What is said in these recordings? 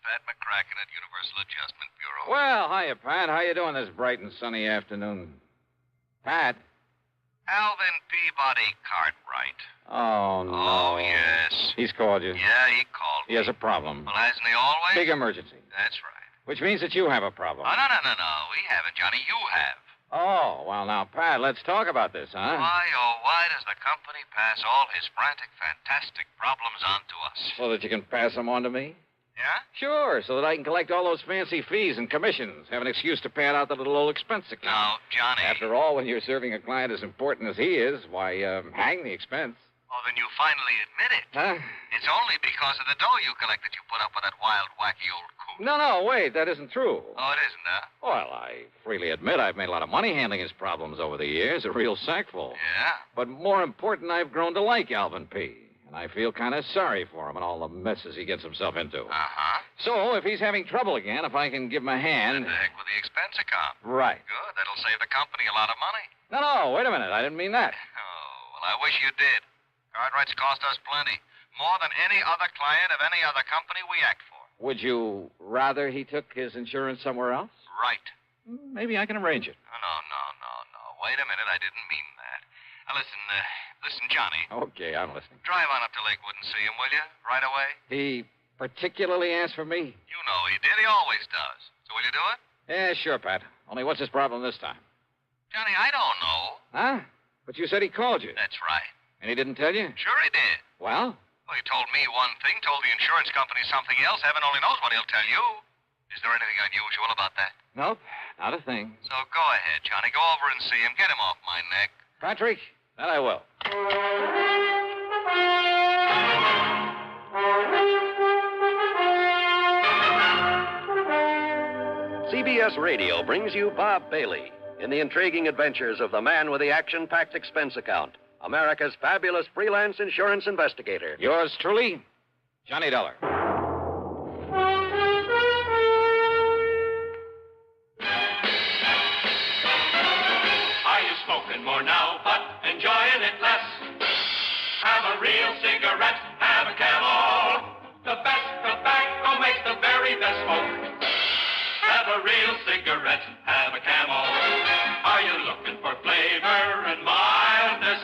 Pat McCracken at Universal Adjustment Bureau. Well, hiya, Pat. How you doing this bright and sunny afternoon? Pat? Alvin Peabody Cartwright. Oh, no. Oh, yes. He's called you. Yeah, he called He has a problem. Well, hasn't he always? Big emergency. That's right. Which means that you have a problem. Oh, no. We haven't, Johnny. You have. Oh, well, now, Pat, let's talk about this, huh? Why does the company pass all his frantic, fantastic problems on to us? So that you can pass them on to me? Yeah? Sure, so that I can collect all those fancy fees and commissions. Have an excuse to pad out the little old expense account. No, Johnny. After all, when you're serving a client as important as he is, why, hang the expense. Oh, then you finally admit it. Huh? It's only because of the dough you collect that you put up with that wild, wacky old coot. No, wait, that isn't true. Oh, it isn't, huh? Well, I freely admit I've made a lot of money handling his problems over the years, a real sackful. Yeah? But more important, I've grown to like Alvin P., and I feel kind of sorry for him and all the messes he gets himself into. Uh-huh. So, if he's having trouble again, if I can give him a hand... The heck with the expense account. Right. Good. That'll save the company a lot of money. No, wait a minute. I didn't mean that. Oh, well, I wish you did. Cartwright's cost us plenty. More than any other client of any other company we act for. Would you rather he took his insurance somewhere else? Right. Maybe I can arrange it. No. Wait a minute. I didn't mean that. Now, listen, Johnny. Okay, I'm listening. Drive on up to Lakewood and see him, will you? Right away? He particularly asked for me? You know he did. He always does. So will you do it? Yeah, sure, Pat. Only what's his problem this time? Johnny, I don't know. Huh? But you said he called you. That's right. And he didn't tell you? Sure he did. Well? Well, he told me one thing, told the insurance company something else. Heaven only knows what he'll tell you. Is there anything unusual about that? Nope, not a thing. So go ahead, Johnny. Go over and see him. Get him off my neck. Patrick, that I will. CBS Radio brings you Bob Bailey in the intriguing adventures of the man with the action-packed expense account, America's fabulous freelance insurance investigator. Yours truly, Johnny Dollar. Are you smoking more now, but enjoying it less? Have a real cigarette, have a Camel. The best tobacco makes the very best smoke. Have a real cigarette, have a Camel. Are you looking for flavor and mildness?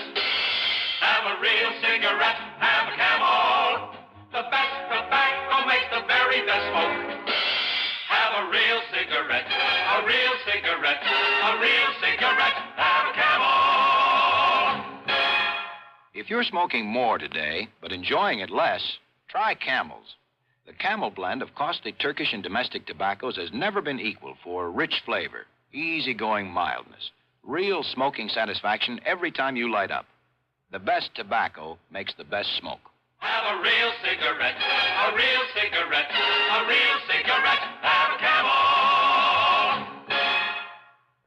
Have a real cigarette, have a Camel. The best tobacco makes the very best smoke. Have a real cigarette, a real cigarette, a real cigarette, have a Camel. If you're smoking more today, but enjoying it less, try Camels. The Camel blend of costly Turkish and domestic tobaccos has never been equal for rich flavor, easygoing mildness, real smoking satisfaction every time you light up. The best tobacco makes the best smoke. Have a real cigarette, a real cigarette, a real cigarette, have a Camel.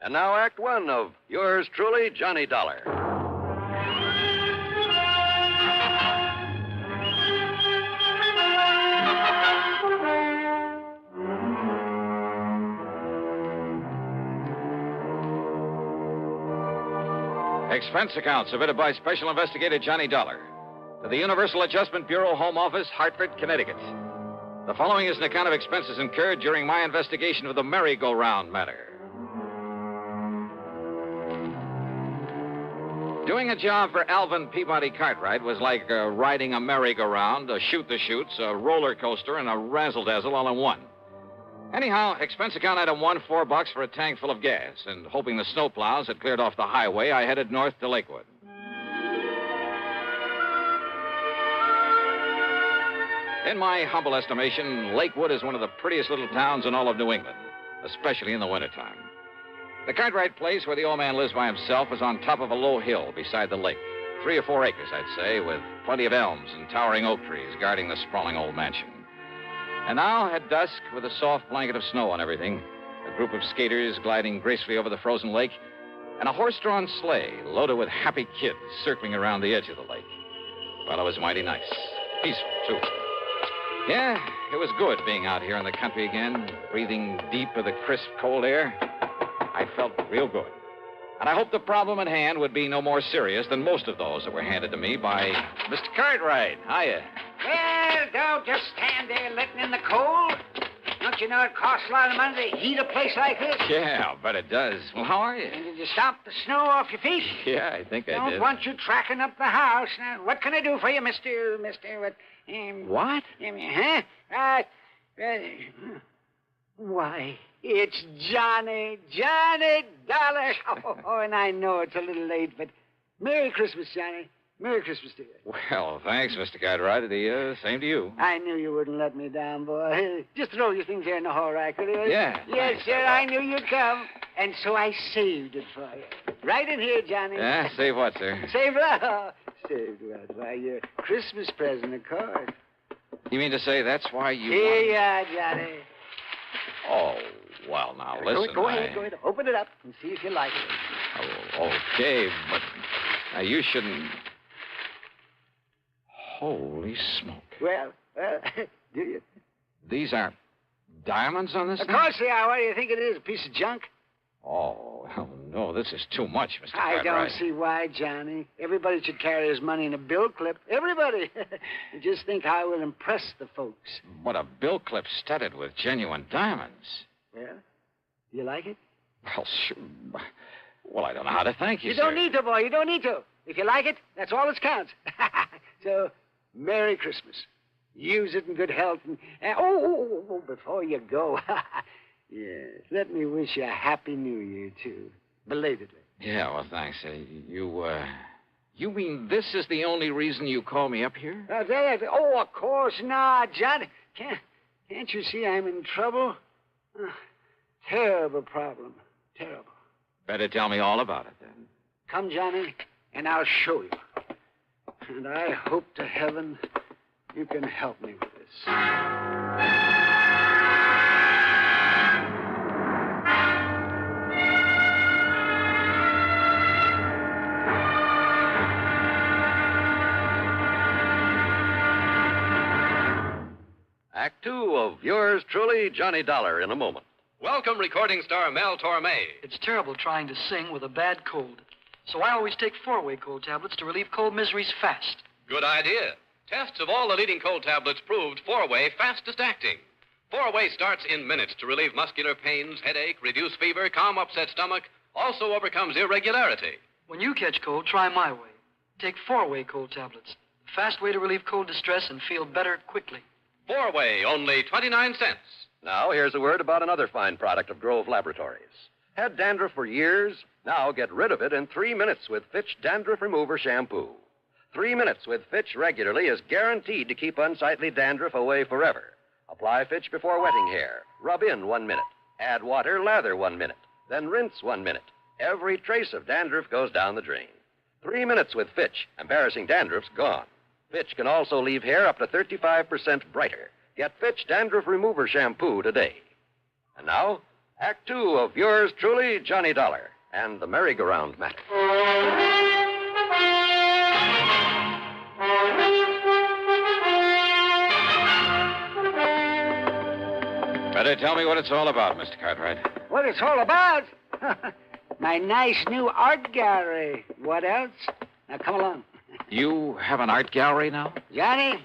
And now Act One of yours truly, Johnny Dollar. Expense account submitted by Special Investigator Johnny Dollar to the Universal Adjustment Bureau, Home Office, Hartford, Connecticut. The following is an account of expenses incurred during my investigation of the merry-go-round matter. Doing a job for Alvin Peabody Cartwright was like riding a merry-go-round, a shoot-the-chutes, a roller coaster, and a razzle-dazzle all in one. Anyhow, expense account item 1, $4 for a tank full of gas, and hoping the snowplows had cleared off the highway, I headed north to Lakewood. In my humble estimation, Lakewood is one of the prettiest little towns in all of New England, especially in the wintertime. The Cartwright place where the old man lives by himself is on top of a low hill beside the lake. 3 or 4 acres, I'd say, with plenty of elms and towering oak trees guarding the sprawling old mansion. And now, at dusk, with a soft blanket of snow on everything, a group of skaters gliding gracefully over the frozen lake, and a horse-drawn sleigh loaded with happy kids circling around the edge of the lake. Well, it was mighty nice. Peaceful, too. Yeah, it was good being out here in the country again, breathing deep of the crisp, cold air. I felt real good. And I hoped the problem at hand would be no more serious than most of those that were handed to me by Mr. Cartwright. Hiya. Well, don't just stand there letting in the cold. Don't you know it costs a lot of money to heat a place like this? Yeah, but it does. Well, how are you? And did you stomp the snow off your feet? Yeah, I think I Don't did. want you tracking up the house. Now, what can I do for you, Mister? What? What? Huh? Why, it's Johnny Dollar. Oh, and I know it's a little late, but Merry Christmas, Johnny. Merry Christmas to you. Well, thanks, Mr. Cartwright. The same to you. I knew you wouldn't let me down, boy. Just throw your things here in the hall rack, will you? Yeah. Yes, sir, I knew you'd come. And so I saved it for you. Right in here, Johnny. Yeah, save what, sir? Saved what? Saved what? Why, your Christmas present, of course. You mean to say that's why you... Here you are, Johnny. Oh, well, now, listen. Go ahead. Open it up and see if you like it. Oh, okay, but now you shouldn't... Holy smoke. Well, do you? These are diamonds on this Of thing? course they are. What do you think it is, a piece of junk? Oh, hell no, this is too much, Mr. I Cartwright. don't see why, Johnny. Everybody should carry his money in a bill clip. Everybody. You just think how it will impress the folks. But a bill clip studded with genuine diamonds. Well, you like it? Well, sure. Well, I don't know how to thank you, You don't need to, boy. You don't need to. If you like it, that's all that counts. So, Merry Christmas. Use it in good health. And before you go, yes, let me wish you a Happy New Year, too. Belatedly. Yeah, well, thanks. You mean this is the only reason you call me up here? Of course not, John. Can't you see I'm in trouble? Terrible problem. Terrible. Better tell me all about it, then. Come, Johnny, and I'll show you. And I hope to heaven you can help me with this. Act two of yours truly, Johnny Dollar, in a moment. Welcome, recording star Mel Torme. It's terrible trying to sing with a bad cold. So I always take 4-way cold tablets to relieve cold miseries fast. Good idea. Tests of all the leading cold tablets proved 4-way fastest acting. 4-way starts in minutes to relieve muscular pains, headache, reduce fever, calm upset stomach, also overcomes irregularity. When you catch cold, try my way. Take 4-way cold tablets. Fast way to relieve cold distress and feel better quickly. 4-way, only 29 cents. Now, here's a word about another fine product of Grove Laboratories. Had dandruff for years? Now get rid of it in 3 minutes with Fitch Dandruff Remover Shampoo. 3 minutes with Fitch regularly is guaranteed to keep unsightly dandruff away forever. Apply Fitch before wetting hair. Rub in 1 minute. Add water, lather 1 minute. Then rinse 1 minute. Every trace of dandruff goes down the drain. 3 minutes with Fitch. Embarrassing dandruff's gone. Fitch can also leave hair up to 35% brighter. Get Fitch Dandruff Remover Shampoo today. And now, Act two of yours truly, Johnny Dollar, and the merry-go-round matter. Better tell me what it's all about, Mr. Cartwright. What it's all about? My nice new art gallery. What else? Now, come along. You have an art gallery now? Johnny,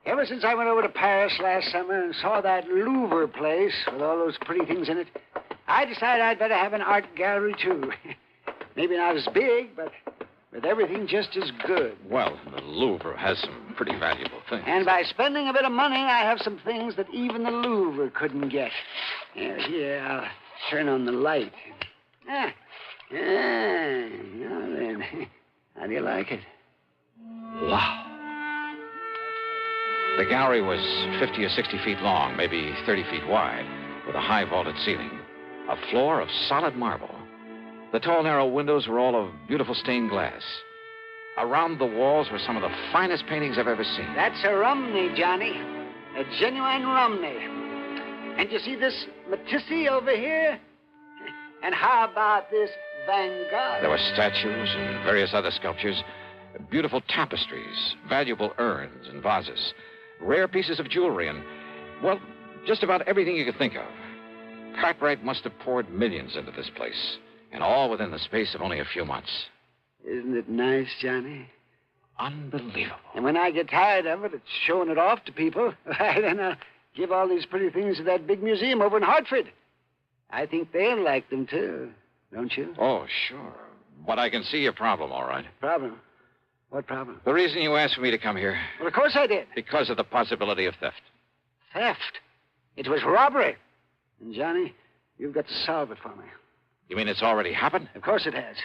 ever since I went over to Paris last summer and saw that Louvre place with all those pretty things in it, I decided I'd better have an art gallery, too. Maybe not as big, but with everything just as good. Well, the Louvre has some pretty valuable things. And by spending a bit of money, I have some things that even the Louvre couldn't get. Here, I'll turn on the light. Now then, how do you like it? Wow. The gallery was 50 or 60 feet long, maybe 30 feet wide, with a high vaulted ceiling, a floor of solid marble. The tall, narrow windows were all of beautiful stained glass. Around the walls were some of the finest paintings I've ever seen. That's a Romney, Johnny. A genuine Romney. And you see this Matisse over here? And how about this Van Gogh? There were statues and various other sculptures, beautiful tapestries, valuable urns and vases, rare pieces of jewelry, and, well, just about everything you could think of. Cartwright must have poured millions into this place, and all within the space of only a few months. Isn't it nice, Johnny? Unbelievable. And when I get tired of it, it's showing it off to people. Then I'll give all these pretty things to that big museum over in Hartford. I think they'll like them, too. Don't you? Oh, sure. But I can see your problem, all right. Problem? What problem? The reason you asked me to come here. Well, of course I did. Because of the possibility of theft. Theft? It was robbery. And, Johnny, you've got to solve it for me. You mean it's already happened? Of course it has.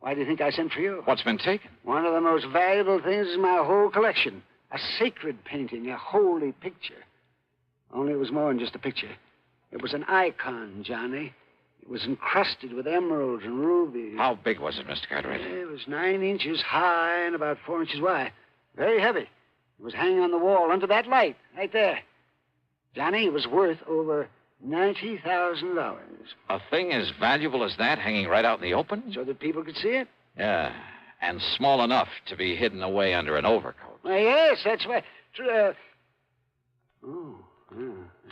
Why do you think I sent for you? What's been taken? One of the most valuable things in my whole collection. A sacred painting, a holy picture. Only it was more than just a picture. It was an icon, Johnny. It was encrusted with emeralds and rubies. How big was it, Mr. Cartwright? It was 9 inches high and about 4 inches wide. Very heavy. It was hanging on the wall under that light, right there. Johnny, it was worth over $90,000. A thing as valuable as that hanging right out in the open? So that people could see it? Yeah, and small enough to be hidden away under an overcoat. Well, yes, that's why.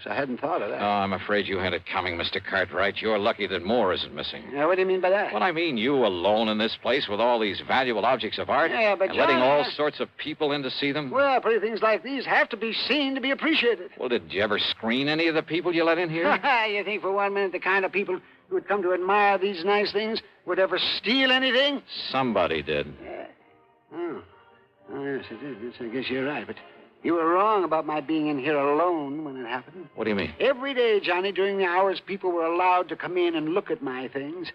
So I hadn't thought of that. Oh, I'm afraid you had it coming, Mr. Cartwright. You're lucky that Moore isn't missing. Now, what do you mean by that? Well, I mean you alone in this place with all these valuable objects of art. Yeah, but and letting John, all sorts of people in to see them. Well, pretty things like these have to be seen to be appreciated. Well, did you ever screen any of the people you let in here? You think for 1 minute the kind of people who would come to admire these nice things would ever steal anything? Somebody did. Oh, yes, it did. Yes, I guess you're right, but you were wrong about my being in here alone when it happened. What do you mean? Every day, Johnny, during the hours people were allowed to come in and look at my things,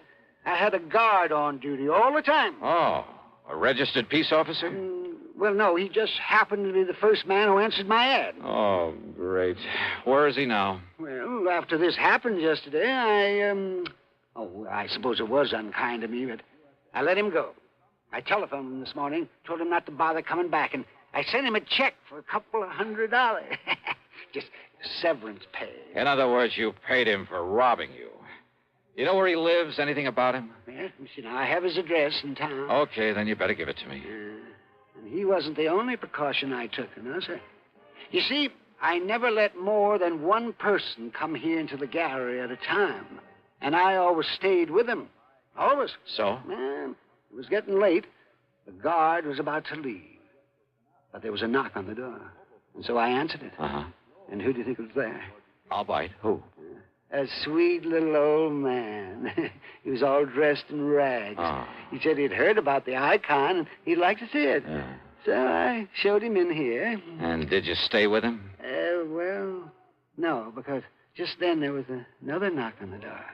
I had a guard on duty all the time. Oh, a registered peace officer? Well, no, he just happened to be the first man who answered my ad. Oh, great. Where is he now? Well, after this happened yesterday, I suppose it was unkind of me, but I let him go. I telephoned him this morning, told him not to bother coming back, and I sent him a check for a couple of $100. Just severance pay. In other words, you paid him for robbing you. You know where he lives? Anything about him? Yeah, you see, now, I have his address in town. Okay, then you better give it to me. And he wasn't the only precaution I took, you know, sir. You see, I never let more than one person come here into the gallery at a time. And I always stayed with him. Always. So? Well, it was getting late. The guard was about to leave. But there was a knock on the door. And so I answered it. Uh-huh. And who do you think was there? I'll bite. Who? A sweet little old man. He was all dressed in rags. Oh. He said he'd heard about the icon and he'd like to see it. Yeah. So I showed him in here. And did you stay with him? Well, no, because just then there was another knock on the door.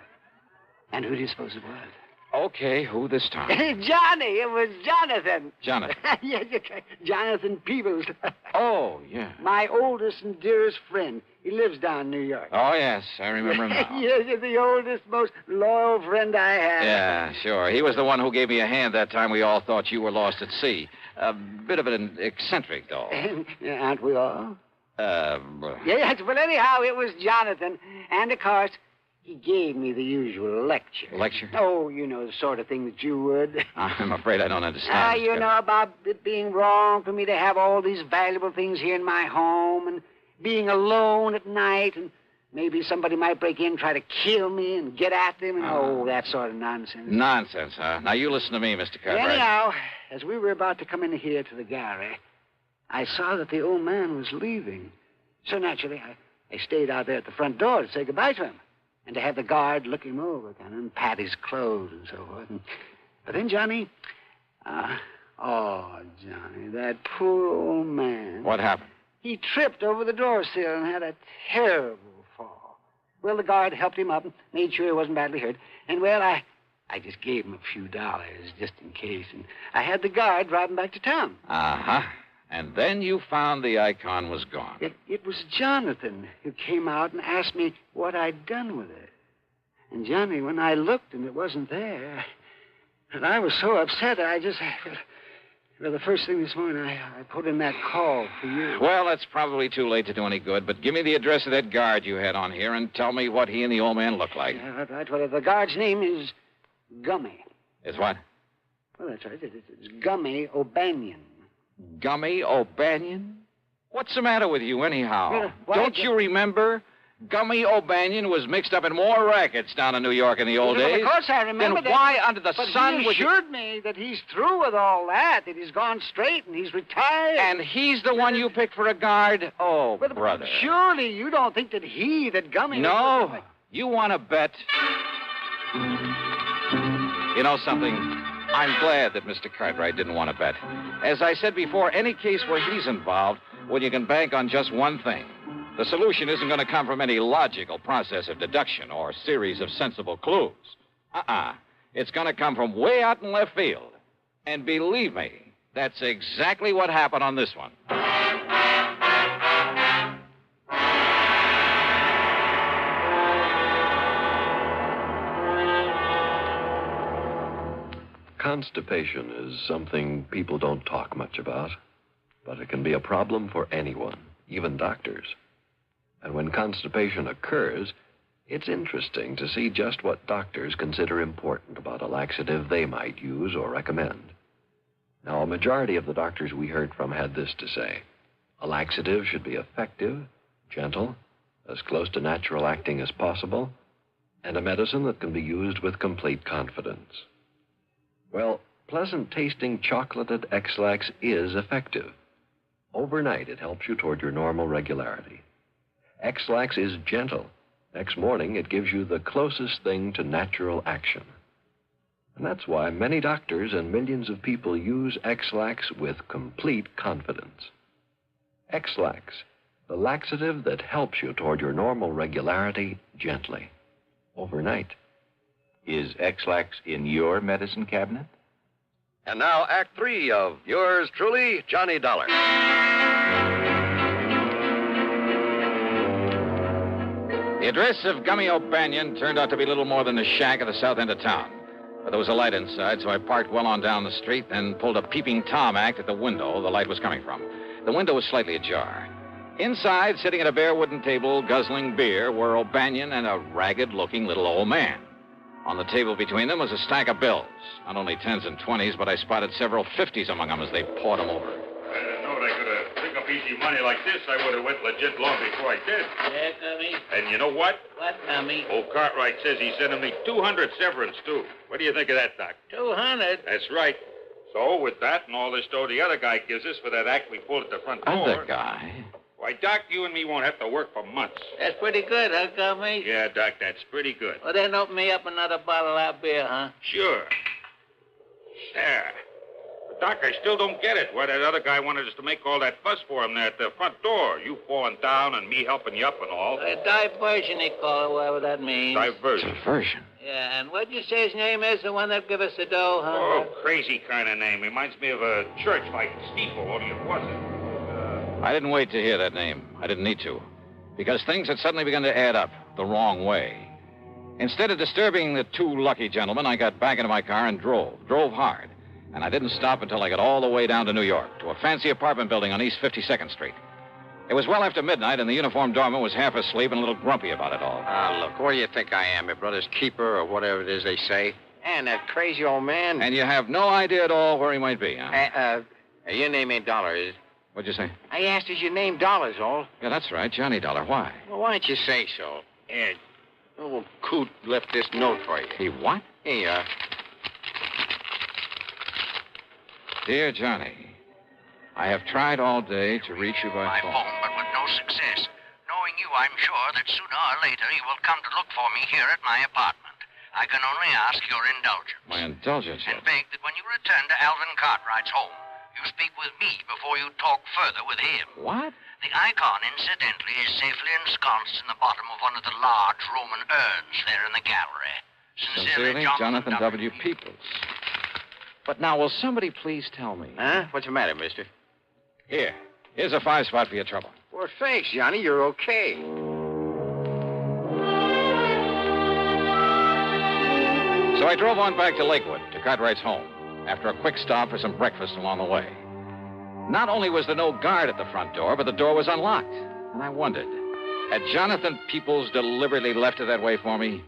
And who do you suppose it was? Okay, who this time? Johnny! It was Jonathan. Jonathan? Yes, Jonathan Peebles. Oh, yeah. My oldest and dearest friend. He lives down in New York. Oh, yes, I remember him now. Yes, he's the oldest, most loyal friend I have. Yeah, sure. He was the one who gave me a hand that time we all thought you were lost at sea. A bit of an eccentric, though. Aren't we all? Well... Yes, well, anyhow, it was Jonathan. And, of course, he gave me the usual lecture. Lecture? Oh, you know, the sort of thing that you would. I'm afraid I don't understand. You know, about it being wrong for me to have all these valuable things here in my home and being alone at night and maybe somebody might break in, try to kill me and get at them and, that sort of nonsense. Nonsense, huh? Now, you listen to me, Mr. Cartwright. Anyhow, as we were about to come in here to the gallery, I saw that the old man was leaving. So naturally, I stayed out there at the front door to say goodbye to him. And to have the guard look him over, kind of, and pat his clothes and so forth. But then, Johnny, Johnny, that poor old man. What happened? He tripped over the door sill and had a terrible fall. Well, the guard helped him up and made sure he wasn't badly hurt. And, well, I just gave him a few dollars just in case. And I had the guard drive him back to town. Uh-huh. And then you found the icon was gone. It was Jonathan who came out and asked me what I'd done with it. And, Johnny, when I looked and it wasn't there, and I was so upset, well, the first thing this morning, I put in that call for you. Well, it's probably too late to do any good, but give me the address of that guard you had on here and tell me what he and the old man look like. Yeah, right. Well, the guard's name is Gummy. Is what? Well, that's right. It's Gummy O'Banion. Gummy O'Banion? What's the matter with you, anyhow? Well, why Don't you remember? Gummy O'Banion was mixed up in more rackets down in New York in the old days. Of course, I remember Then that. why under the but sun he would you... assured me that he's through with all that he's gone straight and he's retired. And he's the one you picked for a guard? Oh, But brother. surely you don't think that Gummy... No. You want to bet? You know something? I'm glad that Mr. Cartwright didn't want to bet. As I said before, any case where he's involved, well, you can bank on just one thing. The solution isn't going to come from any logical process of deduction or series of sensible clues. It's going to come from way out in left field. And believe me, that's exactly what happened on this one. Constipation is something people don't talk much about, but it can be a problem for anyone, even doctors. And when constipation occurs, it's interesting to see just what doctors consider important about a laxative they might use or recommend. Now, a majority of the doctors we heard from had this to say: a laxative should be effective, gentle, as close to natural acting as possible, and a medicine that can be used with complete confidence. Well, pleasant-tasting chocolated X-Lax is effective. Overnight, it helps you toward your normal regularity. X-Lax is gentle. Next morning, it gives you the closest thing to natural action. And that's why many doctors and millions of people use X-Lax with complete confidence. X-Lax, the laxative that helps you toward your normal regularity gently, overnight. Is X-Lax in your medicine cabinet? And now, Act 3 of yours truly, Johnny Dollar. The address of Gummy O'Banion turned out to be little more than a shack at the south end of town. But there was a light inside, so I parked well on down the street, then pulled a peeping Tom act at the window the light was coming from. The window was slightly ajar. Inside, sitting at a bare wooden table, guzzling beer, were O'Banion and a ragged-looking little old man. On the table between them was a stack of bills. Not only 10s and 20s, but I spotted several 50s among them as they poured them over. I didn't know they could have picked up easy money like this. I would have went legit long before I did. Yeah, Gummy? And you know what? What, Gummy? Old Cartwright says he's sending me 200 severance, too. What do you think of that, Doc? 200? That's right. So, with that and all this dough the other guy gives us for that act we pulled at the front door... Other guy? Why, Doc, you and me won't have to work for months. That's pretty good, huh, Gummy? Yeah, Doc, that's pretty good. Well, then open me up another bottle of that beer, huh? Sure. There. But, Doc, I still don't get it. Why that other guy wanted us to make all that fuss for him there at the front door. You falling down and me helping you up and all. A diversion, they call it, whatever that means. Diversion. Diversion? Yeah, and what'd you say his name is, the one that give us the dough, huh? Oh, crazy kind of name. Reminds me of a church like steeple, only it wasn't. I didn't wait to hear that name. I didn't need to. Because things had suddenly begun to add up the wrong way. Instead of disturbing the two lucky gentlemen, I got back into my car and drove hard. And I didn't stop until I got all the way down to New York, to a fancy apartment building on East 52nd Street. It was well after midnight, and the uniformed doorman was half asleep and a little grumpy about it all. Look, what do you think I am, your brother's keeper or whatever it is they say? And that crazy old man. And you have no idea at all where he might be, huh? Your name ain't Dollar, is it? What'd you say? I asked, is your name Dollar's all? Yeah, that's right, Johnny Dollar. Why? Well, why don't you say so? Here, old Coot left this note for you. He what? Here you are. Dear Johnny, I have tried all day to reach you by phone. But with no success. Knowing you, I'm sure that sooner or later you will come to look for me here at my apartment. I can only ask your indulgence. My indulgence? And beg that when you return to Alvin Cartwright's home, you speak with me before you talk further with him. What? The icon, incidentally, is safely ensconced in the bottom of one of the large Roman urns there in the gallery. Sincerely, Jonathan W. Peoples. But now, will somebody please tell me? Huh? What's the matter, mister? Here's a 5-spot for your trouble. Well, thanks, Johnny. You're okay. So I drove on back to Lakewood, to Cartwright's home, after a quick stop for some breakfast along the way. Not only was there no guard at the front door, but the door was unlocked. And I wondered, had Jonathan Peoples deliberately left it that way for me?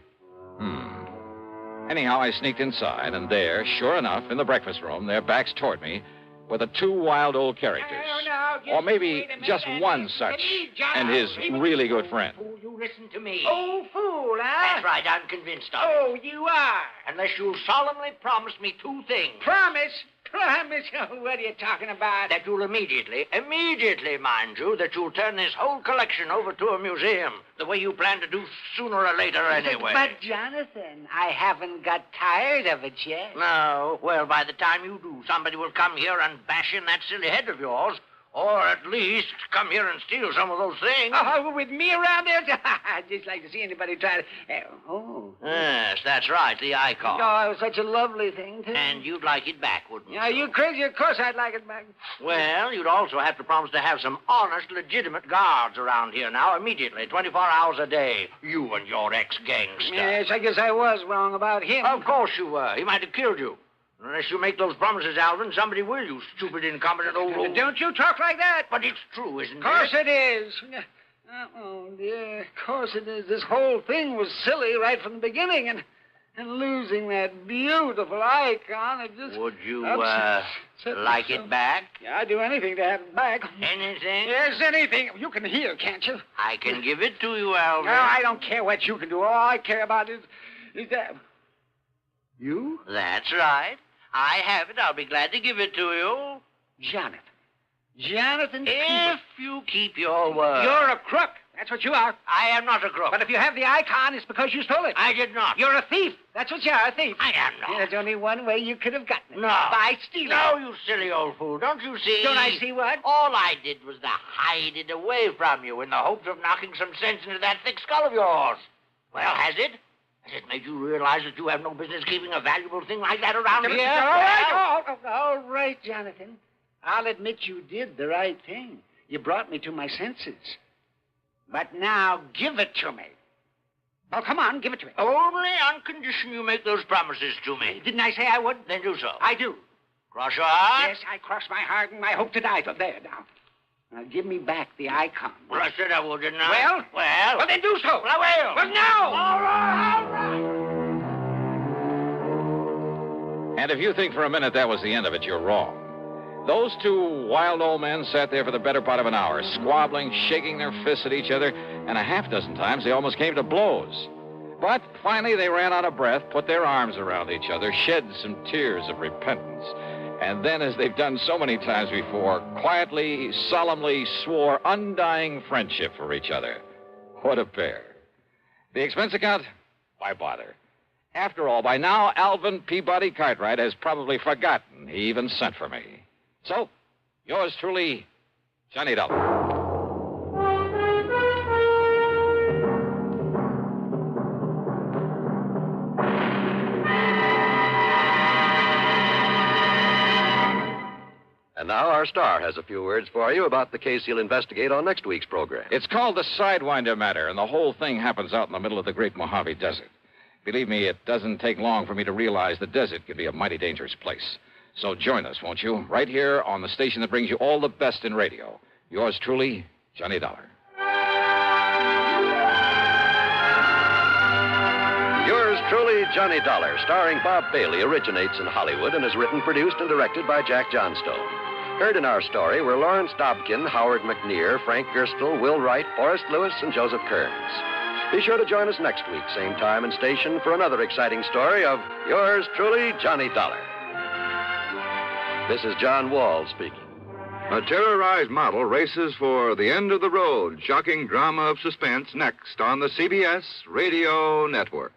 Anyhow, I sneaked inside, and there, sure enough, in the breakfast room, their backs toward me, with the two wild old characters. Or maybe just one such, and his really good friend. Fool, you listen to me. Oh, fool, huh? That's right, I'm convinced of Oh, it. you are. Unless you'll solemnly promise me two things. Promise? Promise? What are you talking about? That you'll immediately, mind you, that you'll turn this whole collection over to a museum, the way you plan to do sooner or later anyway. But, Jonathan, I haven't got tired of it yet. No? Well, by the time you do, somebody will come here and bash in that silly head of yours, or at least come here and steal some of those things. Oh, with me around there? I'd just like to see anybody try to... Oh. Yes, that's right, the icon. Oh, it was such a lovely thing, too. And you'd like it back, wouldn't you? Are you crazy? Of course I'd like it back. Well, you'd also have to promise to have some honest, legitimate guards around here now, immediately, 24 hours a day. You and your ex-gangster. Yes, I guess I was wrong about him. Of course you were. He might have killed you. Unless you make those promises, Alvin, somebody will, you stupid, incompetent old... Don't you talk like that. But it's true, isn't it? Of course it is. Oh, dear, of course it is. This whole thing was silly right from the beginning, and losing that beautiful icon, it just... Would you, like it back? Yeah, I'd do anything to have it back. Anything? Yes, anything. You can hear, can't you? I can give it to you, Alvin. No, I don't care what you can do. All I care about is that... You? That's right. I have it. I'll be glad to give it to you. Jonathan. Jonathan If you keep your word. You're a crook. That's what you are. I am not a crook. But if you have the icon, it's because you stole it. I did not. You're a thief. That's what you are, a thief. I am not. There's only one way you could have gotten it. No. By stealing. No, you silly old fool. Don't you see? Don't I see what? All I did was to hide it away from you in the hopes of knocking some sense into that thick skull of yours. Well, has it? Has it made you realize that you have no business keeping a valuable thing like that around here? All right, Jonathan. I'll admit you did the right thing. You brought me to my senses. But now, give it to me. Oh, come on, give it to me. Only on condition you make those promises to me. Didn't I say I would? Then do so. I do. Cross your heart? Yes, I cross my heart and I hope to die from there now. Now, give me back the icon. Well, I said I would, didn't I? Well, then do so. Well, I will. Well, now. All right. And if you think for a minute that was the end of it, you're wrong. Those two wild old men sat there for the better part of an hour, squabbling, shaking their fists at each other, and a half dozen times they almost came to blows. But finally they ran out of breath, put their arms around each other, shed some tears of repentance, and then, as they've done so many times before, quietly, solemnly swore undying friendship for each other. What a pair. The expense account? Why bother? After all, by now, Alvin Peabody Cartwright has probably forgotten he even sent for me. So, yours truly, Johnny Dollar. And now our star has a few words for you about the case he'll investigate on next week's program. It's called the Sidewinder matter, and the whole thing happens out in the middle of the Great Mojave Desert. Believe me, it doesn't take long for me to realize the desert can be a mighty dangerous place. So join us, won't you? Right here on the station that brings you all the best in radio. Yours truly, Johnny Dollar. Yours truly, Johnny Dollar, starring Bob Bailey, originates in Hollywood and is written, produced, and directed by Jack Johnstone. Heard in our story were Lawrence Dobkin, Howard McNear, Frank Gerstle, Will Wright, Forrest Lewis, and Joseph Kearns. Be sure to join us next week, same time and station, for another exciting story of yours truly, Johnny Dollar. This is John Wall speaking. A terrorized model races for the end of the road. Shocking drama of suspense next on the CBS Radio Network.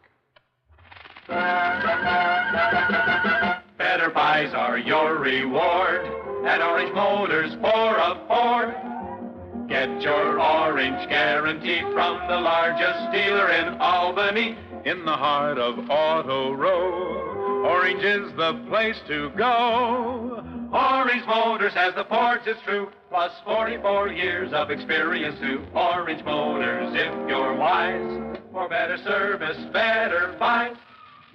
Better buys are your reward at Orange Motors for a Ford. Get your orange guarantee from the largest dealer in Albany, in the heart of Auto Row. Orange is the place to go. Orange Motors has the ports, it's true, plus 44 years of experience too. Orange Motors, if you're wise, for better service, better buys.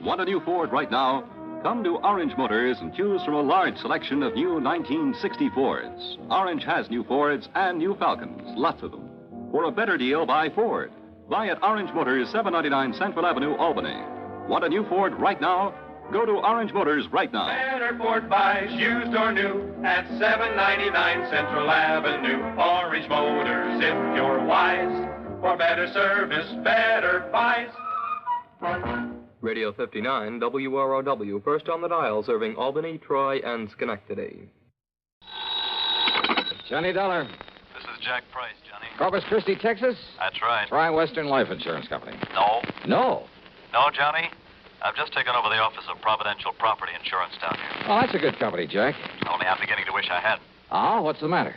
Want a new Ford right now? Come to Orange Motors and choose from a large selection of new 1960 Fords. Orange has new Fords and new Falcons, lots of them. For a better deal, buy Ford. Buy at Orange Motors, 799 Central Avenue, Albany. Want a new Ford right now? Go to Orange Motors right now. Better Ford buys, used or new, at $7.99 Central Avenue. Orange Motors, if you're wise. For better service, better buys. Radio 59, WROW, first on the dial, serving Albany, Troy, and Schenectady. Johnny Dollar. This is Jack Price, Johnny. Corpus Christi, Texas? That's right. Try Western Life Insurance Company. No. No? No, Johnny. I've just taken over the office of Providential Property Insurance down here. Oh, that's a good company, Jack. Only I'm beginning to wish I had. Oh, what's the matter?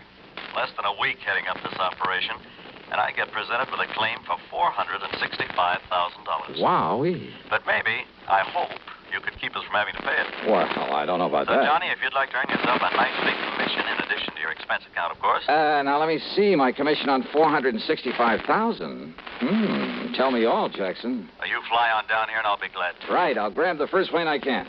Less than a week heading up this operation, and I get presented with a claim for $465,000. Wowee. But maybe, I hope, you could keep us from having to pay it. Well, I don't know about So, that. Johnny, if you'd like to earn yourself a nice big commission in addition to your expense account, of course. Now, let me see. My commission on $465,000. Tell me all, Jackson. You fly on down here, and I'll be glad to. Right. I'll grab the first plane I can.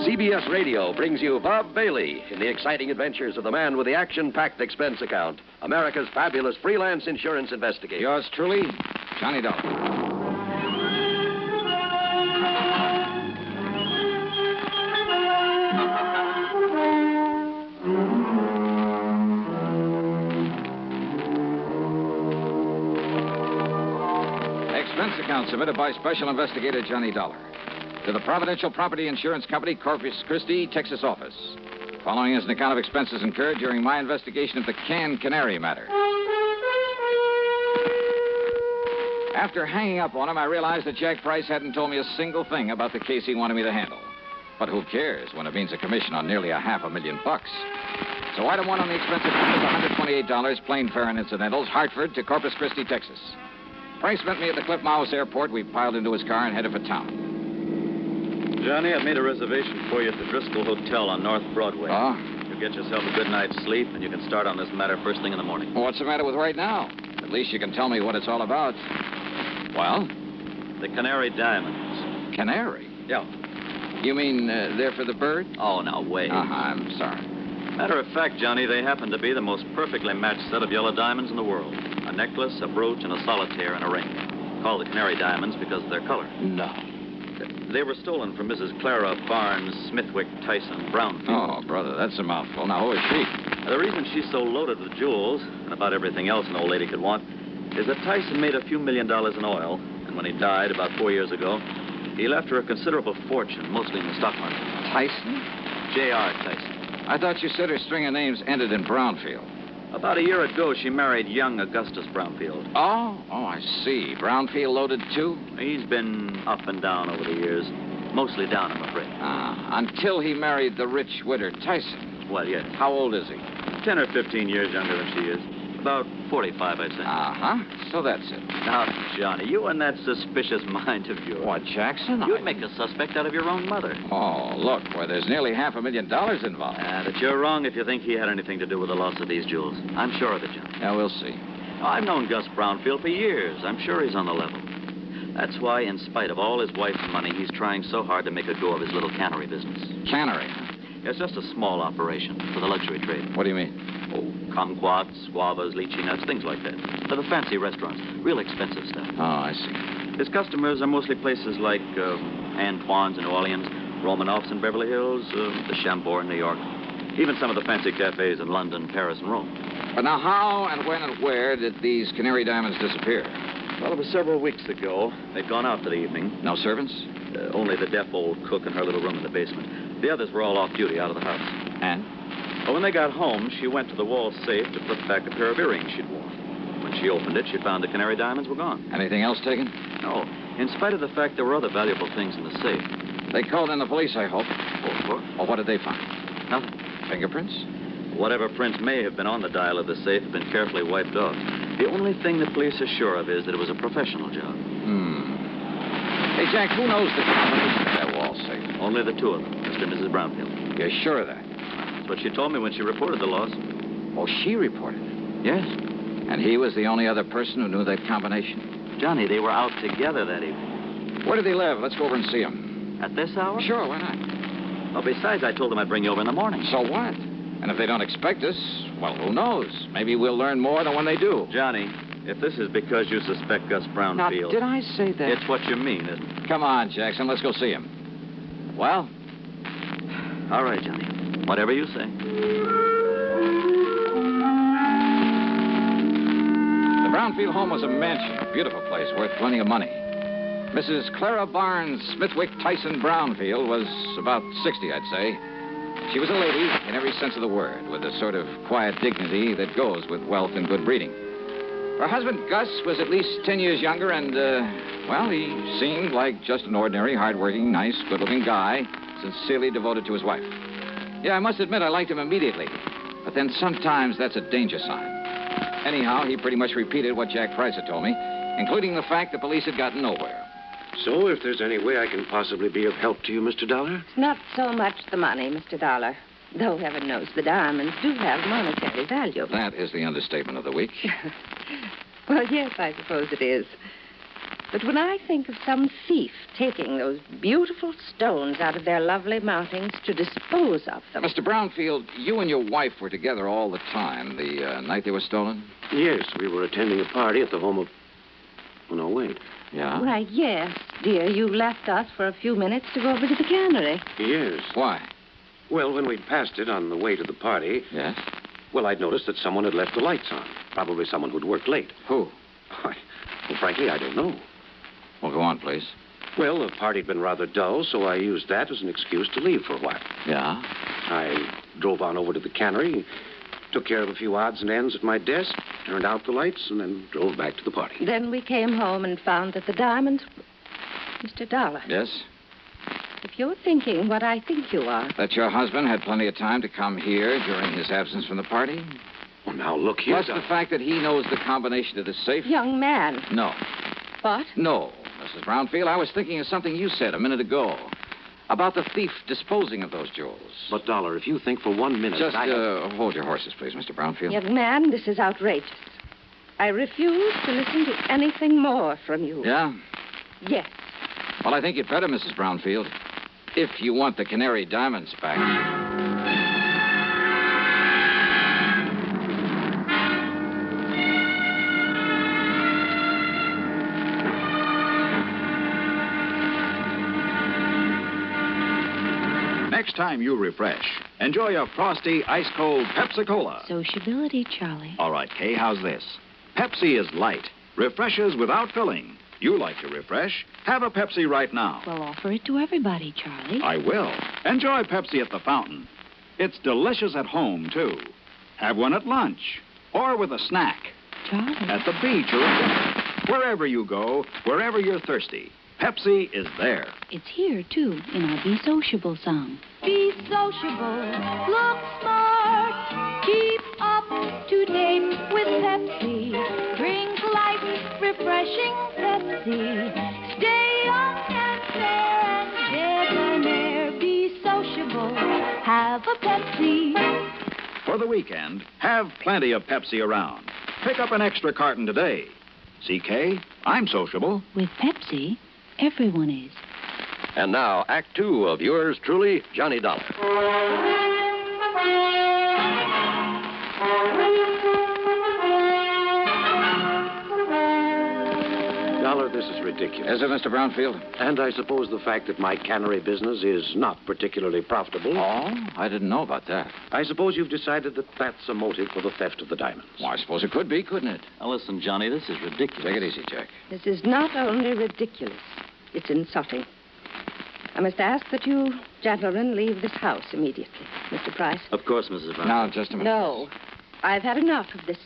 CBS Radio brings you Bob Bailey in the exciting adventures of the man with the action-packed expense account, America's fabulous freelance insurance investigator. Yours truly, Johnny Dollar. Expense account submitted by Special Investigator Johnny Dollar to the Providential Property Insurance Company, Corpus Christi, Texas office. Following is an account of expenses incurred during my investigation of the canned canary matter. After hanging up on him, I realized that Jack Price hadn't told me a single thing about the case he wanted me to handle. But who cares when it means a commission on nearly $500,000? So item one on the expense account is $128, plain fare and incidentals, Hartford to Corpus Christi, Texas. Price met me at the Cliff Mouse Airport. We piled into his car and headed for town. Johnny, I've made a reservation for you at the Driscoll Hotel on North Broadway. Oh? You'll get yourself a good night's sleep, and you can start on this matter first thing in the morning. Well, what's the matter with right now? At least you can tell me what it's all about. Well? The Canary Diamonds. Canary? Yeah. You mean they're for the bird? Oh, now, wait. I'm sorry. Matter of fact, Johnny, they happen to be the most perfectly matched set of yellow diamonds in the world. A necklace, a brooch, and a solitaire and a ring. Called the Canary Diamonds because of their color. No. They were stolen from Mrs. Clara Barnes Smithwick Tyson Brownfield. Oh, brother, that's a mouthful. Now, who is she? The reason she's so loaded with jewels, and about everything else an old lady could want, is that Tyson made a few $1 million in oil, and when he died about 4 years ago, he left her a considerable fortune, mostly in the stock market. Tyson? J.R. Tyson. I thought you said her string of names ended in Brownfield. About a year ago, she married young Augustus Brownfield. Oh, I see. Brownfield loaded, too? He's been up and down over the years. Mostly down, I'm afraid. Until he married the rich widow Tyson. Well, yes. How old is he? 10 or 15 years younger than she is. About 45, I'd say. So that's it. Now, Johnny, you and that suspicious mind of yours. What, Jackson? You'd make a suspect out of your own mother. Oh, look, there's nearly $500,000 involved. But you're wrong if you think he had anything to do with the loss of these jewels. I'm sure of it, Johnny. Yeah, we'll see. I've known Gus Brownfield for years. I'm sure he's on the level. That's why, in spite of all his wife's money, he's trying so hard to make a go of his little cannery business. Cannery? It's just a small operation for the luxury trade. What do you mean? Oh, kumquats, guavas, lychee nuts, things like that. For the fancy restaurants. Real expensive stuff. Oh, I see. His customers are mostly places like Antoine's in New Orleans, Romanoff's in Beverly Hills, the Chambord in New York. Even some of the fancy cafes in London, Paris, and Rome. But now, how and when and where did these Canary Diamonds disappear? Well, it was several weeks ago. They'd gone out for the evening. No servants? Only the deaf old cook in her little room in the basement. The others were all off duty out of the house. And? Well, when they got home, she went to the wall safe to put back a pair of earrings she'd worn. When she opened it, she found the Canary Diamonds were gone. Anything else taken? No. In spite of the fact there were other valuable things in the safe. They called in the police, I hope. Oh, of course. Well, what did they find? Nothing. Fingerprints? Whatever prints may have been on the dial of the safe have been carefully wiped off. The only thing the police are sure of is that it was a professional job. Hey, Jack, who knows the combination of that wall safe? Only the two of them, Mr. and Mrs. Brownfield. You're sure of that? That's what she told me when she reported the loss. Oh, she reported it? Yes. And he was the only other person who knew that combination? Johnny, they were out together that evening. Where did he live? Let's go over and see him. At this hour? Sure, why not? Well, besides, I told them I'd bring you over in the morning. So what? And if they don't expect us, well, who knows? Maybe we'll learn more than when they do. Johnny, if this is because you suspect Gus Brownfield... Now, did I say that? It's what you mean, isn't it? Come on, Jackson. Let's go see him. Well? All right, Johnny. Whatever you say. The Brownfield home was a mansion, a beautiful place, worth plenty of money. Mrs. Clara Barnes Smithwick Tyson Brownfield was about 60, I'd say. She was a lady in every sense of the word, with the sort of quiet dignity that goes with wealth and good breeding. Her husband, Gus, was at least 10 years younger, and, well, he seemed like just an ordinary, hardworking, nice, good-looking guy, sincerely devoted to his wife. Yeah, I must admit I liked him immediately, but then sometimes that's a danger sign. Anyhow, he pretty much repeated what Jack Price had told me, including the fact the police had gotten nowhere. So, if there's any way I can possibly be of help to you, Mr. Dollar? It's not so much the money, Mr. Dollar. Though heaven knows the diamonds do have monetary value. That is the understatement of the week. Well, yes, I suppose it is. But when I think of some thief taking those beautiful stones out of their lovely mountings to dispose of them... Mr. Brownfield, you and your wife were together all the time the night they were stolen? Yes, we were attending a party at the home of... Oh, no, wait. Yeah? Why, yes, dear. You left us for a few minutes to go over to the cannery. Yes. Why? Well, when we'd passed it on the way to the party... Yes? Well, I'd noticed that someone had left the lights on. Probably someone who'd worked late. Who? Well, frankly, I don't know. Well, go on, please. Well, the party'd been rather dull, so I used that as an excuse to leave for a while. Yeah? I drove on over to the cannery, took care of a few odds and ends at my desk, turned out the lights, and then drove back to the party. Then we came home and found that the diamonds... Mr. Dollar. Yes? If you're thinking what I think you are... That your husband had plenty of time to come here during his absence from the party? Well, now, look here, Plus the fact that he knows the combination to the safe? Young man. No. What? No, Mrs. Brownfield. I was thinking of something you said a minute ago. About the thief disposing of those jewels. But, Dollar, if you think for 1 minute... Just hold your horses, please, Mr. Brownfield. Young man, this is outrageous. I refuse to listen to anything more from you. Yeah? Yes. Well, I think you'd better, Mrs. Brownfield. If you want the Canary diamonds back. Next time you refresh, enjoy a frosty, ice-cold Pepsi-Cola. Sociability, Charlie. All right, Kay, how's this? Pepsi is light, refreshes without filling. You like to refresh? Have a Pepsi right now. Well, offer it to everybody, Charlie. I will. Enjoy Pepsi at the fountain. It's delicious at home, too. Have one at lunch or with a snack. Charlie. At the beach or at dinner. Wherever you go, wherever you're thirsty, Pepsi is there. It's here, too, in our Be Sociable song. Be sociable, look smart, keep up to date with Pepsi. Drink light, refreshing Pepsi. Stay young and fair and debonair. Be sociable, have a Pepsi. For the weekend, have plenty of Pepsi around. Pick up an extra carton today. CK, I'm sociable. With Pepsi, everyone is. And now, Act Two of yours truly, Johnny Dollar. Dollar, this is ridiculous. Is it, Mr. Brownfield? And I suppose the fact that my cannery business is not particularly profitable. Oh, I didn't know about that. I suppose you've decided that that's a motive for the theft of the diamonds. Well, I suppose it could be, couldn't it? Now, listen, Johnny, this is ridiculous. Take it easy, Jack. This is not only ridiculous, it's insulting. I must ask that you gentlemen leave this house immediately. Mr. Price? Of course, Mrs. Brown. Now, just a minute. No. I've had enough of this.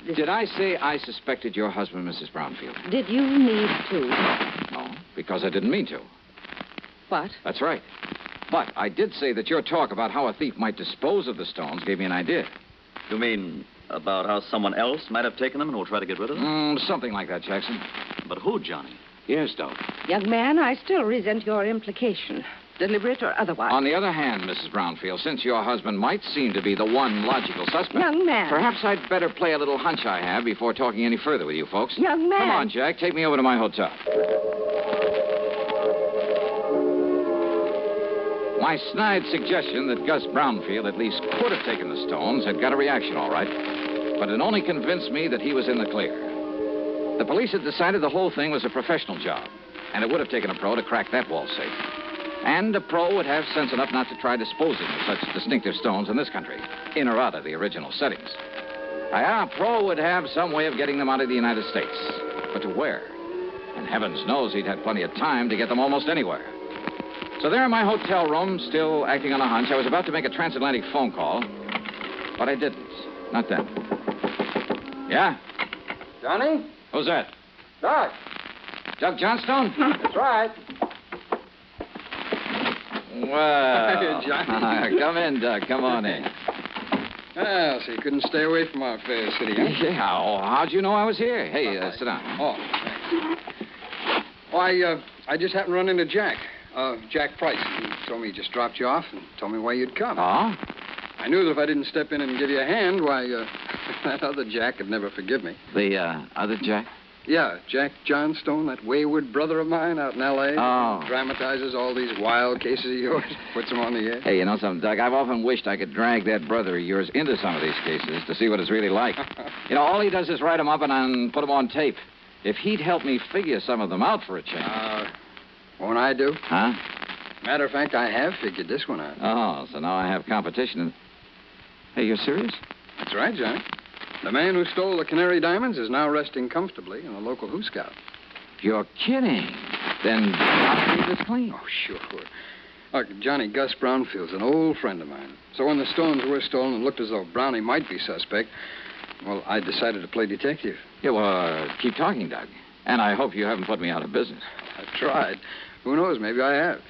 Did I say I suspected your husband, Mrs. Brownfield? Did you need to? No, because I didn't mean to. What? That's right. But I did say that your talk about how a thief might dispose of the stones gave me an idea. You mean about how someone else might have taken them and will try to get rid of them? Something like that, Jackson. But who, Johnny? Yes, Doc. Young man, I still resent your implication, deliberate or otherwise. On the other hand, Mrs. Brownfield, since your husband might seem to be the one logical suspect... Young man. Perhaps I'd better play a little hunch I have before talking any further with you folks. Young man. Come on, Jack. Take me over to my hotel. My snide suggestion that Gus Brownfield at least could have taken the stones had got a reaction, all right. But it only convinced me that he was in the clear. The police had decided the whole thing was a professional job, and it would have taken a pro to crack that wall safe. And a pro would have sense enough not to try disposing of such distinctive stones in this country, in or out of the original settings. A pro would have some way of getting them out of the United States. But to where? And heavens knows he'd had plenty of time to get them almost anywhere. So there in my hotel room, still acting on a hunch, I was about to make a transatlantic phone call, but I didn't. Not then. Yeah? Johnny? Who's that? Doc. Doug Johnstone? That's right. Well, Johnny. Come in, Doug. Come on in. Well, so you couldn't stay away from our fair city, huh? Yeah, how'd you know I was here? Hey, sit down. Oh, thanks. Well, I just happened to run into Jack. Jack Price. He told me he just dropped you off and told me why you'd come. Oh? I knew that if I didn't step in and give you a hand, why, that other Jack would never forgive me. The, other Jack? Yeah, Jack Johnstone, that wayward brother of mine out in L.A. Oh. Dramatizes all these wild cases of yours, puts them on the air. Hey, you know something, Doug? I've often wished I could drag that brother of yours into some of these cases to see what it's really like. You know, all he does is write them up and put them on tape. If he'd help me figure some of them out for a change. Won't I do? Huh? Matter of fact, I have figured this one out. Oh, so now I have competition. Hey, you're serious? That's right, Johnny. The man who stole the Canary Diamonds is now resting comfortably in the local Who Scout. You're kidding. Then I'll keep this clean. Oh, sure. Look, Johnny, Gus Brownfield's an old friend of mine. So when the stones were stolen and looked as though Brownie might be suspect, well, I decided to play detective. Yeah, well, keep talking, Doug. And I hope you haven't put me out of business. I've tried. Who knows? Maybe I have.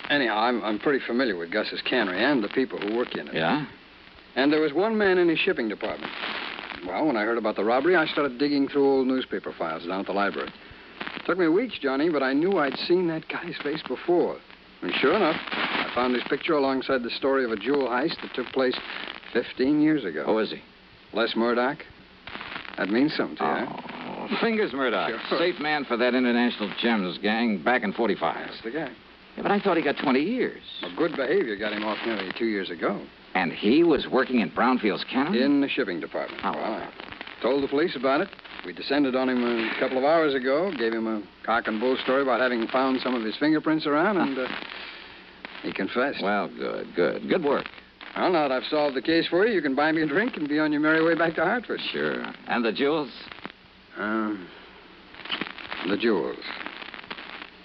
Anyhow, I'm pretty familiar with Gus's cannery and the people who work in it. Yeah? And there was one man in his shipping department. Well, when I heard about the robbery, I started digging through old newspaper files down at the library. Took me weeks, Johnny, but I knew I'd seen that guy's face before. And sure enough, I found his picture alongside the story of a jewel heist that took place 15 years ago. Who is he? Les Murdoch. That means something to you, huh? Oh, Fingers Murdoch. Sure. Safe man for that International Gems gang back in 45. That's the guy. Yeah, but I thought he got 20 years. Well, good behavior got him off nearly 2 years ago. And he was working in Brownfield's cannery? In the shipping department. Oh, well, I told the police about it. We descended on him a couple of hours ago, gave him a cock and bull story about having found some of his fingerprints around, and he confessed. Well, good. Good work. Well, now that I've solved the case for you, you can buy me a drink and be on your merry way back to Hartford. Sure. And the jewels? The jewels.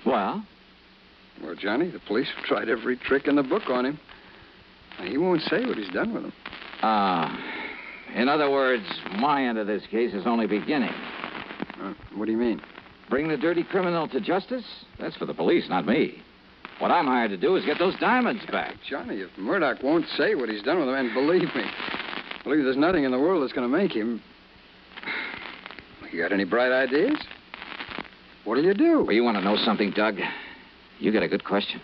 Well? Well, Johnny, the police have tried every trick in the book on him. Now, he won't say what he's done with them. In other words, my end of this case is only beginning. What do you mean? Bring the dirty criminal to justice? That's for the police, not me. What I'm hired to do is get those diamonds back. Johnny, if Murdoch won't say what he's done with them, and believe me, there's nothing in the world that's going to make him. You got any bright ideas? What'll you do? Well, you want to know something, Doug? You got a good question.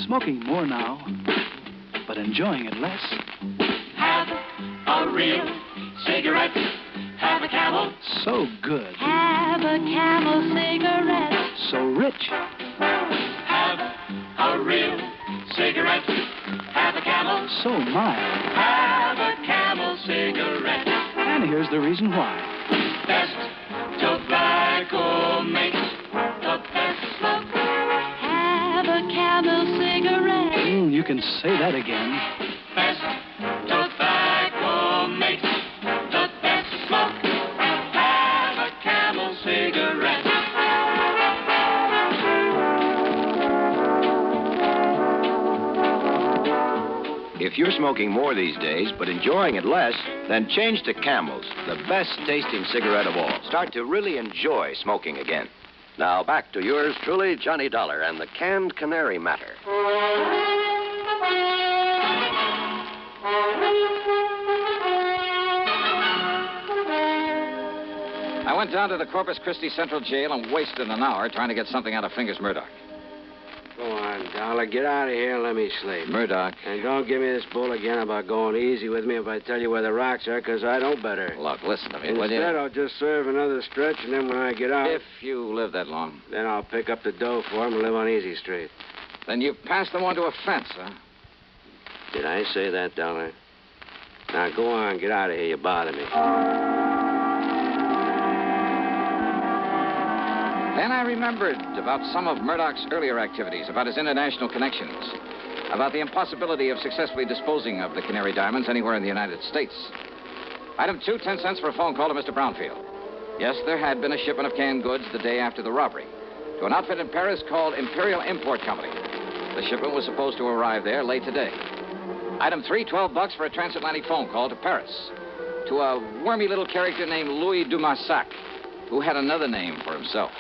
Smoking more now, but enjoying it less. Have a real cigarette. Have a Camel. So good. Have a Camel cigarette. So rich. Have a real cigarette. Have a Camel. So mild. Have a Camel cigarette. And here's the reason why. Best tobacco makes the best smoke. Have a Camel cigarette. You can say that again. Best tobacco makes the best smoke. Have a Camel cigarette. If you're smoking more these days, but enjoying it less, then change to Camels, the best-tasting cigarette of all. Start to really enjoy smoking again. Now, back to yours truly, Johnny Dollar, and the canned canary matter. I went down to the Corpus Christi Central Jail and wasted an hour trying to get something out of Fingers Murdoch. Go on, Dollar. Get out of here and let me sleep. Murdoch. And don't give me this bull again about going easy with me if I tell you where the rocks are, because I know better. Look, listen to me, will you? Instead, I'll just serve another stretch, and then when I get out... If you live that long. Then I'll pick up the dough for him and live on Easy Street. Then you passed them onto a fence, huh? Did I say that, Dollar? Now, go on. Get out of here. You bother me. Then I remembered about some of Murdoch's earlier activities, about his international connections, about the impossibility of successfully disposing of the Canary diamonds anywhere in the United States. Item 2, 10 cents for a phone call to Mr. Brownfield. Yes, there had been a shipment of canned goods the day after the robbery to an outfit in Paris called Imperial Import Company. The shipment was supposed to arrive there late today. Item 3, $12 for a transatlantic phone call to Paris to a wormy little character named Louis Dumassac, who had another name for himself.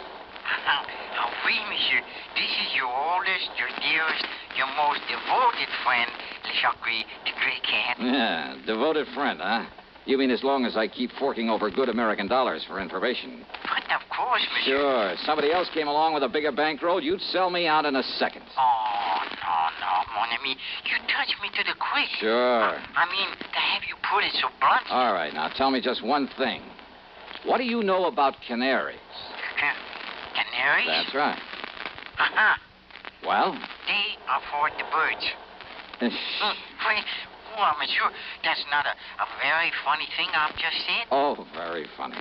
Oui, monsieur. This is your oldest, your dearest, your most devoted friend, Le Jacques, the Great Cat. Yeah, devoted friend, huh? You mean as long as I keep forking over good American dollars for information? But of course, monsieur. Sure. Somebody else came along with a bigger bankroll, you'd sell me out in a second. Oh, no, mon ami. You touch me to the quick. Sure. I mean, to have you put it so blunt. All right, now tell me just one thing. What do you know about canaries? Canaries? That's right. Uh-huh. Well? They are for the birds. Wait. Well, monsieur, that's not a very funny thing I've just said. Oh, very funny.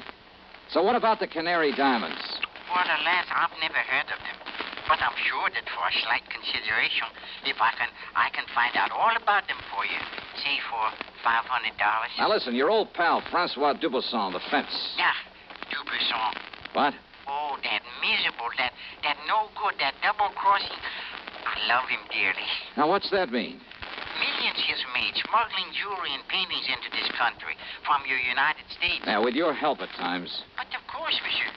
So what about the Canary diamonds? Well, alas, I've never heard of them. But I'm sure that for a slight consideration, if I can find out all about them for you, say for $500. Now listen, your old pal, Francois Dubuisson, the fence. Yeah, Dubuisson. What? Oh, that miserable, that no good, that double-crossing. I love him dearly. Now, what's that mean? Millions he's made smuggling jewelry and paintings into this country from your United States. Now, with your help at times. But of course, monsieur.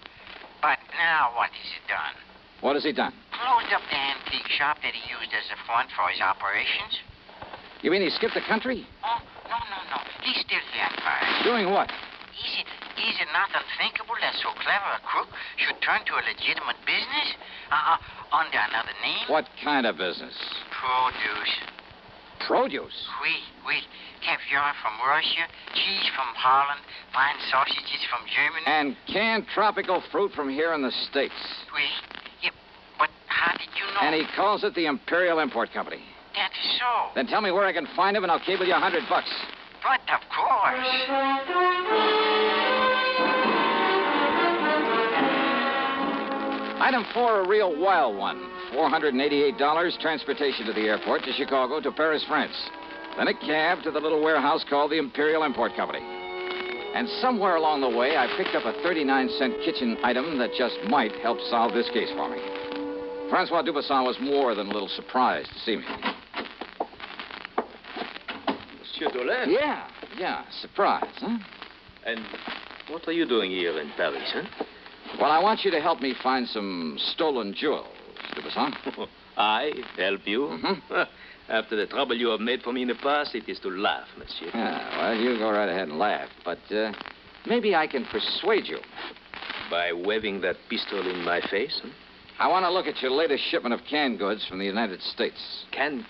But now what has he done? What has he done? Closed up the antique shop that he used as a front for his operations. You mean he skipped the country? Oh, no. He's still here in Paris. Doing what? Is it not unthinkable that so clever a crook should turn to a legitimate business? Under another name? What kind of business? Produce. Produce? Oui. Caviar from Russia, cheese from Holland, fine sausages from Germany. And canned tropical fruit from here in the States. Oui. Yeah, but how did you know? And he calls it the Imperial Import Company. That is so. Then tell me where I can find him and I'll cable you $100. But of course. Item 4, a real wild one. $488, transportation to the airport, to Chicago, to Paris, France. Then a cab to the little warehouse called the Imperial Import Company. And somewhere along the way, I picked up a 39-cent kitchen item that just might help solve this case for me. Francois Dubuisson was more than a little surprised to see me. Monsieur Dollar? Yeah, surprise, huh? And what are you doing here in Paris, huh? Well, I want you to help me find some stolen jewels, Dubuisson. I help you? Mm-hmm. After the trouble you have made for me in the past, it is to laugh, monsieur. Yeah, well, you go right ahead and laugh, but maybe I can persuade you. By waving that pistol in my face, huh? I want to look at your latest shipment of canned goods from the United States. Canned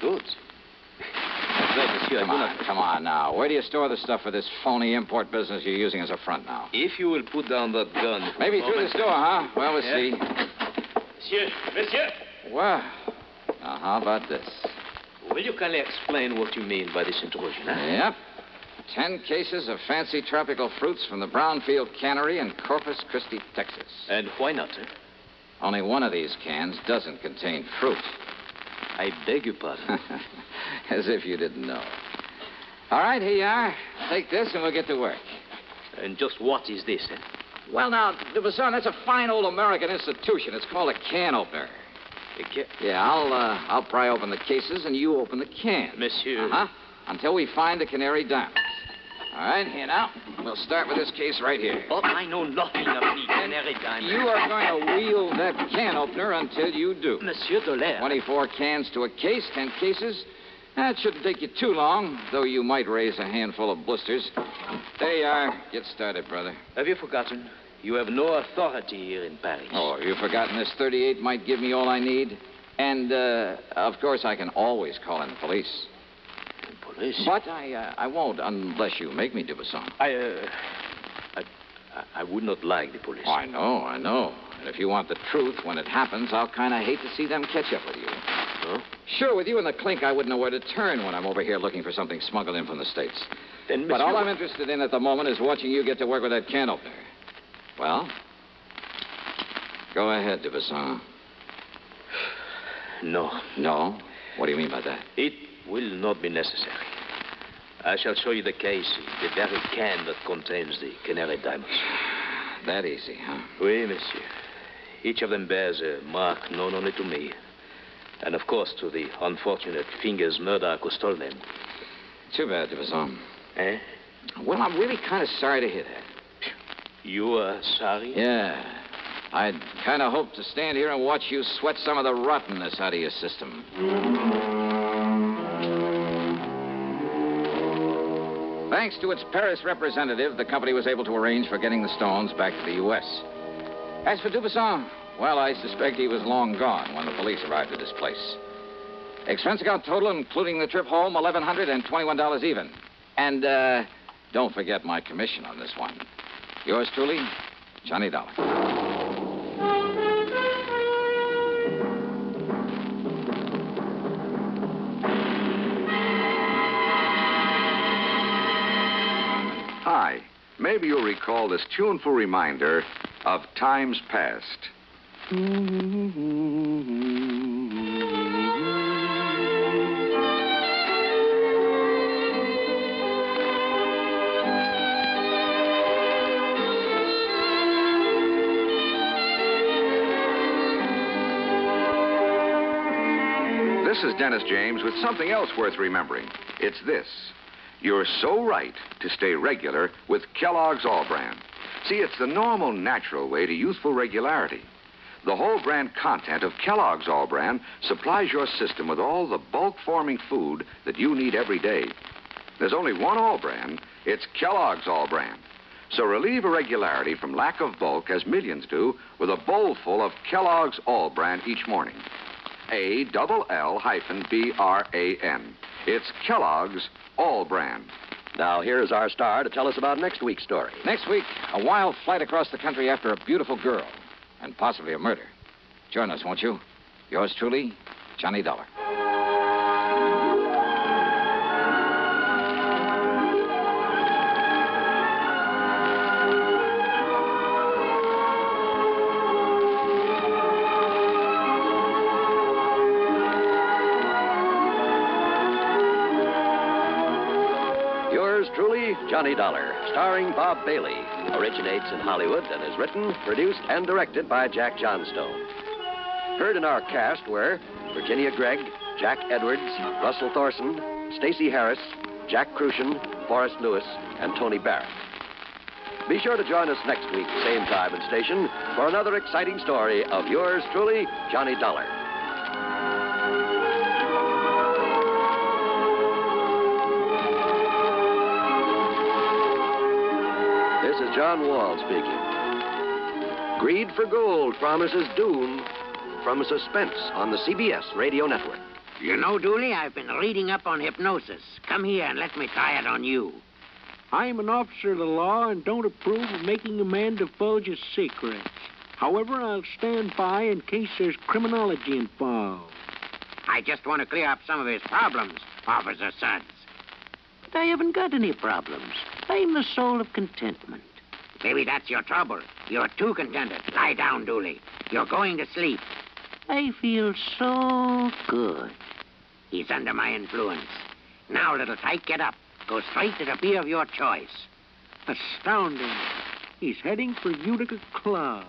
goods? Monsieur, Come on now. Where do you store the stuff for this phony import business you're using as a front now? If you will put down that gun... Maybe through this door, huh? Well, we'll see. Monsieur! Well, now, how about this? Will you kindly explain what you mean by this intrusion, huh? Yep. 10 cases of fancy tropical fruits from the Brownfield Cannery in Corpus Christi, Texas. And why not, sir? Only one of these cans doesn't contain fruit. I beg your pardon. As if you didn't know. All right, here you are. Take this and we'll get to work. And just what is this, eh? Well, now, Dubuisson, that's a fine old American institution. It's called a can opener. Yeah, I'll pry open the cases and you open the cans. Monsieur. Uh-huh. Until we find the Canary diamonds. All right, here now. We'll start with this case right here. But I know nothing of the Canary diamonds. You are going to wield that can opener until you do. Monsieur Dollar. 24 cans to a case, 10 cases. That shouldn't take you too long, though you might raise a handful of blisters. There you are. Get started, brother. Have you forgotten? You have no authority here in Paris. Oh, have you forgotten this 38 might give me all I need? And, of course, I can always call in the police. Police? But I won't unless you make me, Dubuisson. I would not like the police. Oh, I know. And if you want the truth, when it happens, I'll kind of hate to see them catch up with you. Huh? Sure, with you and the clink, I wouldn't know where to turn when I'm over here looking for something smuggled in from the States. Then, but all I'm interested in at the moment is watching you get to work with that can opener. Well, go ahead, Dubuisson. No. No? What do you mean by that? It will not be necessary. I shall show you the case, the very can that contains the Canary diamonds. That easy, huh? Oui, monsieur. Each of them bears a mark known only to me. And, of course, to the unfortunate Fingers murderer who stole them. Too bad, Dubuisson. Eh? Well, I'm really kind of sorry to hear that. You are sorry? Yeah. I'd kind of hoped to stand here and watch you sweat some of the rottenness out of your system. Thanks to its Paris representative, the company was able to arrange for getting the stones back to the U.S. As for Dubuisson, well, I suspect he was long gone when the police arrived at his place. Expense account total, including the trip home, $1,121 even. And, don't forget my commission on this one. Yours truly, Johnny Dollar. Hi. Maybe you'll recall this tuneful reminder of times past. This is Dennis James with something else worth remembering. It's this. You're so right to stay regular with Kellogg's All Brand. See, it's the normal, natural way to youthful regularity. The whole brand content of Kellogg's All Brand supplies your system with all the bulk-forming food that you need every day. There's only one All Brand. It's Kellogg's All Brand. So relieve irregularity from lack of bulk, as millions do, with a bowl full of Kellogg's All Brand each morning. ALL-BRAN. It's Kellogg's All Brand. Now, here's our star to tell us about next week's story. Next week, a wild flight across the country after a beautiful girl, and possibly a murder. Join us, won't you? Yours truly, Johnny Dollar. Truly, Johnny Dollar, starring Bob Bailey, originates in Hollywood and is written, produced, and directed by Jack Johnstone. Heard in our cast were Virginia Gregg, Jack Edwards, Russell Thorson, Stacey Harris, Jack Crucian, Forrest Lewis, and Tony Barrett. Be sure to join us next week, same time and station, for another exciting story of yours truly, Johnny Dollar. This is John Wall speaking. Greed for gold promises doom from suspense on the CBS radio network. You know, Dooley, I've been reading up on hypnosis. Come here and let me try it on you. I'm an officer of the law and don't approve of making a man divulge his secrets. However, I'll stand by in case there's criminology involved. I just want to clear up some of his problems, Officer Suggs. But I haven't got any problems. I'm the soul of contentment. Maybe that's your trouble. You're too contented. Lie down, Dooley. You're going to sleep. I feel so good. He's under my influence. Now, little tyke, get up. Go straight to the beer of your choice. Astounding. He's heading for Utica Club.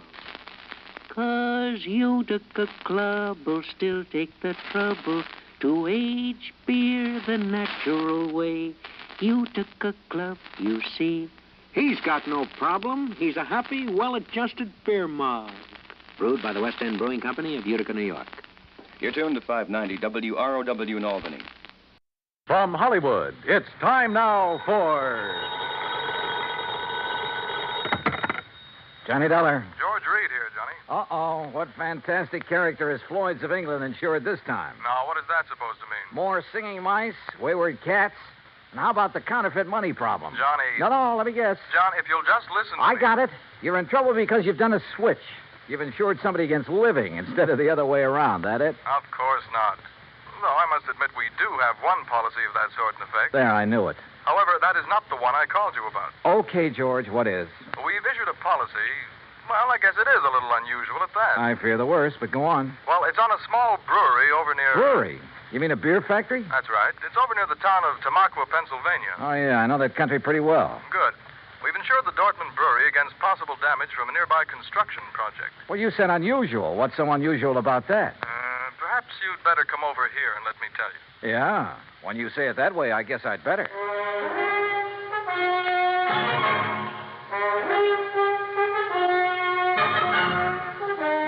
'Cause Utica Club will still take the trouble to age beer the natural way. Utica Club, you see. He's got no problem. He's a happy, well-adjusted beer mug. Brewed by the West End Brewing Company of Utica, New York. You're tuned to 590 WROW in Albany. From Hollywood, it's time now for... Johnny Dollar. George Reed here, Johnny. Uh-oh. What fantastic character is Floyd's of England insured this time? Now, what is that supposed to mean? More singing mice, wayward cats, and how about the counterfeit money problem? Johnny. No, let me guess. John, if you'll just listen to I me. got it. You're in trouble because you've done a switch. You've insured somebody against living instead of the other way around, that it? Of course not. Though I must admit we do have one policy of that sort in effect. There, I knew it. However, that is not the one I called you about. Okay, George, what is? We've issued a policy. Well, I guess it is a little unusual at that. I fear the worst, but go on. Well, it's on a small brewery over near... Brewery? You mean a beer factory? That's right. It's over near the town of Tamaqua, Pennsylvania. Oh, yeah, I know that country pretty well. Good. We've insured the Dortmund Brewery against possible damage from a nearby construction project. Well, you said unusual. What's so unusual about that? Perhaps you'd better come over here and let me tell you. Yeah. When you say it that way, I guess I'd better.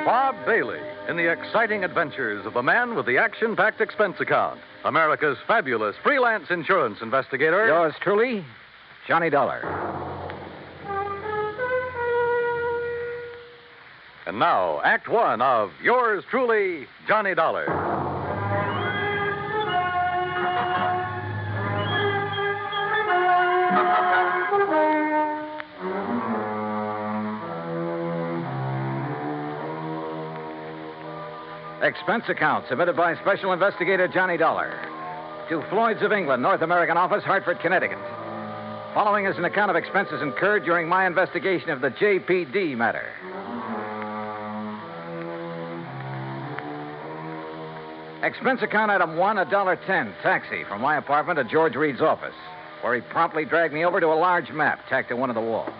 Bob Bailey in the exciting adventures of the man with the action-packed expense account, America's fabulous freelance insurance investigator. Yours truly, Johnny Dollar. And now, Act One of yours truly, Johnny Dollar. Expense account submitted by Special Investigator Johnny Dollar to Floyd's of England, North American Office, Hartford, Connecticut. Following is an account of expenses incurred during my investigation of the JPD matter. Expense account item 1, $1.10, taxi from my apartment to George Reed's office, where he promptly dragged me over to a large map tacked to one of the walls.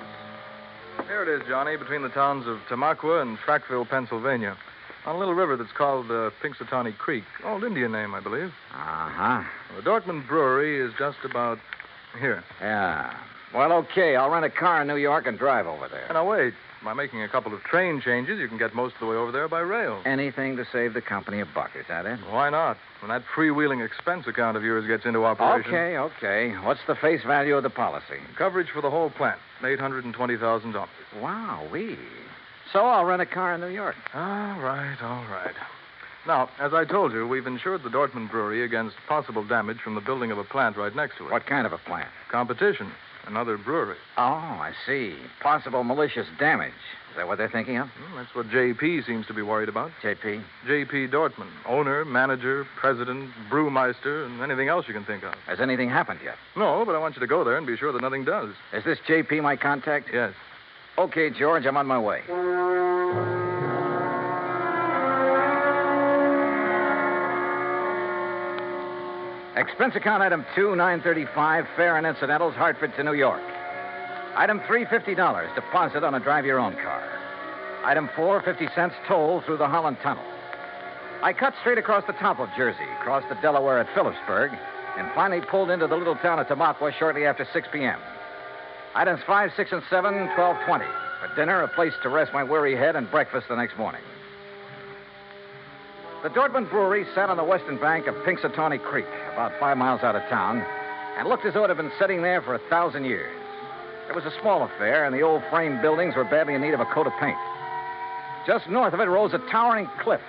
Here it is, Johnny, between the towns of Tamaqua and Frackville, Pennsylvania. On a little river that's called Pinxatawney Creek. Old Indian name, I believe. Uh-huh. The Dortmund Brewery is just about here. Yeah. Well, okay. I'll rent a car in New York and drive over there. Now, wait. By making a couple of train changes, you can get most of the way over there by rail. Anything to save the company a buck, is that it? Why not? When that freewheeling expense account of yours gets into operation. Okay. What's the face value of the policy? Coverage for the whole plant, $820,000. Wow-wee. So I'll rent a car in New York. All right. Now, as I told you, we've insured the Dortmund Brewery against possible damage from the building of a plant right next to it. What kind of a plant? Competition. Another brewery. Oh, I see. Possible malicious damage. Is that what they're thinking of? That's what JP seems to be worried about. JP? JP Dortmund. Owner, manager, president, brewmeister, and anything else you can think of. Has anything happened yet? No, but I want you to go there and be sure that nothing does. Is this JP my contact? Yes. Okay, George, I'm on my way. Expense account item 2, $935, fare and incidentals, Hartford to New York. Item 3, $50, deposit on a drive-your-own car. Item 4, 50 cents toll through the Holland Tunnel. I cut straight across the top of Jersey, crossed the Delaware at Phillipsburg, and finally pulled into the little town of Tamaqua shortly after 6 p.m. Items 5, 6, and 7, $12.20. For dinner, a place to rest my weary head, and breakfast the next morning. The Dortmund Brewery sat on the western bank of Pinxatawney Creek, about 5 miles out of town, and looked as though it had been sitting there for 1,000 years. It was a small affair, and the old frame buildings were badly in need of a coat of paint. Just north of it rose a towering cliff,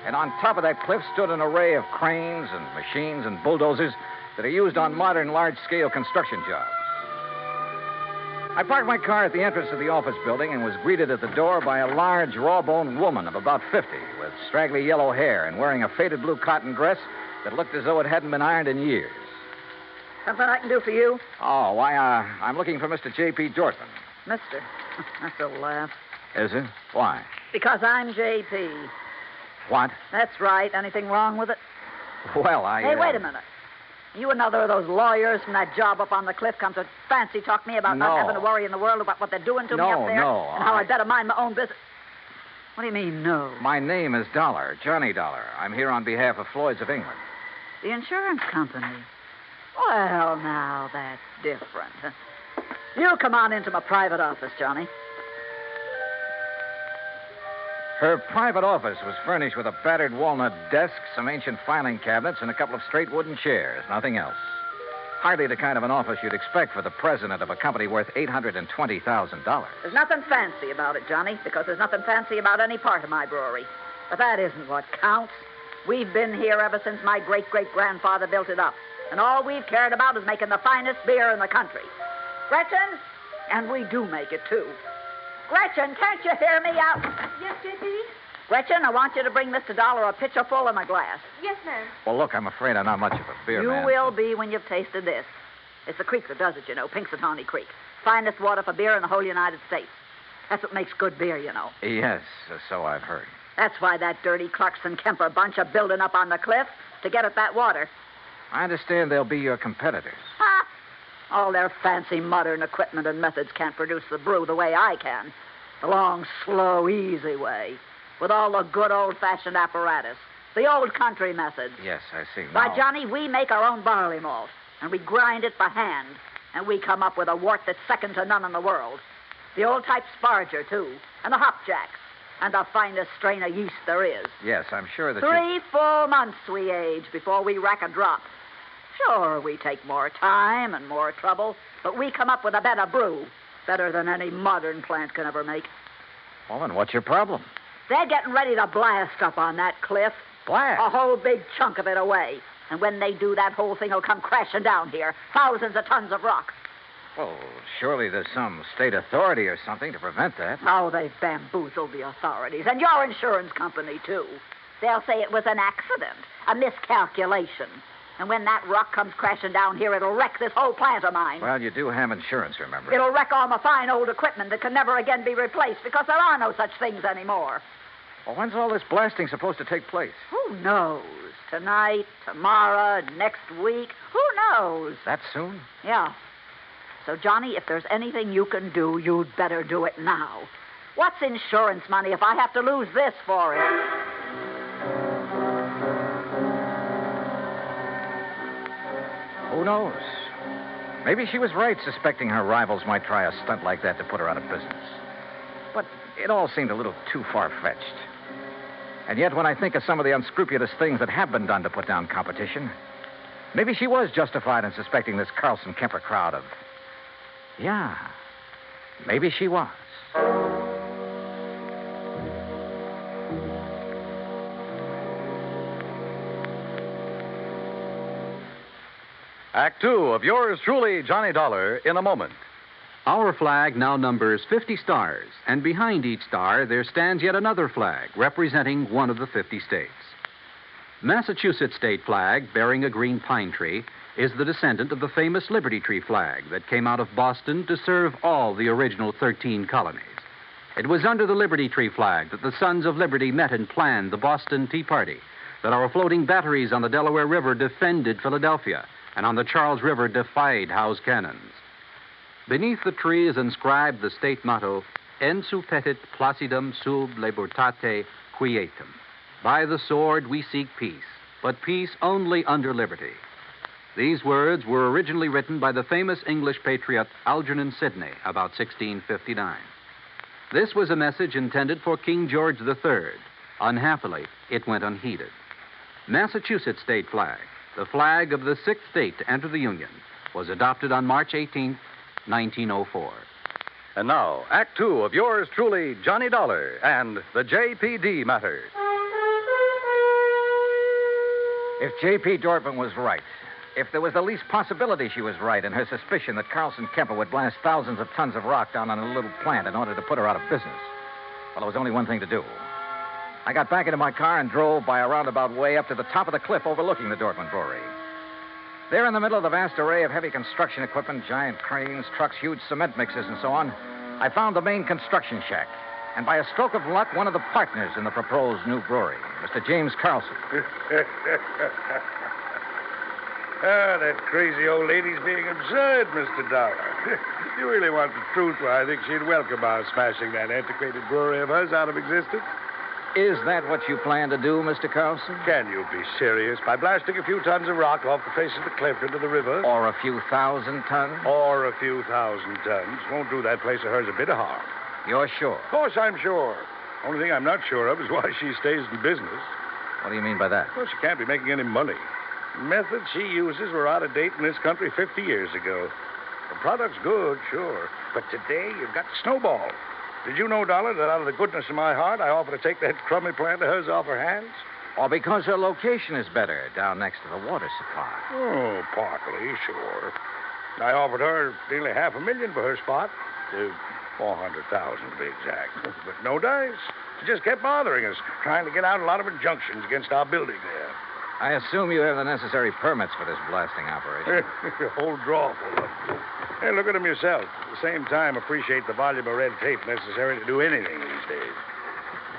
and on top of that cliff stood an array of cranes and machines and bulldozers that are used on modern large-scale construction jobs. I parked my car at the entrance of the office building and was greeted at the door by a large, raw-boned woman of about 50 with straggly yellow hair and wearing a faded blue cotton dress that looked as though it hadn't been ironed in years. Something I can do for you? Oh, why, I'm looking for Mr. J.P. Dortmund. Mister. That's a laugh. Is it? Why? Because I'm J.P. What? That's right. Anything wrong with it? Well, Hey, wait a minute. You another of those lawyers from that job up on the cliff come to fancy talk me about not having to worry in the world about what they're doing to me up there? No. And how I better mind my own business. What do you mean, no? My name is Dollar, Johnny Dollar. I'm here on behalf of Floyd's of England. The insurance company? Well, now, that's different. You come on into my private office, Johnny. Her private office was furnished with a battered walnut desk, some ancient filing cabinets, and a couple of straight wooden chairs. Nothing else. Hardly the kind of an office you'd expect for the president of a company worth $820,000. There's nothing fancy about it, Johnny, because there's nothing fancy about any part of my brewery. But that isn't what counts. We've been here ever since my great-great-grandfather built it up. And all we've cared about is making the finest beer in the country. Gretchen? And we do make it, too. Gretchen, can't you hear me out? Yes, J.P.? Gretchen, I want you to bring Mr. Dollar a pitcher full and a glass. Yes, ma'am. Well, look, I'm afraid I'm not much of a beer man. You will be when you've tasted this. It's the creek that does it, you know, Pinxatawny Creek. Finest water for beer in the whole United States. That's what makes good beer, you know. Yes, so I've heard. That's why that dirty Clarkson Kemper bunch are building up on the cliff to get at that water. I understand they'll be your competitors. Ha! All their fancy modern equipment and methods can't produce the brew the way I can. The long, slow, easy way. With all the good old-fashioned apparatus. The old country methods. Yes, I see. By Now- Johnny, we make our own barley malt. And we grind it by hand. And we come up with a wort that's second to none in the world. The old-type Sparger, too. And the hopjacks. And the finest strain of yeast there is. Yes, I'm sure that 3 full months we age before we rack a drop. Sure, we take more time and more trouble, but we come up with a better brew. Better than any modern plant can ever make. Well, then what's your problem? They're getting ready to blast up on that cliff. Blast? A whole big chunk of it away. And when they do, that whole thing will come crashing down here. Thousands of tons of rock. Well, surely there's some state authority or something to prevent that. Oh, they've bamboozled the authorities. And your insurance company, too. They'll say it was an accident, a miscalculation. And when that rock comes crashing down here, it'll wreck this whole plant of mine. Well, you do have insurance, remember? It'll wreck all my fine old equipment that can never again be replaced because there are no such things anymore. Well, when's all this blasting supposed to take place? Who knows? Tonight, tomorrow, next week. Who knows? That soon? Yeah. So, Johnny, if there's anything you can do, you'd better do it now. What's insurance money if I have to lose this for it? Who knows? Maybe she was right suspecting her rivals might try a stunt like that to put her out of business. But it all seemed a little too far-fetched. And yet, when I think of some of the unscrupulous things that have been done to put down competition, maybe she was justified in suspecting this Carlson Kemper crowd of... Yeah, maybe she was. Act two of yours truly, Johnny Dollar, in a moment. Our flag now numbers 50 stars, and behind each star there stands yet another flag representing one of the 50 states. Massachusetts state flag, bearing a green pine tree, is the descendant of the famous Liberty Tree flag that came out of Boston to serve all the original 13 colonies. It was under the Liberty Tree flag that the Sons of Liberty met and planned the Boston Tea Party, that our floating batteries on the Delaware River defended Philadelphia, and on the Charles River defied Howe's cannons. Beneath the tree is inscribed the state motto, Ensu petit placidum sub libertate quietum. By the sword we seek peace, but peace only under liberty. These words were originally written by the famous English patriot Algernon Sidney about 1659. This was a message intended for King George III. Unhappily, it went unheeded. Massachusetts state flag, the flag of the sixth state to enter the Union, was adopted on March 18th, 1904. And now, Act two of yours truly, Johnny Dollar, and the JPD matter. If J.P. Dorfman was right, if there was the least possibility she was right in her suspicion that Carlson Kemper would blast thousands of tons of rock down on a little plant in order to put her out of business, well, there was only one thing to do. I got back into my car and drove by a roundabout way up to the top of the cliff overlooking the Dorfman Brewery. There in the middle of the vast array of heavy construction equipment, giant cranes, trucks, huge cement mixers, and so on, I found the main construction shack. And by a stroke of luck, one of the partners in the proposed new brewery, Mr. James Carlson. That crazy old lady's being absurd, Mr. Dollar. If you really want the truth, well, I think she'd welcome our smashing that antiquated brewery of hers out of existence. Is that what you plan to do, Mr. Carlson? Can you be serious? By blasting a few tons of rock off the face of the cliff into the river? Or a few thousand tons? Or a few thousand tons. Won't do that place of hers a bit of harm. You're sure? Of course I'm sure. Only thing I'm not sure of is why she stays in business. What do you mean by that? Well, she can't be making any money. Methods she uses were out of date in this country 50 years ago. The product's good, sure, but today you've got to snowball. Did you know, Dollar, that out of the goodness of my heart, I offer to take that crummy plant of hers off her hands? Or because her location is better down next to the water supply. Oh, partly, sure. I offered her nearly $500,000 for her spot. 400,000 to be exact. But no dice. She just kept bothering us, trying to get out a lot of injunctions against our building there. I assume you have the necessary permits for this blasting operation. A whole drawer full of them. Hey, look at them yourself. At the same time, appreciate the volume of red tape necessary to do anything these days.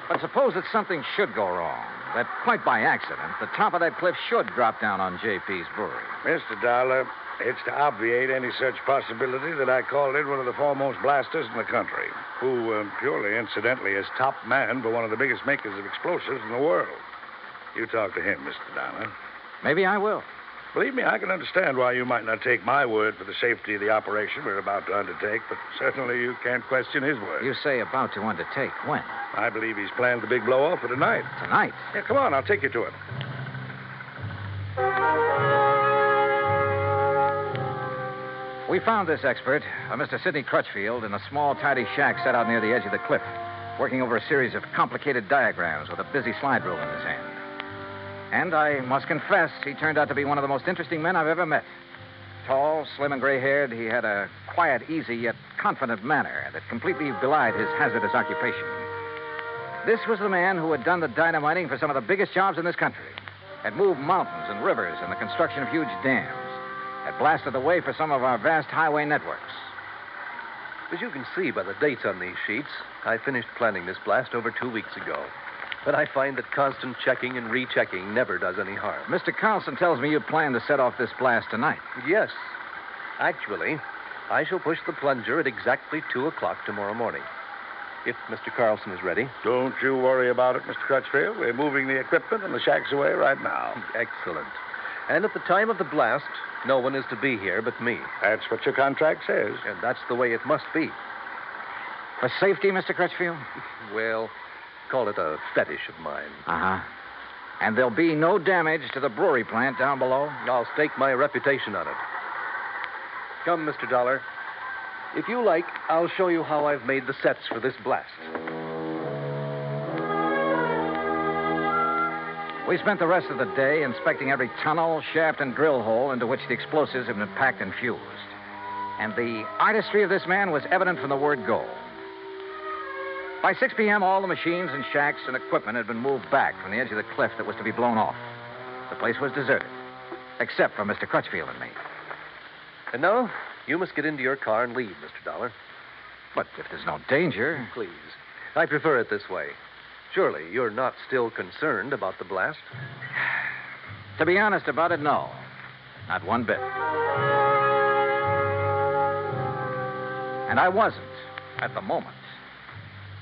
But suppose that something should go wrong, that quite by accident, the top of that cliff should drop down on JP's brewery. Mr. Dollar, it's to obviate any such possibility that I called in one of the foremost blasters in the country, who, purely incidentally, is top man for one of the biggest makers of explosives in the world. You talk to him, Mr. Dollar. Maybe I will. Believe me, I can understand why you might not take my word for the safety of the operation we're about to undertake, but certainly you can't question his word. You say about to undertake. When? I believe he's planned the big blow-off for tonight. Tonight? Yeah, come on, I'll take you to him. We found this expert, Mr. Sidney Crutchfield, in a small, tidy shack set out near the edge of the cliff, working over a series of complicated diagrams with a busy slide rule in his hand. And I must confess, he turned out to be one of the most interesting men I've ever met. Tall, slim, and gray-haired, he had a quiet, easy, yet confident manner that completely belied his hazardous occupation. This was the man who had done the dynamiting for some of the biggest jobs in this country, had moved mountains and rivers in the construction of huge dams, had blasted the way for some of our vast highway networks. As you can see by the dates on these sheets, I finished planning this blast over 2 weeks ago. But I find that constant checking and rechecking never does any harm. Mr. Carlson tells me you plan to set off this blast tonight. Yes. Actually, I shall push the plunger at exactly 2 o'clock tomorrow morning. If Mr. Carlson is ready. Don't you worry about it, Mr. Crutchfield. We're moving the equipment and the shack's away right now. Excellent. And at the time of the blast, no one is to be here but me. That's what your contract says. And that's the way it must be. For safety, Mr. Crutchfield? Well, call it a fetish of mine. Uh-huh. And there'll be no damage to the brewery plant down below? I'll stake my reputation on it. Come, Mr. Dollar. If you like, I'll show you how I've made the sets for this blast. We spent the rest of the day inspecting every tunnel, shaft, and drill hole into which the explosives had been packed and fused. And the artistry of this man was evident from the word go. By 6 p.m., all the machines and shacks and equipment had been moved back from the edge of the cliff that was to be blown off. The place was deserted, except for Mr. Crutchfield and me. And now, you must get into your car and leave, Mr. Dollar. But if there's no danger... Please. I prefer it this way. Surely you're not still concerned about the blast? To be honest about it, no. Not one bit. And I wasn't at the moment.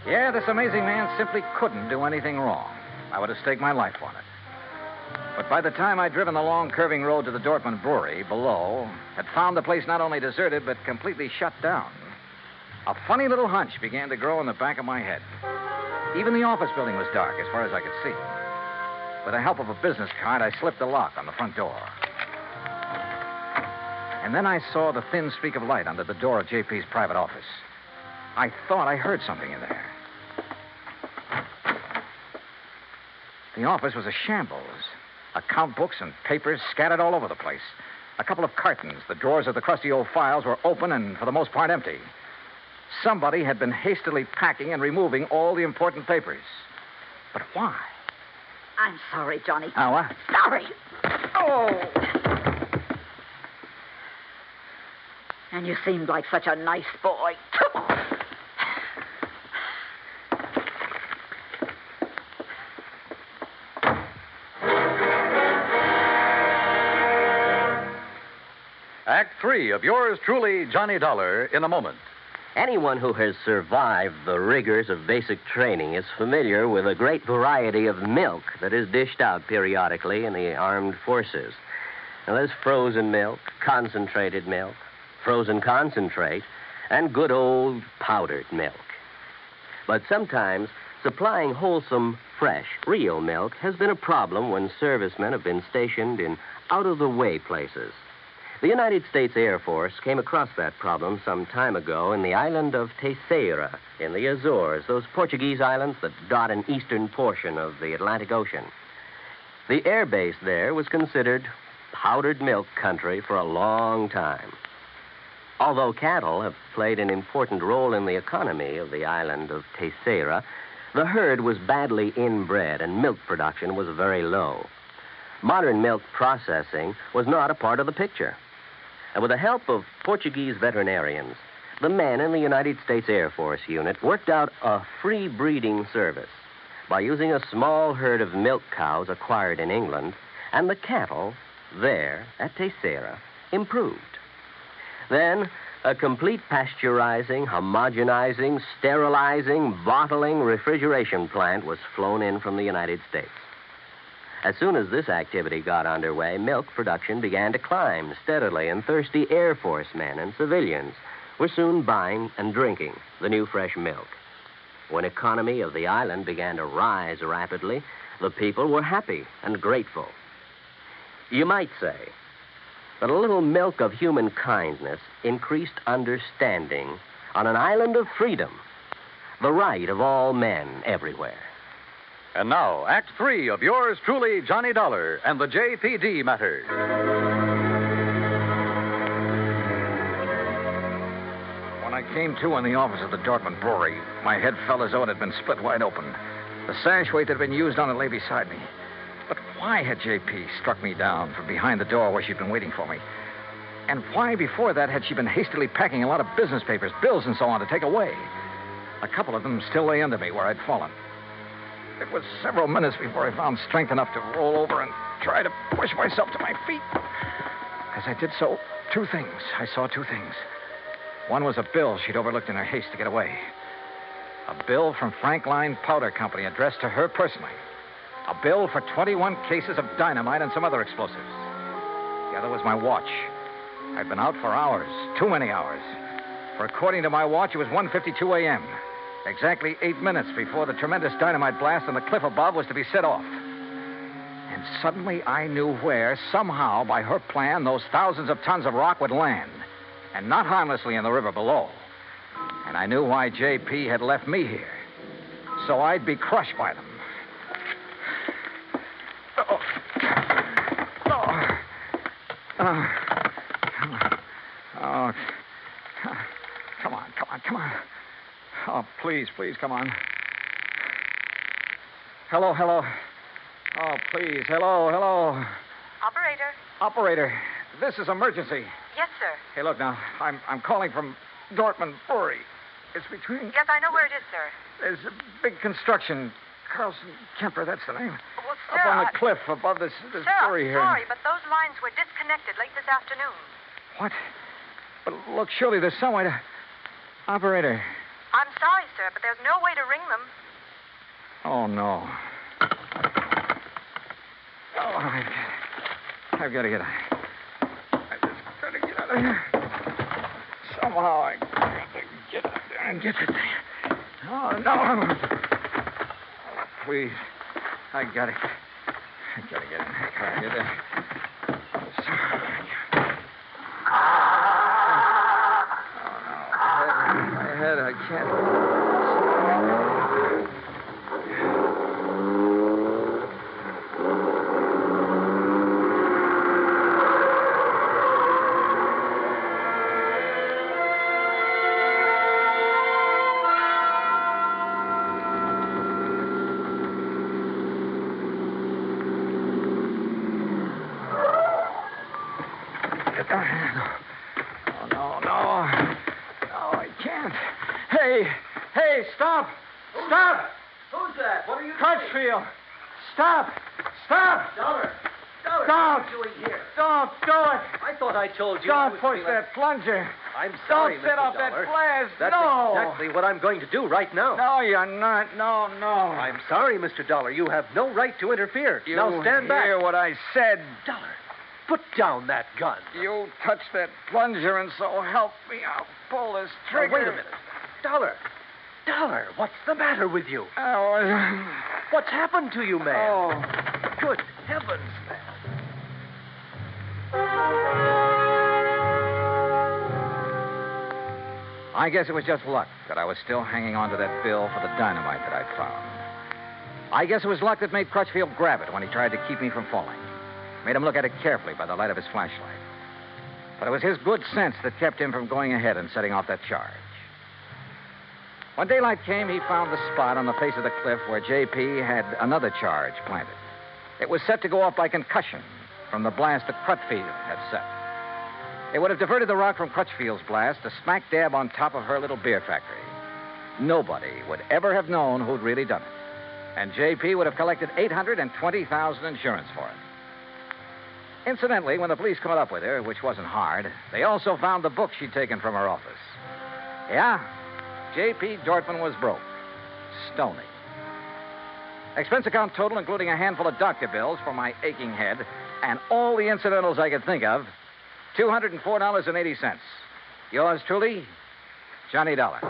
Yeah, this amazing man simply couldn't do anything wrong. I would have staked my life on it. But by the time I'd driven the long, curving road to the Dortmund Brewery below, had found the place not only deserted, but completely shut down, a funny little hunch began to grow in the back of my head. Even the office building was dark as far as I could see. With the help of a business card, I slipped the lock on the front door. And then I saw the thin streak of light under the door of JP's private office. I thought I heard something in there. The office was a shambles. Account books and papers scattered all over the place. A couple of cartons. The drawers of the crusty old files were open and, for the most part, empty. Somebody had been hastily packing and removing all the important papers. But why? I'm sorry, Johnny. Oh, what? Sorry. Oh. And you seemed like such a nice boy. Act 3 of yours truly, Johnny Dollar, in a moment. Anyone who has survived the rigors of basic training is familiar with a great variety of milk that is dished out periodically in the armed forces. Now, there's frozen milk, concentrated milk, frozen concentrate, and good old powdered milk. But sometimes supplying wholesome fresh, real milk has been a problem when servicemen have been stationed in out-of-the-way places. The United States Air Force came across that problem some time ago in the island of Terceira in the Azores, those Portuguese islands that dot an eastern portion of the Atlantic Ocean. The air base there was considered powdered milk country for a long time. Although cattle have played an important role in the economy of the island of Terceira, the herd was badly inbred and milk production was very low. Modern milk processing was not a part of the picture. And with the help of Portuguese veterinarians, the men in the United States Air Force unit worked out a free breeding service by using a small herd of milk cows acquired in England, and the cattle there at Terceira improved. Then, a complete pasteurizing, homogenizing, sterilizing, bottling, refrigeration plant was flown in from the United States. As soon as this activity got underway, milk production began to climb steadily, and thirsty Air Force men and civilians were soon buying and drinking the new fresh milk. When economy of the island began to rise rapidly, the people were happy and grateful. You might say that a little milk of human kindness increased understanding on an island of freedom, the right of all men everywhere. And now, Act 3 of yours truly, Johnny Dollar, and the JPD matter. When I came to in the office of the Dortmund Brewery, my head felt as though it had been split wide open. The sash weight that had been used on it lay beside me. But why had J.P. struck me down from behind the door where she'd been waiting for me? And why, before that, had she been hastily packing a lot of business papers, bills, and so on to take away? A couple of them still lay under me where I'd fallen. It was several minutes before I found strength enough to roll over and try to push myself to my feet. As I did so, I saw two things. One was a bill she'd overlooked in her haste to get away. A bill from Frankline Powder Company addressed to her personally. A bill for 21 cases of dynamite and some other explosives. The other was my watch. I'd been out for hours, too many hours. For according to my watch, it was 1:52 a.m., exactly 8 minutes before the tremendous dynamite blast on the cliff above was to be set off. And suddenly I knew where, somehow, by her plan, those thousands of tons of rock would land, and not harmlessly in the river below. And I knew why J.P. had left me here, so I'd be crushed by them. Come on. Oh, please, come on. Hello. Oh, please, hello. Operator, this is emergency. Yes, sir. Hey, look now, I'm calling from Dortmund Brewery. It's between... Yes, I know where it is, sir. There's a big construction. Carlson Kemper, that's the name. Well, sir, Up on the cliff above this sir, brewery here. I'm sorry, but those lines were disconnected late this afternoon. What? But look, surely there's some way to... Operator. I'm sorry, sir, but there's no way to ring them. Oh, no. Oh, I've got to get out. I just got to get out of here. Somehow I got to get out there and get it. Oh, no. Oh, please. I got to get in. I got to get in. I can't. Hey, stop! Who's that? What are you Crutchfield! Stop! Dollar, Don't! what are you doing here? Don't do it! I thought I told you. I Don't was push feeling- that plunger! I'm sorry, Don't set Mr. off that Dollar. blast! That's No! exactly what I'm going to do right now. No, you're not. No. I'm sorry, Mr. Dollar. You have no right to interfere. You now stand back. hear what I said. Dollar, put down that gun. You touch that plunger, and so help me, I'll pull this trigger. Now, wait a minute. Dollar, what's the matter with you? Oh, What's happened to you, man? Oh. Good heavens. I guess it was just luck that I was still hanging on to that bill for the dynamite that I'd found. I guess it was luck that made Crutchfield grab it when he tried to keep me from falling. Made him look at it carefully by the light of his flashlight. But it was his good sense that kept him from going ahead and setting off that charge. When daylight came, he found the spot on the face of the cliff where J.P. had another charge planted. It was set to go off by concussion from the blast that Crutchfield had set. It would have diverted the rock from Crutchfield's blast to smack dab on top of her little beer factory. Nobody would ever have known who'd really done it. And J.P. would have collected $820,000 insurance for it. Incidentally, when the police caught up with her, which wasn't hard, they also found the book she'd taken from her office. Yeah, J.P. Dortmund was broke. Stony. Expense account total, including a handful of doctor bills for my aching head and all the incidentals I could think of, $204.80. Yours truly, Johnny Dollar.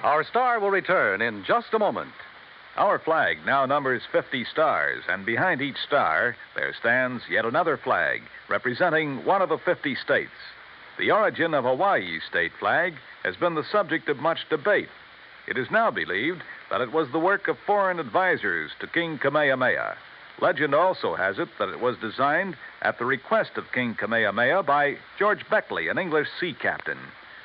Our star will return in just a moment. Our flag now numbers 50 stars, and behind each star there stands yet another flag representing one of the 50 states. The origin of Hawaii's state flag has been the subject of much debate. It is now believed that it was the work of foreign advisors to King Kamehameha. Legend also has it that it was designed at the request of King Kamehameha by George Beckley, an English sea captain.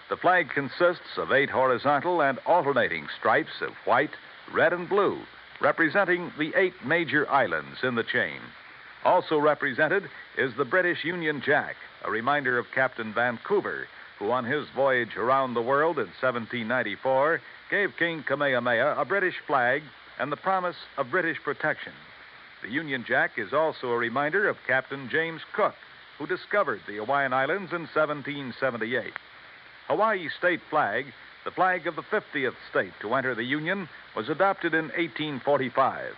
The flag consists of 8 horizontal and alternating stripes of white, red, and blue, representing the 8 major islands in the chain. Also represented is the British Union Jack, a reminder of Captain Vancouver, who on his voyage around the world in 1794 gave King Kamehameha a British flag and the promise of British protection. The Union Jack is also a reminder of Captain James Cook, who discovered the Hawaiian Islands in 1778. Hawaii's state flag, the flag of the 50th state to enter the Union, was adopted in 1845.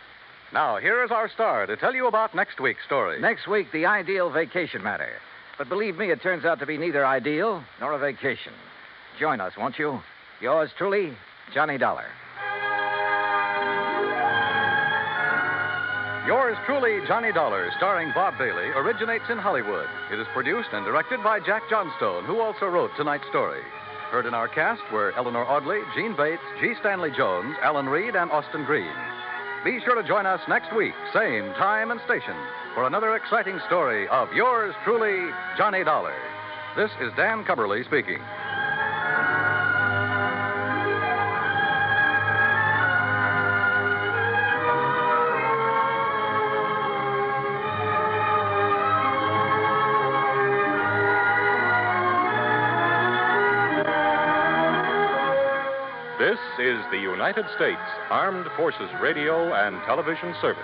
Now, here is our star to tell you about next week's story. Next week, the ideal vacation matter. But believe me, it turns out to be neither ideal nor a vacation. Join us, won't you? Yours truly, Johnny Dollar. Yours truly, Johnny Dollar, starring Bob Bailey, originates in Hollywood. It is produced and directed by Jack Johnstone, who also wrote tonight's story. Heard in our cast were Eleanor Audley, Gene Bates, G. Stanley Jones, Alan Reed, and Austin Green. Be sure to join us next week, same time and station, for another exciting story of yours truly, Johnny Dollar. This is Dan Cumberly speaking. This is the United States Armed Forces Radio and Television Service.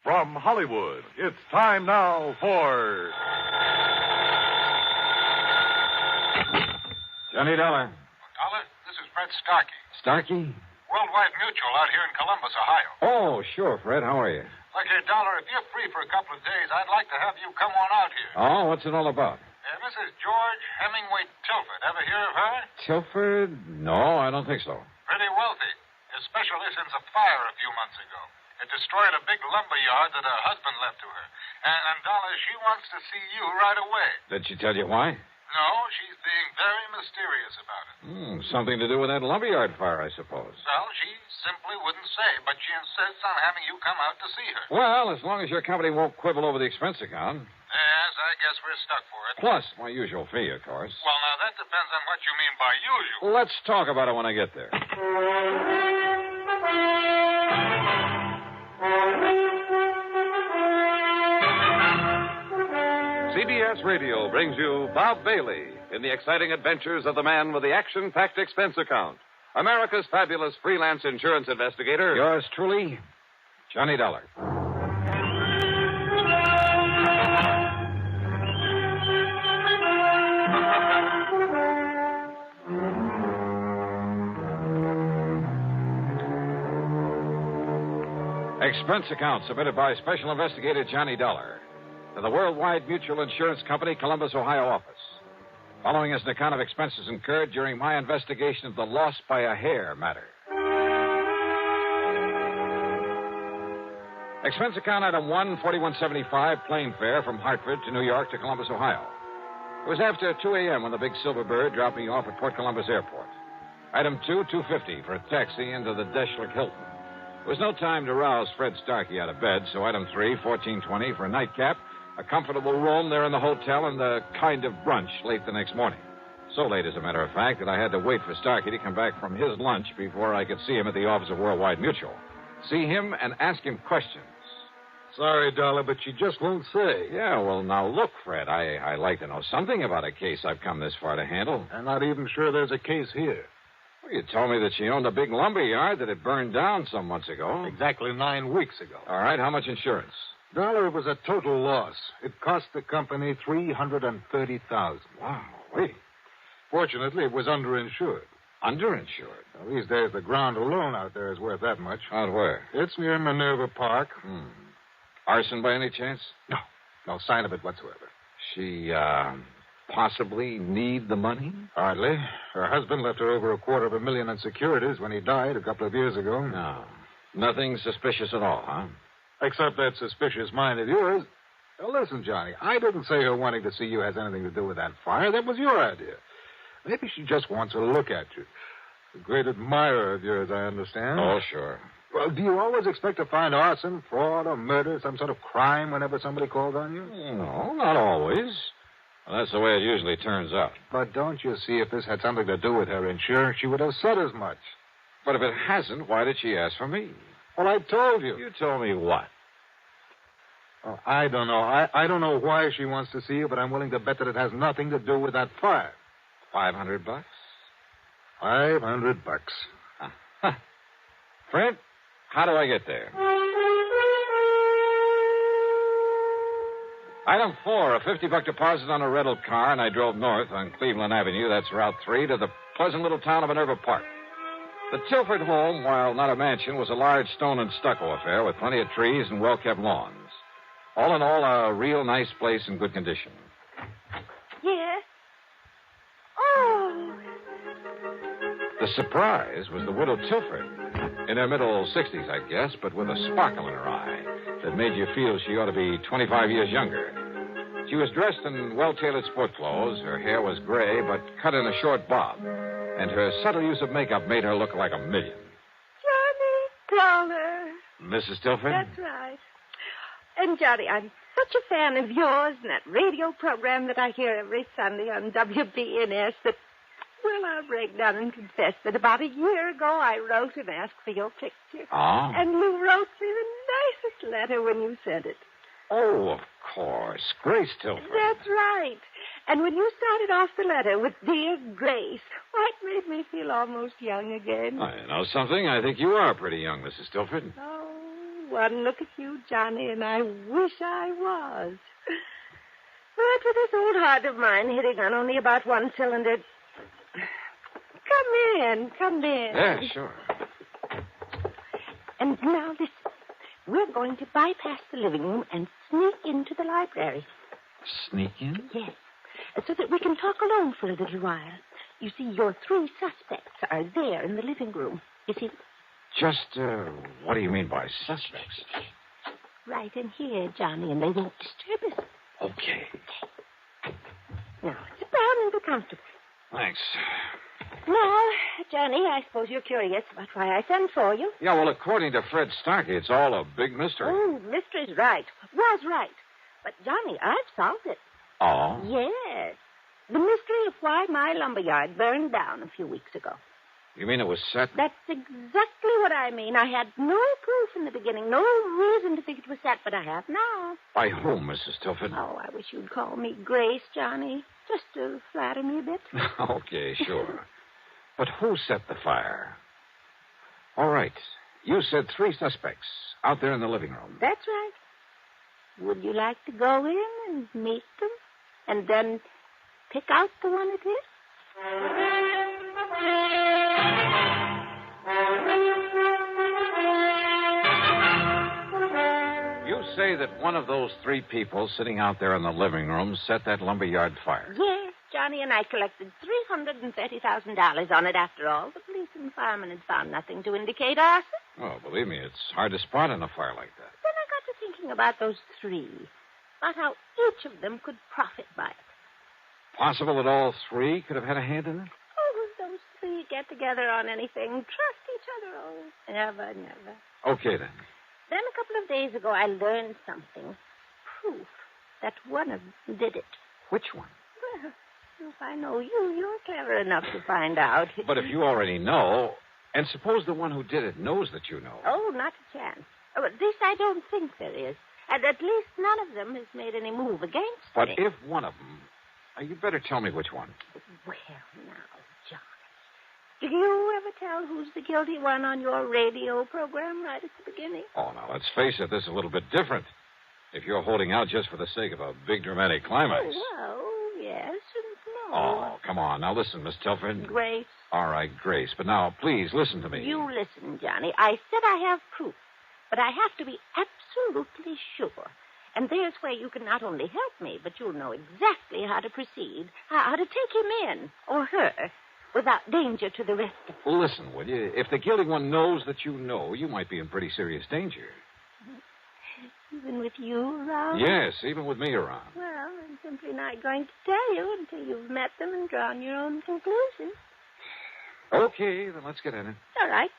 From Hollywood, it's time now for... Johnny Dollar. Dollar, this is Fred Starkey. Starkey? Worldwide Mutual out here in Columbus, Ohio. Oh, sure, Fred. How are you? Look here, Dollar, if you're free for a couple of days, I'd like to have you come on out here. Oh, what's it all about? Mrs. George Hemingway Tilford. Ever hear of her? Tilford? No, I don't think so. Pretty wealthy, especially since a fire a few months ago. It destroyed a big lumber yard that her husband left to her. And Dollar, she wants to see you right away. Did she tell you why? No, she's being very mysterious about it. Something to do with that lumberyard fire, I suppose. Well, she simply wouldn't say, but she insists on having you come out to see her. Well, as long as your company won't quibble over the expense account. Yes, I guess we're stuck for it. Plus my usual fee, of course. Well, now, that depends on what you mean by usual. Let's talk about it when I get there. CBS Radio brings you Bob Bailey in the exciting adventures of the man with the action-packed expense account. America's fabulous freelance insurance investigator. Yours truly, Johnny Dollar. Expense account submitted by Special Investigator Johnny Dollar to the Worldwide Mutual Insurance Company, Columbus, Ohio office. Following is an account of expenses incurred during my investigation of the loss by a hair matter. Expense account item 1, $41.75, plane fare from Hartford to New York to Columbus, Ohio. It was after 2 a.m. when the big Silver Bird dropped me off at Port Columbus Airport. Item 2, $2.50 for a taxi into the Deschler Hilton. There was no time to rouse Fred Starkey out of bed, so item 3, $14.20 for a nightcap, a comfortable room there in the hotel, and a kind of brunch late the next morning. So late, as a matter of fact, that I had to wait for Starkey to come back from his lunch before I could see him at the office of Worldwide Mutual. See him and ask him questions. Sorry, Dollar, but she just won't say. Yeah, well, now look, Fred, I like to know something about a case I've come this far to handle. I'm not even sure there's a case here. Well, you told me that she owned a big lumber yard that had burned down some months ago. Exactly 9 weeks ago. All right, how much insurance? Dollar, it was a total loss. It cost the company $330,000. Wow, wait. Fortunately, it was underinsured. Underinsured? Well, these days, the ground alone out there is worth that much. Out where? It's near Minerva Park. Arson by any chance? No. No sign of it whatsoever. She, possibly need the money? Hardly. Her husband left her over $250,000 in securities when he died a couple of years ago. No. Nothing suspicious at all, huh? Except that suspicious mind of yours. Now, listen, Johnny, I didn't say her wanting to see you has anything to do with that fire. That was your idea. Maybe she just wants a look at you. A great admirer of yours, I understand. Oh, sure. Well, do you always expect to find arson, fraud, or murder, some sort of crime whenever somebody calls on you? No, not always. Well, that's the way it usually turns out. But don't you see, if this had something to do with her insurance, she would have said as much. But if it hasn't, why did she ask for me? Well, I told you. You told me what? Oh, I don't know. I don't know why she wants to see you, but I'm willing to bet that it has nothing to do with that fire. $500? $500. Huh. Fred, how do I get there? Item 4, a $50 deposit on a rental car, and I drove north on Cleveland Avenue, that's Route 3, to the pleasant little town of Minerva Park. The Tilford home, while not a mansion, was a large stone and stucco affair with plenty of trees and well-kept lawns. All in all, a real nice place in good condition. Yes? Oh. The surprise was the widow Tilford. In her middle 60s, I guess, but with a sparkle in her eye that made you feel she ought to be 25 years younger. She was dressed in well-tailored sport clothes. Her hair was gray, but cut in a short bob. And her subtle use of makeup made her look like a million. Johnny Dollar. Mrs. Tilford? That's right. And, Johnny, I'm such a fan of yours and that radio program that I hear every Sunday on WBNS that, well, I'll break down and confess that about a year ago I wrote and asked for your picture. Oh? And you wrote me the nicest letter when you sent it. Oh, of course. Grace Tilford. That's right. And when you started off the letter with Dear Grace, why, it made me feel almost young again. Oh, you know something? I think you are pretty young, Mrs. Tilford. Oh, one look at you, Johnny, and I wish I was. But with this old heart of mine hitting on only about one cylinder. Come in. Yeah, sure. And now listen. We're going to bypass the living room and sneak into the library. Sneak in? Yes. so that we can talk alone for a little while. You see, your 3 suspects are there in the living room. You see? Just, what do you mean by suspects? Right in here, Johnny, and they won't disturb us. Okay. Now, sit down and be comfortable. Thanks. Now, Johnny, I suppose you're curious about why I sent for you. Yeah, well, according to Fred Starkey, it's all a big mystery. Oh, mystery's right. Was right. But, Johnny, I've solved it. Oh? Yes. The mystery of why my lumberyard burned down a few weeks ago. You mean it was set? That's exactly what I mean. I had no proof in the beginning, no reason to think it was set, but I have now. By whom, Mrs. Tilford? Oh, I wish you'd call me Grace, Johnny, just to flatter me a bit. Okay, sure. But who set the fire? All right. You said 3 suspects out there in the living room. That's right. Would you like to go in and meet them? And then pick out the one it is? You say that one of those 3 people sitting out there in the living room set that lumberyard fire. Yes, Johnny and I collected $330,000 on it after all. The police and firemen had found nothing to indicate arson. Oh, believe me, it's hard to spot in a fire like that. Then I got to thinking about those 3, about how each of them could profit by it. Possible that all 3 could have had a hand in it? Oh, those 3 get together on anything, trust each other. Oh, never, never. Okay, then. Then a couple of days ago, I learned something. Proof that one of them did it. Which one? Well, if I know you, you're clever enough to find out. But if you already know, and suppose the one who did it knows that you know. Oh, not a chance. Oh, at least I don't think there is. And at least none of them has made any move against But me. if one of them... you better tell me which one. Well, now, Johnny, do you ever tell who's the guilty one on your radio program right at the beginning? Oh, now, let's face it, this is a little bit different. If you're holding out just for the sake of a big dramatic climax. Well, yes and no. Oh, come on. Now, listen, Miss Telford. Grace. All right, Grace. But now, please, listen to me. You listen, Johnny. I said I have proof, but I have to be absolutely sure. And there's where you can not only help me, but you'll know exactly how to proceed, how to take him in, or her, without danger to the rest of us. Well, listen, will you? If the guilty one knows that you know, you might be in pretty serious danger. Even with you around? Yes, even with me around. Well, I'm simply not going to tell you until you've met them and drawn your own conclusions. Okay, then let's get in it. All right.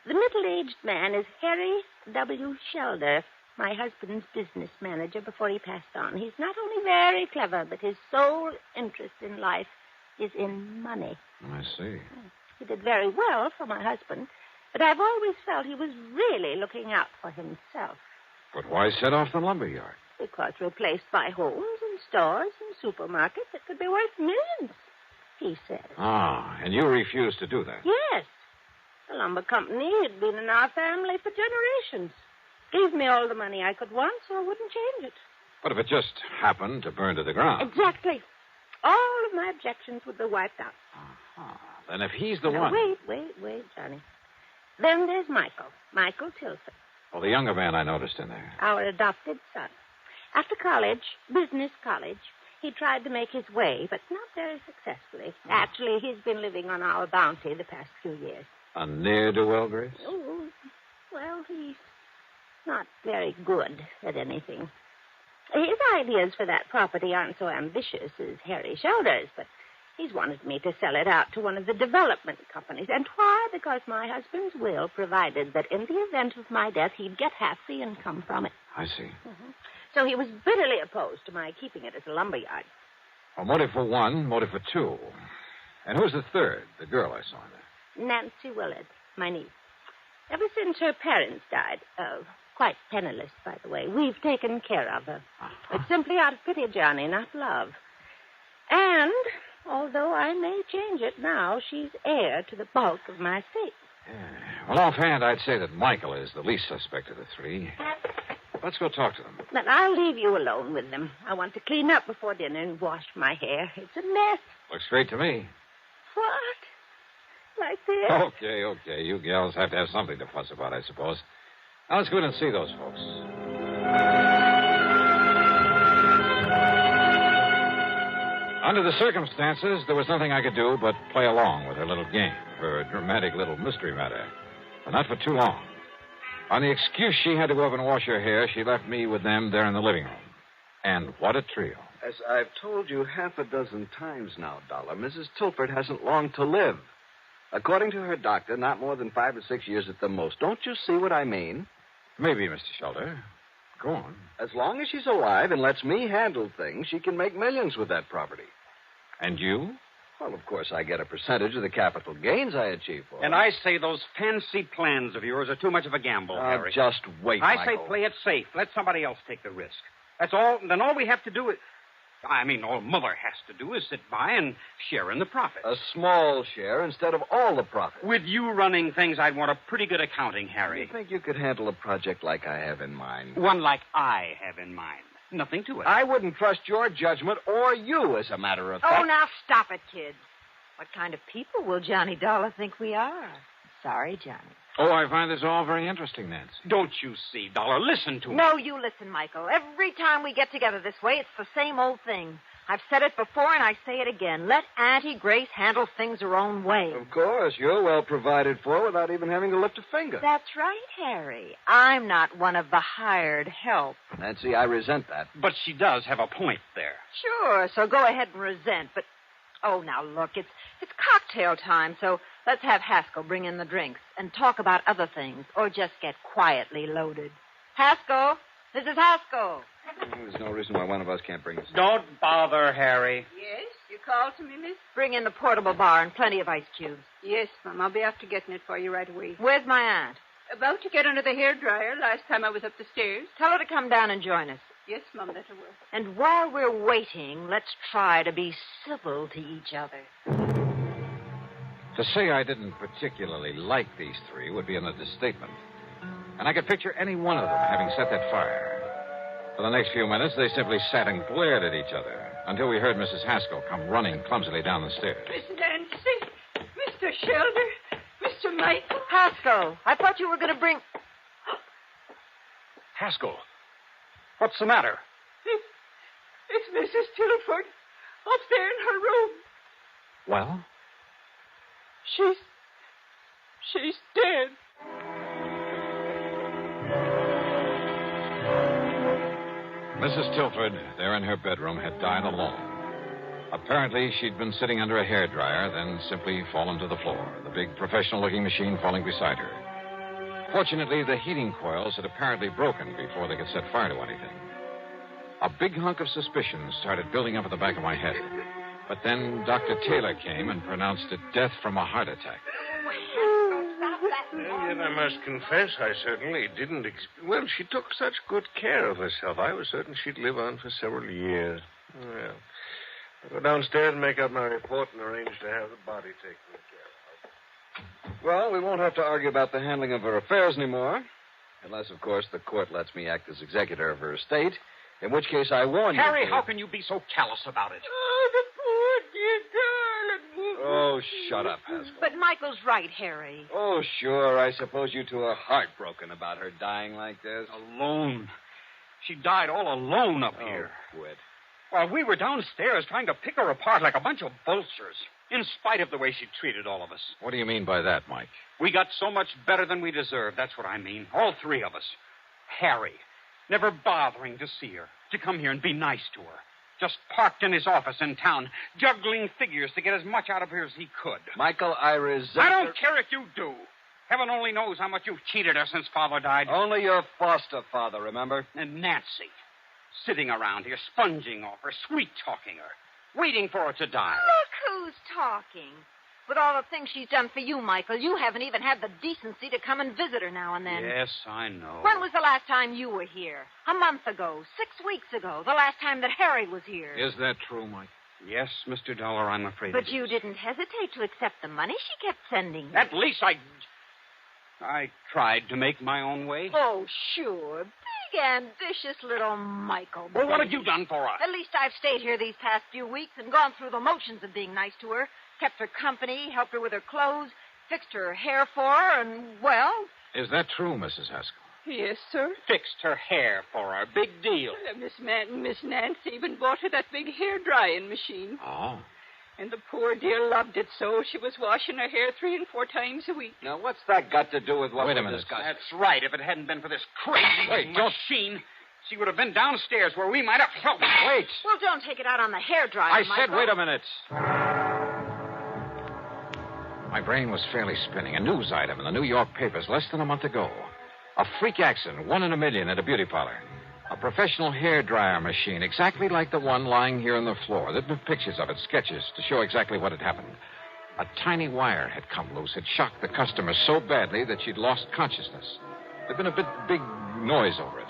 The middle-aged man is Harry W. Shelder, my husband's business manager before he passed on. He's not only very clever, but his sole interest in life is in money. I see. He did very well for my husband, but I've always felt he was really looking out for himself. But why set off the lumberyard? Because replaced by homes and stores and supermarkets, it could be worth millions, he said. Ah, and you refused to do that? Yes. The lumber company had been in our family for generations. Gave me all the money I could want, so I wouldn't change it. But if it just happened to burn to the ground? Exactly. All of my objections would be wiped out. Then if he's the now, one... Wait, Johnny. Then there's Michael Tilford. Well, the younger man I noticed in there. Our adopted son. After college, business college, he tried to make his way, but not very successfully. Actually, he's been living on our bounty the past few years. A ne'er-do-well, Grace? Oh, well, he's not very good at anything. His ideas for that property aren't so ambitious as Harry Shelder's, but he's wanted me to sell it out to one of the development companies. And why? Because my husband's will provided that in the event of my death, he'd get half the income from it. I see. Mm-hmm. So he was bitterly opposed to my keeping it as a lumberyard. Well, motive for one, motive for two. And who's the third, the girl I saw in there? Nancy Willard, my niece. Ever since her parents died, quite penniless, by the way, we've taken care of her. It's simply out of pity, Johnny, not love. And, although I may change it now, she's heir to the bulk of my estate. Well, offhand, I'd say that Michael is the least suspect of the 3. Let's go talk to them. But I'll leave you alone with them. I want to clean up before dinner and wash my hair. It's a mess. Looks great to me. What? Like this? Okay. You gals have to have something to fuss about, I suppose. Now, let's go in and see those folks. Under the circumstances, there was nothing I could do but play along with her little game, her dramatic little mystery matter. But not for too long. On the excuse she had to go up and wash her hair, she left me with them there in the living room. And what a trio. As I've told you half a dozen times now, Dollar, Mrs. Tilford hasn't long to live. According to her doctor, not more than 5 or 6 years at the most. Don't you see what I mean? Maybe, Mr. Shelter. Go on. As long as she's alive and lets me handle things, she can make millions with that property. And you? Well, of course, I get a percentage of the capital gains I achieve for her. And I say those fancy plans of yours are too much of a gamble, Harry. Just wait, I Michael. say play it safe. Let somebody else take the risk. That's all. Then all we have to do is... all Mother has to do is sit by and share in the profit. A small share instead of all the profit. With you running things, I'd want a pretty good accounting, Harry. You think you could handle a project like I have in mind? One like I have in mind. Nothing to it. I wouldn't trust your judgment or you, as a matter of fact. Oh, now stop it, kids. What kind of people will Johnny Dollar think we are? Sorry, Johnny. Oh, I find this all very interesting, Nancy. Don't you see, Dollar? Listen to me. No, you listen, Michael. Every time we get together this way, it's the same old thing. I've said it before, and I say it again. Let Auntie Grace handle things her own way. Of course. You're well provided for without even having to lift a finger. That's right, Harry. I'm not one of the hired help. Nancy, I resent that. But she does have a point there. Sure, so go ahead and resent, but... Oh, now, look, it's cocktail time, so let's have Haskell bring in the drinks and talk about other things, or just get quietly loaded. Haskell! Mrs. Haskell! There's no reason why one of us can't bring us. Don't bother, Harry. Yes, you called to me, miss? Bring in the portable bar and plenty of ice cubes. Yes, Mum. I'll be after getting it for you right away. Where's my aunt? About to get under the hairdryer last time I was up the stairs. Tell her to come down and join us. Yes, Mum, that'll work. And while we're waiting, let's try to be civil to each other. To say I didn't particularly like these three would be an understatement. And I could picture any one of them having set that fire. For the next few minutes, they simply sat and glared at each other until we heard Mrs. Haskell come running clumsily down the stairs. Miss Nancy, Mr. Shelder, Mr. Michael. Haskell, I thought you were going to bring... Haskell, what's the matter? It's Mrs. Tilford up there in her room. Well? She's dead. Mrs. Tilford, there in her bedroom, had died alone. Apparently, she'd been sitting under a hairdryer, then simply fallen to the floor, the big professional-looking machine falling beside her. Fortunately, the heating coils had apparently broken before they could set fire to anything. A big hunk of suspicion started building up at the back of my head. But then Dr. Taylor came and pronounced it death from a heart attack. Well, yet I must confess I certainly didn't... Well, she took such good care of herself. I was certain she'd live on for several years. Well, I'll go downstairs and make out my report and arrange to have the body taken care of. Well, we won't have to argue about the handling of her affairs anymore. Unless, of course, the court lets me act as executor of her estate. In which case, I warn you... Harry, how can you be so callous about it? Oh, the poor dear darling. Oh, shut up, Haskell. But Michael's right, Harry. Oh, sure. I suppose you two are heartbroken about her dying like this. Alone. She died all alone up here. Quit. While we were downstairs trying to pick her apart like a bunch of vultures, in spite of the way she treated all of us. What do you mean by that, Mike? We got so much better than we deserved, that's what I mean. All three of us. Harry, never bothering to see her, to come here and be nice to her. Just parked in his office in town, juggling figures to get as much out of her as he could. Michael, I resent... I don't care if you do. Heaven only knows how much you've cheated her since Father died. Only your foster father, remember? And Nancy, sitting around here, sponging off her, sweet-talking her, waiting for her to die. Look who's talking. With all the things she's done for you, Michael, you haven't even had the decency to come and visit her now and then. Yes, I know. When was the last time you were here? A month ago, 6 weeks ago, the last time that Harry was here. Is that true, Mike? Yes, Mr. Dollar, I'm afraid But it you is. didn't hesitate to accept the money she kept sending you. At least I tried to make my own way. Oh, sure. Big, ambitious little Michael. Well, what have you done for us? At least I've stayed here these past few weeks and gone through the motions of being nice to her. Kept her company, helped her with her clothes, fixed her hair for her, and, well... Is that true, Mrs. Haskell? Yes, sir. Fixed her hair for her. Big deal. Miss Nancy even bought her that big hair drying machine. Oh. And the poor dear loved it so she was washing her hair 3 and 4 times a week. Now, what's that got to do with what Wait a we're minute. discussing? That's right. If it hadn't been for this crazy Wait, don't- machine, she would have been downstairs where we might have... Oh, Wait. Well, don't take it out on the hairdryer, I Michael. said wait a minute. My brain was fairly spinning. A news item in the New York papers less than a month ago. A freak accident, 1 in a million at a beauty parlor. A professional hair dryer machine, exactly like the one lying here on the floor. There'd been pictures of it, sketches, to show exactly what had happened. A tiny wire had come loose. It shocked the customer so badly that she'd lost consciousness. There'd been a big noise over it.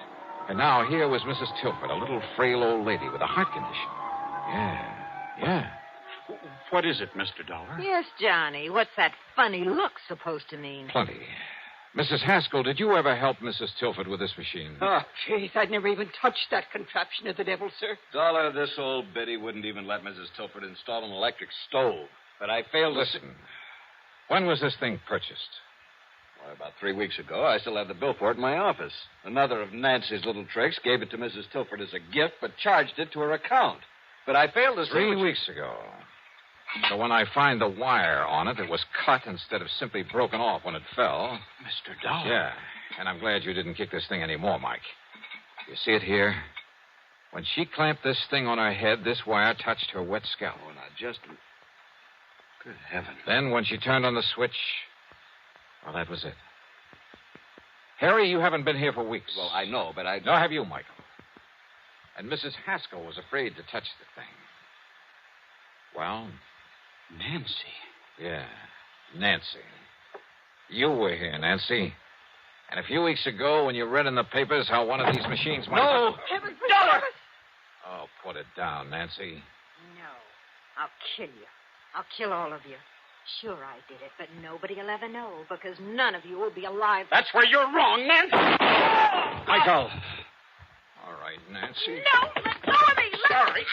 And now here was Mrs. Tilford, a little frail old lady with a heart condition. Yeah. What is it, Mr. Dollar? Yes, Johnny. What's that funny look supposed to mean? Plenty. Mrs. Haskell, did you ever help Mrs. Tilford with this machine? Oh, jeez, I'd never even touched that contraption of the devil, sir. Dollar, this old biddy wouldn't even let Mrs. Tilford install an electric stove. But I failed to... Listen, when was this thing purchased? Why, about 3 weeks ago, I still have the bill for it in my office. Another of Nancy's little tricks, gave it to Mrs. Tilford as a gift, but charged it to her account. But I failed to see... 3 weeks ago. So when I find the wire on it, it was cut instead of simply broken off when it fell. Mr. Dollar? Yeah, and I'm glad you didn't kick this thing anymore, Mike. You see it here? When she clamped this thing on her head, this wire touched her wet scalp. Oh, now, just... Good heavens. Then when she turned on the switch, well, that was it. Harry, you haven't been here for weeks. Well, I know, but I... Nor have you, Michael. And Mrs. Haskell was afraid to touch the thing. Well... Nancy. Yeah, Nancy. You were here, Nancy. And a few weeks ago, when you read in the papers how one of these machines might... No! Heaven Dollar! Oh, put it down, Nancy. No. I'll kill you. I'll kill all of you. Sure I did it, but nobody will ever know because none of you will be alive. That's where you're wrong, Nancy. Michael. All right, Nancy. No, let go of me. Sorry.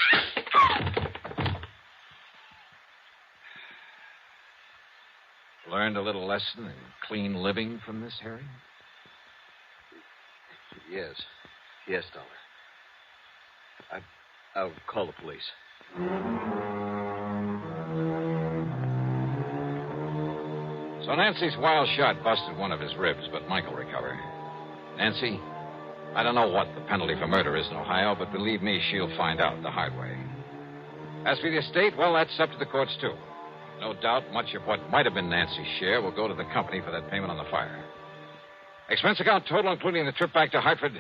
Learned a little lesson in clean living from this, Harry? Yes. Yes, Dollar. I'll call the police. So Nancy's wild shot busted one of his ribs, but Michael recovered. Nancy, I don't know what the penalty for murder is in Ohio, but believe me, she'll find out the hard way. As for the estate, well, that's up to the courts, too. No doubt much of what might have been Nancy's share will go to the company for that payment on the fire. Expense account total, including the trip back to Hartford,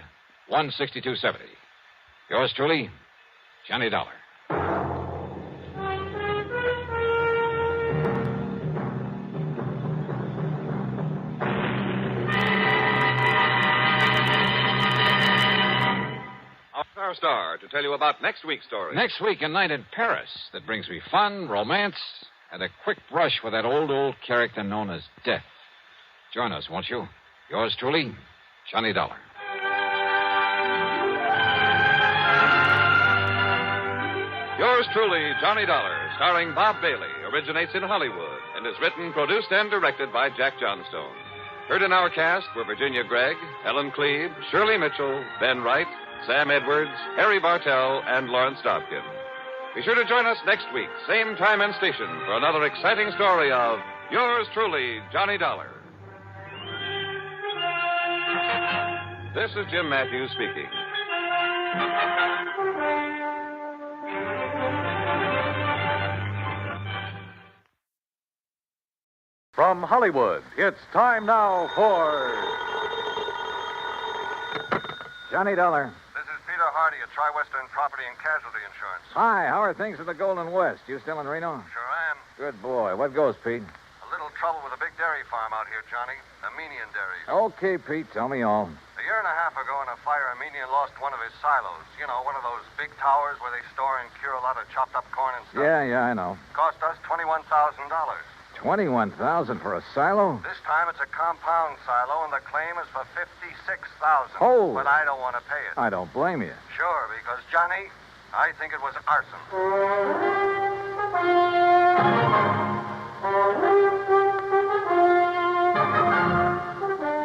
$162.70. Yours truly, Johnny Dollar. Our star to tell you about next week's story. Next week, a night in Paris that brings me fun, romance, and a quick brush with that old character known as Death. Join us, won't you? Yours truly, Johnny Dollar. Yours truly, Johnny Dollar, starring Bob Bailey, originates in Hollywood and is written, produced, and directed by Jack Johnstone. Heard in our cast were Virginia Gregg, Ellen Cleve, Shirley Mitchell, Ben Wright, Sam Edwards, Harry Bartell, and Lawrence Dobkin. Be sure to join us next week, same time and station, for another exciting story of Yours truly, Johnny Dollar. This is Jim Matthews speaking. From Hollywood, it's time now for Johnny Dollar. This is Peter Hardy at Tri-Western Property and Casualty Insurance. Hi, how are things in the Golden West? You still in Reno? Sure am. Good boy. What goes, Pete? A little trouble with a big dairy farm out here, Johnny. Armenian Dairies. Okay, Pete, tell me all. A year and a half ago in a fire, Armenian lost one of his silos. You know, one of those big towers where they store and cure a lot of chopped up corn and stuff. Yeah, I know. Cost us $21,000. $21,000 for a silo? This time it's a compound silo, and the claim is for $56,000. Oh. But I don't want to pay it. I don't blame you. Sure, because, Johnny, I think it was arson.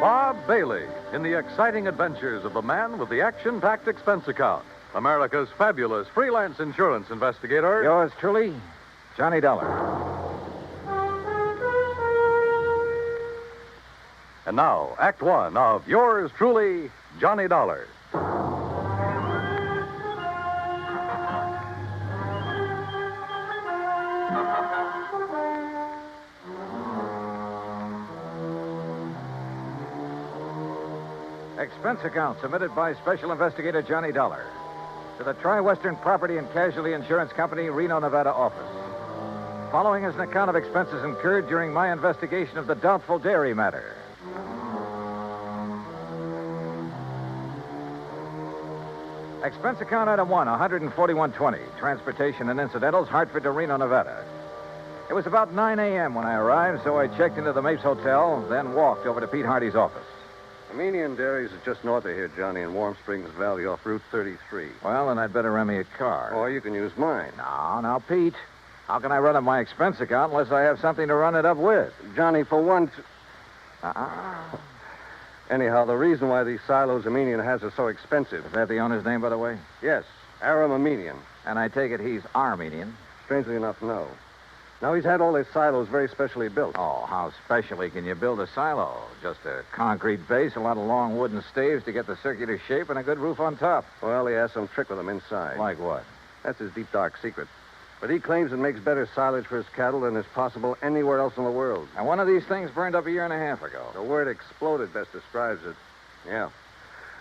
Bob Bailey in the exciting adventures of the man with the action-packed expense account, America's fabulous freelance insurance investigator. Yours truly, Johnny Dollar. And now, Act One of yours truly, Johnny Dollar. Expense account submitted by Special Investigator Johnny Dollar to the Tri-Western Property and Casualty Insurance Company, Reno, Nevada office. Following is an account of expenses incurred during my investigation of the doubtful dairy matter. Expense account item 1, $141.20. Transportation and incidentals, Hartford to Reno, Nevada. It was about 9 a.m. when I arrived, so I checked into the Mapes Hotel, then walked over to Pete Hardy's office. Armenian Dairies is just north of here, Johnny, in Warm Springs Valley off Route 33. Well, then I'd better rent me a car. Or you can use mine. Now, Pete. How can I run up my expense account unless I have something to run it up with? Johnny, for once... Anyhow, the reason why these silos Armenian has are so expensive... Is that the owner's name, by the way? Yes, Aram Armenian. And I take it he's Armenian? Strangely enough, no. Now, he's had all his silos very specially built. Oh, how specially can you build a silo? Just a concrete base, a lot of long wooden staves to get the circular shape, and a good roof on top. Well, he has some trick with them inside. Like what? That's his deep, dark secret. But he claims it makes better silage for his cattle than is possible anywhere else in the world. And one of these things burned up a year and a half ago. The word exploded best describes it. Yeah.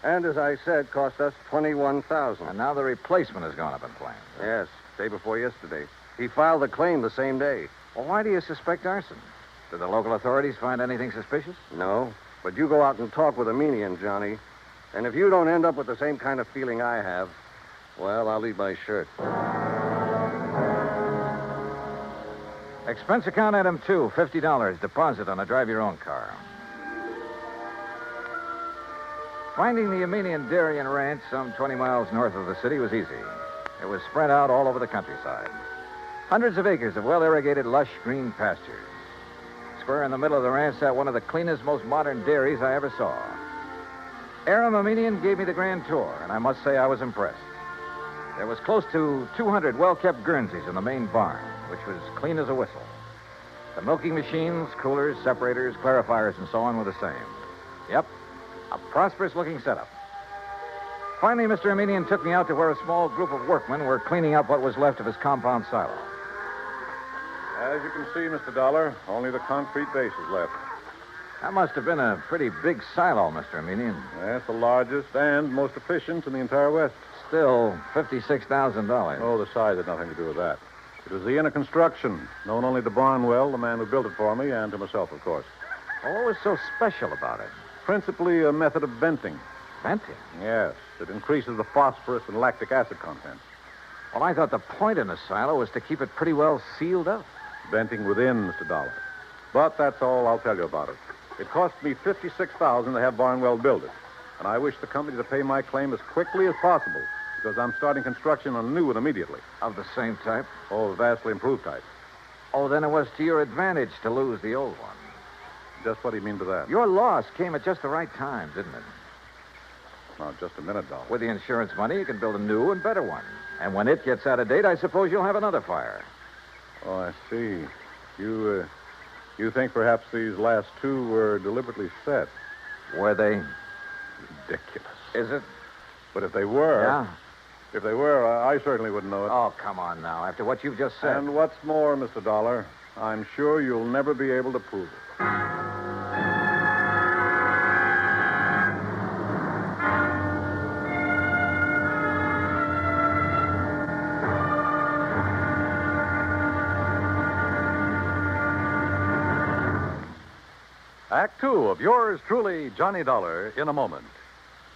And as I said, cost us $21,000. And now the replacement has gone up in flames. Yes, day before yesterday. He filed the claim the same day. Well, why do you suspect arson? Did the local authorities find anything suspicious? No. But you go out and talk with Armenian, Johnny. And if you don't end up with the same kind of feeling I have, well, I'll leave my shirt. Expense account item 2, $50. Deposit on a drive-your-own car. Finding the Armenian Dairy and Ranch some 20 miles north of the city was easy. It was spread out all over the countryside. Hundreds of acres of well-irrigated, lush green pastures. Square in the middle of the ranch sat one of the cleanest, most modern dairies I ever saw. Aram Armenian gave me the grand tour, and I must say I was impressed. There was close to 200 well-kept Guernseys in the main barn, which was clean as a whistle. The milking machines, coolers, separators, clarifiers, and so on were the same. Yep, a prosperous-looking setup. Finally, Mr. Armenian took me out to where a small group of workmen were cleaning up what was left of his compound silo. As you can see, Mr. Dollar, only the concrete base is left. That must have been a pretty big silo, Mr. Armenian. Yes, the largest and most efficient in the entire West. Still, $56,000. Oh, the size had nothing to do with that. It was the inner construction, known only to Barnwell, the man who built it for me, and to myself, of course. Well, what was so special about it? Principally a method of venting. Venting? Yes. It increases the phosphorus and lactic acid content. Well, I thought the point in a silo was to keep it pretty well sealed up. Venting within, Mr. Dollar. But that's all I'll tell you about it. It cost me $56,000 to have Barnwell build it. And I wish the company to pay my claim as quickly as possible, because I'm starting construction on a new one immediately. Of the same type? Oh, vastly improved type. Oh, then it was to your advantage to lose the old one. Just what do you mean by that? Your loss came at just the right time, didn't it? Now, just a minute, Dollar. With the insurance money, you can build a new and better one. And when it gets out of date, I suppose you'll have another fire. Oh, I see. You think perhaps these last two were deliberately set? Were they? Ridiculous. Is it? But if they were... Yeah? If they were, I certainly wouldn't know it. Oh, come on now. After what you've just said. And what's more, Mr. Dollar, I'm sure you'll never be able to prove it. Act Two of yours truly, Johnny Dollar, in a moment.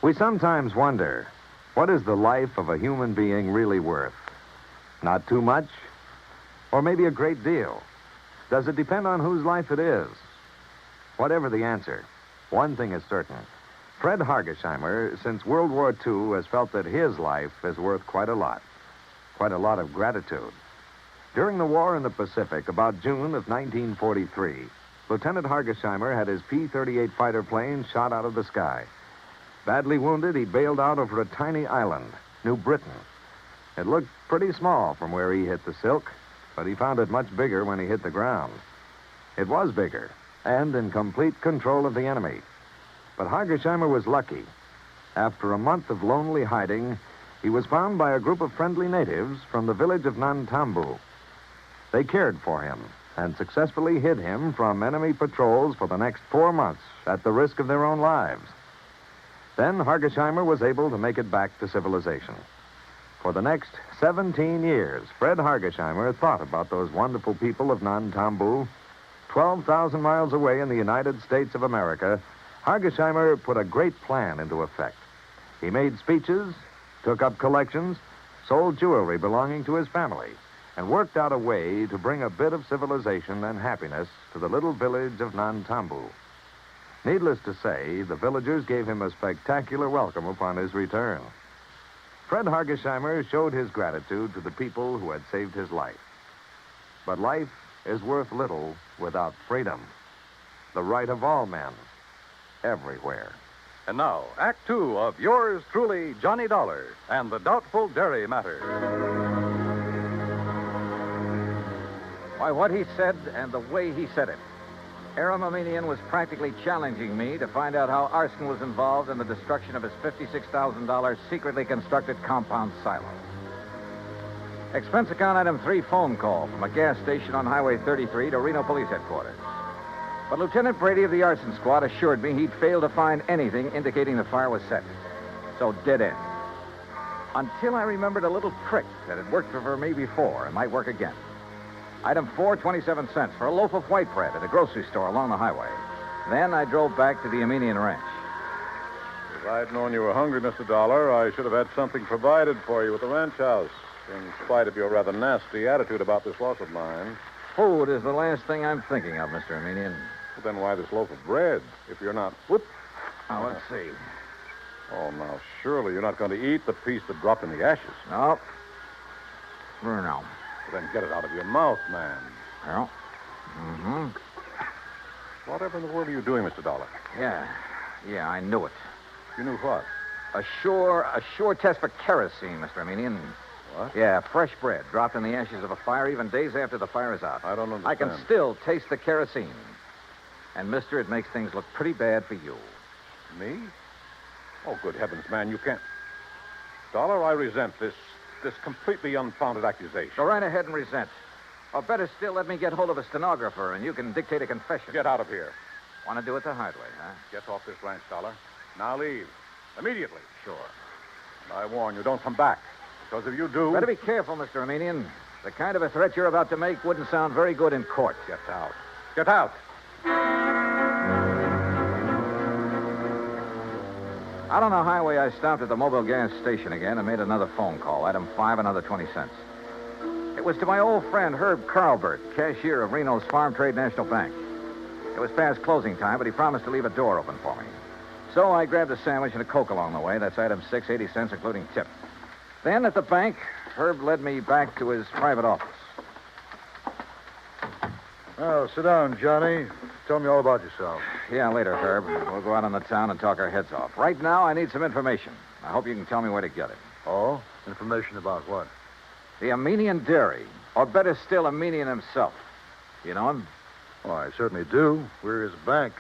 We sometimes wonder, what is the life of a human being really worth? Not too much? Or maybe a great deal? Does it depend on whose life it is? Whatever the answer, one thing is certain. Fred Hargesheimer, since World War II, has felt that his life is worth quite a lot of gratitude. During the war in the Pacific, about June of 1943, Lieutenant Hargesheimer had his P-38 fighter plane shot out of the sky, Badly wounded, he bailed out over a tiny island, New Britain. It looked pretty small from where he hit the silk, but he found it much bigger when he hit the ground. It was bigger, and in complete control of the enemy. But Hargesheimer was lucky. After a month of lonely hiding, he was found by a group of friendly natives from the village of Nantambu. They cared for him and successfully hid him from enemy patrols for the next 4 months at the risk of their own lives. Then Hargesheimer was able to make it back to civilization. For the next 17 years, Fred Hargesheimer thought about those wonderful people of Nantambu. 12,000 miles away in the United States of America, Hargesheimer put a great plan into effect. He made speeches, took up collections, sold jewelry belonging to his family, and worked out a way to bring a bit of civilization and happiness to the little village of Nantambu. Needless to say, the villagers gave him a spectacular welcome upon his return. Fred Hargesheimer showed his gratitude to the people who had saved his life. But life is worth little without freedom, the right of all men, everywhere. And now, Act Two of yours truly, Johnny Dollar, and the Doubtful Dairy Matter. Why, what he said and the way he said it. Aram Aminian was practically challenging me to find out how arson was involved in the destruction of his $56,000 secretly constructed compound silo. Expense account item 3 phone call from a gas station on Highway 33 to Reno Police Headquarters. But Lieutenant Brady of the arson squad assured me he'd failed to find anything indicating the fire was set. So dead end. Until I remembered a little trick that had worked for me before and might work again. Item 4, 27 cents for a loaf of white bread at a grocery store along the highway. Then I drove back to the Aminian Ranch. If I'd known you were hungry, Mr. Dollar, I should have had something provided for you at the ranch house, in spite of your rather nasty attitude about this loss of mine. Food is the last thing I'm thinking of, Mr. Aminian. Well, then why this loaf of bread, if you're not... Whoop. Now, let's see. Oh, now, surely you're not going to eat the piece that dropped in the ashes. No. For now. Well, then get it out of your mouth, man. Well, mm-hmm. Whatever in the world are you doing, Mr. Dollar? Yeah, I knew it. You knew what? A sure test for kerosene, Mr. Aminian. What? Yeah, fresh bread dropped in the ashes of a fire even days after the fire is out. I don't understand. I can still taste the kerosene. And, mister, it makes things look pretty bad for you. Me? Oh, good heavens, man, you can't... Dollar, I resent this completely unfounded accusation. Go right ahead and resent. Or better still, let me get hold of a stenographer and you can dictate a confession. Get out of here. Want to do it the hard way, huh? Get off this ranch, Dollar. Now leave. Immediately. Sure. And I warn you, don't come back. Because if you do... Better be careful, Mr. Aminian. The kind of a threat you're about to make wouldn't sound very good in court. Get out. Get out. Out on the highway, I stopped at the mobile gas station again and made another phone call. Item 5, another 20 cents. It was to my old friend Herb Carlbert, cashier of Reno's Farm Trade National Bank. It was past closing time, but he promised to leave a door open for me. So I grabbed a sandwich and a Coke along the way. That's item 6, 80 cents, including tip. Then at the bank, Herb led me back to his private office. Oh, sit down, Johnny. Tell me all about yourself. Yeah, later, Herb. We'll go out on the town and talk our heads off. Right now, I need some information. I hope you can tell me where to get it. Oh? Information about what? The Aminian Dairy. Or better still, Aminian himself. You know him? Well, I certainly do. We're his bank.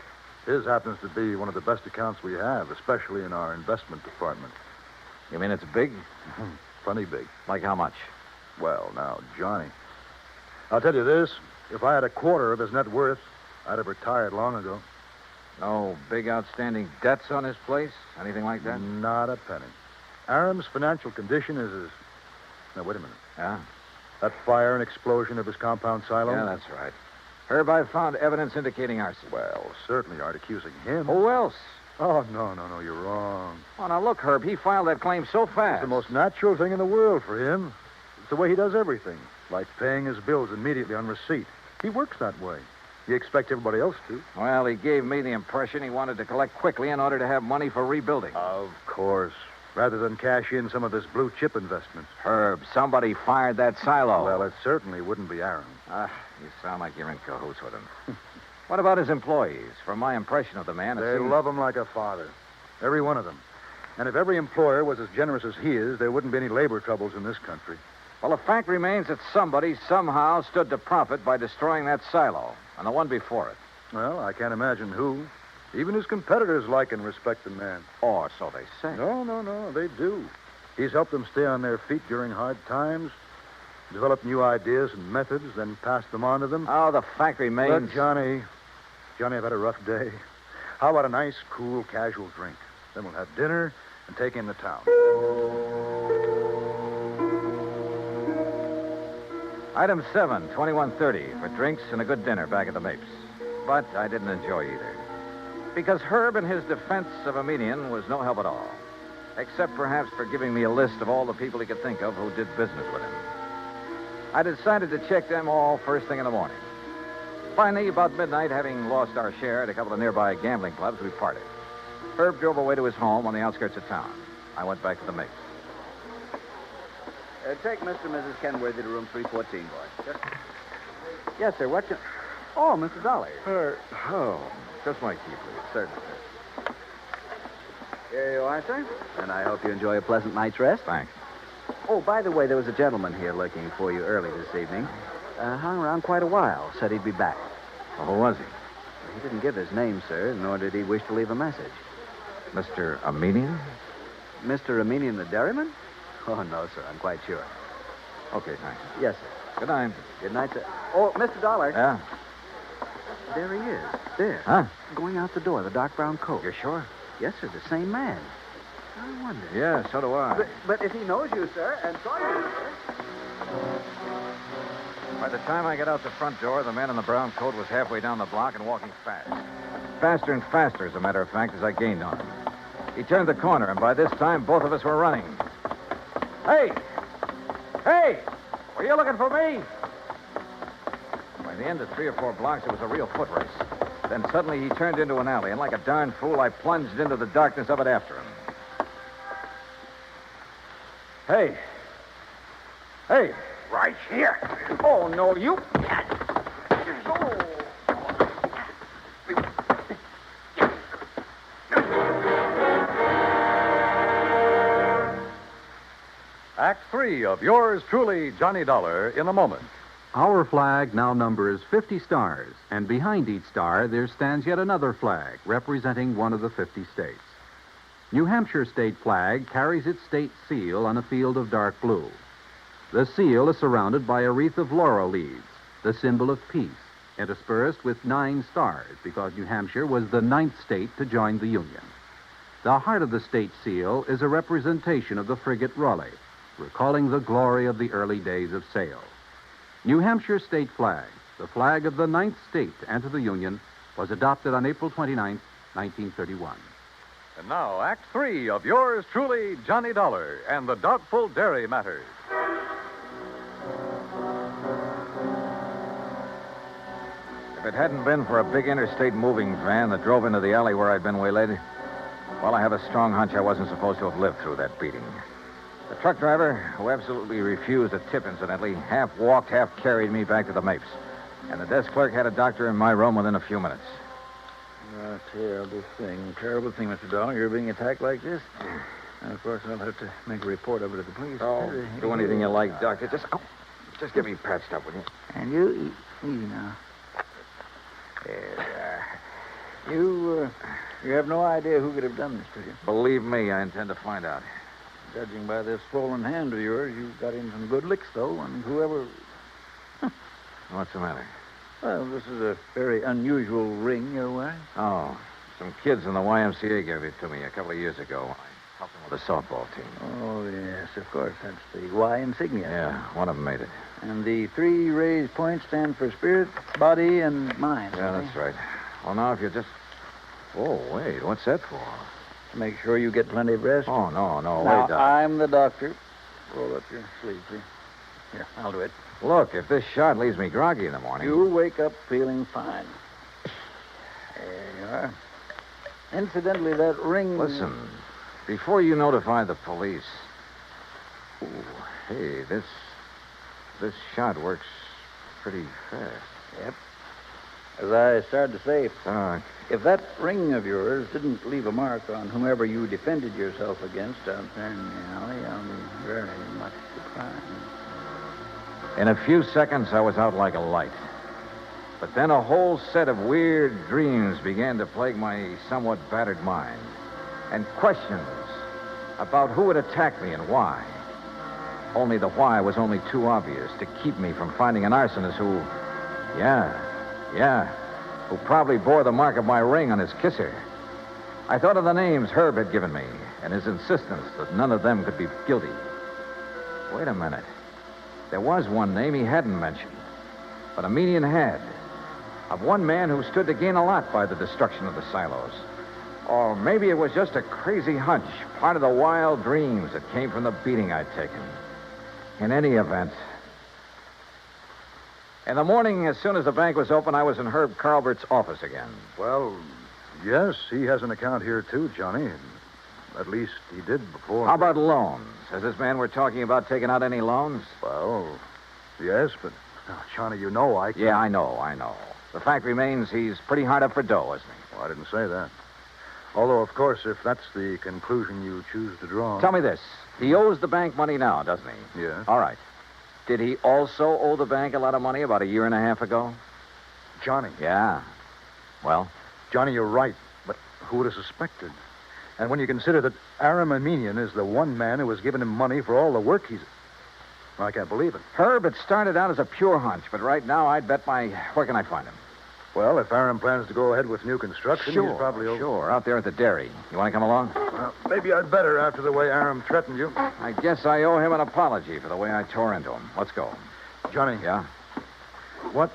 His happens to be one of the best accounts we have, especially in our investment department. You mean it's big? Plenty big. Like how much? Well, now, Johnny, I'll tell you this. If I had a quarter of his net worth, I'd have retired long ago. No big outstanding debts on his place? Anything like that? Not a penny. Aram's financial condition is as... Now, wait a minute. Yeah? That fire and explosion of his compound silo? Yeah, that's right. Herb, I've found evidence indicating arson. Well, certainly aren't accusing him. Who else? Oh, no, you're wrong. Oh, now look, Herb, he filed that claim so fast. It's the most natural thing in the world for him. It's the way he does everything. Like paying his bills immediately on receipt. He works that way. You expect everybody else to. Well, he gave me the impression he wanted to collect quickly in order to have money for rebuilding. Of course. Rather than cash in some of his blue chip investments. Herb, somebody fired that silo. Well, it certainly wouldn't be Aram. You sound like you're in cahoots with him. What about his employees? From my impression of the man, They love him like a father. Every one of them. And if every employer was as generous as he is, there wouldn't be any labor troubles in this country. Well, the fact remains that somebody somehow stood to profit by destroying that silo, and the one before it. Well, I can't imagine who. Even his competitors like and respect the man. Oh, so they say. No, they do. He's helped them stay on their feet during hard times, developed new ideas and methods, then passed them on to them. Oh, the fact remains... Look, Johnny, I've had a rough day. How about a nice, cool, casual drink? Then we'll have dinner and take in the town. Item 7, 2130, for drinks and a good dinner back at the Mapes. But I didn't enjoy either. Because Herb in his defense of a median was no help at all. Except perhaps for giving me a list of all the people he could think of who did business with him. I decided to check them all first thing in the morning. Finally, about midnight, having lost our share at a couple of nearby gambling clubs, we parted. Herb drove away to his home on the outskirts of town. I went back to the Mapes. Take Mr. and Mrs. Kenworthy to room 314, boy. Yes, sir. What's your... Oh, Mr. Dollar. Just my key, please. Certainly, sir. Here you are, sir. And I hope you enjoy a pleasant night's rest. Thanks. Oh, by the way, there was a gentleman here looking for you early this evening. Hung around quite a while. Said he'd be back. Well, who was he? He didn't give his name, sir, nor did he wish to leave a message. Mr. Armenian? Mr. Armenian, the dairyman? Oh, no, sir. I'm quite sure. Okay, thanks. Yes, sir. Good night. Good night, sir. Oh, Mr. Dollar. Yeah? There he is. There. Huh? Going out the door, the dark brown coat. You're sure? Yes, sir. The same man. I wonder. Yeah, so do I. But if he knows you, sir, and saw you, sir... By the time I got out the front door, the man in the brown coat was halfway down the block and walking fast. Faster and faster, as a matter of fact, as I gained on him. He turned the corner, and by this time, both of us were running. Hey! Hey! Were you looking for me? By the end of 3 or 4 blocks, it was a real foot race. Then suddenly he turned into an alley, and like a darn fool, I plunged into the darkness of it after him. Hey! Hey! Right here. Oh, no, you... Act 3 of yours truly, Johnny Dollar, in a moment. Our flag now numbers 50 stars, and behind each star there stands yet another flag representing one of the 50 states. New Hampshire state flag carries its state seal on a field of dark blue. The seal is surrounded by a wreath of laurel leaves, the symbol of peace, interspersed with 9 stars because New Hampshire was the 9th state to join the Union. The heart of the state seal is a representation of the frigate Raleigh, recalling the glory of the early days of sail. New Hampshire state flag, the flag of the 9th state to enter the Union, was adopted on April 29, 1931. And now, Act 3 of yours truly, Johnny Dollar, and the Doubtful Dairy Matters. If it hadn't been for a big interstate moving van that drove into the alley where I'd been waylaid, well, I have a strong hunch I wasn't supposed to have lived through that beating. The truck driver, who absolutely refused a tip, incidentally, half walked, half carried me back to the Mapes. And the desk clerk had a doctor in my room within a few minutes. Terrible thing, Mr. Dollar. You're being attacked like this. And, of course, I'll have to make a report over to the police. Oh, do anything you like, Doctor. Just get me patched up, will you? And you, easy now. You have no idea who could have done this to you. Believe me, I intend to find out. Judging by this swollen hand of yours, you got in some good licks, though, and whoever... What's the matter? Well, this is a very unusual ring you're wearing. Oh, some kids in the YMCA gave it to me a couple of years ago. I helped them with a softball team. Oh, yes, of course. That's the Y insignia. Yeah, one of them made it. And the 3 raised points stand for spirit, body, and mind. Yeah, that's right. Well, now, if you just... Oh, wait, what's that for? To make sure you get plenty of rest. Oh, no, now, wait, Doc. I'm the doctor. Roll up your sleeve, please. Here, I'll do it. Look, if this shot leaves me groggy in the morning... You'll wake up feeling fine. There you are. Incidentally, that ring... Listen, before you notify the police... Ooh, hey, this shot works pretty fast. Yep. As I started to say, if that ring of yours didn't leave a mark on whomever you defended yourself against out there in the alley, I'll be very much surprised. In a few seconds, I was out like a light. But then a whole set of weird dreams began to plague my somewhat battered mind. And questions about who had attacked me and why. Only the why was only too obvious to keep me from finding an arsonist who, who probably bore the mark of my ring on his kisser. I thought of the names Herb had given me and his insistence that none of them could be guilty. Wait a minute. There was one name he hadn't mentioned, but a median had, of one man who stood to gain a lot by the destruction of the silos. Or maybe it was just a crazy hunch, part of the wild dreams that came from the beating I'd taken. In any event, in the morning, as soon as the bank was open, I was in Herb Carlbert's office again. Well, yes, he has an account here, too, Johnny. At least he did before. How about loans? Has this man we're talking about taken out any loans? Well, yes, but, Johnny, you know I can't... Yeah, I know. The fact remains he's pretty hard up for dough, isn't he? Well, I didn't say that. Although, of course, if that's the conclusion you choose to draw... Tell me this. He owes the bank money now, doesn't he? Yeah. All right. Did he also owe the bank a lot of money about a year and a half ago? Johnny. Yeah. Well? Johnny, you're right. But who would have suspected? And when you consider that Aram Aminian is the one man who has given him money for all the work he's... I can't believe it. Herb, it started out as a pure hunch, but right now I'd bet my... Where can I find him? Well, if Aram plans to go ahead with new construction, he's probably... Sure, out there at the dairy. You want to come along? Well, maybe I'd better after the way Aram threatened you. I guess I owe him an apology for the way I tore into him. Let's go. Johnny. Yeah? What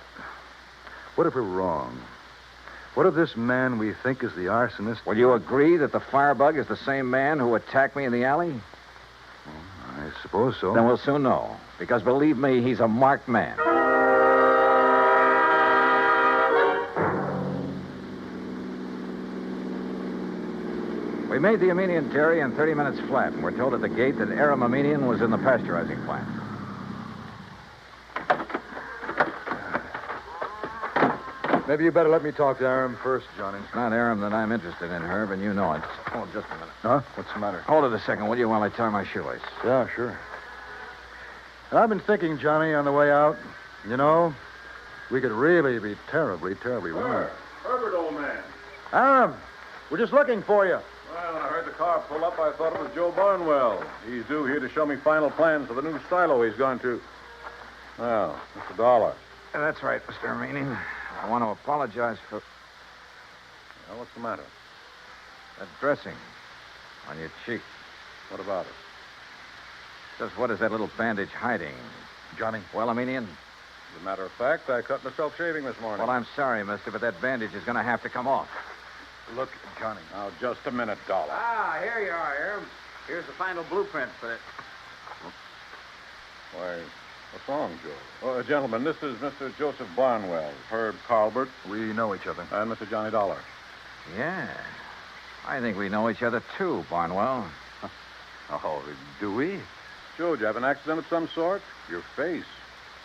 if we're wrong? What if this man we think is the arsonist... Will you agree that the firebug is the same man who attacked me in the alley? Well, I suppose so. Then we'll soon know. Because believe me, he's a marked man. We made the Aminian dairy in 30 minutes flat, and we're told at the gate that Aram Aminian was in the pasteurizing plant. Maybe you better let me talk to Aram first, Johnny. It's not Aram that I'm interested in, Herb, and you know it. Hold just a minute. Huh? What's the matter? Hold it a second, will you, while I tie my shoelace? Yeah, sure. And I've been thinking, Johnny, on the way out, you know, we could really be terribly, terribly wrong. Herbert, old man. Aram, we're just looking for you. Well, when I heard the car pull up, I thought it was Joe Barnwell. He's due here to show me final plans for the new silo he's going to. Well, Mr. Dollar. That's right, Mr. Aminian. I want to apologize for... Well, what's the matter? That dressing on your cheek. What about it? Just what is that little bandage hiding? Johnny. Well, Aminian? As a matter of fact, I cut myself shaving this morning. Well, I'm sorry, mister, but that bandage is going to have to come off. Look, Johnny. Now, just a minute, Dollar. Here you are, Aram. Here's the final blueprint for it. Why, what's wrong, Joe? Oh, gentlemen, this is Mr. Joseph Barnwell, Herb Carlbert. We know each other. And Mr. Johnny Dollar. Yeah. I think we know each other, too, Barnwell. Oh, do we? Joe, did you have an accident of some sort? Your face.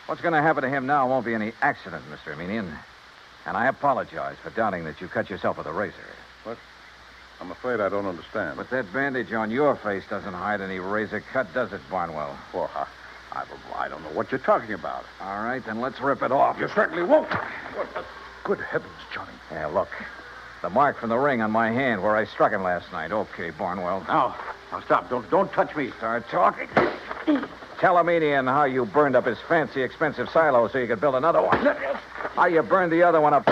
What's going to happen to him now won't be any accident, Mr. Aminian. And I apologize for doubting that you cut yourself with a razor. What? I'm afraid I don't understand. But that bandage on your face doesn't hide any razor cut, does it, Barnwell? Well, I don't know what you're talking about. All right, then let's rip it off. You certainly won't. Good heavens, Johnny. Yeah, look. The mark from the ring on my hand where I struck him last night. Okay, Barnwell. Now stop. Don't touch me. Start talking. Tell Aminian how you burned up his fancy, expensive silo so you could build another one. How you burned the other one up.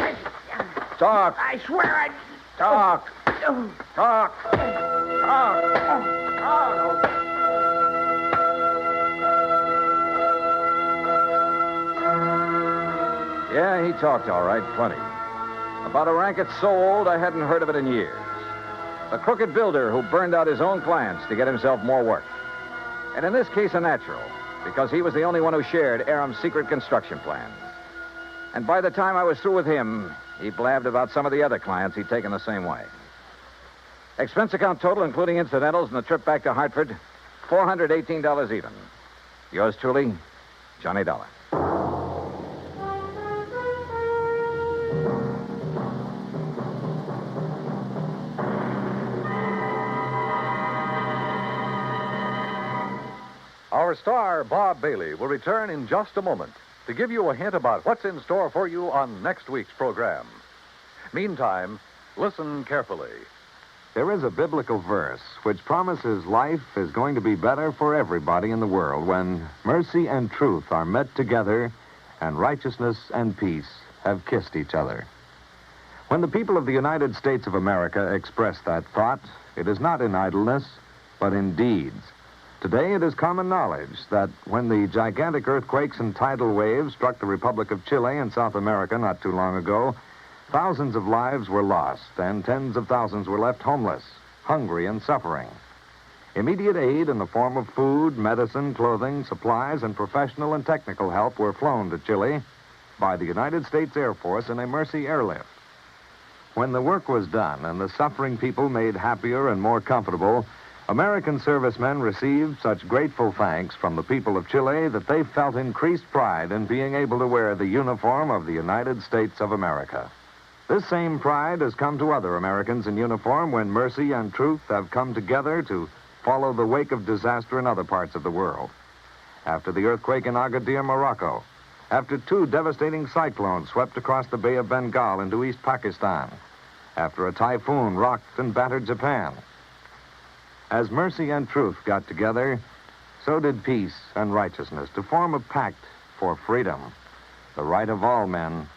Talk. I swear I... Talk. Talk. Talk. Yeah, he talked all right, plenty. About a racket so old I hadn't heard of it in years. The crooked builder who burned out his own plants to get himself more work. And in this case, a natural, because he was the only one who shared Aram's secret construction plans. And by the time I was through with him, he blabbed about some of the other clients he'd taken the same way. Expense account total, including incidentals and the trip back to Hartford, $418 even. Yours truly, Johnny Dollar. Our star, Bob Bailey, will return in just a moment to give you a hint about what's in store for you on next week's program. Meantime, listen carefully. There is a biblical verse which promises life is going to be better for everybody in the world when mercy and truth are met together and righteousness and peace have kissed each other. When the people of the United States of America express that thought, it is not in idleness, but in deeds. Today, it is common knowledge that when the gigantic earthquakes and tidal waves struck the Republic of Chile in South America not too long ago, thousands of lives were lost and tens of thousands were left homeless, hungry, and suffering. Immediate aid in the form of food, medicine, clothing, supplies, and professional and technical help were flown to Chile by the United States Air Force in a Mercy airlift. When the work was done and the suffering people made happier and more comfortable, American servicemen received such grateful thanks from the people of Chile that they felt increased pride in being able to wear the uniform of the United States of America. This same pride has come to other Americans in uniform when mercy and truth have come together to follow the wake of disaster in other parts of the world. After the earthquake in Agadir, Morocco, after 2 devastating cyclones swept across the Bay of Bengal into East Pakistan, after a typhoon rocked and battered Japan. As mercy and truth got together, so did peace and righteousness to form a pact for freedom, the right of all men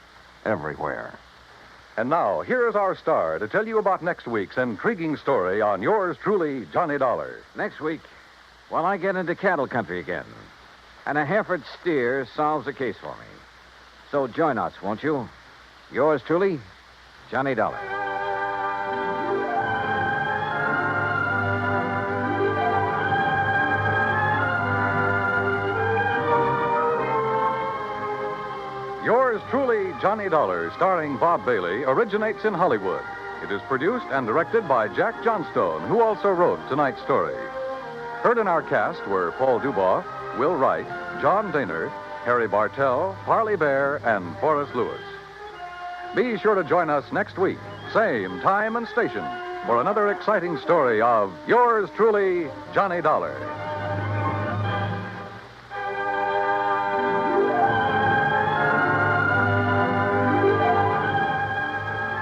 everywhere. And now, here is our star to tell you about next week's intriguing story on yours truly, Johnny Dollar. Next week, well, I get into cattle country again. And a Hereford steer solves the case for me. So join us, won't you? Yours truly, Johnny Dollar. Yours truly, Johnny Dollar, starring Bob Bailey, originates in Hollywood. It is produced and directed by Jack Johnstone, who also wrote tonight's story. Heard in our cast were Paul Duboff, Will Wright, John Daner, Harry Bartell, Parley Bear, and Forrest Lewis. Be sure to join us next week, same time and station, for another exciting story of yours truly, Johnny Dollar.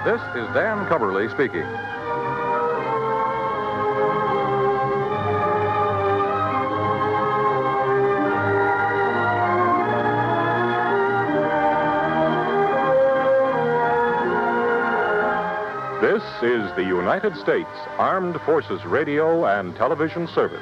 This is Dan Coverly speaking. This is the United States Armed Forces Radio and Television Service.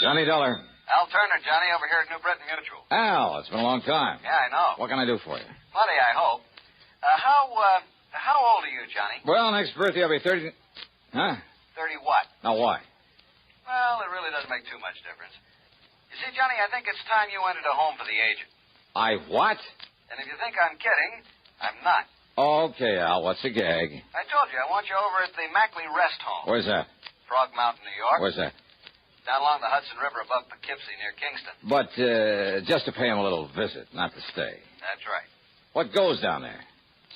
Johnny Dollar. Al Turner, Johnny, over here at New Britain Mutual. Al, it's been a long time. Yeah, I know. What can I do for you? Plenty, I hope. How old are you, Johnny? Well, next birthday I'll be 30... Huh? 30 what? Now, why? Well, it really doesn't make too much difference. You see, Johnny, I think it's time you entered a home for the aged. I what? And if you think I'm kidding, I'm not. Okay, Al, what's the gag? I told you, I want you over at the Mackley Rest Home. Where's that? Frog Mountain, New York. Where's that? Down along the Hudson River above Poughkeepsie near Kingston. But, just to pay him a little visit, not to stay. That's right. What goes down there?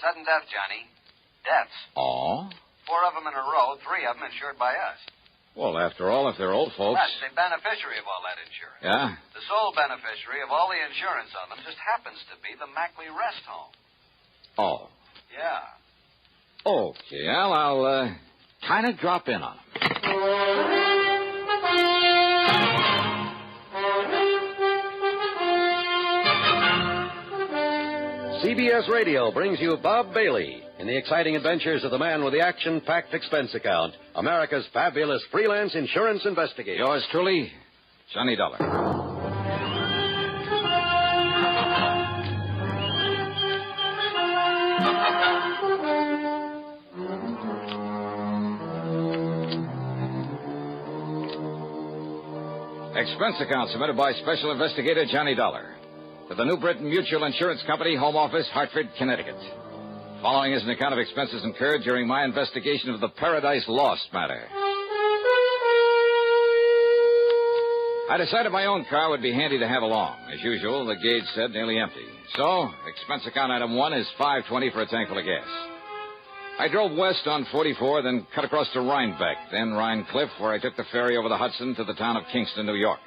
Sudden death, Johnny. Deaths. Oh? 4 of them in a row, 3 of them insured by us. Well, after all, if they're old folks. That's the beneficiary of all that insurance. Yeah? The sole beneficiary of all the insurance on them just happens to be the Mackley Rest Home. Oh. Yeah. Okay, well, I'll kind of drop in on them. CBS Radio brings you Bob Bailey in the exciting adventures of the man with the action-packed expense account, America's fabulous freelance insurance investigator. Yours truly, Johnny Dollar. Expense account submitted by Special Investigator Johnny Dollar to the New Britain Mutual Insurance Company, Home Office, Hartford, Connecticut. Following is an account of expenses incurred during my investigation of the Paradise Lost matter. I decided my own car would be handy to have along. As usual, the gauge said nearly empty. So, expense account item 1 is $5.20 for a tank full of gas. I drove west on 44, then cut across to Rhinebeck, then Rhine Cliff, where I took the ferry over the Hudson to the town of Kingston, New York.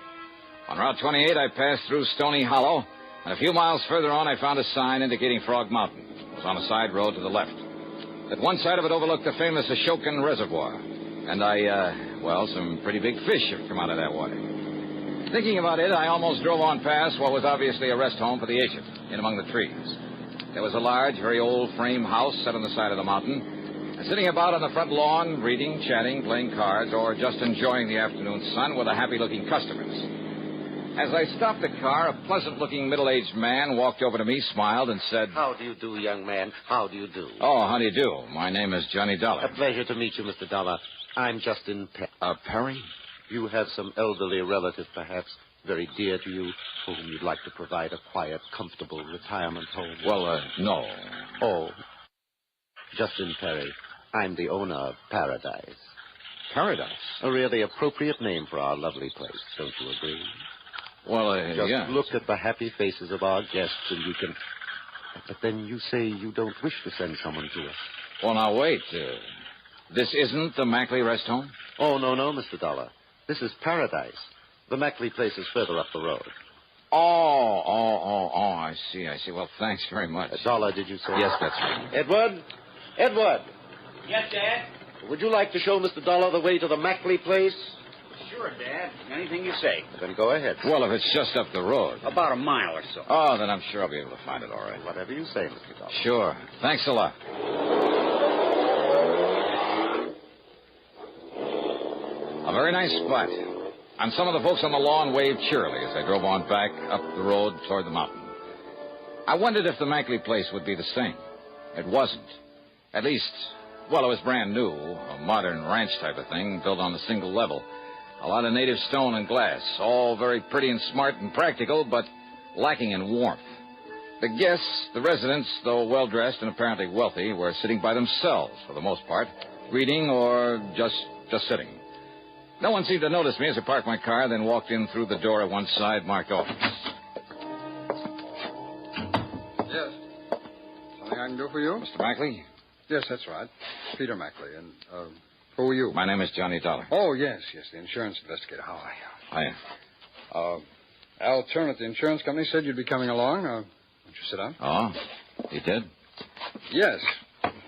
On Route 28, I passed through Stony Hollow, and a few miles further on, I found a sign indicating Frog Mountain. It was on a side road to the left. At one side of it overlooked the famous Ashokan Reservoir. And some pretty big fish have come out of that water. Thinking about it, I almost drove on past what was obviously a rest home for the agent, in among the trees. There was a large, very old frame house set on the side of the mountain, and sitting about on the front lawn, reading, chatting, playing cards, or just enjoying the afternoon sun were the happy-looking customers. As I stopped the car, a pleasant-looking middle-aged man walked over to me, smiled, and said... How do you do, young man? How do you do? Oh, how do you do? My name is Johnny Dollar. A pleasure to meet you, Mr. Dollar. I'm Justin Perry? You have some elderly relative, perhaps, very dear to you, for whom you'd like to provide a quiet, comfortable retirement home. Well, no. Oh. Justin Perry. I'm the owner of Paradise. Paradise? A really appropriate name for our lovely place, don't you agree? Well, Just yeah. look at the happy faces of our guests, and you can... But then you say you don't wish to send someone to us. Well, now, wait. This isn't the Mackley Rest Home? Oh, no, Mr. Dollar. This is Paradise. The Mackley place is further up the road. Oh, I see. Well, thanks very much. Dollar, did you say? Yes, that's right. Edward! Yes, Dad? Would you like to show Mr. Dollar the way to the Mackley place? Sure, Dad. Anything you say. Then go ahead. Well, if it's just up the road. About a mile or so. Oh, then I'm sure I'll be able to find it all right. Whatever you say, Mr. Dollar. Sure. Thanks a lot. A very nice spot. And some of the folks on the lawn waved cheerily as I drove on back up the road toward the mountain. I wondered if the Mackley place would be the same. It wasn't. At least, well, it was brand new, a modern ranch type of thing, built on a single level. A lot of native stone and glass, all very pretty and smart and practical, but lacking in warmth. The guests, the residents, though well-dressed and apparently wealthy, were sitting by themselves for the most part, reading or just sitting. No one seemed to notice me as I parked my car, then walked in through the door at one side marked office. Yes. Something I can do for you? Mr. Mackley? Yes, that's right. Peter Mackley. And, who are you? My name is Johnny Dollar. Oh, yes, the insurance investigator. How are you? Hiya. Al Turner at the insurance company said you'd be coming along. Won't you sit down? Oh, he did? Yes.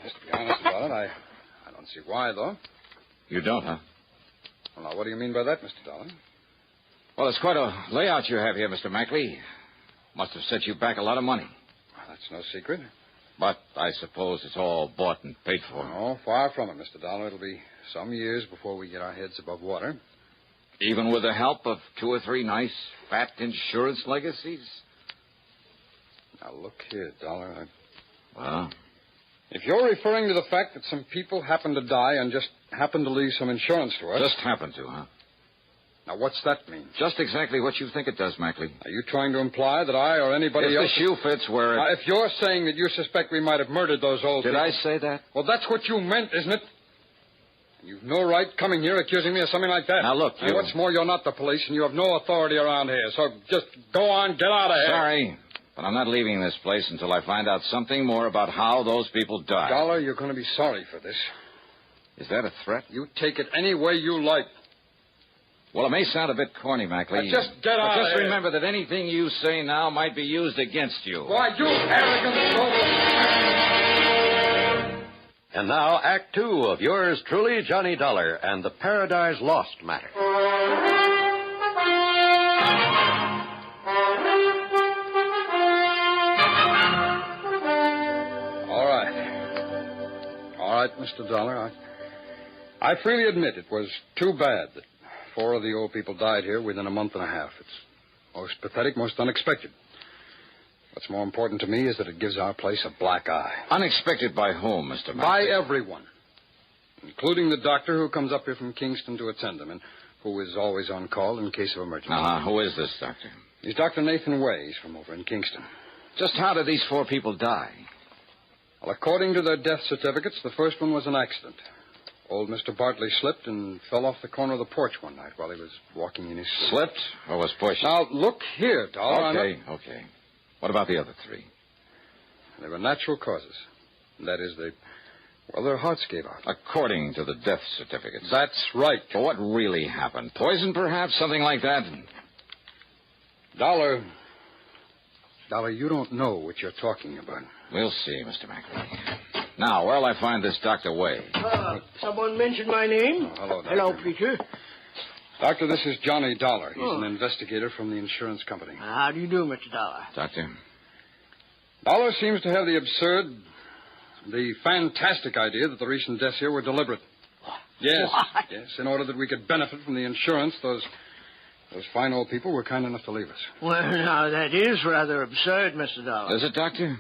Just to be honest about it, I don't see why, though. You don't, huh? Well, now, what do you mean by that, Mr. Dollar? Well, it's quite a layout you have here, Mr. Mackley. Must have set you back a lot of money. Well, that's no secret. But I suppose it's all bought and paid for. No, far from it, Mr. Dollar. It'll be some years before we get our heads above water. Even with the help of 2 or 3 nice, fat insurance legacies? Now, look here, Dollar. Well? If you're referring to the fact that some people happen to die and just happen to leave some insurance to us... Just happen to, huh? Now, what's that mean? Just exactly what you think it does, Mackley. Are you trying to imply that I or anybody else... If the shoe fits where it... Now, if you're saying that you suspect we might have murdered those old Did people... I say that? Well, that's what you meant, isn't it? You've no right coming here accusing me of something like that. Now, look, you... And what's more, you're not the police, and you have no authority around here. So just go on, get out of here. Sorry, but I'm not leaving this place until I find out something more about how those people died. Dollar, you're going to be sorry for this. Is that a threat? You take it any way you like. Well, it may sound a bit corny, Mackley. Just get out But of just here. remember that anything you say now might be used against you. Why, you arrogant soul. And now, Act Two of yours truly, Johnny Dollar, and the Paradise Lost matter. All right, Mr. Dollar. I freely admit it was too bad that 4 of the old people died here within a month and a half. It's most pathetic, most unexpected. What's more important to me is that it gives our place a black eye. Unexpected by whom, Mr. Mackley? By everyone, including the doctor who comes up here from Kingston to attend them and who is always on call in case of emergency. Who is this doctor? He's Dr. Nathan Way. He's from over in Kingston. Just how did these 4 people die? Well, according to their death certificates, the first one was an accident. Old Mr. Bartley slipped and fell off the corner of the porch one night while he was walking in his sleep. Slipped or was pushed? Now, look here, Dollar. Okay. What about the other 3? They were natural causes. That is, their hearts gave out. According to the death certificates. That's right. But what really happened? Poison, perhaps? Something like that? Dollar, you don't know what you're talking about. We'll see, Mr. Mackley. Now, where'll I find this Dr. Way? Someone mentioned my name. Hello, Doctor. Hello, Peter. Doctor, this is Johnny Dollar. He's an investigator from the insurance company. How do you do, Mr. Dollar? Doctor? Dollar seems to have the absurd, the fantastic idea that the recent deaths here were deliberate. Yes, What? yes. In order that we could benefit from the insurance, those fine old people were kind enough to leave us. Well, now, that is rather absurd, Mr. Dollar. Is it, Doctor?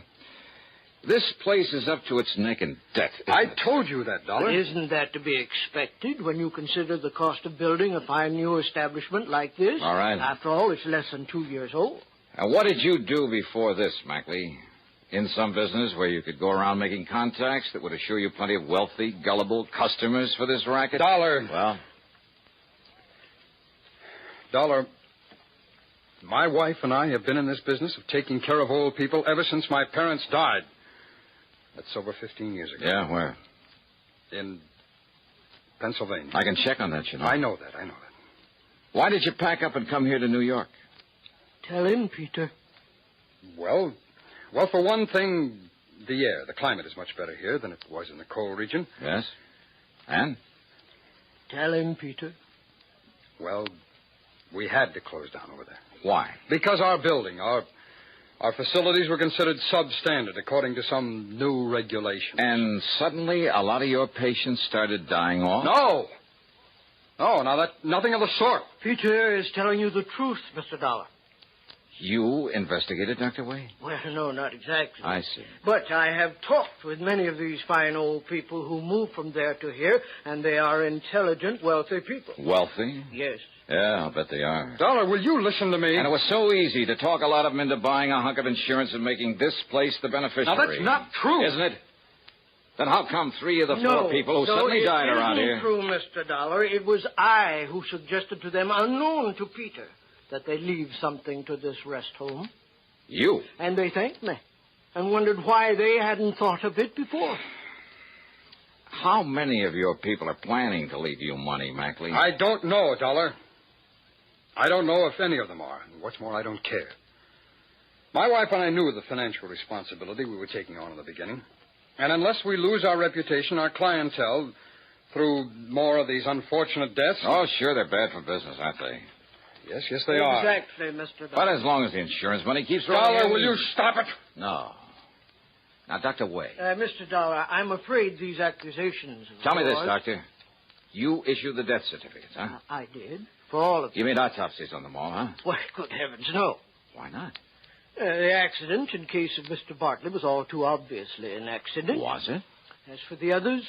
This place is up to its neck in debt. I told you that, Dollar. Isn't that to be expected when you consider the cost of building a fine new establishment like this? All right. After all, it's less than 2 years old. And what did you do before this, Mackley? In some business where you could go around making contacts that would assure you plenty of wealthy, gullible customers for this racket? Dollar. Well? Dollar, my wife and I have been in this business of taking care of old people ever since my parents died. That's over 15 years ago. Yeah, where? In Pennsylvania. I can check on that, you know. I know that. Why did you pack up and come here to New York? Tell him, Peter. Well, for one thing, the air, the climate is much better here than it was in the coal region. Yes. And? Tell him, Peter. Well, we had to close down over there. Why? Because our building, our facilities were considered substandard according to some new regulation. And suddenly a lot of your patients started dying off? No, nothing of the sort. Peter is telling you the truth, Mr. Dollar. You investigated, Dr. Way? Well, no, not exactly. I see. But I have talked with many of these fine old people who moved from there to here, and they are intelligent, wealthy people. Wealthy? Yes. Yeah, I'll bet they are. Dollar, will you listen to me? And it was so easy to talk a lot of them into buying a hunk of insurance and making this place the beneficiary. Now, that's not true. Isn't it? Then how come 3 of the 4 people who suddenly died around here? No, it isn't true, Mr. Dollar. It was I who suggested to them, unknown to Peter, that they leave something to this rest home. You? And they thanked me and wondered why they hadn't thought of it before. How many of your people are planning to leave you money, Mackley? I don't know, Dollar. I don't know if any of them are. And what's more, I don't care. My wife and I knew the financial responsibility we were taking on in the beginning. And unless we lose our reputation, our clientele, through more of these unfortunate deaths... Oh, sure, they're bad for business, aren't they? Yes, they are. Exactly, Mr. Dollar. But as long as the insurance money keeps rolling Dollar, in... will you stop it? No. Now, Dr. Way. Mr. Dollar, I'm afraid these accusations... Tell me this, Doctor. You issued the death certificates, huh? I did. For all of them. You made autopsies on them all, huh? Why, good heavens, no. Why not? The accident in case of Mr. Bartley was all too obviously an accident. Was it? As for the others,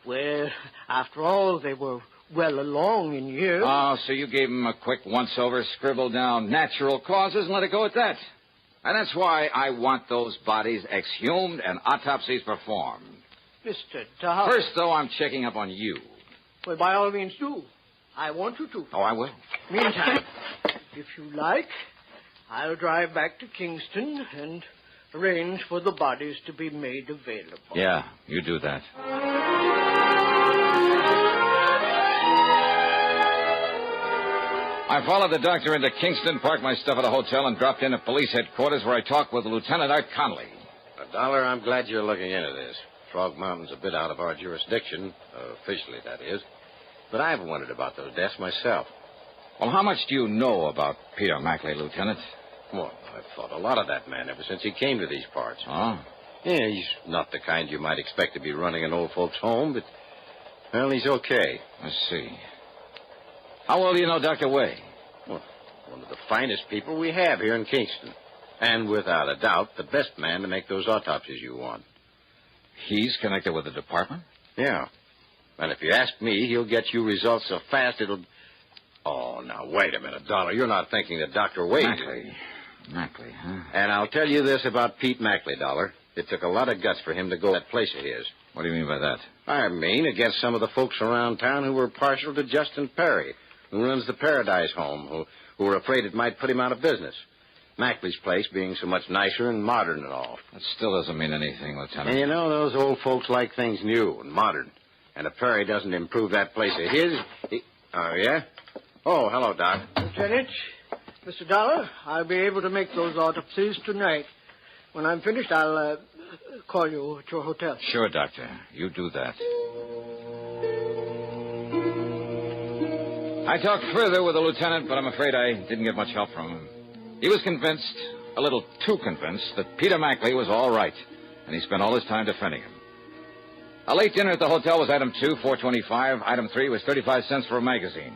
well, after all, they were well along in years. Oh, so you gave them a quick once-over, scribbled down natural causes and let it go at that. And that's why I want those bodies exhumed and autopsies performed. Mr. Dollar. First, though, I'm checking up on you. Well, by all means, do. I want you to. Oh, I will. Meantime, if you like, I'll drive back to Kingston and arrange for the bodies to be made available. Yeah, you do that. I followed the doctor into Kingston, parked my stuff at a hotel, and dropped in at police headquarters where I talked with Lieutenant Art Conley. Dollar, I'm glad you're looking into this. Frog Mountain's a bit out of our jurisdiction, officially, that is. But I've wondered about those deaths myself. Well, how much do you know about Peter Mackley, Lieutenant? Well, I've thought a lot of that man ever since he came to these parts. Oh? Yeah, he's not the kind you might expect to be running an old folks' home, but, well, he's okay. I see. How well do you know Dr. Way? Well, one of the finest people we have here in Kingston. And without a doubt, the best man to make those autopsies you want. He's connected with the department? Yeah. And if you ask me, he'll get you results so fast it'll... Oh, now, wait a minute, Dollar. You're not thinking that Dr. Wade... Mackley, huh? And I'll tell you this about Pete Mackley, Dollar. It took a lot of guts for him to go to that place of his. What do you mean by that? I mean against some of the folks around town who were partial to Justin Perry, who runs the Paradise Home, who were afraid it might put him out of business. Mackley's place being so much nicer and modern and all. That still doesn't mean anything, Lieutenant. And you know, those old folks like things new and modern. And if Perry doesn't improve that place of his... Oh, yeah? Oh, hello, Doc. Lieutenant, Mr. Dollar, I'll be able to make those autopsies tonight. When I'm finished, I'll call you at your hotel. Sure, Doctor. You do that. I talked further with the lieutenant, but I'm afraid I didn't get much help from him. He was convinced, a little too convinced, that Peter Mackley was all right, and he spent all his time defending him. A late dinner at the hotel was item 2, $4.25. Item 3 was 35 cents for a magazine.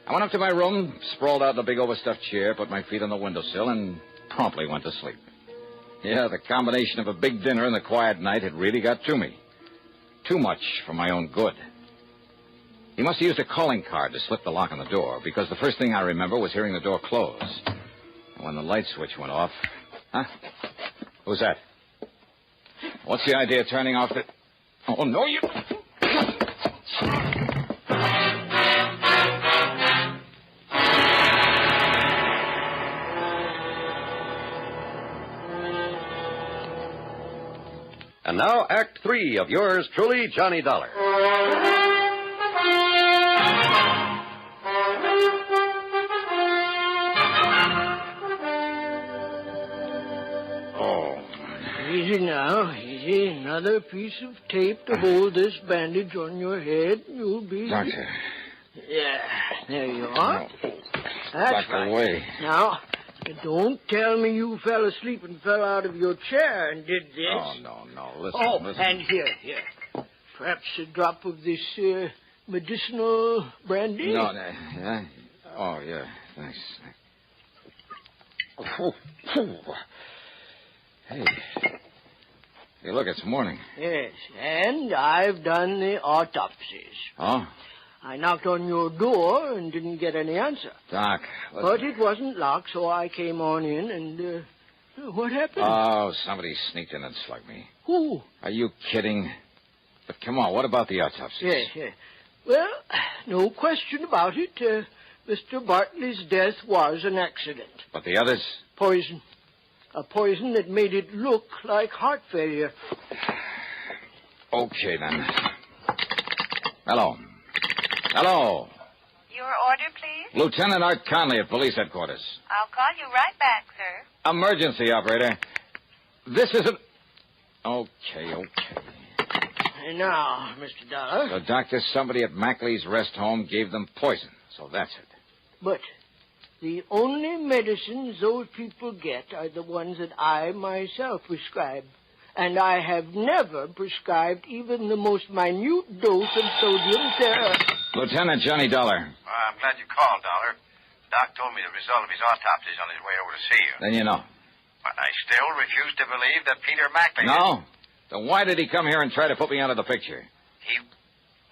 I went up to my room, sprawled out in a big overstuffed chair, put my feet on the windowsill, and promptly went to sleep. Yeah, the combination of a big dinner and the quiet night had really got to me. Too much for my own good. He must have used a calling card to slip the lock on the door, because the first thing I remember was hearing the door close. And when the light switch went off... Huh? Who's that? What's the idea of turning off the... Oh, no, you... And now, Act 3 of yours truly, Johnny Dollar. Easy now, easy. Another piece of tape to hold this bandage on your head. You'll be... Doctor. Yeah, there you are. That's Dr. right. Way. Now, don't tell me you fell asleep and fell out of your chair and did this. Oh, no. Listen, listen. And here. Perhaps a drop of this medicinal brandy? No, yeah. Oh, yeah, thanks. Hey. Hey, look, it's morning. Yes, and I've done the autopsies. Oh? I knocked on your door and didn't get any answer. Doc, listen. But it wasn't locked, so I came on in and, what happened? Oh, somebody sneaked in and slugged me. Who? Are you kidding? But come on, what about the autopsies? Yes. Well, no question about it. Mr. Bartley's death was an accident. But the others? Poison. A poison that made it look like heart failure. Okay, then. Hello. Your order, please? Lieutenant Art Conley at police headquarters. I'll call you right back, sir. Emergency, operator. This isn't... Okay. And now, Mr. Dollar. So, Doctor, somebody at Mackley's rest home gave them poison. So that's it. But the only medicines those people get are the ones that I myself prescribe. And I have never prescribed even the most minute dose of sodium Lieutenant Johnny Dollar. I'm glad you called, Dollar. Doc told me the result of his autopsy is on his way over to see you. Then you know. But I still refuse to believe that Peter Mackley... No? Then why did he come here and try to put me out of the picture?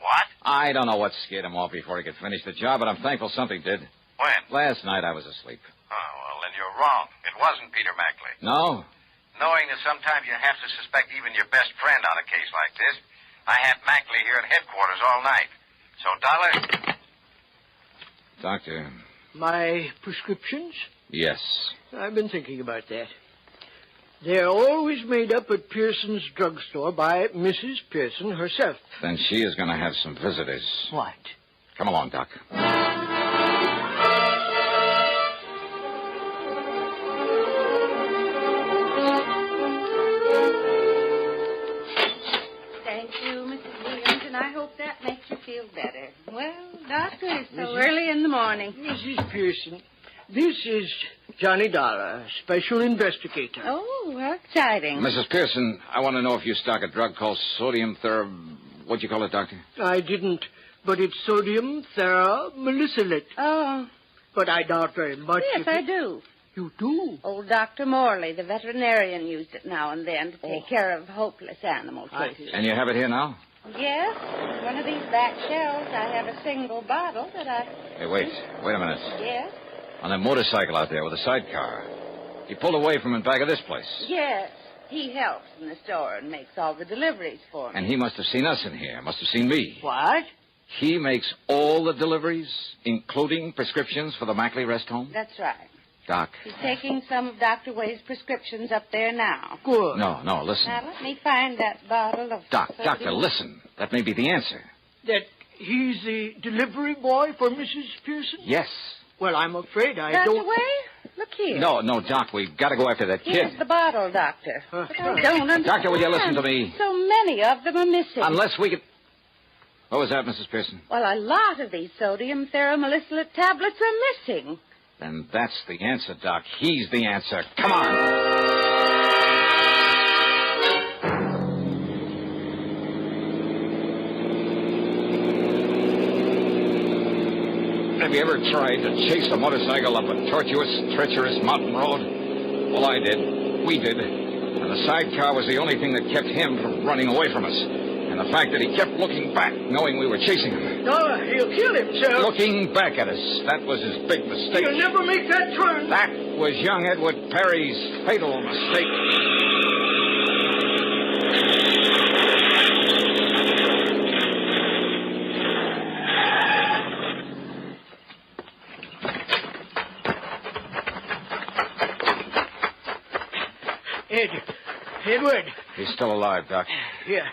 What? I don't know what scared him off before he could finish the job, but I'm thankful something did. When? Last night I was asleep. Oh, well, then you're wrong. It wasn't Peter Mackley. No? Knowing that sometimes you have to suspect even your best friend on a case like this, I had Mackley here at headquarters all night. So, Dollar... Doctor. My prescriptions? Yes. I've been thinking about that. They're always made up at Pearson's drugstore by Mrs. Pearson herself. Then she is going to have some visitors. What? Come along, Doc. Thank you, Mrs. Williams, and I hope that makes you feel better. Well, Doctor, it's so early in the morning. Mrs. Pearson, this is Johnny Dollar, special investigator. Oh, how exciting. Mrs. Pearson, I want to know if you stock a drug called sodium What'd you call it, Doctor? I didn't, but it's sodium theramolysilate. Oh. But I doubt very much. Yes, I do. You do? Old Dr. Morley, the veterinarian, used it now and then to take care of hopeless animal cases. And you have it here now? Yes. In one of these back shelves, I have a single bottle that I... Hey, wait a minute. Yes? On that motorcycle out there with a sidecar. He pulled away from in back of this place. Yes. He helps in the store and makes all the deliveries for me. And he must have seen us in here. Must have seen me. What? He makes all the deliveries, including prescriptions for the Mackley rest home? That's right. Doc. He's taking some of Dr. Wade's prescriptions up there now. Good. No, listen. Now, let me find that bottle of... Doctor, listen. That may be the answer. That he's the delivery boy for Mrs. Pearson? Yes. Well, I'm afraid I Dr. don't... Wade, look here. No, Doc, we've got to go after that kid. Here's the bottle, Doctor. But I don't understand. Doctor, will you listen to me? So many of them are missing. Unless we could... What was that, Mrs. Pearson? Well, a lot of these sodium theramolysilate tablets are missing. Then that's the answer, Doc. He's the answer. Come on. Have you ever tried to chase a motorcycle up a tortuous, treacherous mountain road? Well, I did. We did. And the sidecar was the only thing that kept him from running away from us. And the fact that he kept looking back, knowing we were chasing him. No, he'll kill himself. Looking back at us. That was his big mistake. He'll never make that turn. That was young Edward Perry's fatal mistake. Edward. He's still alive, Doc. Here,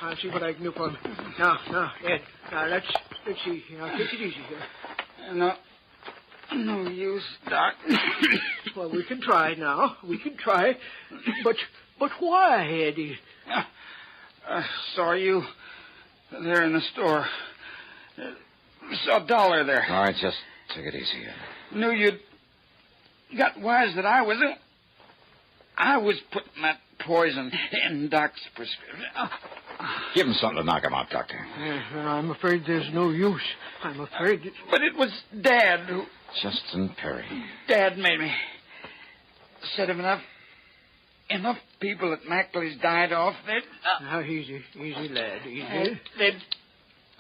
I'll see what I can do for him. Now, Ed. Now, let's see. Now, take it easy here. No use, Doc. Well, we can try now. We can try. But why, Eddie? Saw you there in the store. Saw Dollar there. All right, just take it easy. Knew you'd got wise that I was putting that poison in Doc's prescription. Give him something to knock him out, Doctor. I'm afraid there's no use. I'm afraid... But it was Dad who... Justin Perry. Dad made me. Said if enough people at Mackley's died off, they'd... Now, easy, lad, easy. They'd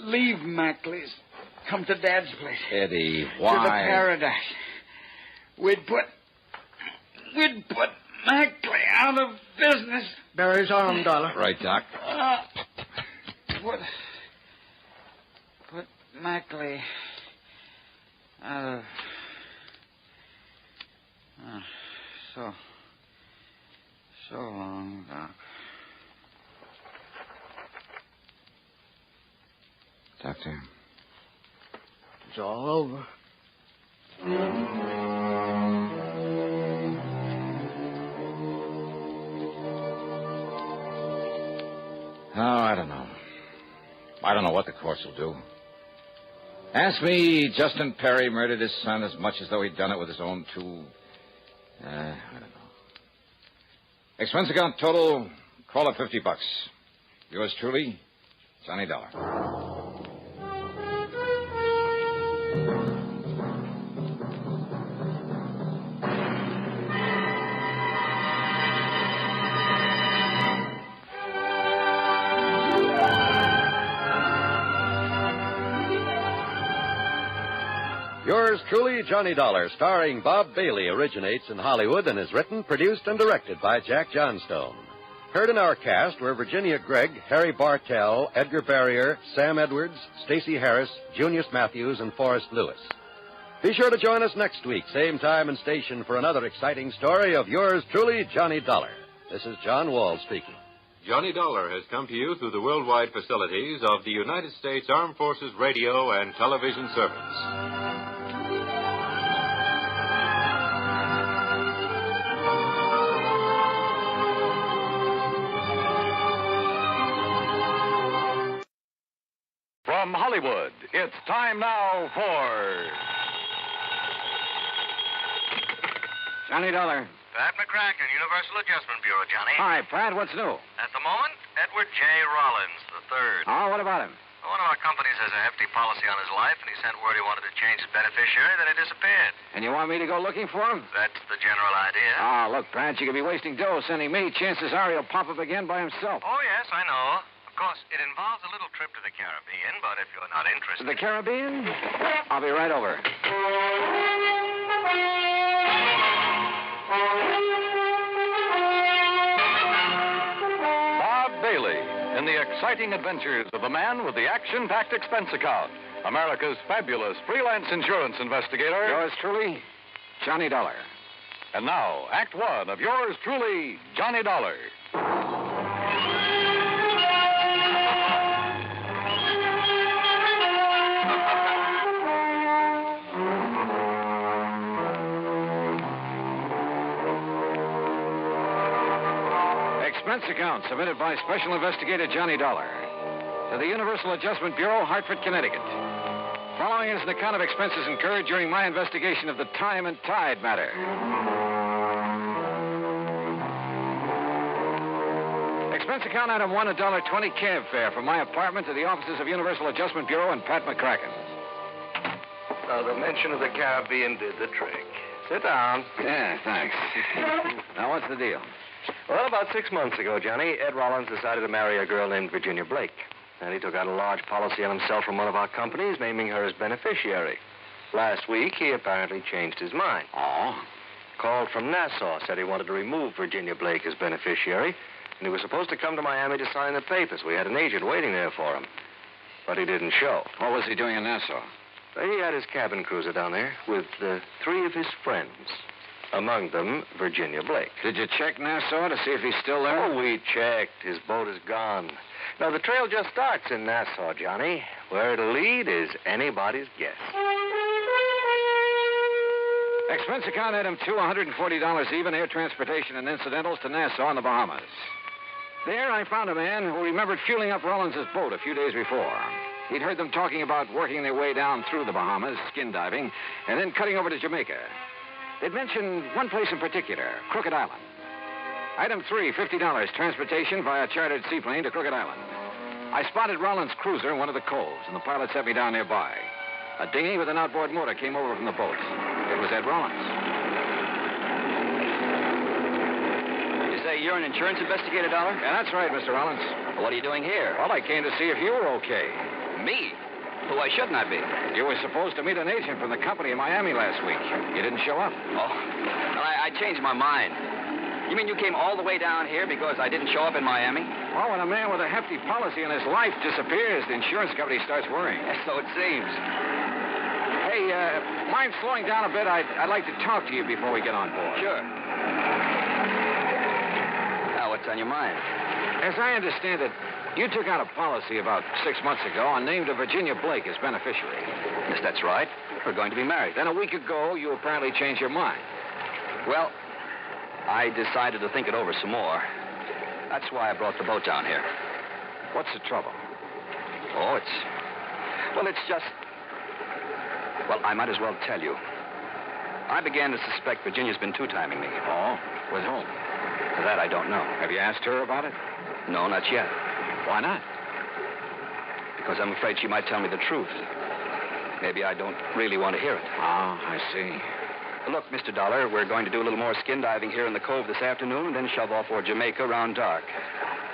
leave Mackley's, come to Dad's place. Eddie, why? To the paradise. We'd put Mackley out of business. Bear his arm, Dollar. Right, Doc. Put Mackley out of... So long, Doc. Doctor. It's all over. Oh, I don't know. I don't know what the courts will do. Ask me, Justin Perry murdered his son as much as though he'd done it with his own two... I don't know. Expense account total, call it $50. Yours truly, Johnny Dollar. Yours truly, Johnny Dollar, starring Bob Bailey, originates in Hollywood and is written, produced, and directed by Jack Johnstone. Heard in our cast were Virginia Gregg, Harry Bartell, Edgar Barrier, Sam Edwards, Stacey Harris, Junius Matthews, and Forrest Lewis. Be sure to join us next week, same time and station, for another exciting story of yours truly, Johnny Dollar. This is John Wall speaking. Johnny Dollar has come to you through the worldwide facilities of the United States Armed Forces Radio and Television Service. From Hollywood, it's time now for... Johnny Dollar. Pat McCracken, Universal Adjustment Bureau, Johnny. Hi, Pat. What's new? At the moment, Edward J. Rollins III. Oh, what about him? One of our companies has a hefty policy on his life, and he sent word he wanted to change his beneficiary, then he disappeared. And you want me to go looking for him? That's the general idea. Oh, look, Pat, you could be wasting dough sending me. Chances are he'll pop up again by himself. Oh, yes, I know. Of course, it involves a little trip to the Caribbean, but if you're not interested... The Caribbean? I'll be right over. Bob Bailey in the exciting adventures of the man with the action-packed expense account. America's fabulous freelance insurance investigator. Yours truly, Johnny Dollar. And now, Act One of yours truly, Johnny Dollar. Expense account submitted by Special Investigator Johnny Dollar to the Universal Adjustment Bureau, Hartford, Connecticut. Following is an account of expenses incurred during my investigation of the Time and Tide matter. Expense account item 1, $1.20 cab fare from my apartment to the offices of Universal Adjustment Bureau and Pat McCracken. Now, the mention of the Caribbean did the trick. Sit down. Yeah, thanks. Now, what's the deal? Well, about 6 months ago, Johnny, Ed Rollins decided to marry a girl named Virginia Blake. And he took out a large policy on himself from one of our companies, naming her as beneficiary. Last week, he apparently changed his mind. Oh? Called from Nassau, said he wanted to remove Virginia Blake as beneficiary, and he was supposed to come to Miami to sign the papers. We had an agent waiting there for him. But he didn't show. What was he doing in Nassau? He had his cabin cruiser down there with 3 of his friends. Among them, Virginia Blake. Did you check Nassau to see if he's still there? Oh, we checked. His boat is gone. Now, the trail just starts in Nassau, Johnny. Where it'll lead is anybody's guess. Expense account item 2, $140 even, air transportation and incidentals to Nassau in the Bahamas. There, I found a man who remembered fueling up Rollins' boat a few days before. He'd heard them talking about working their way down through the Bahamas, skin diving, and then cutting over to Jamaica. They'd mentioned one place in particular, Crooked Island. Item 3, $50, transportation via chartered seaplane to Crooked Island. I spotted Rollins' cruiser in one of the coves, and the pilot set me down nearby. A dinghy with an outboard motor came over from the boat. It was Ed Rollins. You say you're an insurance investigator, Dollar? Yeah, that's right, Mr. Rollins. Well, what are you doing here? Well, I came to see if you were okay. Me? Well, why shouldn't I be? You were supposed to meet an agent from the company in Miami last week. You didn't show up. Oh, well, I changed my mind. You mean you came all the way down here because I didn't show up in Miami? Well, when a man with a hefty policy in his life disappears, the insurance company starts worrying. Yes, so it seems. Hey, mind slowing down a bit? I'd like to talk to you before we get on board. Sure. Now, what's on your mind? As I understand it, you took out a policy about 6 months ago and named a Virginia Blake as beneficiary. Yes, that's right. We're going to be married. Then a week ago, you apparently changed your mind. Well, I decided to think it over some more. That's why I brought the boat down here. What's the trouble? Oh, it's just... Well, I might as well tell you. I began to suspect Virginia's been two-timing me. Oh? With whom? That I don't know. Have you asked her about it? No, not yet. Why not? Because I'm afraid she might tell me the truth. Maybe I don't really want to hear it. Oh, I see. Look, Mr. Dollar, we're going to do a little more skin diving here in the cove this afternoon and then shove off for Jamaica around dark.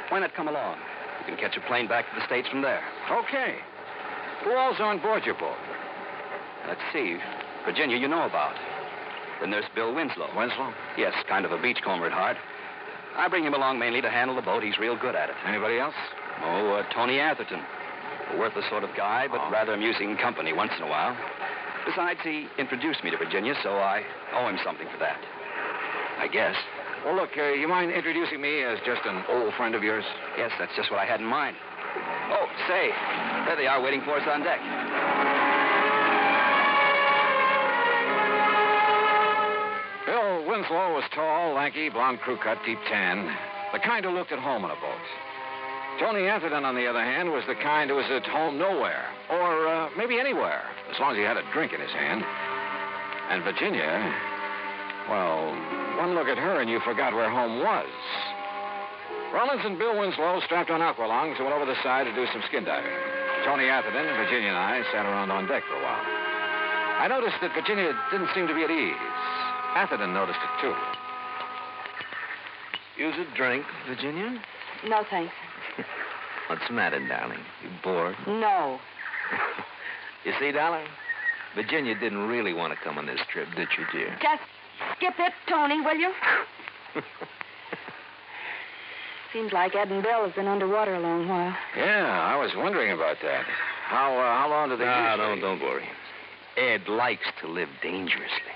Why not come along? You can catch a plane back to the States from there. Okay. Who all's on board your boat? Let's see. Virginia, you know about. Then there's Bill Winslow. Winslow? Yes, kind of a beachcomber at heart. I bring him along mainly to handle the boat. He's real good at it. Anybody else? Oh, Tony Atherton. A worthless sort of guy, but rather amusing company once in a while. Besides, he introduced me to Virginia, so I owe him something for that. I guess. Well, look, you mind introducing me as just an old friend of yours? Yes, that's just what I had in mind. Oh, say, there they are waiting for us on deck. Bill Winslow was tall, lanky, blonde crew cut, deep tan. The kind who looked at home on a boat. Tony Atherton, on the other hand, was the kind who was at home nowhere, or maybe anywhere, as long as he had a drink in his hand. And Virginia, well, one look at her and you forgot where home was. Rollins and Bill Winslow strapped on aqualongs and went over the side to do some skin diving. Tony Atherton, Virginia, and I sat around on deck for a while. I noticed that Virginia didn't seem to be at ease. Atherton noticed it, too. Use a drink, Virginia? No, thanks. What's the matter, darling? You bored? No. You see, darling, Virginia didn't really want to come on this trip, did you, dear? Just skip it, Tony, will you? Seems like Ed and Bill have been underwater a long while. Yeah, I was wondering about that. How long do they usually... don't worry. Ed likes to live dangerously.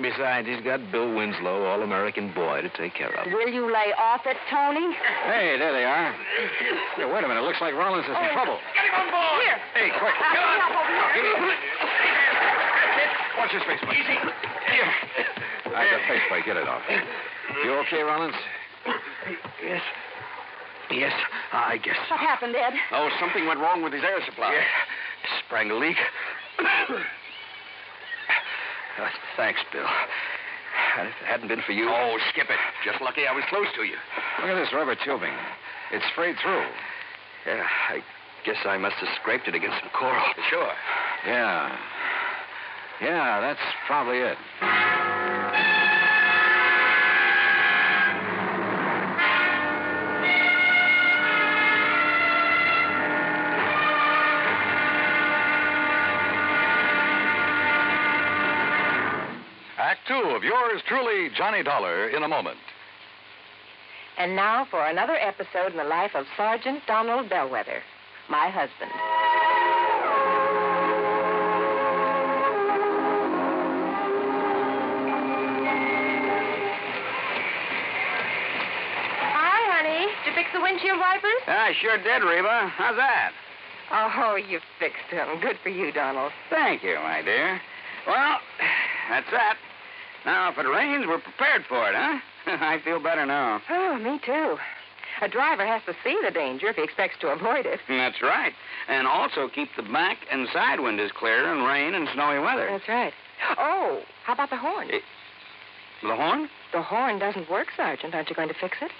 Besides, he's got Bill Winslow, all-American boy, to take care of. Will you lay off it, Tony? Hey, there they are. Hey, wait a minute. Looks like Rollins is in trouble. Get him on board! Here. Hey, quick. Get on. Watch his face, please. Easy. All right, that face plate. Get it off. You okay, Rollins? Yes. Yes, I guess. What happened, Ed? Oh, something went wrong with his air supply. Yeah. Sprang a leak. Thanks, Bill. If it hadn't been for you... Oh, skip it. Just lucky I was close to you. Look at this rubber tubing. It's frayed through. Yeah, I guess I must have scraped it against some coral. Sure. Yeah. Yeah, that's probably it. Act 2 of yours truly, Johnny Dollar, in a moment. And now for another episode in the life of Sergeant Donald Bellwether, my husband. Hi, honey. Did you fix the windshield wipers? I sure did, Reba. How's that? Oh, you fixed them. Good for you, Donald. Thank you, my dear. Well, that's that. Now, if it rains, we're prepared for it, huh? I feel better now. Oh, me too. A driver has to see the danger if he expects to avoid it. That's right. And also keep the back and side windows clear in rain and snowy weather. That's right. Oh, how about the horn? The horn? The horn doesn't work, Sergeant. Aren't you going to fix it?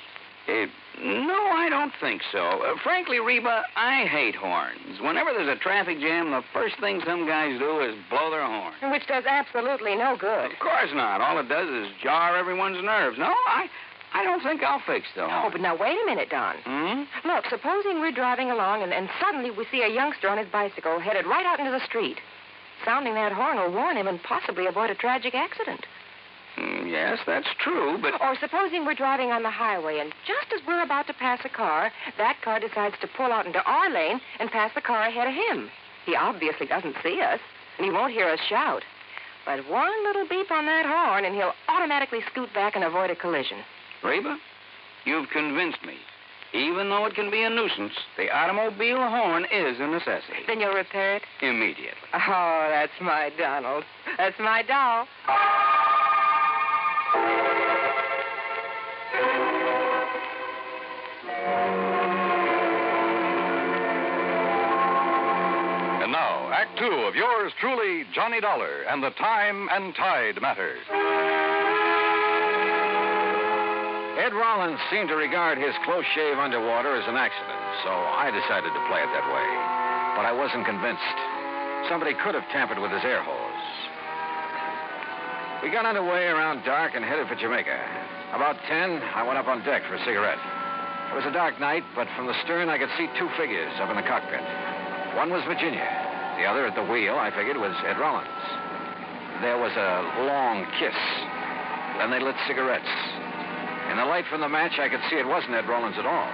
No, I don't think so. Frankly, Reba, I hate horns. Whenever there's a traffic jam, the first thing some guys do is blow their horn. Which does absolutely no good. Of course not. All it does is jar everyone's nerves. No, I don't think I'll fix the horn. Oh, but now wait a minute, Don. Look, supposing we're driving along and suddenly we see a youngster on his bicycle headed right out into the street. Sounding that horn will warn him and possibly avoid a tragic accident. Yes, that's true, but... Or supposing we're driving on the highway, and just as we're about to pass a car, that car decides to pull out into our lane and pass the car ahead of him. He obviously doesn't see us, and he won't hear us shout. But one little beep on that horn, and he'll automatically scoot back and avoid a collision. Reba, you've convinced me. Even though it can be a nuisance, the automobile horn is a necessity. Then you'll repair it? Immediately. Oh, that's my Donald. That's my doll. And now, Act 2 of yours truly, Johnny Dollar, and the Time and Tide Matter. Ed Rollins seemed to regard his close shave underwater as an accident, so I decided to play it that way. But I wasn't convinced. Somebody could have tampered with his air hose. We got underway around dark and headed for Jamaica. About 10, I went up on deck for a cigarette. It was a dark night, but from the stern I could see two figures up in the cockpit. One was Virginia. The other at the wheel, I figured, was Ed Rollins. There was a long kiss. Then they lit cigarettes. In the light from the match, I could see it wasn't Ed Rollins at all.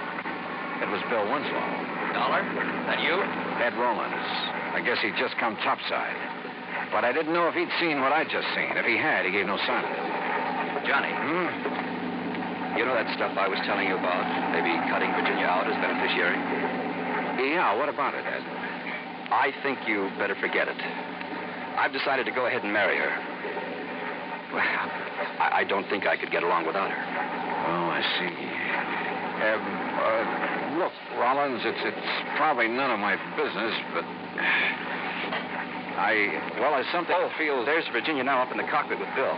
It was Bill Winslow. Dollar? That you? Ed Rollins. I guess he'd just come topside. But I didn't know if he'd seen what I'd just seen. If he had, he gave no sign of it. Johnny. You know that stuff I was telling you about? Maybe cutting Virginia out as beneficiary? Yeah, what about it, Ed? I think you better forget it. I've decided to go ahead and marry her. Well, I don't think I could get along without her. Oh, I see. Look, Rollins, it's probably none of my business, but There's something. Oh, feels. There's Virginia now up in the cockpit with Bill.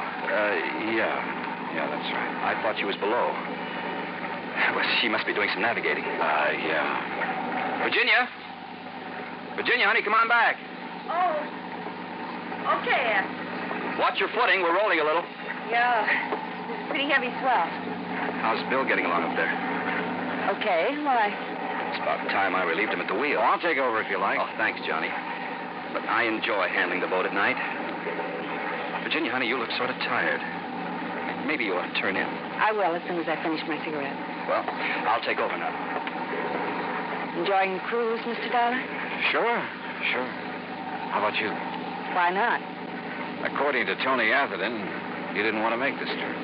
Yeah, that's right. I thought she was below. Well, she must be doing some navigating. Yeah. Virginia, honey, come on back. Oh, okay. Watch your footing. We're rolling a little. Yeah, pretty heavy swell. How's Bill getting along up there? Okay, why? It's about time I relieved him at the wheel. I'll take over if you like. Oh, thanks, Johnny. But I enjoy handling the boat at night. Virginia, honey, you look sort of tired. Maybe you ought to turn in. I will as soon as I finish my cigarette. Well, I'll take over now. Enjoying the cruise, Mr. Dollar? Sure. How about you? Why not? According to Tony Atherton, you didn't want to make this trip.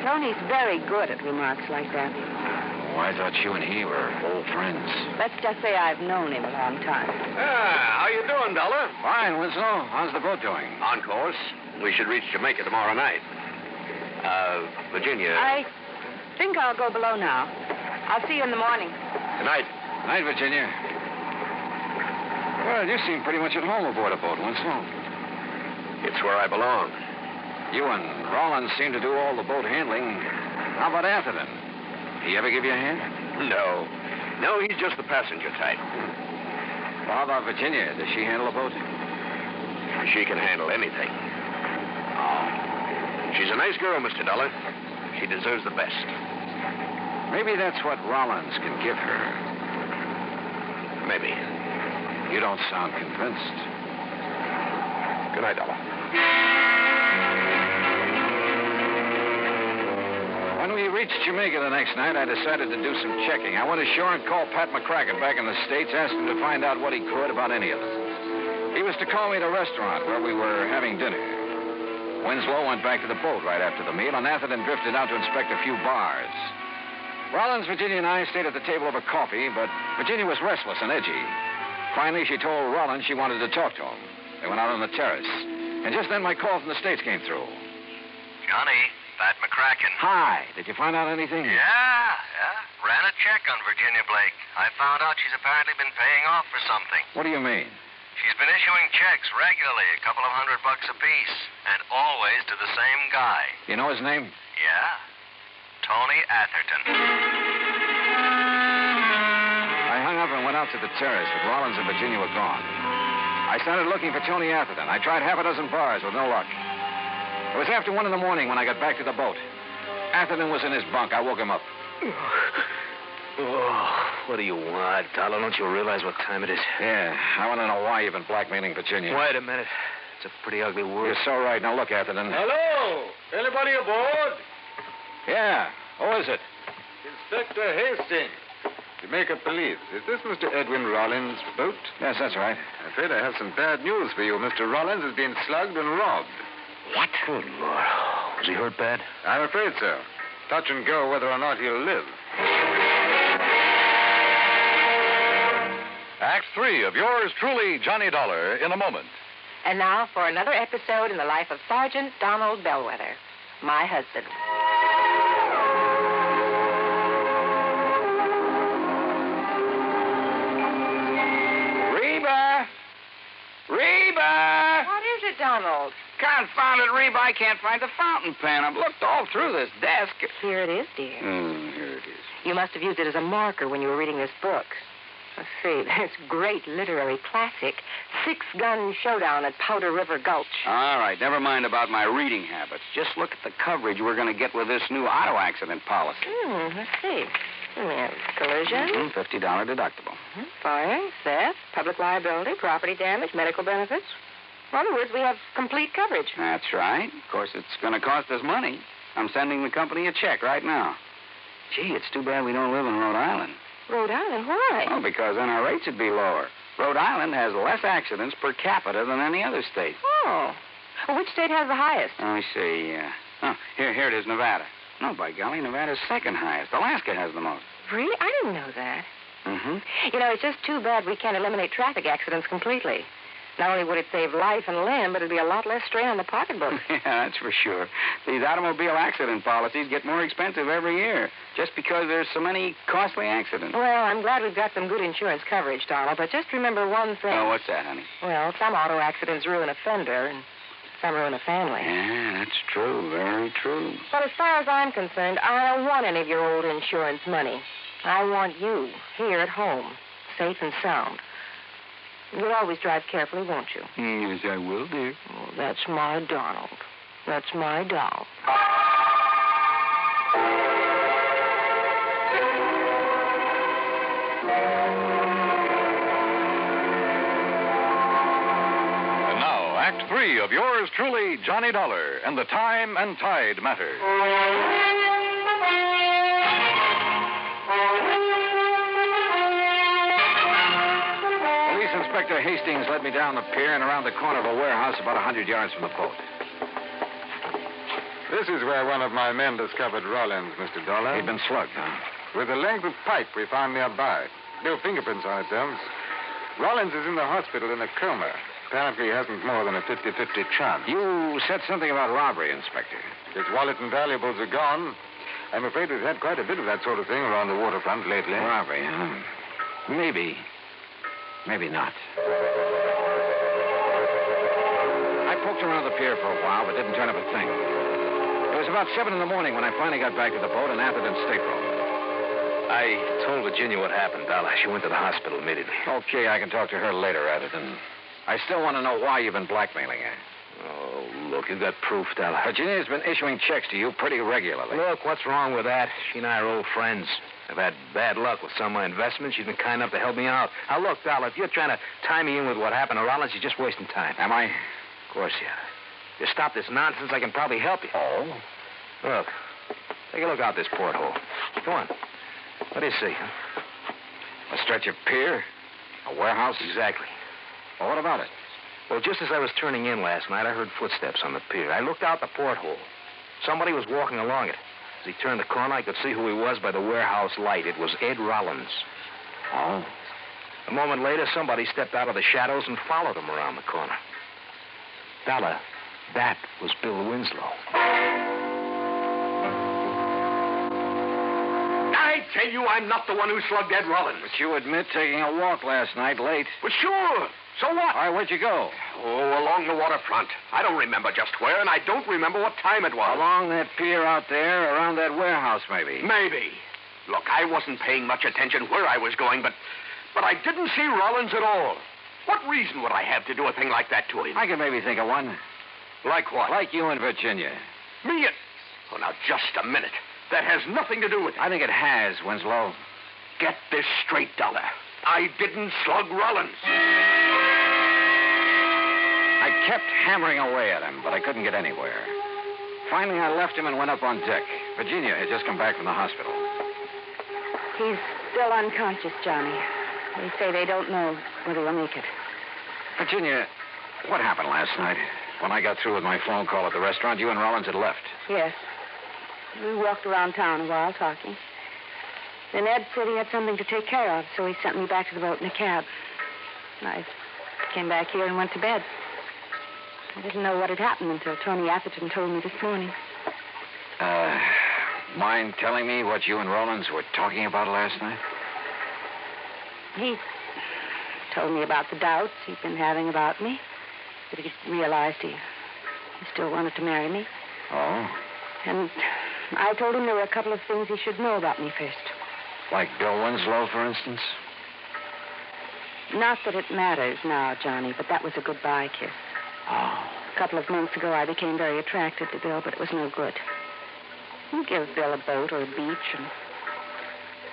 Tony's very good at remarks like that. Oh, I thought you and he were old friends. Let's just say I've known him a long time. How you doing, Dollar? Fine, Winslow. How's the boat doing? On course. We should reach Jamaica tomorrow night. Virginia. I think I'll go below now. I'll see you in the morning. Good night. Night, Virginia. Well, you seem pretty much at home aboard a boat, Winslow. It's where I belong. You and Rollins seem to do all the boat handling. How about Atherton? He ever give you a hand? No, he's just the passenger type. Well, how about Virginia? Does she handle a boat? She can handle anything. Oh. She's a nice girl, Mr. Dollar. She deserves the best. Maybe that's what Rollins can give her. Maybe. You don't sound convinced. Good night, Dollar. When we reached Jamaica the next night, I decided to do some checking. I went ashore and called Pat McCracken back in the States, asked him to find out what he could about any of them. He was to call me at a restaurant where we were having dinner. Winslow went back to the boat right after the meal, and Atherton drifted out to inspect a few bars. Rollins, Virginia, and I stayed at the table over coffee, but Virginia was restless and edgy. Finally, she told Rollins she wanted to talk to him. They went out on the terrace. And just then, my call from the States came through. Johnny, Pat McCracken. Hi. Did you find out anything? Yeah. Ran a check on Virginia Blake. I found out she's apparently been paying off for something. What do you mean? She's been issuing checks regularly, a couple of $100 apiece, and always to the same guy. You know his name? Yeah. Tony Atherton. I hung up and went out to the terrace, but Rollins and Virginia were gone. I started looking for Tony Atherton. I tried half a dozen bars with no luck. It was after 1 in the morning when I got back to the boat. Atherton was in his bunk. I woke him up. What do you want, Dollar? Don't you realize what time it is? Yeah, I want to know why you've been blackmailing Virginia. Wait a minute. It's a pretty ugly word. You're so right. Now, look, Atherton. Hello? Anybody aboard? Yeah. Who is it? Inspector Hastings, Jamaica Police. Is this Mr. Edwin Rollins' boat? Yes, that's right. I'm afraid I have some bad news for you. Mr. Rollins has been slugged and robbed. What? Good Lord. Was he hurt bad? I'm afraid so. Touch and go whether or not he'll live. Act 3 of yours truly, Johnny Dollar, in a moment. And now for another episode in the life of Sergeant Donald Bellwether, my husband. Reba! What is it, Donald? Confounded Reba, I can't find the fountain pen. I've looked all through this desk. Here it is, dear. Here it is. You must have used it as a marker when you were reading this book. Let's see, this great literary classic, Six Gun Showdown at Powder River Gulch. All right, never mind about my reading habits. Just look at the coverage we're going to get with this new auto accident policy. Let's see. Collision. $50 deductible. Fire, theft, public liability, property damage, medical benefits. In other words, we have complete coverage. That's right. Of course, it's going to cost us money. I'm sending the company a check right now. Gee, it's too bad we don't live in Rhode Island. Rhode Island? Why? Oh, because then our rates would be lower. Rhode Island has less accidents per capita than any other state. Oh. Well, which state has the highest? Let me see. Here it is, Nevada. No, by golly, Nevada's second highest. Alaska has the most. Really? I didn't know that. Mm-hmm. You know, it's just too bad we can't eliminate traffic accidents completely. Not only would it save life and limb, but it'd be a lot less strain on the pocketbook. Yeah, that's for sure. These automobile accident policies get more expensive every year just because there's so many costly accidents. Well, I'm glad we've got some good insurance coverage, Dollar, but just remember one thing. Oh, what's that, honey? Well, some auto accidents ruin a fender, and some ruin a family. Yeah, that's true. Very true. But as far as I'm concerned, I don't want any of your old insurance money. I want you here at home, safe and sound. You'll always drive carefully, won't you? Yes, I will, dear. Oh, that's my Donald. That's my doll. And now, Act 3 of yours truly, Johnny Dollar, and the time and tide matter. Inspector Hastings led me down the pier and around the corner of a warehouse about 100 yards from the boat. This is where one of my men discovered Rollins, Mr. Dollar. He'd been slugged, huh? With a length of pipe we found nearby. No fingerprints on it, Holmes. Rollins is in the hospital in a coma. Apparently he hasn't more than a 50-50 chance. You said something about robbery, Inspector. His wallet and valuables are gone. I'm afraid we've had quite a bit of that sort of thing around the waterfront lately. Robbery, huh? Maybe. Maybe not. I poked around the pier for a while, but didn't turn up a thing. It was about 7 in the morning when I finally got back to the boat in Atherton's stateroom. I told Virginia what happened, Dollar. She went to the hospital immediately. Okay, I can talk to her later, Atherton. I still want to know why you've been blackmailing her. Oh, look, you got proof, Dollar. Virginia's been issuing checks to you pretty regularly. Look, what's wrong with that? She and I are old friends. I've had bad luck with some of my investments. She's been kind enough to help me out. Now, look, Dollar, if you're trying to tie me in with what happened to Rollins, you're just wasting time. Am I? Of course you are. You stop this nonsense, I can probably help you. Oh? Look, take a look out this porthole. Go on. What do you see, huh? A stretch of pier? A warehouse? Exactly. Well, what about it? Well, just as I was turning in last night, I heard footsteps on the pier. I looked out the porthole. Somebody was walking along it. As he turned the corner, I could see who he was by the warehouse light. It was Ed Rollins. Oh? A moment later, somebody stepped out of the shadows and followed him around the corner. Dollar, that was Bill Winslow. I tell you, I'm not the one who slugged Ed Rollins. But you admit taking a walk last night late. Well, sure. So what? All right, where'd you go? Oh, along the waterfront. I don't remember just where, and I don't remember what time it was. Along that pier out there, around that warehouse, maybe. Maybe. Look, I wasn't paying much attention where I was going, but I didn't see Rollins at all. What reason would I have to do a thing like that to him? I can maybe think of one. Like what? Like you in Virginia. Me? Oh, now, just a minute. That has nothing to do with it. I think it has, Winslow. Get this straight, Dollar. I didn't slug Rollins. I kept hammering away at him, but I couldn't get anywhere. Finally, I left him and went up on deck. Virginia had just come back from the hospital. He's still unconscious, Johnny. They say they don't know whether he'll make it. Virginia, what happened last night? When I got through with my phone call at the restaurant, you and Rollins had left. Yes. We walked around town a while talking. Then Ed said he had something to take care of, so he sent me back to the boat in a cab. I came back here and went to bed. I didn't know what had happened until Tony Atherton told me this morning. Mind telling me what you and Rollins were talking about last night? He told me about the doubts he'd been having about me. That he realized he still wanted to marry me. Oh? And I told him there were a couple of things he should know about me first. Like Bill Winslow, for instance? Not that it matters now, Johnny, but that was a goodbye kiss. Oh. A couple of months ago, I became very attracted to Bill, but it was no good. You give Bill a boat or a beach, and...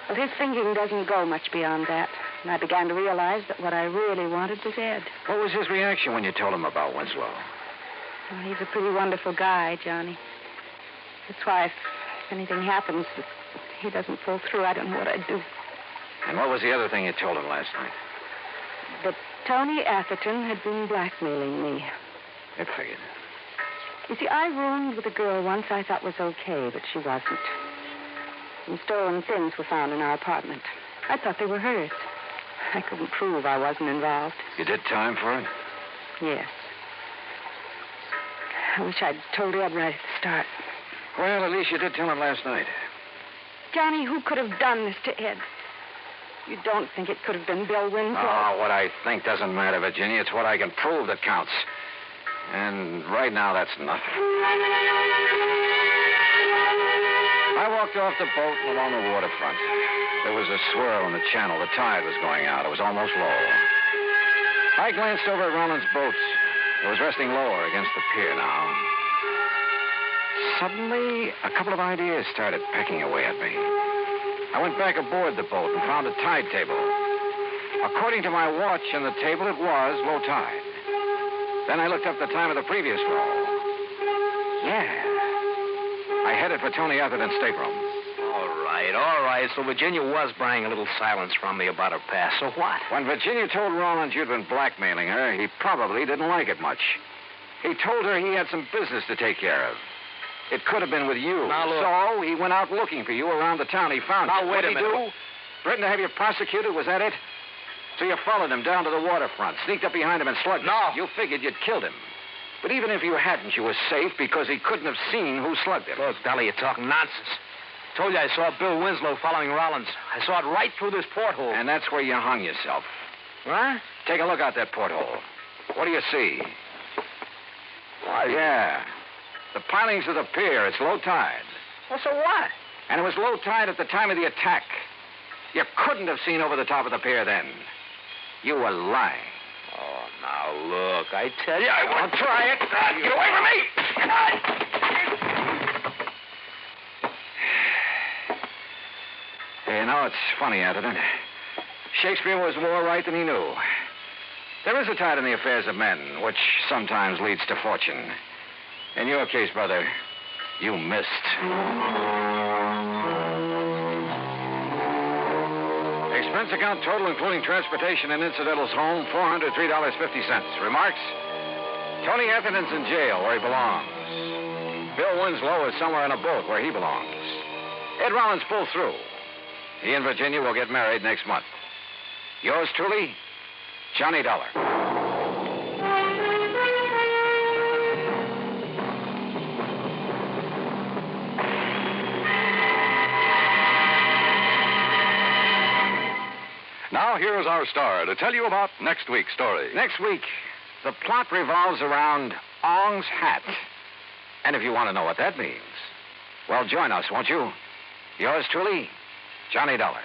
Well, his thinking doesn't go much beyond that. And I began to realize that what I really wanted was Ed. What was his reaction when you told him about Winslow? Well, he's a pretty wonderful guy, Johnny. That's why if anything happens that he doesn't pull through, I don't know what I'd do. And what was the other thing you told him last night? That Tony Atherton had been blackmailing me. It figured. You see, I roomed with a girl once I thought was okay, but she wasn't. Some stolen things were found in our apartment. I thought they were hers. I couldn't prove I wasn't involved. You did time for it? Yes. I wish I'd told Ed right at the start. Well, at least you did tell him last night. Johnny, who could have done this to Ed? You don't think it could have been Bill Winslow? Oh, what I think doesn't matter, Virginia. It's what I can prove that counts. And right now, that's nothing. I walked off the boat and along the waterfront. There was a swirl in the channel. The tide was going out. It was almost low. I glanced over at Rollins' boat. It was resting lower against the pier now. Suddenly, a couple of ideas started pecking away at me. I went back aboard the boat and found a tide table. According to my watch and the table, it was low tide. Then I looked up the time of the previous roll. Yeah. I headed for Tony Atherton's stateroom. All right. So Virginia was buying a little silence from me about her past. So what? When Virginia told Rollins you'd been blackmailing her, he probably didn't like it much. He told her he had some business to take care of. It could have been with you. Now, look. So he went out looking for you around the town. He found you. Now, wait a minute. What'd he do? Threatened to have you prosecuted? Was that it? So you followed him down to the waterfront, sneaked up behind him and slugged him. No. You figured you'd killed him. But even if you hadn't, you were safe because he couldn't have seen who slugged him. Look, Dolly, you're talking nonsense. Told you I saw Bill Winslow following Rollins. I saw it right through this porthole. And that's where you hung yourself. What? Take a look out that porthole. What do you see? Why, yeah. The pilings of the pier. It's low tide. Well, so what? And it was low tide at the time of the attack. You couldn't have seen over the top of the pier then. You were lying. Oh, now, look, I tell you, I won't try it. Get away from me! You know, it's funny, Atherton. Shakespeare was more right than he knew. There is a tide in the affairs of men, which sometimes leads to fortune. In your case, brother, you missed. Expense account total, including transportation and incidentals home, $403.50. Remarks? Tony Atherton's in jail where he belongs. Bill Winslow is somewhere in a boat where he belongs. Ed Rollins pulled through. He and Virginia will get married next month. Yours truly, Johnny Dollar. Now, here's our star to tell you about next week's story. Next week, the plot revolves around Ong's hat. And if you want to know what that means, well, join us, won't you? Yours truly, Johnny Dollar.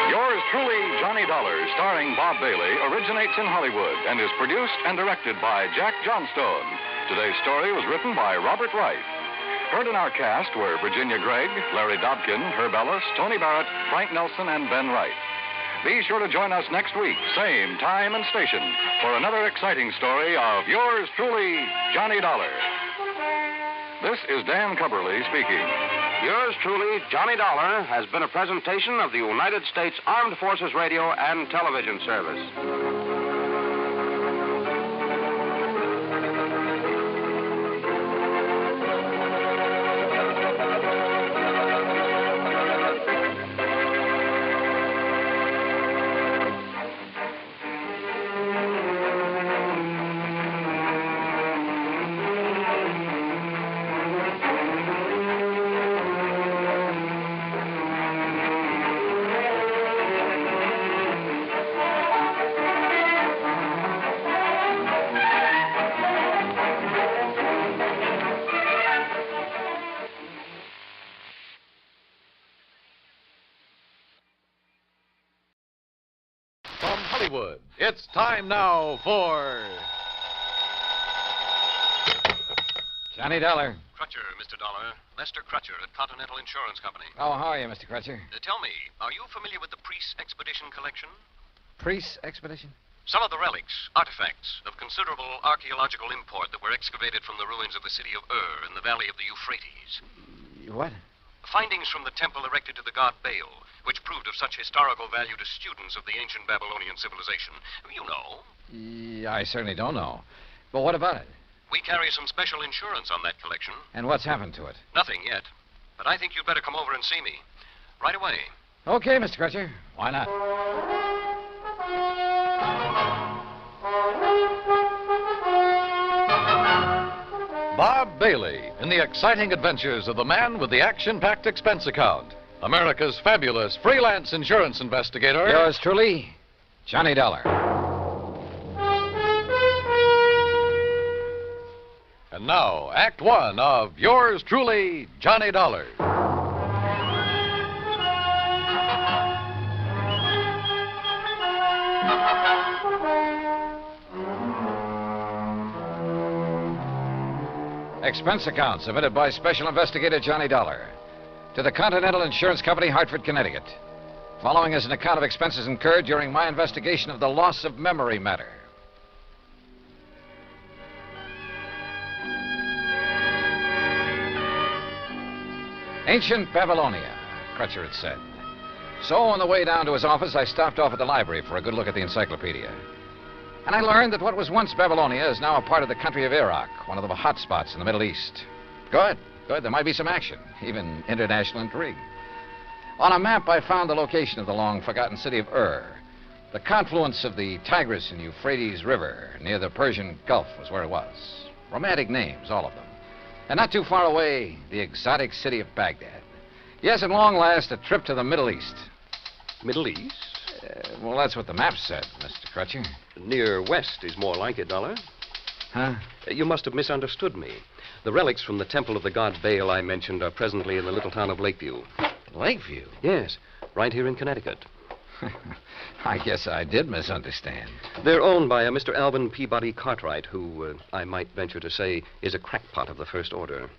Yours truly, Johnny Dollar, starring Bob Bailey, originates in Hollywood and is produced and directed by Jack Johnstone. Today's story was written by Robert Wright. Heard in our cast were Virginia Gregg, Larry Dobkin, Herb Ellis, Tony Barrett, Frank Nelson, and Ben Wright. Be sure to join us next week, same time and station, for another exciting story of yours truly, Johnny Dollar. This is Dan Cubberly speaking. Yours truly, Johnny Dollar, has been a presentation of the United States Armed Forces Radio and Television Service. It's time now for Johnny Dollar. Crutcher, Mr. Dollar. Lester Crutcher at Continental Insurance Company. Oh, how are you, Mr. Crutcher? Tell me, are you familiar with the Priest Expedition collection? Priest Expedition? Some of the relics, artifacts of considerable archaeological import that were excavated from the ruins of the city of Ur in the valley of the Euphrates. What? Findings from the temple erected to the god Baal, which proved of such historical value to students of the ancient Babylonian civilization. You know. Yeah, I certainly don't know. But what about it? We carry some special insurance on that collection. And what's happened to it? Nothing yet. but I think you'd better come over and see me. Right away. Okay, Mr. Crutcher. Why not? Bob Bailey in the exciting adventures of the man with the action-packed expense account. America's fabulous freelance insurance investigator. Yours truly, Johnny Dollar. And now, Act One of yours truly, Johnny Dollar. Expense account submitted by Special Investigator Johnny Dollar to the Continental Insurance Company, Hartford, Connecticut. Following is an account of expenses incurred during my investigation of the loss of memory matter. Ancient Babylonia, Crutcher had said. So on the way down to his office, I stopped off at the library for a good look at the encyclopedia. And I learned that what was once Babylonia is now a part of the country of Iraq, one of the hot spots in the Middle East. Good. There might be some action, even international intrigue. On a map, I found the location of the long-forgotten city of Ur. The confluence of the Tigris and Euphrates River near the Persian Gulf was where it was. Romantic names, all of them. And not too far away, the exotic city of Baghdad. Yes, at long last, a trip to the Middle East. Middle East? Well, that's what the map said, Mr. Crutcher. Near west is more like it, Dollar. Huh? You must have misunderstood me. The relics from the temple of the god Baal I mentioned are presently in the little town of Lakeview. Lakeview? Yes, right here in Connecticut. I guess I did misunderstand. They're owned by a Mr. Alvin Peabody Cartwright, who, I might venture to say, is a crackpot of the first order,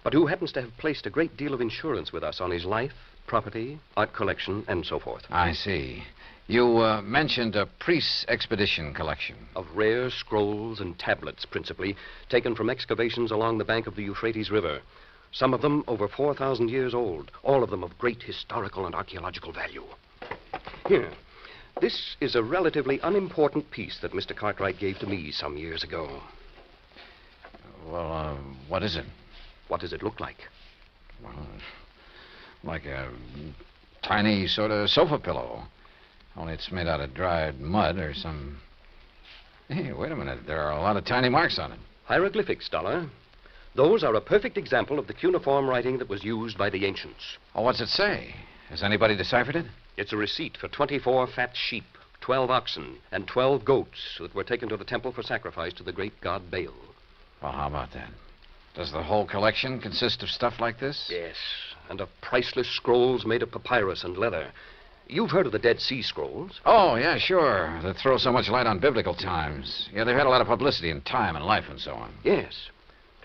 but who happens to have placed a great deal of insurance with us on his life, property, art collection, and so forth. I see. You mentioned a priest's expedition collection. Of rare scrolls and tablets, principally, taken from excavations along the bank of the Euphrates River. Some of them over 4,000 years old, all of them of great historical and archaeological value. Here, this is a relatively unimportant piece that Mr. Cartwright gave to me some years ago. Well, what is it? What does it look like? Well, like a tiny sort of sofa pillow. Only it's made out of dried mud or some... Hey, wait a minute. There are a lot of tiny marks on it. Hieroglyphics, Dollar. Those are a perfect example of the cuneiform writing that was used by the ancients. Oh, what's it say? Has anybody deciphered it? It's a receipt for 24 fat sheep, 12 oxen, and 12 goats that were taken to the temple for sacrifice to the great god Baal. Well, how about that? Does the whole collection consist of stuff like this? Yes, and of priceless scrolls made of papyrus and leather. You've heard of the Dead Sea Scrolls? Oh, yeah, sure. That throw so much light on biblical times. Yeah, they've had a lot of publicity in time and life and so on. Yes.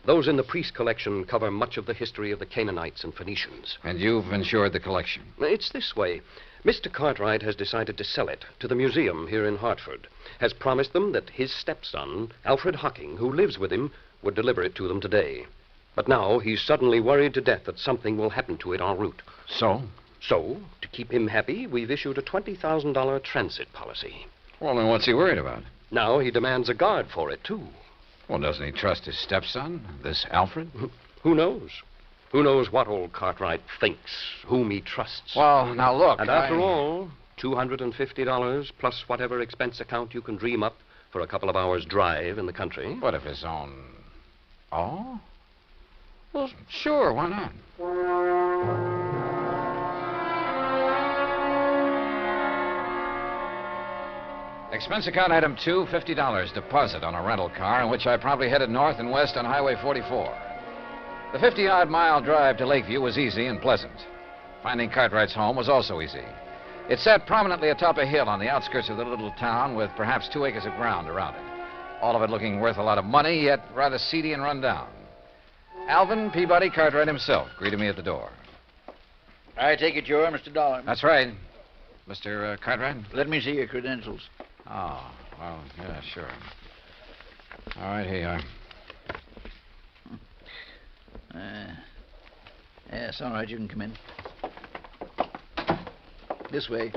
Those in the priest collection cover much of the history of the Canaanites and Phoenicians. And you've insured the collection? It's this way. Mr. Cartwright has decided to sell it to the museum here in Hartford. Has promised them that his stepson, Alfred Hocking, who lives with him, would deliver it to them today. But now he's suddenly worried to death that something will happen to it en route. So? So, to keep him happy, we've issued a $20,000 transit policy. Well, then what's he worried about? Now he demands a guard for it, too. Well, doesn't he trust his stepson, this Alfred? Who knows? Who knows what old Cartwright thinks, whom he trusts. Well, now look, And after all, $250 plus whatever expense account you can dream up for a couple of hours' drive in the country. But if his own... Oh? Well, sure, why not? Expense account item 2, $50 deposit on a rental car in which I promptly headed north and west on Highway 44. The 50-odd mile drive to Lakeview was easy and pleasant. Finding Cartwright's home was also easy. It sat prominently atop a hill on the outskirts of the little town with perhaps 2 acres of ground around it. All of it looking worth a lot of money, yet rather seedy and run down. Alvin Peabody Cartwright himself greeted me at the door. I take it you're Mr. Dollar. That's right. Mr. Cartwright? Let me see your credentials. Oh, well, yeah, sure. All right, here you are. Yes, all right, you can come in. This way,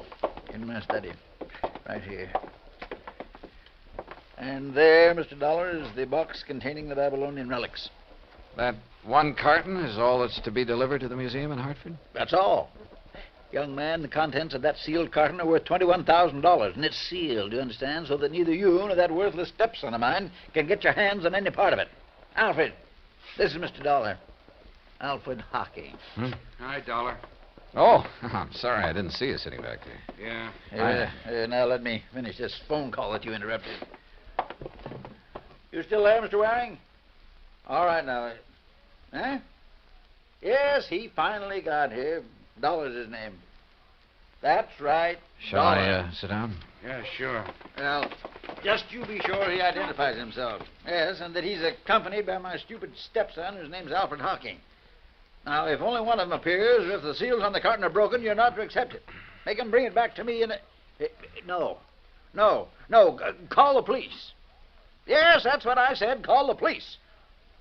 in my study. Right here. And there, Mr. Dollar, is the box containing the Babylonian relics. That one carton is all that's to be delivered to the museum in Hartford? That's all. Young man, the contents of that sealed carton are worth $21,000, and it's sealed, you understand, so that neither you nor that worthless stepson of mine can get your hands on any part of it. Alfred, this is Mr. Dollar. Alfred Hocking. Hi, Dollar. Oh, I'm sorry I didn't see you sitting back there. Yeah. Now let me finish this phone call that you interrupted. You still there, Mr. Waring? All right, now. Huh? Yes, he finally got here. Dollar's his name. That's right. Shall I sit down? Yeah, sure. Well, just you be sure he identifies himself. Yes, and that he's accompanied by my stupid stepson, whose name's Alfred Hocking. Now, if only one of them appears, or if the seals on the carton are broken, you're not to accept it. Make him bring it back to me in a... No. Call the police. Yes, that's what I said. Call the police.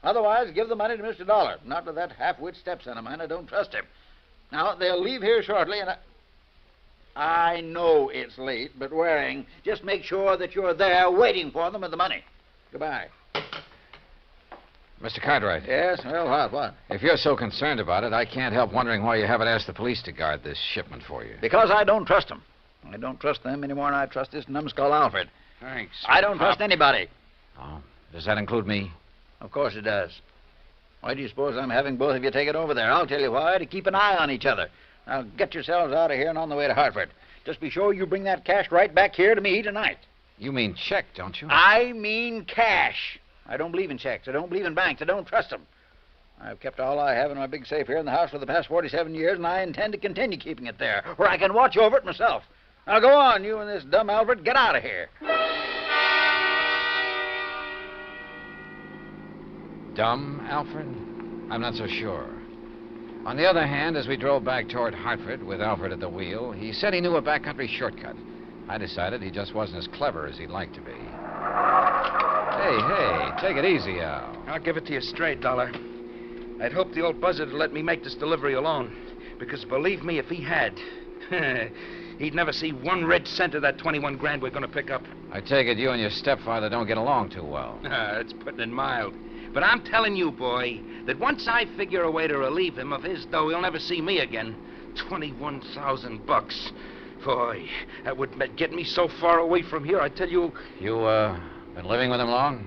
Otherwise, give the money to Mr. Dollar. Not to that half-wit stepson of mine. I don't trust him. Now, they'll leave here shortly, and I know it's late, but Waring, just make sure that you're there waiting for them with the money. Goodbye. Mr. Cartwright. Yes? Well, what? If you're so concerned about it, I can't help wondering why you haven't asked the police to guard this shipment for you. Because I don't trust them. I don't trust them any more than I trust this numbskull Alfred. Thanks. I don't trust anybody. Oh, does that include me? Of course it does. Why do you suppose I'm having both of you take it over there? I'll tell you why. To keep an eye on each other. Now, get yourselves out of here and on the way to Hartford. Just be sure you bring that cash right back here to me tonight. You mean check, don't you? I mean cash. I don't believe in checks. I don't believe in banks. I don't trust them. I've kept all I have in my big safe here in the house for the past 47 years, and I intend to continue keeping it there, where I can watch over it myself. Now, go on, you and this dumb Alfred. Get out of here. Dumb, Alfred? I'm not so sure. On the other hand, as we drove back toward Hartford with Alfred at the wheel, he said he knew a backcountry shortcut. I decided he just wasn't as clever as he'd like to be. Hey, take it easy, Al. I'll give it to you straight, Dollar. I'd hoped the old buzzard would let me make this delivery alone. Because believe me, if he had, he'd never see 1 red cent of that 21 grand we're going to pick up. I take it you and your stepfather don't get along too well. That's putting it mild. But I'm telling you, boy, that once I figure a way to relieve him of his dough, he'll never see me again. $21,000. Boy, that would get me so far away from here, I tell you. You, been living with him long?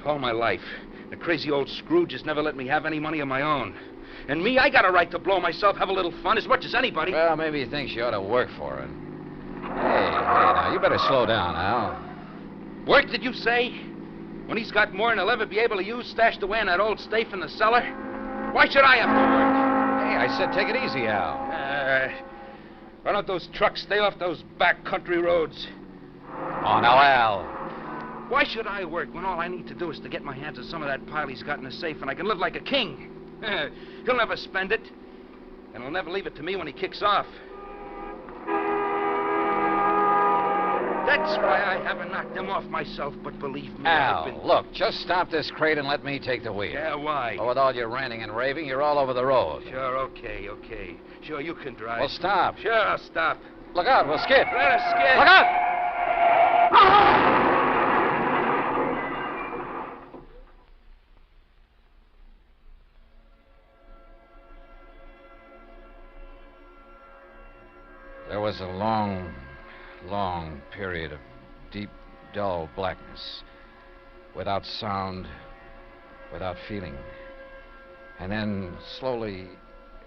All my life. The crazy old Scrooge has never let me have any money of my own. And me, I got a right to blow myself, have a little fun, as much as anybody. Well, maybe he thinks you ought to work for it. Hey, now, you better slow down, Al. Work, did you say? When he's got more than he'll ever be able to use stashed away in that old safe in the cellar? Why should I have to work? Hey, I said take it easy, Al. Why don't those trucks stay off those back country roads? Oh, now, Al. Why should I work when all I need to do is to get my hands on some of that pile he's got in the safe and I can live like a king? He'll never spend it. And he'll never leave it to me when he kicks off. That's why I haven't knocked him off myself, but believe me, Al, look, just stop this crate and let me take the wheel. Yeah, why? Oh, with all your ranting and raving, you're all over the road. Sure, okay. Sure, you can drive. Well, stop. Sure, I'll stop. Look out, we'll skid. Let us skid. Look out! There was a long period of deep, dull blackness, without sound, without feeling. And then, slowly,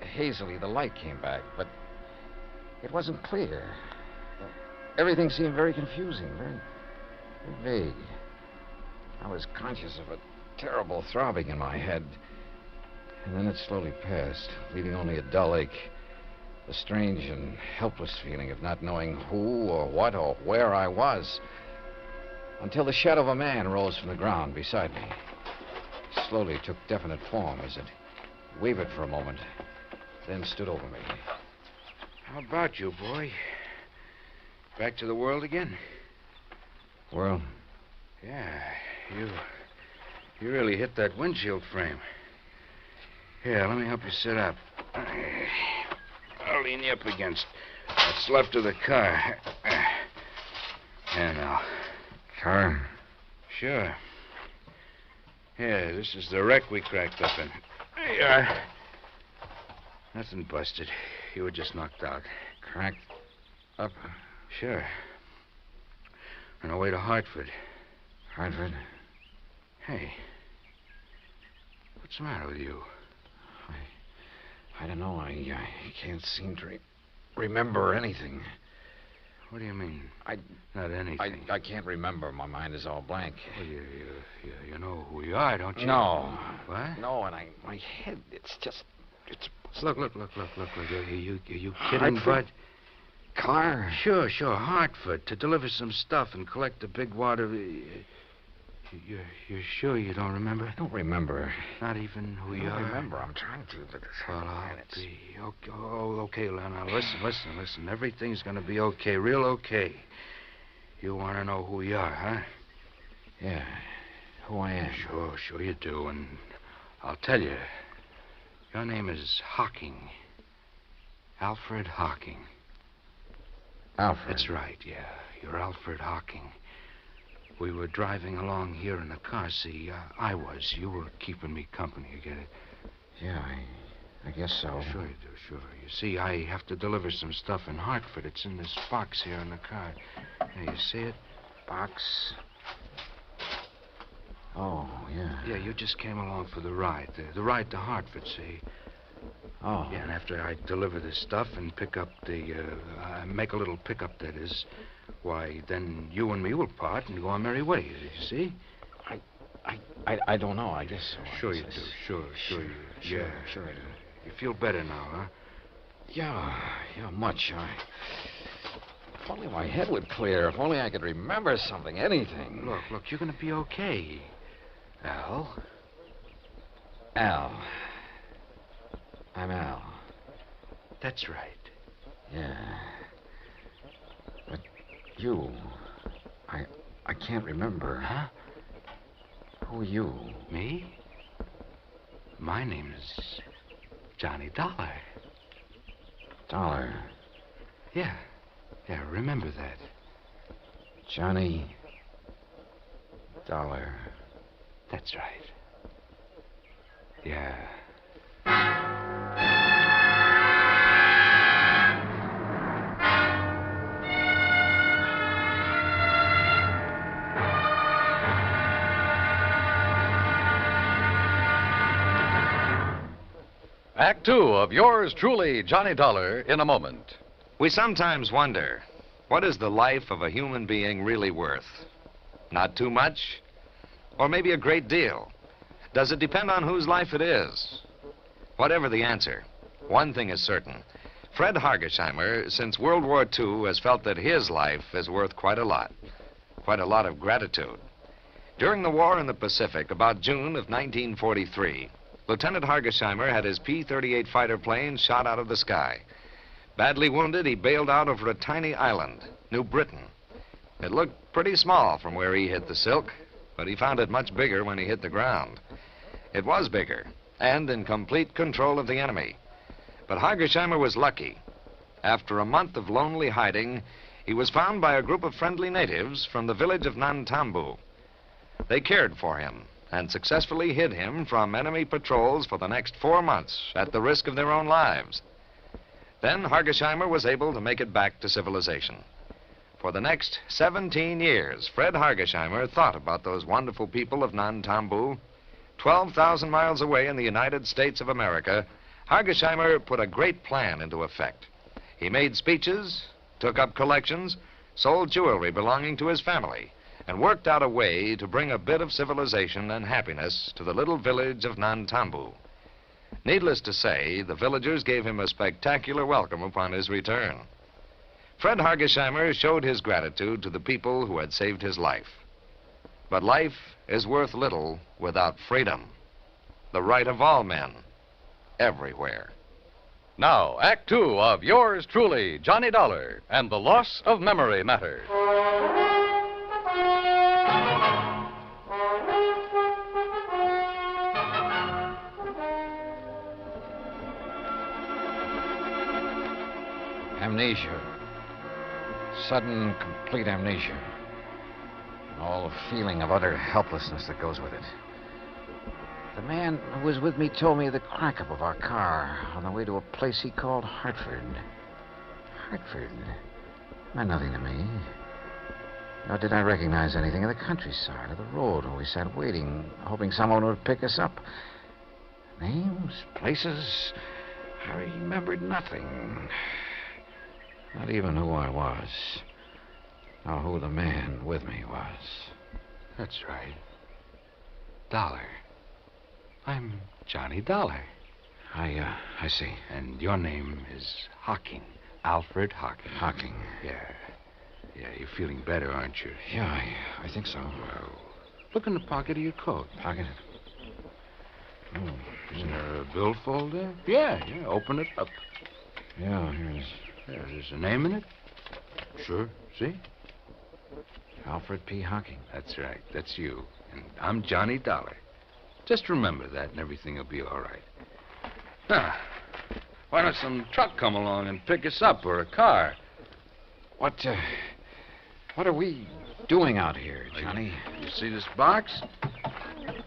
hazily, the light came back, but it wasn't clear. Everything seemed very confusing, very vague. I was conscious of a terrible throbbing in my head, and then it slowly passed, leaving only a dull ache. A strange and helpless feeling of not knowing who or what or where I was, until the shadow of a man rose from the ground beside me. Slowly took definite form as it wavered for a moment, then stood over me. How about you, boy? Back to the world again? World? Yeah, you really hit that windshield frame. Here, let me help you sit up. I'll lean you up against what's left of the car. Yeah, now. Car? Sure. Yeah, this is the wreck we cracked up in. There you are. Nothing busted. You were just knocked out. Cracked up? Sure. On our way to Hartford. Hartford? Hey. What's the matter with you? I don't know. I can't seem to remember anything. What do you mean? Not anything. I can't remember. My mind is all blank. Well, you know who you are, don't you? No. What? No, and my head, it's just... Look. Are you kidding, Hartford? Bud? Car? Sure. Hartford, to deliver some stuff and collect the big water... You're sure you don't remember? I don't remember. Not even who you are? I don't remember. I'm trying to, but... Well, I'll be... Okay, now, listen. Everything's going to be okay, real okay. You want to know who you are, huh? Yeah, who I am. Sure you do, and I'll tell you. Your name is Hocking. Alfred Hocking. Alfred? That's right, yeah. You're Alfred Hocking. We were driving along here in the car. See, I was. You were keeping me company, you get it? Yeah, I guess so. Sure you do, sure. You see, I have to deliver some stuff in Hartford. It's in this box here in the car. There, you see it? Box? Oh, yeah. Yeah, you just came along for the ride. The ride to Hartford, see? Oh. Yeah, and after I deliver this stuff and pick up make a little pickup, that is, why, then you and me will part and go our merry ways, you see? I don't know, I guess so. Sure you do. Sure you do. Sure I do. You feel better now, huh? Yeah, much. If only my head would clear. If only I could remember something, anything. Look, you're going to be okay. Al? Al. I'm Al. That's right. Yeah. But you... I can't remember. Huh? Who are you? Me? My name is Johnny Dollar. Dollar? Yeah, remember that. Johnny Dollar. That's right. Yeah. Act two of yours truly, Johnny Dollar, in a moment. We sometimes wonder, what is the life of a human being really worth? Not too much? Or maybe a great deal? Does it depend on whose life it is? Whatever the answer, one thing is certain. Fred Hargesheimer, since World War II, has felt that his life is worth quite a lot of gratitude. During the war in the Pacific, about June of 1943, Lieutenant Hargesheimer had his P-38 fighter plane shot out of the sky. Badly wounded, he bailed out over a tiny island, New Britain. It looked pretty small from where he hit the silk, but he found it much bigger when he hit the ground. It was bigger, and in complete control of the enemy. But Hargesheimer was lucky. After a month of lonely hiding, he was found by a group of friendly natives from the village of Nantambu. They cared for him and successfully hid him from enemy patrols for the next 4 months at the risk of their own lives. Then Hargesheimer was able to make it back to civilization. For the next 17 years, Fred Hargesheimer thought about those wonderful people of Nantambu. 12,000 miles away in the United States of America, Hargesheimer put a great plan into effect. He made speeches, took up collections, sold jewelry belonging to his family, and worked out a way to bring a bit of civilization and happiness to the little village of Nantambu. Needless to say, the villagers gave him a spectacular welcome upon his return. Fred Hargesheimer showed his gratitude to the people who had saved his life. But life is worth little without freedom, the right of all men, everywhere. Now, Act two of yours truly, Johnny Dollar, and the Loss of Memory Matter. Amnesia. Sudden, complete amnesia. And all the feeling of utter helplessness that goes with it. man who was with me told me the crack up of our car on the way to a place he called Hartford. Hartford meant nothing to me. Nor did I recognize anything of the countryside or the road where we sat waiting, hoping someone would pick us up. Names, places, I remembered nothing. Not even who I was, or who the man with me was. That's right. Dollar. I'm Johnny Dollar. I see. And your name is Hocking. Alfred Hocking. Hocking. Yeah. Yeah, you're feeling better, aren't you? Yeah, I think so. Well, look in the pocket of your coat. Pocket? Oh, isn't there a billfold there? Yeah, open it up. Yeah, here it is. Yeah, there's a name in it? Sure, see? Alfred P. Hocking. That's right, that's you. And I'm Johnny Dollar. Just remember that and everything will be all right. Now, why don't some truck come along and pick us up, or a car? What are we doing out here, Johnny? You see this box?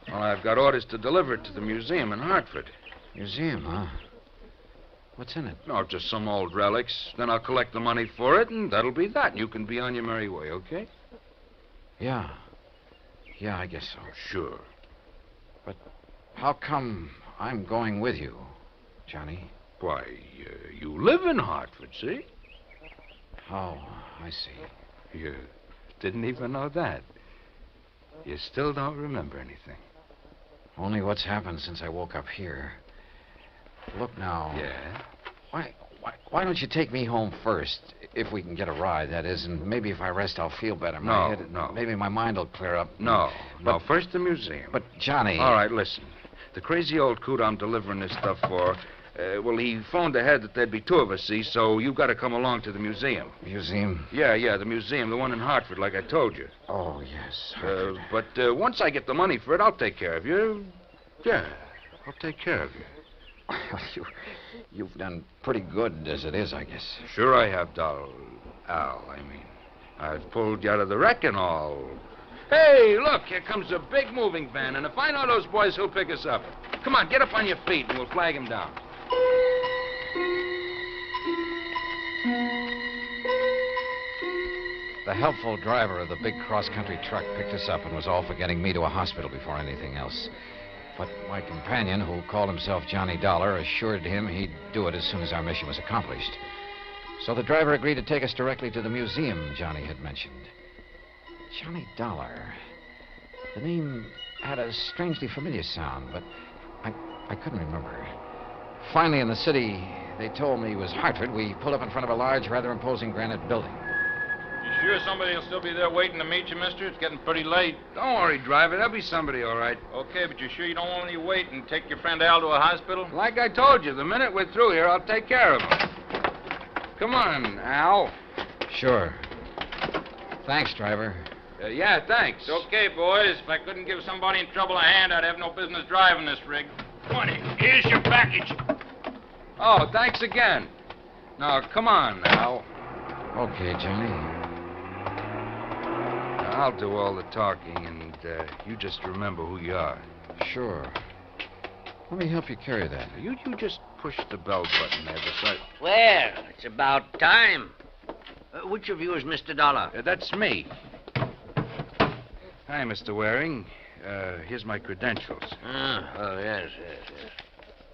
Well, I've got orders to deliver it to the museum in Hartford. Museum, huh? What's in it? No, just some old relics. Then I'll collect the money for it, and that'll be that. And you can be on your merry way, okay? Yeah. Yeah, I guess so. Sure. But how come I'm going with you, Johnny? Why, you live in Hartford, see? Oh, I see. You didn't even know that. You still don't remember anything. Only what's happened since I woke up here. Look now. Yeah? Why don't you take me home first, if we can get a ride, that is, and maybe if I rest, I'll feel better. No. Maybe my mind will clear up. No, first the museum. But, Johnny... All right, listen. The crazy old coot I'm delivering this stuff for, he phoned ahead that there'd be two of us, see, so you've got to come along to the museum. Museum? Yeah, the museum, the one in Hartford, like I told you. Oh, yes. But once I get the money for it, I'll take care of you. Yeah, I'll take care of you. You've done pretty good as it is, I guess. Sure I have, Al, I mean. I've pulled you out of the wreck and all. Hey, look, here comes a big moving van, and if I know those boys, who'll pick us up. Come on, get up on your feet, and we'll flag him down. The helpful driver of the big cross-country truck picked us up and was all for getting me to a hospital before anything else. But my companion, who called himself Johnny Dollar, assured him he'd do it as soon as our mission was accomplished. So the driver agreed to take us directly to the museum Johnny had mentioned. Johnny Dollar. The name had a strangely familiar sound, but I couldn't remember. Finally, in the city, they told me it was Hartford. We pulled up in front of a large, rather imposing granite building. You sure somebody will still be there waiting to meet you, mister? It's getting pretty late. Don't worry, driver. There'll be somebody, all right. Okay, but you sure you don't want me to wait and take your friend Al to a hospital? Like I told you, the minute we're through here, I'll take care of him. Come on, Al. Sure. Thanks, driver. Yeah, thanks. It's okay, boys. If I couldn't give somebody in trouble a hand, I'd have no business driving this rig. Come on, here's your package. Oh, thanks again. Now, come on, Al. Okay, Johnny. I'll do all the talking, and you just remember who you are. Sure. Let me help you carry that. You just push the bell button there beside... Well, it's about time. Which of you is Mr. Dollar? That's me. Hi, Mr. Waring. Here's my credentials. Yes.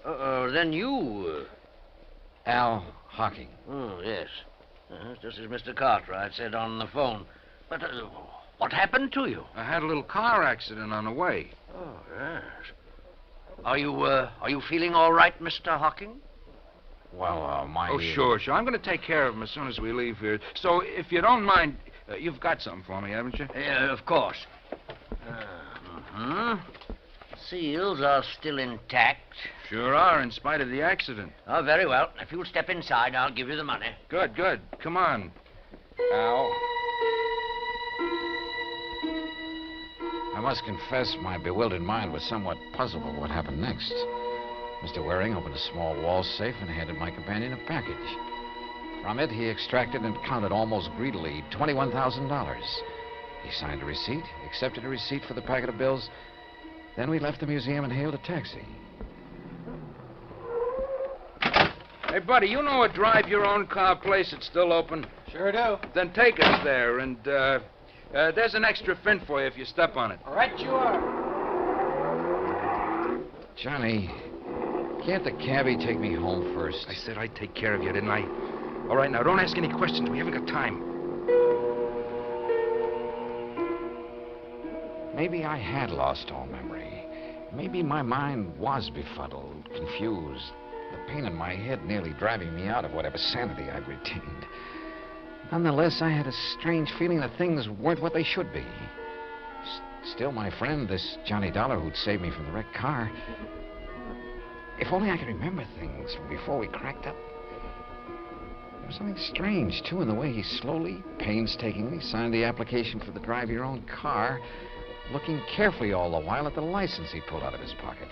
Then you... Al Hocking. Oh, yes. Just as Mr. Cartwright said on the phone. But what happened to you? I had a little car accident on the way. Oh, yes. Are you feeling all right, Mr. Hocking? Well, Oh, sure. I'm going to take care of him as soon as we leave here. So, if you don't mind, you've got something for me, haven't you? Of course. Seals are still intact. Sure are, in spite of the accident. Oh, very well. If you'll step inside, I'll give you the money. Good. Come on. Al. I must confess my bewildered mind was somewhat puzzled by what happened next. Mr. Waring opened a small wall safe and handed my companion a package. From it, he extracted and counted almost greedily $21,000. He signed a receipt, accepted a receipt for the packet of bills, Then we left the museum and hailed a taxi. Hey, buddy, you know a drive-your-own-car place that's still open? Sure do. Then take us there, and there's an extra fin for you if you step on it. Right you are. Johnny, can't the cabbie take me home first? I said I'd take care of you, didn't I? All right, now, don't ask any questions. We haven't got time. Maybe I had lost all memory. Maybe my mind was befuddled, confused. The pain in my head nearly driving me out of whatever sanity I'd retained. Nonetheless, I had a strange feeling that things weren't what they should be. Still, my friend, this Johnny Dollar who'd saved me from the wrecked car... If only I could remember things from before we cracked up. There was something strange, too, in the way he slowly, painstakingly signed the application for the drive-your-own-car, looking carefully all the while at the license he pulled out of his pocket.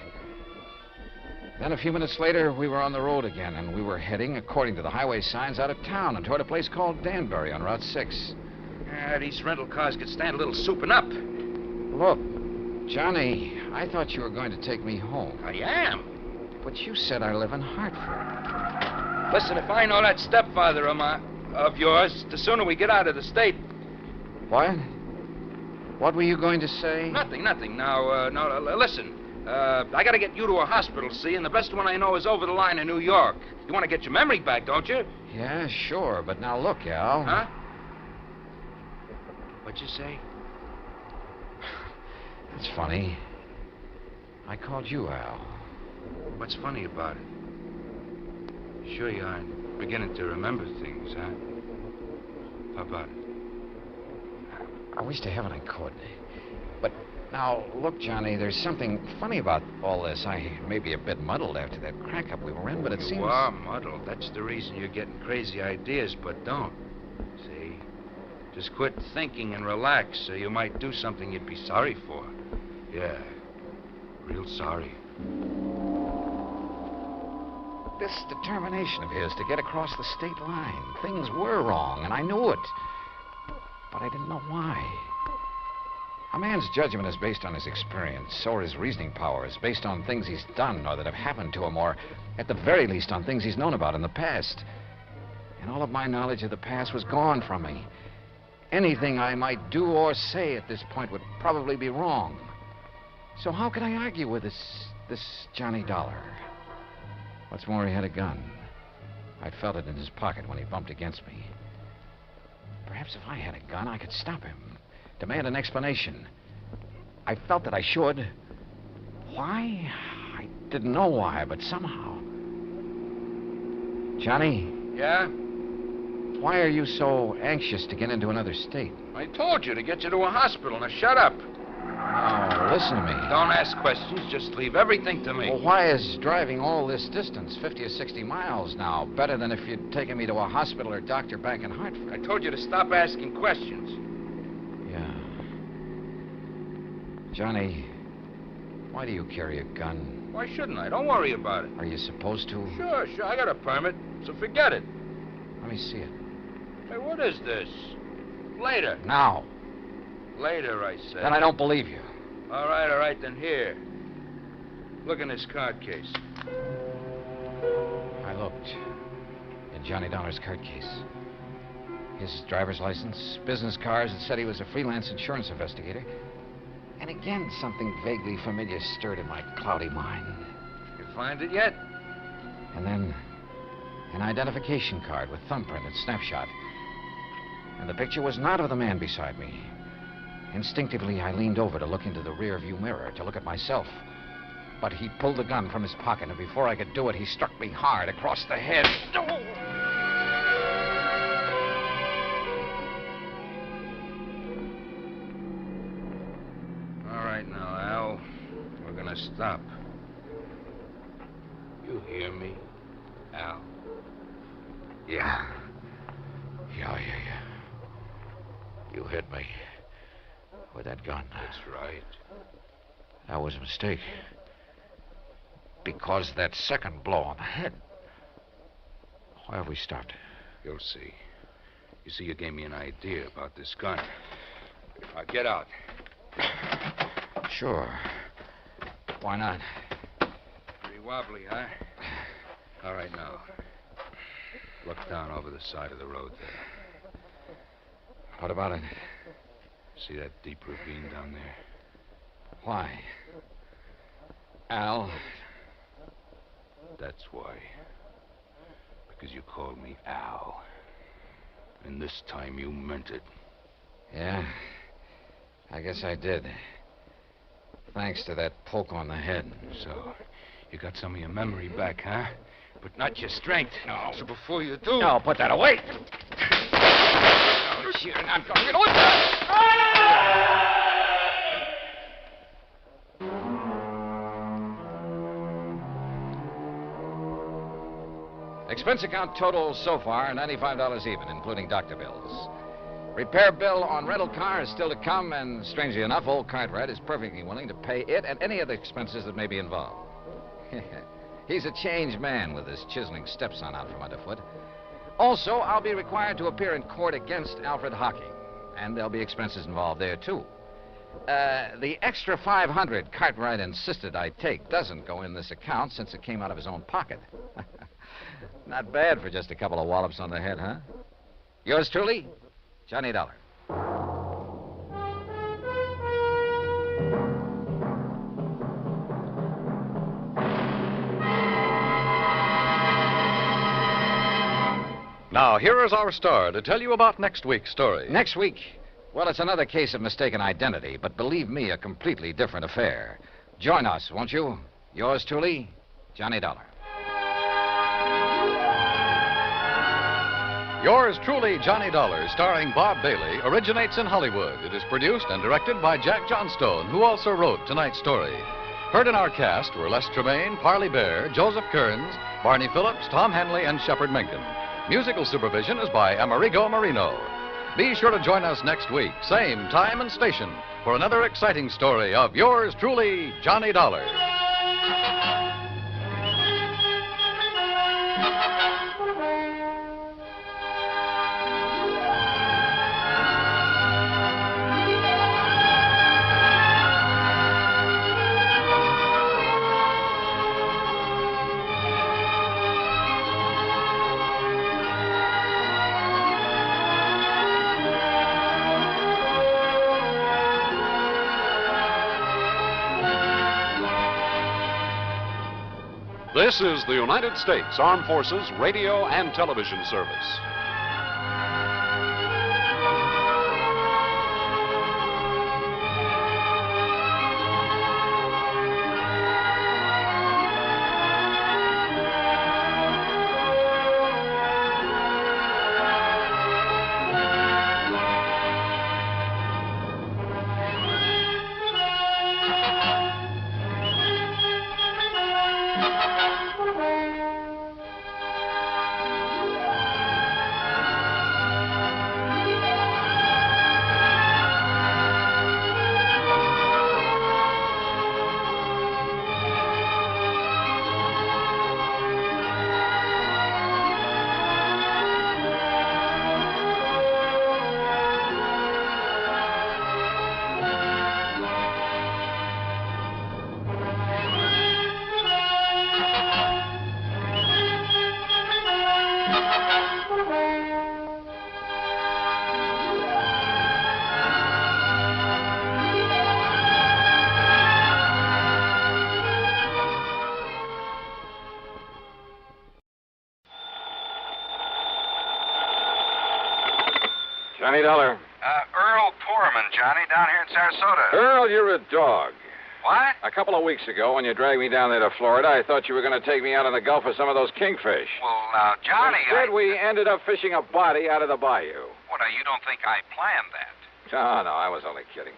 Then a few minutes later, we were on the road again, and we were heading, according to the highway signs, out of town and toward a place called Danbury on Route 6. These rental cars could stand a little souping up. Look, Johnny, I thought you were going to take me home. I am. But you said I live in Hartford. Listen, if I know that stepfather of yours, the sooner we get out of the state... What? What were you going to say? Nothing. Now, listen. I got to get you to a hospital, see, and the best one I know is over the line in New York. You want to get your memory back, don't you? Yeah, sure, but now look, Al. Huh? What'd you say? It's funny. I called you Al. What's funny about it? Sure you aren't beginning to remember things, huh? How about it? I wish to heaven I could. But now, look, Johnny, there's something funny about all this. I may be a bit muddled after that crack-up we were in, but it seems... You are muddled. That's the reason you're getting crazy ideas, but don't. See? Just quit thinking and relax so you might do something you'd be sorry for. Yeah. Real sorry. This determination of his to get across the state line. Things were wrong, and I knew it. But I didn't know why. A man's judgment is based on his experience, so are his reasoning powers, based on things he's done or that have happened to him, or at the very least on things he's known about in the past. And all of my knowledge of the past was gone from me. Anything I might do or say at this point would probably be wrong. So how could I argue with this Johnny Dollar? What's more, he had a gun. I'd felt it in his pocket when he bumped against me. Perhaps if I had a gun, I could stop him, demand an explanation. I felt that I should. Why? I didn't know why, but somehow. Johnny? Yeah? Why are you so anxious to get into another state? I told you to get you to a hospital. Now shut up. Oh, listen to me. Don't ask questions. Just leave everything to me. Well, why is driving all this distance, 50 or 60 miles now, better than if you'd taken me to a hospital or doctor back in Hartford? I told you to stop asking questions. Yeah. Johnny, why do you carry a gun? Why shouldn't I? Don't worry about it. Are you supposed to? Sure. I got a permit, so forget it. Let me see it. Hey, what is this? Later. Now. Later, I said. Then I don't believe you. All right, then here. Look in this card case. I looked in Johnny Dollar's card case. His driver's license, business cards that said he was a freelance insurance investigator. And again, something vaguely familiar stirred in my cloudy mind. You find it yet? And then an identification card with thumbprint and snapshot. And the picture was not of the man beside me. Instinctively, I leaned over to look into the rear-view mirror, to look at myself. But he pulled the gun from his pocket, and before I could do it, he struck me hard across the head. All right now, Al. We're gonna stop. You hear me, Al? Yeah. You hit me with that gun. That's right. That was a mistake. Because that second blow on the head. Why have we stopped? You'll see. You see, you gave me an idea about this gun. Now, get out. Sure. Why not? Pretty wobbly, huh? All right, now. Look down over the side of the road there. What about it? See that deep ravine down there? Why? Al? That's why. Because you called me Al. And this time you meant it. Yeah? I guess I did. Thanks to that poke on the head. So, you got some of your memory back, huh? But not your strength. No. So before you do... No, put that away. Oh, you're not going to... What the... Expense account total so far, $95 even, including doctor bills. Repair bill on rental car is still to come, and strangely enough, old Cartwright is perfectly willing to pay it and any other expenses that may be involved. He's a changed man with his chiseling stepson out from underfoot. Also, I'll be required to appear in court against Alfred Hocking, and there'll be expenses involved there, too. The extra $500 Cartwright insisted I take doesn't go in this account since it came out of his own pocket. Not bad for just a couple of wallops on the head, huh? Yours truly, Johnny Dollar. Now, here is our star to tell you about next week's story. Next week? Well, it's another case of mistaken identity, but believe me, a completely different affair. Join us, won't you? Yours truly, Johnny Dollar. Yours truly, Johnny Dollar, starring Bob Bailey, originates in Hollywood. It is produced and directed by Jack Johnstone, who also wrote tonight's story. Heard in our cast were Les Tremaine, Parley Bear, Joseph Kearns, Barney Phillips, Tom Henley, and Shepard Menken. Musical supervision is by Amerigo Marino. Be sure to join us next week, same time and station, for another exciting story of yours truly, Johnny Dollar. This is the United States Armed Forces Radio and Television Service. Johnny Dollar. Earl Poorman, Johnny, down here in Sarasota. Earl, you're a dog. What? A couple of weeks ago, when you dragged me down there to Florida, I thought you were going to take me out in the Gulf for some of those kingfish. Well, now, Johnny, Instead, we ended up fishing a body out of the bayou. What, now, you don't think I planned that? Oh, no, I was only kidding.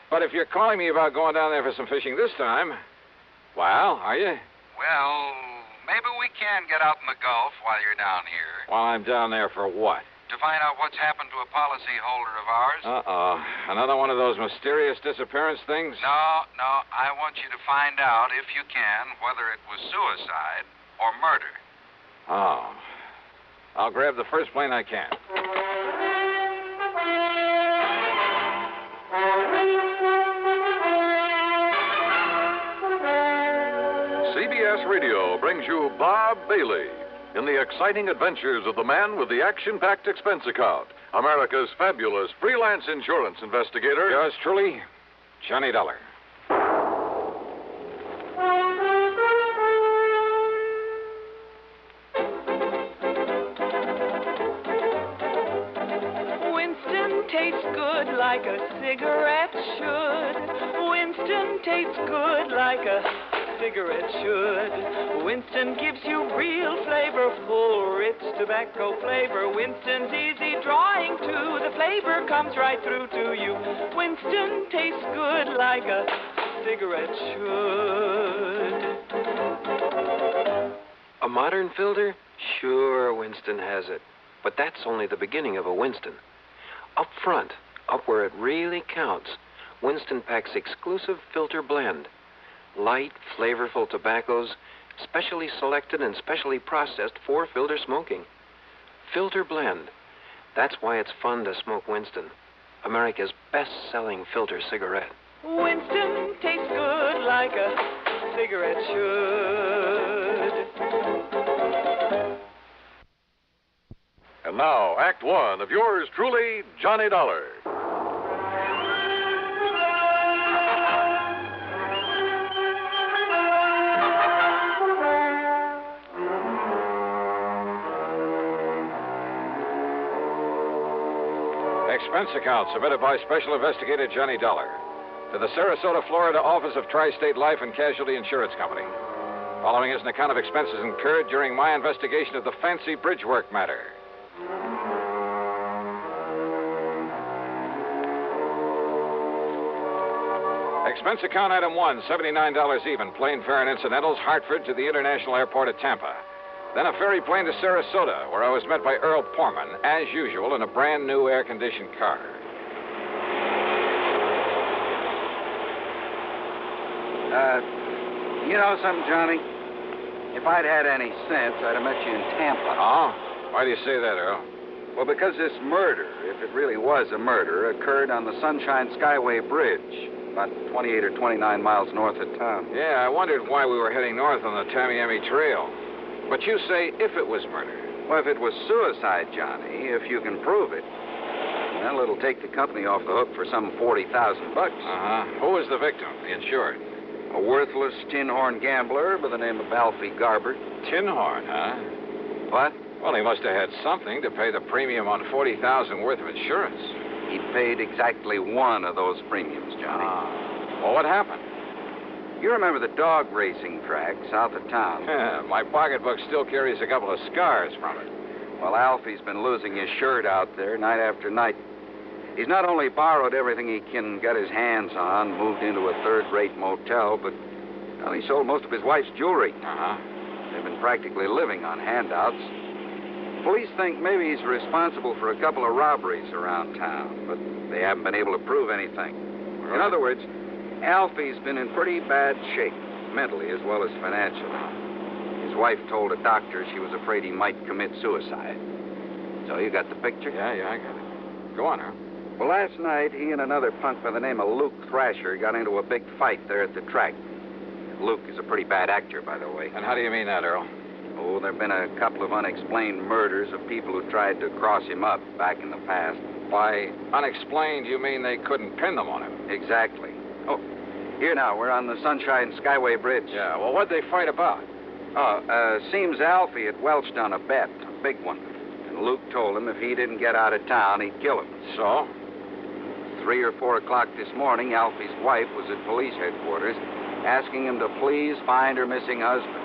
But if you're calling me about going down there for some fishing this time, well, are you? Well, maybe we can get out in the Gulf while you're down here. While I'm down there for what? To find out what's happened to a policyholder of ours. Uh-oh. Another one of those mysterious disappearance things? No. I want you to find out, if you can, whether it was suicide or murder. Oh. I'll grab the first plane I can. Radio brings you Bob Bailey in the exciting adventures of the man with the action-packed expense account, America's fabulous freelance insurance investigator. Yours truly, Johnny Dollar. Winston tastes good like a cigarette should. Winston tastes good like a cigarette should. Winston gives you real flavorful, rich tobacco flavor. Winston's easy drawing too. The flavor comes right through to you. Winston tastes good like a cigarette should. A modern filter? Sure, Winston has it. But that's only the beginning of a Winston. Up front, up where it really counts, Winston packs exclusive filter blend. Light, flavorful tobaccos, specially selected and specially processed for filter smoking. Filter blend. That's why it's fun to smoke Winston, America's best-selling filter cigarette. Winston tastes good like a cigarette should. And now, Act One of yours truly, Johnny Dollar. Expense account submitted by Special Investigator Johnny Dollar to the Sarasota, Florida office of Tri-State Life and Casualty Insurance Company. Following is an account of expenses incurred during my investigation of the Fancy Bridge Work matter. Expense account item 1, $79 even, plane fare and incidentals, Hartford to the International Airport at Tampa. Then a ferry plane to Sarasota, where I was met by Earl Porman, as usual, in a brand new air-conditioned car. You know something, Johnny? If I'd had any sense, I'd have met you in Tampa. Oh? Why do you say that, Earl? Well, because this murder, if it really was a murder, occurred on the Sunshine Skyway Bridge, about 28 or 29 miles north of town. Yeah, I wondered why we were heading north on the Tamiami Trail. But you say if it was murder. Well, if it was suicide, Johnny, if you can prove it, well, it'll take the company off the hook for some $40,000. Uh-huh. Who was the victim, the insured? A worthless tin horn gambler by the name of Alfie Garber. Tin horn, huh? What? Well, he must have had something to pay the premium on $40,000 worth of insurance. He paid exactly one of those premiums, Johnny. Well, what happened? You remember the dog racing track south of town? Yeah, my pocketbook still carries a couple of scars from it. Well, Alfie's been losing his shirt out there night after night. He's not only borrowed everything he can get his hands on, moved into a third-rate motel, but well, he sold most of his wife's jewelry. Uh-huh. They've been practically living on handouts. Police think maybe he's responsible for a couple of robberies around town, but they haven't been able to prove anything. In other words, Alfie's been in pretty bad shape, mentally as well as financially. His wife told a doctor she was afraid he might commit suicide. So you got the picture? Yeah, I got it. Go on, Earl. Well, last night, he and another punk by the name of Luke Thrasher got into a big fight there at the track. Luke is a pretty bad actor, by the way. And how do you mean that, Earl? Oh, there have been a couple of unexplained murders of people who tried to cross him up back in the past. By unexplained, you mean they couldn't pin them on him? Exactly. Oh, here now, we're on the Sunshine Skyway Bridge. Yeah, well, what'd they fight about? Seems Alfie had welched on a bet, a big one. And Luke told him if he didn't get out of town, he'd kill him. So? 3 or 4 o'clock this morning, Alfie's wife was at police headquarters asking him to please find her missing husband.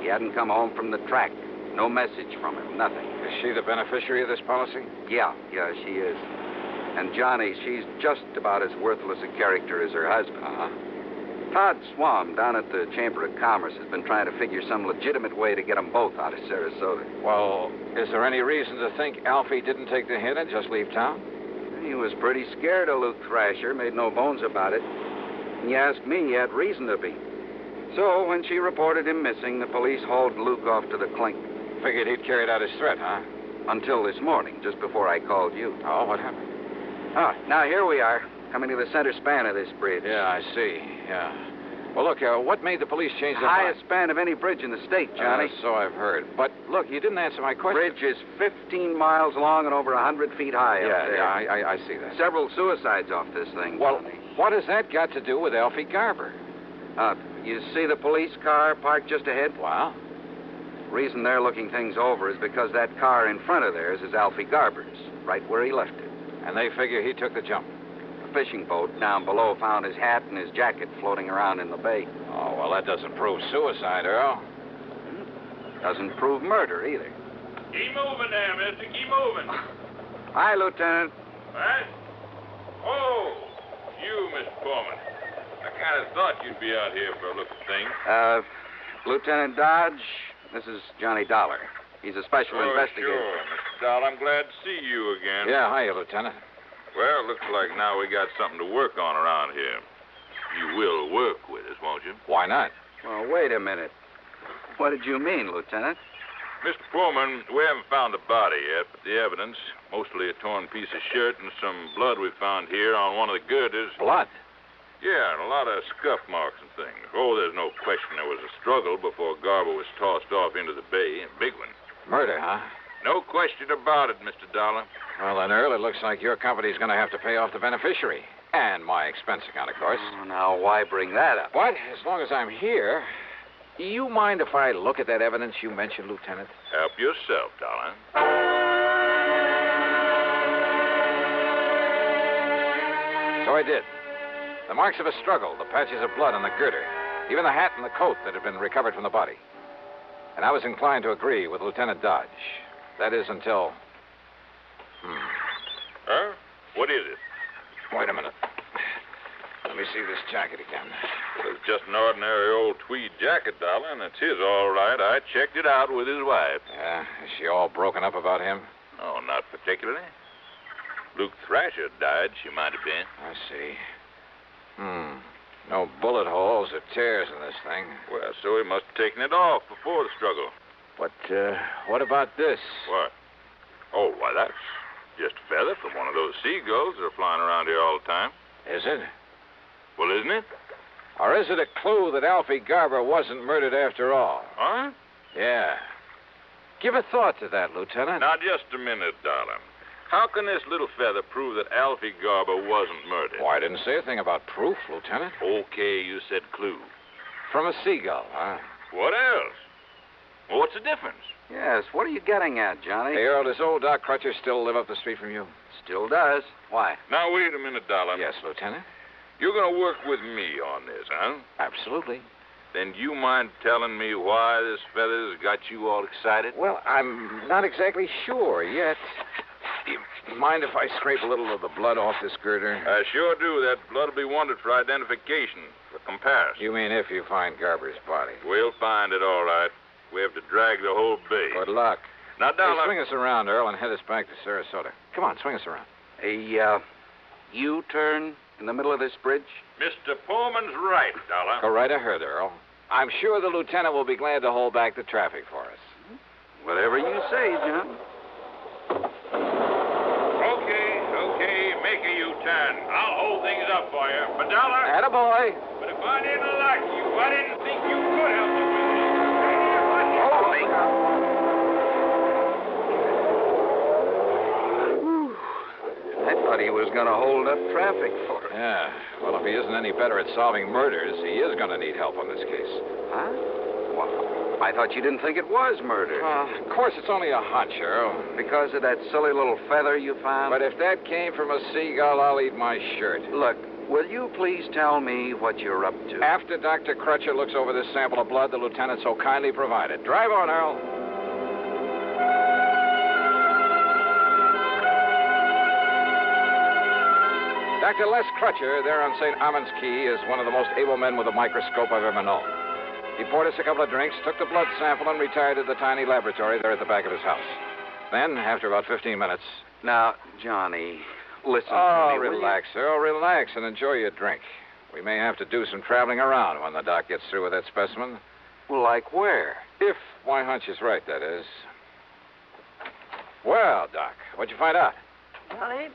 He hadn't come home from the track. No message from him, nothing. Is she the beneficiary of this policy? Yeah, she is. And Johnny, she's just about as worthless a character as her husband. Uh-huh. Todd Swam down at the Chamber of Commerce has been trying to figure some legitimate way to get them both out of Sarasota. Well, is there any reason to think Alfie didn't take the hint and just leave town? He was pretty scared of Luke Thrasher, made no bones about it. And you ask me, he had reason to be. So when she reported him missing, the police hauled Luke off to the clink. Figured he'd carried out his threat, huh? Until this morning, just before I called you. Oh, what happened? Now here we are, coming to the center span of this bridge. Yeah, I see. Yeah. Well, look, what made the police change their Highest mind? span of any bridge in the state, Johnny. So I've heard. But look, you didn't answer my question. Bridge is 15 miles long and over 100 feet high up there. I see that. Several suicides off this thing, Well, Johnny. what has that got to do with Alfie Garber? You see the police car parked just ahead? Wow. Reason they're looking things over is because that car in front of theirs is Alfie Garber's, right where he left it. And they figure he took the jump. A fishing boat down below found his hat and his jacket floating around in the bay. Oh, well, that doesn't prove suicide, Earl. Doesn't prove murder either. Keep moving there, mister. Keep moving. Hi, Lieutenant. What? Oh, you, Mr. Foreman. I kind of thought you'd be out here for a look at things. Lieutenant Dodge, this is Johnny Dollar. He's a special investigator. Sure, Mr. Dahl. I'm glad to see you again. Yeah, hiya, Lieutenant. Well, looks like now we got something to work on around here. You will work with us, won't you? Why not? Well, wait a minute. What did you mean, Lieutenant? Mr. Foreman, we haven't found the body yet, but the evidence, mostly a torn piece of shirt and some blood we found here on one of the girders. Blood? Yeah, and a lot of scuff marks and things. Oh, there's no question there was a struggle before Garber was tossed off into the bay. A big one. Murder, huh? No question about it, Mr. Dollar. Well, then, Earl, it looks like your company's going to have to pay off the beneficiary. And my expense account, of course. Oh, now, why bring that up? What? As long as I'm here. You mind if I look at that evidence you mentioned, Lieutenant? Help yourself, Dollar. So I did. The marks of a struggle, the patches of blood on the girder, even the hat and the coat that had been recovered from the body. And I was inclined to agree with Lieutenant Dodge. That is until... Huh? What is it? Wait a minute. Let me see this jacket again. It's just an ordinary old tweed jacket, Dollar, and it's his all right. I checked it out with his wife. Yeah? Is she all broken up about him? Oh, not particularly. Luke Thrasher died, she might have been. I see. No bullet holes or tears in this thing. Well, so he must have taken it off before the struggle. But, what about this? What? Oh, why, that's just a feather from one of those seagulls that are flying around here all the time. Is it? Well, isn't it? Or is it a clue that Alfie Garber wasn't murdered after all? Huh? Yeah. Give a thought to that, Lieutenant. Now, just a minute, Dollar. How can this little feather prove that Alfie Garber wasn't murdered? Why, I didn't say a thing about proof, Lieutenant. Okay, you said clue. From a seagull, huh? What else? Well, what's the difference? Yes, what are you getting at, Johnny? Hey, Earl, does old Doc Crutcher still live up the street from you? Still does. Why? Now, wait a minute, Dollar. Yes, Lieutenant. You're going to work with me on this, huh? Absolutely. Then do you mind telling me why this feather's got you all excited? Well, I'm not exactly sure yet. You mind if I scrape a little of the blood off this girder? I sure do. That blood will be wanted for identification, for comparison. You mean if you find Garber's body? We'll find it, all right. We have to drag the whole bay. Good luck. Now, Dollar... Hey, swing us around, Earl, and head us back to Sarasota. Come on, swing us around. A, U-turn in the middle of this bridge? Mr. Pullman's right, Dollar. Go right ahead, Earl. I'm sure the lieutenant will be glad to hold back the traffic for us. Whatever you say, John. Okay, make a U-turn. I'll hold things up for you. But, Dollar... Attaboy. But if I didn't like you, I didn't think you could help me. Holy... I thought he was going to hold up traffic for us. Yeah. Well, if he isn't any better at solving murders, he is going to need help on this case. Huh? Well, I thought you didn't think it was murder. Of course, it's only a hunch, Earl. Because of that silly little feather you found? But if that came from a seagull, I'll eat my shirt. Look, will you please tell me what you're up to? After Dr. Crutcher looks over this sample of blood the lieutenant so kindly provided. Drive on, Earl. Dr. Les Crutcher, there on St. Armand's Key, is one of the most able men with a microscope I've ever known. He poured us a couple of drinks, took the blood sample, and retired to the tiny laboratory there at the back of his house. Then, after about 15 minutes... Now, Johnny, listen to me. Relax, Earl, relax, and enjoy your drink. We may have to do some traveling around when the doc gets through with that specimen. Well, like where? If my hunch is right, that is. Well, Doc, what'd you find out? Johnny,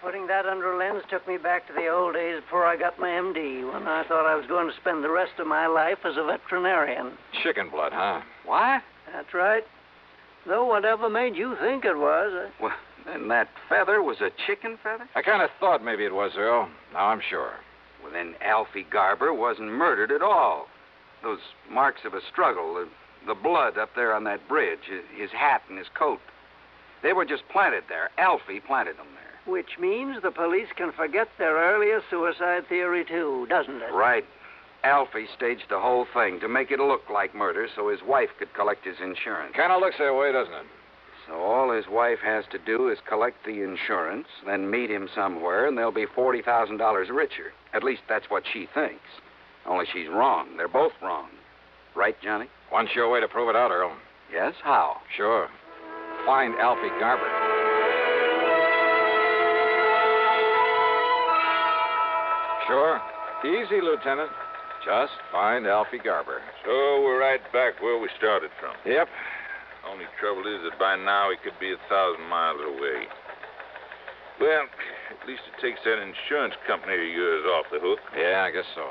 putting that under a lens took me back to the old days before I got my MD, when I thought I was going to spend the rest of my life as a veterinarian. Chicken blood, huh? What? That's right. Though whatever made you think it was... Well, then that feather was a chicken feather? I kind of thought maybe it was, Earl. Now I'm sure. Well, then Alfie Garber wasn't murdered at all. Those marks of a struggle, the blood up there on that bridge, his hat and his coat, they were just planted there. Alfie planted them there. Which means the police can forget their earlier suicide theory, too, doesn't it? Right. Alfie staged the whole thing to make it look like murder so his wife could collect his insurance. Kind of looks that way, doesn't it? So all his wife has to do is collect the insurance, then meet him somewhere, and they'll be $40,000 richer. At least that's what she thinks. Only she's wrong. They're both wrong. Right, Johnny? One sure way to prove it out, Earl. Yes? How? Sure. Find Alfie Garber. Sure. Easy, Lieutenant. Just find Alfie Garber. So we're right back where we started from. Yep. Only trouble is that by now he could be 1,000 miles away. Well, at least it takes that insurance company of yours off the hook. Yeah, I guess so.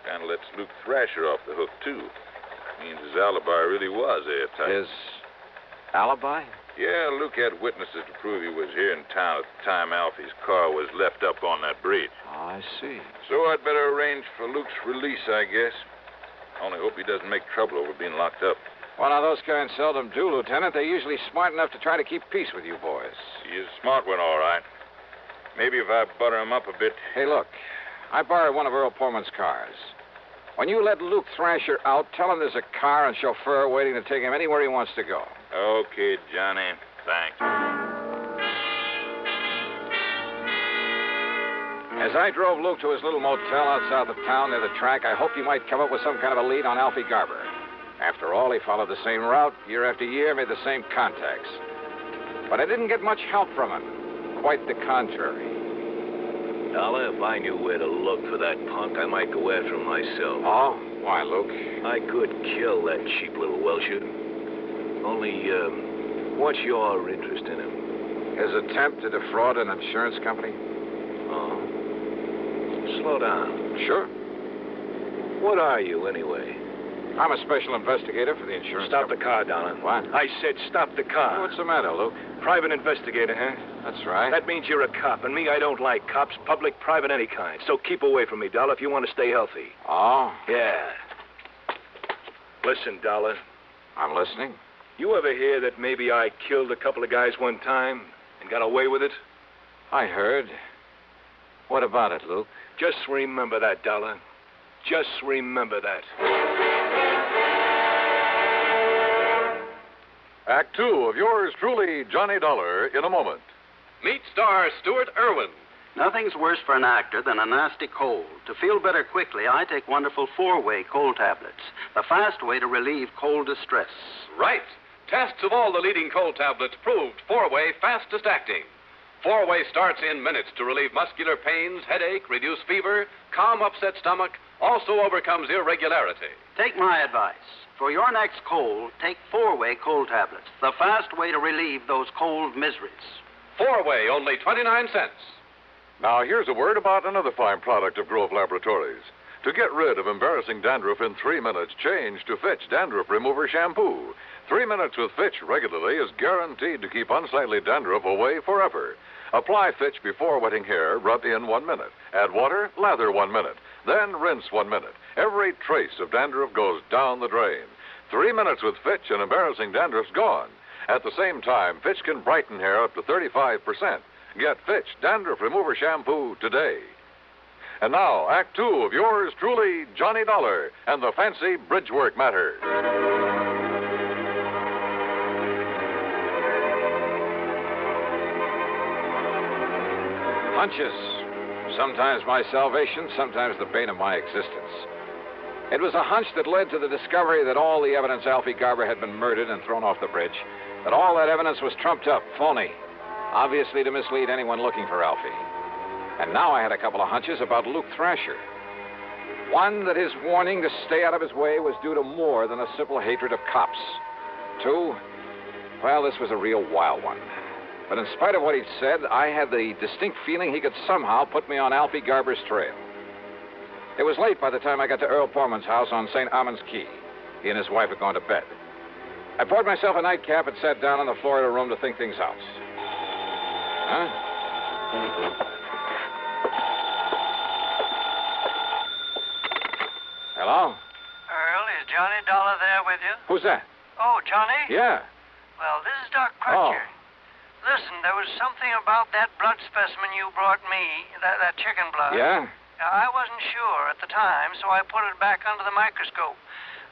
Kind of lets Luke Thrasher off the hook, too. Means his alibi really was airtight. His alibi? Yeah, Luke had witnesses to prove he was here in town at the time Alfie's car was left up on that bridge. Oh, I see. So I'd better arrange for Luke's release, I guess. Only hope he doesn't make trouble over being locked up. Well, now, those kinds seldom do, Lieutenant. They're usually smart enough to try to keep peace with you boys. He is a smart one, all right. Maybe if I butter him up a bit. Hey, look. I borrowed one of Earl Pullman's cars. When you let Luke Thrasher out, tell him there's a car and chauffeur waiting to take him anywhere he wants to go. Okay, Johnny. Thanks. As I drove Luke to his little motel outside the town near the track, I hoped he might come up with some kind of a lead on Alfie Garber. After all, he followed the same route year after year, made the same contacts. But I didn't get much help from him. Quite the contrary. Dollar, if I knew where to look for that punk, I might go after him myself. Oh? Why, Luke? I could kill that cheap little Welcher. Only, what's your interest in him? His attempt to defraud an insurance company? Oh. Slow down. Sure. What are you, anyway? I'm a special investigator for the insurance Stop company. the car, Donald. What? I said stop the car. What's the matter, Luke? Private investigator, huh? That's right. That means you're a cop, and me, I don't like cops, public, private, any kind. So keep away from me, Dollar, if you want to stay healthy. Oh? Yeah. Listen, Dollar. I'm listening. You ever hear that maybe I killed a couple of guys one time and got away with it? I heard. What about it, Luke? Just remember that, Dollar. Just remember that. Act two of yours truly, Johnny Dollar, in a moment. Meet star Stuart Irwin. Nothing's worse for an actor than a nasty cold. To feel better quickly, I take wonderful four-way cold tablets, the fast way to relieve cold distress. Right. Tests of all the leading cold tablets proved four-way fastest acting. Four-way starts in minutes to relieve muscular pains, headache, reduce fever, calm upset stomach, also overcomes irregularity. Take my advice. For your next cold, take four-way cold tablets, the fast way to relieve those cold miseries. Four-way, only 29 cents. Now, here's a word about another fine product of Grove Laboratories. To get rid of embarrassing dandruff in 3 minutes, change to Fitch Dandruff Remover Shampoo. 3 minutes with Fitch regularly is guaranteed to keep unsightly dandruff away forever. Apply Fitch before wetting hair, rub in 1 minute. Add water, lather 1 minute. Then rinse 1 minute. Every trace of dandruff goes down the drain. 3 minutes with Fitch and embarrassing dandruff's gone. At the same time, Fitch can brighten hair up to 35%. Get Fitch Dandruff Remover Shampoo today. And now, Act two of yours truly, Johnny Dollar, and the fancy bridgework matter. Hunches. Sometimes my salvation, sometimes the bane of my existence. It was a hunch that led to the discovery that all the evidence Alfie Garber had been murdered and thrown off the bridge, that all that evidence was trumped up, phony, obviously to mislead anyone looking for Alfie. And now I had a couple of hunches about Luke Thrasher. One, that his warning to stay out of his way was due to more than a simple hatred of cops. Two, well, this was a real wild one. But in spite of what he'd said, I had the distinct feeling he could somehow put me on Alfie Garber's trail. It was late by the time I got to Earl Portman's house on St. Armand's Key. He and his wife had gone to bed. I poured myself a nightcap and sat down on the floor of the room to think things out. Huh? Hello? Earl, is Johnny Dollar there with you? Who's that? Oh, Johnny? Yeah. Well, this is Doc Crutcher. Oh. Listen, there was something about that blood specimen you brought me, that chicken blood. Yeah? I wasn't sure at the time, so I put it back under the microscope.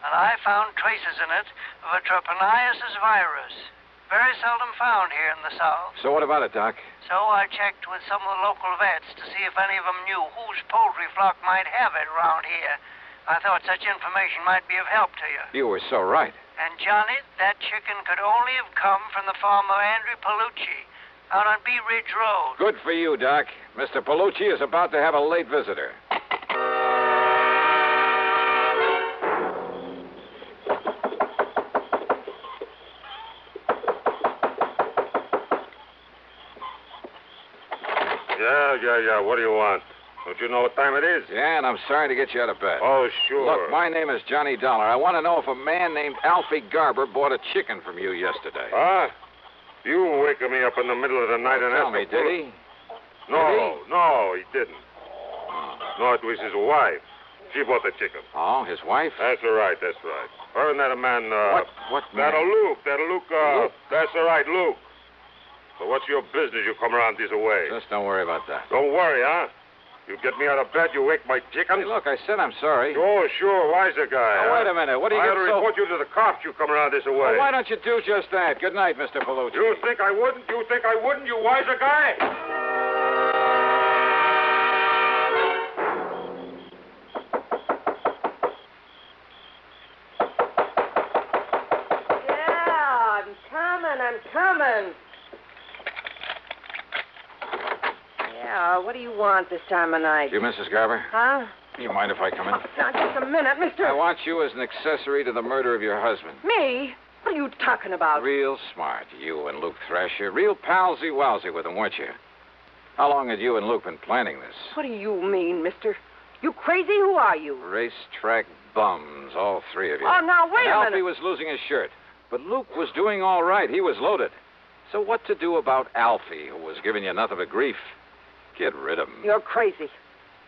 And I found traces in it of a trypanosomus virus. Very seldom found here in the South. So what about it, Doc? So I checked with some of the local vets to see if any of them knew whose poultry flock might have it around here. I thought such information might be of help to you. You were so right. And, Johnny, that chicken could only have come from the farm of Andrew Palucci out on Bee Ridge Road. Good for you, Doc. Mr. Palucci is about to have a late visitor. Yeah. What do you want? Don't you know what time it is? Yeah, and I'm sorry to get you out of bed. Oh, sure. Look, my name is Johnny Dollar. I want to know if a man named Alfie Garber bought a chicken from you yesterday. Huh? You waking me up in the middle of the night and tell me, did he? No, he didn't. No, it was his wife. She bought the chicken. Oh, his wife? That's right. Her and that man, What man? That'll Luke. That's all right, Luke. So what's your business you come around this way? Just don't worry about that. Don't worry, huh? You get me out of bed, you wake my chicken. Hey, look, I said I'm sorry. Oh, sure, wiser guy. Now, wait a minute. What do you I get ought to so... report you to the cops, you come around this way. Well, why don't you do just that? Good night, Mr. Palucci. You think I wouldn't? You wiser guy? Yeah, I'm coming. Yeah, what do you want this time of night? You, Mrs. Garber? Huh? You mind if I come in? Now, just a minute, mister. I want you as an accessory to the murder of your husband. Me? What are you talking about? Real smart, you and Luke Thrasher. Real palsy-walsy with him, weren't you? How long had you and Luke been planning this? What do you mean, mister? You crazy? Who are you? Racetrack bums, all three of you. Oh, now, wait a Alfie minute. was losing his shirt, but Luke was doing all right. He was loaded. So what to do about Alfie, who was giving you nothing but grief? Get rid of him. You're crazy.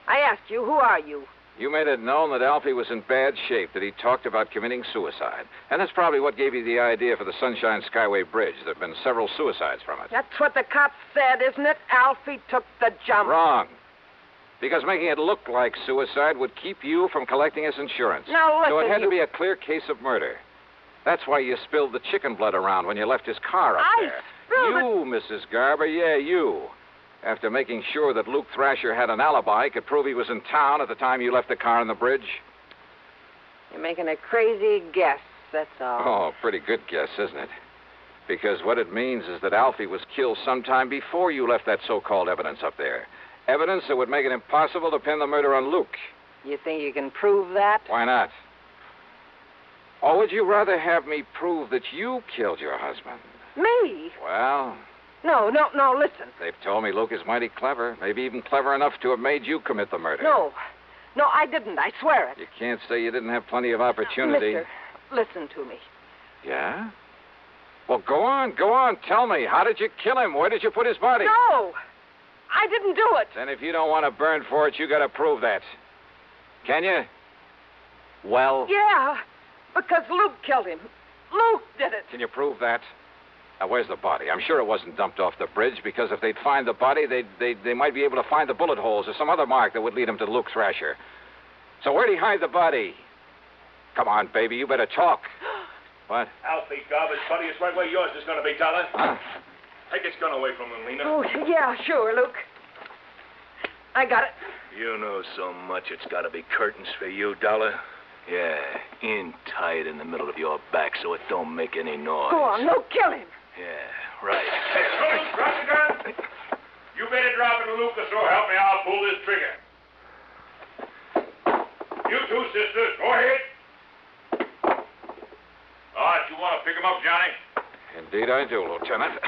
I asked you, who are you? You made it known that Alfie was in bad shape, that he talked about committing suicide. And that's probably what gave you the idea for the Sunshine Skyway Bridge. There have been several suicides from it. That's what the cops said, isn't it? Alfie took the jump. Wrong. Because making it look like suicide would keep you from collecting his insurance. Now, listen, So it had to be a clear case of murder. That's why you spilled the chicken blood around when you left his car up there. You, Mrs. Garber, yeah, you. After making sure that Luke Thrasher had an alibi, could prove he was in town at the time you left the car on the bridge. You're making a crazy guess, that's all. Oh, pretty good guess, isn't it? Because what it means is that Alfie was killed sometime before you left that so-called evidence up there. Evidence that would make it impossible to pin the murder on Luke. You think you can prove that? Why not? Or would you rather have me prove that you killed your husband? Me? Well... No, listen. They've told me Luke is mighty clever, maybe even clever enough to have made you commit the murder. No, I didn't. I swear it. You can't say you didn't have plenty of opportunity. Mister, listen to me. Yeah? Well, go on. Tell me. How did you kill him? Where did you put his body? No, I didn't do it. Then if you don't want to burn for it, you got to prove that. Can you? Well? Yeah, because Luke killed him. Luke did it. Can you prove that? Now, where's the body? I'm sure it wasn't dumped off the bridge, because if they'd find the body, they might be able to find the bullet holes or some other mark that would lead them to Luke Thrasher. So where'd he hide the body? Come on, baby, you better talk. What? Alfie Garber's body is right where yours is going to be, Dollar. Huh? Take his gun away from him, Lena. Oh, yeah, sure, Luke. I got it. You know so much it's got to be curtains for you, Dollar. Yeah, in tight in the middle of your back so it don't make any noise. Go on, Luke, kill him. Yeah, right. Hey, Luke, drop the gun. You better drop it, Luke, or so help me, I'll pull this trigger. You two, sisters, go ahead. All right, you want to pick him up, Johnny? Indeed I do, Lieutenant.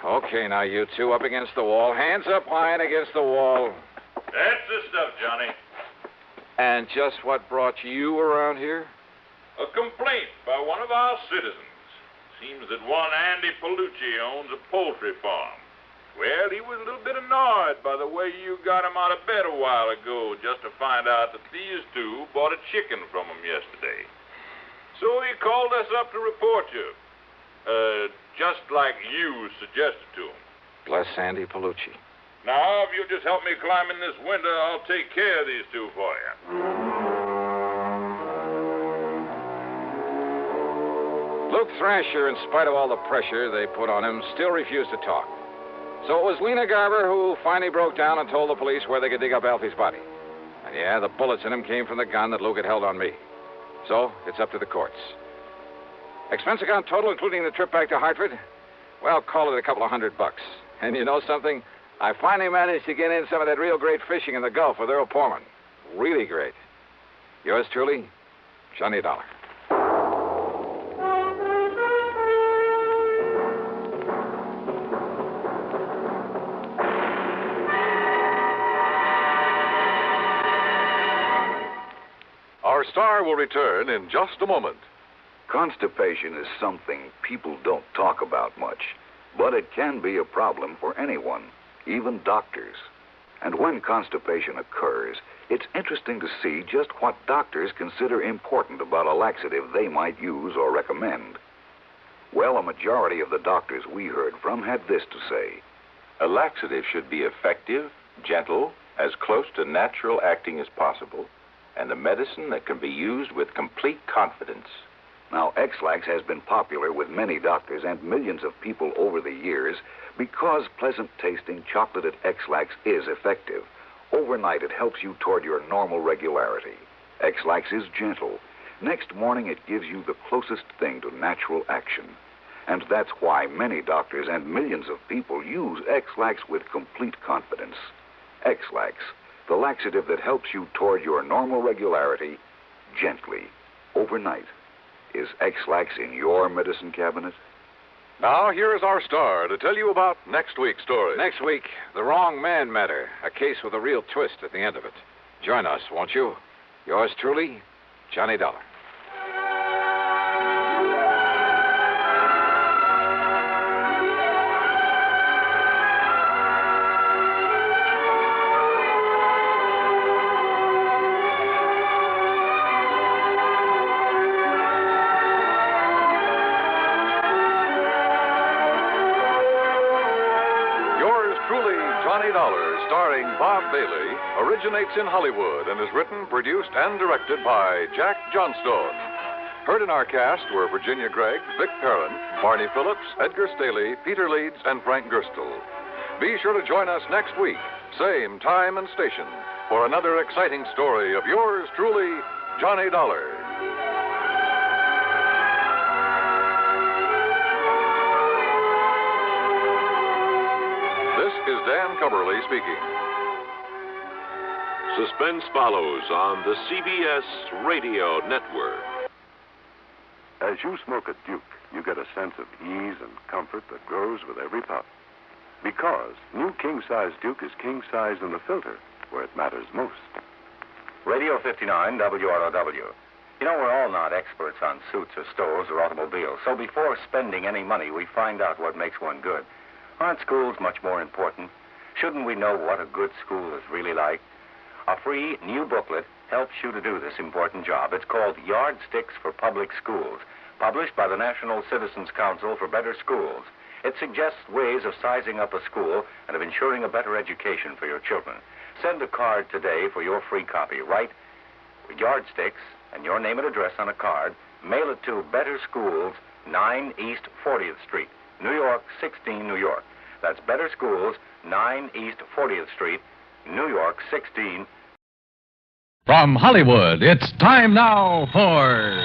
Okay, now you two up against the wall. Hands up high and against the wall. That's the stuff, Johnny. And just what brought you around here? A complaint by one of our citizens. Seems that one Andy Palucci owns a poultry farm. Well, he was a little bit annoyed by the way you got him out of bed a while ago just to find out that these two bought a chicken from him yesterday. So he called us up to report you. Just like you suggested to him. Bless Andy Palucci. Now, if you'll just help me climb in this window, I'll take care of these two for you. Luke Thrasher, in spite of all the pressure they put on him, still refused to talk. So it was Lena Garber who finally broke down and told the police where they could dig up Alfie's body. And yeah, the bullets in him came from the gun that Luke had held on me. So it's up to the courts. Expense account total, including the trip back to Hartford? Well, call it $200. And you know something? I finally managed to get in some of that real great fishing in the Gulf with Earl Portman. Really great. Yours truly, Johnny Dollar. Our star will return in just a moment. Constipation is something people don't talk about much, but it can be a problem for anyone, even doctors. And when constipation occurs, it's interesting to see just what doctors consider important about a laxative they might use or recommend. Well, a majority of the doctors we heard from had this to say. A laxative should be effective, gentle, as close to natural acting as possible, and a medicine that can be used with complete confidence. Now, X-Lax has been popular with many doctors and millions of people over the years because pleasant-tasting chocolated X-Lax is effective. Overnight, it helps you toward your normal regularity. X-Lax is gentle. Next morning, it gives you the closest thing to natural action. And that's why many doctors and millions of people use X-Lax with complete confidence. X-Lax, the laxative that helps you toward your normal regularity gently, overnight. Is X-Lax in your medicine cabinet? Now, here is our star to tell you about next week's story. Next week, the wrong man matter. A case with a real twist at the end of it. Join us, won't you? Yours truly, Johnny Dollar. Starring Bob Bailey, originates in Hollywood and is written, produced, and directed by Jack Johnstone. Heard in our cast were Virginia Gregg, Vic Perrin, Barney Phillips, Edgar Staley, Peter Leeds, and Frank Gerstle. Be sure to join us next week, same time and station, for another exciting story of yours truly, Johnny Dollar. This is Dan Cumberly speaking. Suspense follows on the CBS Radio Network. As you smoke a Duke, you get a sense of ease and comfort that grows with every puff. Because new king-size Duke is king-size in the filter, where it matters most. Radio 59, WROW. You know, we're all not experts on suits or stoves or automobiles, so before spending any money, we find out what makes one good. Aren't schools much more important? Shouldn't we know what a good school is really like? A free new booklet helps you to do this important job. It's called Yardsticks for Public Schools, published by the National Citizens Council for Better Schools. It suggests ways of sizing up a school and of ensuring a better education for your children. Send a card today for your free copy. Write Yardsticks and your name and address on a card. Mail it to Better Schools, 9 East 40th Street, New York, 16, New York. That's Better Schools, 9 East 40th Street, New York, 16. From Hollywood, it's time now for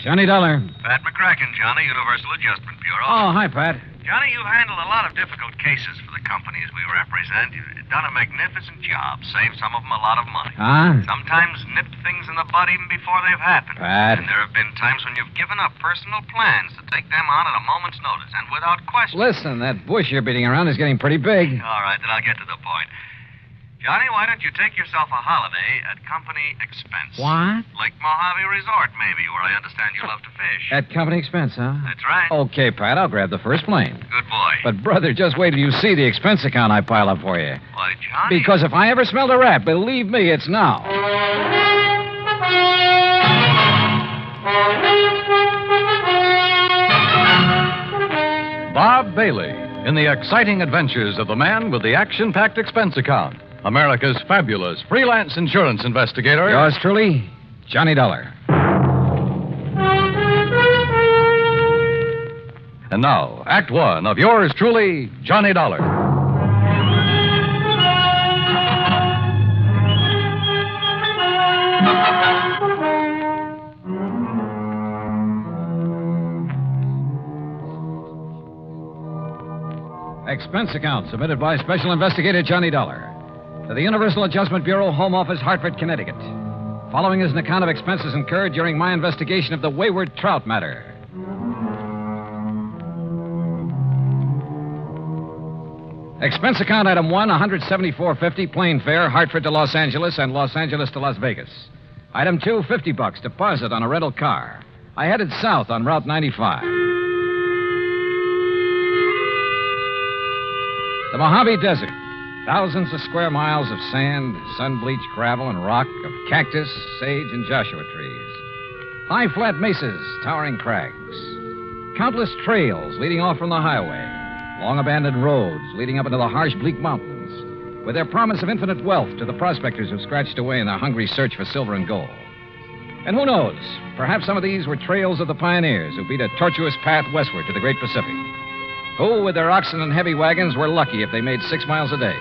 Johnny Dollar. Pat McCracken, Johnny, Universal Adjustment Bureau. Oh, hi, Pat. Johnny, you've handled a lot of difficult cases for the companies we represent. You've done a magnificent job. Saved some of them a lot of money. Huh? Sometimes nipped things in the bud even before they've happened. Pat. And there have been times when you've given up personal plans to take them on at a moment's notice and without question. Listen, that bush you're beating around is getting pretty big. All right, then I'll get to the point. Johnny, why don't you take yourself a holiday at company expense? What? Lake Mojave Resort, maybe, where I understand you love to fish. At company expense, huh? That's right. Okay, Pat, I'll grab the first plane. Good boy. But, brother, just wait till you see the expense account I pile up for you. Why, Johnny... Because if I ever smelled a rat, believe me, it's now. Bob Bailey in the exciting adventures of the man with the action-packed expense account. America's fabulous freelance insurance investigator. Yours truly, Johnny Dollar. And now, Act One of yours truly, Johnny Dollar. Expense account submitted by Special Investigator Johnny Dollar to the Universal Adjustment Bureau, Home Office, Hartford, Connecticut. Following is an account of expenses incurred during my investigation of the Wayward Trout matter. Expense account item 1, $174.50, plane fare, Hartford to Los Angeles and Los Angeles to Las Vegas. Item 2, $50, deposit on a rental car. I headed south on Route 95. The Mojave Desert. Thousands of square miles of sand, sun-bleached gravel and rock, of cactus, sage, and Joshua trees. High flat mesas, towering crags. Countless trails leading off from the highway. Long abandoned roads leading up into the harsh, bleak mountains, with their promise of infinite wealth to the prospectors who scratched away in their hungry search for silver and gold. And who knows, perhaps some of these were trails of the pioneers who beat a tortuous path westward to the great Pacific, who, with their oxen and heavy wagons, were lucky if they made 6 miles a day.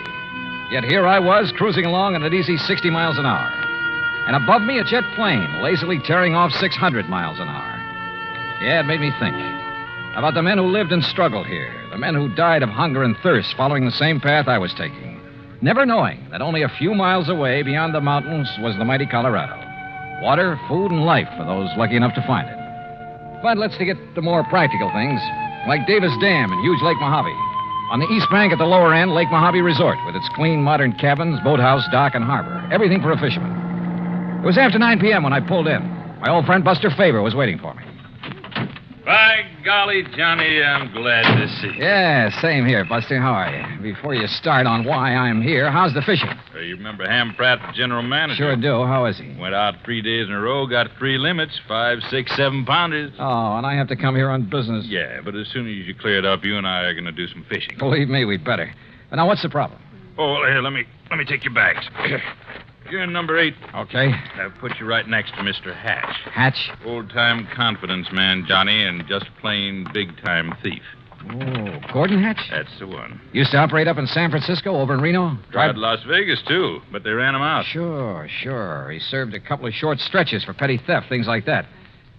Yet here I was, cruising along at an easy 60 miles an hour. And above me, a jet plane, lazily tearing off 600 miles an hour. Yeah, it made me think about the men who lived and struggled here, the men who died of hunger and thirst following the same path I was taking, never knowing that only a few miles away beyond the mountains was the mighty Colorado. Water, food, and life for those lucky enough to find it. But let's get to more practical things, like Davis Dam and huge Lake Mojave. On the east bank at the lower end, Lake Mojave Resort, with its clean, modern cabins, boathouse, dock, and harbor. Everything for a fisherman. It was after 9 p.m. when I pulled in. My old friend Buster Favor was waiting for me. By golly, Johnny, I'm glad to see you. Yeah, same here, Buster. How are you? Before you start on why I'm here, how's the fishing? You remember Ham Pratt, the general manager? Sure do. How is he? Went out 3 days in a row, got 3 limits, 5, 6, 7 pounders. Oh, and I have to come here on business. Yeah, but as soon as you clear it up, you and I are going to do some fishing. Believe me, we'd better. But now, what's the problem? Oh, well, here, let me take your bags. You're in number 8. Okay. I'll put you right next to Mr. Hatch. Hatch? Old-time confidence man, Johnny, and just plain big-time thief. Oh, Gordon Hatch? That's the one. Used to operate up in San Francisco, over in Reno? Tried Las Vegas, too, but they ran him out. Sure. He served a couple of short stretches for petty theft, things like that.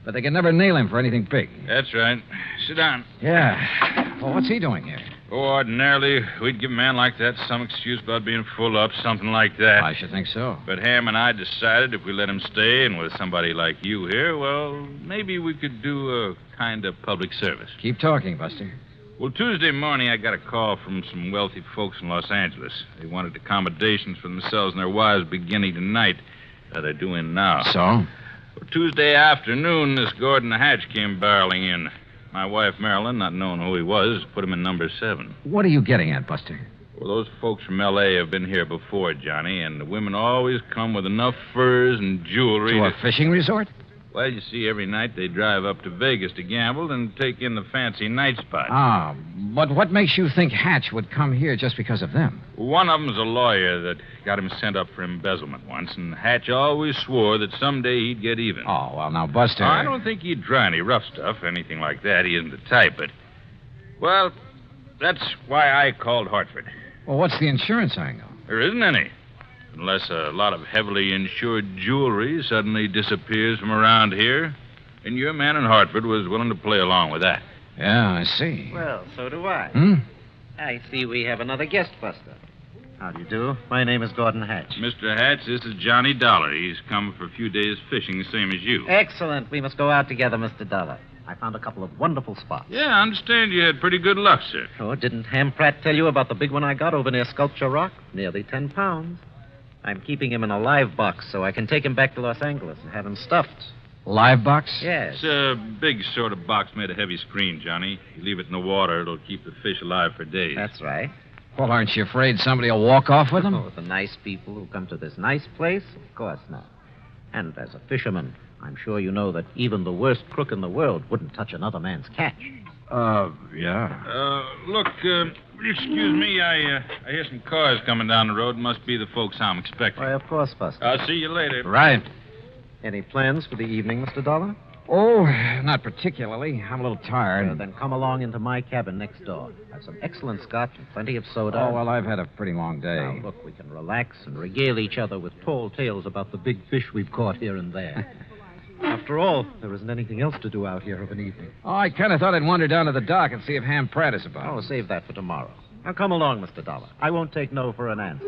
But they could never nail him for anything big. That's right. Sit down. Yeah. Well, what's he doing here? Oh, ordinarily, we'd give a man like that some excuse about being full up, something like that. I should think so. But Ham and I decided if we let him stay, and with somebody like you here, well, maybe we could do a kind of public service. Keep talking, Buster. Well, Tuesday morning, I got a call from some wealthy folks in Los Angeles. They wanted accommodations for themselves and their wives beginning tonight. They're doing now. So? Well, Tuesday afternoon, this Gordon Hatch came barreling in. My wife, Marilyn, not knowing who he was, put him in number 7. What are you getting at, Buster? Well, those folks from L.A. have been here before, Johnny, and the women always come with enough furs and jewelry to a fishing resort? Well, you see, every night they drive up to Vegas to gamble and take in the fancy night spots. Ah, but what makes you think Hatch would come here just because of them? One of them's a lawyer that got him sent up for embezzlement once, and Hatch always swore that someday he'd get even. Oh, well, now, Buster... I don't think he'd try any rough stuff, anything like that. He isn't the type, but... Well, that's why I called Hartford. Well, what's the insurance angle? There isn't any. Unless a lot of heavily insured jewelry suddenly disappears from around here. And your man in Hartford was willing to play along with that. Yeah, I see. Well, so do I. Hmm? I see we have another guest buster. How do you do? My name is Gordon Hatch. Mr. Hatch, this is Johnny Dollar. He's come for a few days fishing, the same as you. Excellent. We must go out together, Mr. Dollar. I found a couple of wonderful spots. Yeah, I understand you had pretty good luck, sir. Oh, didn't Ham Pratt tell you about the big one I got over near Sculpture Rock? Nearly 10 pounds. I'm keeping him in a live box so I can take him back to Los Angeles and have him stuffed. Live box? Yes. It's a big sort of box made of heavy screen, Johnny. You leave it in the water, it'll keep the fish alive for days. That's right. Well, aren't you afraid somebody will walk off with them? Oh, the nice people who come to this nice place? Of course not. And as a fisherman, I'm sure you know that even the worst crook in the world wouldn't touch another man's catch. Yeah. Look, excuse me, I hear some cars coming down the road. Must be the folks I'm expecting. Why, of course, Buster. I'll see you later. Right. Any plans for the evening, Mr. Dollar? Oh, not particularly. I'm a little tired. Then come along into my cabin next door. I have some excellent scotch and plenty of soda. Oh, well, I've had a pretty long day. Now, look, we can relax and regale each other with tall tales about the big fish we've caught here and there. After all, there isn't anything else to do out here of an evening. Oh, I kind of thought I'd wander down to the dock and see if Ham Pratt is about. Oh, save that for tomorrow. Now, come along, Mr. Dollar. I won't take no for an answer.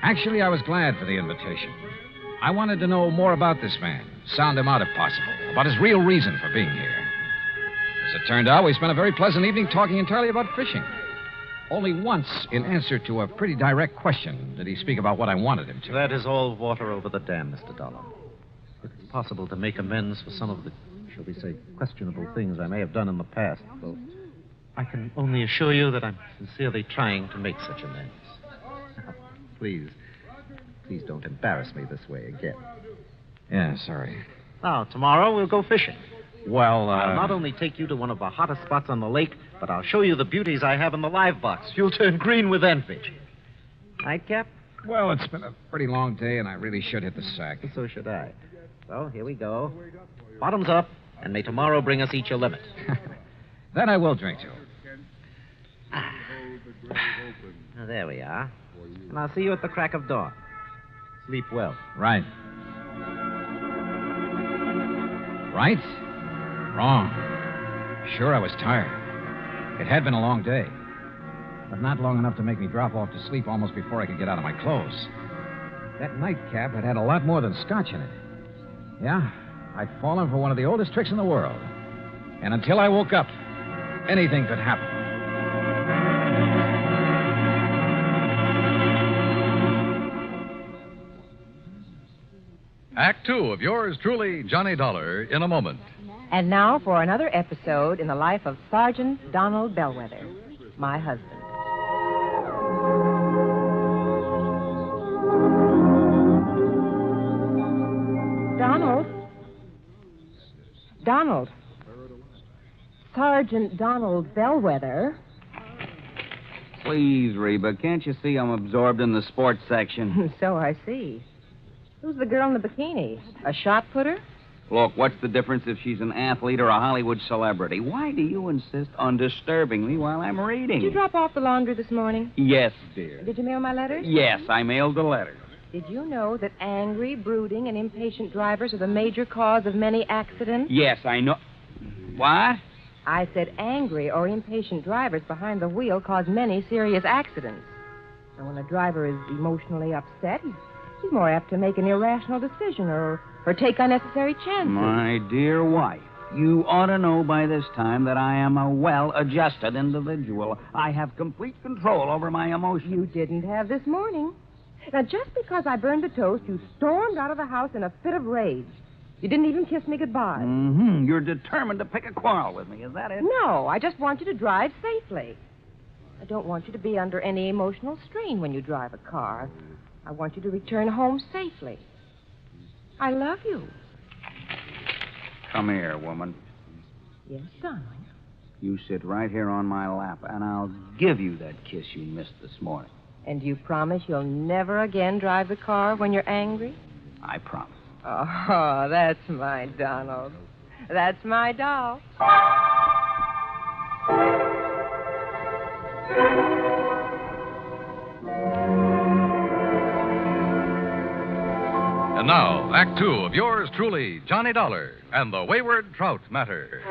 Actually, I was glad for the invitation. I wanted to know more about this man, sound him out if possible, about his real reason for being here. As it turned out, we spent a very pleasant evening talking entirely about fishing. Only once, in answer to a pretty direct question, did he speak about what I wanted him to. That is all water over the dam, Mr. Dollar. If it's possible to make amends for some of the, shall we say, questionable things I may have done in the past, well, I can only assure you that I'm sincerely trying to make such amends. Please don't embarrass me this way again. Yeah, sorry. Now, tomorrow we'll go fishing. Well, I'll not only take you to one of the hottest spots on the lake, but I'll show you the beauties I have in the live box. You'll turn green with envy. Right, Cap? Well, it's been a pretty long day, and I really should hit the sack. So should I. So, here we go. Bottoms up, and may tomorrow bring us each a limit. That I will drink to. Now, there we are. And I'll see you at the crack of dawn. Sleep well. Right. Right? Wrong. Sure, I was tired. It had been a long day. But not long enough to make me drop off to sleep almost before I could get out of my clothes. That nightcap had a lot more than scotch in it. Yeah, I'd fallen for one of the oldest tricks in the world. And until I woke up, anything could happen. Act two of yours truly, Johnny Dollar, in a moment. And now for another episode in the life of Sergeant Donald Bellwether, my husband. Donald. Sergeant Donald Bellwether. Please, Reba, can't you see I'm absorbed in the sports section? So I see. Who's the girl in the bikini? A shot putter? Look, what's the difference if she's an athlete or a Hollywood celebrity? Why do you insist on disturbing me while I'm reading? Did you drop off the laundry this morning? Yes, dear. Did you mail my letters? Yes, I mailed the letter. Did you know that angry, brooding, and impatient drivers are the major cause of many accidents? Yes, I know. What? I said angry or impatient drivers behind the wheel cause many serious accidents. And when a driver is emotionally upset, he's more apt to make an irrational decision or take unnecessary chances. My dear wife, you ought to know by this time that I am a well-adjusted individual. I have complete control over my emotions. You didn't have this morning. Now, just because I burned the toast, you stormed out of the house in a fit of rage. You didn't even kiss me goodbye. Mm-hmm. You're determined to pick a quarrel with me, is that it? No, I just want you to drive safely. I don't want you to be under any emotional strain when you drive a car. I want you to return home safely. I love you. Come here, woman. Yes, darling. You sit right here on my lap, and I'll give you that kiss you missed this morning. And you promise you'll never again drive the car when you're angry? I promise. Oh, that's my Donald. That's my doll. And now, Act Two of yours truly, Johnny Dollar and the Wayward Trout Matter.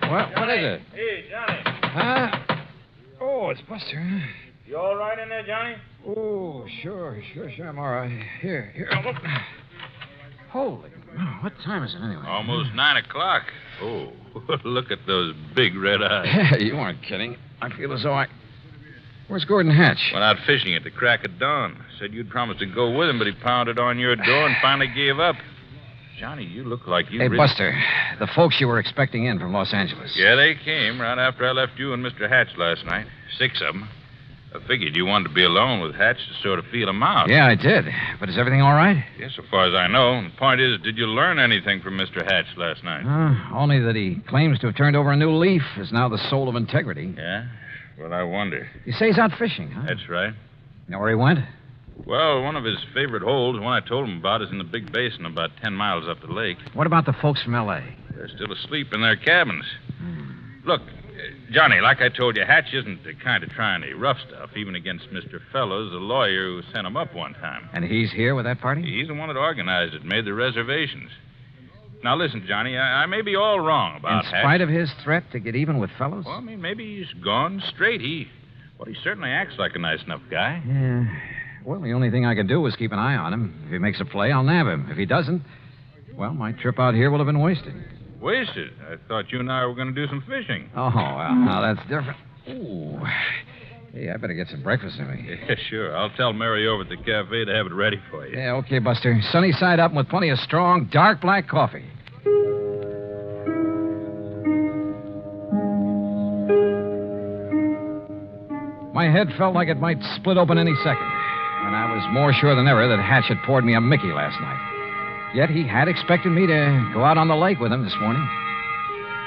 What is it? Hey, Johnny. Huh? Oh, it's Buster. You all right in there, Johnny? Oh, sure, I'm all right. Here, look. Holy, what time is it anyway? Almost 9 o'clock. Oh, look at those big red eyes. You weren't kidding. I feel as though I... Where's Gordon Hatch? Went out fishing at the crack of dawn. Said you'd promised to go with him, but he pounded on your door and finally gave up. Johnny, you look like you... Hey, Buster, the folks you were expecting in from Los Angeles. Yeah, they came right after I left you and Mr. Hatch last night. 6 of them. I figured you wanted to be alone with Hatch to sort of feel him out. Yeah, I did. But is everything all right? Yes, so far as I know. And the point is, did you learn anything from Mr. Hatch last night? Only that he claims to have turned over a new leaf, is now the soul of integrity. Yeah? Well, I wonder. You say he's out fishing, huh? That's right. You know where he went? Well, one of his favorite holes, the one I told him about, is in the big basin about 10 miles up the lake. What about the folks from L.A.? They're still asleep in their cabins. Look, Johnny, like I told you, Hatch isn't the kind of trying any rough stuff, even against Mr. Fellows, the lawyer who sent him up one time. And he's here with that party? He's the one that organized it, made the reservations. Now, listen, Johnny, I may be all wrong about Hatch. In spite of his threat to get even with Fellows? Well, I mean, maybe he's gone straight. He certainly acts like a nice enough guy. Yeah. Well, the only thing I can do is keep an eye on him. If he makes a play, I'll nab him. If he doesn't, well, my trip out here will have been wasted. Wasted? I thought you and I were going to do some fishing. Oh, well, now that's different. Ooh. Hey, I better get some breakfast in me. Yeah, sure. I'll tell Mary over at the cafe to have it ready for you. Yeah, okay, Buster. Sunny side up and with plenty of strong, dark black coffee. My head felt like it might split open any second, and I was more sure than ever that Hatch had poured me a Mickey last night. Yet he had expected me to go out on the lake with him this morning.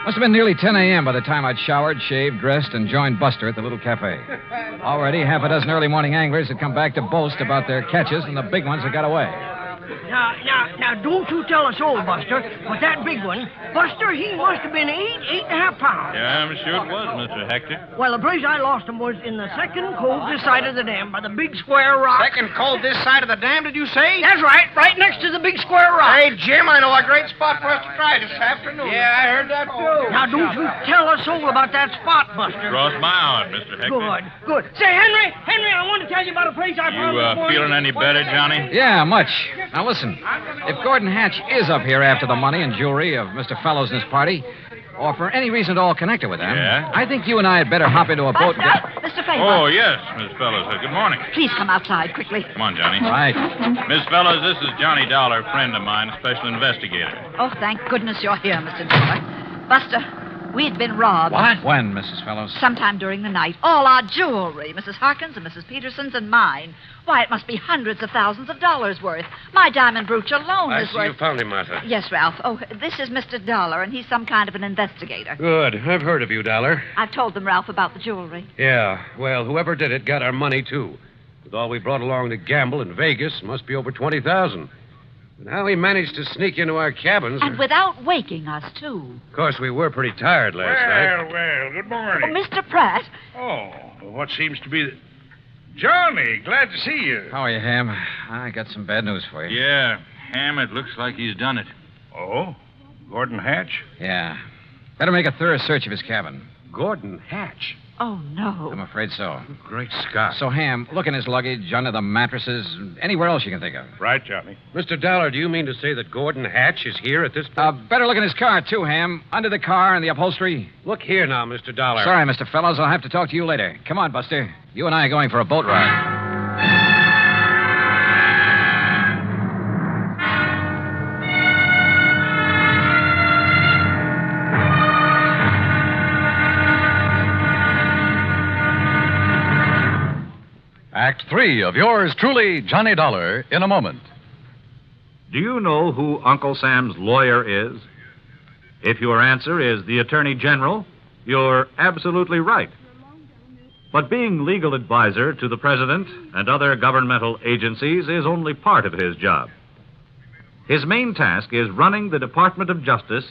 Must have been nearly 10 a.m. by the time I'd showered, shaved, dressed, and joined Buster at the little cafe. Already, half a dozen early morning anglers had come back to boast about their catches, and the big ones had got away. Now, don't you tell us all, Buster, but that big one, Buster, he must have been 8.5 pounds. Yeah, I'm sure it was, Mr. Hector. Well, the place I lost him was in the second cove this side of the dam by the big square rock. Second cove this side of the dam, did you say? That's right next to the big square rock. Hey, Jim, I know a great spot for us to try this afternoon. Yeah, I heard that, too. Now, don't you tell us all about that spot, Buster. Cross my heart, Mr. Hector. Good. Say, Henry, I want to tell you about a place I found this morning. You feeling any better, Johnny? Yeah, much. Now, listen. If Gordon Hatch is up here after the money and jewelry of Mr. Fellows and his party, or for any reason at all connected with them, yeah? I think you and I had better hop into a boat and get... Mr. Fellows. Oh, yes, Miss Fellows. Good morning. Please come outside quickly. Come on, Johnny. Right. Miss Fellows, this is Johnny Dollar, a friend of mine, a special investigator. Oh, thank goodness you're here, Mr. Dollar. Buster, we'd been robbed. What? When, Mrs. Fellows? Sometime during the night. All our jewelry, Mrs. Harkins and Mrs. Peterson's and mine. Why, it must be hundreds of thousands of dollars worth. My diamond brooch alone I is see worth... you found him, Martha. Yes, Ralph. Oh, this is Mr. Dollar, and he's some kind of an investigator. Good. I've heard of you, Dollar. I've told them, Ralph, about the jewelry. Yeah, well, whoever did it got our money, too. With all we brought along to gamble in Vegas, must be over $20,000. And how he managed to sneak into our cabins... And without waking us, too. Of course, we were pretty tired last night. Well, good morning. Oh, Mr. Pratt. Oh, what seems to be... Johnny, glad to see you. How are you, Ham? I got some bad news for you. Yeah, Ham, it looks like he's done it. Oh? Gordon Hatch? Yeah. Better make a thorough search of his cabin. Gordon Hatch? Oh, no. I'm afraid so. Great Scott. So, Ham, look in his luggage, under the mattresses, anywhere else you can think of. Right, Johnny. Mr. Dollar, do you mean to say that Gordon Hatch is here at this point? Better look in his car, too, Ham. Under the car and the upholstery. Look here now, Mr. Dollar. Sorry, Mr. Fellows. I'll have to talk to you later. Come on, Buster. You and I are going for a boat ride. Act Three of yours truly, Johnny Dollar, in a moment. Do you know who Uncle Sam's lawyer is? If your answer is the Attorney General, you're absolutely right. But being legal advisor to the President and other governmental agencies is only part of his job. His main task is running the Department of Justice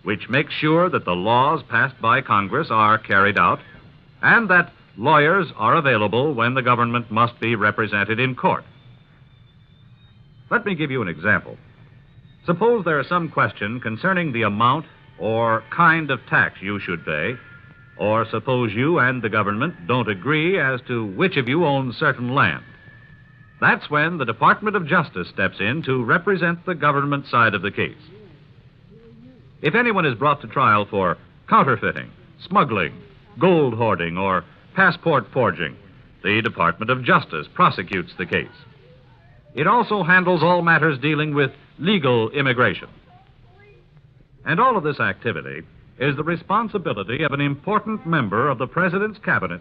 which makes sure that the laws passed by Congress are carried out and that lawyers are available when the government must be represented in court. Let me give you an example. Suppose there is some question concerning the amount or kind of tax you should pay, or suppose you and the government don't agree as to which of you owns certain land. That's when the Department of Justice steps in to represent the government side of the case. If anyone is brought to trial for counterfeiting, smuggling, gold hoarding, or passport forging, the Department of Justice prosecutes the case. It also handles all matters dealing with legal immigration. And all of this activity is the responsibility of an important member of the President's Cabinet,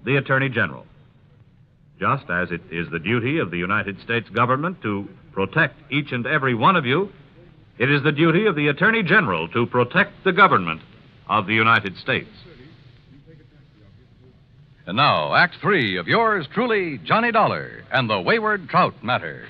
the Attorney General. Just as it is the duty of the United States government to protect each and every one of you, it is the duty of the Attorney General to protect the government of the United States. And now, Act 3 of yours truly, Johnny Dollar and the Wayward Trout Matter.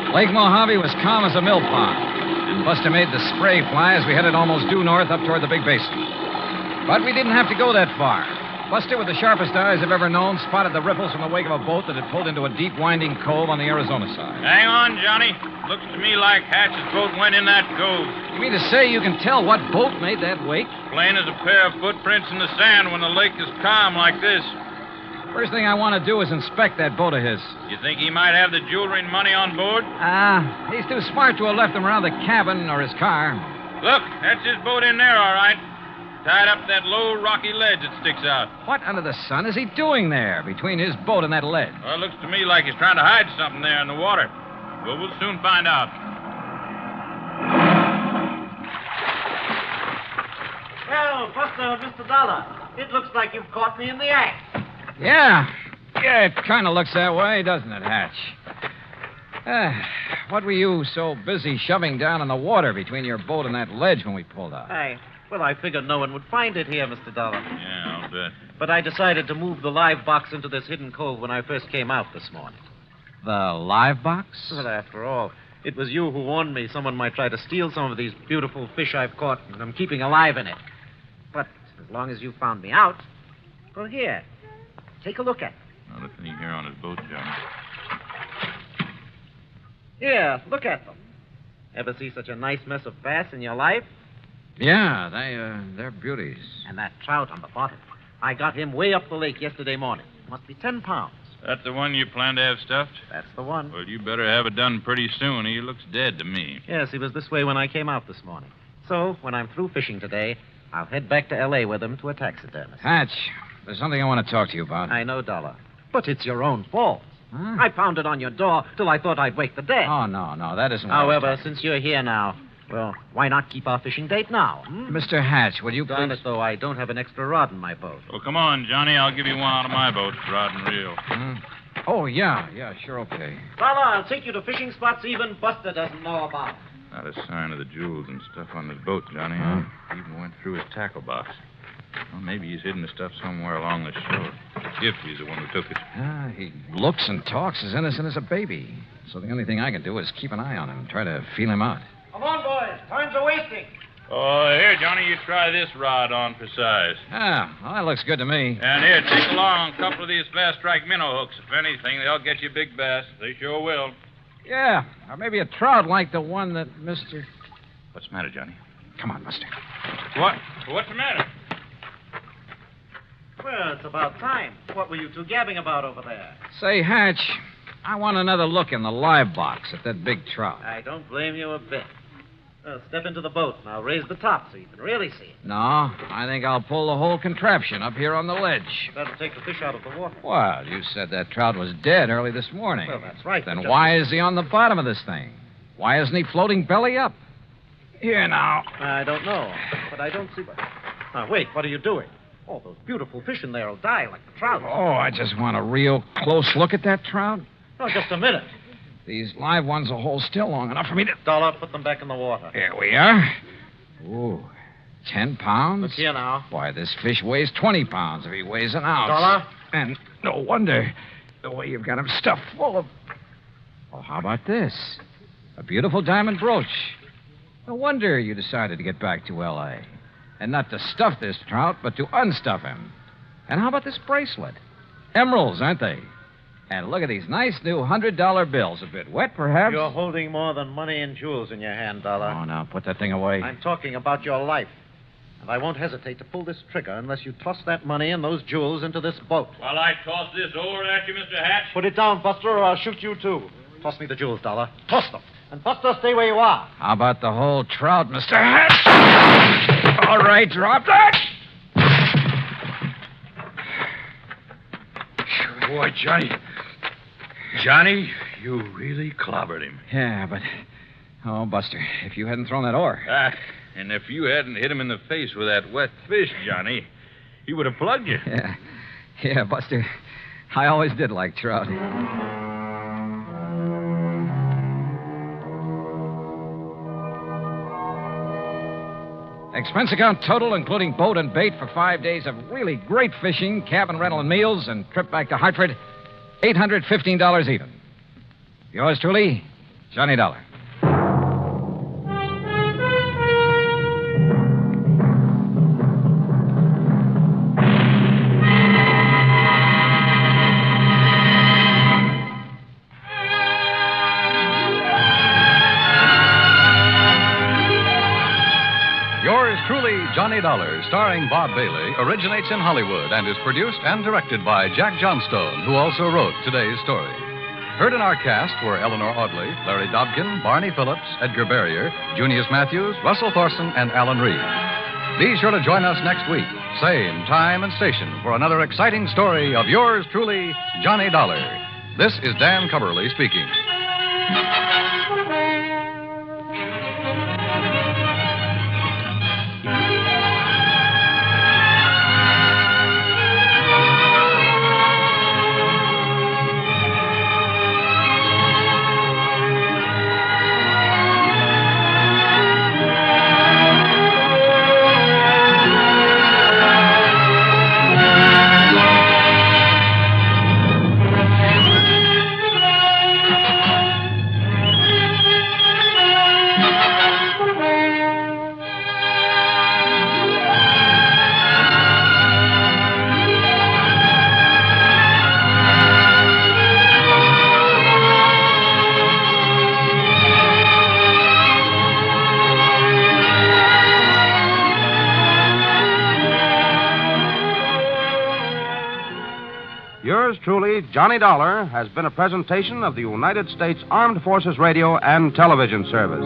Lake Mojave was calm as a mill pond, and Buster made the spray fly as we headed almost due north up toward the big basin. But we didn't have to go that far. Buster, with the sharpest eyes I've ever known, spotted the ripples from the wake of a boat that had pulled into a deep, winding cove on the Arizona side. Hang on, Johnny. Looks to me like Hatch's boat went in that cove. You mean to say you can tell what boat made that wake? Plain as a pair of footprints in the sand when the lake is calm like this. First thing I want to do is inspect that boat of his. You think he might have the jewelry and money on board? He's too smart to have left them around the cabin or his car. Look, that's his boat in there, all right. Tied up to that low, rocky ledge that sticks out. What under the sun is he doing there, between his boat and that ledge? Well, it looks to me like he's trying to hide something there in the water. But we'll soon find out. Well, Buster, Mr. Dollar, it looks like you've caught me in the act. Yeah, it kind of looks that way, doesn't it, Hatch? What were you so busy shoving down in the water between your boat and that ledge when we pulled out? Well, I figured no one would find it here, Mr. Dollar. Yeah, I'll bet. But I decided to move the live box into this hidden cove when I first came out this morning. The live box? Well, after all, it was you who warned me someone might try to steal some of these beautiful fish I've caught and I'm keeping alive in it. But as long as you found me out, well, here, take a look at them. Now, listen here on his boat, Johnny. Here, look at them. Ever see such a nice mess of bass in your life? Yeah, they're beauties. And that trout on the bottom. I got him way up the lake yesterday morning. Must be 10 pounds. That's the one you plan to have stuffed? That's the one. Well, you better have it done pretty soon. He looks dead to me. Yes, he was this way when I came out this morning. So, when I'm through fishing today, I'll head back to L.A. with him to a taxidermist. Hatch, there's something I want to talk to you about. I know, Dollar. But it's your own fault. Huh? I pounded on your door till I thought I'd wake the dead. Oh, no, that isn't what However, since you're here now, well, why not keep our fishing date now? Mr. Hatch, will you Darn please... it, though, I don't have an extra rod in my boat. Well, come on, Johnny. I'll give you one out of my boat, rod and reel. Oh, yeah, sure, okay. Dollar, I'll take you to fishing spots even Buster doesn't know about. Not a sign of the jewels and stuff on his boat, Johnny. He even went through his tackle box. Well, maybe he's hidden the stuff somewhere along the shore. If he's the one who took it. He looks and talks as innocent as a baby. So the only thing I can do is keep an eye on him, try to feel him out. Come on, boys. Time's a wasting. Oh, here, Johnny, you try this rod on for size. Well, that looks good to me. And here, take along a couple of these fast strike minnow hooks. If anything, they'll get you big bass. They sure will. Yeah, or maybe a trout like the one that Mr... What's the matter, Johnny? Come on, Buster. What? What's the matter? Well, it's about time. What were you two gabbing about over there? Say, Hatch, I want another look in the live box at that big trout. I don't blame you a bit. Step into the boat, and I'll raise the top so you can really see it. No, I think I'll pull the whole contraption up here on the ledge. That'll take the fish out of the water. Well, you said that trout was dead early this morning. Well, that's right. Then why is he on the bottom of this thing? Why isn't he floating belly up? Here now. I don't know, but I don't see... Now, wait, what are you doing? Oh, those beautiful fish in there will die like the trout. Oh, I just want a real close look at that trout. Oh, just a minute. These live ones will hold still long enough for me to... Dollar, put them back in the water. Here we are. Ooh, 10 pounds? Look here now. Why, this fish weighs 20 pounds if he weighs an ounce. Dollar? And no wonder the way you've got him stuffed full of... Oh, how about this? A beautiful diamond brooch. No wonder you decided to get back to L.A. And not to stuff this trout, but to unstuff him. And how about this bracelet? Emeralds, aren't they? And look at these nice new $100 bills. A bit wet, perhaps? You're holding more than money and jewels in your hand, Dollar. Oh, now, put that thing away. I'm talking about your life. And I won't hesitate to pull this trigger unless you toss that money and those jewels into this boat. While I toss this over at you, Mr. Hatch? Put it down, Buster, or I'll shoot you, too. Toss me the jewels, Dollar. Toss them. And, Buster, stay where you are. How about the whole trout, Mr. Hatch? All right, drop that. Boy, Johnny. Johnny, you really clobbered him. Yeah, but... Oh, Buster, if you hadn't thrown that oar... And if you hadn't hit him in the face with that wet fish, Johnny, he would have plugged you. Yeah, Buster. I always did like trout. Expense account total, including boat and bait for 5 days of really great fishing, cabin rental and meals, and trip back to Hartford, $815 even. Yours truly, Johnny Dollar. Johnny Dollar, starring Bob Bailey, originates in Hollywood and is produced and directed by Jack Johnstone, who also wrote today's story. Heard in our cast were Eleanor Audley, Larry Dobkin, Barney Phillips, Edgar Barrier, Junius Matthews, Russell Thorson, and Alan Reed. Be sure to join us next week, same time and station, for another exciting story of yours truly, Johnny Dollar. This is Dan Cumberly speaking. Yours truly, Johnny Dollar, has been a presentation of the United States Armed Forces Radio and Television Service.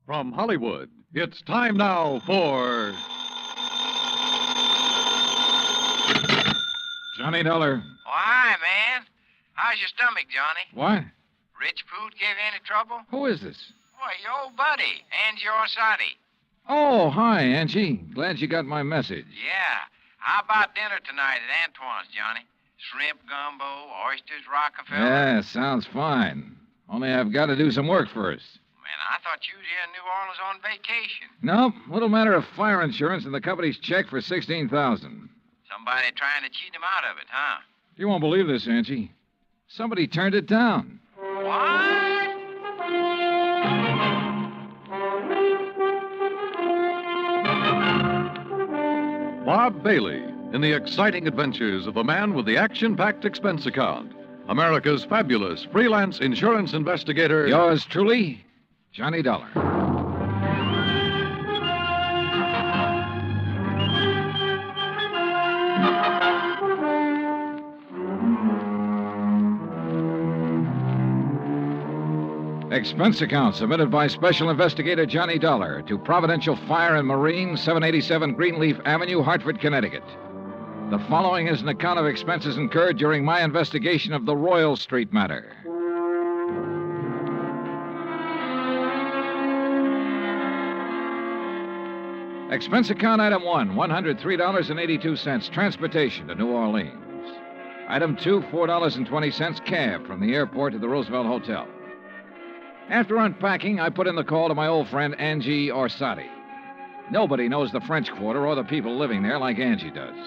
From Hollywood, It's time now for Johnny Dollar. Oh, hi, man. How's your stomach, Johnny? What? Rich food give you any trouble? Who is this? Why, your old buddy, Angie Orsatti. Oh, hi, Angie. Glad you got my message. Yeah. How about dinner tonight at Antoine's, Johnny? Shrimp gumbo, oysters, Rockefeller. Yeah, sounds fine. Only I've got to do some work first. Man, I thought you was here in New Orleans on vacation. Nope. Little matter of fire insurance and the company's check for $16,000. Somebody trying to cheat him out of it, huh? You won't believe this, Angie. Somebody turned it down. What? Bob Bailey in the exciting adventures of the man with the action-packed expense account. America's fabulous freelance insurance investigator. Yours truly, Johnny Dollar. Expense account submitted by Special Investigator Johnny Dollar to Providential Fire and Marine, 787 Greenleaf Avenue, Hartford, Connecticut. The following is an account of expenses incurred during my investigation of the Royal Street matter. Expense account item 1, $103.82, transportation to New Orleans. Item 2, $4.20, cab from the airport to the Roosevelt Hotel. After unpacking, I put in the call to my old friend Angie Orsatti. Nobody knows the French Quarter or the people living there like Angie does.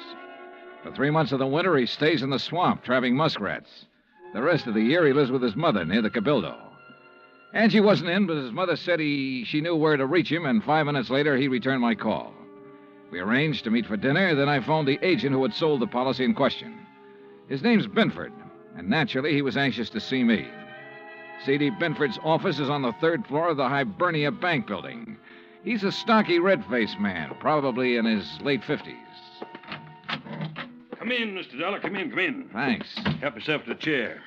For 3 months of the winter, he stays in the swamp trapping muskrats. The rest of the year, he lives with his mother near the Cabildo. Angie wasn't in, but his mother said she knew where to reach him, and 5 minutes later, he returned my call. We arranged to meet for dinner, then I phoned the agent who had sold the policy in question. His name's Binford, and naturally, he was anxious to see me. C.D. Binford's office is on the 3rd floor of the Hibernia Bank building. He's a stocky, red-faced man, probably in his late 50s. Come in, Mr. Dollar. Come in. Thanks. Help yourself to a chair.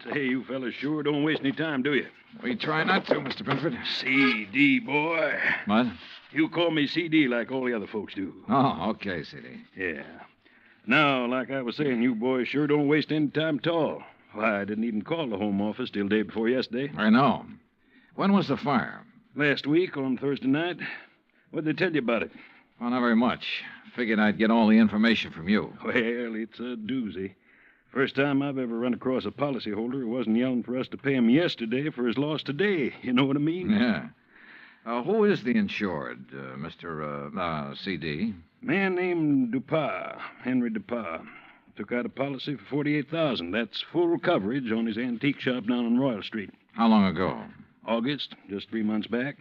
Say, you fellas sure don't waste any time, do you? We try not to, Mr. Binford. C.D., boy. What? You call me C.D. like all the other folks do. Oh, okay, C.D. Yeah. Now, like I was saying, you boys sure don't waste any time at all. Why, I didn't even call the home office till day before yesterday. I know. When was the fire? Last week on Thursday night. What'd they tell you about it? Oh, not very much. Figured I'd get all the information from you. Well, it's a doozy. First time I've ever run across a policyholder who wasn't yelling for us to pay him yesterday for his loss today. You know what I mean? Yeah. Who is the insured, Mr. C.D.? Man named Dupas, Henry Dupas. Took out a policy for $48,000. That's full coverage on his antique shop down on Royal Street. How long ago? August, just 3 months back.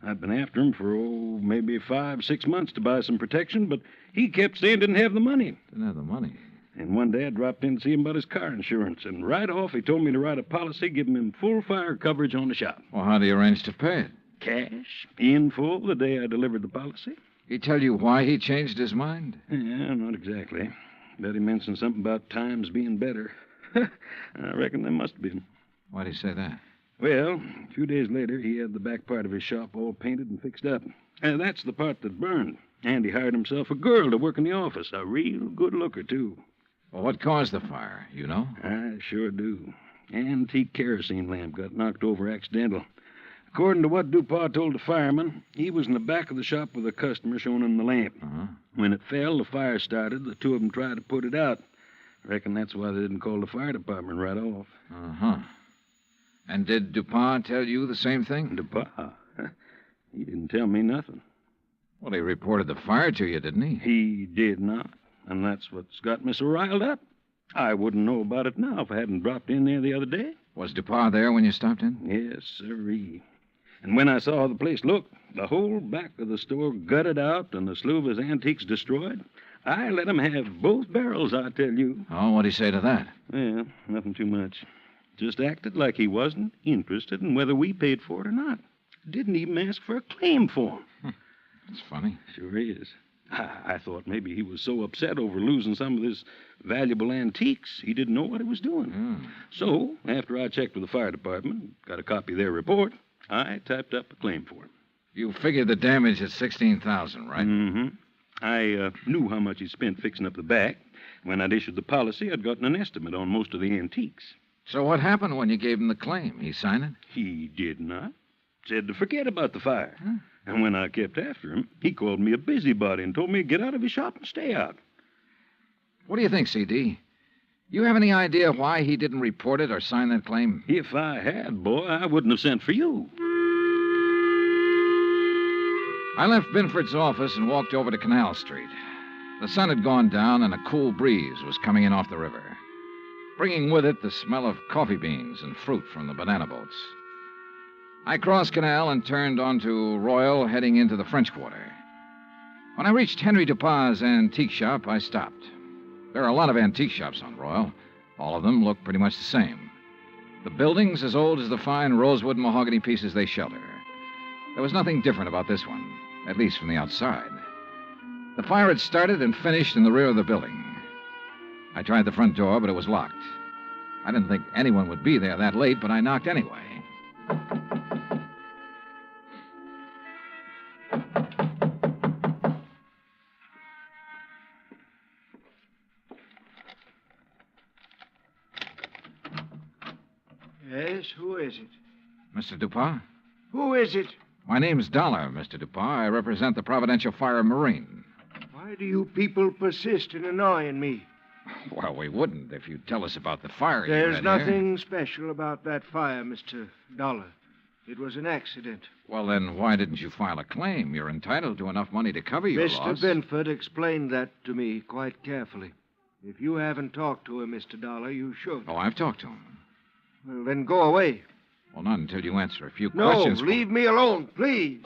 I'd been after him for, maybe 5-6 months to buy some protection, but he kept saying didn't have the money. Didn't have the money? And one day I dropped in to see him about his car insurance, and right off he told me to write a policy giving him full fire coverage on the shop. Well, how do you arrange to pay it? Cash, in full, the day I delivered the policy. He tell you why he changed his mind? Yeah, not exactly. Bet he mentioned something about times being better. I reckon there must have been. Why'd he say that? Well, a few days later, he had the back part of his shop all painted and fixed up. That's the part that burned. And he hired himself a girl to work in the office. A real good looker, too. Well, what caused the fire? You know? I sure do. Antique kerosene lamp got knocked over accidental. According to what Dupas told the fireman, he was in the back of the shop with a customer showing him the lamp. Uh-huh. When it fell, the fire started. The two of them tried to put it out. Reckon that's why they didn't call the fire department right off. Uh-huh. And did Dupas tell you the same thing? Dupas? He didn't tell me nothing. Well, he reported the fire to you, didn't he? He did not. And that's what's got me so riled up. I wouldn't know about it now if I hadn't dropped in there the other day. Was Dupas there when you stopped in? Yes, sirree. And when I saw how the place looked, the whole back of the store gutted out and a slew of his antiques destroyed, I let him have both barrels, I tell you. Oh, what'd he say to that? Well, nothing too much. Just acted like he wasn't interested in whether we paid for it or not. Didn't even ask for a claim form. That's funny. Sure is. I thought maybe he was so upset over losing some of his valuable antiques, he didn't know what he was doing. So, after I checked with the fire department, got a copy of their report, I typed up a claim for him. You figured the damage at $16,000, right? Mm-hmm. I knew how much he spent fixing up the back. When I'd issued the policy, I'd gotten an estimate on most of the antiques. So what happened when you gave him the claim? He signed it? He did not. Said to forget about the fire. Huh? And when I kept after him, he called me a busybody and told me to get out of his shop and stay out. What do you think, C.D.? You have any idea why he didn't report it or sign that claim? If I had, boy, I wouldn't have sent for you. I left Binford's office and walked over to Canal Street. The sun had gone down and a cool breeze was coming in off the river, bringing with it the smell of coffee beans and fruit from the banana boats. I crossed Canal and turned onto Royal, heading into the French Quarter. When I reached Henry Dupin's antique shop, I stopped. There are a lot of antique shops on Royal. All of them look pretty much the same. The building's as old as the fine rosewood and mahogany pieces they shelter. There was nothing different about this one, at least from the outside. The fire had started and finished in the rear of the building. I tried the front door, but it was locked. I didn't think anyone would be there that late, but I knocked anyway. Yes, who is it? Mr. Dupin? Who is it? My name's Dollar, Mr. Dupin. I represent the Providential Fire and Marine. Why do you people persist in annoying me? Well, we wouldn't if you'd tell us about the fire. There's nothing special about that fire, Mr. Dollar. It was an accident. Well, then why didn't you file a claim? You're entitled to enough money to cover your loss. Mr. Binford explained that to me quite carefully. If you haven't talked to him, Mr. Dollar, you should. Oh, I've talked to him. Well, then go away. Well, not until you answer a few questions. No, leave me alone, please.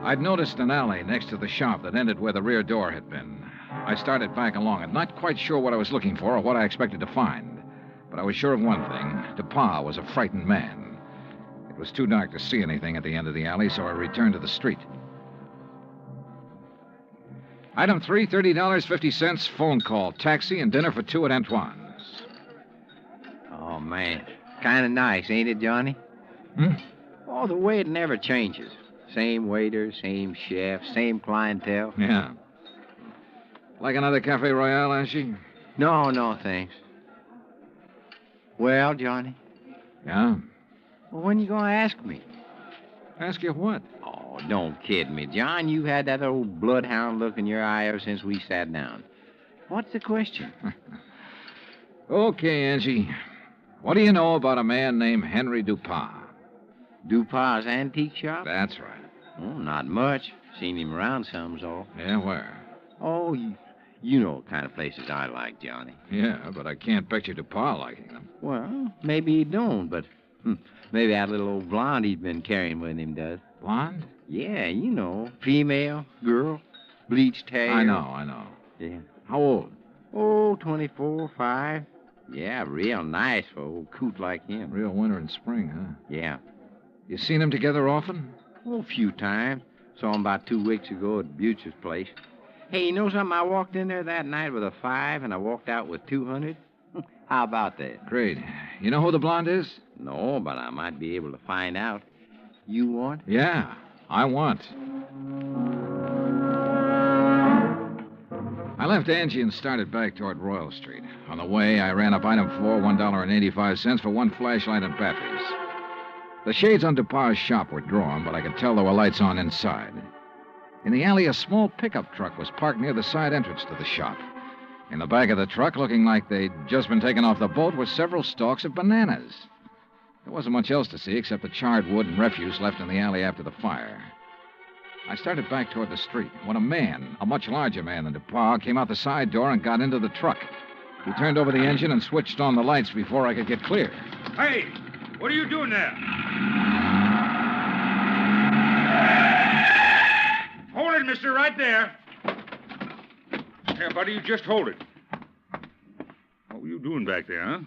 I'd noticed an alley next to the shop that ended where the rear door had been. I started back along it, not quite sure what I was looking for or what I expected to find. But I was sure of one thing. Dupin was a frightened man. It was too dark to see anything at the end of the alley, so I returned to the street. Item 3, $30.50, phone call, taxi, and dinner for two at Antoine's. Oh, man. Kind of nice, ain't it, Johnny? Oh, the way it never changes. Same waiter, same chef, same clientele. Yeah. Like another Cafe Royale, Ashy? No, thanks. Well, Johnny? Yeah? Well, when you going to ask me? Ask you what? Oh, don't kid me, John. You had that old bloodhound look in your eye ever since we sat down. What's the question? Okay, Angie. What do you know about a man named Henry Dupin? Dupin's antique shop? That's right. Oh, not much. Seen him around some's all. Yeah, where? Oh, you know what kind of places I like, Johnny. Yeah, but I can't picture Dupin liking them. Well, maybe he don't, but maybe that little old blonde he's been carrying with him does. Blonde? Yeah, you know. Female, girl, bleached hair. I know. Yeah. How old? Oh, 24, 5. Yeah, real nice for an old coot like him. Real winter and spring, huh? Yeah. You seen them together often? Oh, a few times. Saw him about 2 weeks ago at Butz's place. Hey, you know something? I walked in there that night with a 5, and I walked out with 200. How about that? Great. You know who the blonde is? No, but I might be able to find out. You want? Yeah, I want. I left Angie and started back toward Royal Street. On the way, I ran up item 4, $1.85 for one flashlight and batteries. The shades on Dupin's shop were drawn, but I could tell there were lights on inside. In the alley, a small pickup truck was parked near the side entrance to the shop. In the back of the truck, looking like they'd just been taken off the boat, were several stalks of bananas. There wasn't much else to see except the charred wood and refuse left in the alley after the fire. I started back toward the street when a man, a much larger man than Dupin, came out the side door and got into the truck. He turned over the engine and switched on the lights before I could get clear. Hey, what are you doing there? Hold it, mister, right there. Here, buddy, you just hold it. What were you doing back there, huh?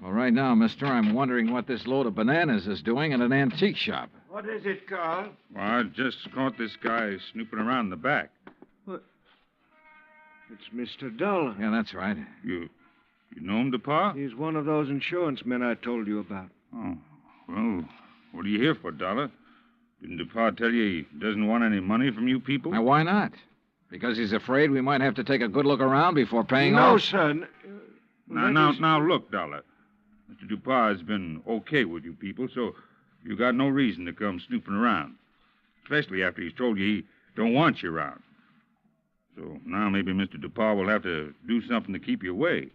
Well, right now, mister, I'm wondering what this load of bananas is doing in an antique shop. What is it, Carl? Well, I just caught this guy snooping around in the back. What? It's Mr. Dollar. Yeah, that's right. You know him, Dupin? He's one of those insurance men I told you about. Oh, well, What are you here for, Dollar? Didn't DuPont tell you he doesn't want any money from you people? Now, why not? Because he's afraid we might have to take a good look around before paying No, off? son. Now, look, Dollar. Mr. DuPont has been okay with you people, so you got no reason to come snooping around. Especially after he's told you he don't want you around. So now maybe Mr. DuPont will have to do something to keep you away.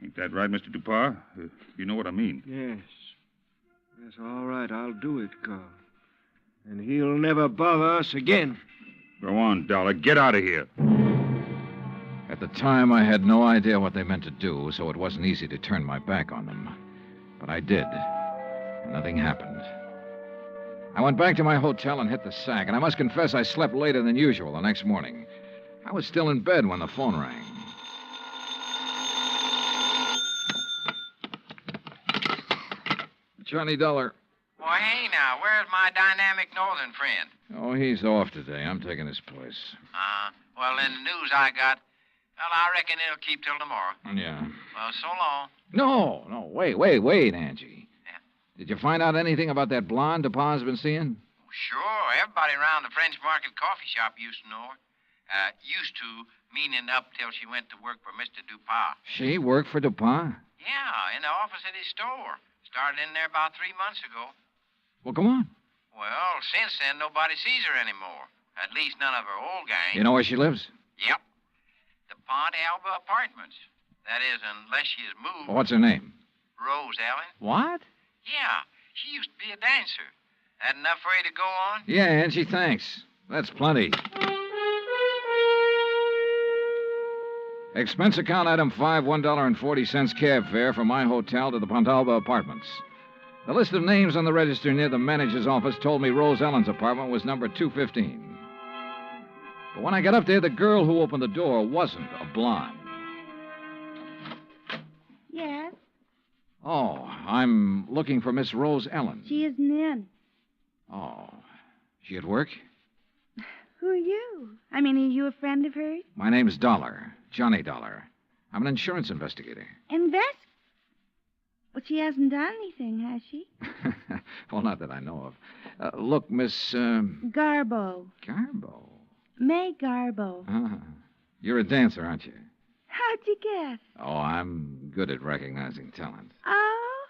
Ain't that right, Mr. DuPont? You know what I mean. Yes. Yes, all right, I'll do it, Carl. And he'll never bother us again. Go on, Dollar. Get out of here. At the time, I had no idea what they meant to do, so it wasn't easy to turn my back on them. But I did. And nothing happened. I went back to my hotel and hit the sack, and I must confess I slept later than usual the next morning. I was still in bed when the phone rang. Johnny Dollar. Well, hey, now, where's my dynamic northern friend? Oh, he's off today. I'm taking his place. Well, in the news I got, well, I reckon it'll keep till tomorrow. Yeah. Well, so long. No, wait, Angie. Yeah. Did you find out anything about that blonde DuPont's been seeing? Sure. Everybody around the French Market coffee shop used to know her. Used to, meaning up till she went to work for Mr. DuPont. She worked for DuPont? Yeah, in the office at his store. Started in there about 3 months ago. Well, come on. Well, since then, nobody sees her anymore. At least none of her old gang. You know where she lives? Yep. The Pont Alba Apartments. That is, unless she has moved. What's her name? Rose Ellen. What? Yeah, she used to be a dancer. That enough for you to go on? Yeah, Angie, thanks. That's plenty. Expense account item 5, $1.40 cab fare from my hotel to the Pontalba Apartments. The list of names on the register near the manager's office told me Rose Ellen's apartment was number 215. But when I got up there, the girl who opened the door wasn't a blonde. Yes? Oh, I'm looking for Miss Rose Ellen. She isn't in. Oh, she at work? Who are you? I mean, are you a friend of hers? My name's Dollar, Johnny Dollar. I'm an insurance investigator. Well, she hasn't done anything, has she? Well, not that I know of. Look, Miss... Garbo. Garbo? May Garbo. You're a dancer, aren't you? How'd you guess? Oh, I'm good at recognizing talent. Oh?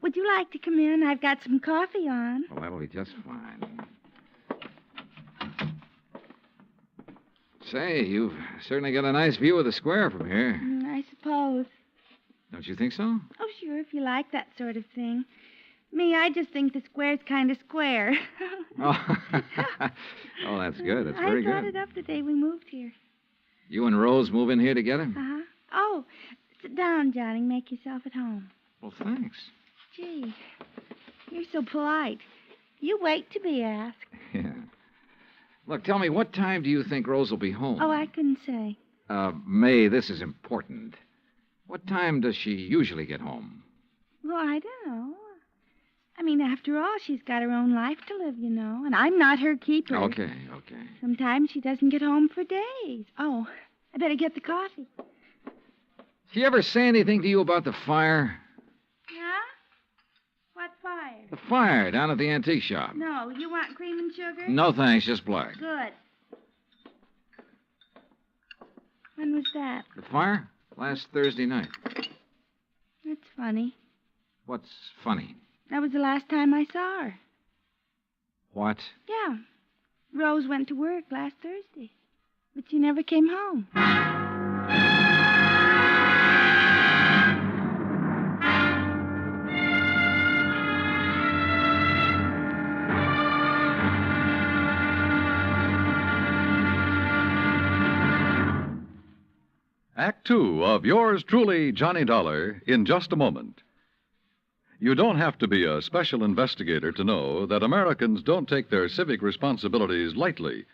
Would you like to come in? I've got some coffee on. Well, that'll be just fine. Say, you've certainly got a nice view of the square from here. I suppose. Don't you think so? Oh, sure, if you like that sort of thing. Me, I just think the square's kind of square. Oh. Oh, that's good. That's very I brought good. it up the day we moved here. You and Rose move in here together? Uh-huh. Oh, sit down, Johnny. Make yourself at home. Well, thanks. Gee, you're so polite. You wait to be asked. Yeah. Look, tell me, what time do you think Rose will be home? Oh, I couldn't say. May, this is important. What time does she usually get home? Well, I don't know. I mean, after all, she's got her own life to live, you know, and I'm not her keeper. Okay. Sometimes she doesn't get home for days. Oh, I better get the coffee. She ever say anything to you about the fire? Yeah? What fire? The fire down at the antique shop. No, you want cream and sugar? No, thanks, just black. Good. When was that? The fire? Last Thursday night. That's funny. What's funny? That was the last time I saw her. What? Yeah. Rose went to work last Thursday, but she never came home. Act Two of yours truly, Johnny Dollar, in just a moment. You don't have to be a special investigator to know that Americans don't take their civic responsibilities lightly.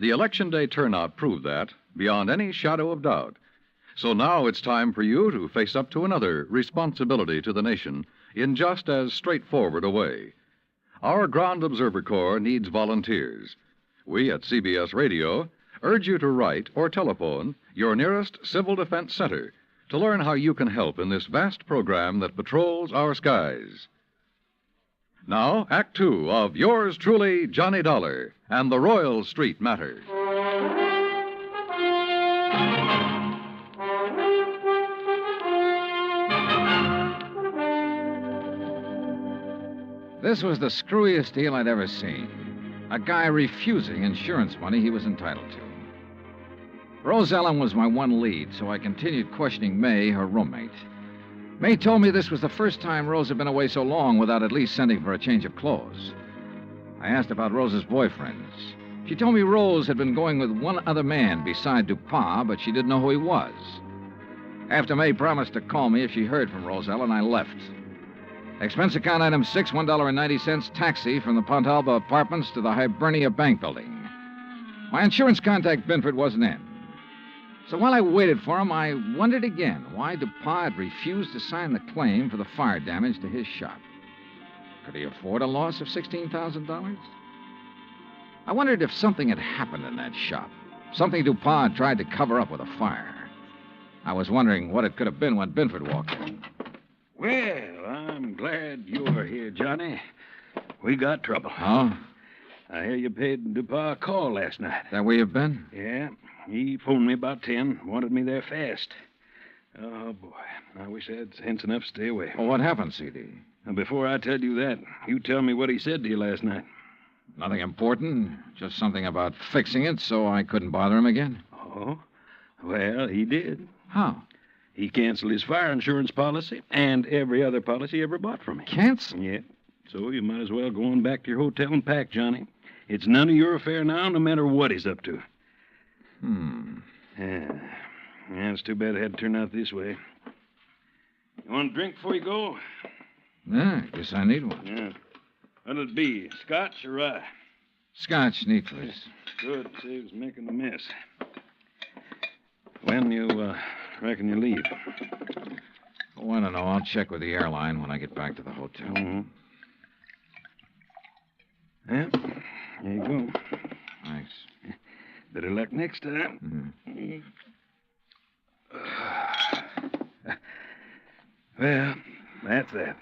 The Election Day turnout proved that, beyond any shadow of doubt. So now it's time for you to face up to another responsibility to the nation in just as straightforward a way. Our Ground Observer Corps needs volunteers. We at CBS Radio urge you to write or telephone your nearest Civil Defense Center to learn how you can help in this vast program that patrols our skies. Now, Act Two of yours truly, Johnny Dollar, and the Royal Street Matter. This was the screwiest deal I'd ever seen. A guy refusing insurance money he was entitled to. Rose Ellen was my one lead, so I continued questioning May, her roommate. May told me this was the first time Rose had been away so long without at least sending for a change of clothes. I asked about Rose's boyfriends. She told me Rose had been going with one other man beside Dupont, but she didn't know who he was. After May promised to call me if she heard from Rose Ellen, I left. Expense account item 6, $1.90, taxi from the Pontalba Apartments to the Hibernia Bank Building. My insurance contact, Binford, wasn't in. So while I waited for him, I wondered again why Dupont had refused to sign the claim for the fire damage to his shop. Could he afford a loss of $16,000? I wondered if something had happened in that shop, something Dupont had tried to cover up with a fire. I was wondering what it could have been when Binford walked in. Well, I'm glad you're here, Johnny. We got trouble. Oh? I hear you paid Dupont a call last night. That where you've been? Yeah. He phoned me about 10, wanted me there fast. Oh, boy. I wish I had sense enough to stay away. Well, what happened, CD? Now, before I tell you that, you tell me what he said to you last night. Nothing important. Just something about fixing it so I couldn't bother him again. Oh? Well, he did. How? He canceled his fire insurance policy and every other policy he ever bought from me. Cancel? Yeah. So you might as well go on back to your hotel and pack, Johnny. It's none of your affair now, no matter what he's up to. Yeah, it's too bad it had to turn out this way. You want a drink before you go? Yeah, I guess I need one. Yeah. What'll it be, scotch or rye? Scotch, neat, please. Good, saves making a mess. When you reckon you leave? Oh, I don't know. I'll check with the airline when I get back to the hotel. Mm-hmm. Yeah, there you go. Thanks. Better luck next time. Mm-hmm. Well, that's that.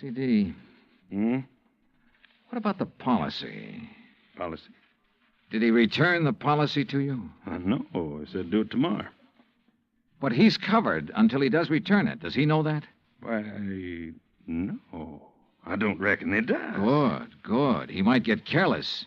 CD. Hmm? What about the policy? Policy? Did he return the policy to you? No, I said do it tomorrow. But he's covered until he does return it. Does he know that? Why, no. I don't reckon he does. Good. He might get careless.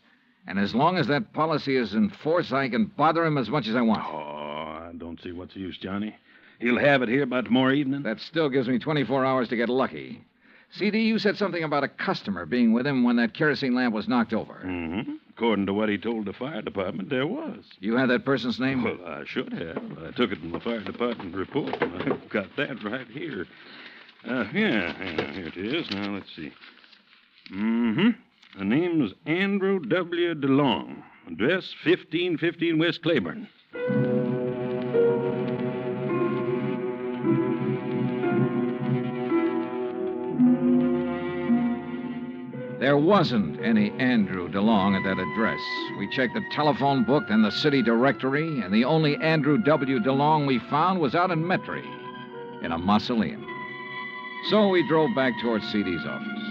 And as long as that policy is in force, I can bother him as much as I want. Oh, I don't see what's the use, Johnny. He'll have it here by tomorrow evening. That still gives me 24 hours to get lucky. CD, you said something about a customer being with him when that kerosene lamp was knocked over. Mm-hmm. According to what he told the fire department, there was. You had that person's name? Well, I should have. I took it from the fire department report. I've got that right here. Here it is. Now, let's see. Mm-hmm. The name was Andrew W. DeLong. Address 1515 West Claiborne. There wasn't any Andrew DeLong at that address. We checked the telephone book and the city directory, and the only Andrew W. DeLong we found was out in Metairie, in a mausoleum. So we drove back towards CD's office.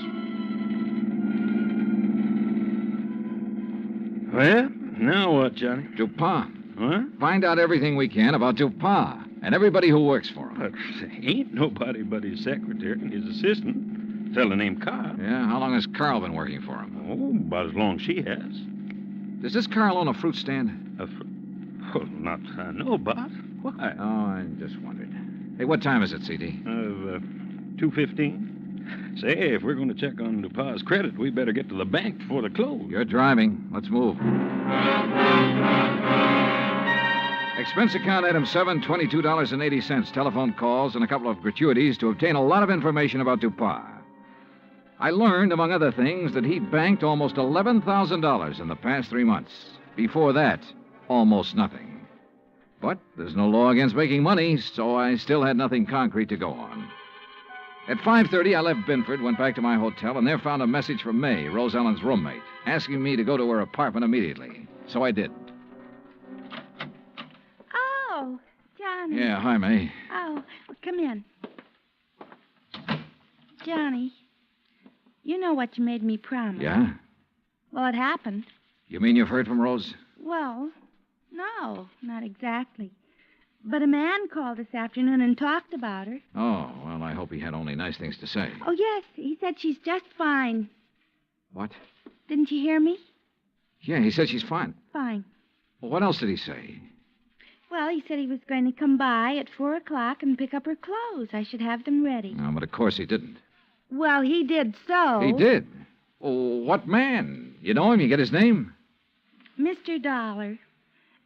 Well, now what, Johnny? Dupont. What? Find out everything we can about Dupont and everybody who works for him. But ain't nobody but his secretary and his assistant. Fellow named Carl. Yeah, how long has Carl been working for him? Oh, about as long as she has. Does this Carl own a fruit stand? Well, not I know about. Why? Oh, I just wondered. Hey, what time is it, CD? 2:15. Say, if we're going to check on Dupont's credit, we better get to the bank before they close. You're driving. Let's move. Expense account item 7, $22.80. Telephone calls and a couple of gratuities to obtain a lot of information about Dupont. I learned, among other things, that he'd banked almost $11,000 in the past 3 months. Before that, almost nothing. But there's no law against making money, so I still had nothing concrete to go on. At 5:30, I left Binford, went back to my hotel, and there found a message from May, Rose Ellen's roommate, asking me to go to her apartment immediately. So I did. Oh, Johnny. Yeah, hi, May. Oh, well, come in. Johnny, you know what you made me promise. Yeah? Well, it happened. You mean you've heard from Rose? Well, no, not exactly. But a man called this afternoon and talked about her. Oh, well, I hope he had only nice things to say. Oh, yes, he said she's just fine. What? Didn't you hear me? Yeah, he said she's fine. Fine. Well, what else did he say? Well, he said he was going to come by at 4 o'clock and pick up her clothes. I should have them ready. No, but of course he didn't. Well, he did so. He did? Oh, what man? You know him? You get his name? Mr. Dollar,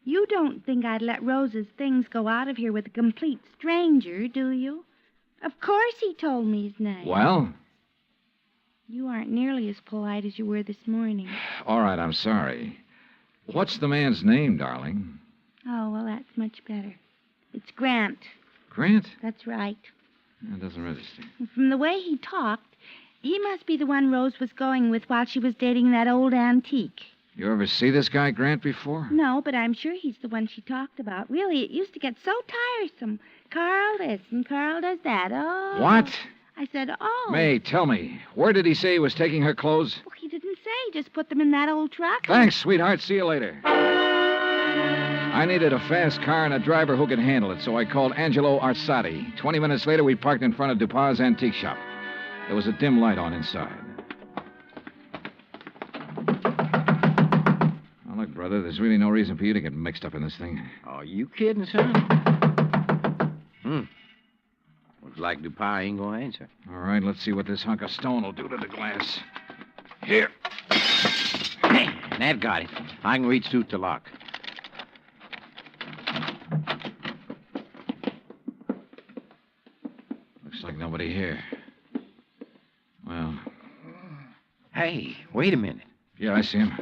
you don't think I'd let Rose's things go out of here with a complete stranger, do you? Of course he told me his name. Well? You aren't nearly as polite as you were this morning. All right, I'm sorry. What's the man's name, darling? Oh, well, that's much better. It's Grant. Grant? That's right. That doesn't register. From the way he talked, he must be the one Rose was going with while she was dating that old antique. You ever see this guy, Grant, before? No, but I'm sure he's the one she talked about. Really, it used to get so tiresome. Carl this and Carl does that. Oh. What? I said, oh. May, tell me, where did he say he was taking her clothes? Well, he didn't say. He just put them in that old truck. Thanks, sweetheart. See you later. I needed a fast car and a driver who could handle it, so I called Angelo Arsati. 20 minutes later, we parked in front of Dupas' antique shop. There was a dim light on inside. Now, look, brother, there's really no reason for you to get mixed up in this thing. Oh, you kidding, son? Looks like Dupas ain't gonna answer. All right, let's see what this hunk of stone will do to the glass. Here. Hey, that got it. I can reach through the lock. Looks like nobody here. Well. Hey, wait a minute. Yeah, I see him.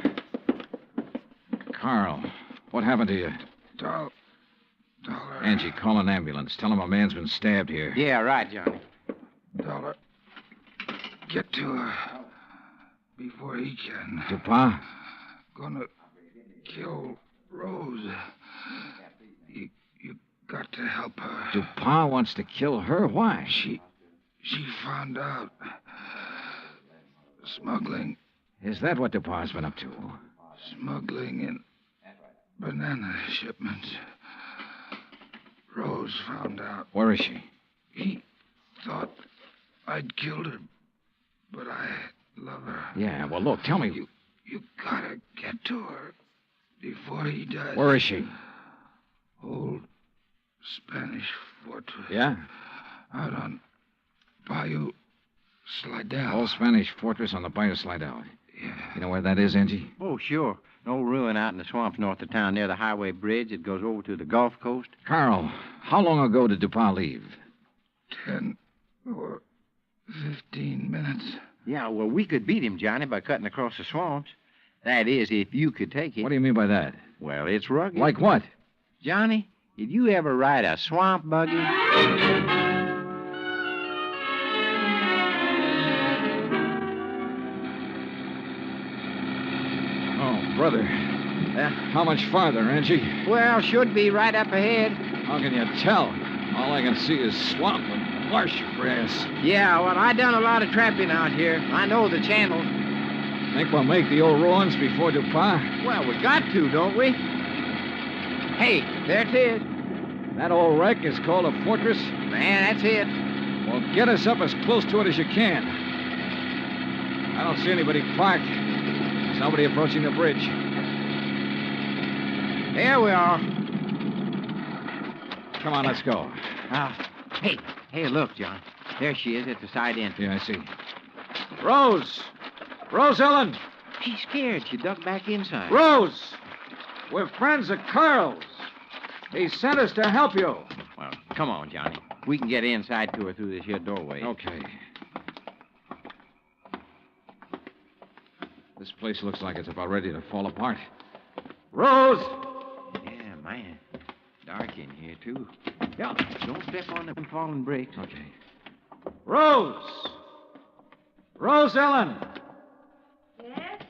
Carl, what happened to you? Dollar. Angie, call an ambulance. Tell him a man's been stabbed here. Yeah, right, Johnny. Dollar. Get to her before he can. Dupas? Gonna kill Rose. You got to help her. Dupas wants to kill her? Why? She found out. Smuggling. Is that what Dupas's been up to? Smuggling in banana shipments. Rose found out. Where is she? He thought I'd killed her, but I love her. Yeah, well, look, tell me. You gotta get to her before he does. Where is she? Old Spanish fortress. Yeah? Out on Bayou Slidell. Old Spanish fortress on the Bayou Slidell. Yeah. You know where that is, Angie? Oh, sure. An old ruin out in the swamps north of town near the highway bridge that goes over to the Gulf Coast. Carl, how long ago did Dupas leave? 10 or 15 minutes. Yeah, well, we could beat him, Johnny, by cutting across the swamps. That is, if you could take it. What do you mean by that? Well, it's rugged. Like what? Johnny, did you ever ride a swamp buggy? Oh, brother. How much farther, Angie? Well, should be right up ahead. How can you tell? All I can see is swamp and marsh grass. Yeah, well, I done a lot of trapping out here. I know the channel. Think we'll make the old ruins before Dupas? Well, we got to, don't we? Hey, there it is. That old wreck is called a fortress? Man, that's it. Well, get us up as close to it as you can. I don't see anybody parked. There's nobody approaching the bridge. There we are. Come on, let's go. Hey, look, John. There she is at the side entrance. Yeah, I see. Rose! Rose Ellen! She's scared. She ducked back inside. Rose! We're friends of Carl's. He sent us to help you. Well, come on, Johnny. We can get inside to her through this here doorway. Okay. This place looks like it's about ready to fall apart. Rose! Yeah, man. Dark in here, too. Yeah, don't step on the fallen bricks. Okay. Rose! Rose Ellen! Yes?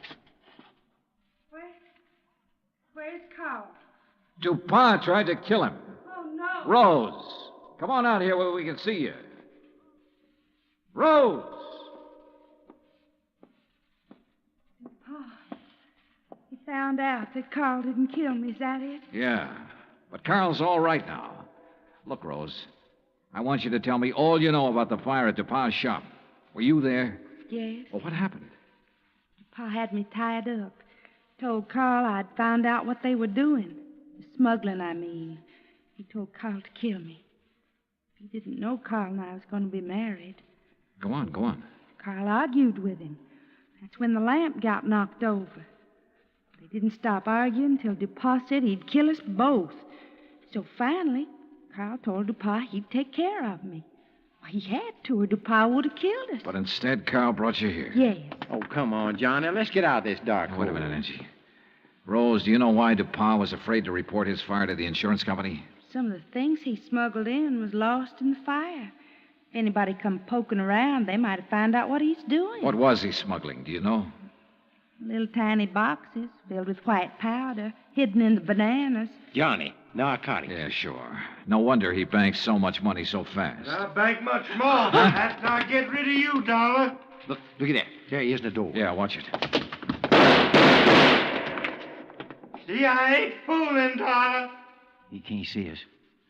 Where's Carl? Dupas tried to kill him. Oh, no. Rose! Come on out here where we can see you. Rose! found out that Carl didn't kill me. Is that it? Yeah. But Carl's all right now. Look, Rose, I want you to tell me all you know about the fire at DuPa's shop. Were you there? Yes. Well, what happened? Pa had me tied up. Told Carl I'd found out what they were doing. Smuggling, I mean. He told Carl to kill me. He didn't know Carl and I was going to be married. Go on. Carl argued with him. That's when the lamp got knocked over. They didn't stop arguing until DuPas said he'd kill us both. So finally, Carl told DuPas he'd take care of me. Well, he had to, or DuPas would have killed us. But instead, Carl brought you here. Yes. Oh, come on, Johnny. Let's get out of this dark hole. Wait a minute, Angie. Rose, do you know why DuPas was afraid to report his fire to the insurance company? Some of the things he smuggled in was lost in the fire. If anybody come poking around, they might have found out what he's doing. What was he smuggling, do you know? Little tiny boxes filled with white powder, hidden in the bananas. Johnny, narcotics. Yeah, sure. No wonder he banked so much money so fast. I'll bank much more after I get rid of you, Dollar. Look at that. There he is in the door. Yeah, watch it. See, I ain't fooling, Dollar. He can't see us.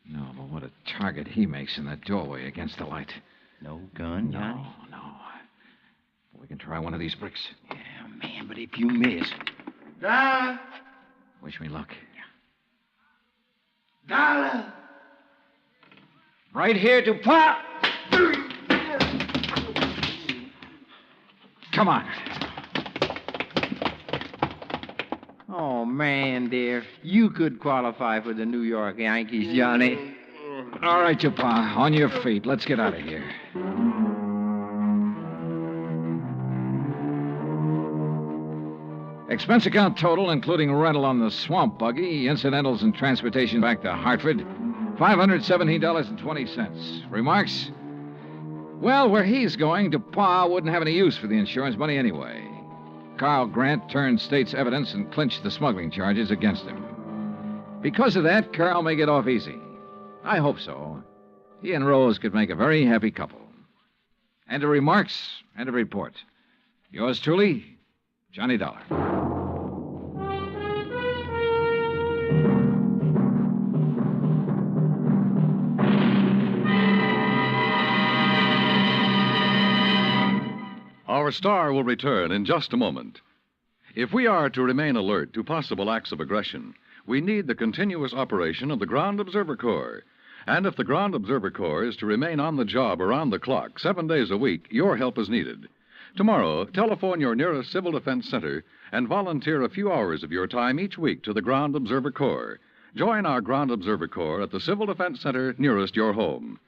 No, but what a target he makes in that doorway against the light. No gun, Johnny? No. We can try one of these bricks. Yeah, man, but if you miss... Dollar. Wish me luck. Dollar. Right here to pop. Come on. Oh, man, dear. You could qualify for the New York Yankees, Johnny. All right, DuPas. On your feet. Let's get out of here. Expense account total, including rental on the swamp buggy, incidentals and transportation back to Hartford, $517.20. Remarks? Well, where he's going, DuPas wouldn't have any use for the insurance money anyway. Carl Grant turned state's evidence and clinched the smuggling charges against him. Because of that, Carl may get off easy. I hope so. He and Rose could make a very happy couple. End of remarks, end of report. Yours truly, Johnny Dollar. Our star will return in just a moment. If we are to remain alert to possible acts of aggression, we need the continuous operation of the Ground Observer Corps. And if the Ground Observer Corps is to remain on the job around the clock, 7 days a week, your help is needed. Tomorrow, telephone your nearest Civil Defense Center and volunteer a few hours of your time each week to the Ground Observer Corps. Join our Ground Observer Corps at the Civil Defense Center nearest your home.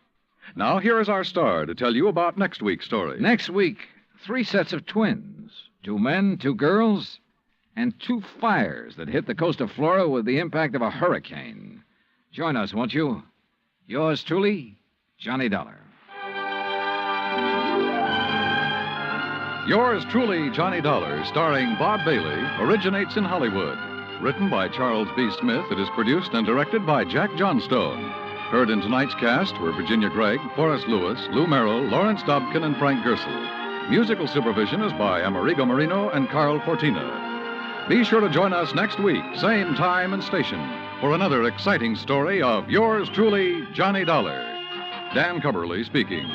Now, here is our star to tell you about next week's story. Next week, 3 sets of twins. 2 men, 2 girls, and 2 fires that hit the coast of Florida with the impact of a hurricane. Join us, won't you? Yours truly, Johnny Dollar. Yours truly, Johnny Dollar, starring Bob Bailey, originates in Hollywood. Written by Charles B. Smith, it is produced and directed by Jack Johnstone. Heard in tonight's cast were Virginia Gregg, Forrest Lewis, Lou Merrill, Lawrence Dobkin, and Frank Gersel. Musical supervision is by Amerigo Marino and Carl Fortina. Be sure to join us next week, same time and station, for another exciting story of yours truly, Johnny Dollar. Dan Cubberly speaking.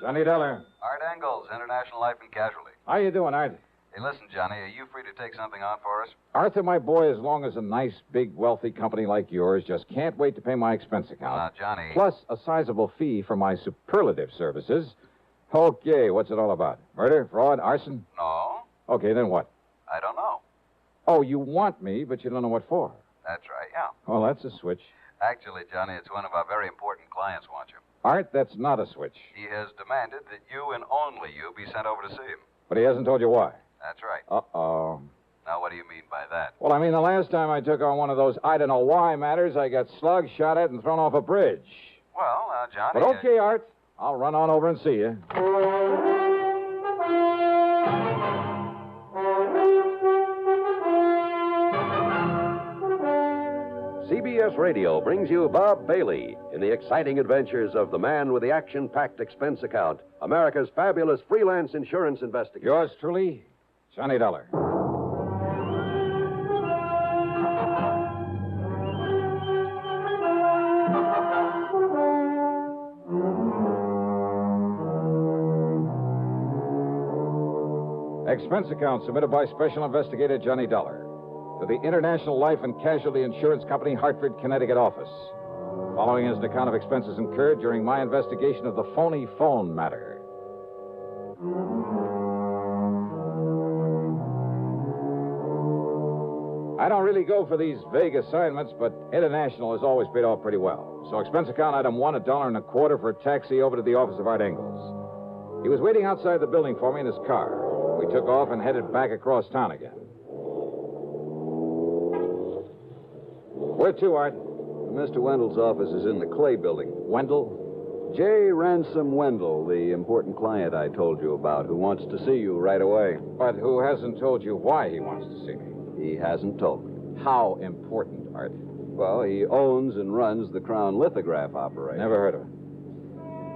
Johnny Dollar. Hard Engels, International Life and Casualty. How you doing, Art? Hey, listen, Johnny, are you free to take something on for us? Arthur, my boy, as long as a nice, big, wealthy company like yours just can't wait to pay my expense account. Now, Johnny. Plus a sizable fee for my superlative services. Okay, what's it all about? Murder, fraud, arson? No, Okay, then what? I don't know. Oh, you want me, but you don't know what for. That's right, yeah. Well, that's a switch. Actually, Johnny, it's one of our very important clients wants you. Art, that's not a switch. He has demanded that you and only you be sent over to see him. But he hasn't told you why. That's right. Uh-oh. Now, what do you mean by that? Well, I mean, the last time I took on one of those I don't know why matters, I got slugged, shot at, and thrown off a bridge. Well, Johnny... But okay, Art. I'll run on over and see you. CBS Radio brings you Bob Bailey in the exciting adventures of the man with the action-packed expense account, America's fabulous freelance insurance investigator. Yours truly, Johnny Dollar. Expense account submitted by Special Investigator Johnny Dollar to the International Life and Casualty Insurance Company, Hartford, Connecticut office. Following is an account of expenses incurred during my investigation of the phony phone matter. I don't really go for these vague assignments, but International has always paid off pretty well. So expense account item 1, $1.25 for a taxi over to the office of Art Engels. He was waiting outside the building for me in his car. We took off and headed back across town again. Where to, Art? Mr. Wendell's office is in the Clay building. Wendell? J. Ransom Wendell, the important client I told you about, who wants to see you right away. But who hasn't told you why he wants to see me? He hasn't told me. How important, Art? Well, he owns and runs the Crown Lithograph operation. Never heard of it.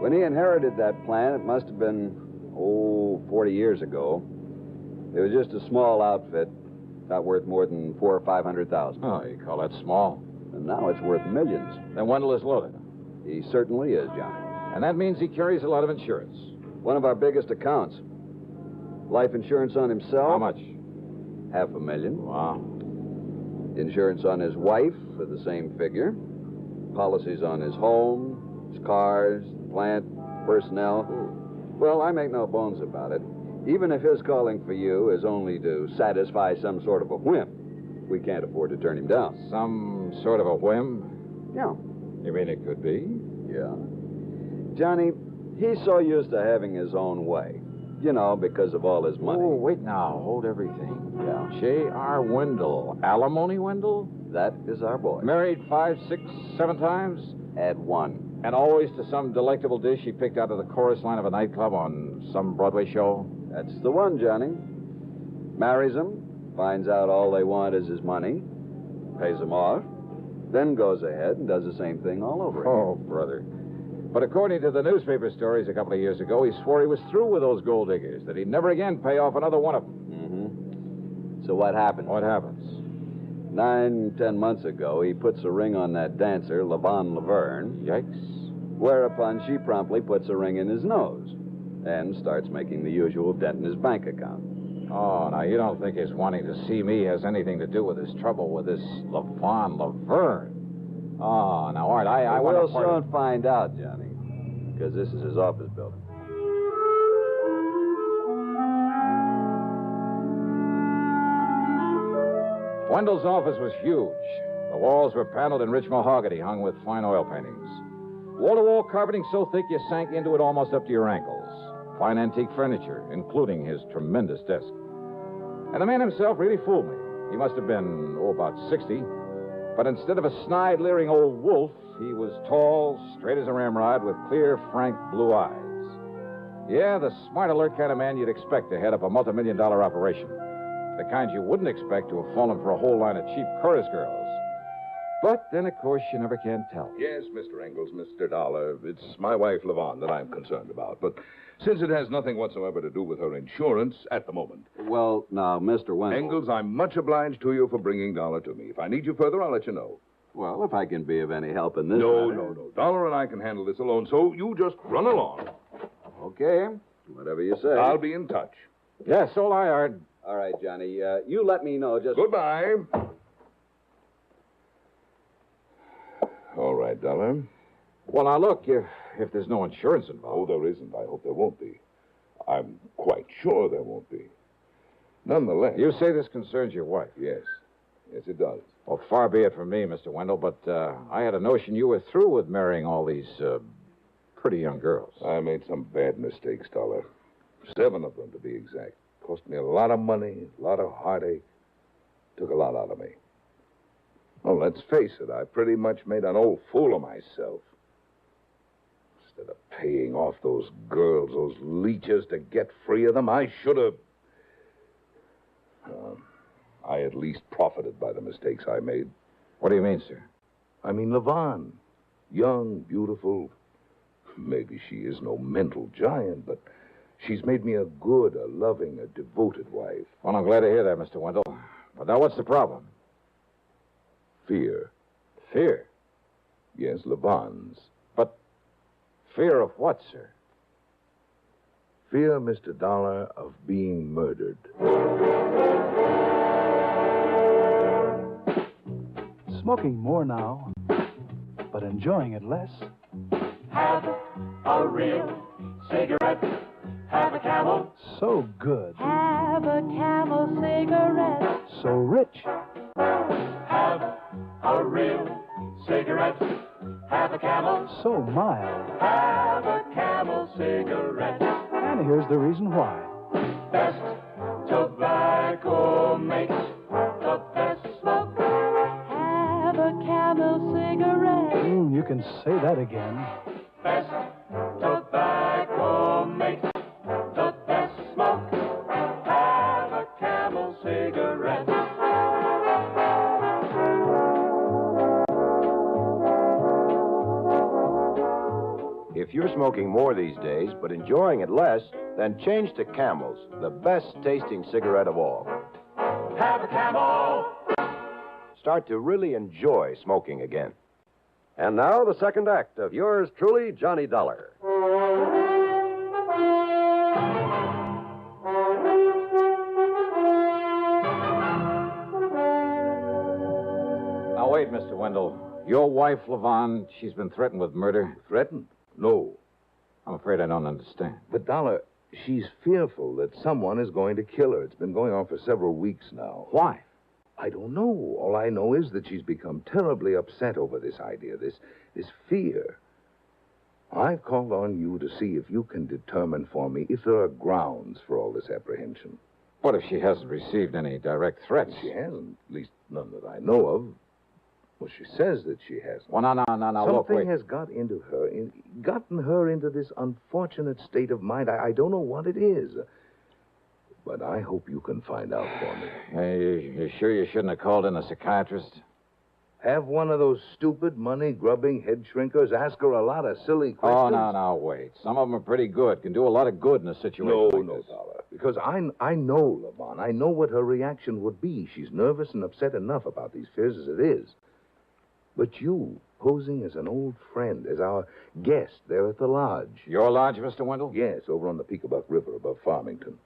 When he inherited that plant, it must have been, 40 years ago. It was just a small outfit, not worth more than $400,000 or $500,000. Oh, you call that small? And now it's worth millions. Then Wendell is loaded. He certainly is, Johnny. And that means he carries a lot of insurance. One of our biggest accounts. Life insurance on himself. How much? $500,000. Wow. Insurance on his wife for the same figure. Policies on his home, his cars, plant, personnel. Well, I make no bones about it. Even if his calling for you is only to satisfy some sort of a whim, we can't afford to turn him down. Some sort of a whim? Yeah. You mean it could be? Yeah. Johnny, he's so used to having his own way. You know, because of all his money. Oh, wait now. Hold everything. Yeah. J.R. Wendell. Alimony Wendell? That is our boy. Married 5, 6, 7 times? Add 1. And always to some delectable dish he picked out of the chorus line of a nightclub on some Broadway show? That's the one, Johnny. Marries him, finds out all they want is his money, pays them off, then goes ahead and does the same thing all over again. Oh, brother. But according to the newspaper stories a couple of years ago, he swore he was through with those gold diggers, that he'd never again pay off another one of them. Mm-hmm. So what happened? What happens? 9, 10 months ago, he puts a ring on that dancer, Lavon Laverne. Yikes. Whereupon she promptly puts a ring in his nose and starts making the usual dent in his bank account. Oh, now, you don't think his wanting to see me has anything to do with his trouble with this Lavon Laverne? Oh, now, Art, I want to... We'll soon find out, Johnny, because this is his office building. Wendell's office was huge. The walls were paneled in rich mahogany hung with fine oil paintings. Wall-to-wall carpeting so thick you sank into it almost up to your ankles. Fine antique furniture, including his tremendous desk. And the man himself really fooled me. He must have been, about 60. But instead of a snide, leering old wolf, he was tall, straight as a ramrod, with clear, frank blue eyes. Yeah, the smart, alert kind of man you'd expect to head up a multi-million-dollar operation. The kind you wouldn't expect to have fallen for a whole line of cheap chorus girls. But then, of course, you never can tell. Yes, Mr. Engels, Mr. Dollar. It's my wife, Lavon, that I'm concerned about. But since it has nothing whatsoever to do with her insurance at the moment. Well, now, Mr. Wendell... Engels, I'm much obliged to you for bringing Dollar to me. If I need you further, I'll let you know. Well, if I can be of any help in this No. matter... Dollar and I can handle this alone, so you just run along. Okay. Whatever you say. I'll be in touch. Yes, so I heard. All right, Johnny. You let me know just... Goodbye. All right, Dollar. Well, now, look, if there's no insurance involved. Oh, there isn't. I hope there won't be. I'm quite sure there won't be. Nonetheless... You say this concerns your wife? Yes. Yes, it does. Well, far be it from me, Mr. Wendell, but I had a notion you were through with marrying all these pretty young girls. I made some bad mistakes, Dollar. 7 of them, to be exact. Cost me a lot of money, a lot of heartache. Took a lot out of me. Well, let's face it, I pretty much made an old fool of myself. Instead of paying off those girls, those leeches, to get free of them, I should have... I at least profited by the mistakes I made. What do you mean, sir? I mean, Levon. Young, beautiful. Maybe she is no mental giant, but she's made me a good, a loving, a devoted wife. Well, I'm glad to hear that, Mr. Wendell. But now what's the problem? Fear. Fear? Yes, Levon's. But fear of what, sir? Fear, Mr. Dollar, of being murdered. Smoking more now, but enjoying it less. Have a real cigarette. Have a Camel. So good. Have a Camel cigarette. So rich. Have a real cigarette. Have a Camel. So mild. Have a Camel cigarette. And here's the reason why. Best tobacco makes the best smoke. Have a Camel cigarette. You can say that again. Best tobacco makes the best smoke. Have a Camel cigarette. If you're smoking more these days, but enjoying it less, then change to Camels, the best-tasting cigarette of all. Have a Camel. Start to really enjoy smoking again. And now, the second act of yours truly, Johnny Dollar. Now, wait, Mr. Wendell. Your wife, Levon, she's been threatened with murder. Threatened? No. I'm afraid I don't understand. But, Dollar, she's fearful that someone is going to kill her. It's been going on for several weeks now. Why? I don't know. All I know is that she's become terribly upset over this idea, this fear. I've called on you to see if you can determine for me if there are grounds for all this apprehension. What if she hasn't received any direct threats? She hasn't, at least none that I know of. Well, she says that she hasn't. Well, now, look, wait. Something has gotten her into this unfortunate state of mind. I don't know what it is. But I hope you can find out for me. You sure you shouldn't have called in a psychiatrist? Have one of those stupid, money-grubbing head shrinkers ask her a lot of silly questions? Oh, now, wait. Some of them are pretty good. Can do a lot of good in a situation like this. No, Dollar. Because I know Levon. I know what her reaction would be. She's nervous and upset enough about these fears as it is. But you, posing as an old friend, as our guest there at the lodge. Your lodge, Mr. Wendell? Yes, over on the Peekabuck River above Farmington.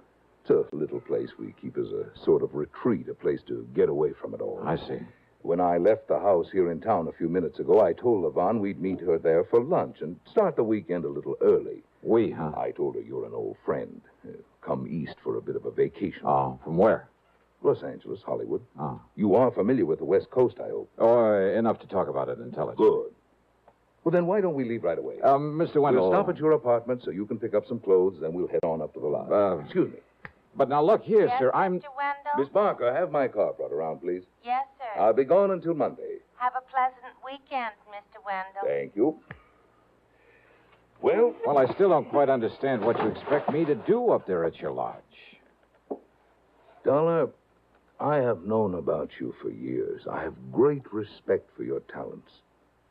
It's a little place we keep as a sort of retreat, a place to get away from it all. I see. When I left the house here in town a few minutes ago, I told Levon we'd meet her there for lunch and start the weekend a little early. We, huh? I told her you're an old friend. Come east for a bit of a vacation. Oh, from where? Los Angeles, Hollywood. Oh. You are familiar with the West Coast, I hope. Oh, enough to talk about it intelligently. Good. Well, then why don't we leave right away? Mr. Wendell... We'll stop at your apartment so you can pick up some clothes, then we'll head on up to the lodge. Excuse me. But now, look here, yes, sir. Mr. Wendell? Miss Barker, have my car brought around, please. Yes, sir. I'll be gone until Monday. Have a pleasant weekend, Mr. Wendell. Thank you. Well, I still don't quite understand what you expect me to do up there at your lodge. Dollar, I have known about you for years. I have great respect for your talents.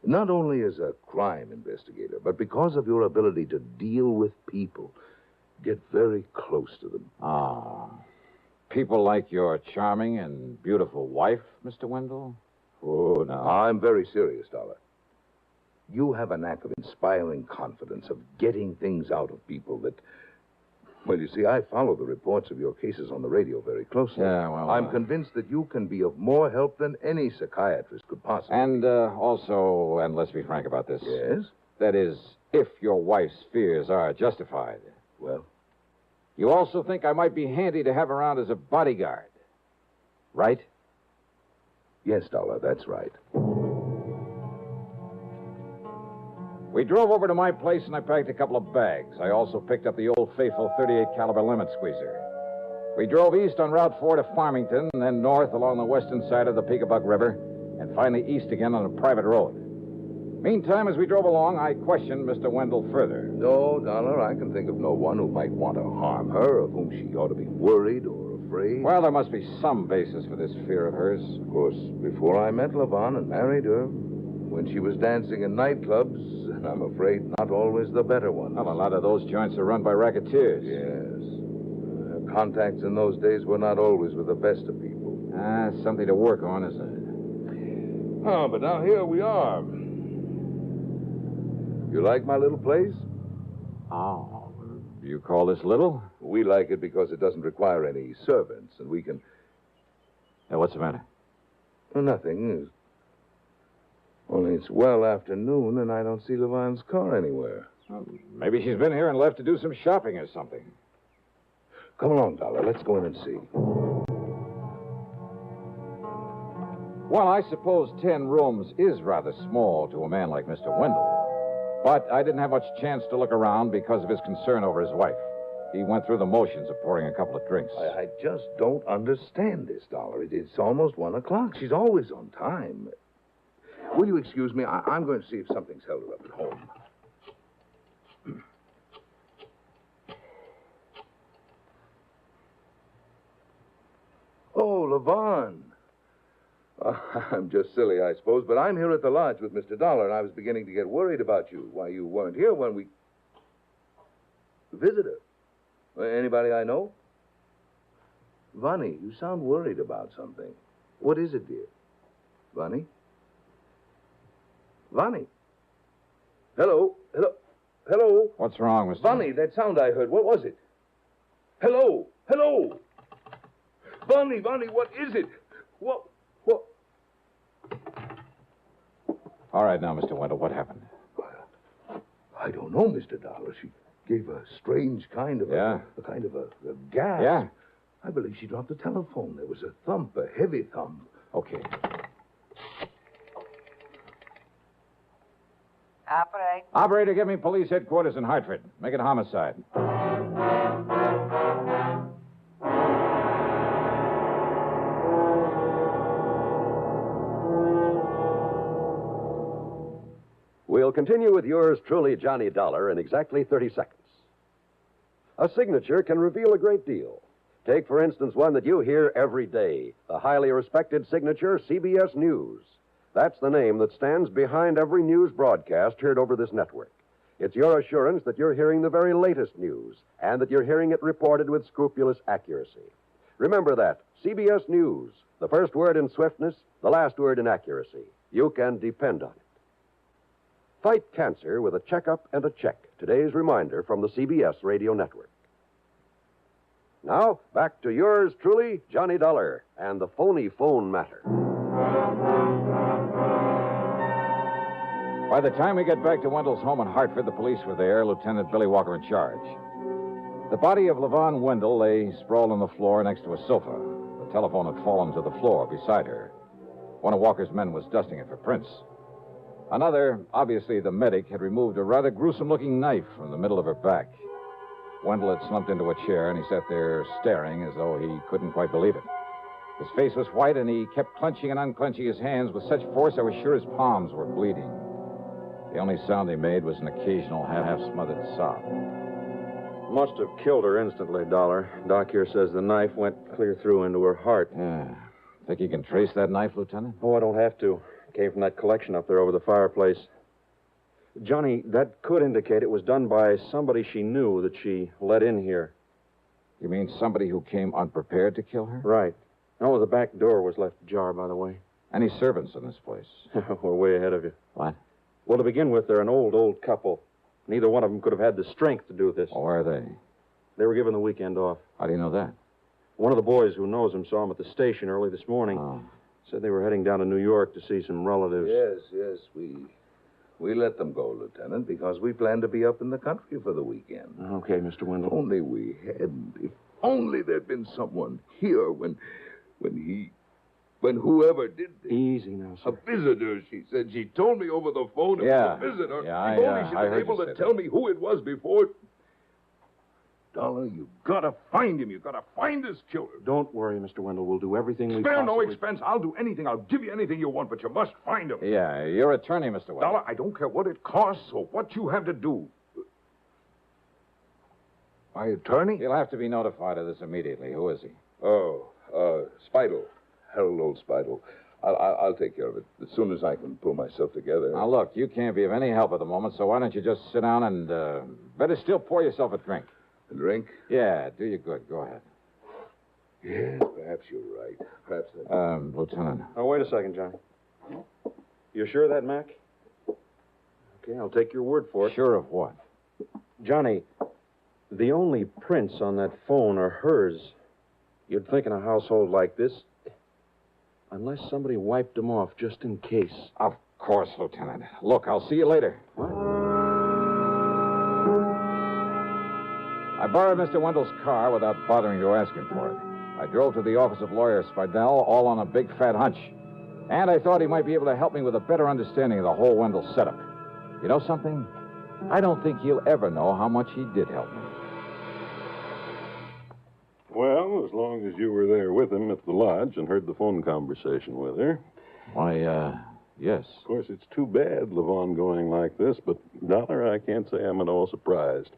Not only as a crime investigator, but because of your ability to deal with people. Get very close to them. Ah. People like your charming and beautiful wife, Mr. Wendell? Oh, no. I'm very serious, Dollar. You have a knack of inspiring confidence, of getting things out of people that... Well, you see, I follow the reports of your cases on the radio very closely. Yeah, well, I'm convinced that you can be of more help than any psychiatrist could possibly. And also, and let's be frank about this. Yes? That is, if your wife's fears are justified. Well? You also think I might be handy to have around as a bodyguard, right? Yes, Dollar, that's right. We drove over to my place and I packed a couple of bags. I also picked up the old faithful 38 caliber limit squeezer. We drove east on Route 4 to Farmington, then north along the western side of the Peekabug River, and finally east again on a private road. Meantime, as we drove along, I questioned Mr. Wendell further. No, Dollar, I can think of no one who might want to harm her, of whom she ought to be worried or afraid. Well, there must be some basis for this fear of hers. Of course, before I met Levon and married her, when she was dancing in nightclubs, and I'm afraid not always the better ones. Well, a lot of those joints are run by racketeers. Yes. Her contacts in those days were not always with the best of people. Something to work on, isn't it? Oh, but now here we are. You like my little place? Oh, you call this little? We like it because it doesn't require any servants, and we can... Hey, what's the matter? Well, nothing. Only it's well after noon, and I don't see Levon's car anywhere. Well, maybe she's been here and left to do some shopping or something. Come along, Dollar. Let's go in and see. Well, I suppose 10 rooms is rather small to a man like Mr. Wendell. But I didn't have much chance to look around because of his concern over his wife. He went through the motions of pouring a couple of drinks. I just don't understand this, Dollar. It's almost 1 o'clock. She's always on time. Will you excuse me? I'm going to see if something's held her up at home. Oh, Levon. I'm just silly, I suppose, but I'm here at the lodge with Mr. Dollar, and I was beginning to get worried about you. Why, you weren't here when we... Visitor? Anybody I know? Vonnie, you sound worried about something. What is it, dear? Vonnie? Vonnie? Hello? Hello? Hello? What's wrong, Mr. Vonnie, that sound I heard, what was it? Hello? Hello? Vonnie, what is it? What? All right, now, Mr. Wendell, what happened? I don't know, Mr. Dollar. She gave a strange kind of a gas. Yeah? I believe she dropped the telephone. There was a thump, a heavy thump. Okay. Operator, give me police headquarters in Hartford. Make it homicide. We'll continue with yours truly, Johnny Dollar, in exactly 30 seconds. A signature can reveal a great deal. Take, for instance, one that you hear every day, the highly respected signature, CBS News. That's the name that stands behind every news broadcast heard over this network. It's your assurance that you're hearing the very latest news and that you're hearing it reported with scrupulous accuracy. Remember that. CBS News. The first word in swiftness, the last word in accuracy. You can depend on it. Fight cancer with a checkup and a check. Today's reminder from the CBS Radio Network. Now, back to yours truly, Johnny Dollar, and the phony phone matter. By the time we get back to Wendell's home in Hartford, the police were there, Lieutenant Billy Walker in charge. The body of Levon Wendell lay sprawled on the floor next to a sofa. The telephone had fallen to the floor beside her. One of Walker's men was dusting it for prints. Another, obviously the medic, had removed a rather gruesome-looking knife from the middle of her back. Wendell had slumped into a chair, and he sat there staring as though he couldn't quite believe it. His face was white, and he kept clenching and unclenching his hands with such force I was sure his palms were bleeding. The only sound he made was an occasional half-smothered sob. Must have killed her instantly, Dollar. Doc here says the knife went clear through into her heart. Yeah. Think you can trace that knife, Lieutenant? Oh, I don't have to. It came from that collection up there over the fireplace. Johnny, that could indicate it was done by somebody she knew that she let in here. You mean somebody who came unprepared to kill her? Right. Oh, the back door was left ajar, by the way. Any servants in this place? We're way ahead of you. What? Well, to begin with, they're an old couple. Neither one of them could have had the strength to do this. Oh, are they? They were given the weekend off. How do you know that? One of the boys who knows him saw him at the station early this morning. Said they were heading down to New York to see some relatives. Yes, we let them go, Lieutenant, because we planned to be up in the country for the weekend. Okay, Mr. Wendell. Only we hadn't. If only there'd been someone here when whoever did this. Easy now, sir. A visitor, she said. She told me over the phone it Yeah. was a visitor. Yeah, if only she'd I been heard able you to say tell that. me who it was before. Dollar, you gotta find him. You gotta find this killer. Don't worry, Mr. Wendell. We'll do everything we Spare no possibly... expense. I'll do anything. I'll give you anything you want, but you must find him. Yeah, your attorney, Mr. Wendell. Dollar, I don't care what it costs or what you have to do. My attorney? He'll have to be notified of this immediately. Who is he? Oh, Spidle. Harold Old Spidle. I'll take care of it as soon as I can pull myself together. Now, look, you can't be of any help at the moment, so why don't you just sit down and better still pour yourself a drink. A drink? Yeah, do you good. Go ahead. Yes, perhaps you're right. Perhaps that... Lieutenant. Oh, wait a second, Johnny. You sure of that, Mac? Okay, I'll take your word for it. Sure of what? Johnny, the only prints on that phone are hers. You'd think in a household like this, unless somebody wiped them off just in case. Of course, Lieutenant. Look, I'll see you later. What? I borrowed Mr. Wendell's car without bothering to ask him for it. I drove to the office of lawyer Spidell, all on a big fat hunch. And I thought he might be able to help me with a better understanding of the whole Wendell setup. You know something? I don't think he'll ever know how much he did help me. Well, as long as you were there with him at the lodge and heard the phone conversation with her. Why, yes. Of course, it's too bad, Levon, going like this, but, Dollar, I can't say I'm at all surprised.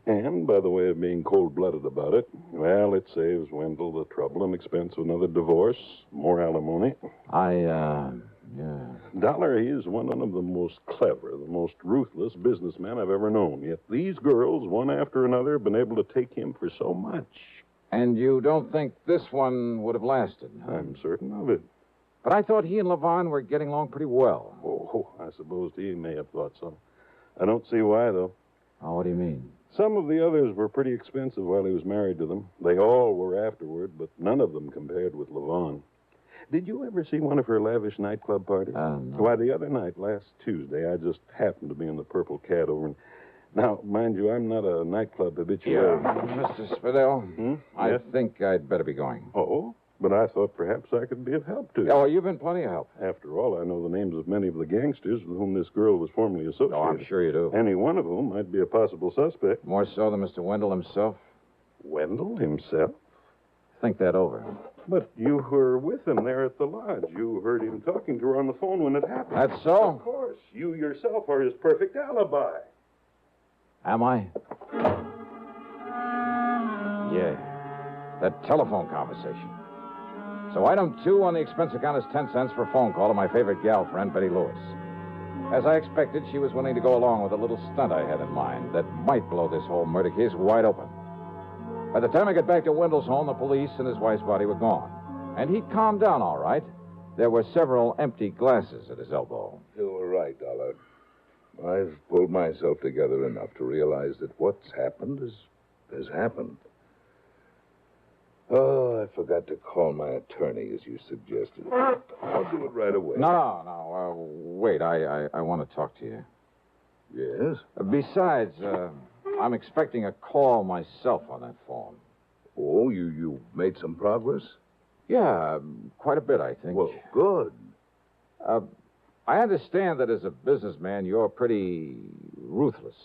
And, by the way of being cold-blooded about it, well, it saves Wendell the trouble and expense of another divorce, more alimony. Yeah. Dollar, he is one of the most clever, the most ruthless businessmen I've ever known. Yet these girls, one after another, have been able to take him for so much. And you don't think this one would have lasted? Huh? I'm certain of it. But I thought he and Levon were getting along pretty well. Oh, I suppose he may have thought so. I don't see why, though. Oh, what do you mean? Some of the others were pretty expensive while he was married to them. They all were afterward, but none of them compared with Levon. Did you ever see one of her lavish nightclub parties? No. Why, the other night, last Tuesday, I just happened to be in the Purple Cat over in... Now, mind you, I'm not a nightclub habitué. Mr. Spidell, I think I'd better be going. Oh? But I thought perhaps I could be of help to you. Oh, you've been plenty of help. After all, I know the names of many of the gangsters with whom this girl was formerly associated. Oh, I'm sure you do. Any one of whom might be a possible suspect. More so than Mr. Wendell himself? Wendell himself? Think that over. But you were with him there at the lodge. You heard him talking to her on the phone when it happened. That's so? Of course. You yourself are his perfect alibi. Am I? Yeah. That telephone conversation. So item 2 on the expense account is 10 cents for a phone call to my favorite gal friend, Betty Lewis. As I expected, she was willing to go along with a little stunt I had in mind that might blow this whole murder case wide open. By the time I got back to Wendell's home, the police and his wife's body were gone. And he calmed down all right. There were several empty glasses at his elbow. You were right, Dollar. I've pulled myself together enough to realize that what's happened has happened. Oh, I forgot to call my attorney, as you suggested. I'll do it right away. No. Wait, I want to talk to you. Yes? Besides, I'm expecting a call myself on that phone. Oh, you made some progress? Yeah, quite a bit, I think. Well, good. I understand that as a businessman, you're pretty ruthless.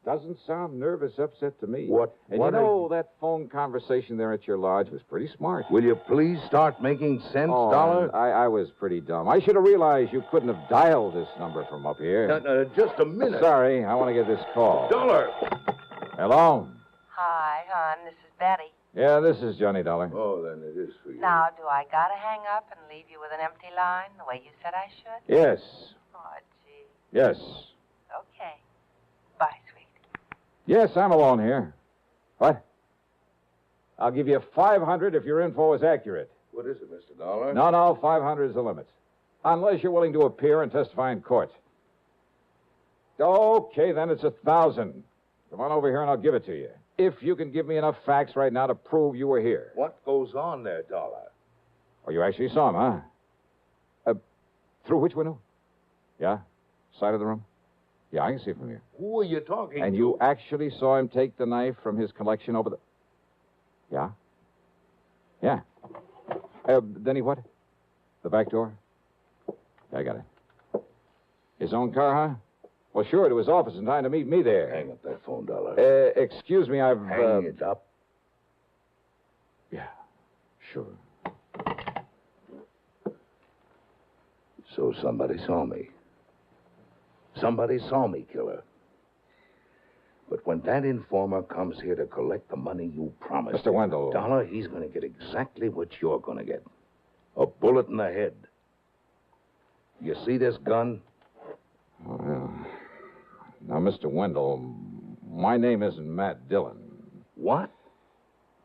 Doesn't sound nervous upset to me. What? And what you know, that phone conversation there at your lodge was pretty smart. Will you please start making sense, Oh, Dollar? I was pretty dumb. I should have realized you couldn't have dialed this number from up here. Just a minute. Sorry, I want to get this call. Dollar! Hello? Hi, hon. This is Betty. Yeah, this is Johnny Dollar. Oh, then it is for you. Now, do I gotta hang up and leave you with an empty line the way you said I should? Yes. Oh, gee. Yes. Okay. Bye, sweet. Yes, I'm alone here. What? I'll give you 500 if your info is accurate. What is it, Mr. Dollar? No, 500 is the limit. Unless you're willing to appear and testify in court. Okay, then it's 1,000. Come on over here and I'll give it to you. if you can give me enough facts right now to prove you were here. What goes on there, Dollar? Oh, you actually saw him, huh? Through which window? Yeah? Side of the room? Yeah, I can see it from here. Who are you talking And to? you actually saw him take the knife from his collection over the... Yeah? Yeah. Then he what? The back door? Yeah, I got it. His own car, huh? Well, sure, to his office in time to meet me there. Hang up that phone, Dollar. Excuse me, I've... Hang it up. Yeah, sure. So somebody saw me. Somebody saw me, killer. But when that informer comes here to collect the money you promised Mr. Wendell. Dollar, he's going to get exactly what you're going to get. A bullet in the head. You see this gun? Oh, yeah. Now, Mr. Wendell, my name isn't Matt Dillon. What?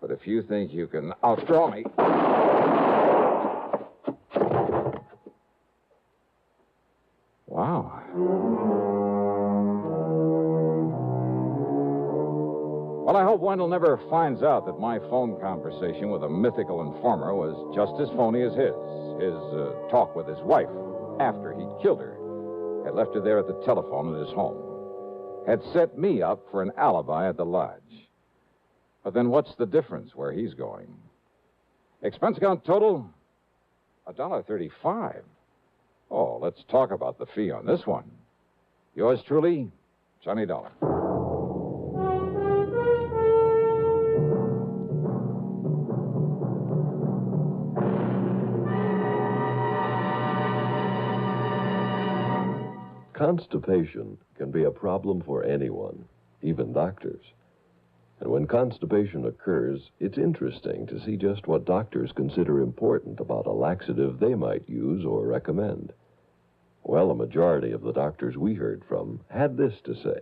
But if you think you can outdraw me... Wow. Well, I hope Wendell never finds out that my phone conversation with a mythical informer was just as phony as his. His talk with his wife after he'd killed her had left her there at the telephone at his home. Had set me up for an alibi at the lodge. But then what's the difference where he's going? Expense account total? $1.35. Oh, let's talk about the fee on this one. Yours truly, Johnny Dollar. Constipation can be a problem for anyone, even doctors. And when constipation occurs, it's interesting to see just what doctors consider important about a laxative they might use or recommend. Well, a majority of the doctors we heard from had this to say.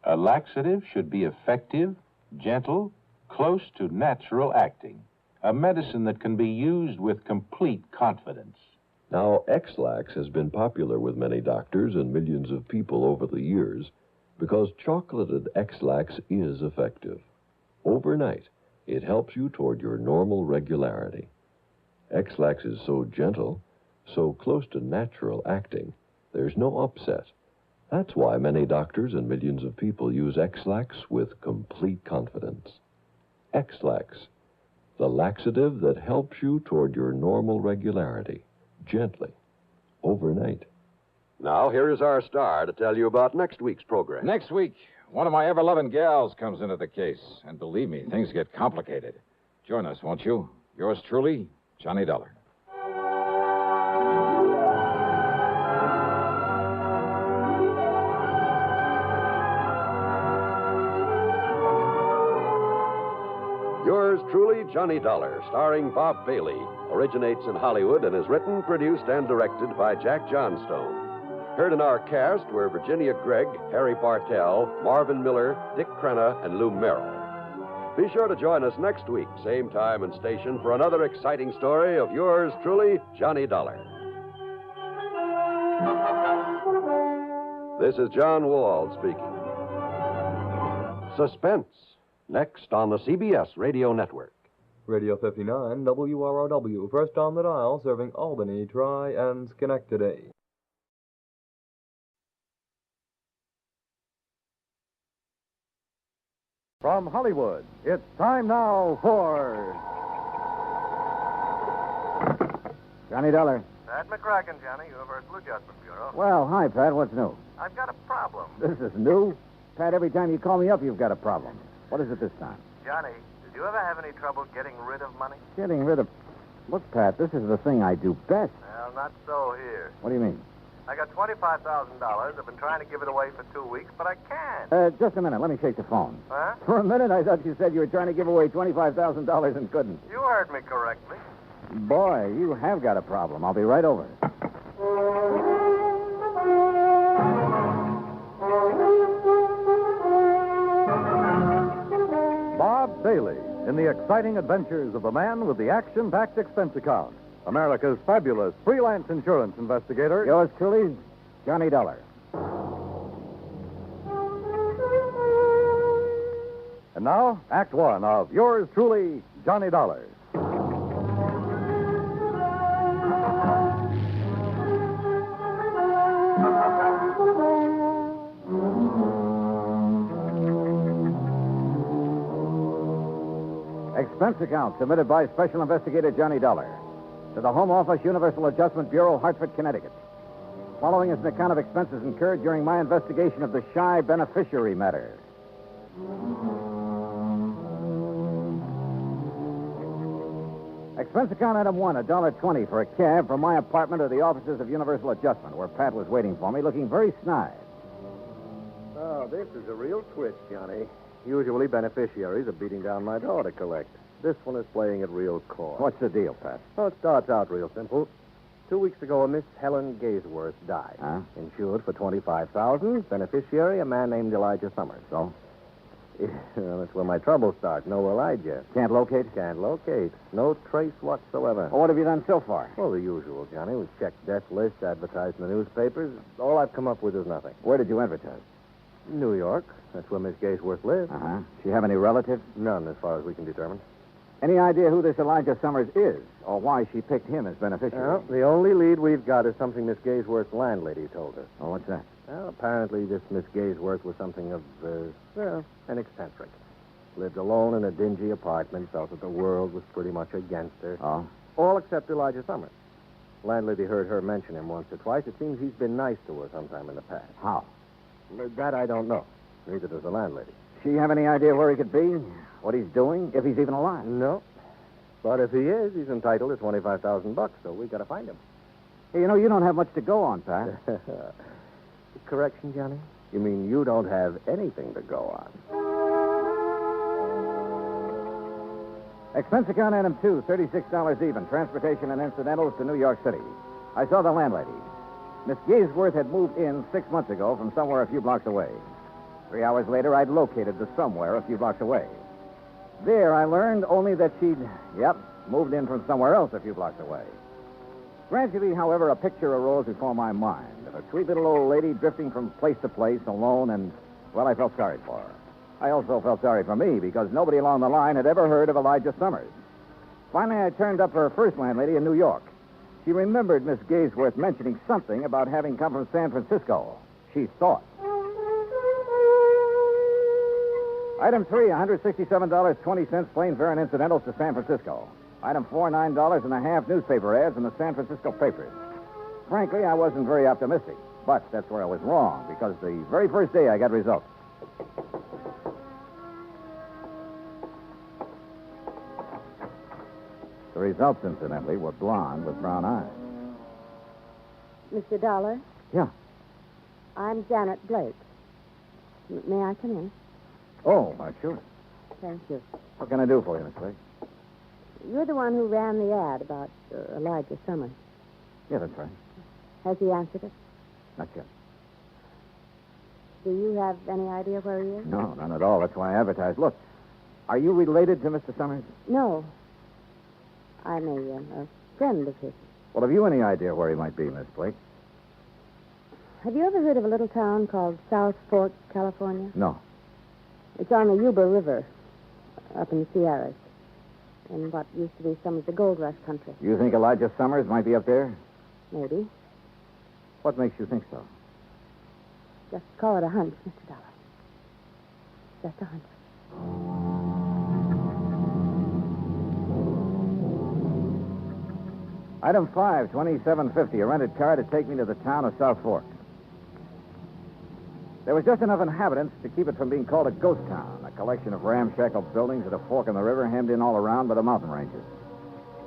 A laxative should be effective, gentle, close to natural acting. A medicine that can be used with complete confidence. Now, X-Lax has been popular with many doctors and millions of people over the years because chocolated X-Lax is effective. Overnight, it helps you toward your normal regularity. X-Lax is so gentle, so close to natural acting, there's no upset. That's why many doctors and millions of people use X-Lax with complete confidence. X-Lax, the laxative that helps you toward your normal regularity. Gently, overnight. Now, here is our star to tell you about next week's program. Next week, one of my ever-loving gals comes into the case. And believe me, things get complicated. Join us, won't you? Yours truly, Johnny Dollar. Yours truly, Johnny Dollar, starring Bob Bailey, originates in Hollywood and is written, produced, and directed by Jack Johnstone. Heard in our cast were Virginia Gregg, Harry Bartell, Marvin Miller, Dick Crenna, and Lou Merrill. Be sure to join us next week, same time and station, for another exciting story of yours truly, Johnny Dollar. This is John Wald speaking. Suspense, next on the CBS Radio Network. Radio 59, WROW, first on the dial, serving Albany, Tri, and Schenectady. From Hollywood, it's time now for Johnny Dollar. Pat McCracken, Johnny, Universal Adjustment Bureau. Well, hi, Pat. What's new? I've got a problem. This is new? Pat, every time you call me up, you've got a problem. What is it this time? Johnny, did you ever have any trouble getting rid of money? Getting rid of... Look, Pat, this is the thing I do best. Well, not so here. What do you mean? I got $25,000. I've been trying to give it away for 2 weeks, but I can't. Just a minute. Let me shake the phone. Huh? For a minute, I thought you said you were trying to give away $25,000 and couldn't. You heard me correctly. Boy, you have got a problem. I'll be right over. Bob Bailey in the exciting adventures of the man with the action-packed expense account. America's fabulous freelance insurance investigator. Yours truly, Johnny Dollar. And now, Act One of yours truly, Johnny Dollar. Expense account submitted by Special Investigator Johnny Dollar to the Home Office, Universal Adjustment Bureau, Hartford, Connecticut. Following is an account of expenses incurred during my investigation of the shy beneficiary matter. Expense account item one, $1.20 for a cab from my apartment to the offices of Universal Adjustment, where Pat was waiting for me, looking very snide. Oh, this is a real twist, Johnny. Usually beneficiaries are beating down my door to collect. This one is playing it real coy. What's the deal, Pat? Well, it starts out real simple. 2 weeks ago, a Miss Helen Gaysworth died. Huh? Insured for $25,000. Beneficiary, a man named Elijah Summers. So? Well, that's where my trouble starts. No Elijah. Can't locate? Can't locate. No trace whatsoever. Well, what have you done so far? Well, the usual, Johnny. We've checked death lists, advertised in the newspapers. All I've come up with is nothing. Where did you advertise? New York. That's where Miss Gaysworth lives. Uh-huh. She have any relatives? None, as far as we can determine. Any idea who this Elijah Summers is, or why she picked him as beneficiary? Well, the only lead we've got is something Miss Gaysworth's landlady told us. Oh, what's that? Well, apparently this Miss Gaysworth was something of, an eccentric. Lived alone in a dingy apartment, felt that the world was pretty much against her. Oh? All except Elijah Summers. Landlady heard her mention him once or twice. It seems he's been nice to her sometime in the past. How? That I don't know. Neither does the landlady. She have any idea where he could be? What he's doing? If he's even alive? No. But if he is, he's entitled to $25,000, so we got to find him. Hey, you don't have much to go on, Pat. Correction, Johnny? You mean you don't have anything to go on? Expense account item two, $36 even. Transportation and incidentals to New York City. I saw the landlady. Miss Gaysworth had moved in 6 months ago from somewhere a few blocks away. 3 hours later, I'd located the somewhere a few blocks away. There, I learned only that she'd, moved in from somewhere else a few blocks away. Gradually, however, a picture arose before my mind of a sweet little old lady drifting from place to place alone, and, well, I felt sorry for her. I also felt sorry for me because nobody along the line had ever heard of Elijah Summers. Finally, I turned up her first landlady in New York. She remembered Miss Gaysworth mentioning something about having come from San Francisco. She thought. Item 3, $167.20 plane fare and incidentals to San Francisco. Item 4, $9.50 newspaper ads in the San Francisco papers. Frankly, I wasn't very optimistic, but that's where I was wrong, because the very first day I got results. The results, incidentally, were blonde with brown eyes. Mr. Dollar? Yeah. I'm Janet Blake. May I come in? Oh, sure. Thank you. What can I do for you, Miss Blake? You're the one who ran the ad about Elijah Summers. Yeah, that's right. Has he answered it? Not yet. Do you have any idea where he is? No, none at all. That's why I advertised. Look, are you related to Mr. Summers? No. I'm a friend of his. Well, have you any idea where he might be, Miss Blake? Have you ever heard of a little town called South Fork, California? No. It's on the Yuba River, up in the Sierras, in what used to be some of the gold rush country. You think Elijah Summers might be up there? Maybe. What makes you think so? Just call it a hunch, Mr. Dollar. Just a hunch. Item 5, $27.50, a rented car to take me to the town of South Fork. There was just enough inhabitants to keep it from being called a ghost town, a collection of ramshackle buildings at a fork in the river hemmed in all around by the mountain ranges.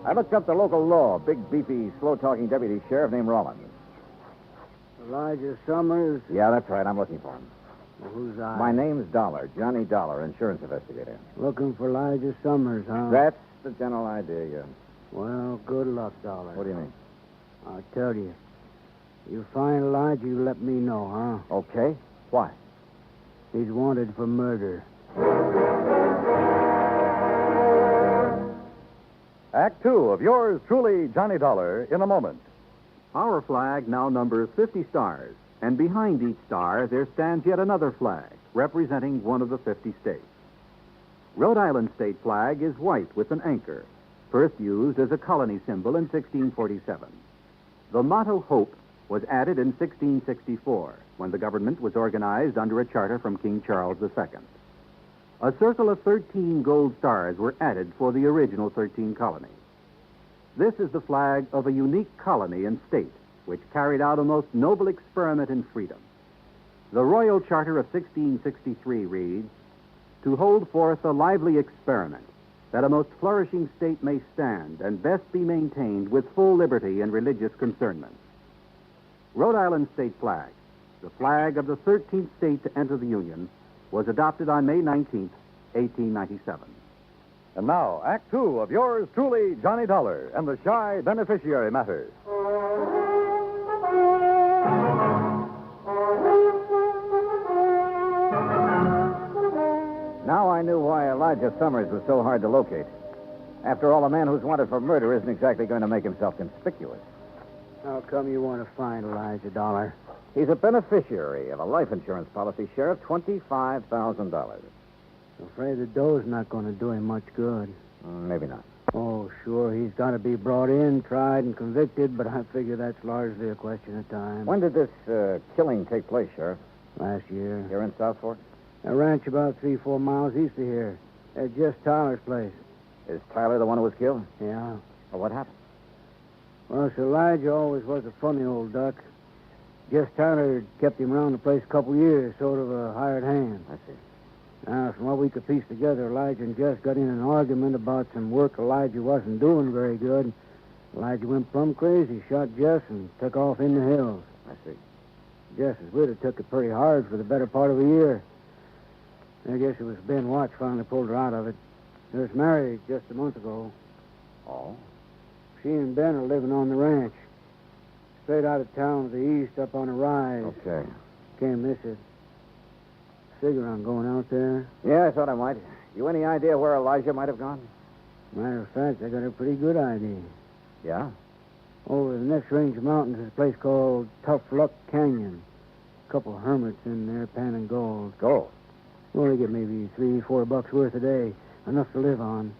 I looked up the local law, a big, beefy, slow-talking deputy sheriff named Rollins. Elijah Summers? Yeah, that's right. I'm looking for him. Well, who's I? My name's Dollar, Johnny Dollar, insurance investigator. Looking for Elijah Summers, huh? That's the general idea, yeah. Well, good luck, Dollar. What do you mean? I'll tell you. You find Elijah, you let me know, huh? Okay. Why? He's wanted for murder. Act Two of yours truly, Johnny Dollar, in a moment. Our flag now numbers 50 stars, and behind each star there stands yet another flag, representing one of the 50 states. Rhode Island state flag is white with an anchor, first used as a colony symbol in 1647. The motto Hope was added in 1664 when the government was organized under a charter from King Charles II. A circle of 13 gold stars were added for the original 13 colonies. This is the flag of a unique colony and state which carried out a most noble experiment in freedom. The Royal Charter of 1663 reads, "To hold forth a lively experiment, that a most flourishing state may stand and best be maintained with full liberty in religious concernments." Rhode Island state flag, the flag of the 13th state to enter the Union, was adopted on May 19th, 1897. And now, Act Two of yours truly, Johnny Dollar, and the Shy Beneficiary Matter. Now I knew why Elijah Summers was so hard to locate. After all, a man who's wanted for murder isn't exactly going to make himself conspicuous. How come you want to find Elijah Dollar? He's a beneficiary of a life insurance policy, Sheriff, $25,000. I'm afraid the dough's not going to do him much good. Maybe not. Oh, sure, he's got to be brought in, tried, and convicted, but I figure that's largely a question of time. When did this killing take place, Sheriff? Last year. Here in South Fork? A ranch about 3-4 miles east of here. At Jess Tyler's place. Is Tyler the one who was killed? Yeah. Well, what happened? Well, Sir Elijah always was a funny old duck. Jess Tyler kept him around the place a couple years, sort of a hired hand. I see. Now, from what we could piece together, Elijah and Jess got in an argument about some work Elijah wasn't doing very good. Elijah went plumb crazy, shot Jess, and took off in the hills. I see. Jess's widow took it pretty hard for the better part of a year. I guess it was Ben Watts finally pulled her out of it. They was married just a month ago. Oh? She and Ben are living on the ranch. Straight out of town to the east, up on a rise. Okay. Can't miss it. Figure on going out there. Yeah, I thought I might. You any idea where Elijah might have gone? Matter of fact, I got a pretty good idea. Yeah? Over the next range of mountains is a place called Tough Luck Canyon. A couple of hermits in there panning gold. Gold? Only get maybe $3-4 worth a day. Enough to live on.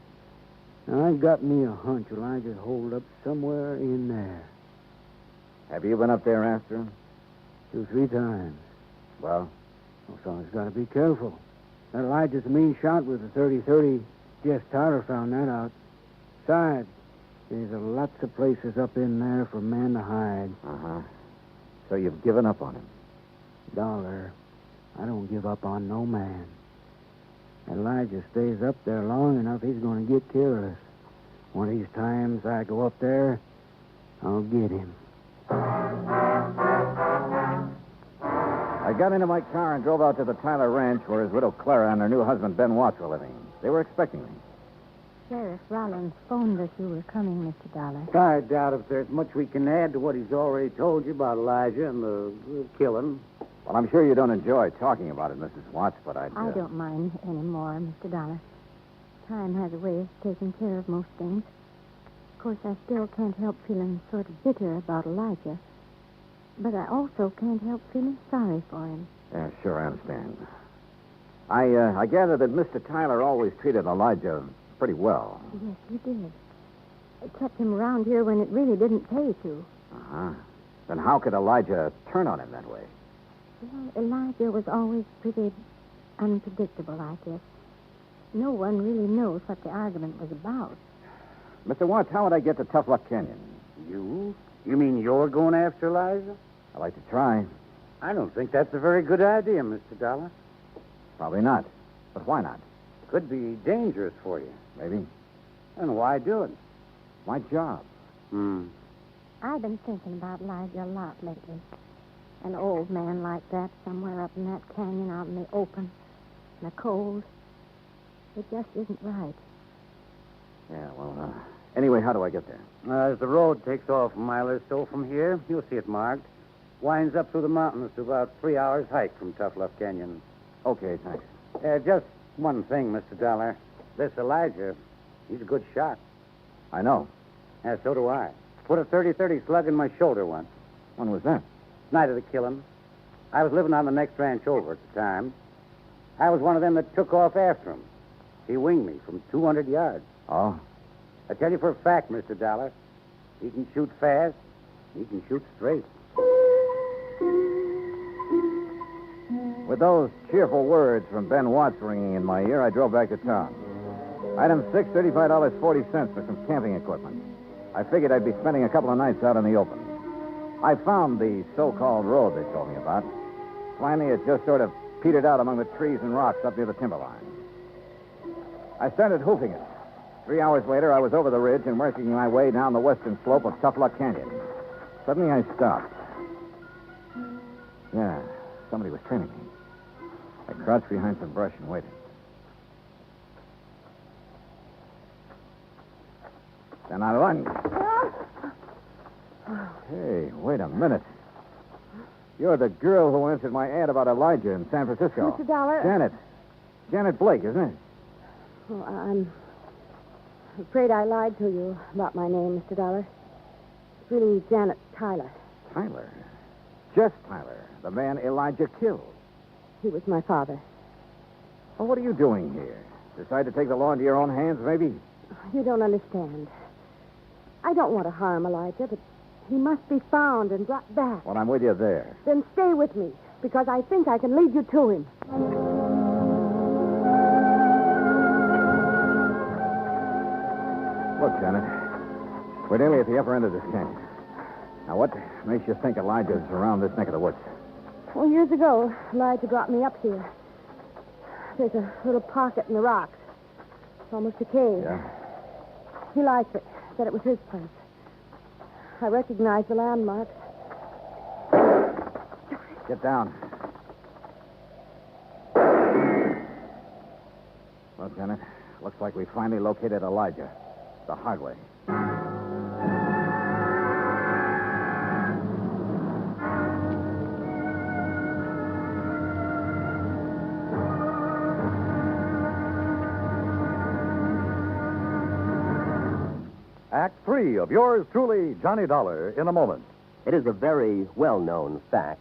Now, I got me a hunch Elijah's holed up somewhere in there. Have you been up there after him? 2-3 times. Well? Well, someone's got to be careful. That Elijah's a mean shot with a .30-30. Jess Tyler found that out. Besides, there's lots of places up in there for a man to hide. Uh-huh. So you've given up on him? Dollar, I don't give up on no man. Elijah stays up there long enough, he's going to get careless. One of these times I go up there, I'll get him. I got into my car and drove out to the Tyler Ranch where his widow Clara and her new husband Ben Watts were living. They were expecting me. Sheriff Rollins phoned us you were coming, Mr. Dollar. I doubt if there's much we can add to what he's already told you about Elijah and the killing. Well, I'm sure you don't enjoy talking about it, Mrs. Watts, but I don't mind anymore, Mr. Dollar. Time has a way of taking care of most things. Of course, I still can't help feeling sort of bitter about Elijah. But I also can't help feeling sorry for him. Yeah, sure, I understand. I gather that Mr. Tyler always treated Elijah pretty well. Yes, he did. I kept him around here when it really didn't pay to. Uh-huh. Then how could Elijah turn on him that way? Well, Elijah was always pretty unpredictable, I guess. No one really knows what the argument was about. Mr. Watts, how would I get to Tough Luck Canyon? You? You mean you're going after Elijah? I'd like to try. I don't think that's a very good idea, Mr. Dollar. Probably not. But why not? Could be dangerous for you. Maybe. And why do it? My job. I've been thinking about Elijah a lot lately. An old man like that somewhere up in that canyon out in the open, in the cold. It just isn't right. Yeah, well, anyway, how do I get there? As the road takes off a mile or so from here, you'll see it marked. Winds up through the mountains to about 3 hours' hike from Tough Luck Canyon. Okay, thanks. Just one thing, Mr. Dollar. This Elijah, he's a good shot. I know. Yeah, so do I. Put a .30-30 slug in my shoulder once. When was that? Night of the killing. I was living on the next ranch over at the time. I was one of them that took off after him. He winged me from 200 yards. Oh? I tell you for a fact, Mr. Dollar, he can shoot fast, he can shoot straight. With those cheerful words from Ben Watts ringing in my ear, I drove back to town. Item 6, $35.40 for some camping equipment. I figured I'd be spending a couple of nights out in the open. I found the so-called road they told me about. Finally, it just sort of petered out among the trees and rocks up near the timberline. I started hoofing it. 3 hours later, I was over the ridge and working my way down the western slope of Tough Luck Canyon. Suddenly, I stopped. Yeah, somebody was trailing me. I crouched behind some brush and waited. Then I lunged. Hey, wait a minute. You're the girl who answered my ad about Elijah in San Francisco. Mr. Dollar. Janet Blake, isn't it? Oh, I'm afraid I lied to you about my name, Mr. Dollar. It's really Janet Tyler. Tyler? Just Tyler, the man Elijah killed. He was my father. Well, what are you doing here? Decide to take the law into your own hands, maybe? You don't understand. I don't want to harm Elijah, but he must be found and brought back. Well, I'm with you there. Then stay with me, because I think I can lead you to him. Look, Janet, we're nearly at the upper end of this canyon. Now, what makes you think Elijah's around this neck of the woods? Well, years ago, Elijah brought me up here. There's a little pocket in the rocks. It's almost a cave. Yeah? He liked it. Said it was his place. I recognized the landmarks. Get down. Well, Janet, looks like we finally located Elijah. The hard way. Act 3 of yours truly, Johnny Dollar, in a moment. It is a very well-known fact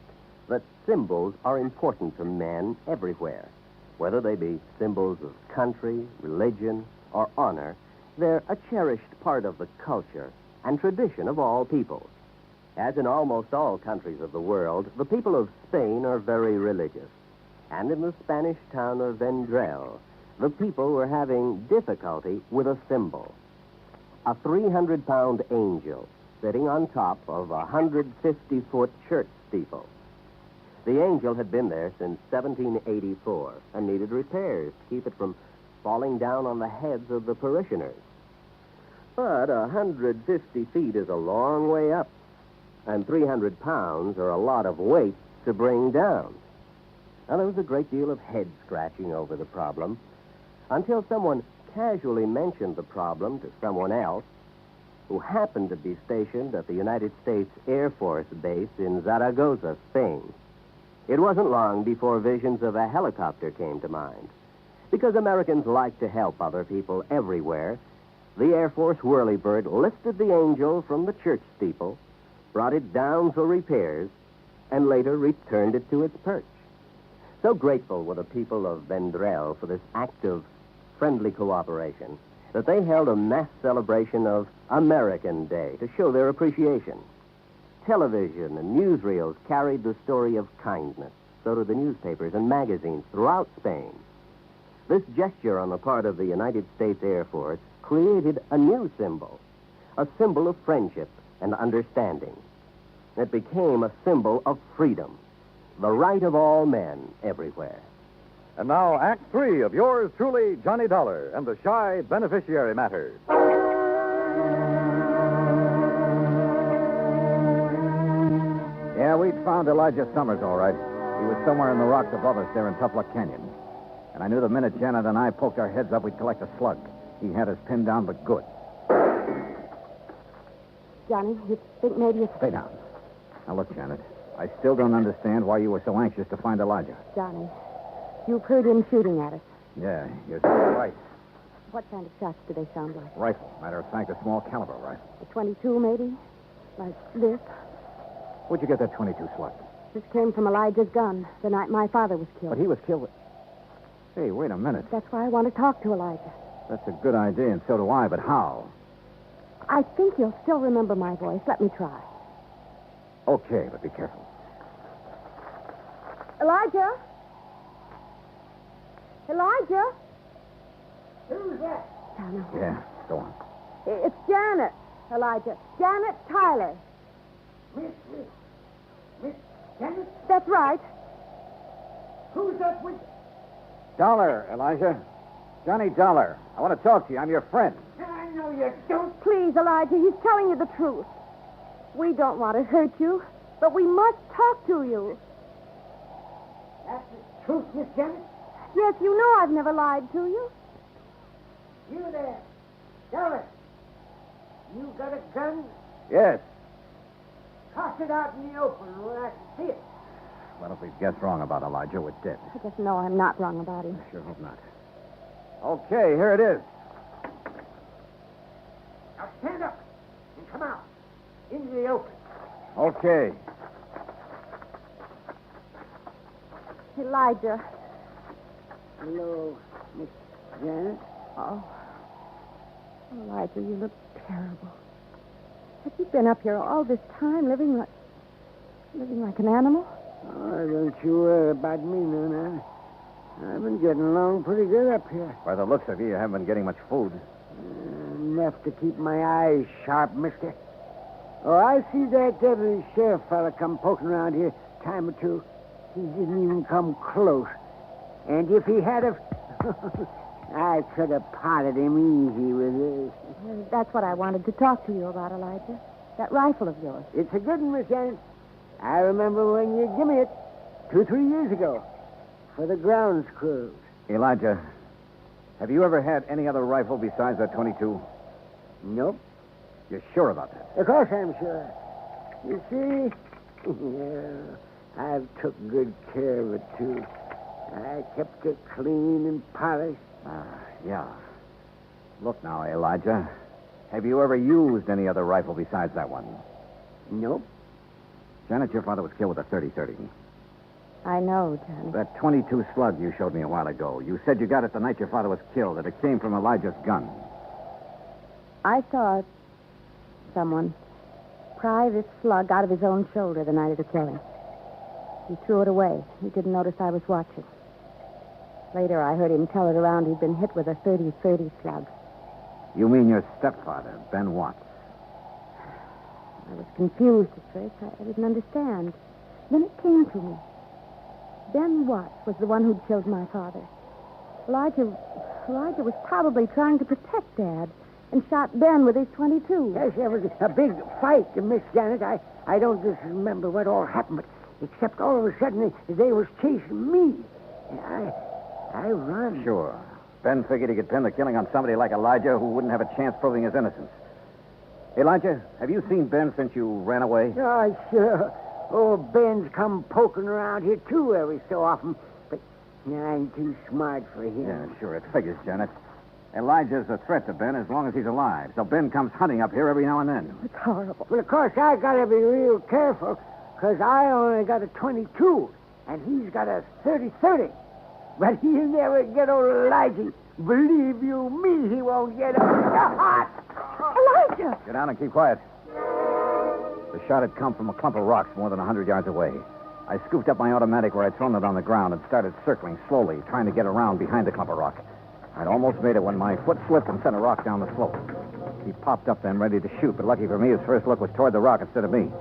that symbols are important to men everywhere. Whether they be symbols of country, religion, or honor, they're a cherished part of the culture and tradition of all peoples. As in almost all countries of the world, the people of Spain are very religious. And in the Spanish town of Vendrell, the people were having difficulty with a symbol. A 300-pound angel sitting on top of a 150-foot church steeple. The angel had been there since 1784 and needed repairs to keep it from falling down on the heads of the parishioners. But 150 feet is a long way up, and 300 pounds are a lot of weight to bring down. Now, there was a great deal of head-scratching over the problem until someone casually mentioned the problem to someone else who happened to be stationed at the United States Air Force Base in Zaragoza, Spain. It wasn't long before visions of a helicopter came to mind. Because Americans like to help other people everywhere, the Air Force whirlybird lifted the angel from the church steeple, brought it down for repairs, and later returned it to its perch. So grateful were the people of Vendrell for this act of friendly cooperation that they held a mass celebration of American Day to show their appreciation. Television and newsreels carried the story of kindness. So did the newspapers and magazines throughout Spain. This gesture on the part of the United States Air Force created a new symbol, a symbol of friendship and understanding. It became a symbol of freedom, the right of all men everywhere. And now, Act 3 of yours truly, Johnny Dollar, and the Shy Beneficiary Matter. Yeah, we'd found Elijah Summers, all right. He was somewhere in the rocks above us there in Tough Luck Canyon. And I knew the minute Janet and I poked our heads up, we'd collect a slug. He had us pinned down, but good. Johnny, you think maybe it's... Stay down. Now, look, Janet, I still don't understand why you were so anxious to find Elijah. Johnny, you've heard him shooting at us. Yeah, you're so right. What kind of shots do they sound like? Rifle. Matter of fact, a small caliber rifle. A 22, maybe? Like this? Where'd you get that 22 slug? This came from Elijah's gun the night my father was killed. But he was killed with... Hey, wait a minute. That's why I want to talk to Elijah. That's a good idea, and so do I, but how? I think you'll still remember my voice. Let me try. Okay, but be careful. Elijah? Elijah? Who's that? Janet. Yeah, go on. It's Janet, Elijah. Janet Tyler. Miss Janet? That's right. Who's that with? Dollar, Elijah. Johnny Dollar. I want to talk to you. I'm your friend. I know you don't. Please, Elijah, he's telling you the truth. We don't want to hurt you, but we must talk to you. That's the truth, Miss Janet? Yes, you know I've never lied to you. You there. Dollar. You got a gun? Yes. Toss it out in the open where I can see it. Well, if we've guessed wrong about Elijah, we're dead. I just know I'm not wrong about him. I sure hope not. Okay, here it is. Now stand up and come out into the open. Okay. Elijah. Hello, Miss Janet. Oh. Elijah, you look terrible. Have you been up here all this time living like an animal? Oh, don't you worry about me, Nana. I've been getting along pretty good up here. By the looks of you, you haven't been getting much food. Enough to keep my eyes sharp, mister. Oh, I see that deputy sheriff fella come poking around here time or two. He didn't even come close. And if he had have... I could have potted him easy with this. That's what I wanted to talk to you about, Elijah. That rifle of yours. It's a good one, Miss Janet. I remember when you gave me it 2-3 years ago for the grounds crew. Elijah, have you ever had any other rifle besides that 22? Nope. You're sure about that? Of course I'm sure. You see, yeah, I've took good care of it, too. I kept it clean and polished. Yeah. Look now, Elijah. Have you ever used any other rifle besides that one? Nope. Janet, your father was killed with a 30-30. I know, Johnny. That 22 slug you showed me a while ago. You said you got it the night your father was killed, that it came from Elijah's gun. I saw someone pry this slug out of his own shoulder the night of the killing. He threw it away. He didn't notice I was watching. Later, I heard him tell it around he'd been hit with a 30-30 slug. You mean your stepfather, Ben Watts? I was confused at first. I didn't understand. Then it came to me. Ben Watts was the one who'd killed my father. Elijah was probably trying to protect Dad and shot Ben with his 22. Yes, there was a big fight, Miss Janet. I don't just remember what all happened, but except all of a sudden they was chasing me. I run. Sure. Ben figured he could pin the killing on somebody like Elijah who wouldn't have a chance proving his innocence. Elijah, have you seen Ben since you ran away? Oh, sure. Oh, Ben's come poking around here, too, every so often. But I'm too smart for him. Yeah, sure. It figures, Janet. Elijah's a threat to Ben as long as he's alive. So Ben comes hunting up here every now and then. It's horrible. Well, of course, I got to be real careful, because I only got a 22, and he's got a 30-30. But he'll never get old Elijah. Believe you me, he won't get up. Elijah! Get down and keep quiet. The shot had come from a clump of rocks more than 100 yards away. I scooped up my automatic where I'd thrown it on the ground and started circling slowly, trying to get around behind the clump of rock. I'd almost made it when my foot slipped and sent a rock down the slope. He popped up then, ready to shoot, but lucky for me, his first look was toward the rock instead of me.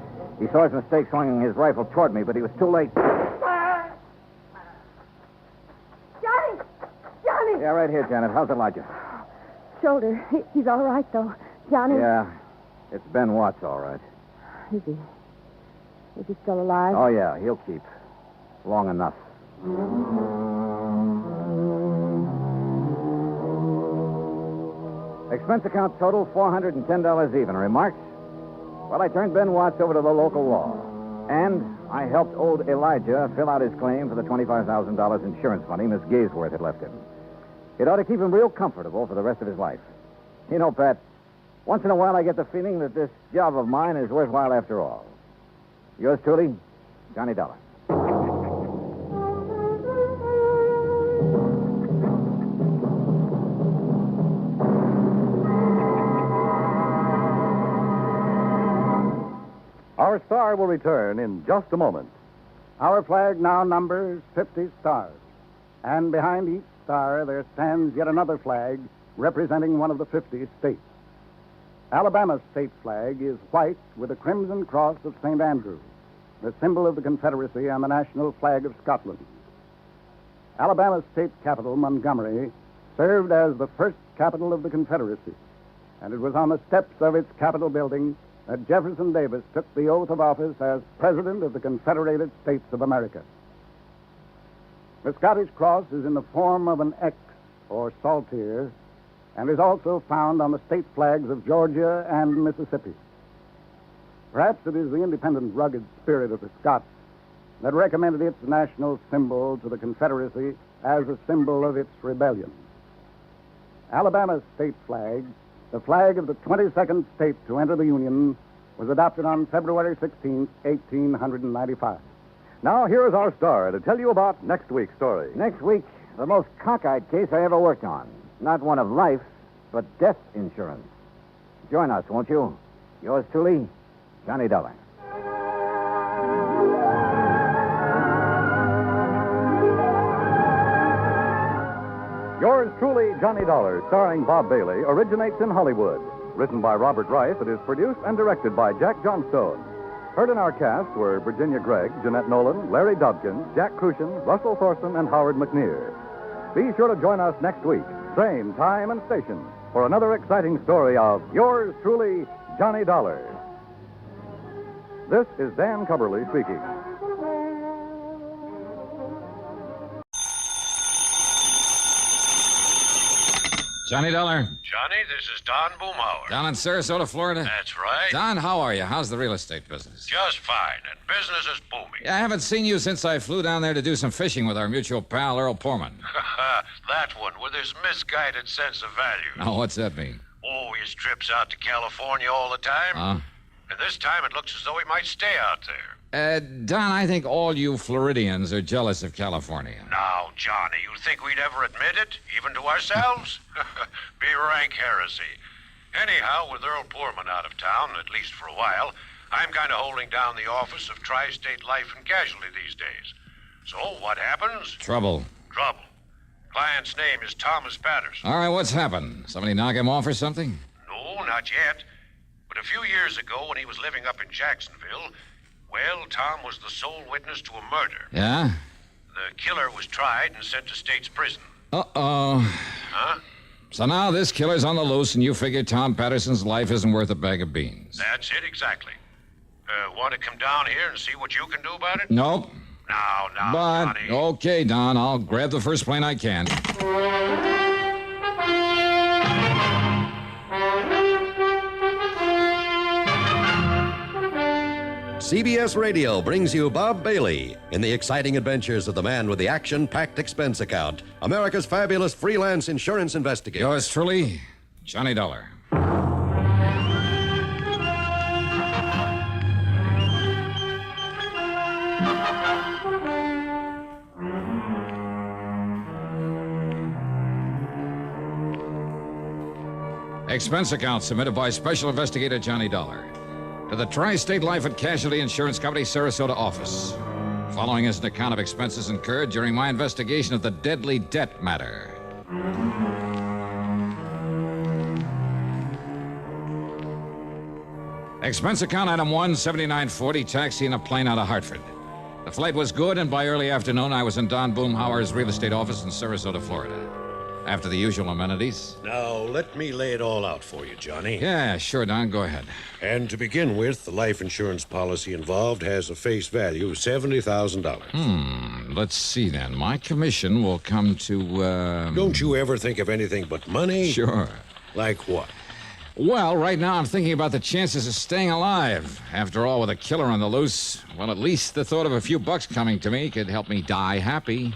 He saw his mistake, swinging his rifle toward me, but he was too late. Johnny! Yeah, right here, Janet. How's Elijah? Shoulder. He's all right, though. Johnny? Yeah, it's Ben Watts, all right. Is he still alive? Oh, yeah, he'll keep. Long enough. Expense account total, $410 even. Remarks? Well, I turned Ben Watts over to the local law. And I helped old Elijah fill out his claim for the $25,000 insurance money Miss Gaysworth had left him. It ought to keep him real comfortable for the rest of his life. You know, Pat, once in a while I get the feeling that this job of mine is worthwhile after all. Yours truly, Johnny Dollar. Our star will return in just a moment. Our flag now numbers 50 stars. And behind each star there stands yet another flag representing one of the 50 states. Alabama's state flag is white with a crimson cross of St. Andrew, the symbol of the Confederacy and the national flag of Scotland. Alabama's state capital, Montgomery, served as the first capital of the Confederacy, and it was on the steps of its Capitol building that Jefferson Davis took the oath of office as President of the Confederated States of America. The Scottish cross is in the form of an X, or saltire, and is also found on the state flags of Georgia and Mississippi. Perhaps it is the independent, rugged spirit of the Scots that recommended its national symbol to the Confederacy as a symbol of its rebellion. Alabama's state flag, the flag of the 22nd state to enter the Union, was adopted on February 16, 1895. Now, here is our star to tell you about next week's story. Next week, the most cockeyed case I ever worked on. Not one of life, but death insurance. Join us, won't you? Yours truly, Johnny Dollar. Yours truly, Johnny Dollar, starring Bob Bailey, originates in Hollywood. Written by Robert Rice, it is produced and directed by Jack Johnstone. Heard in our cast were Virginia Gregg, Jeanette Nolan, Larry Dobkin, Jack Crucian, Russell Thorson, and Howard McNear. Be sure to join us next week, same time and station, for another exciting story of Yours truly, Johnny Dollar. This is Dan Cubberly speaking. Johnny Dollar. Johnny, this is Don Boomhauer. Down in Sarasota, Florida? That's right. Don, how are you? How's the real estate business? Just fine, and business is booming. Yeah, I haven't seen you since I flew down there to do some fishing with our mutual pal, Earl Poorman. That one with his misguided sense of value. Now, what's that mean? Oh, his trips out to California all the time. Huh? And this time it looks as though he might stay out there. Don, I think all you Floridians are jealous of California. Now, Johnny, you think we'd ever admit it, even to ourselves? Be rank heresy. Anyhow, with Earl Poorman out of town, at least for a while, I'm kind of holding down the office of Tri-State Life and Casualty these days. So, what happens? Trouble. Trouble. Client's name is Thomas Patterson. All right, what's happened? Somebody knock him off or something? No, not yet. But a few years ago, when he was living up in Jacksonville, well, Tom was the sole witness to a murder. Yeah? The killer was tried and sent to state's prison. Uh-oh. Huh? So now this killer's on the loose, and you figure Tom Patterson's life isn't worth a bag of beans. That's it, exactly. Want to come down here and see what you can do about it? Nope. Now, But, Johnny. okay, Don, I'll grab the first plane I can. CBS Radio brings you Bob Bailey in the exciting adventures of the man with the action-packed expense account, America's fabulous freelance insurance investigator. Yours truly, Johnny Dollar. Expense account submitted by Special Investigator Johnny Dollar to the Tri-State Life and Casualty Insurance Company, Sarasota office. Following is an account of expenses incurred during my investigation of the deadly debt matter. Expense account item 1, 7940, taxi in a plane out of Hartford. The flight was good, and by early afternoon, I was in Don Boomhauer's real estate office in Sarasota, Florida. After the usual amenities. Now, let me lay it all out for you, Johnny. Yeah, sure, Don. Go ahead. And to begin with, the life insurance policy involved has a face value of $70,000. Let's see then. My commission will come to, Don't you ever think of anything but money? Sure. Like what? Well, right now I'm thinking about the chances of staying alive. After all, with a killer on the loose, well, at least the thought of a few bucks coming to me could help me die happy.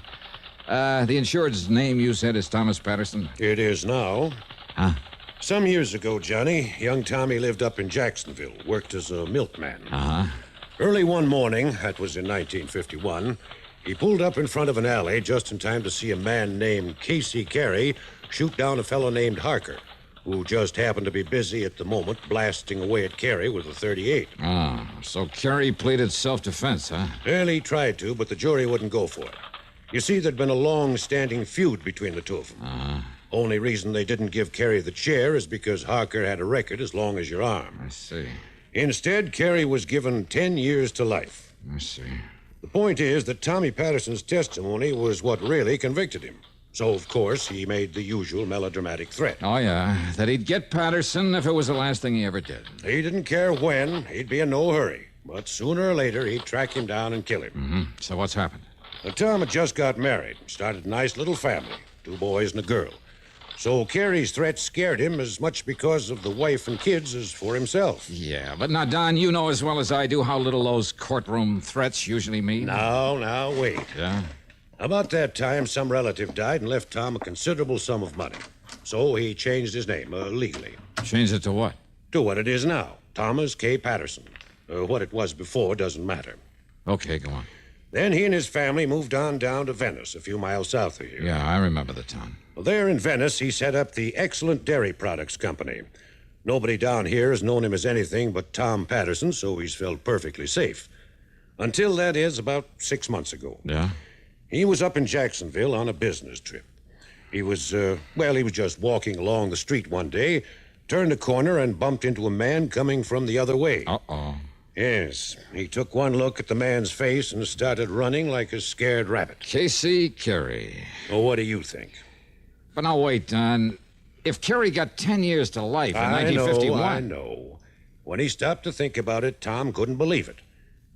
The insured's name you said is Thomas Patterson? It is now. Huh? Some years ago, Johnny, young Tommy lived up in Jacksonville, worked as a milkman. Uh-huh. Early one morning, that was in 1951, he pulled up in front of an alley just in time to see a man named Casey Carey shoot down a fellow named Harker, who just happened to be busy at the moment blasting away at Carey with a .38. Oh, So Carey pleaded self-defense, huh? Well, he tried to, but the jury wouldn't go for it. You see, there'd been a long-standing feud between the two of them. Uh-huh. Only reason they didn't give Carey the chair is because Harker had a record as long as your arm. I see. Instead, Carey was given 10 years to life. I see. The point is that Tommy Patterson's testimony was what really convicted him. So, of course, he made the usual melodramatic threat. Oh, yeah. That he'd get Patterson if it was the last thing he ever did. He didn't care when. He'd be in no hurry. But sooner or later, he'd track him down and kill him. Mm-hmm. So what's happened? Tom had just got married. Started a nice little family. 2 boys and a girl. So Carey's threat scared him as much because of the wife and kids as for himself. Yeah, but now, Don, you know as well as I do how little those courtroom threats usually mean. Now, wait. Yeah? About that time, some relative died and left Tom a considerable sum of money. So he changed his name, legally. Changed it to what? To what it is now, Thomas K. Patterson. What it was before doesn't matter. Okay, go on. Then he and his family moved on down to Venice, a few miles south of here. Yeah, I remember the town. Well, there in Venice, he set up the Excellent Dairy Products Company. Nobody down here has known him as anything but Tom Patterson, so he's felt perfectly safe. Until, that is, about 6 months ago. Yeah? He was up in Jacksonville on a business trip. He was just walking along the street one day, turned a corner and bumped into a man coming from the other way. Uh-oh. Yes, he took one look at the man's face and started running like a scared rabbit. Casey Carey. Well, what do you think? But now, wait, Don. If Carey got 10 years to life in 1951... I know. When he stopped to think about it, Tom couldn't believe it.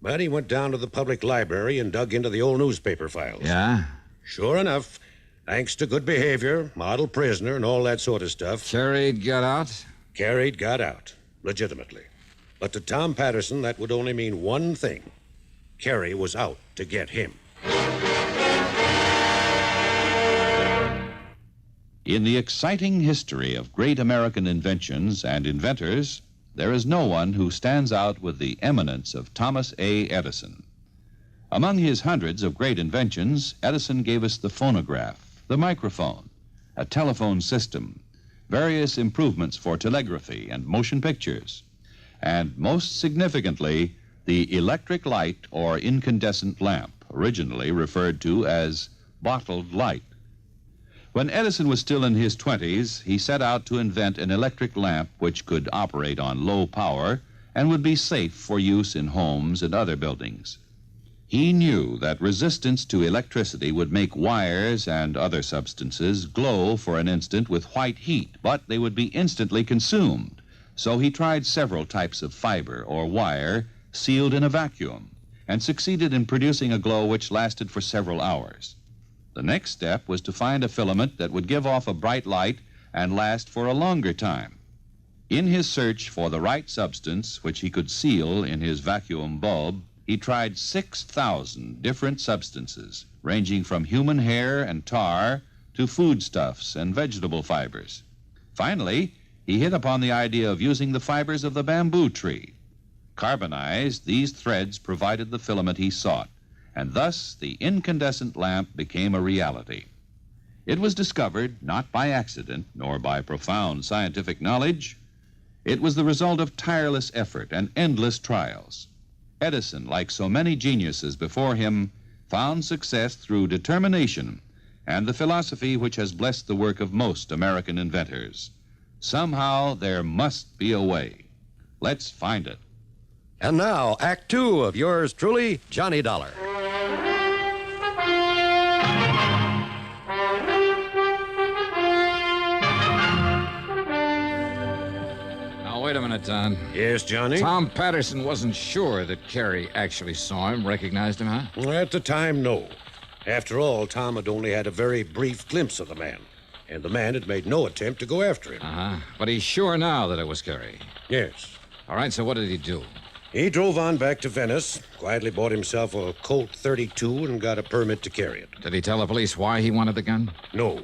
But he went down to the public library and dug into the old newspaper files. Yeah? Sure enough, thanks to good behavior, model prisoner, and all that sort of stuff... Carey'd got out? Carey'd got out, legitimately. But to Tom Patterson, that would only mean one thing. Carey was out to get him. In the exciting history of great American inventions and inventors, there is no one who stands out with the eminence of Thomas A. Edison. Among his hundreds of great inventions, Edison gave us the phonograph, the microphone, a telephone system, various improvements for telegraphy and motion pictures, and most significantly, the electric light or incandescent lamp, originally referred to as bottled light. When Edison was still in his 20s, he set out to invent an electric lamp which could operate on low power and would be safe for use in homes and other buildings. He knew that resistance to electricity would make wires and other substances glow for an instant with white heat, but they would be instantly consumed. So he tried several types of fiber or wire sealed in a vacuum and succeeded in producing a glow which lasted for several hours. The next step was to find a filament that would give off a bright light and last for a longer time. In his search for the right substance, which he could seal in his vacuum bulb, he tried 6,000 different substances, ranging from human hair and tar to foodstuffs and vegetable fibers. Finally, he hit upon the idea of using the fibers of the bamboo tree. Carbonized, these threads provided the filament he sought, and thus the incandescent lamp became a reality. It was discovered not by accident nor by profound scientific knowledge. It was the result of tireless effort and endless trials. Edison, like so many geniuses before him, found success through determination and the philosophy which has blessed the work of most American inventors. Somehow there must be a way. Let's find it. And now, Act Two of yours truly, Johnny Dollar. Now, wait a minute, Don. Yes, Johnny? Tom Patterson wasn't sure that Carey actually saw him, recognized him, huh? Well, at the time, no. After all, Tom had only had a very brief glimpse of the man, and the man had made no attempt to go after him. Uh-huh. But he's sure now that it was Carey. Yes. All right, so what did he do? He drove on back to Venice, quietly bought himself a Colt 32 and got a permit to carry it. Did he tell the police why he wanted the gun? No.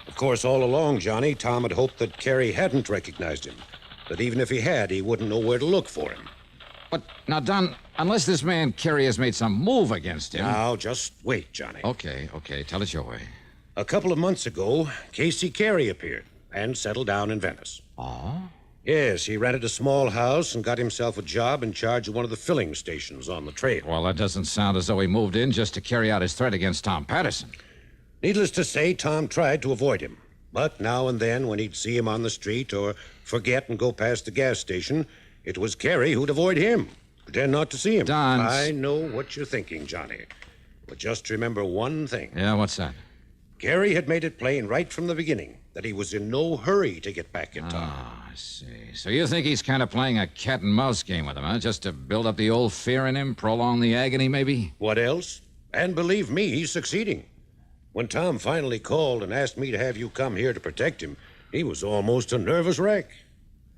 Of course, all along, Johnny, Tom had hoped that Carey hadn't recognized him. That even if he had, he wouldn't know where to look for him. But, now, Don, unless this man Carey has made some move against him... Now, just wait, Johnny. Okay. Tell us your way. A couple of months ago, Casey Carey appeared and settled down in Venice. Oh? Yes, he rented a small house and got himself a job in charge of one of the filling stations on the trail. Well, that doesn't sound as though he moved in just to carry out his threat against Tom Patterson. Needless to say, Tom tried to avoid him. But now and then, when he'd see him on the street or forget and go past the gas station, it was Carey who'd avoid him. Pretend not to see him. Don. I know what you're thinking, Johnny. But just remember one thing. Yeah, what's that? Carey had made it plain right from the beginning that he was in no hurry to get back at Tom. Ah, I see. So you think he's kind of playing a cat and mouse game with him, huh? Just to build up the old fear in him, prolong the agony, maybe? What else? And believe me, he's succeeding. When Tom finally called and asked me to have you come here to protect him, he was almost a nervous wreck.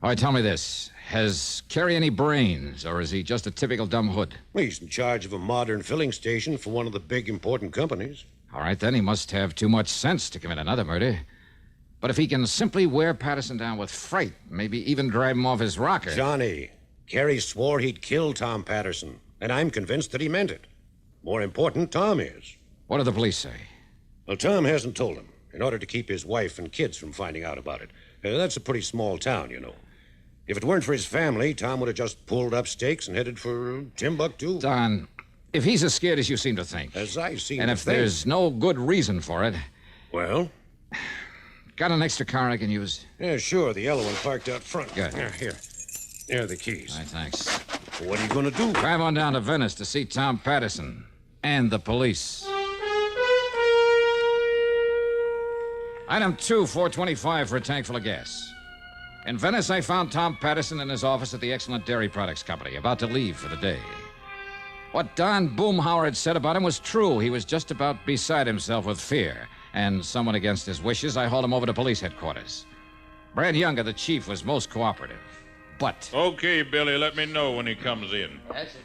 All right, tell me this. Has Carey any brains, or is he just a typical dumb hood? He's in charge of a modern filling station for one of the big important companies. All right, then he must have too much sense to commit another murder. But if he can simply wear Patterson down with fright, maybe even drive him off his rocker... Johnny, Carey swore he'd kill Tom Patterson, and I'm convinced that he meant it. More important, Tom is. What do the police say? Well, Tom hasn't told him, in order to keep his wife and kids from finding out about it. That's a pretty small town, you know. If it weren't for his family, Tom would have just pulled up stakes and headed for Timbuktu. Don, if he's as scared as you seem to think... As I seem and to if think... there's no good reason for it... Well? Got an extra car I can use? Yeah, sure. The yellow one parked out front. Good. Here. There are the keys. All right, thanks. What are you going to do? Drive on down to Venice to see Tom Patterson and the police. Item 2, $4.25 for a tank full of gas. In Venice, I found Tom Patterson in his office at the Excellent Dairy Products Company, about to leave for the day. What Don Boomhauer had said about him was true. He was just about beside himself with fear. And somewhat against his wishes, I hauled him over to police headquarters. Brad Younger, the chief, was most cooperative. But... Okay, Billy, let me know when he comes in. That's it.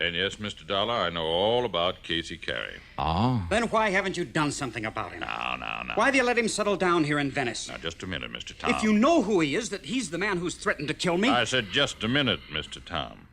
And yes, Mr. Dollar, I know all about Casey Carey. Oh? Then why haven't you done something about him? No. Why do you let him settle down here in Venice? Now, just a minute, Mr. Tom. If you know who he is, that he's the man who's threatened to kill me... I said just a minute, Mr. Tom.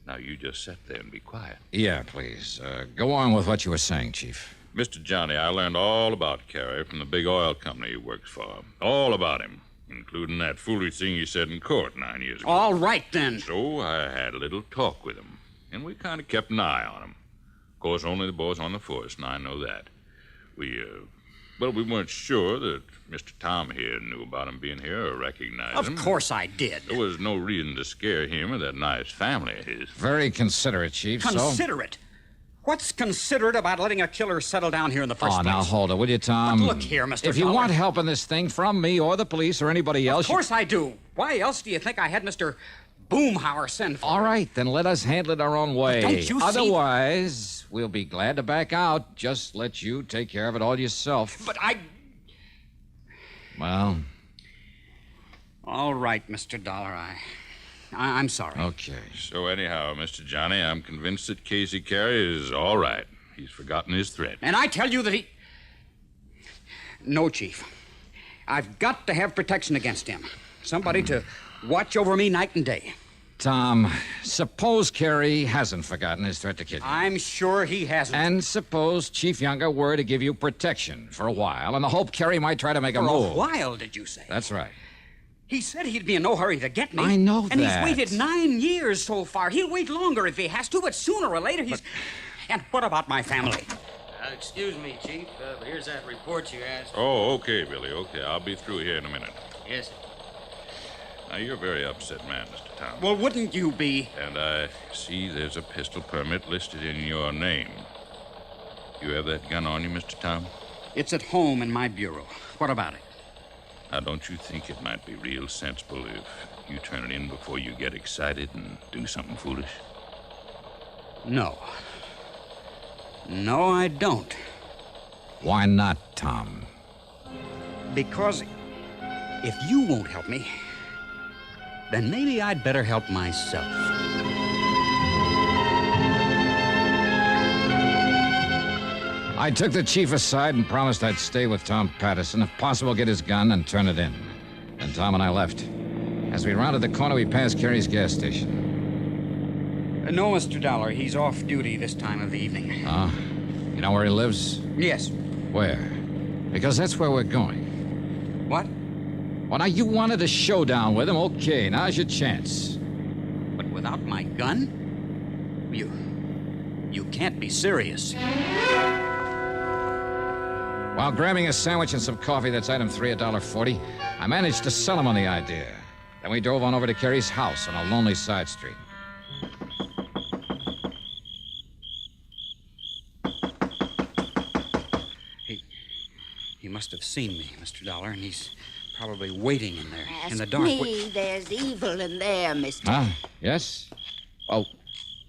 Now, you just sit there and be quiet. Yeah, please. Go on with what you were saying, Chief. Mr. Johnny, I learned all about Carey from the big oil company he works for. All about him, including that foolish thing he said in court 9 years ago. All right, then. So I had a little talk with him, and we kind of kept an eye on him. Of course, only the boys on the force, and I know that. We weren't sure that Mr. Tom here knew about him being here or recognized him. Of course I did. There was no reason to scare him or that nice family of his. Very considerate, Chief. Considerate? What's considerate about letting a killer settle down here in the first place? Now, hold it, will you, Tom? But look here, Mr. If you Dollar. want help in this thing from me or the police or anybody else... Of course I do. Why else do you think I had Mr. Boomhauer send for All right, then let us handle it our own way. But don't you see... Otherwise, we'll be glad to back out. Just let you take care of it all yourself. But Well... All right, Mr. Dollar, I'm sorry. Okay. So anyhow, Mr. Johnny, I'm convinced that Casey Carey is all right. He's forgotten his threat. And I tell you that he... No, Chief. I've got to have protection against him. Somebody to watch over me night and day. Tom, suppose Carey hasn't forgotten his threat to kill you. I'm sure he hasn't. And suppose Chief Younger were to give you protection for a while, and the hope Carey might try to make a move. For a while, did you say? That's right. He said he'd be in no hurry to get me. I know and that. And he's waited 9 years so far. He'll wait longer if he has to, but sooner or later he's... And what about my family? Excuse me, Chief, but here's that report you asked. Oh, okay, Billy, okay. I'll be through here in a minute. Yes, sir. Now, you're a very upset man, Mr. Tom. Well, wouldn't you be? And I see there's a pistol permit listed in your name. You have that gun on you, Mr. Tom? It's at home in my bureau. What about it? Now, don't you think it might be real sensible if you turn it in before you get excited and do something foolish? No. No, I don't. Why not, Tom? Because if you won't help me, then maybe I'd better help myself. I took the chief aside and promised I'd stay with Tom Patterson, if possible get his gun and turn it in. Then Tom and I left. As we rounded the corner, we passed Carey's gas station. No, Mr. Dollar. He's off duty this time of the evening. Oh? You know where he lives? Yes. Where? Because that's where we're going. What? Well, now, you wanted a showdown with him. Okay, now's your chance. But without my gun? You can't be serious. While grabbing a sandwich and some coffee, that's item 3, $1.40, I managed to sell him on the idea. Then we drove on over to Carey's house on a lonely side street. He must have seen me, Mr. Dollar, and he's probably waiting in there Ask in the dark. me. There's evil in there, mister. Huh? Yes? Oh,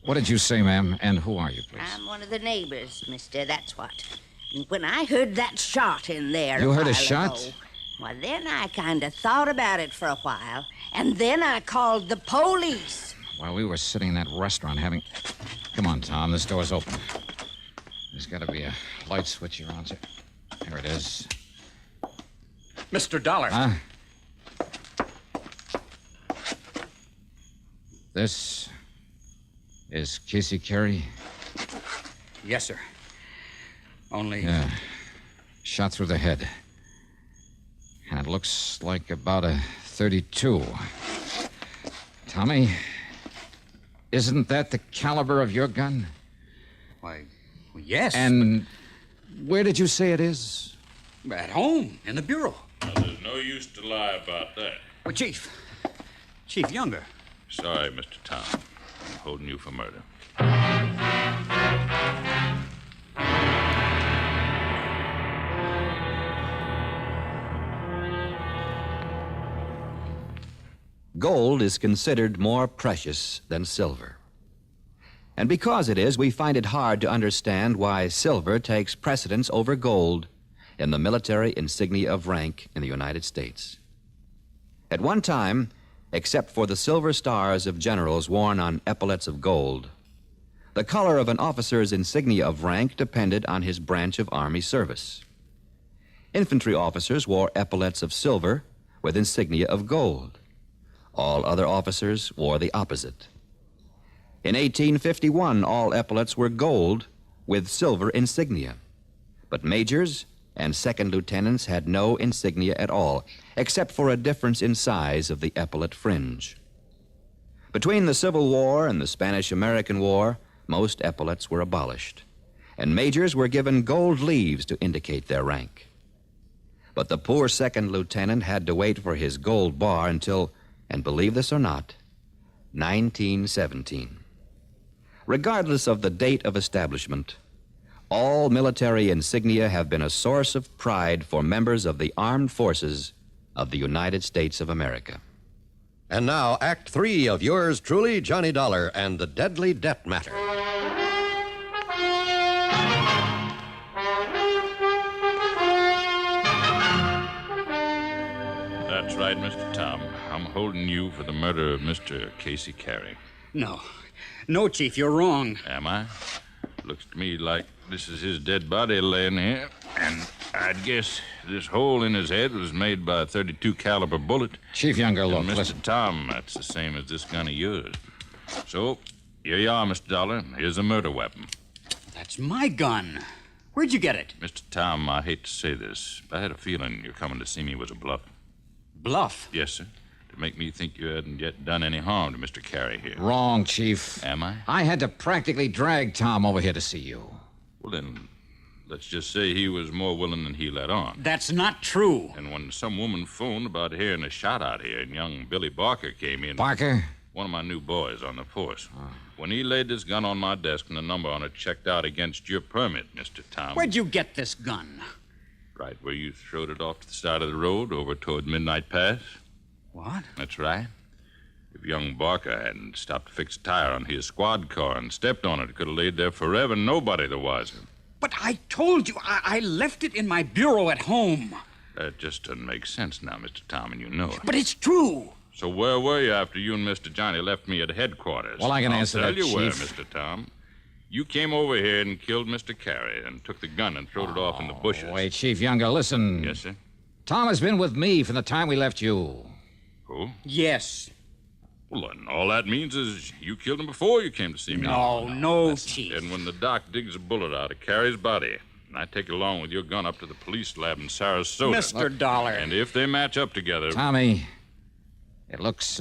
what did you say, ma'am? And who are you, please? I'm one of the neighbors, mister, that's what. And when I heard that shot in there You heard a while shot? ago, well, then I kind of thought about it for a while, and then I called the police. While we were sitting in that restaurant having... Come on, Tom, this door's open. There's got to be a light switch here on it. Here it is. Mr. Dollar. Huh? This is Casey Carey? Yes, sir. Only... Yeah. Shot through the head. And it looks like about a 32. Tommy, isn't that the caliber of your gun? Why, yes. And where did you say it is? At home, in the bureau. Well, there's no use to lie about that. Well, Chief Younger. Sorry, Mr. Tom. I'm holding you for murder. Gold is considered more precious than silver. And because it is, we find it hard to understand why silver takes precedence over gold in the military insignia of rank in the United States. At one time, except for the silver stars of generals worn on epaulets of gold, the color of an officer's insignia of rank depended on his branch of Army service. Infantry officers wore epaulets of silver with insignia of gold. All other officers wore the opposite. In 1851, all epaulets were gold with silver insignia, but majors and second lieutenants had no insignia at all, except for a difference in size of the epaulet fringe. Between the Civil War and the Spanish-American War, most epaulets were abolished, and majors were given gold leaves to indicate their rank. But the poor second lieutenant had to wait for his gold bar until, and believe this or not, 1917. Regardless of the date of establishment, all military insignia have been a source of pride for members of the armed forces of the United States of America. And now, Act 3 of yours truly, Johnny Dollar and the Deadly Debt Matter. That's right, Mr. Tom. I'm holding you for the murder of Mr. Casey Carey. No, Chief, you're wrong. Am I? Looks to me like this is his dead body laying here, and I'd guess this hole in his head was made by a 32 caliber bullet. Chief Younger, look, Mr. listen. Tom, that's the same as this gun of yours. So, here you are, Mr. Dollar. Here's a murder weapon. That's my gun. Where'd you get it? Mr. Tom, I hate to say this, but I had a feeling your coming to see me was a bluff. Bluff? Yes, sir. To make me think you hadn't yet done any harm to Mr. Carey here. Wrong, Chief. Am I? I had to practically drag Tom over here to see you. Well, then, let's just say he was more willing than he let on. That's not true. And when some woman phoned about hearing a shot out here, and young Billy Barker came in... Barker? One of my new boys on the force. When he laid this gun on my desk and the number on it checked out against your permit, Mr. Tom... Where'd you get this gun? Right where you throwed it off to the side of the road over toward Midnight Pass. What? That's right. If young Barker hadn't stopped to fix a tire on his squad car and stepped on it, it could have laid there forever, nobody the wiser. But I told you, I left it in my bureau at home. That just doesn't make sense now, Mr. Tom, and you know it. But it's true. So where were you after you and Mr. Johnny left me at headquarters? Well, I can answer that, I'll tell you where, Chief. Mr. Tom. You came over here and killed Mr. Carey and took the gun and throwed it off in the bushes. Wait, Chief Younger, listen. Yes, sir? Tom has been with me from the time we left you. Who? Yes. Well, then all that means is you killed him before you came to see me. No, Chief. And when the doc digs a bullet out of Carey's body, And I take it along with your gun up to the police lab in Sarasota. Mr. Dollar. And if they match up together... Tommy, it looks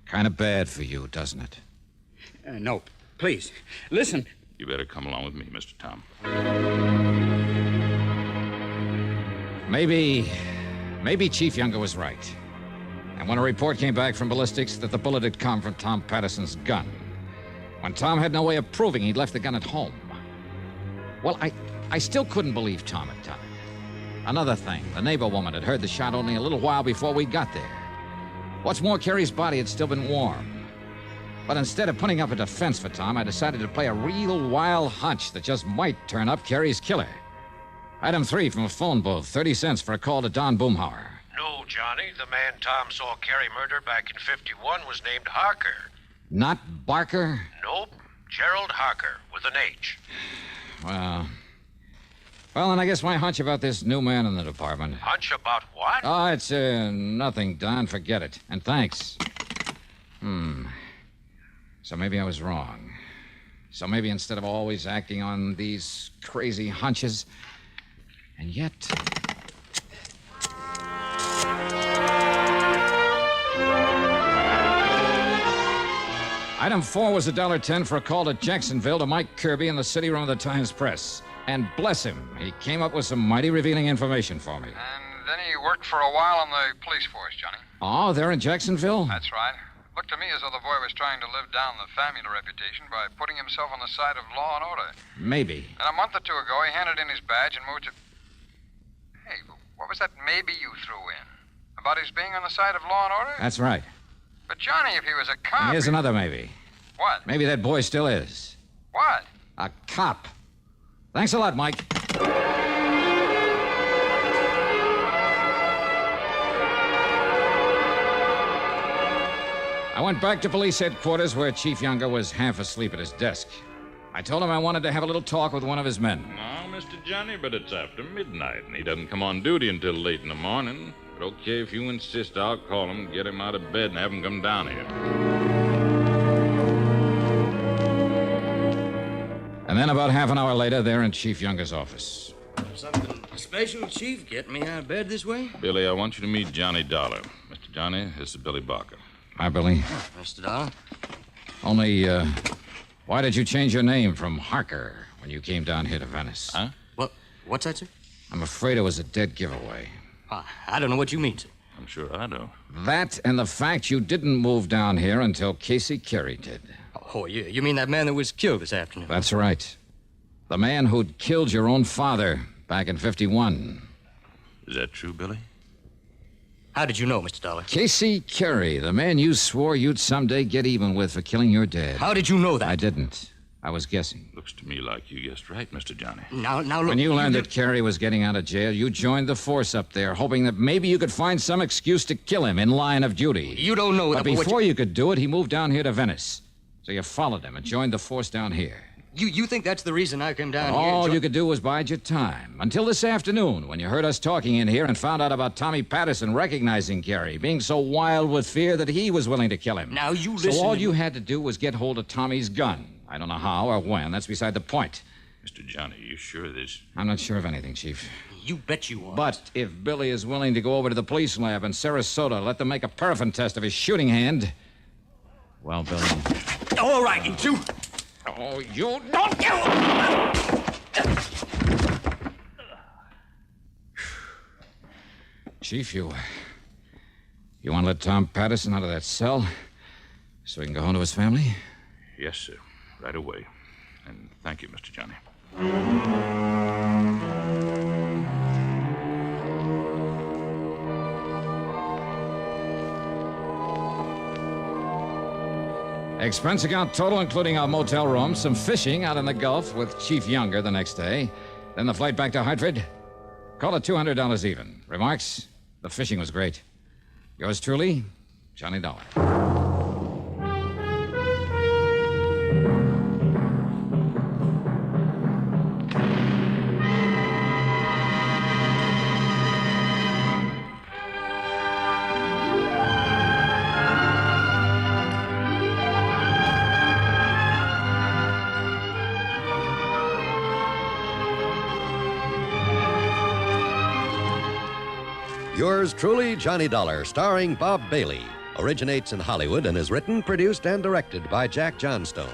kind of bad for you, doesn't it? No, please. Listen. You better come along with me, Mr. Tom. Maybe Chief Younger was right. And when a report came back from ballistics that the bullet had come from Tom Patterson's gun, when Tom had no way of proving he'd left the gun at home. Well, I still couldn't believe Tom had done it. Another thing, the neighbor woman had heard the shot only a little while before we got there. What's more, Carrie's body had still been warm. But instead of putting up a defense for Tom, I decided to play a real wild hunch that just might turn up Carrie's killer. Item 3 from a phone booth, 30 cents for a call to Don Boomhauer. No, Johnny. The man Tom saw Carrie murder back in 51 was named Harker. Not Barker? Nope. Gerald Harker, with an H. Well, and I guess my hunch about this new man in the department. Hunch about what? Oh, it's nothing, Don. Forget it. And thanks. So maybe I was wrong. So maybe instead of always acting on these crazy hunches, and yet... Item 4 was $1.10 for a call to Jacksonville to Mike Kirby in the city room of the Times-Press. And bless him, he came up with some mighty revealing information for me. And then he worked for a while on the police force, Johnny. Oh, they're in Jacksonville? That's right. Looked to me as though the boy was trying to live down the family reputation by putting himself on the side of law and order. Maybe. And a month or two ago, he handed in his badge and moved to... Hey, what was that maybe you threw in? About his being on the side of law and order? That's right. But, Johnny, if he was a cop... And here's another maybe. What? Maybe that boy still is. What? A cop. Thanks a lot, Mike. I went back to police headquarters where Chief Younger was half asleep at his desk. I told him I wanted to have a little talk with one of his men. No, Mr. Johnny, but it's after midnight, and he doesn't come on duty until late in the morning. But okay, if you insist, I'll call him, get him out of bed, and have him come down here. And then about half an hour later, they're in Chief Younger's office. Something special, Chief, getting me out of bed this way? Billy, I want you to meet Johnny Dollar. Mr. Johnny, this is Billy Barker. Hi, Billy. Mr. Dollar. Only, why did you change your name from Harker when you came down here to Venice? Huh? What's that, sir? I'm afraid it was a dead giveaway. I don't know what you mean, sir. I'm sure I do. That and the fact you didn't move down here until Casey Carey did. Oh, you mean that man that was killed this afternoon? That's right. The man who'd killed your own father back in 51. Is that true, Billy? How did you know, Mr. Dollar? Casey Carey, the man you swore you'd someday get even with for killing your dad. How did you know that? I didn't. I was guessing. Looks to me like you guessed right, Mr. Johnny. Now look. When you learned that Carey was getting out of jail, you joined the force up there, hoping that maybe you could find some excuse to kill him in line of duty. You don't know that. But before you could do it, he moved down here to Venice. So you followed him and joined the force down here. You think that's the reason I came down here? All you could do was bide your time. Until this afternoon, when you heard us talking in here and found out about Tommy Patterson recognizing Carey, being so wild with fear that he was willing to kill him. Now you listen. So all you had to do was get hold of Tommy's gun. I don't know how or when. That's beside the point. Mr. Johnny, you sure of this? I'm not sure of anything, Chief. You bet you are. But if Billy is willing to go over to the police lab in Sarasota, let them make a paraffin test of his shooting hand. Well, Billy. All right, you two. Oh, you don't you! Chief, you want to let Tom Patterson out of that cell so he can go home to his family? Yes, sir. Right away. And thank you, Mr. Johnny. Expense account total, including our motel room, some fishing out in the Gulf with Chief Younger the next day, then the flight back to Hartford. Call it $200 even. Remarks? The fishing was great. Yours truly, Johnny Dollar. Yours truly, Johnny Dollar, starring Bob Bailey, originates in Hollywood and is written, produced, and directed by Jack Johnstone.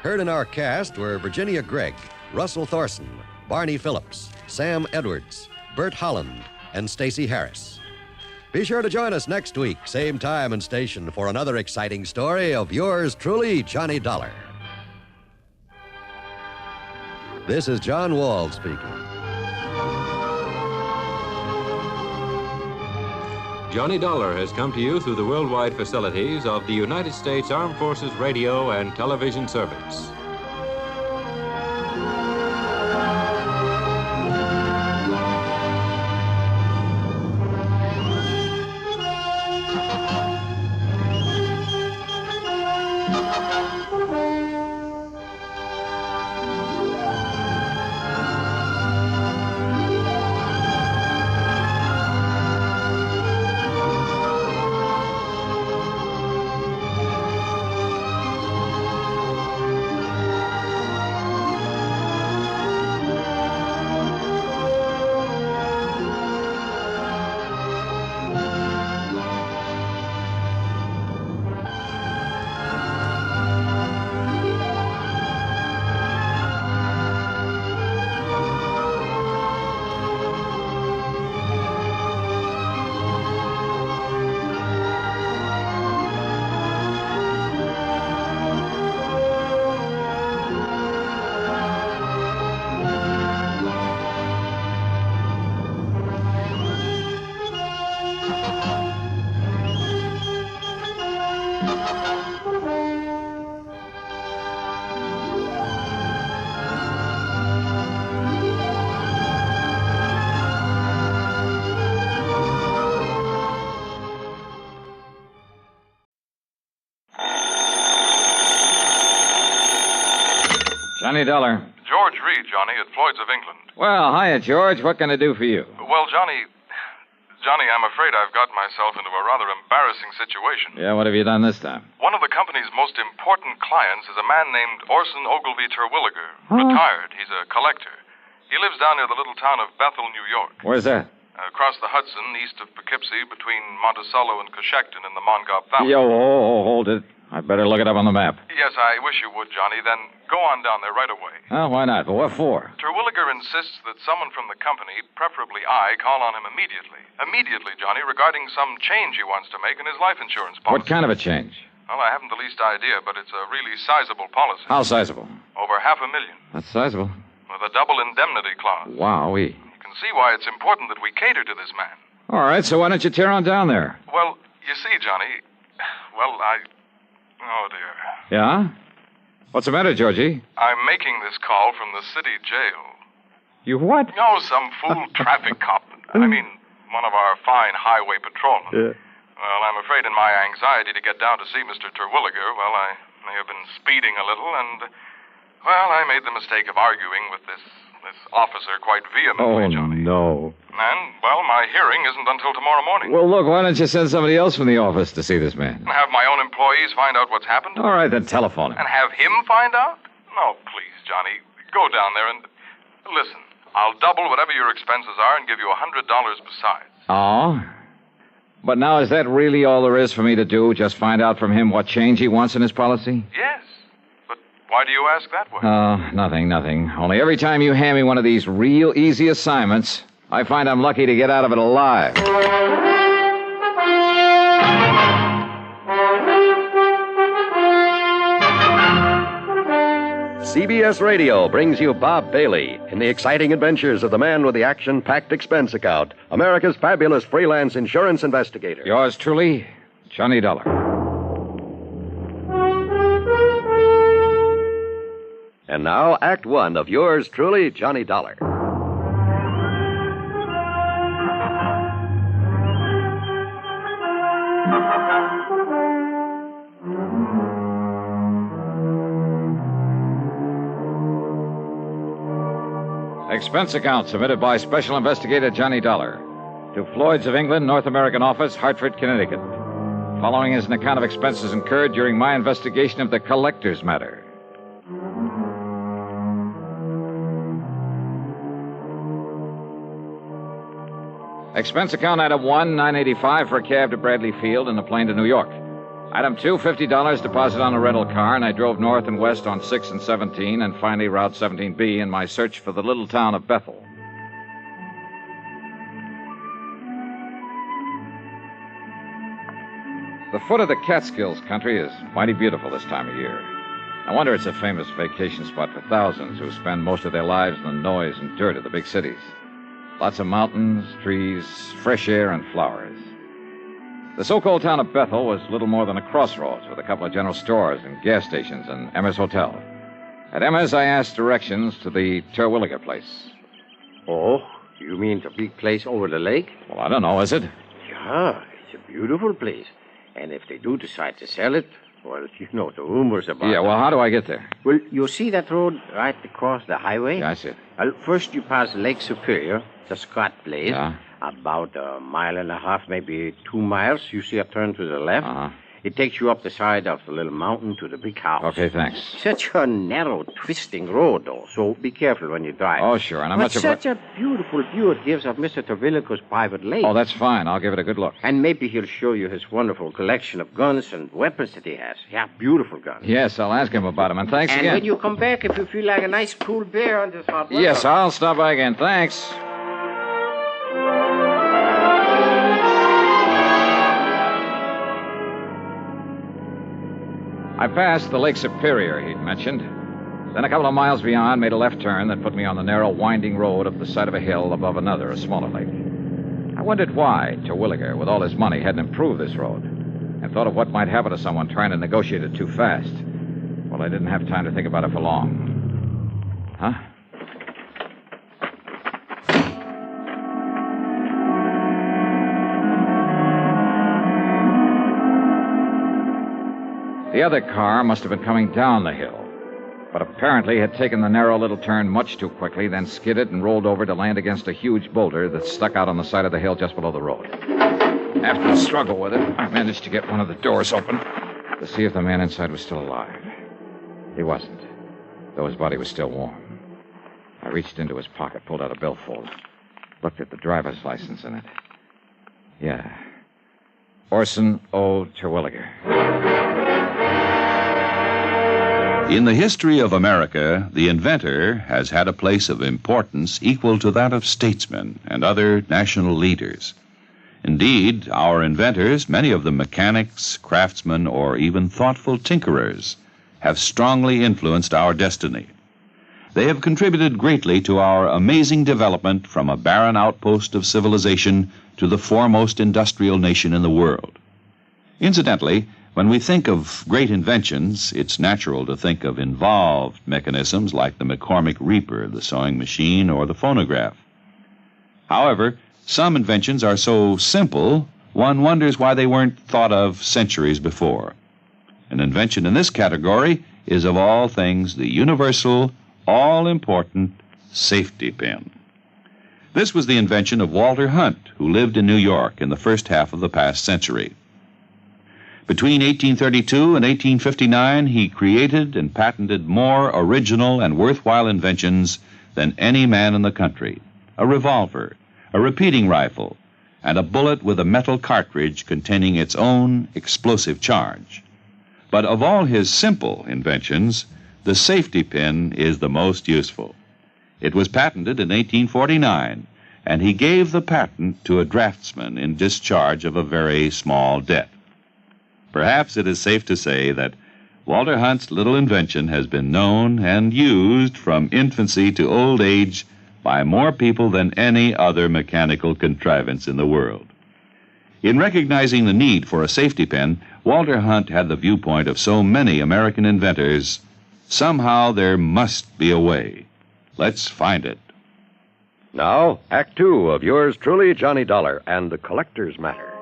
Heard in our cast were Virginia Gregg, Russell Thorson, Barney Phillips, Sam Edwards, Bert Holland, and Stacey Harris. Be sure to join us next week, same time and station, for another exciting story of yours truly, Johnny Dollar. This is John Wald speaking. Johnny Dollar has come to you through the worldwide facilities of the United States Armed Forces Radio and Television Service. Johnny Dollar. George Reed, Johnny, at Floyd's of England. Well, hiya, George. What can I do for you? Well, Johnny, I'm afraid I've got myself into a rather embarrassing situation. Yeah, what have you done this time? One of the company's most important clients is a man named Orson Ogilvy Terwilliger, retired. He's a collector. He lives down near the little town of Bethel, New York. Where's that? Across the Hudson, east of Poughkeepsie, between Monticello and Coshocton in the Mongauk Valley. Yo, hold it. I better look it up on the map. Yes, I wish you would, Johnny. Then go on down there right away. Oh, why not? But what for? Terwilliger insists that someone from the company, preferably I, call on him immediately. Immediately, Johnny, regarding some change he wants to make in his life insurance policy. What kind of a change? Well, I haven't the least idea, but it's a really sizable policy. How sizable? Over $500,000. That's sizable. With a double indemnity clause. Wowee. You can see why it's important that we cater to this man. All right, so why don't you tear on down there? Well, you see, Johnny, oh, dear. Yeah? What's the matter, Georgie? I'm making this call from the city jail. You what? No, some fool traffic cop. I mean, one of our fine highway patrolmen. Yeah. Well, I'm afraid in my anxiety to get down to see Mr. Terwilliger, well, I may have been speeding a little, and, well, I made the mistake of arguing with this officer quite vehemently, Johnny. No. And, well, my hearing isn't until tomorrow morning. Well, look, why don't you send somebody else from the office to see this man? And have my own employees find out what's happened? All right, then telephone him. And have him find out? No, please, Johnny. Go down there and... Listen, I'll double whatever your expenses are and give you $100 besides. Oh? But now is that really all there is for me to do? Just find out from him what change he wants in his policy? Yes. But why do you ask that way? Oh, nothing. Only every time you hand me one of these real easy assignments, I find I'm lucky to get out of it alive. CBS Radio brings you Bob Bailey in the exciting adventures of the man with the action-packed expense account, America's fabulous freelance insurance investigator. Yours truly, Johnny Dollar. And now, Act One of yours truly, Johnny Dollar. Expense account submitted by Special Investigator Johnny Dollar to Floyd's of England, North American Office, Hartford, Connecticut. Following is an account of expenses incurred during my investigation of the collector's matter. Expense account item 1, $9.85 for a cab to Bradley Field and a plane to New York. Item 2, $50 deposit on a rental car, and I drove north and west on 6 and 17 and finally Route 17B in my search for the little town of Bethel. The foot of the Catskills country is mighty beautiful this time of year. No wonder it's a famous vacation spot for thousands who spend most of their lives in the noise and dirt of the big cities. Lots of mountains, trees, fresh air, and flowers. The so-called town of Bethel was little more than a crossroads with a couple of general stores and gas stations and Emma's Hotel. At Emma's, I asked directions to the Terwilliger place. Oh, you mean the big place over the lake? Well, I don't know, is it? Yeah, it's a beautiful place. And if they do decide to sell it, well, you know the rumors about it. Yeah, well, how do I get there? Well, you see that road right across the highway? Yeah, I see it. Well, first you pass Lake Superior, the Scott place. Yeah. About a mile and a half, maybe 2 miles. You see a turn to the left. Uh-huh. It takes you up the side of the little mountain to the big house. Okay, thanks. Such a narrow, twisting road, though, so be careful when you drive. Oh, sure, and I'm but not sure... such a beautiful view it gives of Mr. Terwilliger's private lake. Oh, that's fine. I'll give it a good look. And maybe he'll show you his wonderful collection of guns and weapons that he has. Yeah, beautiful guns. Yes, I'll ask him about them, and thanks and again. when you come back, if you feel like a nice cool beer on this hot weather... Yes, I'll stop by again. Thanks. I passed the Lake Superior he'd mentioned. Then a couple of miles beyond, made a left turn that put me on the narrow, winding road up the side of a hill above another, a smaller lake. I wondered why Terwilliger, with all his money, hadn't improved this road, and thought of what might happen to someone trying to negotiate it too fast. Well, I didn't have time to think about it for long. Huh? The other car must have been coming down the hill, but apparently had taken the narrow little turn much too quickly, then skidded and rolled over to land against a huge boulder that stuck out on the side of the hill just below the road. After a struggle with it, I managed to get one of the doors open to see if the man inside was still alive. He wasn't, though his body was still warm. I reached into his pocket, pulled out a billfold, looked at the driver's license in it. Yeah. Orson O. Terwilliger. In the history of America, the inventor has had a place of importance equal to that of statesmen and other national leaders. Indeed, our inventors, many of them mechanics, craftsmen, or even thoughtful tinkerers, have strongly influenced our destiny. They have contributed greatly to our amazing development from a barren outpost of civilization to the foremost industrial nation in the world. Incidentally, when we think of great inventions, it's natural to think of involved mechanisms like the McCormick Reaper, the sewing machine, or the phonograph. However, some inventions are so simple, one wonders why they weren't thought of centuries before. An invention in this category is, of all things, the universal, all-important safety pin. This was the invention of Walter Hunt, who lived in New York in the first half of the past century. Between 1832 and 1859, he created and patented more original and worthwhile inventions than any man in the country. A revolver, a repeating rifle, and a bullet with a metal cartridge containing its own explosive charge. But of all his simple inventions, the safety pin is the most useful. It was patented in 1849, and he gave the patent to a draftsman in discharge of a very small debt. Perhaps it is safe to say that Walter Hunt's little invention has been known and used from infancy to old age by more people than any other mechanical contrivance in the world. In recognizing the need for a safety pin, Walter Hunt had the viewpoint of so many American inventors. Somehow there must be a way. Let's find it. Now, Act Two of yours truly, Johnny Dollar, and the Collector's Matter.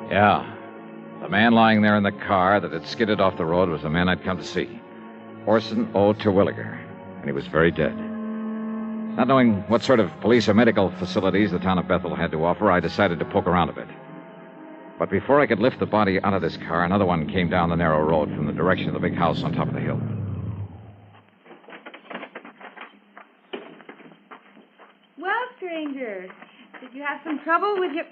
Yeah. The man lying there in the car that had skidded off the road was the man I'd come to see. Orson O. Terwilliger. And he was very dead. Not knowing what sort of police or medical facilities the town of Bethel had to offer, I decided to poke around a bit. But before I could lift the body out of this car, another one came down the narrow road from the direction of the big house on top of the hill. Well, stranger, did you have some trouble with your...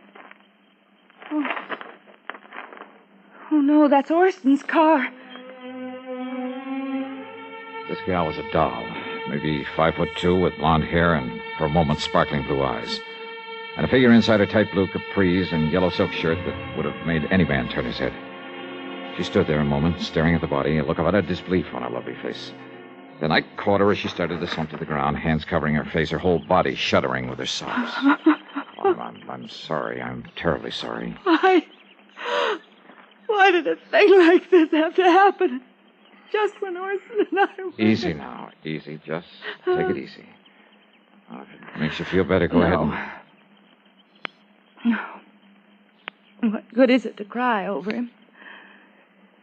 Oh, no, that's Orsten's car. This gal was a doll, maybe 5'2", with blonde hair and, for a moment, sparkling blue eyes. And a figure inside her tight blue capris and yellow silk shirt that would have made any man turn his head. She stood there a moment, staring at the body, a look of utter disbelief on her lovely face. Then I caught her as she started to slump to the ground, hands covering her face, her whole body shuddering with her sobs. I'm sorry. I'm terribly sorry. Why did a thing like this have to happen? Just when Orson and I were... Easy now. Easy. Just take it easy. If it makes you feel better, go ahead and... No. What good is it to cry over him?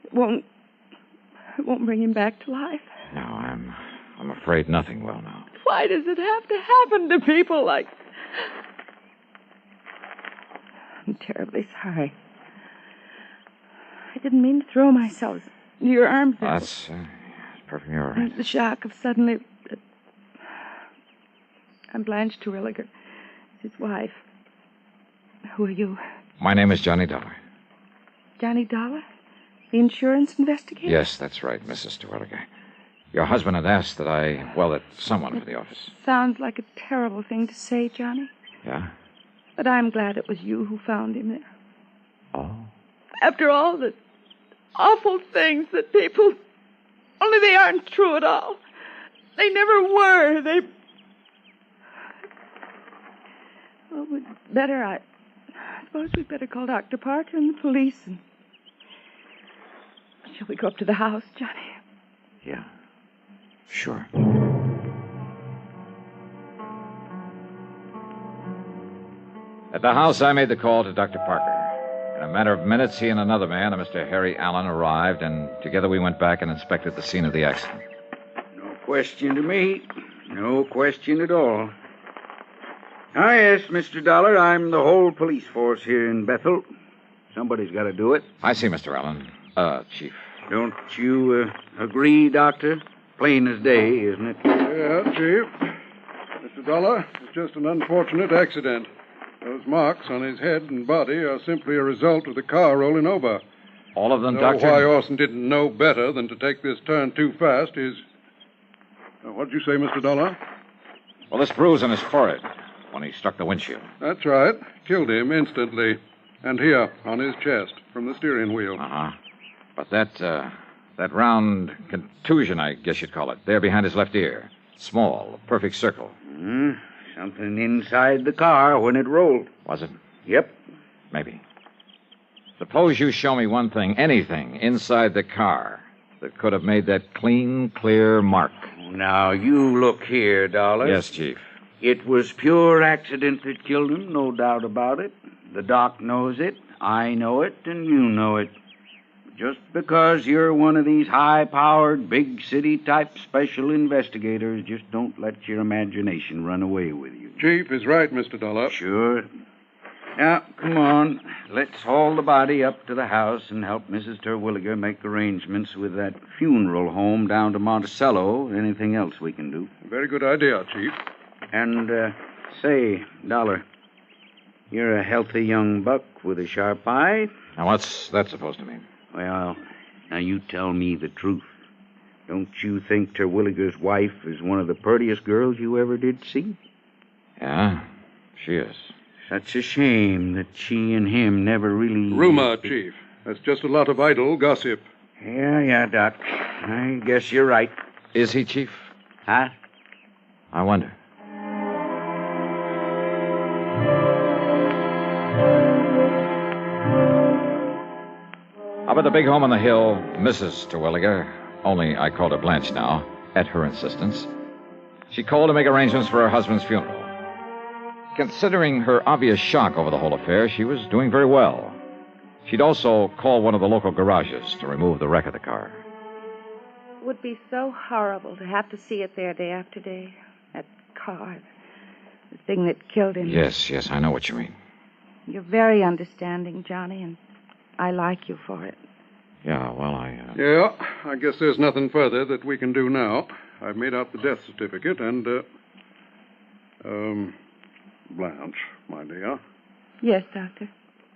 It won't bring him back to life. No, I'm afraid nothing will now. Why does it have to happen to people like... I'm terribly sorry. I didn't mean to throw myself into your arms. That's perfectly all right. The shock of suddenly... I'm Blanche Terwilliger, his wife. Who are you? My name is Johnny Dollar. Johnny Dollar? The insurance investigator? Yes, that's right, Mrs. Terwilliger. Your husband had asked that someone for the office. Sounds like a terrible thing to say, Johnny. Yeah? But I'm glad it was you who found him there. Oh? After all the awful things that people... Only they aren't true at all. They never were. Well, we'd better... I suppose we'd better call Dr. Parker and the police and... Shall we go up to the house, Johnny? Yeah. Sure. At the house, I made the call to Dr. Parker. In a matter of minutes, he and another man, a Mr. Harry Allen, arrived, and together we went back and inspected the scene of the accident. No question to me. No question at all. Ah, yes, Mr. Dollar, I'm the whole police force here in Bethel. Somebody's got to do it. I see, Mr. Allen. Chief. Don't you agree, Doctor? Plain as day, isn't it? Yeah, Chief. Mr. Dollar, it's just an unfortunate accident. Those marks on his head and body are simply a result of the car rolling over. All of them, Doctor? Why Orson didn't know better than to take this turn too fast is... what did you say, Mr. Dollar? Well, this bruise on his forehead when he struck the windshield. That's right. Killed him instantly. And here, on his chest, from the steering wheel. Uh-huh. But that round contusion, I guess you'd call it, there behind his left ear. Small, a perfect circle. Something inside the car when it rolled. Was it? Yep. Maybe. Suppose you show me one thing, anything, inside the car that could have made that clean, clear mark. Now, you look here, Dollar. Yes, Chief. It was pure accident that killed him, no doubt about it. The doc knows it, I know it, and you know it. Just because you're one of these high-powered, big-city-type special investigators, just don't let your imagination run away with you. Chief is right, Mr. Dollar. Sure. Now, come on. Let's haul the body up to the house and help Mrs. Terwilliger make arrangements with that funeral home down to Monticello. Anything else we can do. Very good idea, Chief. And, say, Dollar, you're a healthy young buck with a sharp eye. Now, what's that supposed to mean? Well, now you tell me the truth. Don't you think Terwilliger's wife is one of the prettiest girls you ever did see? Yeah, she is. Such a shame that she and him never really... Rumor, Chief. That's just a lot of idle gossip. Yeah, Doc. I guess you're right. Is he, Chief? Huh? I wonder. Up at the big home on the hill, Mrs. Terwilliger, only I called her Blanche now, at her insistence, she called to make arrangements for her husband's funeral. Considering her obvious shock over the whole affair, she was doing very well. She'd also called one of the local garages to remove the wreck of the car. It would be so horrible to have to see it there day after day. That car, the thing that killed him. Yes, I know what you mean. You're very understanding, Johnny, and I like you for it. Yeah, well, Yeah, I guess there's nothing further that we can do now. I've made out the death certificate and, Blanche, my dear. Yes, Doctor.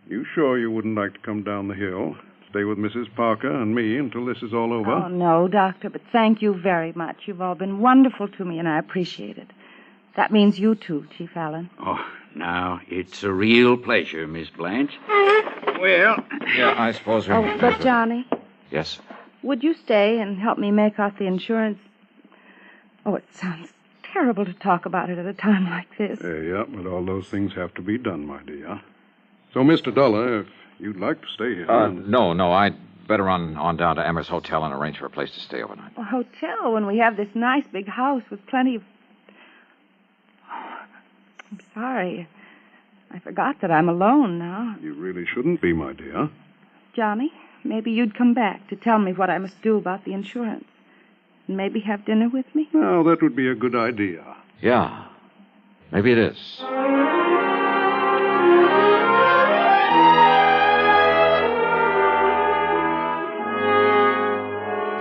You sure you wouldn't like to come down the hill, stay with Mrs. Parker and me until this is all over? Oh, no, Doctor, but thank you very much. You've all been wonderful to me, and I appreciate it. That means you too, Chief Allen. Oh, now, it's a real pleasure, Miss Blanche. Well... Yeah, I suppose we... Oh, but Johnny, Yes? would you stay and help me make out the insurance? Oh, it sounds terrible to talk about it at a time like this. Yeah, but all those things have to be done, my dear. So, Mr. Dollar, if you'd like to stay here... No, I'd better run on down to Emmer's Hotel and arrange for a place to stay overnight. A hotel when we have this nice big house with plenty of... Oh, I'm sorry. I forgot that I'm alone now. You really shouldn't be, my dear. Johnny, maybe you'd come back to tell me what I must do about the insurance. And maybe have dinner with me? Well, that would be a good idea. Yeah, maybe it is.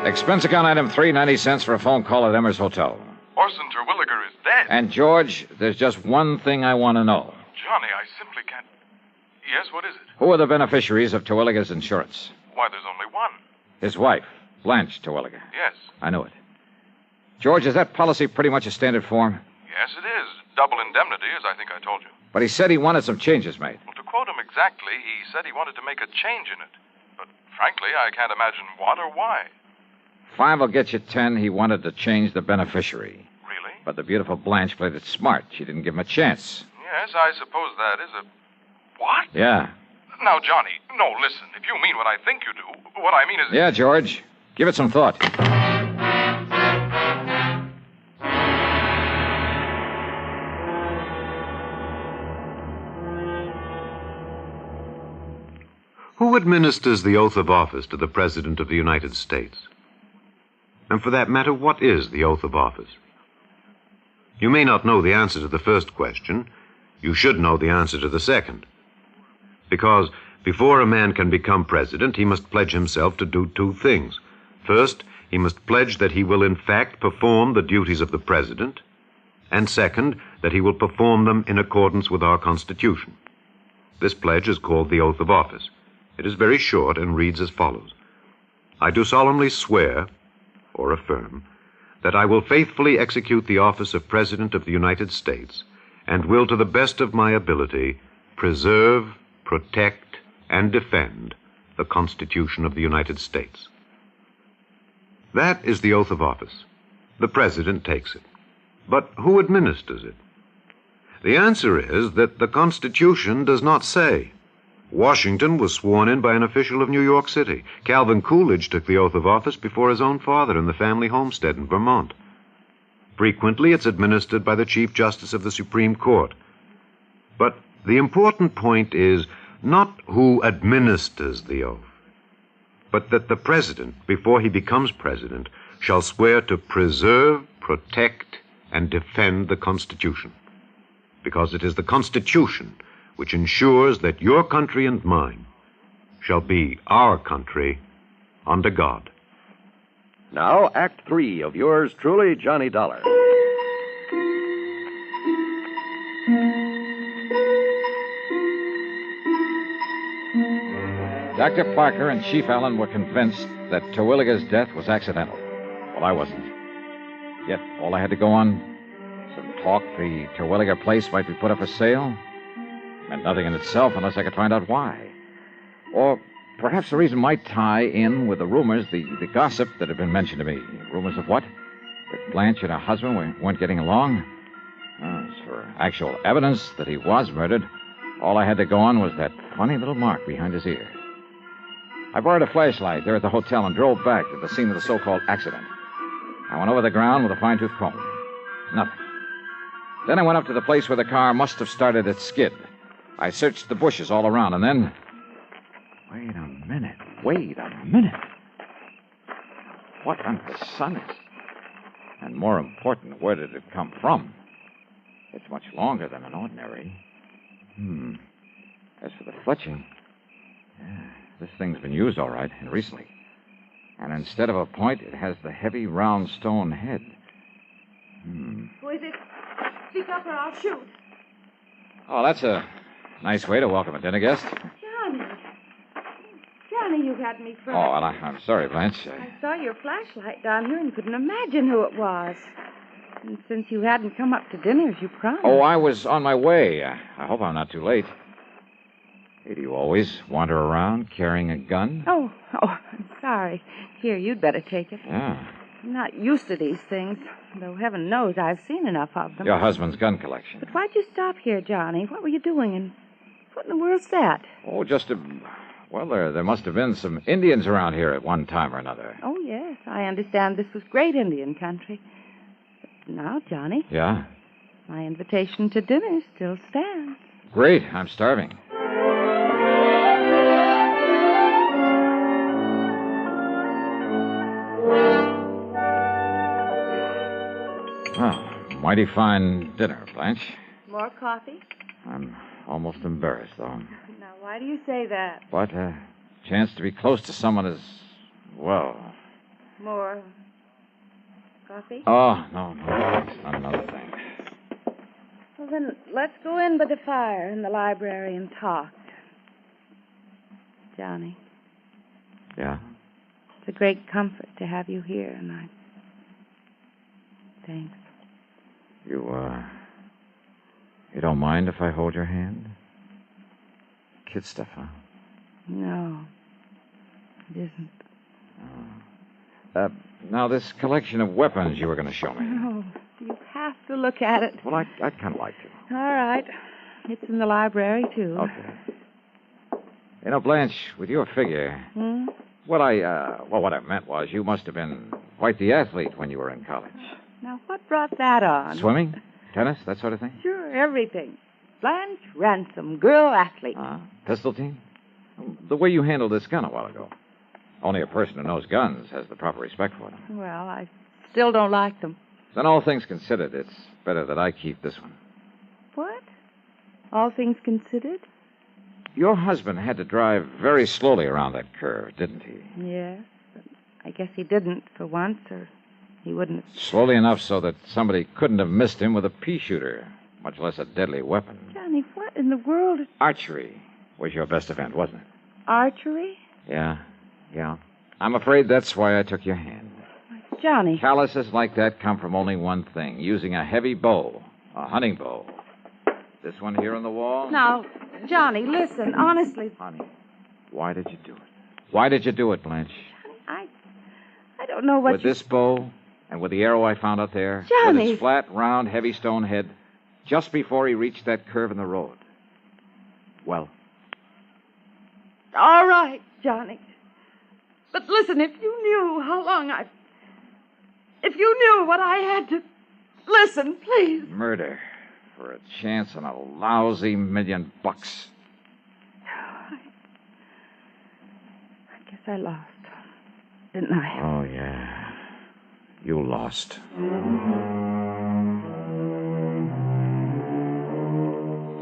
Expense account item 3, 90 cents for a phone call at Emmer's Hotel. Orson Terwilliger is dead. And, George, there's just one thing I want to know. Johnny, I simply can't... Yes, what is it? Who are the beneficiaries of Terwilliger's insurance? Why, there's only one. His wife, Blanche Terwilliger. Yes. I knew it. George, is that policy pretty much a standard form? Yes, it is. Double indemnity, as I think I told you. But he said he wanted some changes made. Well, to quote him exactly, he said he wanted to make a change in it. But frankly, I can't imagine what or why. 5 will get you 10. He wanted to change the beneficiary. Really? But the beautiful Blanche played it smart. She didn't give him a chance. Yes, I suppose that is a... What? Yeah. Now, Johnny, no, listen. If you mean what I think you do, what I mean is... Yeah, George. Give it some thought. Who administers the oath of office to the President of the United States? And for that matter, what is the oath of office? You may not know the answer to the first question. You should know the answer to the second. Because before a man can become president, he must pledge himself to do 2 things. First, he must pledge that he will in fact perform the duties of the president, and second, that he will perform them in accordance with our Constitution. This pledge is called the oath of office. It is very short and reads as follows. I do solemnly swear, or affirm, that I will faithfully execute the office of President of the United States and will, to the best of my ability, preserve, protect, and defend the Constitution of the United States. That is the oath of office. The President takes it. But who administers it? The answer is that the Constitution does not say. Washington was sworn in by an official of New York City. Calvin Coolidge took the oath of office before his own father in the family homestead in Vermont. Frequently, it's administered by the Chief Justice of the Supreme Court. But the important point is not who administers the oath, but that the President, before he becomes President, shall swear to preserve, protect, and defend the Constitution. Because it is the Constitution which ensures that your country and mine shall be our country under God. Now, Act 3 of yours truly, Johnny Dollar. Dr. Parker and Chief Allen were convinced that Terwilliger's death was accidental. Well, I wasn't. Yet, all I had to go on, some talk the Terwilliger place might be put up for sale, meant nothing in itself unless I could find out why. Or perhaps the reason might tie in with the rumors, the gossip that had been mentioned to me. Rumors of what? That Blanche and her husband weren't getting along? As for actual evidence that he was murdered, all I had to go on was that funny little mark behind his ear. I borrowed a flashlight there at the hotel and drove back to the scene of the so-called accident. I went over the ground with a fine-tooth comb. Nothing. Then I went up to the place where the car must have started its skid. I searched the bushes all around, and then... Wait a minute. What under the sun is... And more important, where did it come from? It's much longer than an ordinary. As for the fletching... This thing's been used all right, and recently. And instead of a point, it has the heavy, round stone head. Who is it? Speak up or I'll shoot. Oh, that's a nice way to welcome a dinner guest. Johnny. Johnny, you had me Oh, frightened. well, I'm sorry, Blanche. I saw your flashlight down here and couldn't imagine who it was. And since you hadn't come up to dinner as you promised. Oh, I was on my way. I hope I'm not too late. Hey, do you always wander around carrying a gun? Oh, I'm sorry. Here, you'd better take it. Yeah. I'm not used to these things, though heaven knows I've seen enough of them. Your husband's gun collection. But why'd you stop here, Johnny? What were you doing, and what in the world's that? Oh, just a... Well, there must have been some Indians around here at one time or another. Oh, yes, I understand this was great Indian country. But now, Johnny, Yeah? my invitation to dinner still stands. Great. I'm starving. Oh, mighty fine dinner, Blanche. More coffee? I'm almost embarrassed, though. Now, why do you say that? But a chance to be close to someone is, well... More coffee? Oh, no. It's not another thing. Well, then, let's go in by the fire in the library and talk. Johnny, Yeah? it's a great comfort to have you here, and I... Thanks. You don't mind if I hold your hand? Kid stuff, huh? No, it isn't. Now, this collection of weapons you were going to show me. No, you have to look at it. Well, I'd kind of like to. All right. It's in the library, too. Okay. You know, Blanche, with your figure, Hmm? what I meant was you must have been quite the athlete when you were in college. Now, what brought that on? Swimming? Tennis? That sort of thing? Sure, everything. Blanche Ransom, girl athlete. Pistol team? The way you handled this gun a while ago. Only a person who knows guns has the proper respect for them. Well, I still don't like them. Then all things considered, it's better that I keep this one. What? All things considered? Your husband had to drive very slowly around that curve, didn't he? Yes. But I guess he didn't for once, or he wouldn't have... Slowly enough so that somebody couldn't have missed him with a pea shooter, much less a deadly weapon. Johnny, what in the world is... Archery was your best event, wasn't it? Archery? Yeah. I'm afraid that's why I took your hand. Johnny. Calluses like that come from only one thing, using a heavy bow, a hunting bow. This one here on the wall? Now, Johnny, listen, honestly. Honey, why did you do it? Why did you do it, Blanche? I don't know what With this bow and with the arrow I found out there, Johnny. with its flat, round, heavy stone head, just before he reached that curve in the road. Well, All right, Johnny. But listen, if you knew how long I've... If you knew what I had to... Listen, please. murder for a chance on a lousy $1,000,000. I guess I lost, didn't I? Oh, yeah. You lost.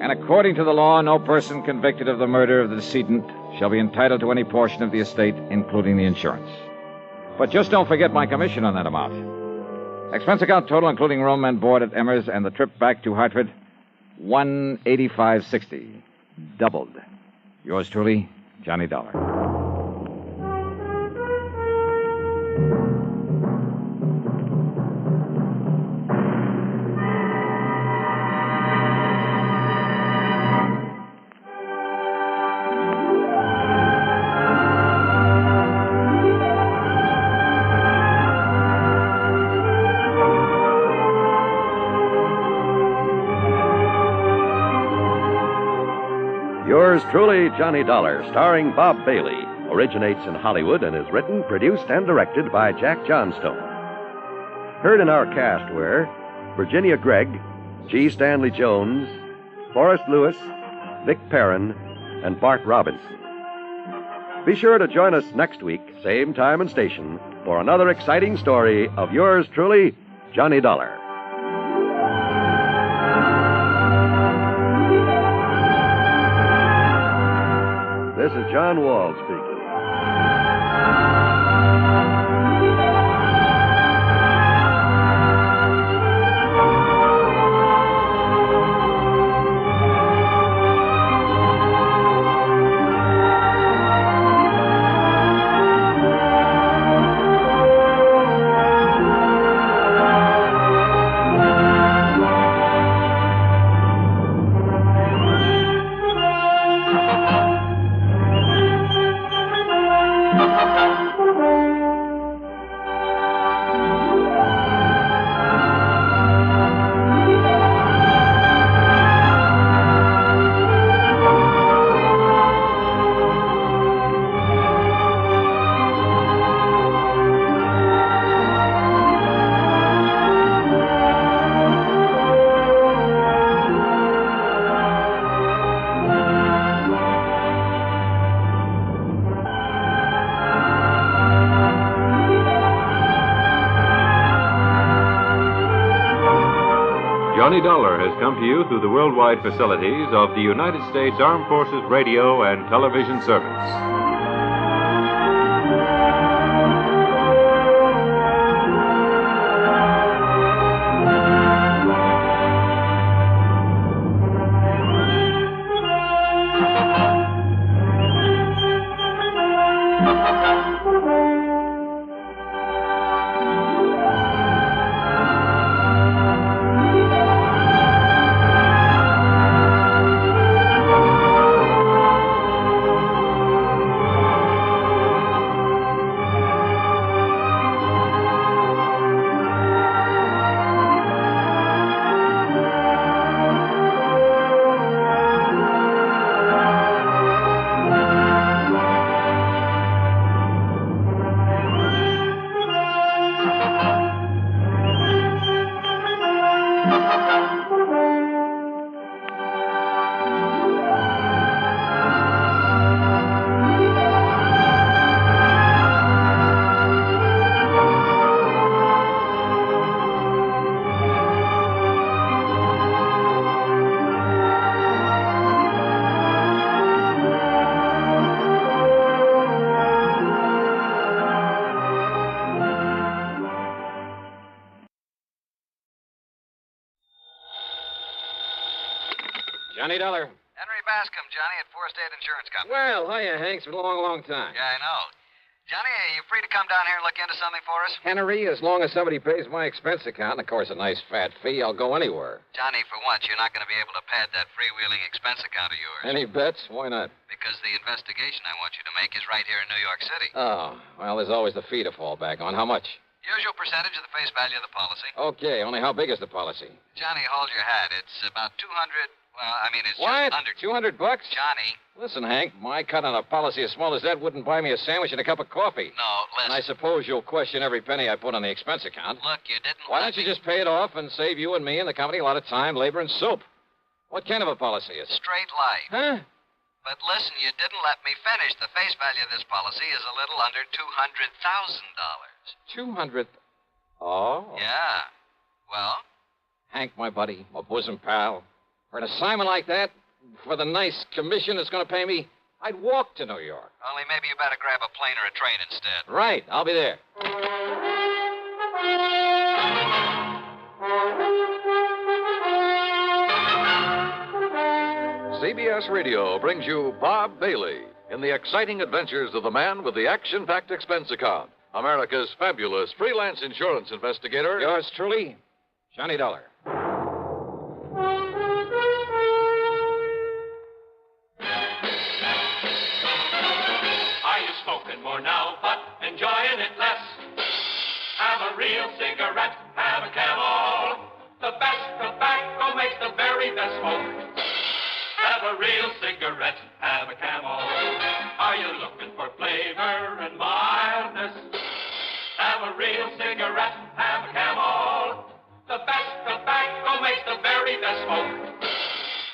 And according to the law, no person convicted of the murder of the decedent shall be entitled to any portion of the estate, including the insurance. But just don't forget my commission on that amount. Expense account total, including room and board at Emmers and the trip back to Hartford, $185.60. Doubled. Yours truly, Johnny Dollar. Yours truly, Johnny Dollar, starring Bob Bailey, originates in Hollywood and is written, produced, and directed by Jack Johnstone. Heard in our cast were Virginia Gregg, G. Stanley Jones, Forrest Lewis, Vic Perrin, and Bart Robinson. Be sure to join us next week, same time and station, for another exciting story of yours truly, Johnny Dollar. This is John Wall speaking. Johnny Dollar has come to you through the worldwide facilities of the United States Armed Forces Radio and Television Service. Johnny Dollar. Henry Bascom, Johnny, at Four State Insurance Company. Well, hiya, Hank. It's been a long, long time. Yeah, I know. Johnny, are you free to come down here and look into something for us? Henry, as long as somebody pays my expense account, and of course a nice fat fee, I'll go anywhere. Johnny, for once, you're not going to be able to pad that freewheeling expense account of yours. Any bets? Why not? Because the investigation I want you to make is right here in New York City. Oh, well, there's always the fee to fall back on. How much? Usual percentage of the face value of the policy. Okay, only how big is the policy? Johnny, hold your hat. It's about 200... Well, I mean, it's what? just under... $200? Johnny. Listen, Hank, my cut on a policy as small as that wouldn't buy me a sandwich and a cup of coffee. No, listen. And I suppose you'll question every penny I put on the expense account. Look, you didn't... Why don't you just pay it off and save you and me and the company a lot of time, labor, and soap? What kind of a policy is it? Straight life. Huh? But listen, you didn't let me finish. The face value of this policy is a little under $200,000. 200... Oh? Yeah. Well? Hank, my buddy, my bosom pal, for an assignment like that, for the nice commission it's going to pay me, I'd walk to New York. Only maybe you better grab a plane or a train instead. Right. I'll be there. CBS Radio brings you Bob Bailey in the exciting adventures of the man with the action-packed expense account, America's fabulous freelance insurance investigator. Yours truly, Johnny Dollar. Are you smoking more now, but enjoying it less? Have a real cigarette, have a Camel. The best tobacco makes the very best smoke. Have a real cigarette, have a Camel. Are you looking for flavor and mildness? Have a real cigarette, have a Camel. The best tobacco makes the very best smoke.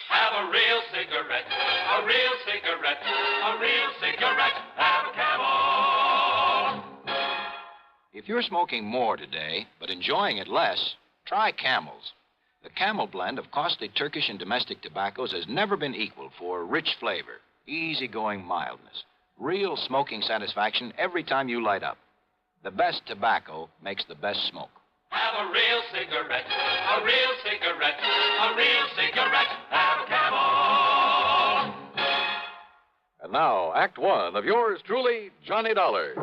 Have a real cigarette, a real cigarette, a real cigarette, have a Camel. If you're smoking more today, but enjoying it less, try Camels. The Camel blend of costly Turkish and domestic tobaccos has never been equaled for rich flavor, easygoing mildness, real smoking satisfaction every time you light up. The best tobacco makes the best smoke. Have a real cigarette, a real cigarette, a real cigarette. Have a Camel. And now, Act One of yours truly, Johnny Dollar.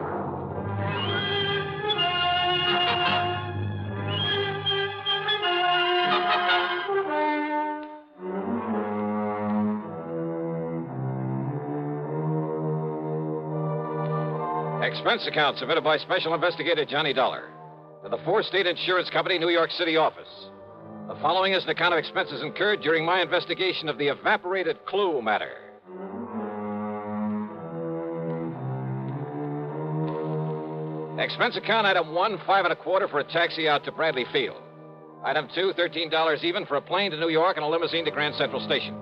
Expense account submitted by Special Investigator Johnny Dollar to the Four State Insurance Company, New York City office. The following is an account of expenses incurred during my investigation of the evaporated clue matter. Expense account item 1, $5.25 for a taxi out to Bradley Field. Item 2, $13 even for a plane to New York and a limousine to Grand Central Station.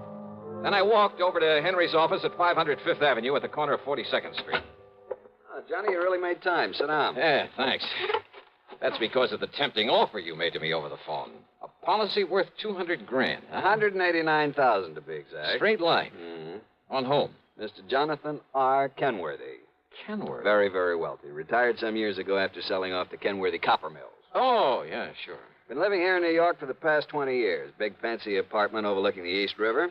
Then I walked over to Henry's office at 500 Fifth Avenue at the corner of 42nd Street. Johnny, you really made time. Sit down. Yeah, thanks. That's because of the tempting offer you made to me over the phone. A policy worth $200,000. $189,000 to be exact. Straight line. Mm-hmm. On whom? Mr. Jonathan R. Kenworthy. Kenworthy? Very, very wealthy. Retired some years ago after selling off the Kenworthy copper mills. Oh, yeah, sure. Been living here in New York for the past 20 years. Big fancy apartment overlooking the East River.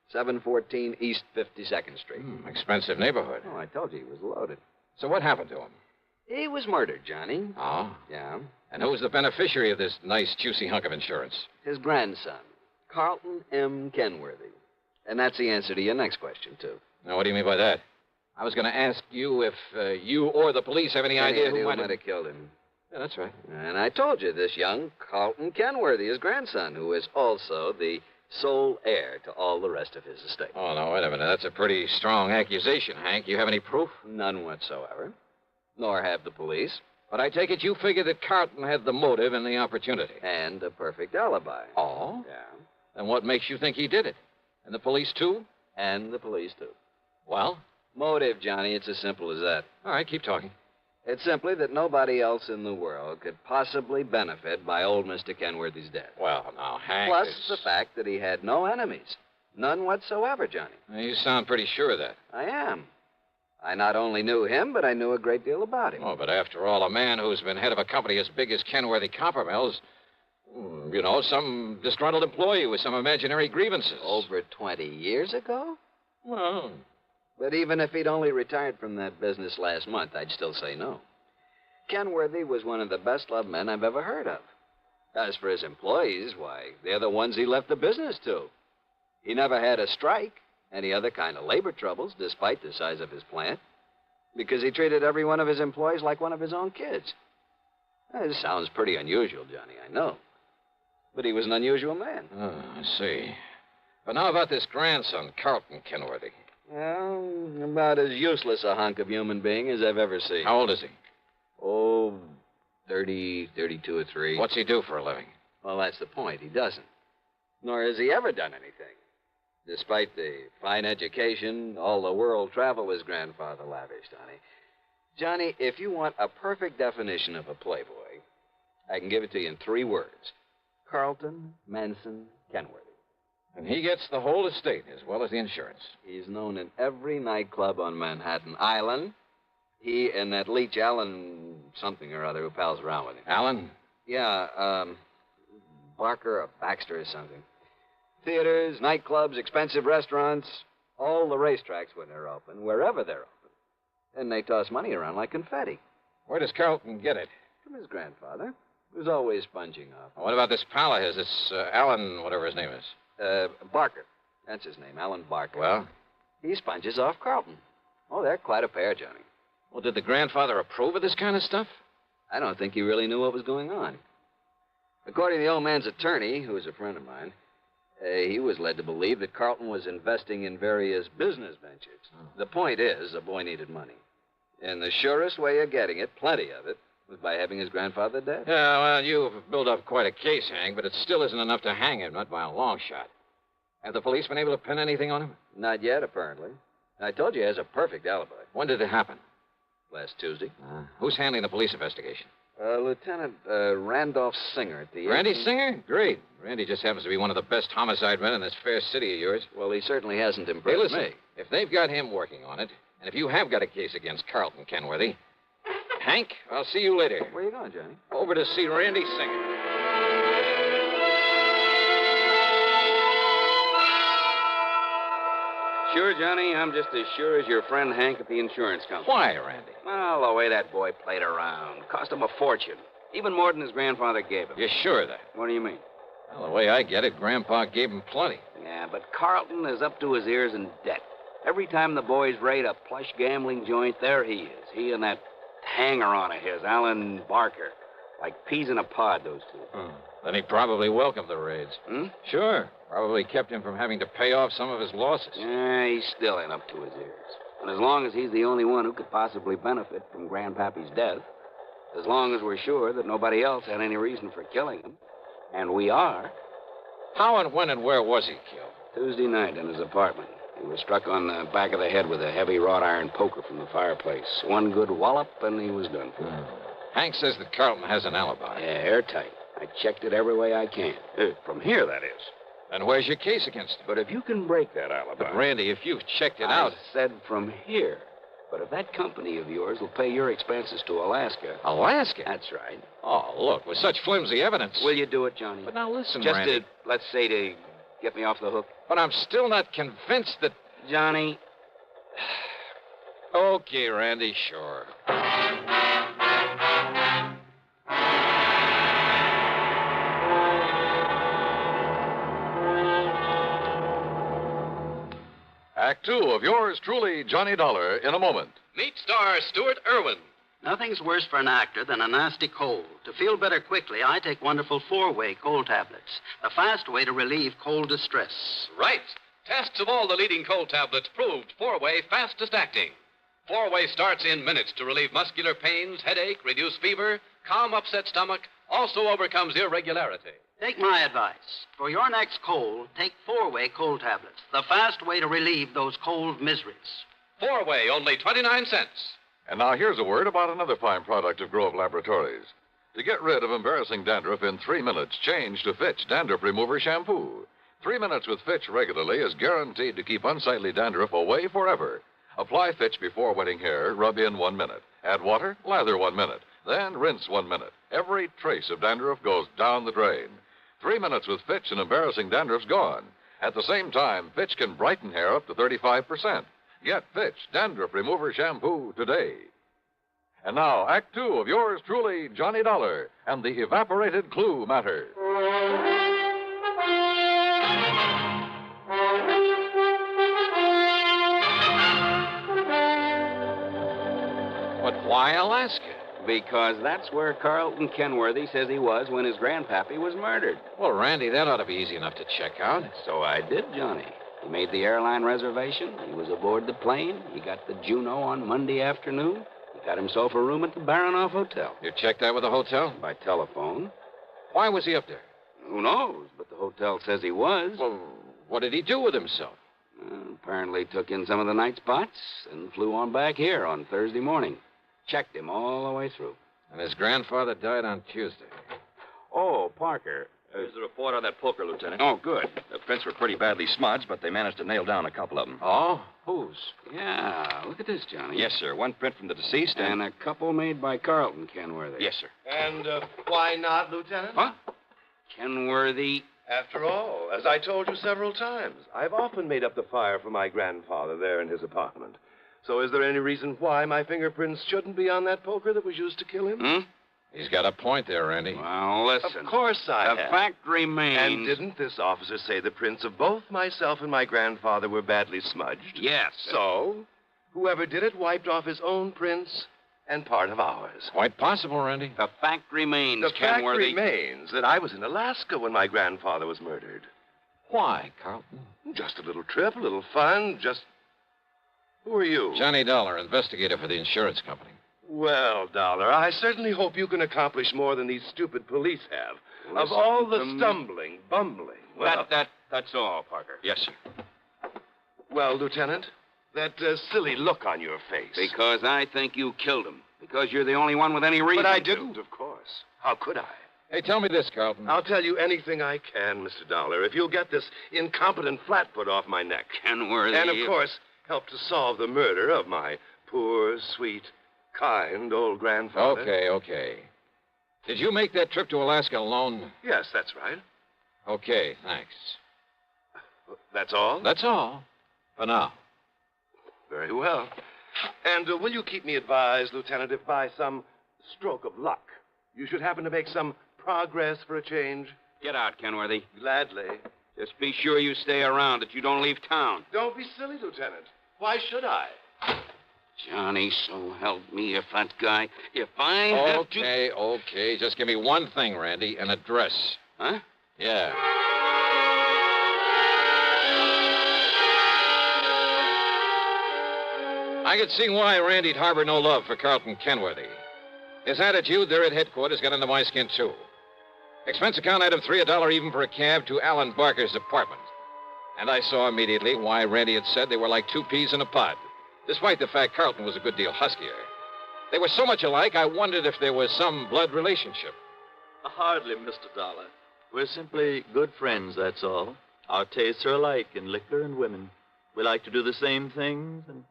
714 East 52nd Street. Expensive neighborhood. Oh, I told you he was loaded. So what happened to him? He was murdered, Johnny. Oh? Yeah. And who was the beneficiary of this nice, juicy hunk of insurance? His grandson, Carlton M. Kenworthy. And that's the answer to your next question, too. Now, what do you mean by that? I was going to ask you if you or the police have any idea who might have killed him. Yeah, that's right. And I told you, this young Carlton Kenworthy, his grandson, who is also the sole heir to all the rest of his estate. Oh, no, wait a minute. That's a pretty strong accusation, Hank. You have any proof? None whatsoever. Nor have the police. But I take it you figure that Carlton had the motive and the opportunity. And a perfect alibi. Oh? Yeah. Then what makes you think he did it? And the police, too? And the police, too. Well? Motive, Johnny. It's as simple as that. All right, keep talking. It's simply that nobody else in the world could possibly benefit by old Mr. Kenworthy's death. Well, now, Hank... Plus the fact that he had no enemies. None whatsoever, Johnny. You sound pretty sure of that. I am. I not only knew him, but I knew a great deal about him. Oh, but after all, a man who's been head of a company as big as Kenworthy Copper Mills, you know, some disgruntled employee with some imaginary grievances. Over 20 years ago? Well... But even if he'd only retired from that business last month, I'd still say no. Kenworthy was one of the best-loved men I've ever heard of. As for his employees, why, they're the ones he left the business to. He never had a strike, any other kind of labor troubles, despite the size of his plant, because he treated every one of his employees like one of his own kids. This sounds pretty unusual, Johnny, I know. But he was an unusual man. Oh, I see. But now about this grandson, Carlton Kenworthy. Well, about as useless a hunk of human being as I've ever seen. How old is he? Oh, 30, 32 or 3. What's he do for a living? Well, that's the point. He doesn't. Nor has he ever done anything. Despite the fine education, all the world travel his grandfather lavished on him. Johnny, if you want a perfect definition of a playboy, I can give it to you in 3 words. Carlton Manson Kenworthy. And he gets the whole estate as well as the insurance. He's known in every nightclub on Manhattan Island. He and that leech Allen something or other who pals around with him. Allen? Yeah, Barker or Baxter or something. Theaters, nightclubs, expensive restaurants, all the racetracks when they're open, wherever they're open. And they toss money around like confetti. Where does Carlton get it? From his grandfather, who's always sponging off. What about this pal of his, this Allen, whatever his name is? Barker. That's his name, Alan Barker. Well? He sponges off Carlton. Oh, they're quite a pair, Johnny. Well, did the grandfather approve of this kind of stuff? I don't think he really knew what was going on. According to the old man's attorney, who is a friend of mine, he was led to believe that Carlton was investing in various business ventures. Oh. The point is, the boy needed money. And the surest way of getting it, plenty of it, was by having his grandfather dead. Yeah, well, you've built up quite a case, Hank, but it still isn't enough to hang him, not by a long shot. Have the police been able to pin anything on him? Not yet, apparently. I told you he has a perfect alibi. When did it happen? Last Tuesday. Who's handling the police investigation? Lieutenant Randolph Singer at the... Randy Singer? Great. Randy just happens to be one of the best homicide men in this fair city of yours. Well, he certainly hasn't Hey, impressed listen, me. if they've got him working on it, and if you have got a case against Carlton Kenworthy, Hank, I'll see you later. Where are you going, Johnny? Over to see Randy Singer. Sure, Johnny, I'm just as sure as your friend Hank at the insurance company. Why, Randy? Well, the way that boy played around. Cost him a fortune. Even more than his grandfather gave him. You're sure of that? What do you mean? Well, the way I get it, Grandpa gave him plenty. Yeah, but Carlton is up to his ears in debt. Every time the boys raid a plush gambling joint, there he is. He and that hanger-on of his, Alan Barker. Like peas in a pod, those two. Then he probably welcomed the raids. Sure. Probably kept him from having to pay off some of his losses. Yeah, he's still in up to his ears. And as long as he's the only one who could possibly benefit from Grandpappy's death, as long as we're sure that nobody else had any reason for killing him, and we are... How and when and where was he killed? Tuesday night in his apartment. He was struck on the back of the head with a heavy wrought iron poker from the fireplace. One good wallop, and he was done for. Hank says that Carlton has an alibi. Yeah, airtight. I checked it every way I can. From here, that is. And where's your case against him? But if you can break that alibi... But, Randy, if you've checked it I out... said from here. But if that company of yours will pay your expenses to Alaska... Alaska? That's right. Oh, look, with such flimsy evidence... Will you do it, Johnny? But now listen, Just Randy... to, let's say, to get me off the hook. But I'm still not convinced that... Johnny... Okay, Randy, sure. Act two of yours truly, Johnny Dollar, in a moment. Meet star Stuart Irwin. Nothing's worse for an actor than a nasty cold. To feel better quickly, I take wonderful four-way cold tablets. A fast way to relieve cold distress. Right. Tests of all the leading cold tablets proved four-way fastest acting. Four-way starts in minutes to relieve muscular pains, headache, reduce fever, calm upset stomach, also overcomes irregularity. Take my advice. For your next cold, take four-way cold tablets. The fast way to relieve those cold miseries. Four-way, only 29 cents. And now here's a word about another fine product of Grove Laboratories. To get rid of embarrassing dandruff in 3 minutes, change to Fitch Dandruff Remover Shampoo. 3 minutes with Fitch regularly is guaranteed to keep unsightly dandruff away forever. Apply Fitch before wetting hair, rub in 1 minute. Add water, lather 1 minute. Then rinse 1 minute. Every trace of dandruff goes down the drain. 3 minutes with Fitch and embarrassing dandruff's gone. At the same time, Fitch can brighten hair up to 35%. Get Fitch Dandruff Remover Shampoo today. And now, Act Two of yours truly, Johnny Dollar, and the evaporated clue matter. But why Alaska? Because that's where Carlton Kenworthy says he was when his grandpappy was murdered. Well, Randy, that ought to be easy enough to check out. So I did, Johnny. He made the airline reservation. He was aboard the plane. He got the Juneau on Monday afternoon. He got himself a room at the Baranoff Hotel. You checked that with the hotel? By telephone. Why was he up there? Who knows? But the hotel says he was. Well, what did he do with himself? Apparently took in some of the night spots and flew on back here on Thursday morning. Checked him all the way through. And his grandfather died on Tuesday. Oh, Parker. There's a report on that poker, Lieutenant. Oh, good. The prints were pretty badly smudged, but they managed to nail down a couple of them. Oh? Whose? Yeah, look at this, Johnny. Yes, sir. One print from the deceased And a couple made by Carlton Kenworthy. Yes, sir. And why not, Lieutenant? What? Kenworthy. After all, as I told you several times, I've often made up the fire for my grandfather there in his apartment. So is there any reason why my fingerprints shouldn't be on that poker that was used to kill him? He's got a point there, Randy. Well, listen. Of course I have. The fact remains... And didn't this officer say the prints of both myself and my grandfather were badly smudged? Yes. So, whoever did it wiped off his own prints and part of ours. Quite possible, Randy. The fact remains, The fact Kenworthy... remains that I was in Alaska when my grandfather was murdered. Why, Carlton? Just a little trip, a little fun, just... Who are you? Johnny Dollar, investigator for the insurance company. Well, Dollar, I certainly hope you can accomplish more than these stupid police have. Of Listen all the to me. stumbling, bumbling... Well, That's all, Parker. Yes, sir. Well, Lieutenant, that silly look on your face. Because I think you killed him. Because you're the only one with any reason But I to. didn't, of course. How could I? Hey, tell me this, Carlton. I'll tell you anything I can, Mr. Dollar, if you'll get this incompetent flat put off my neck. Kenworthy. And, of course, help to solve the murder of my poor, sweet, kind old grandfather. Okay. Did you make that trip to Alaska alone? Yes, that's right. Okay, thanks. That's all? That's all. For now. Very well. And will you keep me advised, Lieutenant, if by some stroke of luck you should happen to make some progress for a change? Get out, Kenworthy. Gladly. Just be sure you stay around, that you don't leave town. Don't be silly, Lieutenant. Why should I? Johnny, so help me, if that guy... If I have to... Okay. Just give me one thing, Randy, an address. Huh? Yeah. I could see why Randy'd harbor no love for Carlton Kenworthy. His attitude there at headquarters got under my skin, too. Expense account item 3, $1 even for a cab to Alan Barker's apartment. And I saw immediately why Randy had said they were like two peas in a pod, despite the fact Carlton was a good deal huskier. They were so much alike, I wondered if there was some blood relationship. Hardly, Mr. Dollar. We're simply good friends, that's all. Our tastes are alike in liquor and women. We like to do the same things, and...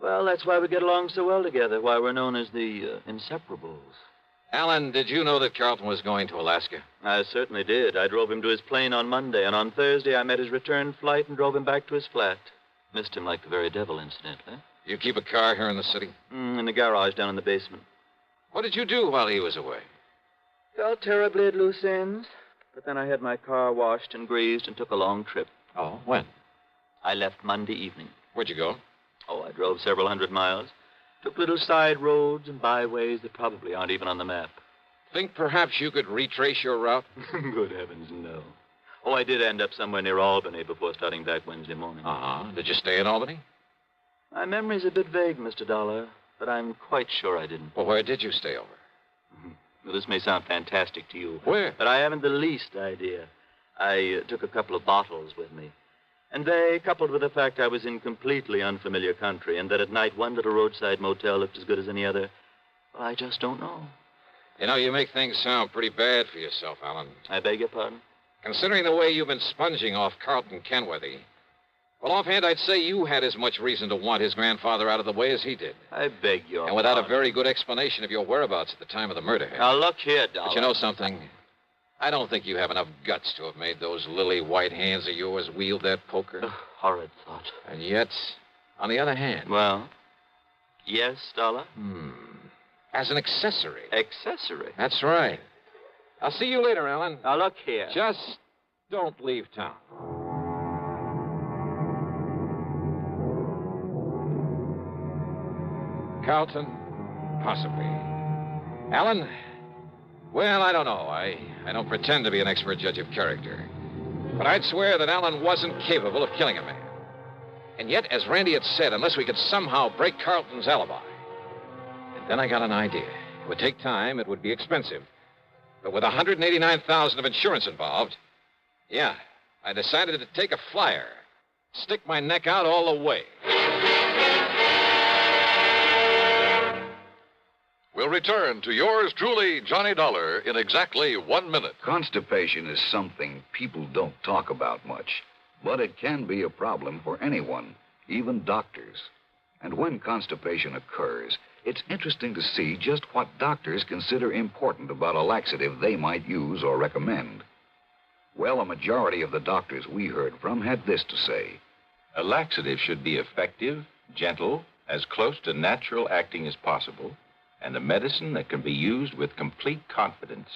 well, that's why we get along so well together, why we're known as the inseparables. Alan, did you know that Carlton was going to Alaska? I certainly did. I drove him to his plane on Monday, and on Thursday I met his return flight and drove him back to his flat. Missed him like the very devil, incidentally. You keep a car here in the city? In the garage down in the basement. What did you do while he was away? Felt terribly at loose ends, but then I had my car washed and greased and took a long trip. Oh, when? I left Monday evening. Where'd you go? Oh, I drove several hundred miles. Took little side roads and byways that probably aren't even on the map. Think perhaps you could retrace your route? Good heavens, no. Oh, I did end up somewhere near Albany before starting back Wednesday morning. Uh-huh. Did you stay in Albany? My memory's a bit vague, Mr. Dollar, but I'm quite sure I didn't. Well, where did you stay over? Well, this may sound fantastic to you. Where? But I haven't the least idea. I took a couple of bottles with me. And they, coupled with the fact I was in completely unfamiliar country and that at night one little roadside motel looked as good as any other, well, I just don't know. You know, you make things sound pretty bad for yourself, Alan. I beg your pardon? Considering the way you've been sponging off Carlton Kenworthy, well, offhand, I'd say you had as much reason to want his grandfather out of the way as he did. I beg your And without pardon. a very good explanation of your whereabouts at the time of the murder. Now, look here, Dollar. But you know something? I don't think you have enough guts to have made those lily white hands of yours wield that poker. Horrid thought. And yet, on the other hand... Well, yes, Dollar? As an accessory. Accessory? That's right. I'll see you later, Alan. Now, look here. Just don't leave town. Carlton? Possibly. Alan? Well, I don't know. I don't pretend to be an expert judge of character. But I'd swear that Alan wasn't capable of killing a man. And yet, as Randy had said, unless we could somehow break Carlton's alibi. And then I got an idea. It would take time. It would be expensive. But with $189,000 of insurance involved, yeah, I decided to take a flyer. Stick my neck out all the way. We'll return to yours truly, Johnny Dollar, in exactly 1 minute. Constipation is something people don't talk about much, but it can be a problem for anyone, even doctors. And when constipation occurs, it's interesting to see just what doctors consider important about a laxative they might use or recommend. Well, a majority of the doctors we heard from had this to say. A laxative should be effective, gentle, as close to natural acting as possible, and a medicine that can be used with complete confidence.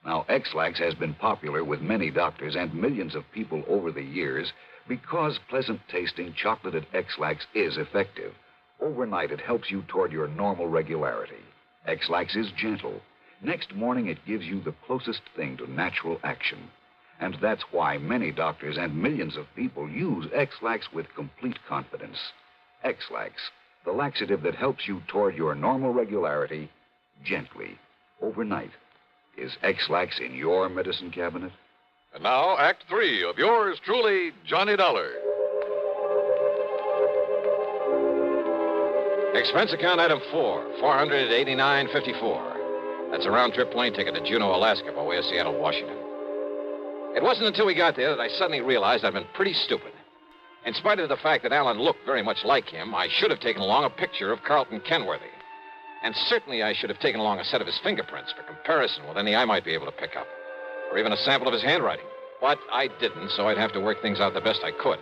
Now, X-Lax has been popular with many doctors and millions of people over the years because pleasant-tasting chocolated X-Lax is effective. Overnight, it helps you toward your normal regularity. X-Lax is gentle. Next morning, it gives you the closest thing to natural action. And that's why many doctors and millions of people use X-Lax with complete confidence. X-Lax, the laxative that helps you toward your normal regularity, gently, overnight. Is X-Lax in your medicine cabinet? And now, Act 3 of yours truly, Johnny Dollar. Expense account item 4, $489.54. That's a round-trip plane ticket to Juneau, Alaska, by way of Seattle, Washington. It wasn't until we got there that I suddenly realized I'd been pretty stupid. In spite of the fact that Alan looked very much like him, I should have taken along a picture of Carlton Kenworthy. And certainly I should have taken along a set of his fingerprints for comparison with any I might be able to pick up, or even a sample of his handwriting. But I didn't, so I'd have to work things out the best I could.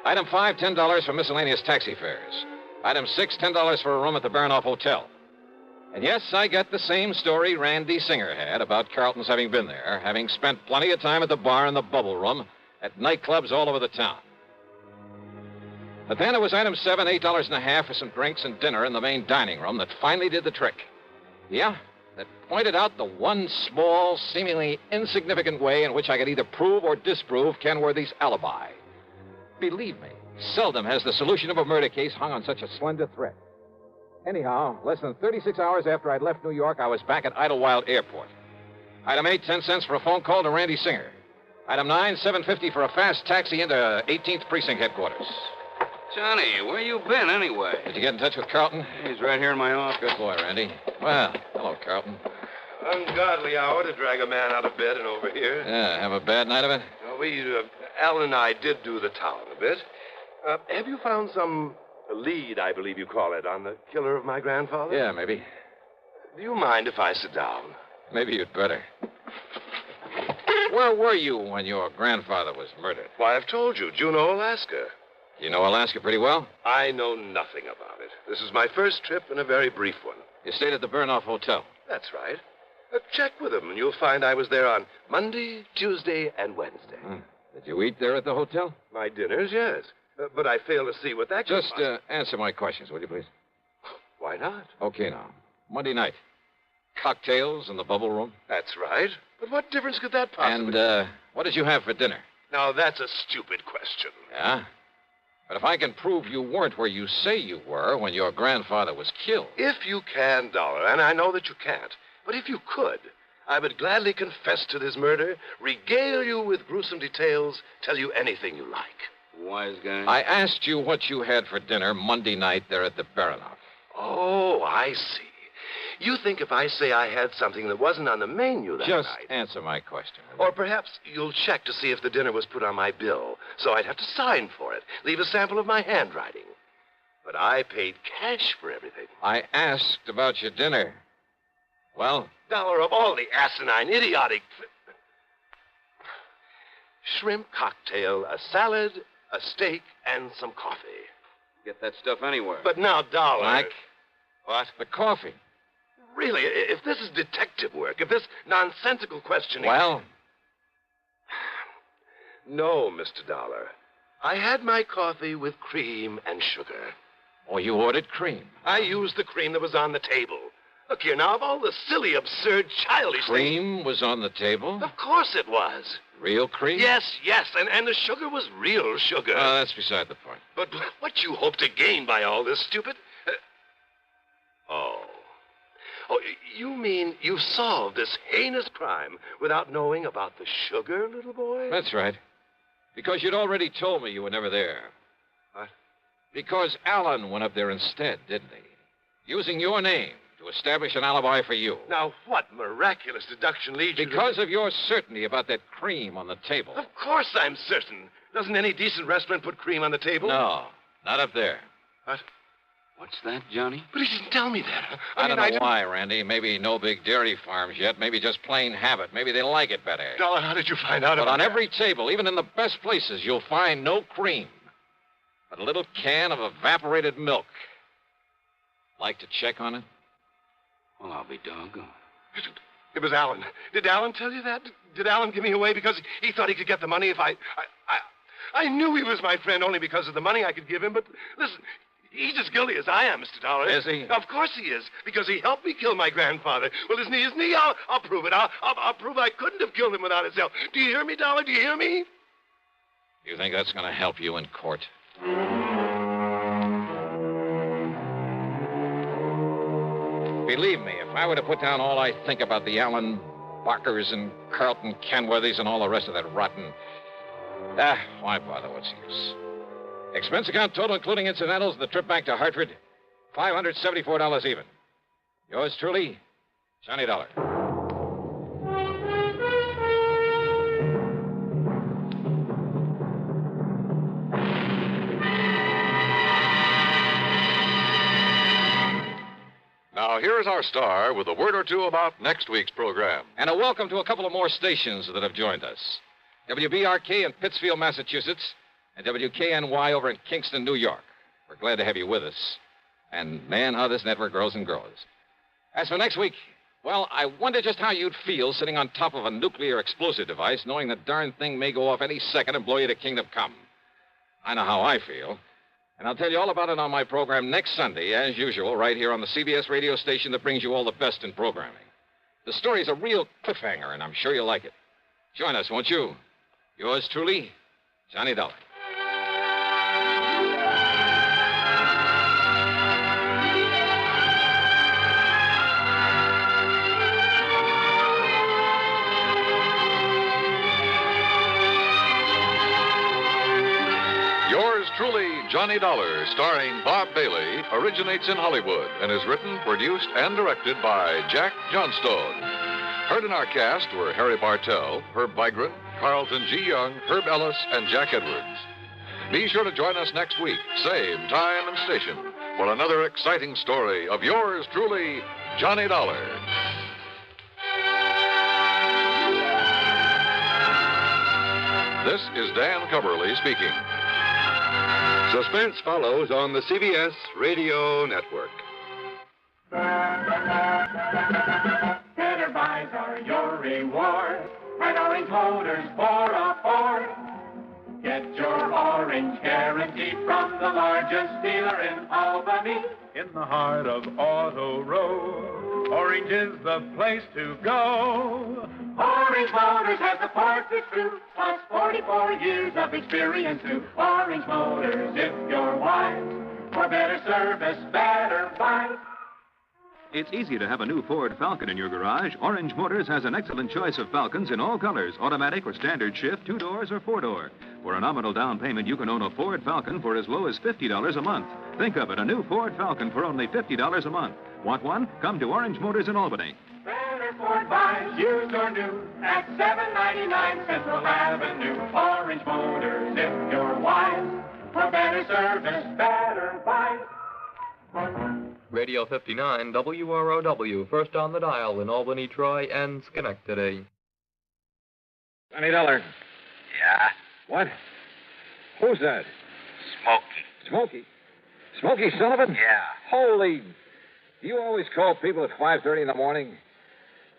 Item 5, $10 for miscellaneous taxi fares. Item 6, $10 for a room at the Baranoff Hotel. And yes, I got the same story Randy Singer had about Carlton's having been there, having spent plenty of time at the bar and the bubble room, at nightclubs all over the town. But then it was item 7, $8.50 for some drinks and dinner in the main dining room that finally did the trick. Yeah, that pointed out the one small, seemingly insignificant way in which I could either prove or disprove Kenworthy's alibi. Believe me, seldom has the solution of a murder case hung on such a slender thread. Anyhow, less than 36 hours after I'd left New York, I was back at Idlewild Airport. Item 8, 10 cents for a phone call to Randy Singer. Item 9, $7.50 for a fast taxi into 18th Precinct headquarters. Johnny, where you been anyway? Did you get in touch with Carlton? He's right here in my office. Good boy, Randy. Well, hello, Carlton. Ungodly hour to drag a man out of bed and over here. Yeah, have a bad night of it? Alan and I did do the town a bit. Have you found some lead, I believe you call it, on the killer of my grandfather? Yeah, maybe. Do you mind if I sit down? Maybe you'd better. Where were you when your grandfather was murdered? Why, I've told you, Juneau, Alaska. You know Alaska pretty well? I know nothing about it. This is my first trip and a very brief one. You stayed at the Baranoff Hotel? That's right. Check with him, and you'll find I was there on Monday, Tuesday, and Wednesday. Did you eat there at the hotel? My dinners, yes. But I fail to see what that could Just answer my questions, will you, please? Why not? Okay, now. Monday night. Cocktails in the bubble room? That's right. But what difference could that possibly... And what did you have for dinner? Now, that's a stupid question. Yeah? But if I can prove you weren't where you say you were when your grandfather was killed... If you can, Dollar, and I know that you can't, but if you could, I would gladly confess to this murder, regale you with gruesome details, tell you anything you like. Wise guy. I asked you what you had for dinner Monday night there at the Baranoff. Oh, I see. You think if I say I had something that wasn't on the menu that Just night... answer my question. Or perhaps you'll check to see if the dinner was put on my bill, so I'd have to sign for it, leave a sample of my handwriting. But I paid cash for everything. I asked about your dinner. Well? Dollar, of all the asinine, idiotic... Shrimp cocktail, a salad, a steak, and some coffee. Get that stuff anywhere. But now, Dollar... Mike? What? The coffee. Really, if this is detective work, if this nonsensical questioning... Well? No, Mr. Dollar. I had my coffee with cream and sugar. Oh, you ordered cream? I used the cream that was on the table. Look here, now, of all the silly, absurd, childish Cream was on the table? Of course it was. Real cream? Yes, and the sugar was real sugar. That's beside the point. But what you hope to gain by all this, stupid... Oh, you mean you solved this heinous crime without knowing about the sugar, little boy? That's right. Because you'd already told me you were never there. What? Because Alan went up there instead, didn't he? Using your name to establish an alibi for you. Now, what miraculous deduction leads you to... Because of your certainty about that cream on the table. Of course I'm certain. Doesn't any decent restaurant put cream on the table? No, not up there. What? What's that, Johnny? But he didn't tell me that. I don't know why, Randy. Maybe no big dairy farms yet. Maybe just plain habit. Maybe they like it better. Dollar, how did you find out about But on that? every table, even in the best places, you'll find no cream. But a little can of evaporated milk. Like to check on it? Well, I'll be doggone. It was Alan. Did Alan tell you that? Did Alan give me away because he thought he could get the money if I knew he was my friend only because of the money I could give him, but listen... He's as guilty as I am, Mr. Dollar. Is he? Of course he is, because he helped me kill my grandfather. Well, isn't he? I'll prove it. I'll prove I couldn't have killed him without his help. Do you hear me, Dollar? Do you hear me? You think that's going to help you in court? Believe me, if I were to put down all I think about the Alan Barkers and Carlton Kenworthys and all the rest of that rotten... why bother? What's the use? Expense account total, including incidentals, the trip back to Hartford, $574 even. Yours truly, Johnny Dollar. Now, here's our star with a word or two about next week's program. And a welcome to a couple of more stations that have joined us. WBRK in Pittsfield, Massachusetts, and WKNY over in Kingston, New York. We're glad to have you with us. And, man, how this network grows and grows. As for next week, well, I wonder just how you'd feel sitting on top of a nuclear explosive device, knowing the darn thing may go off any second and blow you to kingdom come. I know how I feel. And I'll tell you all about it on my program next Sunday, as usual, right here on the CBS radio station that brings you all the best in programming. The story's a real cliffhanger, and I'm sure you'll like it. Join us, won't you? Yours truly, Johnny Dollar. Yours truly, Johnny Dollar, starring Bob Bailey, originates in Hollywood and is written, produced, and directed by Jack Johnstone. Heard in our cast were Harry Bartell, Herb Vigran, Carlton G. Young, Herb Ellis, and Jack Edwards. Be sure to join us next week, same time and station, for another exciting story of yours truly, Johnny Dollar. This is Dan Coverly speaking. Suspense follows on the CBS Radio Network. Better buys are your reward at Orange Motors 404. Get your orange guarantee from the largest dealer in Albany. In the heart of Auto Row, Orange is the place to go. Orange Motors has the parts it's true, plus 44 years of experience too. Orange Motors, if you're wise, for better service, better buys. It's easy to have a new Ford Falcon in your garage. Orange Motors has an excellent choice of Falcons in all colors, automatic or standard shift, 2 doors or 4 door. For a nominal down payment, you can own a Ford Falcon for as low as $50 a month. Think of it, a new Ford Falcon for only $50 a month. Want one? Come to Orange Motors in Albany. Better Ford buys, used or new, at $7.99 Central Avenue. Orange Motors, if you're wise, for better service, better buys. Radio 59, WROW, first on the dial in Albany, Troy, and Schenectady. Johnny Dollar. Yeah? What? Who's that? Smokey. Smokey? Smokey Sullivan? Yeah. Holy... Do you always call people at 5:30 in the morning?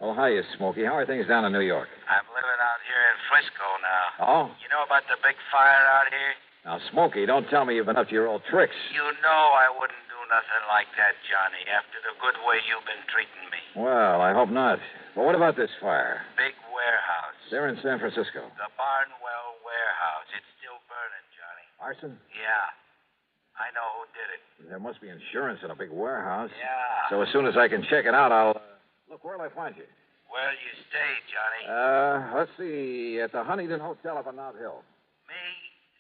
Oh, hiya, Smokey. How are things down in New York? I'm living out here in Frisco now. Oh? You know about the big fire out here? Now, Smokey, don't tell me you've been up to your old tricks. You know I wouldn't do nothing like that, Johnny, after the good way you've been treating me. Well, I hope not. But what about this fire? Big warehouse. They're in San Francisco. The Barnwell warehouse. It's still burning, Johnny. Arson? Yeah. I know who did it. There must be insurance in a big warehouse. Yeah. So as soon as I can check it out, I'll... Look, where'll I find you? Where'll you stay, Johnny? Let's see. At the Huntington Hotel up on Mount Hill. Me?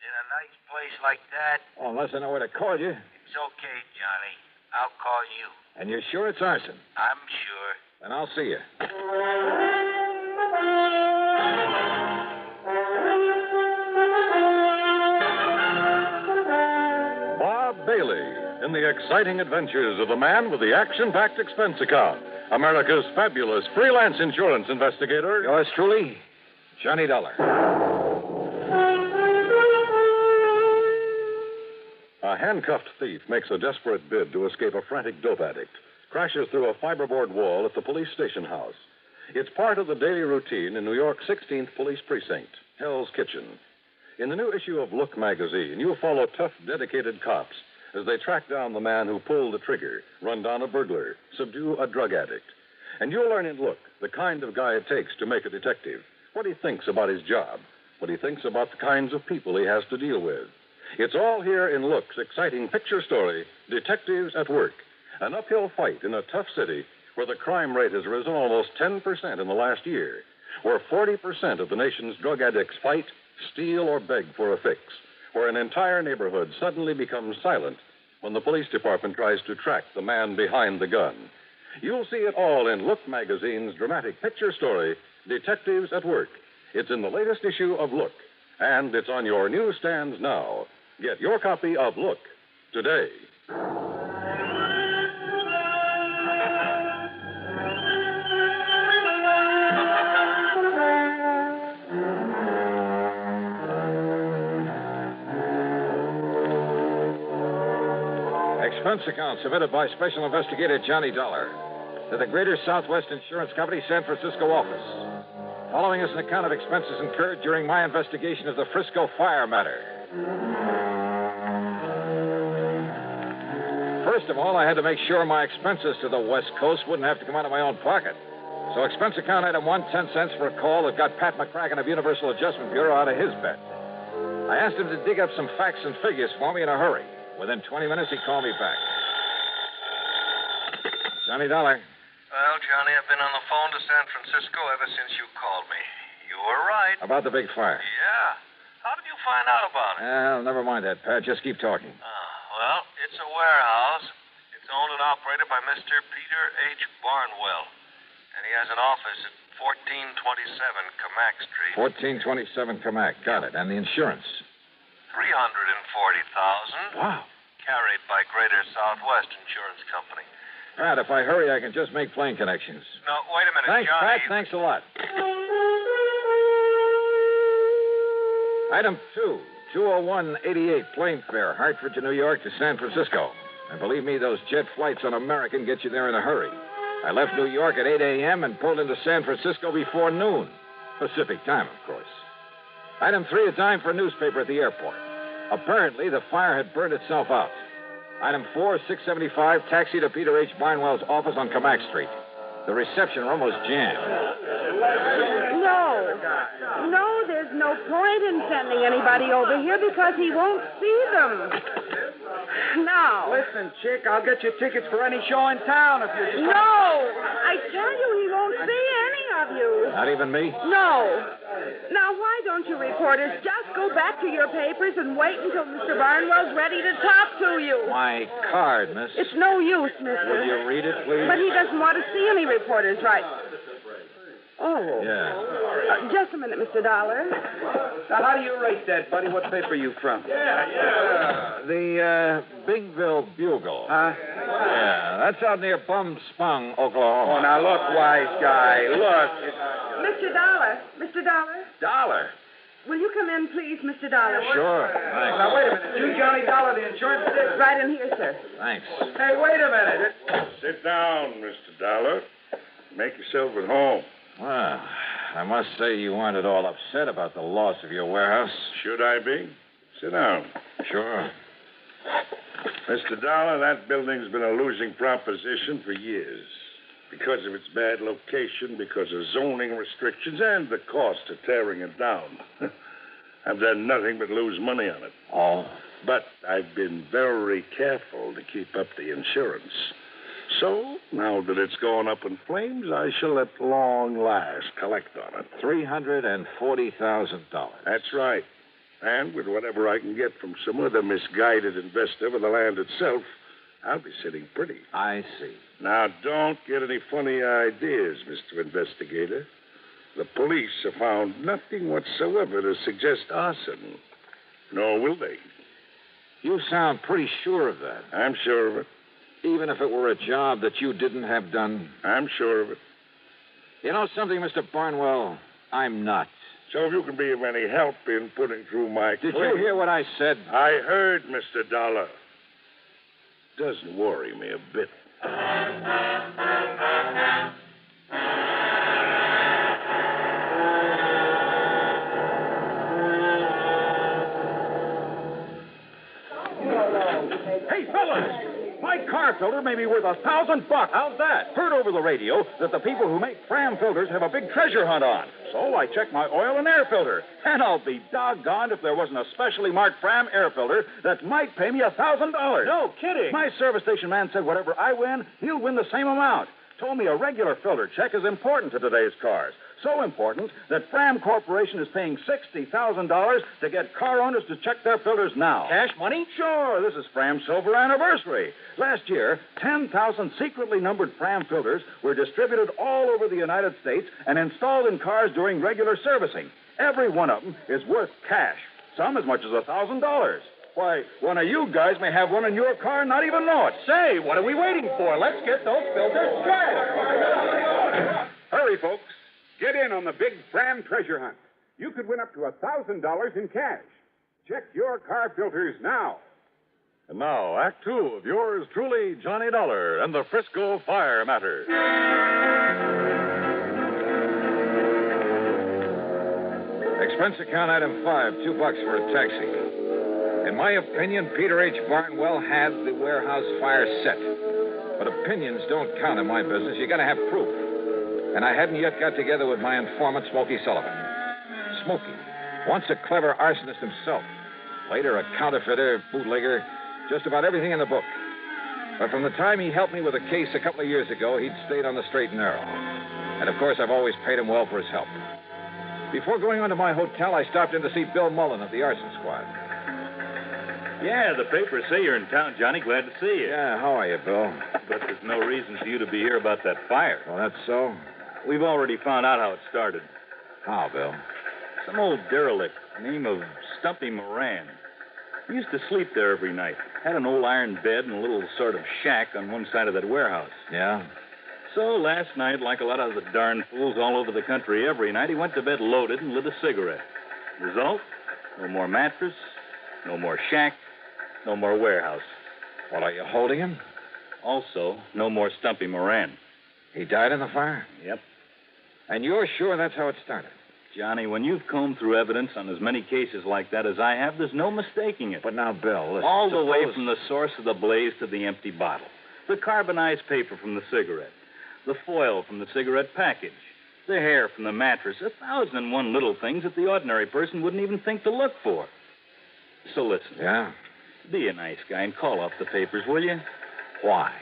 In a nice place like that? Oh, unless I know where to call you. It's okay, Johnny. I'll call you. And you're sure it's arson? I'm sure. Then I'll see you. Bob Bailey in the exciting adventures of the man with the action-packed expense account. America's fabulous freelance insurance investigator. Yours truly, Johnny Dollar. A handcuffed thief makes a desperate bid to escape a frantic dope addict. Crashes through a fiberboard wall at the police station house. It's part of the daily routine in New York's 16th Police Precinct, Hell's Kitchen. In the new issue of Look magazine, you'll follow tough, dedicated cops as they track down the man who pulled the trigger, run down a burglar, subdue a drug addict. And you'll learn in Look the kind of guy it takes to make a detective, what he thinks about his job, what he thinks about the kinds of people he has to deal with. It's all here in Look's exciting picture story, Detectives at Work, an uphill fight in a tough city where the crime rate has risen almost 10% in the last year, where 40% of the nation's drug addicts fight, steal, or beg for a fix, where an entire neighborhood suddenly becomes silent when the police department tries to track the man behind the gun. You'll see it all in Look magazine's dramatic picture story, Detectives at Work. It's in the latest issue of Look, and it's on your newsstands now. Get your copy of Look today. Expense account submitted by Special Investigator Johnny Dollar to the Greater Southwest Insurance Company, San Francisco office. Following is an account of expenses incurred during my investigation of the Frisco fire matter. First of all, I had to make sure my expenses to the West Coast wouldn't have to come out of my own pocket. So expense account item 1, 10 cents for a call that got Pat McCracken of Universal Adjustment Bureau out of his bed. I asked him to dig up some facts and figures for me in a hurry. Within 20 minutes, he called me back. Johnny Dollar. Well, Johnny, I've been on the phone to San Francisco ever since you called me. You were right. About the big fire. Yeah. How did you find out about it? Well, never mind that, Pat. Just keep talking. Well, it's a warehouse. It's owned and operated by Mr. Peter H. Barnwell. And he has an office at 1427 Camac Street. 1427 Camac. Got it. And the insurance? $340,000. Wow. Carried by Greater Southwest Insurance Company. Pat, if I hurry, I can just make plane connections. No, wait a minute, Thanks, Johnny. Pat. Thanks a lot. Item 2, 20188 plane fare, Hartford to New York to San Francisco. And believe me, those jet flights on American get you there in a hurry. I left New York at 8 a.m. and pulled into San Francisco before noon. Pacific time, of course. Item 3, a dime for a newspaper at the airport. Apparently, the fire had burned itself out. Item 4, 675, taxi to Peter H. Barnwell's office on Camac Street. The reception room was jammed. No, there's no point in sending anybody over here because he won't see them. No. Listen, chick, I'll get you tickets for any show in town if you just... No! I tell you, he won't see any of you. Not even me? No. Now, why don't you reporters just go back to your papers and wait until Mr. Barnwell's ready to talk to you? My card, miss. It's no use, mister. Will you read it, please? But he doesn't want to see any reporters, right? Oh. Yeah. Just a minute, Mr. Dollar. Now, how do you rate that, buddy? What paper you from? The Bingville Bugle. Huh? Yeah, that's out near Bum Spung, Oklahoma. Oh, now, look, wise guy. Look. Mr. Dollar. Mr. Dollar. Dollar? Will you come in, please, Mr. Dollar? Sure. Thanks. Now, wait a minute. You Johnny Dollar, the insurance stick? Right in here, sir. Thanks. Hey, wait a minute. Sit down, Mr. Dollar. Make yourself at home. Well, I must say you weren't at all upset about the loss of your warehouse. Should I be? Sit down. Sure. Mr. Dollar, that building's been a losing proposition for years. Because of its bad location, because of zoning restrictions, and the cost of tearing it down. I've done nothing but lose money on it. Oh. But I've been very careful to keep up the insurance. So, now that it's gone up in flames, I shall at long last collect on it. $340,000. That's right. And with whatever I can get from some other misguided investor for the land itself, I'll be sitting pretty. I see. Now, don't get any funny ideas, Mr. Investigator. The police have found nothing whatsoever to suggest arson. Nor will they. You sound pretty sure of that. I'm sure of it. Even if it were a job that you didn't have done? I'm sure of it. You know something, Mr. Barnwell? I'm not. So if you can be of any help in putting through my Did you hear what I said? I heard, Mr. Dollar. Doesn't worry me a bit. Hey, fellas! My car filter may be worth $1,000. How's that? Heard over the radio that the people who make Fram filters have a big treasure hunt on. So I checked my oil and air filter. And I'll be doggone if there wasn't a specially marked Fram air filter that might pay me $1,000. No kidding. My service station man said whatever I win, he'll win the same amount. Told me a regular filter check is important to today's cars. So important that Fram Corporation is paying $60,000 to get car owners to check their filters now. Cash money? Sure, this is Fram's silver anniversary. Last year, 10,000 secretly numbered Fram filters were distributed all over the United States and installed in cars during regular servicing. Every one of them is worth cash, some as much as $1,000. Why, one of you guys may have one in your car and not even know it. Say, what are we waiting for? Let's get those filters checked. Hurry, folks. Get in on the big Fram treasure hunt. You could win up to $1,000 in cash. Check your car filters now. And now, Act Two of yours truly, Johnny Dollar and the Frisco Fire Matter. Expense account item 5, $2 for a taxi. In my opinion, Peter H. Barnwell had the warehouse fire set. But opinions don't count in my business. You gotta have proof. And I hadn't yet got together with my informant, Smoky Sullivan. Smoky, once a clever arsonist himself. Later, a counterfeiter, bootlegger, just about everything in the book. But from the time he helped me with a case a couple of years ago, he'd stayed on the straight and narrow. And of course, I've always paid him well for his help. Before going on to my hotel, I stopped in to see Bill Mullen of the arson squad. Yeah, the papers say you're in town, Johnny. Glad to see you. Yeah, how are you, Bill? But there's no reason for you to be here about that fire. Well, that's so? We've already found out how it started. How, Bill? Some old derelict, name of Stumpy Moran. He used to sleep there every night. Had an old iron bed and a little sort of shack on one side of that warehouse. Yeah? So last night, like a lot of the darn fools all over the country every night, he went to bed loaded and lit a cigarette. Result? No more mattress, no more shack, no more warehouse. Well, are you holding him? Also, no more Stumpy Moran. He died in the fire? Yep. And you're sure that's how it started? Johnny, when you've combed through evidence on as many cases like that as I have, there's no mistaking it. But now, Bill, listen, all the way from the source of the blaze to the empty bottle. The carbonized paper from the cigarette. The foil from the cigarette package. The hair from the mattress. 1,001 little things that the ordinary person wouldn't even think to look for. So listen. Yeah? Be a nice guy and call off the papers, will you? Why?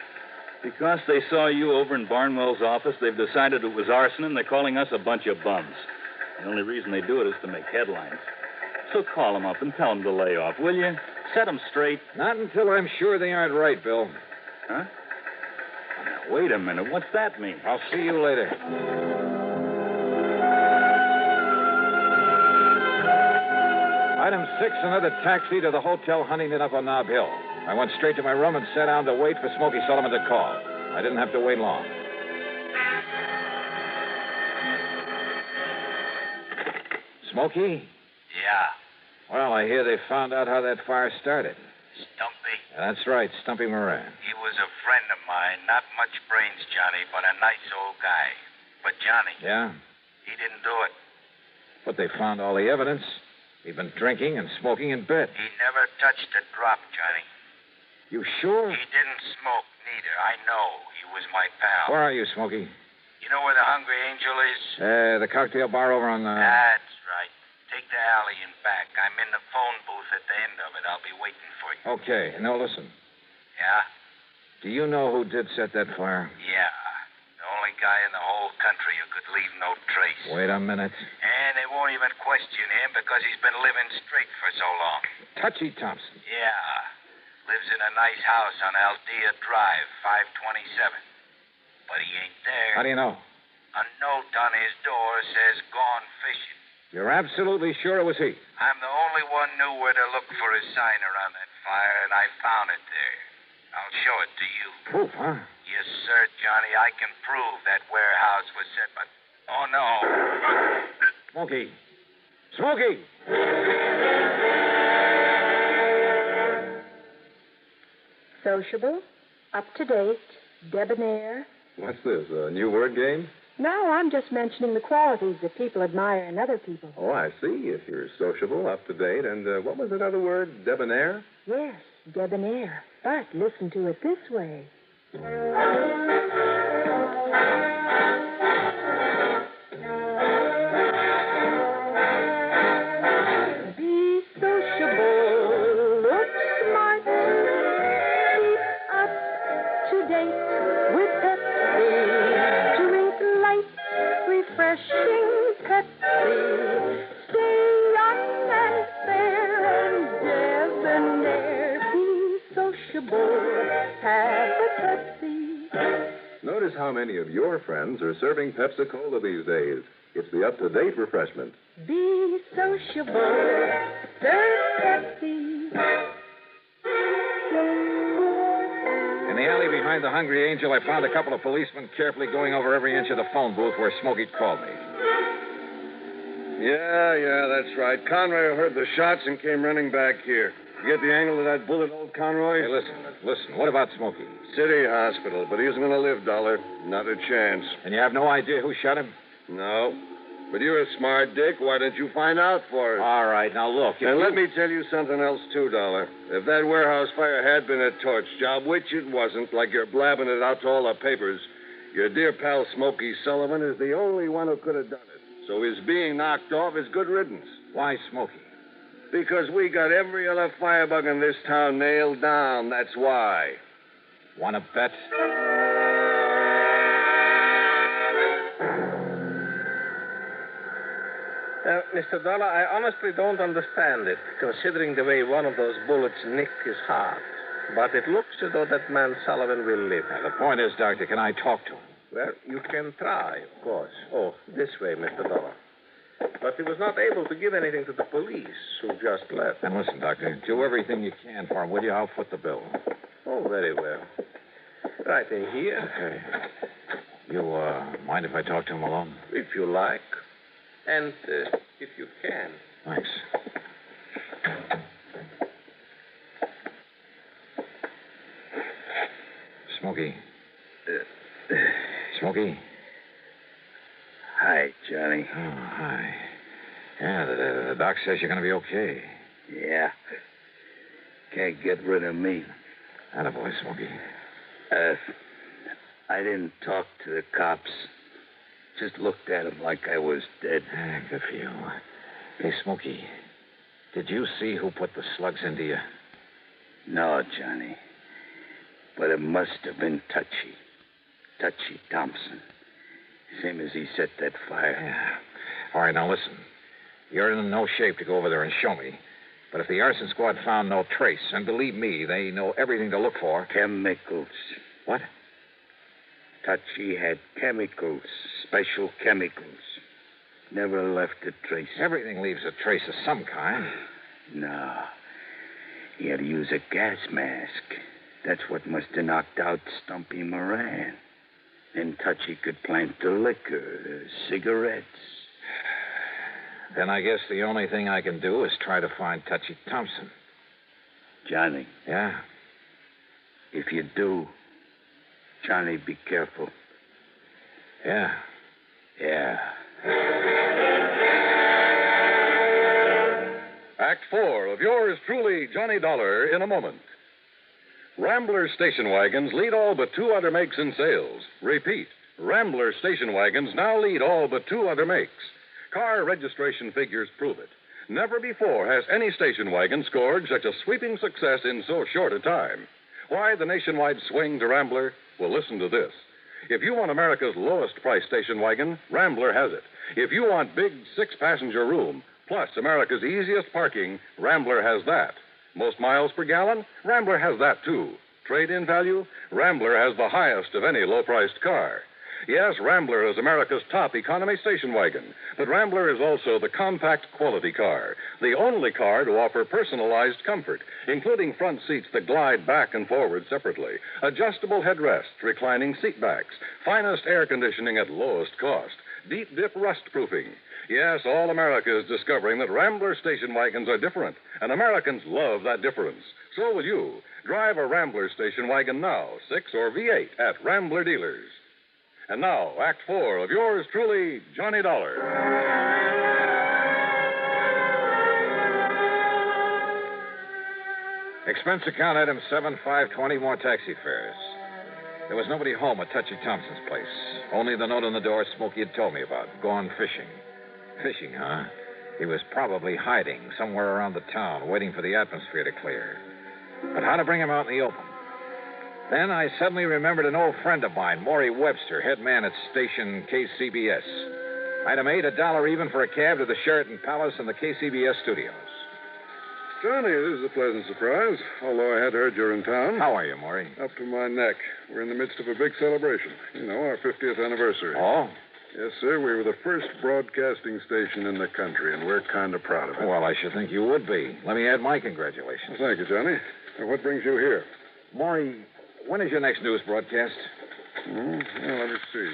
Because they saw you over in Barnwell's office, they've decided it was arson, and they're calling us a bunch of bums. The only reason they do it is to make headlines. So call them up and tell them to lay off, will you? Set them straight. Not until I'm sure they aren't right, Bill. Huh? Now, wait a minute. What's that mean? I'll see you later. Item 6, another taxi to the Hotel Huntington up on Nob Hill. I went straight to my room and sat down to wait for Smoky Sullivan to call. I didn't have to wait long. Smoky? Yeah. Well, I hear they found out how that fire started. Stumpy? That's right, Stumpy Moran. He was a friend of mine. Not much brains, Johnny, but a nice old guy. But, Johnny. Yeah? He didn't do it. But they found all the evidence. He'd been drinking and smoking in bed. He never touched a drop, Johnny. You sure? He didn't smoke, neither. I know. He was my pal. Where are you, Smoky? You know where the Hungry Angel is? The cocktail bar over on the... That's right. Take the alley and back. I'm in the phone booth at the end of it. I'll be waiting for you. Okay. Now, listen. Yeah? Do you know who did set that fire? Yeah. The only guy in the whole country who could leave no trace. Wait a minute. And they won't even question him because he's been living straight for so long. Touchy Thompson. Yeah. Lives in a nice house on Aldea Drive, 527. But he ain't there. How do you know? A note on his door says gone fishing. You're absolutely sure it was he? I'm the only one knew where to look for his sign around that fire, and I found it there. I'll show it to you. Proof, huh? Yes, sir, Johnny. I can prove that warehouse was set, but... Oh, no. Smoky. Smoky! Sociable, up-to-date, debonair. What's this, a new word game? No, I'm just mentioning the qualities that people admire in other people. Oh, I see. If you're sociable, up-to-date, and what was that other word, debonair? Yes, debonair. But listen to it this way. Be sociable, look smart, keep up to date with Pepsi, drink light, refreshing sociable. Have a Pepsi. Notice how many of your friends are serving Pepsi-Cola these days. It's the up-to-date refreshment. Be sociable. Serve Pepsi. In the alley behind the Hungry Angel, I found a couple of policemen carefully going over every inch of the phone booth where Smokey called me. Yeah, that's right. Conroy heard the shots and came running back here. You get the angle of that bullet, old Conroy? Hey, listen. What about Smokey? City hospital, but he isn't going to live, Dollar. Not a chance. And you have no idea who shot him? No. But you're a smart dick. Why don't you find out for us? All right, now look. And let me tell you something else, too, Dollar. If that warehouse fire had been a torch job, which it wasn't, like you're blabbing it out to all the papers, your dear pal Smokey Sullivan is the only one who could have done it. So his being knocked off is good riddance. Why Smokey? Because we got every other firebug in this town nailed down. That's why. Want to bet? Mr. Dollar, I honestly don't understand it, considering the way one of those bullets nicked his heart. But it looks as though that man Sullivan will live. Now, the point is, Doctor, can I talk to him? Well, you can try, of course. Oh, this way, Mr. Dollar. But he was not able to give anything to the police, who just left. And listen, Doctor, do everything you can for him, will you? I'll foot the bill. Oh, very well. Right in here. Okay. You, mind if I talk to him alone? If you like. And if you can. Thanks. Smokey. Smokey? Hi, Johnny. Oh, hi. Yeah, the doc says you're going to be okay. Yeah. Can't get rid of me. Attaboy, Smokey. I didn't talk to the cops. Just looked at him like I was dead. Good for you. Hey, Smokey, did you see who put the slugs into you? No, Johnny. But it must have been Touchy. Touchy Thompson. Same as he set that fire. Yeah. All right, now listen. You're in no shape to go over there and show me. But if the arson squad found no trace, and believe me, they know everything to look for. Chemicals. What? Touchy had chemicals, special chemicals. Never left a trace. Everything leaves a trace of some kind. No. He had to use a gas mask. That's what must have knocked out Stumpy Moran. Then Touchy could plant the liquor, the cigarettes. Then I guess the only thing I can do is try to find Touchy Thompson. Johnny. Yeah? If you do, Johnny, be careful. Yeah. Yeah. Act 4 of yours truly, Johnny Dollar, in a moment. Rambler station wagons lead all but two other makes in sales. Repeat, Rambler station wagons now lead all but two other makes. Car registration figures prove it. Never before has any station wagon scored such a sweeping success in so short a time. Why the nationwide swing to Rambler? Well, listen to this. If you want America's lowest price station wagon, Rambler has it. If you want big six-passenger room, plus America's easiest parking, Rambler has that. Most miles per gallon? Rambler has that, too. Trade-in value? Rambler has the highest of any low-priced car. Yes, Rambler is America's top economy station wagon, but Rambler is also the compact quality car, the only car to offer personalized comfort, including front seats that glide back and forward separately, adjustable headrests, reclining seat backs, finest air conditioning at lowest cost, deep dip rust proofing. Yes, all America is discovering that Rambler station wagons are different, and Americans love that difference. So will you. Drive a Rambler station wagon now, 6 or V8 at Rambler dealers. And now, Act 4 of yours truly, Johnny Dollar. Expense account item 7520, more taxi fares. There was nobody home at Touchy Thompson's place. Only the note on the door Smokey had told me about. Gone fishing. Fishing, huh? He was probably hiding somewhere around the town, waiting for the atmosphere to clear. But how to bring him out in the open? Then I suddenly remembered an old friend of mine, Maury Webster, head man at station KCBS. Item 8, $1 even for a cab to the Sheraton Palace and the KCBS studios. Johnny, this is a pleasant surprise, although I had heard you're in town. How are you, Maury? Up to my neck. We're in the midst of a big celebration. You know, our 50th anniversary. Oh? Yes, sir. We were the first broadcasting station in the country, and we're kind of proud of it. Well, I should think you would be. Let me add my congratulations. Well, thank you, Johnny. What brings you here? Maury, when is your next news broadcast? Well, let me see.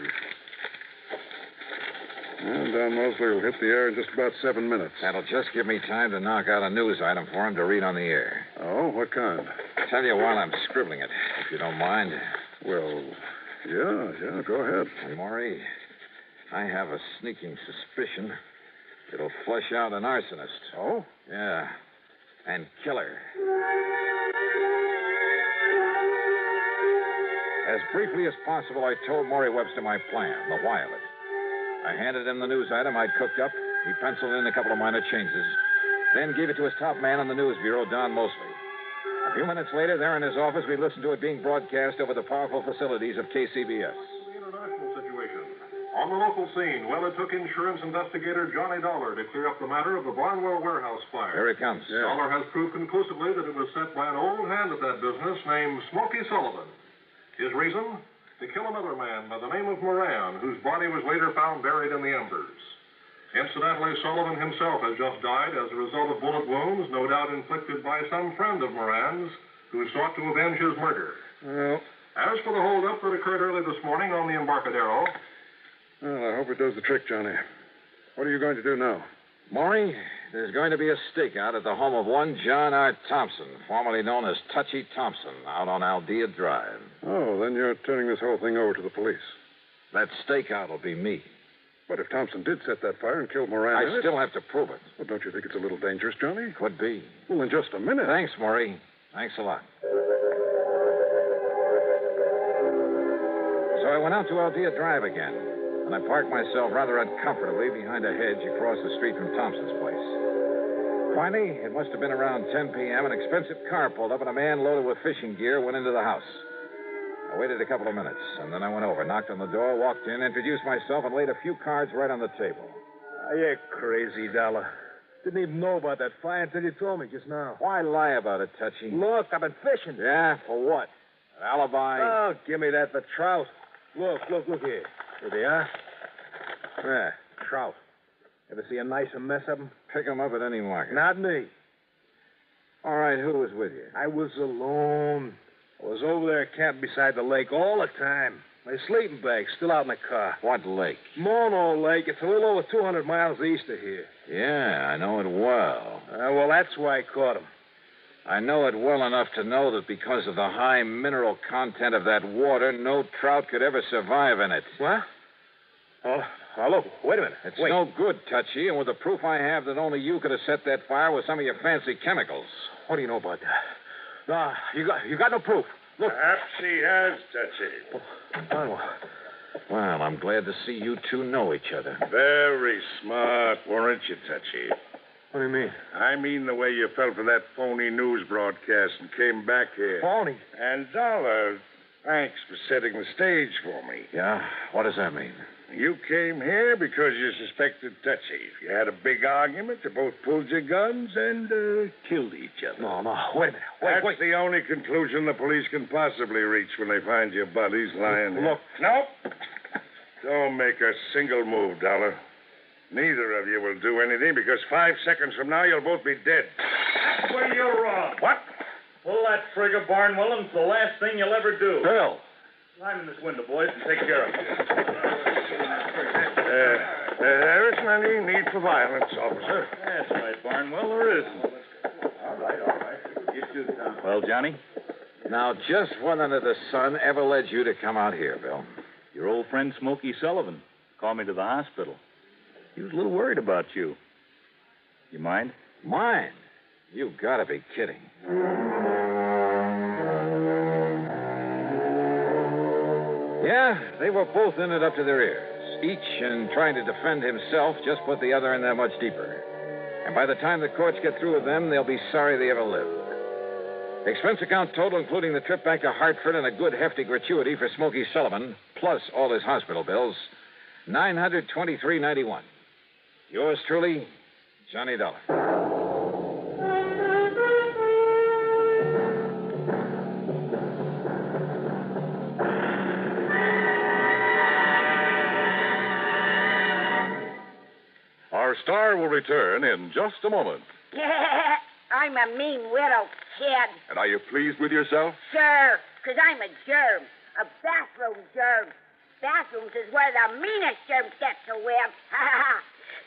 Well, Don Mosley will hit the air in just about 7 minutes. That'll just give me time to knock out a news item for him to read on the air. Oh, what kind? Tell you while I'm scribbling it, if you don't mind. Well, yeah, go ahead. And Maury, I have a sneaking suspicion it'll flush out an arsonist. Oh? Yeah, and killer. As briefly as possible, I told Maury Webster my plan, the Violet. I handed him the news item I'd cooked up. He penciled in a couple of minor changes, then gave it to his top man on the news bureau, Don Mosley. A few minutes later, there in his office, we listened to it being broadcast over the powerful facilities of KCBS. The international situation. On the local scene, it took insurance investigator Johnny Dollar to clear up the matter of the Barnwell warehouse fire. Here it comes. Yeah. Dollar has proved conclusively that it was set by an old hand at that business named Smoky Sullivan. His reason? To kill another man by the name of Moran, whose body was later found buried in the embers. Incidentally, Sullivan himself has just died as a result of bullet wounds, no doubt inflicted by some friend of Moran's, who sought to avenge his murder. Well, as for the holdup that occurred early this morning on the Embarcadero... Well, I hope it does the trick, Johnny. What are you going to do now? Maury, there's going to be a stakeout at the home of one John R. Thompson, formerly known as Touchy Thompson, out on Aldea Drive. Oh, then you're turning this whole thing over to the police. That stakeout will be me. But if Thompson did set that fire and kill Moran... I still have to prove it. Well, don't you think it's a little dangerous, Johnny? Could be. Well, in just a minute. Thanks, Maury. Thanks a lot. So I went out to Aldea Drive again, and I parked myself rather uncomfortably behind a hedge across the street from Thompson's place. Finally, it must have been around 10 p.m., an expensive car pulled up and a man loaded with fishing gear went into the house. I waited a couple of minutes, and then I went over, knocked on the door, walked in, introduced myself, and laid a few cards right on the table. You're crazy, Dollar. Didn't even know about that fire until you told me just now. Why lie about it, Touchy? Look, I've been fishing. Yeah, for what? An alibi? Oh, give me that for trout. Look here. Here they are. Yeah, trout. Ever see a nicer mess of them? Pick them up at any market. Not me. All right, who was with you? I was alone. I was over there camping beside the lake all the time. My sleeping bag's still out in the car. What lake? Mono Lake. It's a little over 200 miles east of here. Yeah, I know it well. Well, that's why I caught him. I know it well enough to know that because of the high mineral content of that water, no trout could ever survive in it. What? Oh, look, wait a minute. It's no good, Touchy, and with the proof I have that only you could have set that fire with some of your fancy chemicals. What do you know about that? No, you got no proof. Look. Perhaps he has, Touchy. Well, I'm glad to see you two know each other. Very smart, weren't you, Touchy? What do you mean? I mean the way you fell for that phony news broadcast and came back here. Phony? And Dollar, thanks for setting the stage for me. Yeah? What does that mean? You came here because you suspected Touchy. You had a big argument. You both pulled your guns and killed each other. No, wait a minute. That's the only conclusion the police can possibly reach when they find your bodies lying here. Look. Nope. Don't make a single move, Dollar. Neither of you will do anything because 5 seconds from now you'll both be dead. Well, you're wrong. What? Pull that trigger, Barnwell, and it's the last thing you'll ever do. Bill. Climb in this window, boys, and take care of it. There isn't any need for violence, officer. That's right, Barnwell, there isn't. All right. You too, Tom. Well, Johnny? Now, just what under the sun ever led you to come out here, Bill? Your old friend Smoky Sullivan called me to the hospital. He was a little worried about you. You mind? Mind? You gotta be kidding. Yeah, they were both in it up to their ears. Each, in trying to defend himself, just put the other in there much deeper. And by the time the courts get through with them, they'll be sorry they ever lived. Expense account total, including the trip back to Hartford and a good hefty gratuity for Smoky Sullivan, plus all his hospital bills, $923.91. Yours truly, Johnny Dollar. star will return in just a moment. I'm a mean widow, kid. And are you pleased with yourself? Sure, because I'm a germ. A bathroom germ. Bathrooms is where the meanest germs get to live.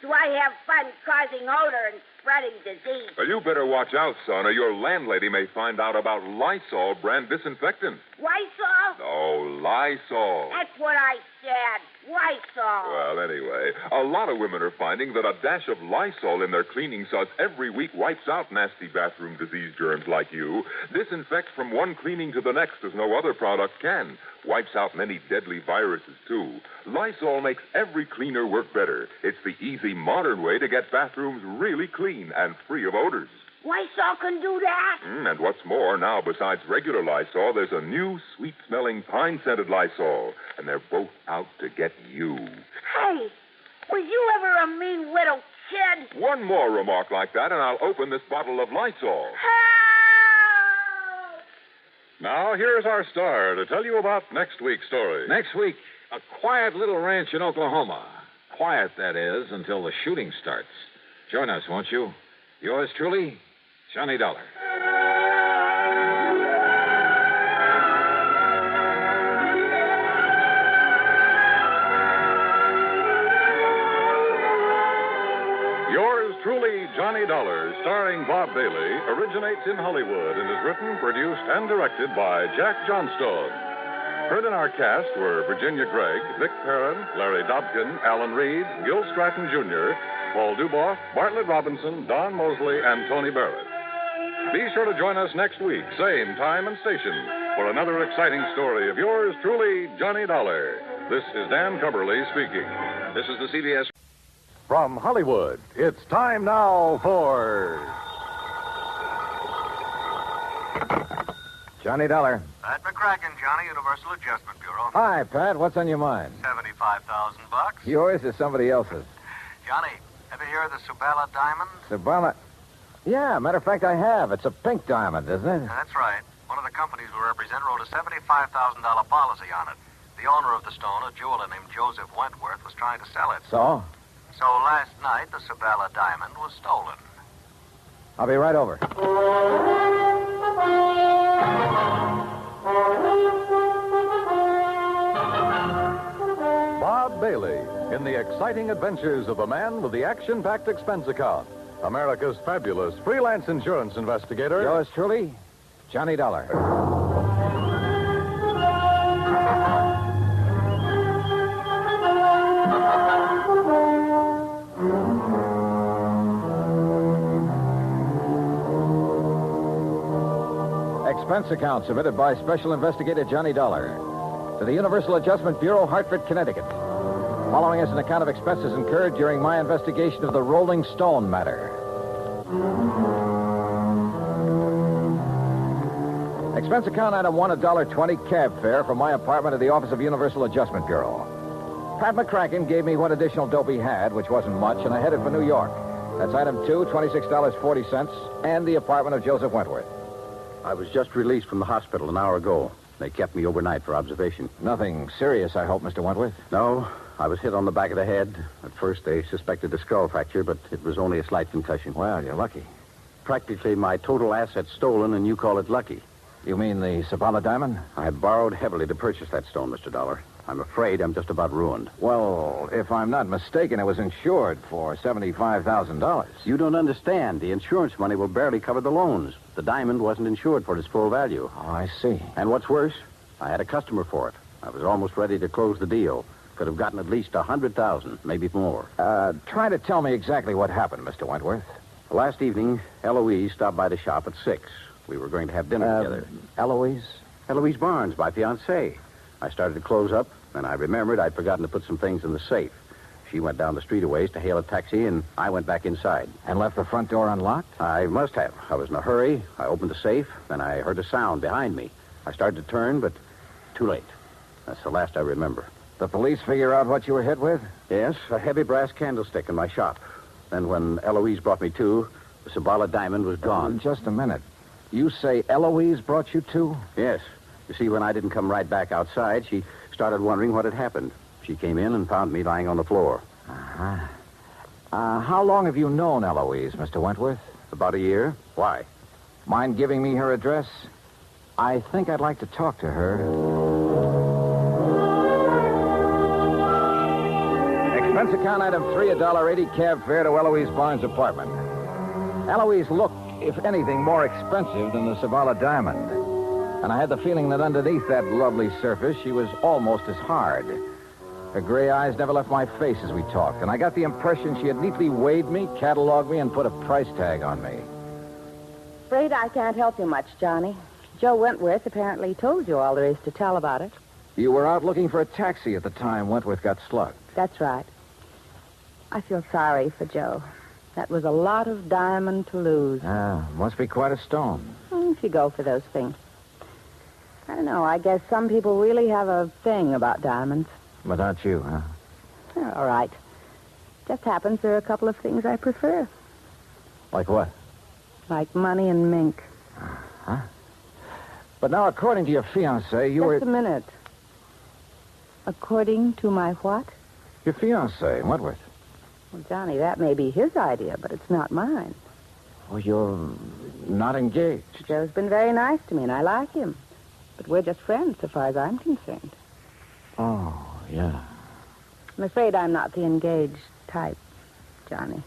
Do I have fun causing odor and spreading disease? Well, you better watch out, son, or your landlady may find out about Lysol brand disinfectant. Lysol? Oh, Lysol. That's what I said. Lysol. Well, anyway, a lot of women are finding that a dash of Lysol in their cleaning suds every week wipes out nasty bathroom disease germs like you. Disinfects from one cleaning to the next as no other product can. Wipes out many deadly viruses, too. Lysol makes every cleaner work better. It's the easy, modern way to get bathrooms really clean and free of odors. Lysol can do that? And what's more, now, besides regular Lysol, there's a new sweet-smelling pine-scented Lysol. And they're both out to get you. Hey, was you ever a mean little kid? One more remark like that, and I'll open this bottle of Lysol. Now, here's our star to tell you about next week's story. Next week, a quiet little ranch in Oklahoma. Quiet, that is, until the shooting starts. Join us, won't you? Yours truly, Johnny Dollar. Yours truly, Johnny Dollar, starring Bob Bailey, originates in Hollywood and is written, produced, and directed by Jack Johnstone. Heard in our cast were Virginia Gregg, Vic Perrin, Larry Dobkin, Alan Reed, Gil Stratton Jr., Paul Duboff, Bartlett Robinson, Don Mosley, and Tony Barrett. Be sure to join us next week, same time and station, for another exciting story of yours truly, Johnny Dollar. This is Dan Cumberly speaking. This is the CBS. From Hollywood, it's time now for Johnny Dollar. Pat McCracken, Johnny, Universal Adjustment Bureau. Hi, Pat. What's on your mind? $75,000. Yours or somebody else's? Johnny, ever hear of the Sabella diamond? Sabala. Yeah, matter of fact, I have. It's a pink diamond, isn't it? That's right. One of the companies we represent wrote a $75,000 policy on it. The owner of the stone, a jeweler named Joseph Wentworth, was trying to sell it. So? So last night, the Sabella diamond was stolen. I'll be right over. Bob Bailey in the exciting adventures of the man with the action-packed expense account. America's fabulous freelance insurance investigator. Yours truly, Johnny Dollar. Expense account submitted by Special Investigator Johnny Dollar to the Universal Adjustment Bureau, Hartford, Connecticut. Following is an account of expenses incurred during my investigation of the Rolling Stone matter. Expense account item 1, $1.20 cab fare from my apartment to the office of Universal Adjustment Bureau. Pat McCracken gave me what additional dope he had, which wasn't much, and I headed for New York. That's item 2, $26.40, and the apartment of Joseph Wentworth. I was just released from the hospital an hour ago. They kept me overnight for observation. Nothing serious, I hope, Mr. Wentworth? No. I was hit on the back of the head. At first, they suspected a skull fracture, but it was only a slight concussion. Well, you're lucky. Practically my total assets stolen, and you call it lucky. You mean the Sabala diamond? I borrowed heavily to purchase that stone, Mr. Dollar. I'm afraid I'm just about ruined. Well, if I'm not mistaken, it was insured for $75,000. You don't understand. The insurance money will barely cover the loans. The diamond wasn't insured for its full value. Oh, I see. And what's worse, I had a customer for it. I was almost ready to close the deal. Could have gotten at least $100,000, maybe more. Try to tell me exactly what happened, Mr. Wentworth. Last evening, Eloise stopped by the shop at 6. We were going to have dinner together. Eloise? Eloise Barnes, my fiancée. I started to close up, and I remembered I'd forgotten to put some things in the safe. She went down the street a ways to hail a taxi, and I went back inside. And left the front door unlocked? I must have. I was in a hurry. I opened the safe, then I heard a sound behind me. I started to turn, but too late. That's the last I remember. The police figure out what you were hit with? Yes, a heavy brass candlestick in my shop. Then when Eloise brought me to, the Sabala diamond was gone. Just a minute. You say Eloise brought you to? Yes. You see, when I didn't come right back outside, she started wondering what had happened. She came in and found me lying on the floor. Uh-huh. How long have you known Eloise, Mr. Wentworth? About a year. Why? Mind giving me her address? I think I'd like to talk to her. Expense account item 3, $1.80 cab fare to Eloise Barnes' apartment. Eloise looked, if anything, more expensive than the Zavala diamond. And I had the feeling that underneath that lovely surface, she was almost as hard. Her gray eyes never left my face as we talked, and I got the impression she had neatly weighed me, cataloged me, and put a price tag on me. Afraid I can't help you much, Johnny. Joe Wentworth apparently told you all there is to tell about it. You were out looking for a taxi at the time Wentworth got slugged. That's right. I feel sorry for Joe. That was a lot of diamond to lose. Must be quite a stone. If you go for those things. I don't know. I guess some people really have a thing about diamonds. But not you, huh? They're all right. Just happens there are a couple of things I prefer. Like what? Like money and mink. Huh? But now, according to your fiancé, you were... Just a minute. According to my what? Your fiancé, Wentworth. Well, Johnny, that may be his idea, but it's not mine. Oh, you're not engaged. Joe's been very nice to me, and I like him. But we're just friends, so far as I'm concerned. Oh, yeah. I'm afraid I'm not the engaged type, Johnny.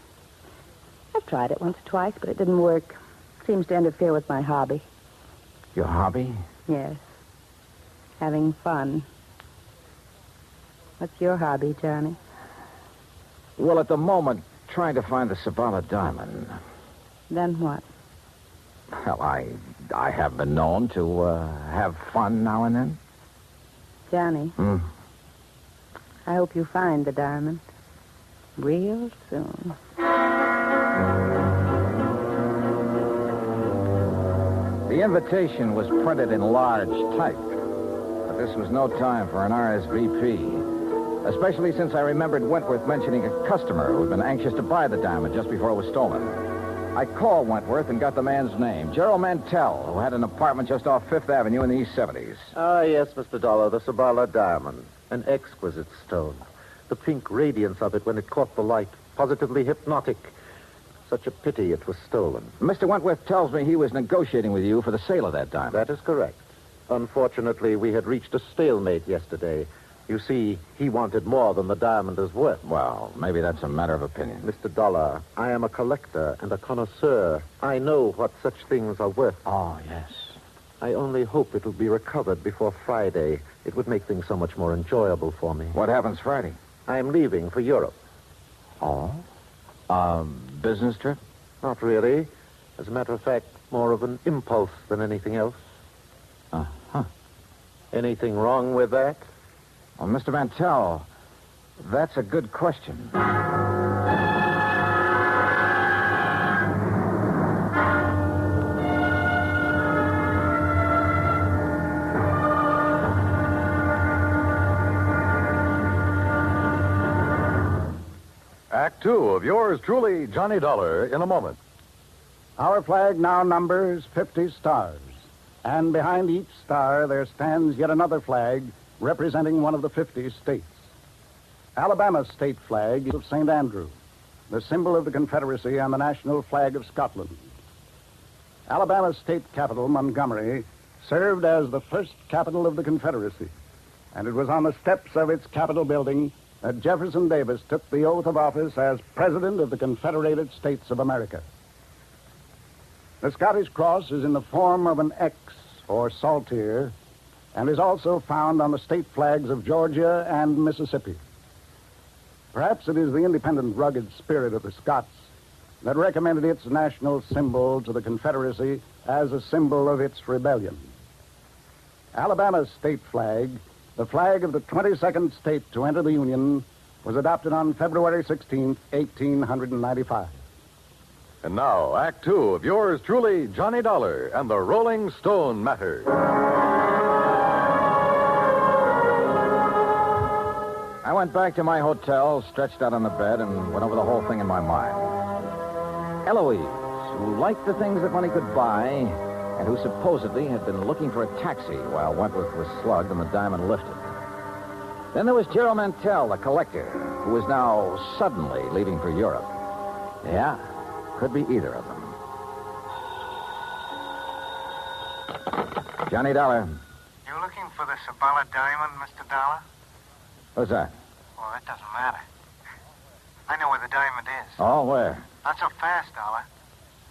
I've tried it once or twice, but it didn't work. Seems to interfere with my hobby. Your hobby? Yes. Having fun. What's your hobby, Johnny? Well, at the moment, trying to find the Zavala diamond. Then what? Well, I have been known to have fun now and then. Johnny. I hope you find the diamond real soon. The invitation was printed in large type, but this was no time for an RSVP, especially since I remembered Wentworth mentioning a customer who had been anxious to buy the diamond just before it was stolen. I called Wentworth and got the man's name, Gerald Mantell, who had an apartment just off Fifth Avenue in the East 70s. Ah, yes, Mr. Dollar, the Zavala diamond. An exquisite stone. The pink radiance of it when it caught the light. Positively hypnotic. Such a pity it was stolen. Mr. Wentworth tells me he was negotiating with you for the sale of that diamond. That is correct. Unfortunately, we had reached a stalemate yesterday. You see, he wanted more than the diamond is worth. Well, maybe that's a matter of opinion. Mr. Dollar, I am a collector and a connoisseur. I know what such things are worth. Oh, yes. I only hope it'll be recovered before Friday. It would make things so much more enjoyable for me. What happens Friday? I'm leaving for Europe. Oh? Business trip? Not really. As a matter of fact, more of an impulse than anything else. Uh-huh. Anything wrong with that? Well, Mr. Mantell, that's a good question. Act two of yours truly, Johnny Dollar, in a moment. Our flag now numbers 50 stars. And behind each star there stands yet another flag representing one of the 50 states. Alabama's state flag is of St. Andrew, the symbol of the Confederacy and the national flag of Scotland. Alabama's state capital, Montgomery, served as the first capital of the Confederacy, and it was on the steps of its Capitol building that Jefferson Davis took the oath of office as President of the Confederated States of America. The Scottish cross is in the form of an X, or saltire, and is also found on the state flags of Georgia and Mississippi. Perhaps it is the independent, rugged spirit of the Scots that recommended its national symbol to the Confederacy as a symbol of its rebellion. Alabama's state flag, the flag of the 22nd state to enter the Union, was adopted on February 16th, 1895. And now, Act two of yours truly, Johnny Dollar and the Rolling Stone Matter. I went back to my hotel, stretched out on the bed, and went over the whole thing in my mind. Eloise, who liked the things that money could buy, and who supposedly had been looking for a taxi while Wentworth was slugged and the diamond lifted. Then there was Gerald Mantell, the collector, who was now suddenly leaving for Europe. Yeah, could be either of them. Johnny Dollar. You looking for the Sabala diamond, Mr. Dollar? Who's that? Well, that doesn't matter. I know where the diamond is. Oh, where? Not so fast, Dollar.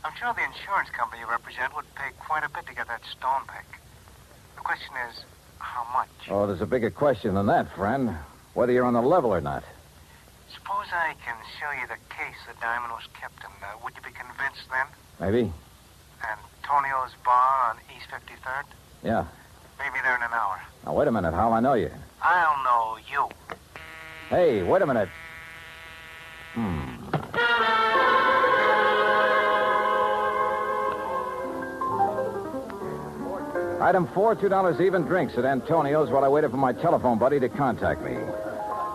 I'm sure the insurance company you represent would pay quite a bit to get that stone back. The question is, how much? Oh, there's a bigger question than that, friend. Whether you're on the level or not. Suppose I can show you the case the diamond was kept in. Would you be convinced then? Maybe. Antonio's bar on East 53rd? Yeah. Maybe there in an hour. Now, wait a minute. How'll I know you? I'll know you. Hey, wait a minute. Item 4, $2 even drinks at Antonio's while I waited for my telephone buddy to contact me.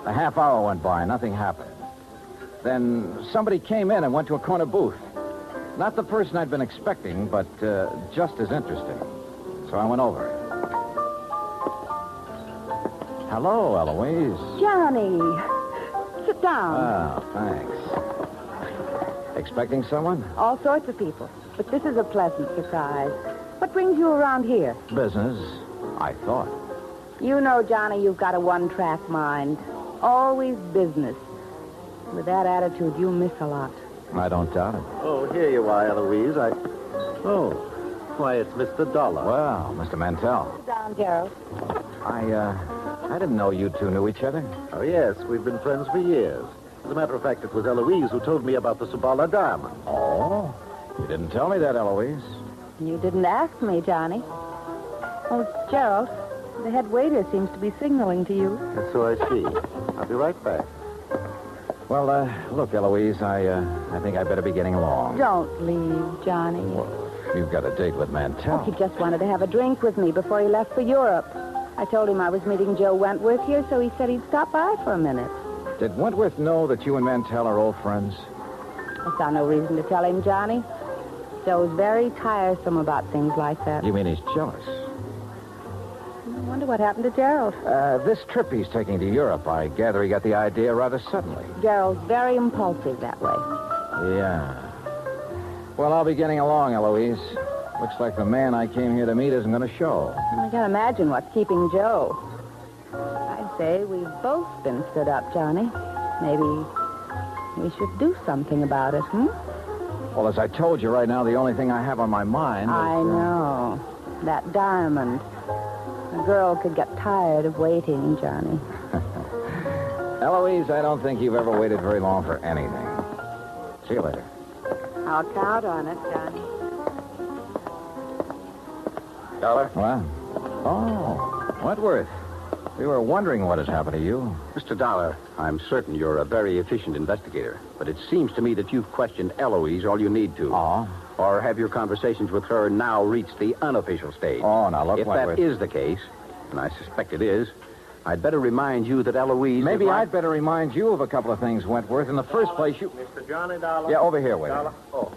A half hour went by, nothing happened. Then somebody came in and went to a corner booth. Not the person I'd been expecting, but just as interesting. So I went over. Hello, Eloise. Johnny, sit down. Oh, thanks. Expecting someone? All sorts of people. But this is a pleasant surprise. What brings you around here? Business, I thought. You know, Johnny, you've got a one-track mind. Always business. With that attitude, you miss a lot. I don't doubt it. Oh, here you are, Eloise. Oh, why, it's Mr. Dollar. Well, Mr. Mantell. Sit down, Gerald. I didn't know you two knew each other. Oh, yes, we've been friends for years. As a matter of fact, it was Eloise who told me about the Sabala diamond. Oh? You didn't tell me that, Eloise. You didn't ask me, Johnny. Oh, Gerald, the head waiter seems to be signaling to you. So I see. I'll be right back. Well, look, Eloise, I think I better be getting along. Don't leave, Johnny. Well, you've got a date with Mantell. Oh, he just wanted to have a drink with me before he left for Europe. I told him I was meeting Joe Wentworth here, so he said he'd stop by for a minute. Did Wentworth know that you and Mantell are old friends? I saw no reason to tell him, Johnny. Joe's very tiresome about things like that. You mean he's jealous? I wonder what happened to Gerald. This trip he's taking to Europe, I gather he got the idea rather suddenly. Gerald's very impulsive that way. Yeah. Well, I'll be getting along, Eloise. Looks like the man I came here to meet isn't going to show. I can't imagine what's keeping Joe. I'd say we've both been stood up, Johnny. Maybe we should do something about it, Well, as I told you right now, the only thing I have on my mind is... I know. That diamond. A girl could get tired of waiting, Johnny. Eloise, I don't think you've ever waited very long for anything. See you later. I'll count on it, Johnny. Dollar? What? Oh, Wentworth. We were wondering what had happened to you. Mr. Dollar, I'm certain you're a very efficient investigator, but it seems to me that you've questioned Eloise all you need to. Oh? Or have your conversations with her now reached the unofficial stage? Oh, now look, if Wentworth. that is the case, and I suspect it is, I'd better remind you that Eloise... Maybe I'd better remind you of a couple of things, Wentworth. In the first place, you... Mr. Johnny Dollar? Yeah, over here, waiter. Dollar? Oh.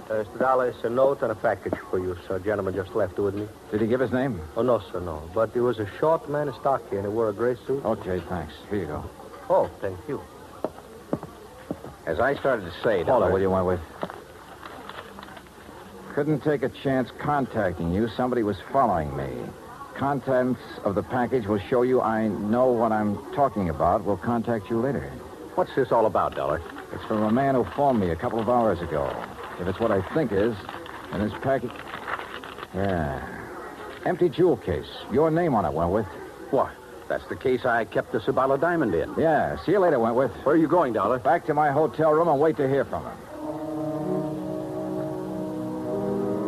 Mr. Dollar, it's a note and a package for you, sir. A gentleman just left it with me. Did he give his name? Oh, no, sir, no. But he was a short man in stock here, and he wore a gray suit. Okay, thanks. Here you go. Oh, thank you. As I started to say, Hold Dollar... on, will you, Wentworth? Couldn't take a chance contacting you. Somebody was following me. Contents of the package will show you I know what I'm talking about. We'll contact you later. What's this all about, Dollar? It's from a man who phoned me a couple of hours ago. If it's what I think is, and his package... Yeah. Empty jewel case. Your name on it, Wentworth. What? That's the case I kept the Sabala diamond in. Yeah. See you later, Wentworth. Where are you going, Dollar? Back to my hotel room and wait to hear from him.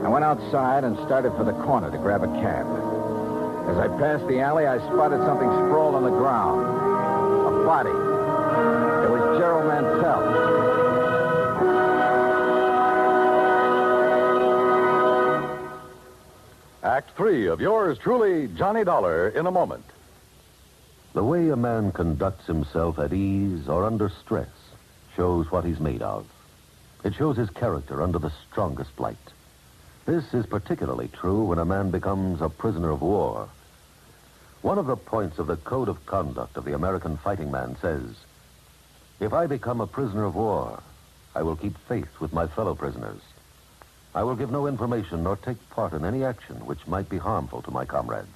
I went outside and started for the corner to grab a cab. As I passed the alley, I spotted something sprawled on the ground. A body. It was Gerald Mantell. Act 3 of yours truly, Johnny Dollar, in a moment. The way a man conducts himself at ease or under stress shows what he's made of. It shows his character under the strongest light. This is particularly true when a man becomes a prisoner of war. One of the points of the Code of Conduct of the American Fighting Man says, if I become a prisoner of war, I will keep faith with my fellow prisoners. I will give no information nor take part in any action which might be harmful to my comrades.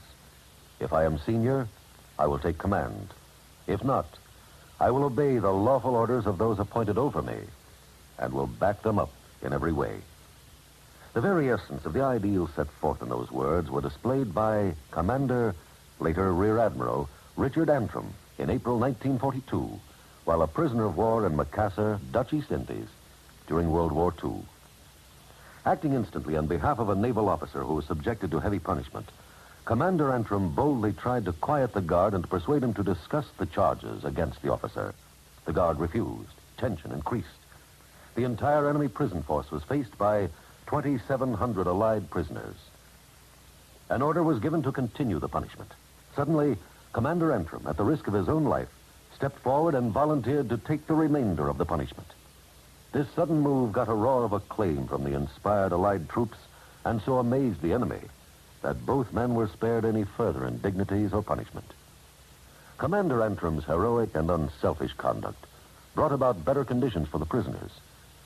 If I am senior, I will take command. If not, I will obey the lawful orders of those appointed over me and will back them up in every way. The very essence of the ideals set forth in those words were displayed by Commander, later Rear Admiral, Richard Antrim in April 1942, while a prisoner of war in Macassar, Dutch East Indies, during World War II. Acting instantly on behalf of a naval officer who was subjected to heavy punishment, Commander Antrim boldly tried to quiet the guard and to persuade him to discuss the charges against the officer. The guard refused. Tension increased. The entire enemy prison force was faced by 2,700 Allied prisoners. An order was given to continue the punishment. Suddenly, Commander Antrim, at the risk of his own life, stepped forward and volunteered to take the remainder of the punishment. This sudden move got a roar of acclaim from the inspired Allied troops and so amazed the enemy that both men were spared any further indignities or punishment. Commander Antrim's heroic and unselfish conduct brought about better conditions for the prisoners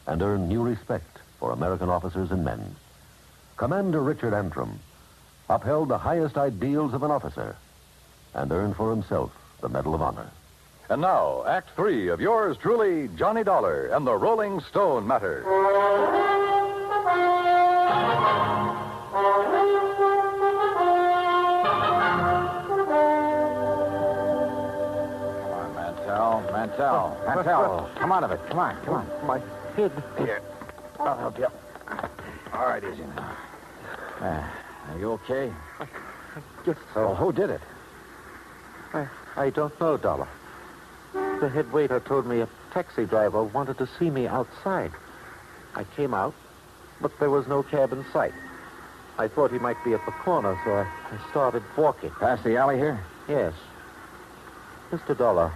and earned new respect for American officers and men. Commander Richard Antrim upheld the highest ideals of an officer and earned for himself the Medal of Honor. And now, Act 3 of yours truly, Johnny Dollar and the Rolling Stone Matter. Mantell, come out of it. Come on. My head. Here, I'll help you. All right, easy now. Are you okay? Yes. So who did it? I don't know, Dollar. The head waiter told me a taxi driver wanted to see me outside. I came out, but there was no cab in sight. I thought he might be at the corner, so I started walking. Past the alley here? Yes. Mr. Dollar,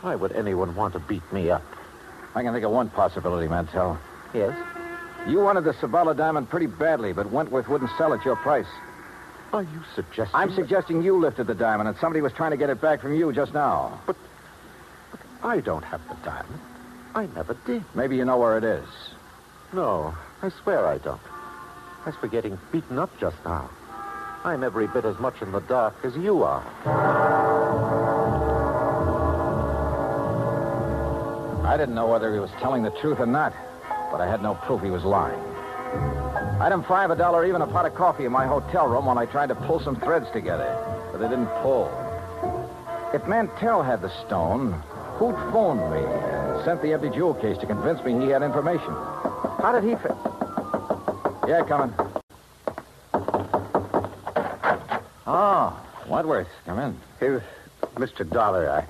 why would anyone want to beat me up? I can think of one possibility, Mantell. Yes? You wanted the Sabala diamond pretty badly, but Wentworth wouldn't sell at your price. Are you suggesting... I'm suggesting you lifted the diamond and somebody was trying to get it back from you just now. But I don't have the diamond. I never did. Maybe you know where it is. No, I swear I don't. As for getting beaten up just now, I'm every bit as much in the dark as you are. I didn't know whether he was telling the truth or not, but I had no proof he was lying. Item 5, $1 even, a pot of coffee in my hotel room when I tried to pull some threads together, but they didn't pull. If Mantell had the stone, who'd phoned me and sent the empty jewel case to convince me he had information? How did he fit? Yeah, coming. Oh, Wentworth, come in. Here, Mr. Dollar,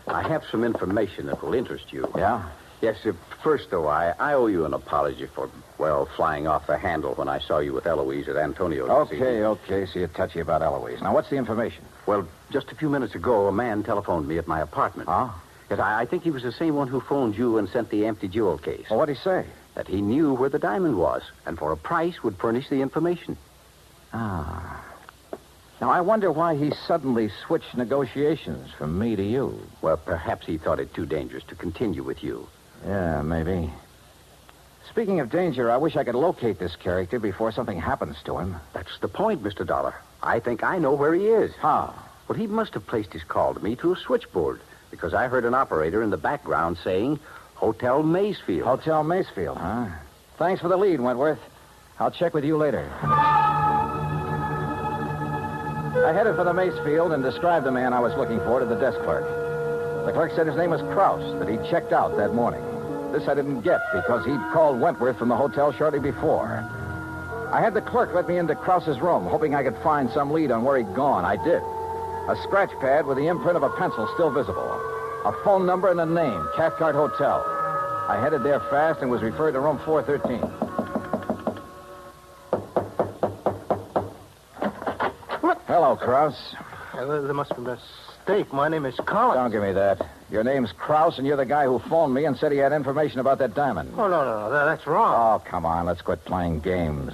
I have some information that will interest you. Yeah? Yes, first, though, I owe you an apology for, flying off the handle when I saw you with Eloise at Antonio's. Okay, so you're touchy about Eloise. Now, what's the information? Well, just a few minutes ago, a man telephoned me at my apartment. Huh? Yes, I think he was the same one who phoned you and sent the empty jewel case. Well, what'd he say? That he knew where the diamond was, and for a price would furnish the information. Ah. Now, I wonder why he suddenly switched negotiations from me to you. Well, perhaps he thought it too dangerous to continue with you. Yeah, maybe. Speaking of danger, I wish I could locate this character before something happens to him. That's the point, Mr. Dollar. I think I know where he is. How? Well, he must have placed his call to me through a switchboard, because I heard an operator in the background saying, Hotel Maysfield. Hotel Maysfield, huh? Thanks for the lead, Wentworth. I'll check with you later. I headed for the Maysfield and described the man I was looking for to the desk clerk. The clerk said his name was Krause, that he'd checked out that morning. This I didn't get because he'd called Wentworth from the hotel shortly before. I had the clerk let me into Krause's room, hoping I could find some lead on where he'd gone. I did. A scratch pad with the imprint of a pencil still visible. A phone number and a name, Cathcart Hotel. I headed there fast and was referred to room 413. What? Hello, Krause. There must be a mistake. My name is Collins. Don't give me that. Your name's Krause, and you're the guy who phoned me and said he had information about that diamond. Oh, no. That's wrong. Oh, come on. Let's quit playing games.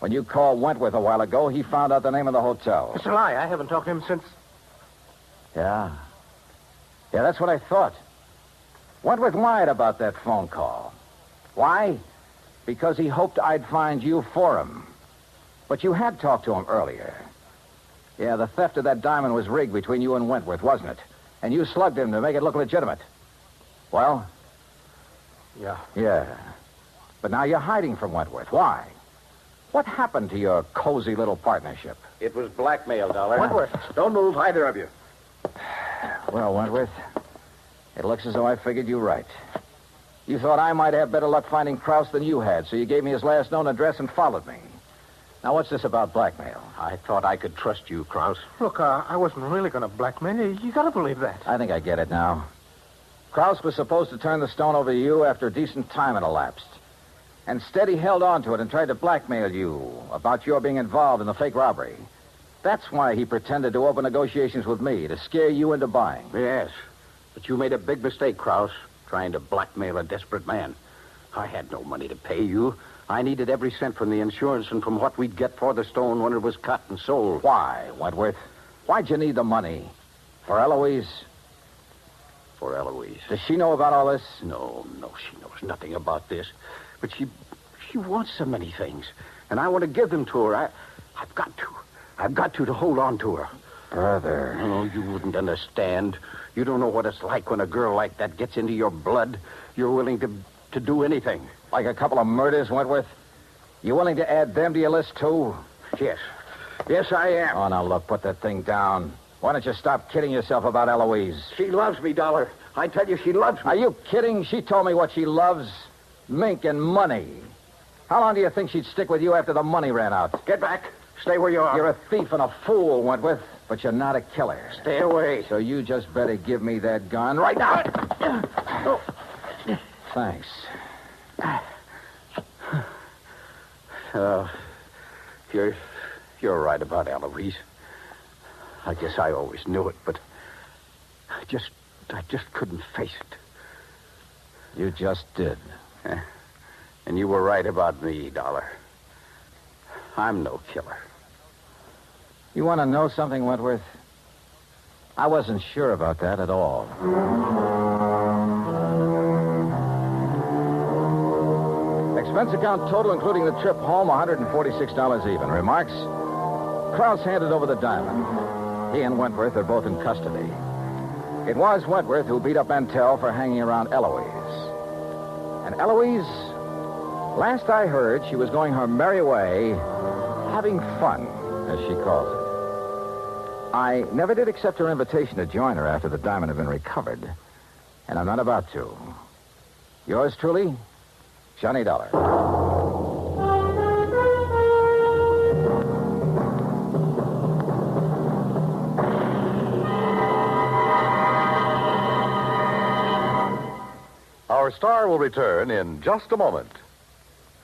When you called Wentworth a while ago, he found out the name of the hotel. It's a lie. I haven't talked to him since... Yeah, that's what I thought. Wentworth lied about that phone call. Why? Because he hoped I'd find you for him. But you had talked to him earlier. Yeah, the theft of that diamond was rigged between you and Wentworth, wasn't it? And you slugged him to make it look legitimate. Well? Yeah. But now you're hiding from Wentworth. Why? What happened to your cozy little partnership? It was blackmail, Dollar. Wentworth, Don't move, either of you. Well, Wentworth, it looks as though I figured you right. You thought I might have better luck finding Krause than you had, so you gave me his last known address and followed me. Now, what's this about blackmail? I thought I could trust you, Krause. Look, I wasn't really going to blackmail you. You got to believe that. I think I get it now. Krause was supposed to turn the stone over to you after a decent time had elapsed. Instead, he held on to it and tried to blackmail you about your being involved in the fake robbery. That's why he pretended to open negotiations with me, to scare you into buying. Yes, but you made a big mistake, Krause, trying to blackmail a desperate man. I had no money to pay you. I needed every cent from the insurance and from what we'd get for the stone when it was cut and sold. Why, Wentworth? Why'd you need the money? For Eloise? For Eloise. Does she know about all this? No, she knows nothing about this. But she wants so many things, and I want to give them to her. I've got to hold on to her. Brother. Oh, you wouldn't understand. You don't know what it's like when a girl like that gets into your blood. You're willing to do anything. Like a couple of murders, Wentworth? You willing to add them to your list, too? Yes. Yes, I am. Oh, now, look, put that thing down. Why don't you stop kidding yourself about Eloise? She loves me, Dollar. I tell you, she loves me. Are you kidding? She told me what she loves. Mink and money. How long do you think she'd stick with you after the money ran out? Get back. Stay where you are. You're a thief and a fool, Wentworth, but you're not a killer. Stay away. So you just better give me that gun right now. Oh. Thanks. You're right about Eloise. I guess I always knew it, but I just couldn't face it. You just did. And you were right about me, Dollar. I'm no killer. You want to know something, Wentworth? I wasn't sure about that at all. Expense account total, including the trip home, $146 even. Remarks? Krause handed over the diamond. He and Wentworth are both in custody. It was Wentworth who beat up Mantell for hanging around Eloise. And Eloise, last I heard, she was going her merry way, having fun, as she calls it. I never did accept her invitation to join her after the diamond had been recovered. And I'm not about to. Yours truly, Johnny Dollar. Our star will return in just a moment.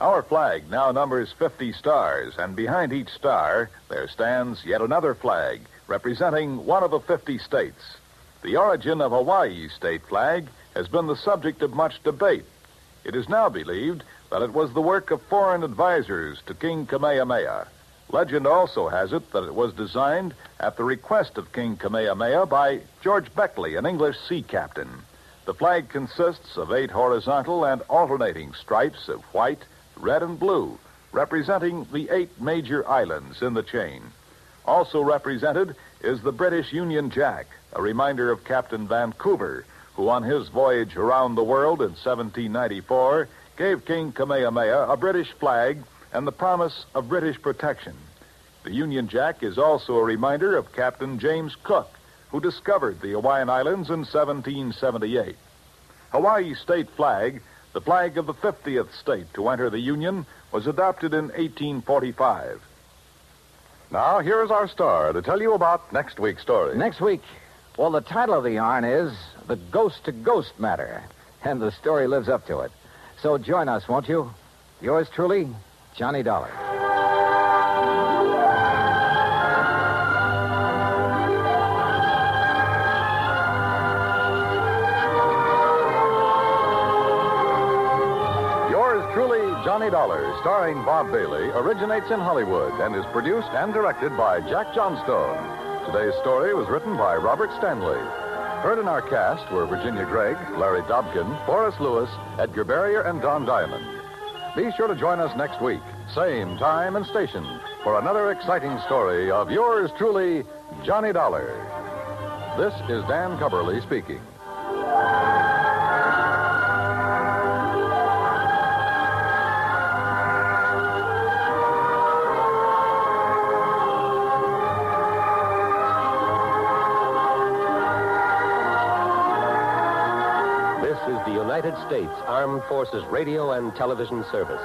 Our flag now numbers 50 stars, and behind each star there stands yet another flag representing one of the 50 states. The origin of Hawaii's state flag has been the subject of much debate. It is now believed that it was the work of foreign advisors to King Kamehameha. Legend also has it that it was designed at the request of King Kamehameha by George Beckley, an English sea captain. The flag consists of 8 horizontal and alternating stripes of white, red, and blue, representing the 8 major islands in the chain. Also represented is the British Union Jack, a reminder of Captain Vancouver, who on his voyage around the world in 1794 gave King Kamehameha a British flag and the promise of British protection. The Union Jack is also a reminder of Captain James Cook, who discovered the Hawaiian Islands in 1778. Hawaii's state flag, the flag of the 50th state to enter the Union, was adopted in 1845. Now, here is our star to tell you about next week's story. Next week, well, the title of the yarn is The Ghost-to-Ghost Matter, and the story lives up to it. So join us, won't you? Yours truly, Johnny Dollar. Johnny Dollar, starring Bob Bailey, originates in Hollywood and is produced and directed by Jack Johnstone. Today's story was written by Robert Stanley. Heard in our cast were Virginia Gregg, Larry Dobkin, Forrest Lewis, Edgar Barrier, and Don Diamond. Be sure to join us next week, same time and station, for another exciting story of yours truly, Johnny Dollar. This is Dan Cubberly speaking. The United States Armed Forces Radio and Television Service.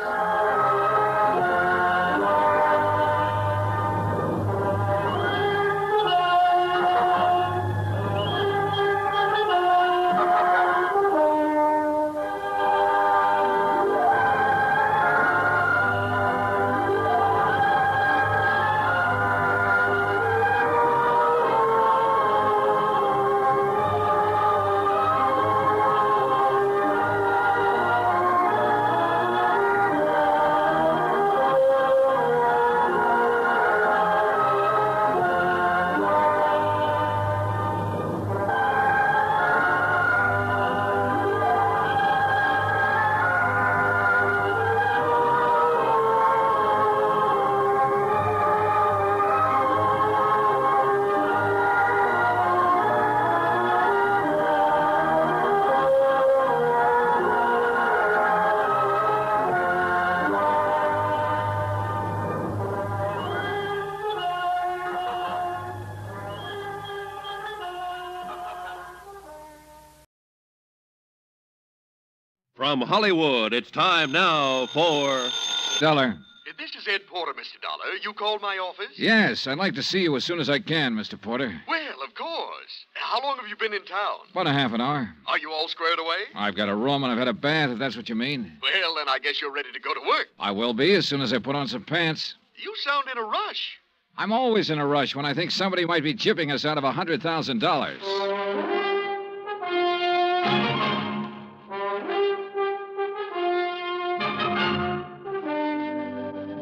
From Hollywood, it's time now for... Dollar. This is Ed Porter, Mr. Dollar. You called my office? Yes, I'd like to see you as soon as I can, Mr. Porter. Well, of course. How long have you been in town? About a half an hour. Are you all squared away? I've got a room and I've had a bath, if that's what you mean. Well, then I guess you're ready to go to work. I will be as soon as I put on some pants. You sound in a rush. I'm always in a rush when I think somebody might be gypping us out of $100,000.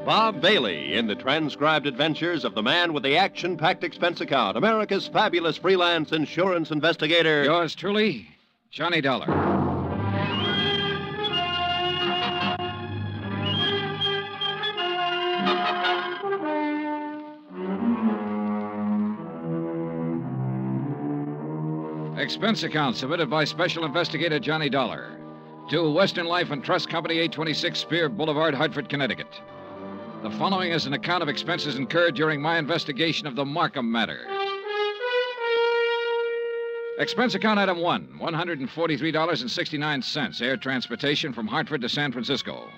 Bob Bailey in the transcribed adventures of the man with the action-packed expense account, America's fabulous freelance insurance investigator. Yours truly, Johnny Dollar. Expense account submitted by Special Investigator Johnny Dollar to Western Life and Trust Company, 826 Spear Boulevard, Hartford, Connecticut. The following is an account of expenses incurred during my investigation of the Markham matter. Expense account item 1, $143.69, air transportation from Hartford to San Francisco.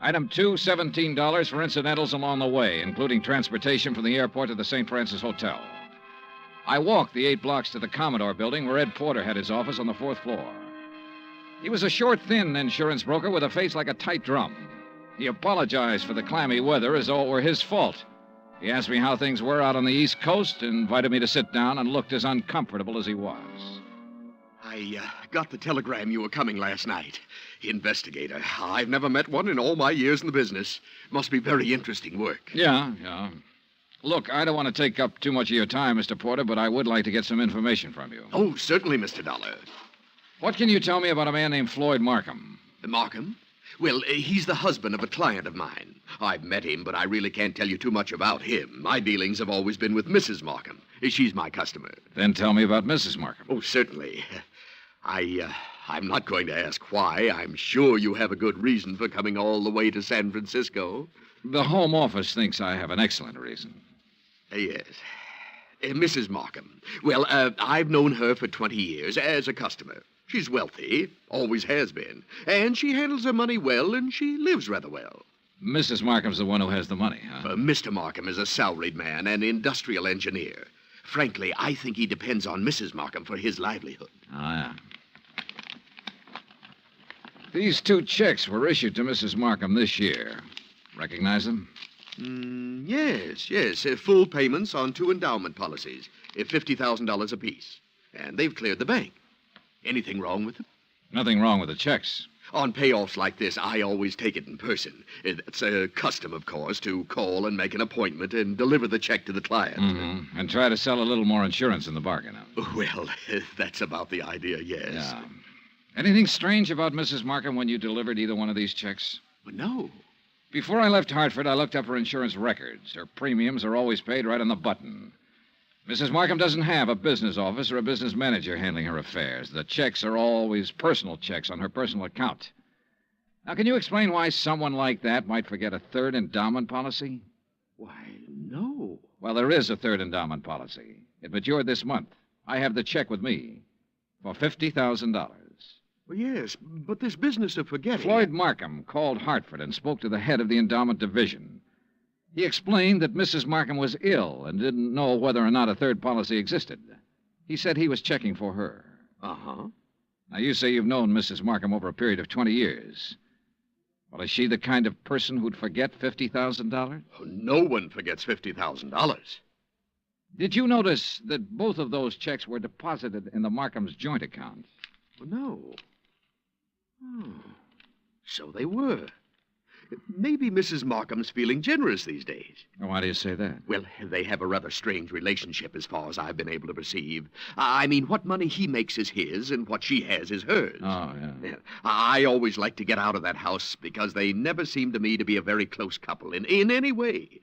Item 2, $17 for incidentals along the way, including transportation from the airport to the St. Francis Hotel. I walked the 8 blocks to the Commodore building where Ed Porter had his office on the 4th floor. He was a short, thin insurance broker with a face like a tight drum. He apologized for the clammy weather as though it were his fault. He asked me how things were out on the East Coast, invited me to sit down, and looked as uncomfortable as he was. I got the telegram you were coming last night. Investigator. I've never met one in all my years in the business. Must be very interesting work. Yeah. Look, I don't want to take up too much of your time, Mr. Porter, but I would like to get some information from you. Oh, certainly, Mr. Dollar. What can you tell me about a man named Floyd Markham? Markham? Well, he's the husband of a client of mine. I've met him, but I really can't tell you too much about him. My dealings have always been with Mrs. Markham. She's my customer. Then tell me about Mrs. Markham. Oh, certainly. I'm not going to ask why. I'm sure you have a good reason for coming all the way to San Francisco. The Home Office thinks I have an excellent reason. Yes. Mrs. Markham. Well, I've known her for 20 years as a customer. She's wealthy, always has been, and she handles her money well, and she lives rather well. Mrs. Markham's the one who has the money, huh? Mr. Markham is a salaried man, an industrial engineer. Frankly, I think he depends on Mrs. Markham for his livelihood. Ah, yeah. These 2 checks were issued to Mrs. Markham this year. Recognize them? Yes. Full payments on 2 endowment policies, $50,000 apiece. And they've cleared the bank. Anything wrong with them? Nothing wrong with the checks. On payoffs like this, I always take it in person. It's a custom, of course, to call and make an appointment and deliver the check to the client. Mm-hmm. And try to sell a little more insurance in the bargain. Well, that's about the idea, yes. Yeah. Anything strange about Mrs. Markham when you delivered either one of these checks? Well, no. Before I left Hartford, I looked up her insurance records. Her premiums are always paid right on the button. Mrs. Markham doesn't have a business office or a business manager handling her affairs. The checks are always personal checks on her personal account. Now, can you explain why someone like that might forget a third endowment policy? Why, no. Well, there is a third endowment policy. It matured this month. I have the check with me for $50,000. Well, yes, but this business of forgetting... Floyd Markham called Hartford and spoke to the head of the endowment division. He explained that Mrs. Markham was ill and didn't know whether or not a third policy existed. He said he was checking for her. Uh-huh. Now, you say you've known Mrs. Markham over a period of 20 years. Well, is she the kind of person who'd forget $50,000? Oh, no one forgets $50,000. Did you notice that both of those checks were deposited in the Markham's joint account? Well, no. Oh, so they were. Maybe Mrs. Markham's feeling generous these days. Why do you say that? Well, they have a rather strange relationship as far as I've been able to perceive. I mean, what money he makes is his, and what she has is hers. Oh, yeah. I always like to get out of that house because they never seem to me to be a very close couple in any way.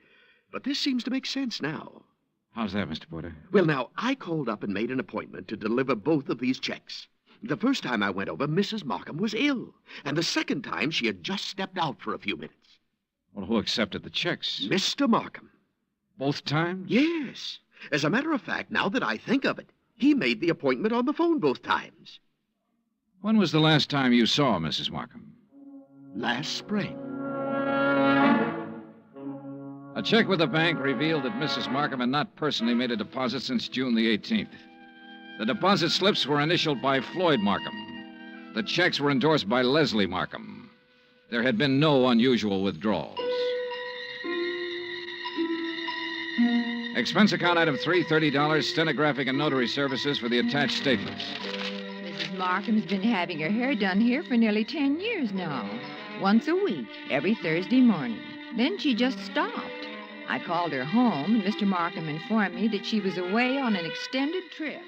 But this seems to make sense now. How's that, Mr. Porter? Well, now, I called up and made an appointment to deliver both of these checks. The first time I went over, Mrs. Markham was ill. And the second time, she had just stepped out for a few minutes. Well, who accepted the checks? Mr. Markham. Both times? Yes. As a matter of fact, now that I think of it, he made the appointment on the phone both times. When was the last time you saw Mrs. Markham? Last spring. A check with the bank revealed that Mrs. Markham had not personally made a deposit since June the 18th. The deposit slips were initialed by Floyd Markham. The checks were endorsed by Leslie Markham. There had been no unusual withdrawals. Expense account item 3, $30, stenographic and notary services for the attached statements. Mrs. Markham's been having her hair done here for nearly 10 years now. Once a week, every Thursday morning. Then she just stopped. I called her home, and Mr. Markham informed me that she was away on an extended trip.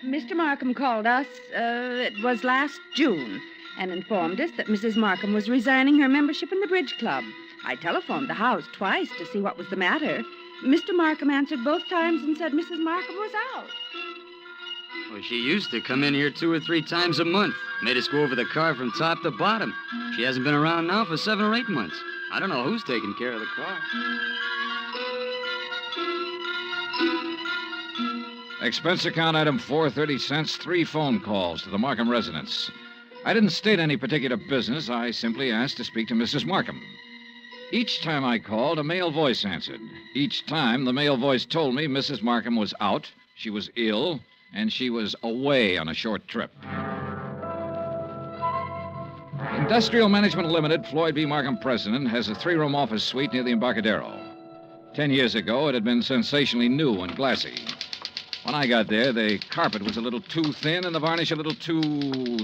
Mr. Markham called us, it was last June, and informed us that Mrs. Markham was resigning her membership in the bridge club. I telephoned the house twice to see what was the matter. Mr. Markham answered both times and said Mrs. Markham was out. Well, she used to come in here 2 or 3 times a month. Made us go over the car from top to bottom. She hasn't been around now for 7 or 8 months. I don't know who's taking care of the car. Expense account item 4, 30 cents, 3 phone calls to the Markham residence. I didn't state any particular business. I simply asked to speak to Mrs. Markham. Each time I called, a male voice answered. Each time, the male voice told me Mrs. Markham was out, she was ill, and she was away on a short trip. Industrial Management Limited, Floyd B. Markham president, has a 3-room office suite near the Embarcadero. 10 years ago, it had been sensationally new and glassy. When I got there, the carpet was a little too thin and the varnish a little too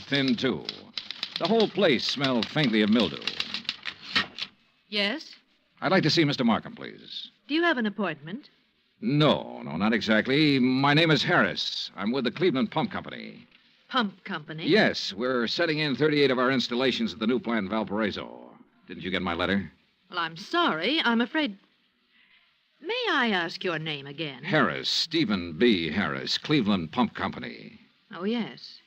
thin, too. The whole place smelled faintly of mildew. Yes? I'd like to see Mr. Markham, please. Do you have an appointment? No, not exactly. My name is Harris. I'm with the Cleveland Pump Company. Pump Company? Yes, we're setting in 38 of our installations at the new plant in Valparaiso. Didn't you get my letter? Well, I'm sorry. I'm afraid... May I ask your name again? Harris, Stephen B. Harris, Cleveland Pump Company. Oh, yes.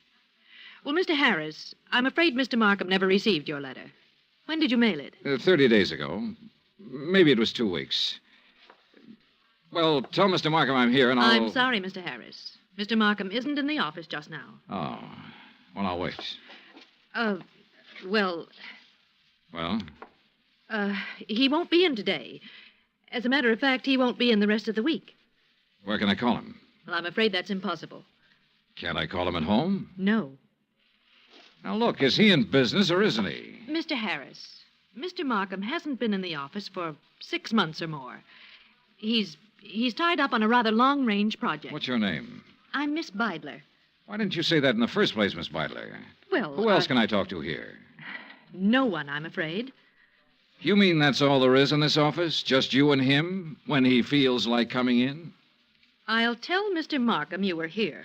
Well, Mr. Harris, I'm afraid Mr. Markham never received your letter. When did you mail it? 30 days ago. Maybe it was 2 weeks. Well, tell Mr. Markham I'm here and I'll... I'm sorry, Mr. Harris. Mr. Markham isn't in the office just now. Oh. Well, I'll wait. Well... Well? He won't be in today. As a matter of fact, he won't be in the rest of the week. Where can I call him? Well, I'm afraid that's impossible. Can't I call him at home? No. Now, look, is he in business or isn't he? Mr. Harris, Mr. Markham hasn't been in the office for 6 months or more. He's tied up on a rather long-range project. What's your name? I'm Miss Beidler. Why didn't you say that in the first place, Miss Beidler? Well, Who else can I talk to here? No one, I'm afraid. You mean that's all there is in this office? Just you and him when he feels like coming in? I'll tell Mr. Markham you were here.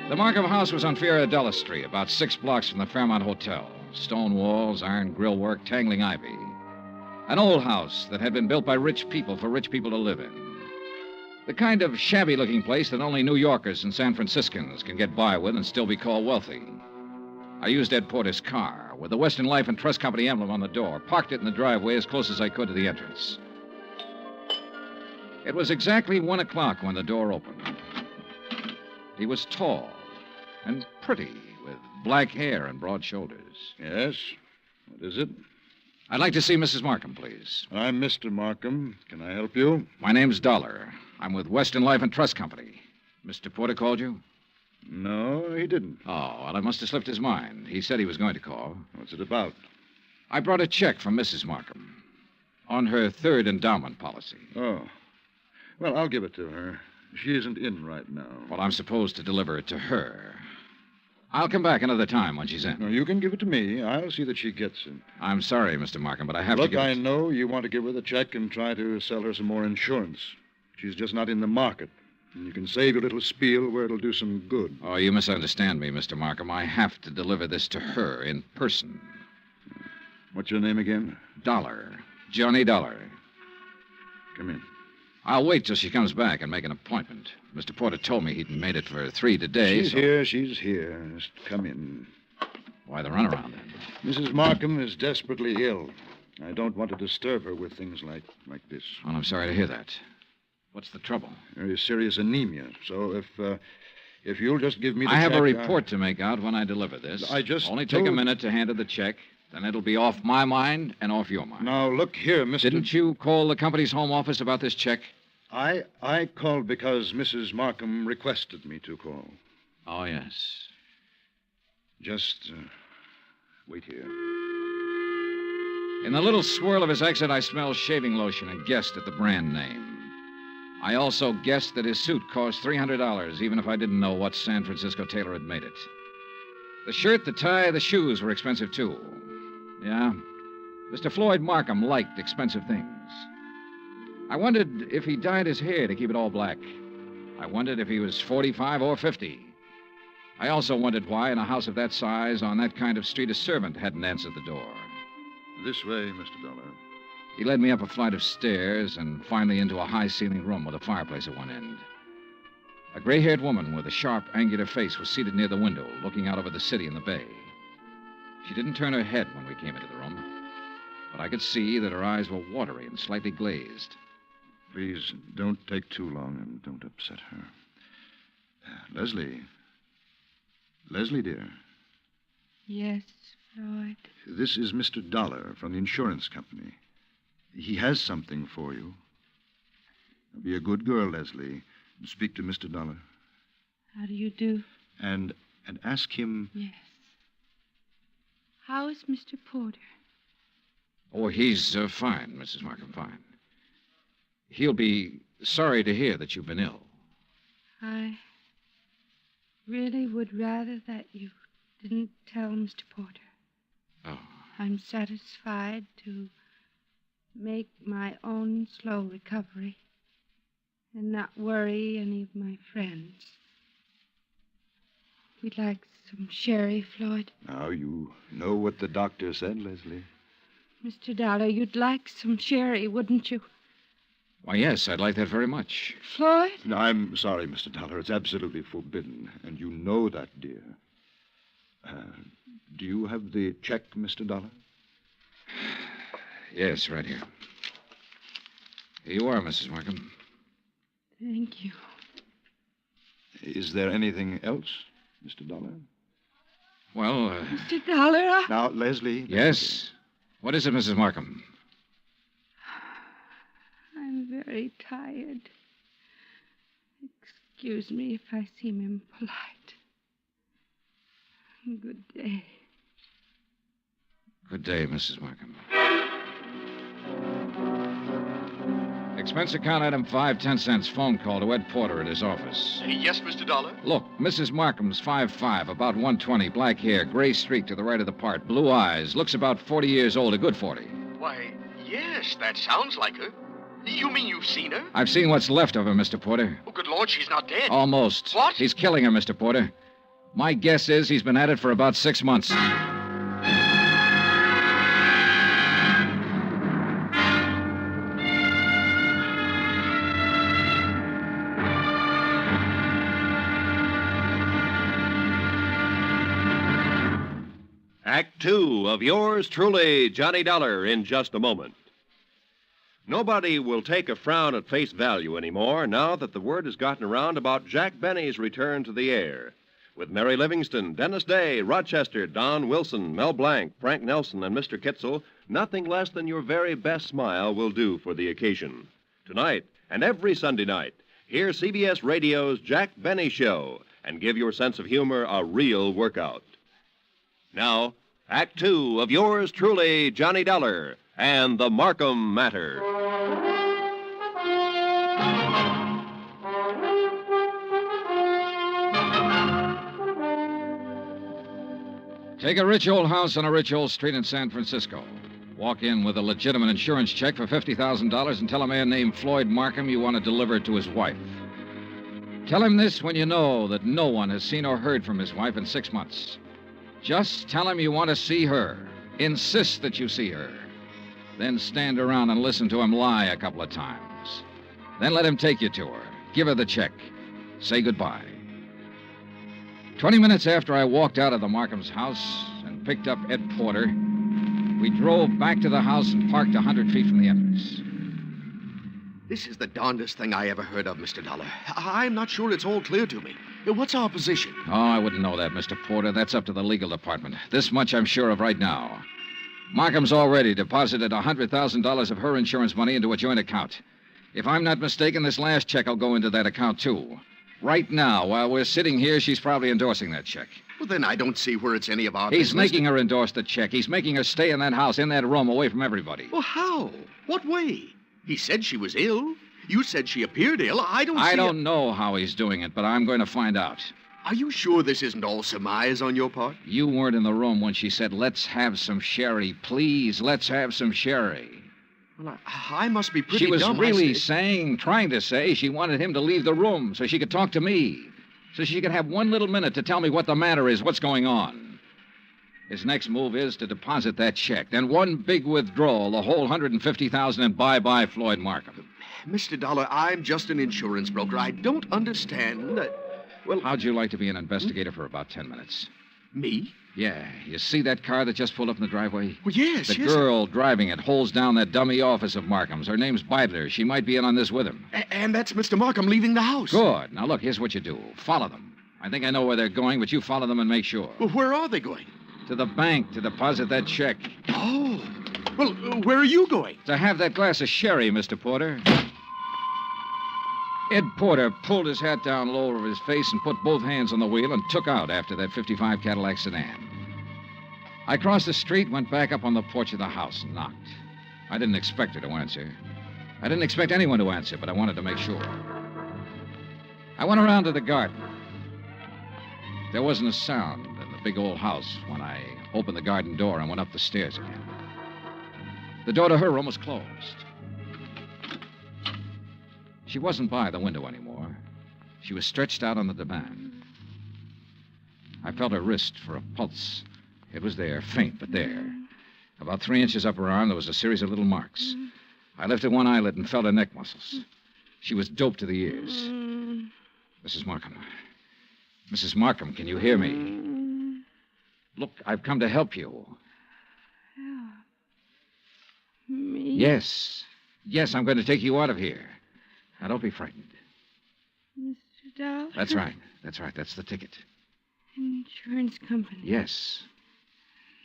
The Markham house was on Fiorella Street, about 6 blocks from the Fairmont Hotel. Stone walls, iron grillwork, tangling ivy. An old house that had been built by rich people for rich people to live in. The kind of shabby-looking place that only New Yorkers and San Franciscans can get by with and still be called wealthy. I used Ed Porter's car with the Western Life and Trust Company emblem on the door, parked it in the driveway as close as I could to the entrance. It was exactly 1 o'clock when the door opened. He was tall and pretty, with black hair and broad shoulders. Yes? What is it? I'd like to see Mrs. Markham, please. I'm Mr. Markham. Can I help you? My name's Dollar. I'm with Western Life and Trust Company. Mr. Porter called you? No, he didn't. Oh, well, I must have slipped his mind. He said he was going to call. What's it about? I brought a check from Mrs. Markham on her third endowment policy. Oh. Well, I'll give it to her. She isn't in right now. Well, I'm supposed to deliver it to her. I'll come back another time when she's in. No, you can give it to me. I'll see that she gets it. I'm sorry, Mr. Markham, but I have Look, to give I know you want to give her the check and try to sell her some more insurance. She's just not in the market. And you can save your little spiel where it'll do some good. Oh, you misunderstand me, Mr. Markham. I have to deliver this to her in person. What's your name again? Dollar. Johnny Dollar. Come in. I'll wait till she comes back and make an appointment. Mr. Porter told me he'd made it for 3 today. She's here. Just come in. Why the runaround, then? Mrs. Markham is desperately ill. I don't want to disturb her with things like this. Well, I'm sorry to hear that. What's the trouble? Very serious anemia. So if you'll just give me the I have check, a report to make out when I deliver this. I just Only take a minute to hand her the check. Then it'll be off my mind and off your mind. Now, look here, Mr. Didn't you call the company's home office about this check? I called because Mrs. Markham requested me to call. Oh, yes. Just wait here. In the little swirl of his exit, I smelled shaving lotion and guessed at the brand name. I also guessed that his suit cost $300, even if I didn't know what San Francisco tailor had made it. The shirt, the tie, the shoes were expensive, too. Yeah, Mr. Floyd Markham liked expensive things. I wondered if he dyed his hair to keep it all black. I wondered if he was 45 or 50. I also wondered why, in a house of that size, on that kind of street, a servant hadn't answered the door. This way, Mr. Dollar. He led me up a flight of stairs and finally into a high-ceilinged room with a fireplace at one end. A gray-haired woman with a sharp, angular face was seated near the window, looking out over the city and the bay. She didn't turn her head when we came into the room, but I could see that her eyes were watery and slightly glazed. Please, don't take too long and don't upset her. Leslie. Leslie, dear. Yes, Floyd. This is Mr. Dollar from the insurance company. He has something for you. Be a good girl, Leslie, and speak to Mr. Dollar. How do you do? And ask him... Yes. How is Mr. Porter? Oh, he's fine, Mrs. Markham, fine. He'll be sorry to hear that you've been ill. I really would rather that you didn't tell Mr. Porter. Oh. I'm satisfied to make my own slow recovery and not worry any of my friends. We'd like some sherry, Floyd. Now, you know what the doctor said, Leslie. Mr. Dollar, you'd like some sherry, wouldn't you? Why, yes, I'd like that very much. Floyd? No, I'm sorry, Mr. Dollar. It's absolutely forbidden, and you know that, dear. Do you have the check, Mr. Dollar? Yes, right here. Here you are, Mrs. Markham. Thank you. Is there anything else, Mr. Dollar? Well, Mr. Dollar, Now, Leslie... Yes? What is it, Mrs. Markham? I'm very tired. Excuse me if I seem impolite. Good day. Good day, Mrs. Markham. Expense account item 5, 10 cents. Phone call to Ed Porter at his office. Yes, Mr. Dollar? Look, Mrs. Markham's 5'5", about 120, black hair, gray streak to the right of the part, blue eyes, looks about 40 years old, a good 40. Why, yes, that sounds like her. You mean you've seen her? I've seen what's left of her, Mr. Porter. Oh, good Lord, she's not dead. Almost. What? He's killing her, Mr. Porter. My guess is he's been at it for about 6 months. Act two of yours truly, Johnny Dollar, in just a moment. Nobody will take a frown at face value anymore now that the word has gotten around about Jack Benny's return to the air. With Mary Livingston, Dennis Day, Rochester, Don Wilson, Mel Blanc, Frank Nelson, and Mr. Kitzel, nothing less than your very best smile will do for the occasion. Tonight, and every Sunday night, hear CBS Radio's Jack Benny Show and give your sense of humor a real workout. Now, Act two of yours truly, Johnny Dollar, and the Markham Matter. Take a rich old house on a rich old street in San Francisco. Walk in with a legitimate insurance check for $50,000 and tell a man named Floyd Markham you want to deliver it to his wife. Tell him this when you know that no one has seen or heard from his wife in 6 months. Just tell him you want to see her. Insist that you see her. Then stand around and listen to him lie a couple of times. Then let him take you to her. Give her the check. Say goodbye. 20 minutes after I walked out of the Markham's house and picked up Ed Porter, we drove back to the house and parked 100 feet from the entrance. This is the darndest thing I ever heard of, Mr. Dollar. I'm not sure it's all clear to me. What's our position? Oh, I wouldn't know that, Mr. Porter. That's up to the legal department. This much I'm sure of right now. Markham's already deposited $100,000 of her insurance money into a joint account. If I'm not mistaken, this last check will go into that account, too. Right now, while we're sitting here, she's probably endorsing that check. Well, then I don't see where it's any of our He's business. making her endorse the check. He's making her stay in that house, in that room, away from everybody. Well, how? What way? He said she was ill. You said she appeared ill. I don't know how he's doing it, but I'm going to find out. Are you sure this isn't all surmise on your part? You weren't in the room when she said, "Let's have some sherry. Please, let's have some sherry." Well, I must be pretty She was dumb, really trying to say she wanted him to leave the room so she could talk to me. So she could have one little minute to tell me what the matter is, what's going on. His next move is to deposit that check. Then one big withdrawal, the whole $150,000, and bye-bye Floyd Markham. Mr. Dollar, I'm just an insurance broker. I don't understand that... Well, how'd you like to be an investigator for about 10 minutes? Me? Yeah. You see that car that just pulled up in the driveway? Well, yes, The girl driving it holds down that dummy office of Markham's. Her name's Beidler. She might be in on this with him. And that's Mr. Markham leaving the house. Good. Now, look, here's what you do. Follow them. I think I know where they're going, but you follow them and make sure. Well, where are they going? To the bank to deposit that check. Oh. Well, where are you going? To have that glass of sherry, Mr. Porter. Ed Porter pulled his hat down low over his face and put both hands on the wheel and took out after that '55 Cadillac sedan. I crossed the street, went back up on the porch of the house and knocked. I didn't expect her to answer. I didn't expect anyone to answer, but I wanted to make sure. I went around to the garden. There wasn't a sound in the big old house when I opened the garden door and went up the stairs again. The door to her room was closed. She wasn't by the window anymore. She was stretched out on the divan. I felt her wrist for a pulse. It was there, faint, but there. About 3 inches up her arm, there was a series of little marks. I lifted one eyelid and felt her neck muscles. She was doped to the ears. Mrs. Markham. Mrs. Markham, can you hear me? Look, I've come to help you. Me? Yes. Yes, I'm going to take you out of here. Now, don't be frightened. Mr. Dollar? That's right. That's right. That's the ticket. Insurance company. Yes.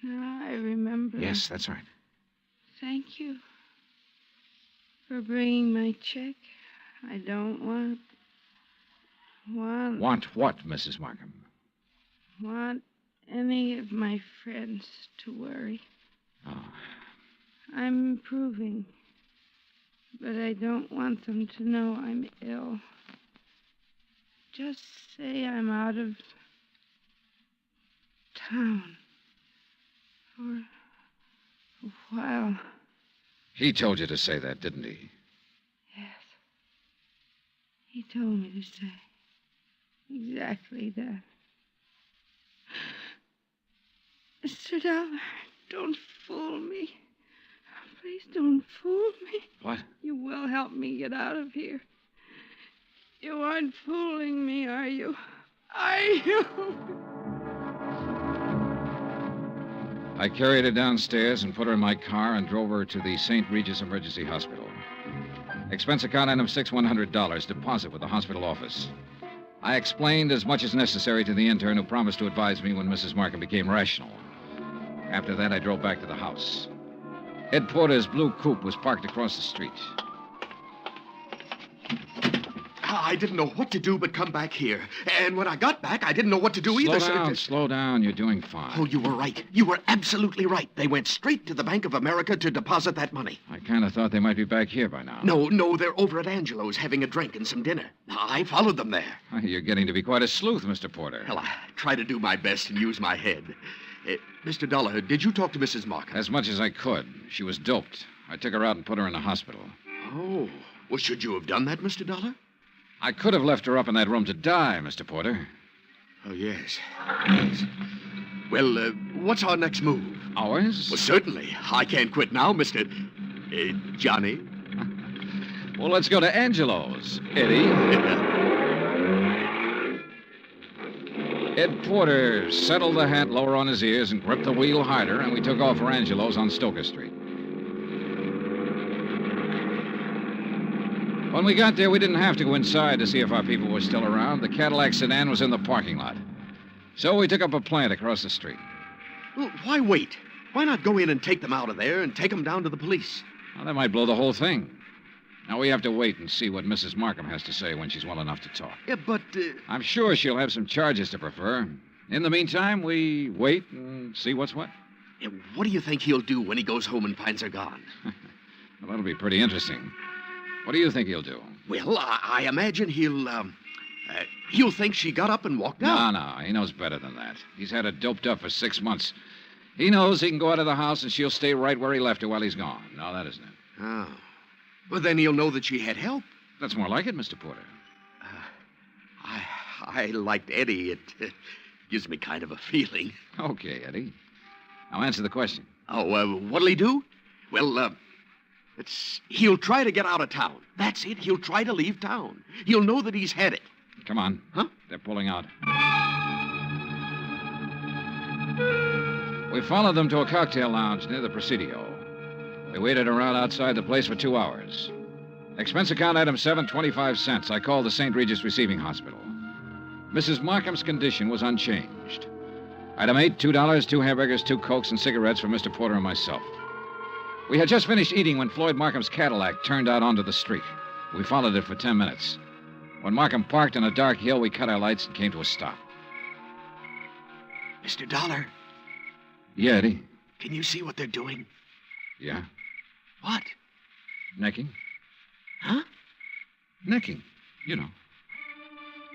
Now I remember. Yes, that's right. Thank you for bringing my check. I don't want Want what, Mrs. Markham? Want any of my friends to worry. Oh. I'm improving. But I don't want them to know I'm ill. Just say I'm out of town for a while. He told you to say that, didn't he? Yes. He told me to say exactly that. Mr. Dollar, don't fool me. Please don't fool me. What? You will help me get out of here. You aren't fooling me, are you? Are you? I carried her downstairs and put her in my car and drove her to the St. Regis Emergency Hospital. Expense account item $100, deposit with the hospital office. I explained as much as necessary to the intern who promised to advise me when Mrs. Markham became rational. After that, I drove back to the house. Ed Porter's blue coupe was parked across the street. I didn't know what to do but come back here. And when I got back, I didn't know what to do either. Slow down. You're doing fine. Oh, you were right. You were absolutely right. They went straight to the Bank of America to deposit that money. I kind of thought they might be back here by now. No, they're over at Angelo's having a drink and some dinner. I followed them there. You're getting to be quite a sleuth, Mr. Porter. Well, I try to do my best and use my head. Mr. Dollar, did you talk to Mrs. Markham? As much as I could. She was doped. I took her out and put her in the hospital. Oh. Well, should you have done that, Mr. Dollar? I could have left her up in that room to die, Mr. Porter. Oh, yes. Yes. Well, what's our next move? Ours? Well, certainly. I can't quit now, Mr. Johnny. Well, let's go to Angelo's, Eddie. Ed Porter settled the hat lower on his ears and gripped the wheel harder, and we took off for Angelo's on Stoker Street. When we got there, we didn't have to go inside to see if our people were still around. The Cadillac sedan was in the parking lot. So we took up a plant across the street. Well, why wait? Why not go in and take them out of there and take them down to the police? Well, that might blow the whole thing. Now, we have to wait and see what Mrs. Markham has to say when she's well enough to talk. Yeah, but... I'm sure she'll have some charges to prefer. In the meantime, we wait and see what's what. Yeah, what do you think he'll do when he goes home and finds her gone? Well, that'll be pretty interesting. What do you think he'll do? Well, I imagine he'll think she got up and walked out. No, he knows better than that. He's had her doped up for 6 months. He knows he can go out of the house and she'll stay right where he left her while he's gone. No, that isn't it. Oh. Well, then he'll know that she had help. That's more like it, Mr. Porter. I liked Eddie. It gives me kind of a feeling. Okay, Eddie. Now answer the question. Oh, what'll he do? Well, he'll try to get out of town. That's it. He'll try to leave town. He'll know that he's had it. Come on. Huh? They're pulling out. We followed them to a cocktail lounge near the Presidio. We waited around outside the place for 2 hours. Expense account item 7.25 cents. I called the St. Regis Receiving Hospital. Mrs. Markham's condition was unchanged. Item 8, $2, 2 hamburgers, 2 Cokes, and cigarettes for Mr. Porter and myself. We had just finished eating when Floyd Markham's Cadillac turned out onto the street. We followed it for 10 minutes. When Markham parked on a dark hill, we cut our lights and came to a stop. Mr. Dollar. Yeah, Eddie. Can you see what they're doing? Yeah. What? Necking. Huh? Necking. You know.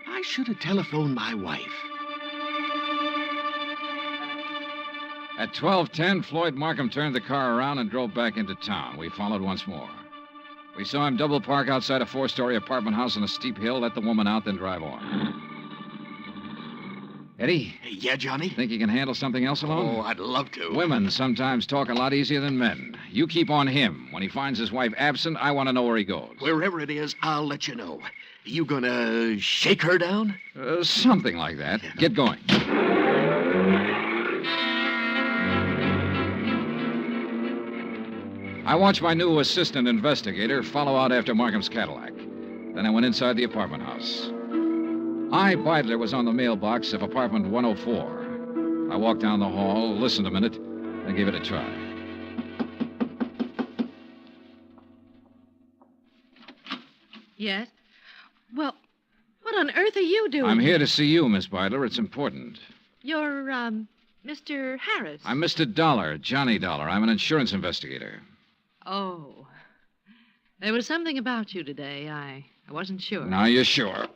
I should have telephoned my wife. At 12:10, Floyd Markham turned the car around and drove back into town. We followed once more. We saw him double park outside a 4-story apartment house on a steep hill, let the woman out, then drive on. Eddie? Yeah, Johnny? Think you can handle something else alone? Oh, I'd love to. Women sometimes talk a lot easier than men. You keep on him. When he finds his wife absent, I want to know where he goes. Wherever it is, I'll let you know. You gonna shake her down? Something like that. Yeah. Get going. I watched my new assistant investigator follow out after Markham's Cadillac. Then I went inside the apartment house. I, Beidler, was on the mailbox of apartment 104. I walked down the hall, listened a minute, then gave it a try. Yes? Well, what on earth are you doing? I'm here to see you, Miss Beidler. It's important. You're, Mr. Harris. I'm Mr. Dollar, Johnny Dollar. I'm an insurance investigator. Oh. There was something about you today. I wasn't sure. Now you're sure.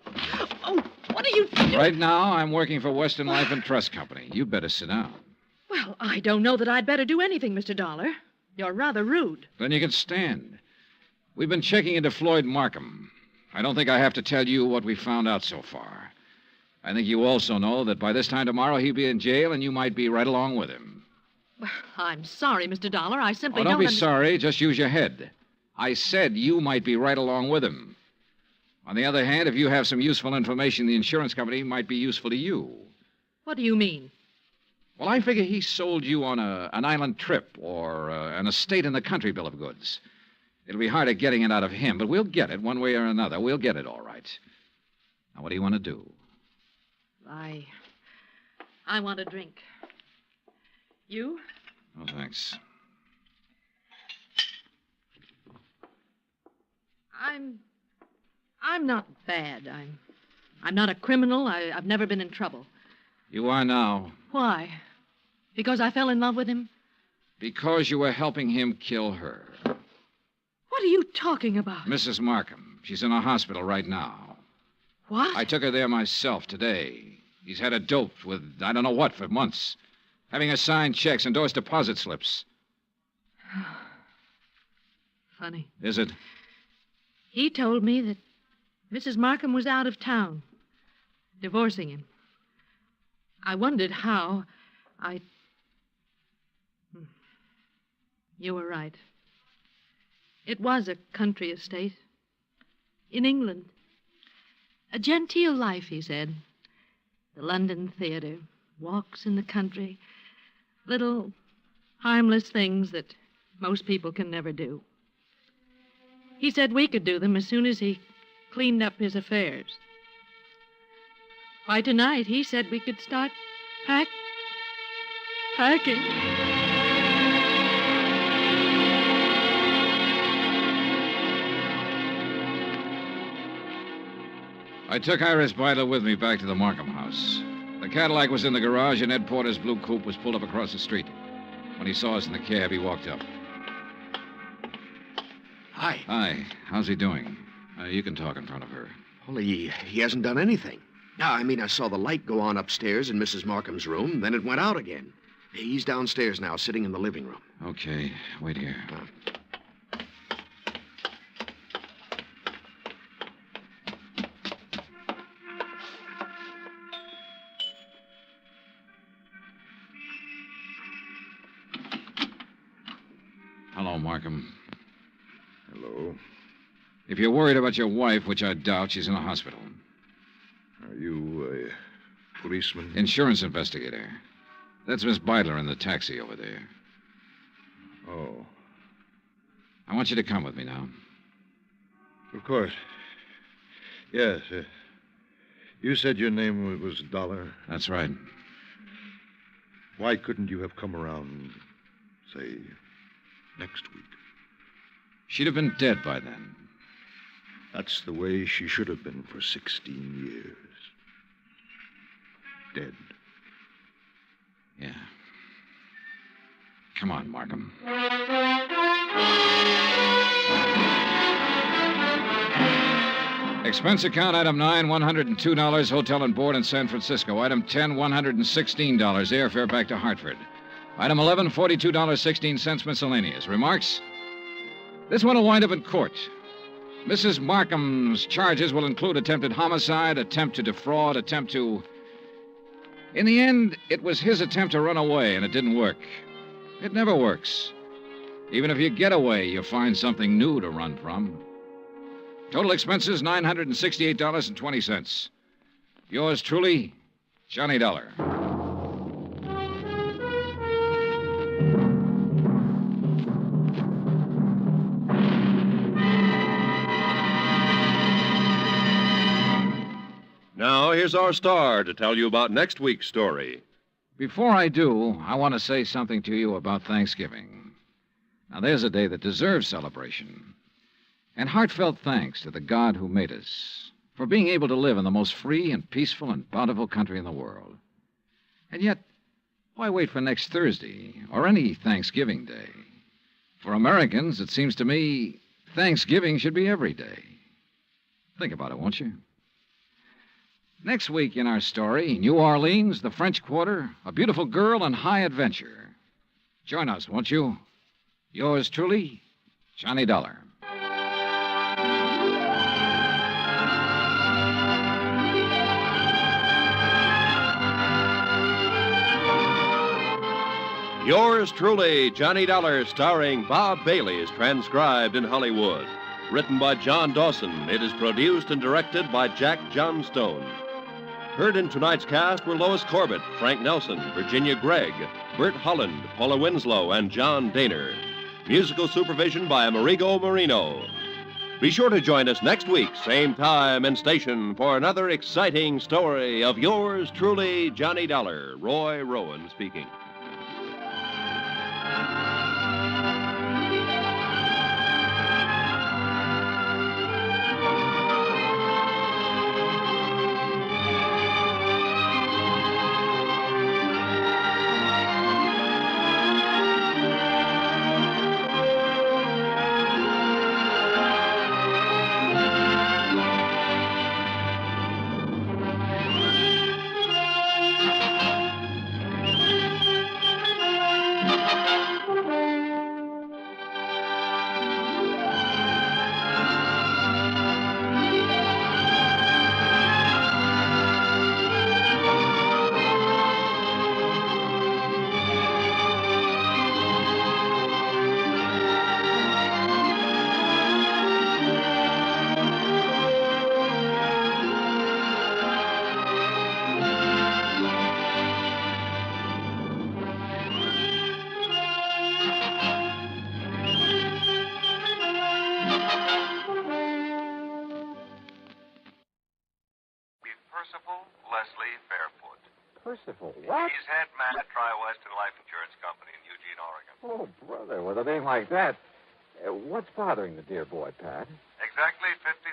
Oh, what are you doing? Right now, I'm working for Western Life and Trust Company. You better sit down. Well, I don't know that I'd better do anything, Mr. Dollar. You're rather rude. Then you can stand. We've been checking into Floyd Markham. I don't think I have to tell you what we found out so far. I think you also know that by this time tomorrow he'll be in jail and you might be right along with him. Well, I'm sorry, Mr. Dollar. I simply Don't be under- sorry. Just use your head. I said you might be right along with him. On the other hand, if you have some useful information, the insurance company might be useful to you. What do you mean? Well, I figure he sold you on an island trip or an estate in the country bill of goods. It'll be harder getting it out of him, but we'll get it one way or another. We'll get it all right. Now, what do you want to do? I want a drink. You? Oh, thanks. I'm not bad. I'm not a criminal. I've never been in trouble. You are now. Why? Because I fell in love with him? Because you were helping him kill her. What are you talking about? Mrs. Markham. She's in a hospital right now. What? I took her there myself today. He's had her doped with I don't know what for months. Having her sign checks, endorse deposit slips. Funny. Is it? He told me that Mrs. Markham was out of town, divorcing him. I wondered how. You were right. It was a country estate. In England. A genteel life, he said. The London theater, walks in the country, little harmless things that most people can never do. He said we could do them as soon as he cleaned up his affairs. Why, tonight he said we could start packing. I took Iris Byler with me back to the Markham house. The Cadillac was in the garage, and Ed Porter's blue coupe was pulled up across the street. When he saw us in the cab, he walked up. Hi. Hi. How's he doing? You can talk in front of her. Well, he hasn't done anything. No, I saw the light go on upstairs in Mrs. Markham's room, then it went out again. He's downstairs now, sitting in the living room. Okay. Wait here. Hello, Markham. Hello. If you're worried about your wife, which I doubt, she's in a hospital. Are you a policeman? Insurance investigator. That's Miss Byler in the taxi over there. Oh. I want you to come with me now. Of course. Yes. You said your name was Dollar? That's right. Why couldn't you have come around, say, next week? She'd have been dead by then. That's the way she should have been for 16 years. Dead. Yeah. Come on, Markham. Expense account, item 9, $102, hotel and board in San Francisco. Item 10, $116, airfare back to Hartford. Item 11, $42.16 miscellaneous. Remarks? This one will wind up in court. Mrs. Markham's charges will include attempted homicide, attempt to defraud, attempt to... In the end, it was his attempt to run away, and it didn't work. It never works. Even if you get away, you find something new to run from. Total expenses, $968.20. Yours truly, Johnny Dollar. Now, here's our star to tell you about next week's story. Before I do, I want to say something to you about Thanksgiving. Now, there's a day that deserves celebration. And heartfelt thanks to the God who made us for being able to live in the most free and peaceful and bountiful country in the world. And yet, why wait for next Thursday or any Thanksgiving Day? For Americans, it seems to me, Thanksgiving should be every day. Think about it, won't you? Next week in our story, New Orleans, the French Quarter, a beautiful girl, and high adventure. Join us, won't you? Yours truly, Johnny Dollar. Yours truly, Johnny Dollar, starring Bob Bailey, is transcribed in Hollywood. Written by John Dawson, it is produced and directed by Jack Johnstone. Heard in tonight's cast were Lois Corbett, Frank Nelson, Virginia Gregg, Bert Holland, Paula Winslow, and John Daner. Musical supervision by Amerigo Marino. Be sure to join us next week, same time and station, for another exciting story of yours truly, Johnny Dollar. Roy Rowan speaking. Percival, what? He's head man at Tri-Western Life Insurance Company in Eugene, Oregon. Oh, brother, with a name like that, what's bothering the dear boy, Pat? Exactly $50,000.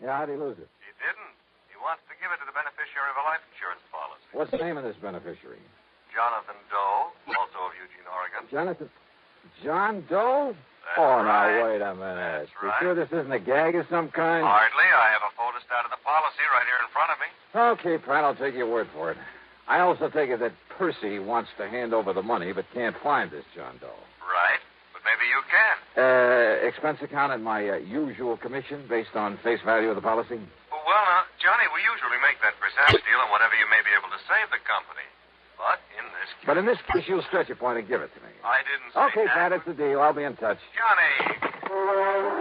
Yeah, how'd he lose it? He didn't. He wants to give it to the beneficiary of a life insurance policy. What's the name of this beneficiary? Jonathan Doe, also of Eugene, Oregon. John Doe? That's now, right. wait a minute. That's You right. sure this isn't a gag of some kind? Hardly. I have a photostat of the policy right here in front of me. Okay, Pat, I'll take your word for it. I also take it that Percy wants to hand over the money but can't find this John Doe. Right. But maybe you can. Expense account and my usual commission based on face value of the policy? Well, now, Johnny, we usually make that percentage deal on whatever you may be able to save the company. But in this case, you'll stretch a point and give it to me. I didn't say Okay, that. Pat, it's a deal. I'll be in touch. Johnny!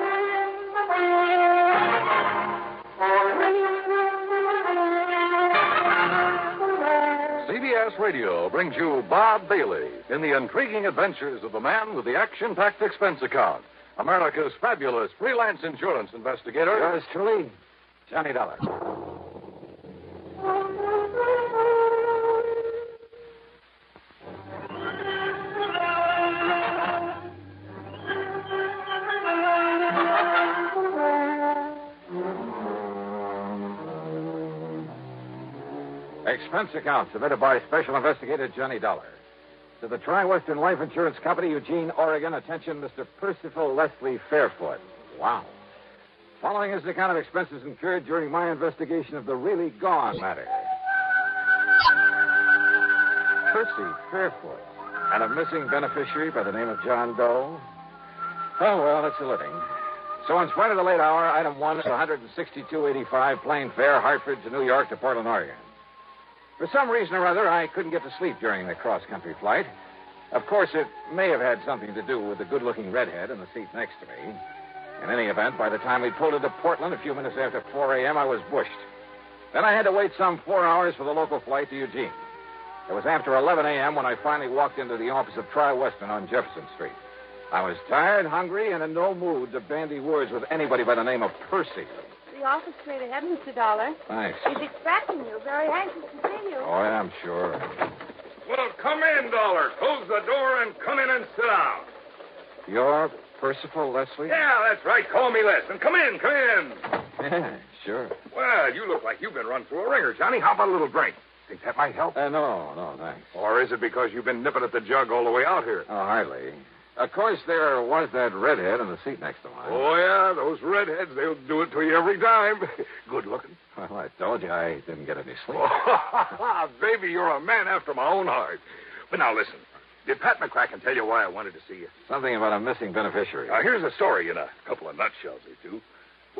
CBS Radio brings you Bob Bailey in the intriguing adventures of the man with the action-packed expense account, America's fabulous freelance insurance investigator. Yours truly, Johnny Dollar. Expense account submitted by Special Investigator Johnny Dollar. To the Tri-Western Life Insurance Company, Eugene, Oregon. Attention, Mr. Percival Leslie Fairfoot. Wow. Following is an account of expenses incurred during my investigation of the really gone matter. Percy Fairfoot. And a missing beneficiary by the name of John Doe. Oh, well, that's a living. So in spite of the late hour, item 1 is $162.85 plane fare, Hartford to New York to Portland, Oregon. For some reason or other, I couldn't get to sleep during the cross-country flight. Of course, it may have had something to do with the good-looking redhead in the seat next to me. In any event, by the time we pulled into Portland a few minutes after 4 a.m., I was bushed. Then I had to wait some 4 hours for the local flight to Eugene. It was after 11 a.m. when I finally walked into the office of Tri-Western on Jefferson Street. I was tired, hungry, and in no mood to bandy words with anybody by the name of Percy. The office straight ahead, Mr. Dollar. Thanks. He's expecting you. Very anxious to see you. Oh, yeah, I'm sure. Well, come in, Dollar. Close the door and come in and sit down. You're Percival Leslie? Yeah, that's right. Call me Les. And come in, come in. Yeah, sure. Well, you look like you've been run through a ringer, Johnny. How about a little drink? Think that might help? No, thanks. Or is it because you've been nipping at the jug all the way out here? Oh, hardly. Of course, there was that redhead in the seat next to mine. Oh, yeah, those redheads, they'll do it to you every time. Good looking. Well, I told you I didn't get any sleep. Oh, baby, you're a man after my own heart. But now listen, did Pat McCracken tell you why I wanted to see you? Something about a missing beneficiary. Now, here's a story in a couple of nutshells or two.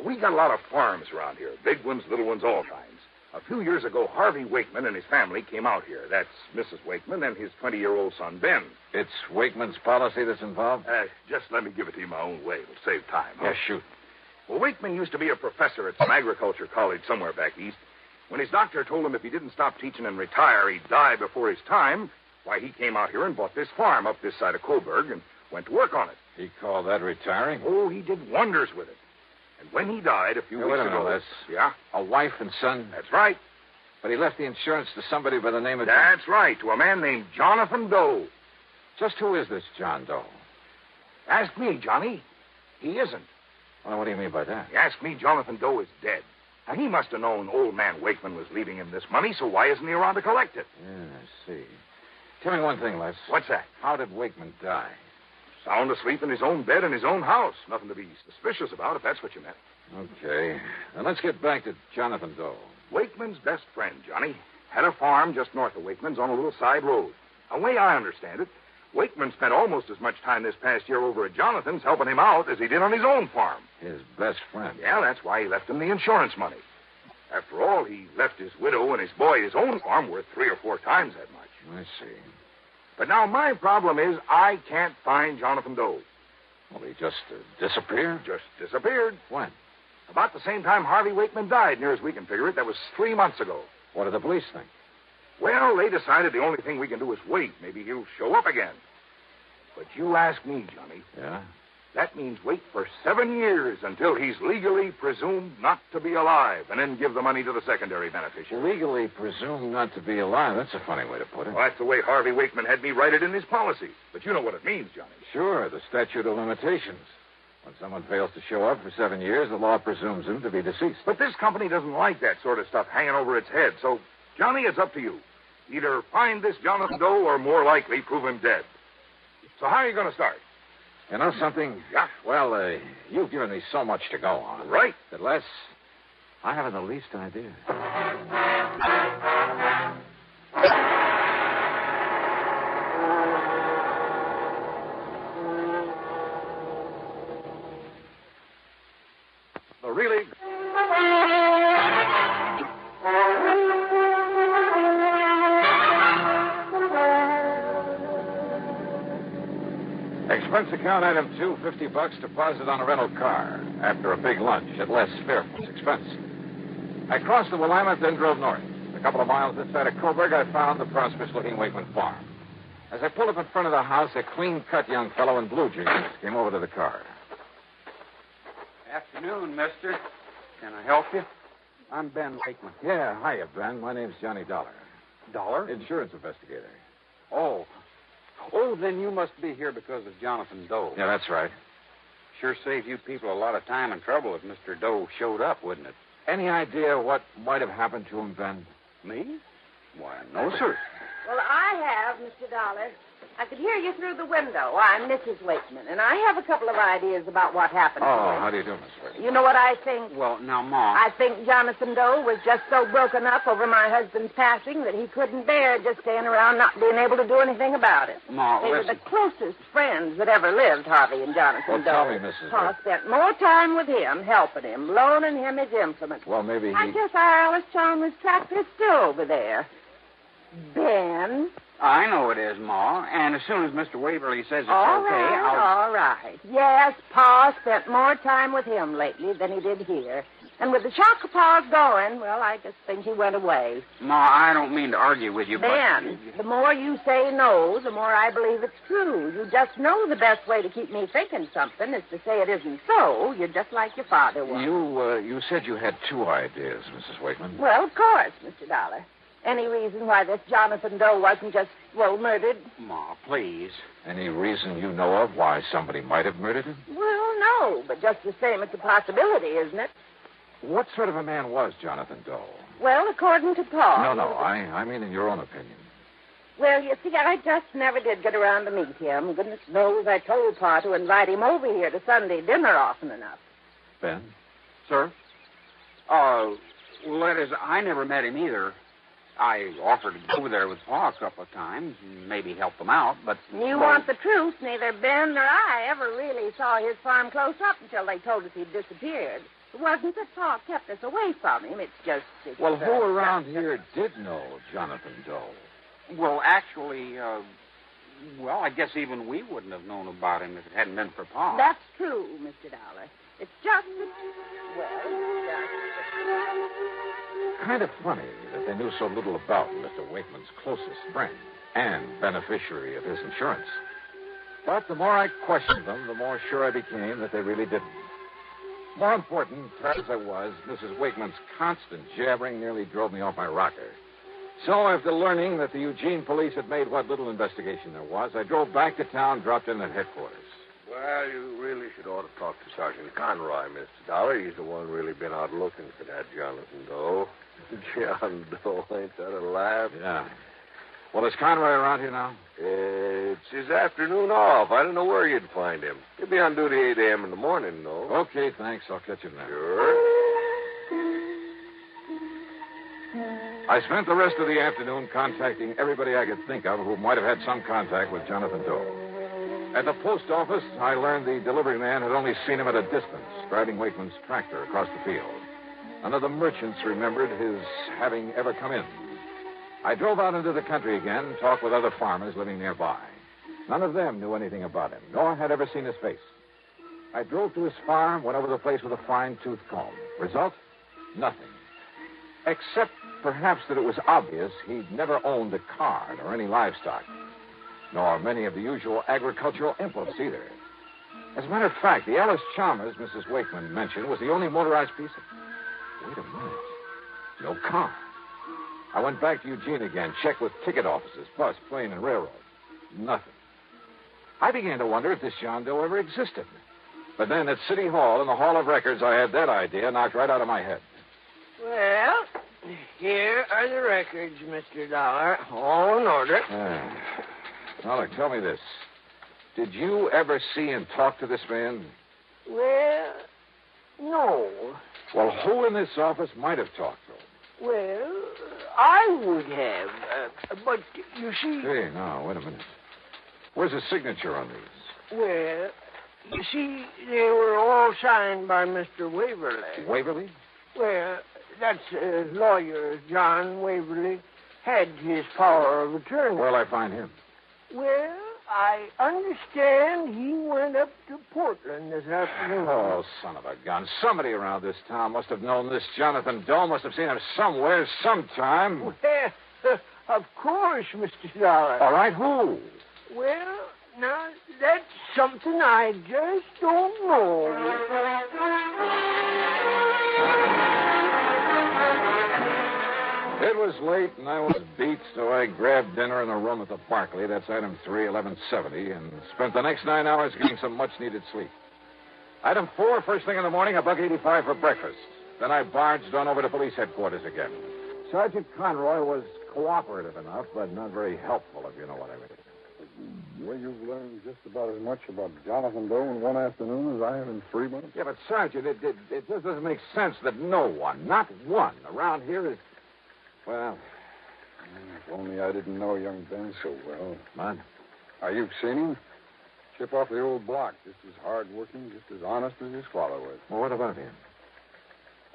We got a lot of farms around here, big ones, little ones, all kinds. A few years ago, Harvey Wakeman and his family came out here. That's Mrs. Wakeman and his 20-year-old son, Ben. It's Wakeman's policy that's involved? Just let me give it to you my own way. It'll save time. Huh? Yeah, shoot. Well, Wakeman used to be a professor at some agriculture college somewhere back east. When his doctor told him if he didn't stop teaching and retire, he'd die before his time, why, he came out here and bought this farm up this side of Coburg and went to work on it. He called that retiring? Oh, he did wonders with it. And when he died a few weeks ago... Wait a minute, Yeah? a wife and son? That's right. But he left the insurance to somebody by the name of... That's right, to a man named Jonathan Doe. Just who is this John Doe? Ask me, Johnny. He isn't. Well, what do you mean by that? You ask me, Jonathan Doe is dead. Now, he must have known old man Wakeman was leaving him this money, so why isn't he around to collect it? Yeah, I see. Tell me one thing, Les. What's that? How did Wakeman die? Sound asleep in his own bed in his own house. Nothing to be suspicious about, if that's what you meant. Okay. Now, let's get back to Jonathan Doe. Wakeman's best friend, Johnny. Had a farm just north of Wakeman's on a little side road. The way I understand it, Wakeman spent almost as much time this past year over at Jonathan's helping him out as he did on his own farm. His best friend? Yeah, that's why he left him the insurance money. After all, he left his widow and his boy his own farm worth 3 or 4 times that much. I see. But now my problem is I can't find Jonathan Doe. Well, he just disappeared? Just disappeared. When? About the same time Harvey Wakeman died, near as we can figure it. That was 3 months ago. What did the police think? Well, they decided the only thing we can do is wait. Maybe he'll show up again. But you ask me, Johnny. Yeah? That means wait for 7 years until he's legally presumed not to be alive, and then give the money to the secondary beneficiary. Legally presumed not to be alive? That's a funny way to put it. Well, that's the way Harvey Wakeman had me write it in his policy. But you know what it means, Johnny. Sure, the statute of limitations. When someone fails to show up for 7 years, the law presumes him to be deceased. But this company doesn't like that sort of stuff hanging over its head. So, Johnny, it's up to you. Either find this Jonathan Doe or, more likely, prove him dead. So how are you going to start? You know something? Yeah. Well, you've given me so much to go on. Right. That, Les, I haven't the least idea. The really... Expense account item 2, $50 deposit on a rental car after a big lunch at Les Fairfield's expense. I crossed the Willamette, then drove north. A couple of miles inside of Coburg, I found the prosperous-looking Wakeman farm. As I pulled up in front of the house, a clean-cut young fellow in blue jeans came over to the car. Afternoon, mister. Can I help you? I'm Ben Wakeman. Yeah, hiya, Ben. My name's Johnny Dollar. Dollar? Insurance investigator. Oh, then you must be here because of Jonathan Doe. Yeah, that's right. Sure save you people a lot of time and trouble if Mr. Doe showed up, wouldn't it? Any idea what might have happened to him, Ben? Me? Why, no, sir. Well, I have, Mr. Dollar. I could hear you through the window. I'm Mrs. Wakeman, and I have a couple of ideas about what happened to him. How do you do, Miss Wakeman? You know what I think? Well, now, Ma. I think Jonathan Doe was just so broken up over my husband's passing that he couldn't bear just staying around not being able to do anything about it. Ma, They listen. were the closest friends that ever lived, Harvey and Jonathan Doe. Well, tell me, Mrs. Pa Wakeman. spent more time with him, helping him, loaning him his implements. Well, maybe I guess our Alice Chalmers tractor is still over there. Ben? I know it is, Ma. And as soon as Mr. Waverly says it's All okay, right, all right. Yes, Pa spent more time with him lately than he did here. And with the shock of Pa's going, well, I just think he went away. Ma, I don't mean to argue with you, Ben, the more you say no, the more I believe it's true. You just know the best way to keep me thinking something is to say it isn't so. You're just like your father was. You said you had 2 ideas, Mrs. Wakeman. Well, of course, Mr. Dollar. Any reason why this Jonathan Doe wasn't just, murdered? Ma, please. Any reason you know of why somebody might have murdered him? Well, no, but just the same, it's a possibility, isn't it? What sort of a man was Jonathan Doe? Well, according to Pa. No, I mean in your own opinion. Well, you see, I just never did get around to meet him. Goodness knows I told Pa to invite him over here to Sunday dinner often enough. Ben? Sir? Well, that is, I never met him either. I offered to go over there with Pa a couple of times and maybe help him out, but... You want the truth, neither Ben nor I ever really saw his farm close up until they told us he'd disappeared. It wasn't that Pa kept us away from him. It's just... Well, who around here did know Jonathan Doe? Well, actually, I guess even we wouldn't have known about him if it hadn't been for Pa. That's true, Mr. Dollar. It's just that... Kind of funny that they knew so little about Mr. Wakeman's closest friend and beneficiary of his insurance. But the more I questioned them, the more sure I became that they really didn't. More important, tired as I was, Mrs. Wakeman's constant jabbering nearly drove me off my rocker. So after learning that the Eugene police had made what little investigation there was, I drove back to town, dropped in at headquarters. Well, you really should ought to talk to Sergeant Conroy, Mr. Dollar. He's the one really been out looking for that Jonathan Doe. John Doe, ain't that a laugh? Yeah. Well, is Conroy around here now? It's his afternoon off. I don't know where you'd find him. He'll be on duty 8 a.m. in the morning, though. Okay, thanks. I'll catch him then. Sure. I spent the rest of the afternoon contacting everybody I could think of who might have had some contact with Jonathan Doe. At the post office, I learned the delivery man had only seen him at a distance, driving Wakeman's tractor across the field. None of the merchants remembered his having ever come in. I drove out into the country again, talked with other farmers living nearby. None of them knew anything about him, nor had ever seen his face. I drove to his farm, went over the place with a fine-tooth comb. Result? Nothing. Except perhaps that it was obvious he'd never owned a car or any livestock, nor many of the usual agricultural inputs either. As a matter of fact, the Alice Chalmers Mrs. Wakeman mentioned was the only motorized piece of... Wait a minute. No car. I went back to Eugene again, checked with ticket offices, bus, plane, and railroad. Nothing. I began to wonder if this John Doe ever existed. But then at City Hall, in the Hall of Records, I had that idea knocked right out of my head. Well, here are the records, Mr. Dollar. All in order. Dollar, tell me this. Did you ever see and talk to this man? Well, no. Well, who in this office might have talked to him? Well, I would have. But, you see... Hey, now, wait a minute. Where's the signature on these? Well, you see, they were all signed by Mr. Waverly. Waverly? Well, that's lawyer John Waverly had his power of attorney. Where'll I find him? Well, I understand he went up to Portland this afternoon. Oh, son of a gun. Somebody around this town must have known this Jonathan Doe, must have seen him somewhere, sometime. Well, of course, Mr. Dollar. All right, who? Well, now, that's something I just don't know. It was late, and I was beat, so I grabbed dinner in a room at the Barclay, that's item 3, 1170, and spent the next 9 hours getting some much-needed sleep. Item 4, first thing in the morning, $1.85 for breakfast. Then I barged on over to police headquarters again. Sergeant Conroy was cooperative enough, but not very helpful, if you know what I mean. Well, you've learned just about as much about Jonathan Doe in one afternoon as I have in 3 months. Yeah, but, Sergeant, it just doesn't make sense that no one, not one, around here is... Well... If only I didn't know young Ben so well. Man? You've seen him? Chip off the old block, just as hard-working, just as honest as his father was. Well, what about him?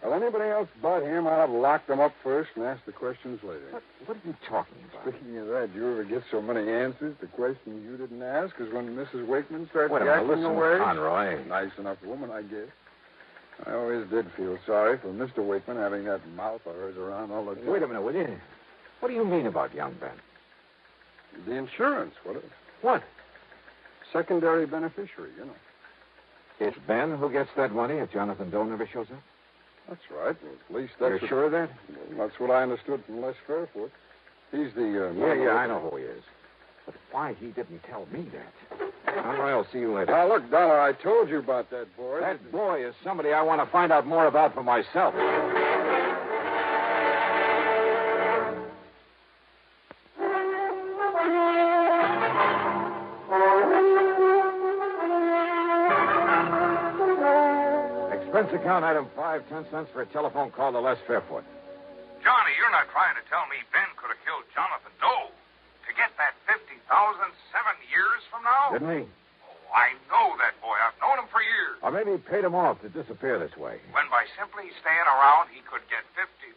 Well, anybody else but him, I'd have locked him up first and asked the questions later. What are you talking about? Speaking of that, you ever get so many answers to questions you didn't ask as when Mrs. Wakeman started listen, away? Conroy. Nice enough woman, I guess. I always did feel sorry for Mr. Wakeman having that mouth of hers around all the time. Wait a minute, will you? What do you mean about young Ben? The insurance, What? Secondary beneficiary, you know. It's Ben who gets that money if Jonathan Doe never shows up? That's right. Well, at least that's... You're sure of that? Well, that's what I understood from Les Fairfoot. He's the... Yeah, I know who he is. But why he didn't tell me that? Conroy, I'll see you later. Now, look, Dollar, I told you about that boy. That boy is somebody I want to find out more about for myself. Expense account item 5, 10 cents for a telephone call to Les Fairfoot. Johnny, you're not trying to tell me Ben could have killed Jonathan Doe to get that 50,000 7 years from now? Didn't he? Oh, I know that boy. I've known him for years. Or maybe he paid him off to disappear this way. When by simply staying around, he could get 50,000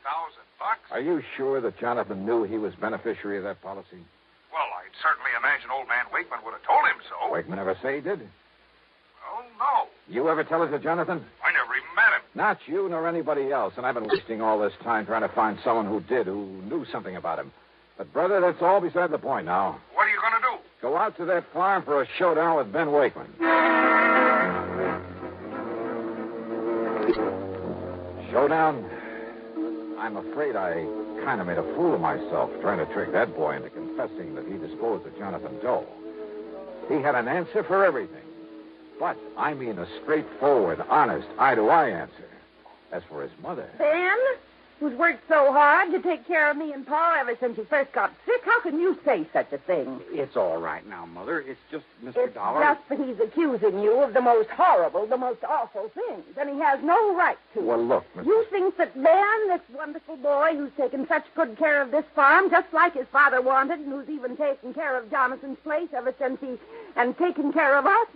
bucks? Are you sure that Jonathan knew he was beneficiary of that policy? Well, I'd certainly imagine old man Wakeman would have told him so. Wakeman ever say he did? Oh, no. You ever tell it to Jonathan? I never even met him. Not you nor anybody else, and I've been wasting all this time trying to find someone who did, who knew something about him. But, brother, that's all beside the point now. What are you going to do? Go out to that farm for a showdown with Ben Wakeman. Showdown? I'm afraid I kind of made a fool of myself trying to trick that boy into confessing that he disposed of Jonathan Doe. He had an answer for everything. But I mean a straightforward, honest, eye-to-eye answer. As for his mother... Ben, who's worked so hard to take care of me and Pa ever since you first got sick, how can you say such a thing? It's all right now, Mother. It's just Mr. It's Dollar. just that he's accusing you of the most horrible, the most awful things, and he has no right to. Well, look, Mr. You think that Ben, this wonderful boy who's taken such good care of this farm, just like his father wanted, and who's even taken care of Jonathan's place ever since and taken care of us,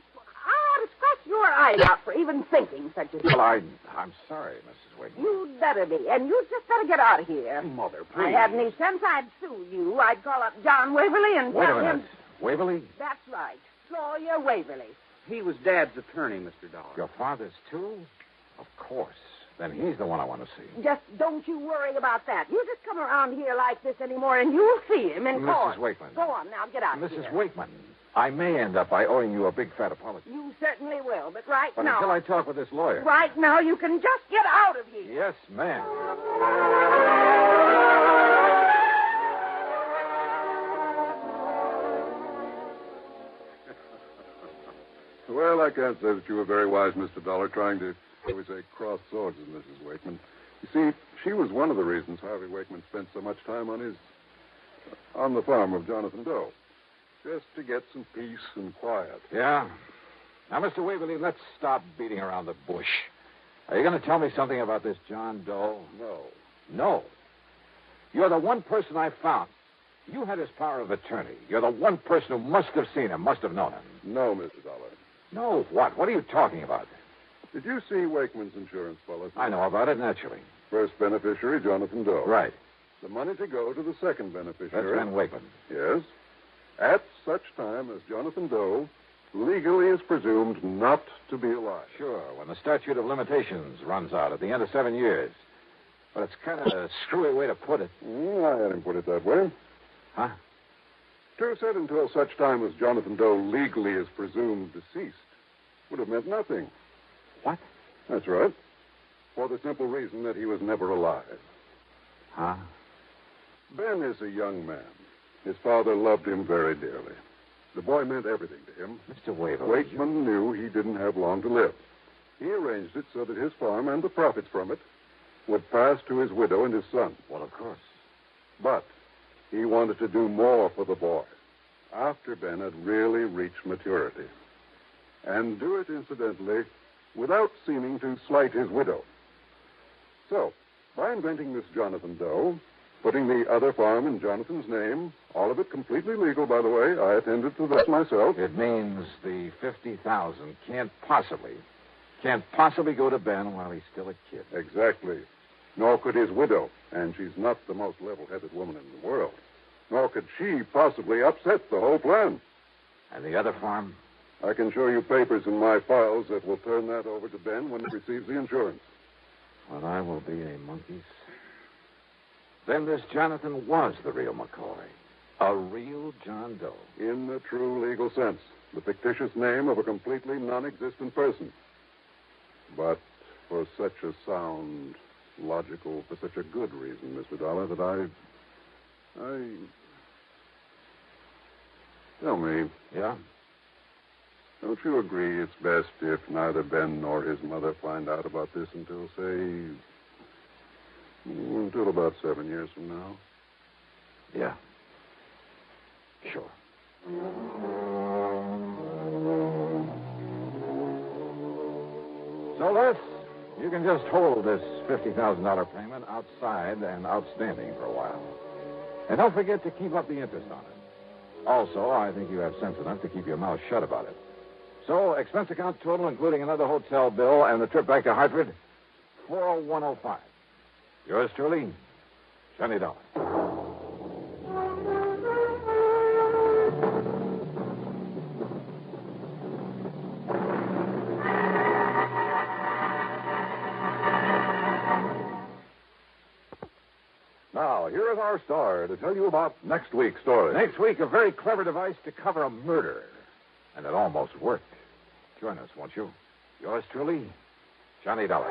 I ought to scratch your eyes out for even thinking such a thing. Well, I'm sorry, Mrs. Wakeman. You'd better be, and you'd just better get out of here. Mother, If please. I had any sense, I'd sue you. I'd call up John Waverly and Wait a tell minute. him... Waverly? That's right. Lawyer Waverly. He was Dad's attorney, Mr. Dollar. Your father's, too? Of course. Then he's the one I want to see. Just don't you worry about that. You just come around here like this anymore, and you'll see him in court. Mrs. Wakeman. Go on now, get out of here. Mrs. Wakeman, I may end up by owing you a big fat apology. You certainly will, but right But now... until I talk with this lawyer... Right now, you can just get out of here. Yes, ma'am. Well, I can't say that you were very wise, Mr. Dollar, trying to always say cross swords with Mrs. Wakeman. You see, she was one of the reasons Harvey Wakeman spent so much time on the farm of Jonathan Doe. Just to get some peace and quiet. Yeah? Now, Mr. Waverly, let's stop beating around the bush. Are you going to tell me something about this John Doe? No. No. You're the one person I found. You had his power of attorney. You're the one person who must have seen him, must have known him. No, Mr. Dollar. No, what? What are you talking about? Did you see Wakeman's insurance policy? I know about it, naturally. First beneficiary, Jonathan Doe. Right. The money to go to the second beneficiary. That's Ben Wakeman. Yes. At such time as Jonathan Doe legally is presumed not to be alive. Sure, when the statute of limitations runs out at the end of 7 years. But it's kind of a screwy way to put it. I had him put it that way. Huh? To have said until such time as Jonathan Doe legally is presumed deceased would have meant nothing. What? That's right. For the simple reason that he was never alive. Huh? Ben is a young man. His father loved him very dearly. The boy meant everything to him. Mr. Waverly. Wakeman knew he didn't have long to live. He arranged it so that his farm and the profits from it would pass to his widow and his son. Well, of course. But he wanted to do more for the boy after Ben had really reached maturity. And do it, incidentally, without seeming to slight his widow. So, by inventing this Jonathan Doe, putting the other farm in Jonathan's name, all of it completely legal, by the way. I attended to that myself. It means the 50,000 can't possibly go to Ben while he's still a kid. Exactly. Nor could his widow, and she's not the most level-headed woman in the world. Nor could she possibly upset the whole plan. And the other farm? I can show you papers in my files that will turn that over to Ben when he receives the insurance. Well, I will be a monkey's. Then this Jonathan was the real McCoy. A real John Doe. In the true legal sense. The fictitious name of a completely non-existent person. But for such a sound, logical, for such a good reason, Mr. Dollar, that I... Tell me. Yeah? Don't you agree it's best if neither Ben nor his mother find out about this until, say... until about 7 years from now? Yeah. Sure. So, Les, You can just hold this $50,000 payment outside and outstanding for a while. And don't forget to keep up the interest on it. Also, I think you have sense enough to keep your mouth shut about it. So, expense account total, including another hotel bill and the trip back to Hartford, $401.05. Yours truly, Johnny Dollar. Now, here is our star to tell you about next week's story. Next week, a very clever device to cover a murder. And it almost worked. Join us, won't you? Yours truly, Johnny Dollar.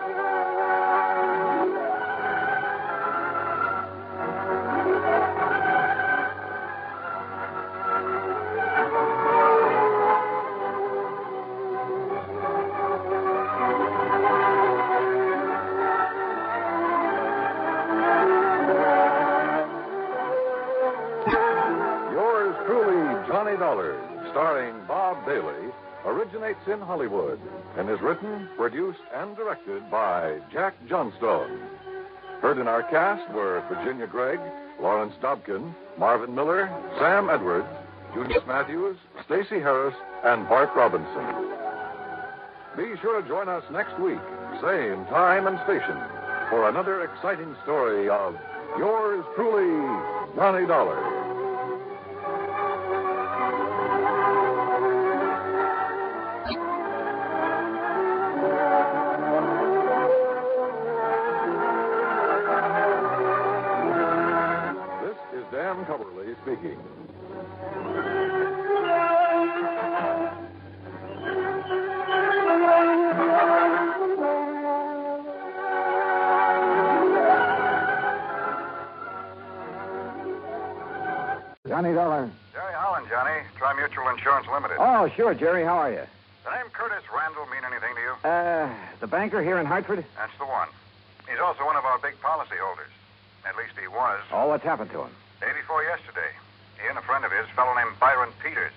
Yours truly, Johnny Dollar, starring Bob Bailey, originates in Hollywood and is written, produced, and directed by Jack Johnstone. Heard in our cast were Virginia Gregg, Lawrence Dobkin, Marvin Miller, Sam Edwards, Junius Matthews, Stacey Harris, and Bart Robinson. Be sure to join us next week, same time and station, for another exciting story of yours truly, Johnny Dollar. Dan Coverly speaking. Johnny Dollar. Jerry Holland, Johnny. Tri-Mutual Insurance Limited. Oh, sure, Jerry. How are you? The name Curtis Randall mean anything to you? The banker here in Hartford? That's the one. He's also one of our big policy holders. At least he was. Oh, what's happened to him? Day before yesterday, he and a friend of his, a fellow named Byron Peters,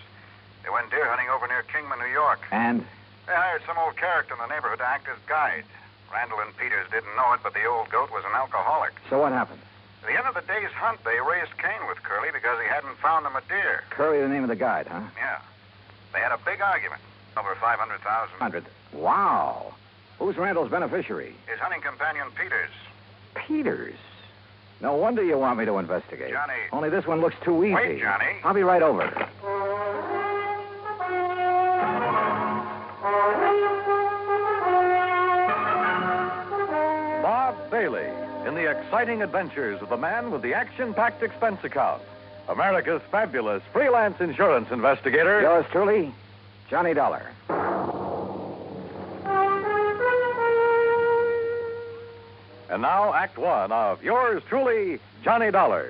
they went deer hunting over near Kingman, New York. And? They hired some old character in the neighborhood to act as guide. Randall and Peters didn't know it, but the old goat was an alcoholic. So what happened? At the end of the day's hunt, they raised Cain with Curly because he hadn't found them a deer. Curly, the name of the guide, huh? Yeah. They had a big argument. Over $500,000. 100. Wow. Who's Randall's beneficiary? His hunting companion, Peters. Peters. No wonder you want me to investigate. Johnny. Only this one looks too easy. Wait, Johnny. I'll be right over. Bob Bailey in the exciting adventures of the man with the action-packed expense account. America's fabulous freelance insurance investigator. Yours truly, Johnny Dollar. And now, Act One of yours truly, Johnny Dollar.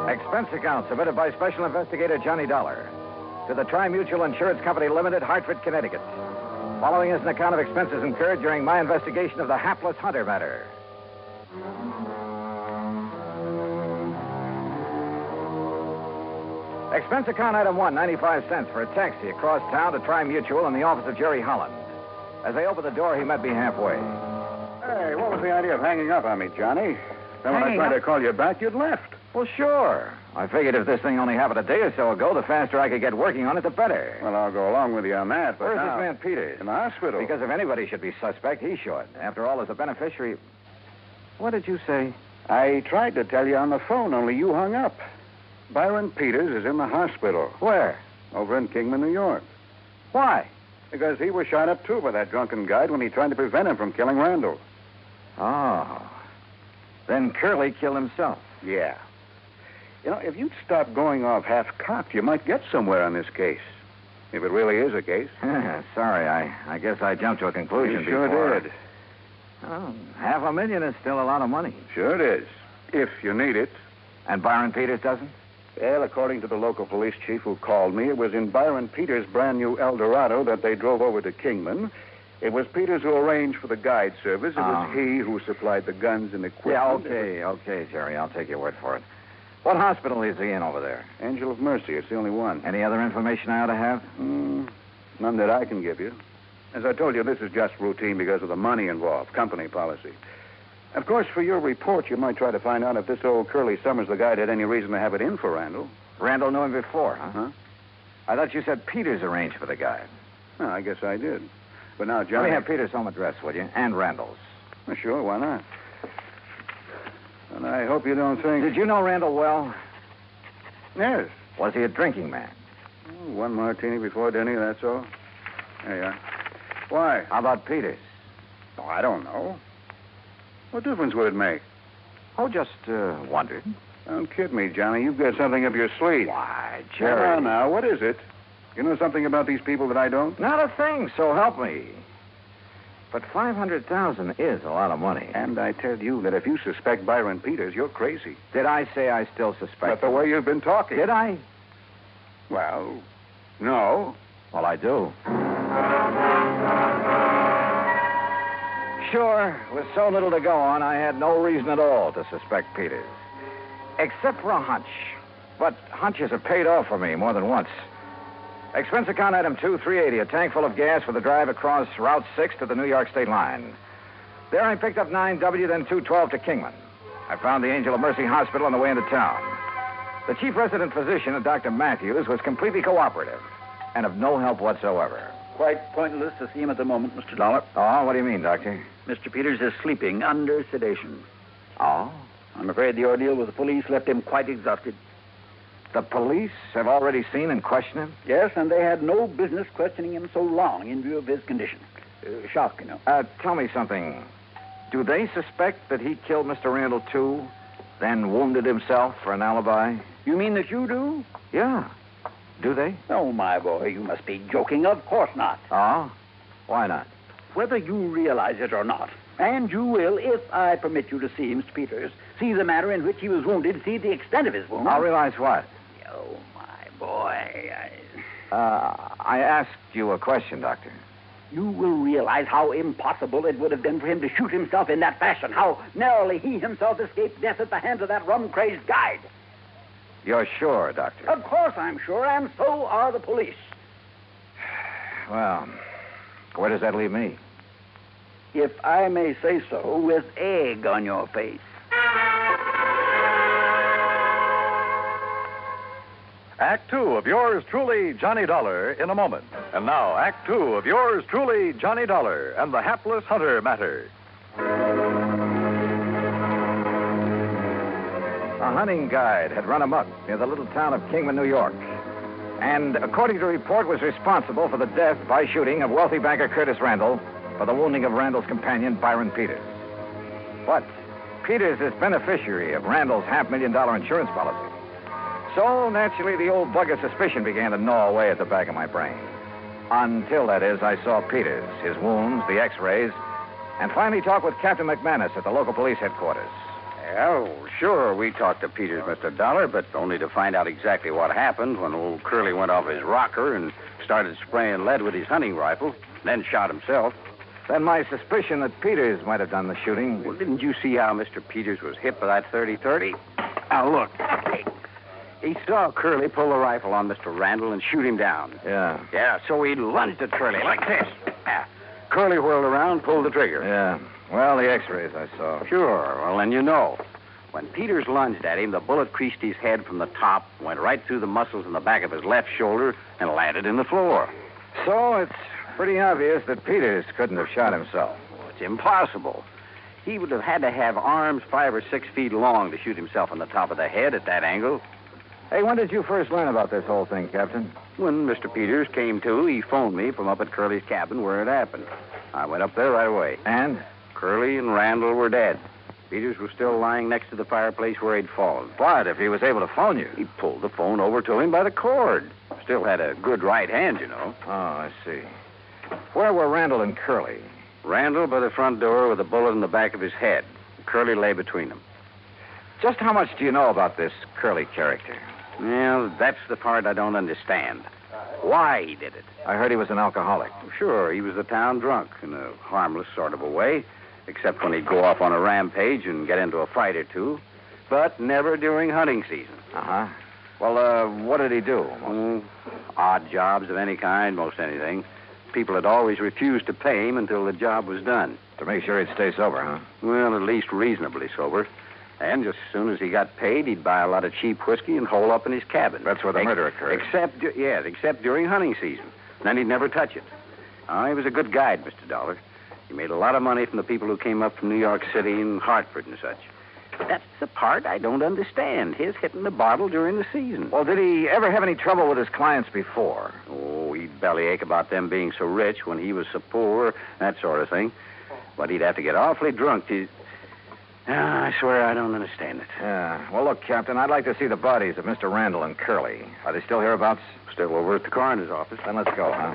Expense account submitted by Special Investigator Johnny Dollar to the Tri-Mutual Insurance Company Limited, Hartford, Connecticut. Following is an account of expenses incurred during my investigation of the hapless Hunter matter. Expense account item 1, 95 cents for a taxi across town to Tri-Mutual in the office of Jerry Holland. As I opened the door, he met me halfway. Hey, what was the idea of hanging up on me, Johnny? Then when I tried to call you back, you'd left. Well, sure. I figured if this thing only happened a day or so ago, the faster I could get working on it, the better. Well, I'll go along with you on that, but Where's now... this man Peters? In the hospital. Because if anybody should be suspect, he should. After all, as a beneficiary... What did you say? I tried to tell you on the phone, only you hung up. Byron Peters is in the hospital. Where? Over in Kingman, New York. Why? Because he was shot up, too, by that drunken guide when he tried to prevent him from killing Randall. Oh. Then Curly killed himself. Yeah. You know, if you'd stop going off half-cocked, you might get somewhere on this case. If it really is a case. Sorry, I guess I jumped to a conclusion You sure before. did. Oh, $500,000 is still a lot of money. Sure it is. If you need it. And Byron Peters doesn't? Well, according to the local police chief who called me, it was in Byron Peters' brand new Eldorado that they drove over to Kingman. It was Peters who arranged for the guide service. It was he who supplied the guns and equipment. Yeah, okay, Jerry. I'll take your word for it. What hospital is he in over there? Angel of Mercy. It's the only one. Any other information I ought to have? None that I can give you. As I told you, this is just routine because of the money involved, company policy. Of course, for your report, you might try to find out if this old Curly Summers, the guide, had any reason to have it in for Randall. Randall knew him before, huh? Huh? I thought you said Peters arranged for the guy. Well, I guess I did. But now, Let Johnny... me have Peters' home address, will you? And Randall's. Well, sure, why not? And I hope you don't think... Did you know Randall well? Yes. Was he a drinking man? One martini before dinner, that's all. There you are. Why? How about Peters? Oh, I don't know. What difference would it make? Oh, just wondered. Don't kid me, Johnny. You've got something up your sleeve. Why, Jerry. Come on now. What is it? You know something about these people that I don't? Not a thing, so help me. But $500,000 is a lot of money. And I tell you that if you suspect Byron Peters, you're crazy. Did I say I still suspect But the him? way you've been talking. Did I? Well, no. Well, I do. Sure, with so little to go on, I had no reason at all to suspect Peters. Except for a hunch. But hunches have paid off for me more than once. Expense account item 2, $380, a tank full of gas for the drive across Route 6 to the New York state line. There I picked up 9W, then 212 to Kingman. I found the Angel of Mercy Hospital on the way into town. The chief resident physician, Dr. Matthews, was completely cooperative and of no help whatsoever. Quite pointless to see him at the moment, Mr. Dollar. Oh, what do you mean, Doctor? Mr. Peters is sleeping under sedation. Oh? I'm afraid the ordeal with the police left him quite exhausted. The police have already seen and questioned him? Yes, and they had no business questioning him so long in view of his condition. Shock, you know. Tell me something. Do they suspect that he killed Mr. Randall, too, then wounded himself for an alibi? You mean that you do? Yeah. Do they? Oh, my boy, you must be joking. Of course not. Oh? Why not? Whether you realize it or not, and you will, if I permit you to see Mr. Peters, see the manner in which he was wounded, see the extent of his wound. I'll realize what? Oh, my boy. I asked you a question, Doctor. You will realize how impossible it would have been for him to shoot himself in that fashion, how narrowly he himself escaped death at the hands of that rum-crazed guide. You're sure, Doctor? Of course I'm sure, and so are the police. Well, where does that leave me? If I may say so, with egg on your face. Act 2 of yours truly, Johnny Dollar, in a moment. And now, Act 2 of yours truly, Johnny Dollar, and the hapless hunter matter. A hunting guide had run amok near the little town of Kingman, New York, and, according to report, was responsible for the death by shooting of wealthy banker Curtis Randall for the wounding of Randall's companion, Byron Peters. But Peters is beneficiary of Randall's $500,000 insurance policy. So, naturally, the old bug of suspicion began to gnaw away at the back of my brain. Until, that is, I saw Peters, his wounds, the x-rays, and finally talked with Captain McManus at the local police headquarters. Well, sure, we talked to Peters, Mr. Dollar, but only to find out exactly what happened when old Curly went off his rocker and started spraying lead with his hunting rifle, then shot himself. Then my suspicion that Peters might have done the shooting... Well, didn't you see how Mr. Peters was hit by that 30-30? Now, look. He saw Curly pull the rifle on Mr. Randall and shoot him down. Yeah. Yeah, so he lunged at Curly like this. Curly whirled around, pulled the trigger. Yeah. Well, the x-rays I saw. Sure. Well, then you know. When Peters lunged at him, the bullet creased his head from the top, went right through the muscles in the back of his left shoulder, and landed in the floor. So it's pretty obvious that Peters couldn't have shot himself. Well, it's impossible. He would have had to have arms 5 or 6 feet long to shoot himself in the top of the head at that angle. Hey, when did you first learn about this whole thing, Captain? When Mr. Peters came to, he phoned me from up at Curly's cabin where it happened. I went up there right away. And? Curly and Randall were dead. Peters was still lying next to the fireplace where he'd fallen. What, if he was able to phone you? He pulled the phone over to him by the cord. Still had a good right hand, you know. Oh, I see. Where were Randall and Curly? Randall by the front door with a bullet in the back of his head. Curly lay between them. Just how much do you know about this Curly character? Well, that's the part I don't understand. Why he did it. I heard he was an alcoholic. Sure, he was a town drunk in a harmless sort of a way, except when he'd go off on a rampage and get into a fight or two, but never during hunting season. Uh-huh. Well, what did he do? Odd jobs of any kind, most anything. People had always refused to pay him until the job was done. To make sure he'd stay sober, huh? Well, at least reasonably sober. And just as soon as he got paid, he'd buy a lot of cheap whiskey and hole up in his cabin. That's where the murder occurred. Except during hunting season. Then he'd never touch it. He was a good guide, Mr. Dollar. He made a lot of money from the people who came up from New York City and Hartford and such. That's the part I don't understand, his hitting the bottle during the season. Well, did he ever have any trouble with his clients before? Oh, he'd bellyache about them being so rich when he was so poor, that sort of thing. But he'd have to get awfully drunk to... I swear I don't understand it. Yeah. Well, look, Captain, I'd like to see the bodies of Mr. Randall and Curly. Are they still hereabouts? Still over at the coroner's office. Then let's go, huh?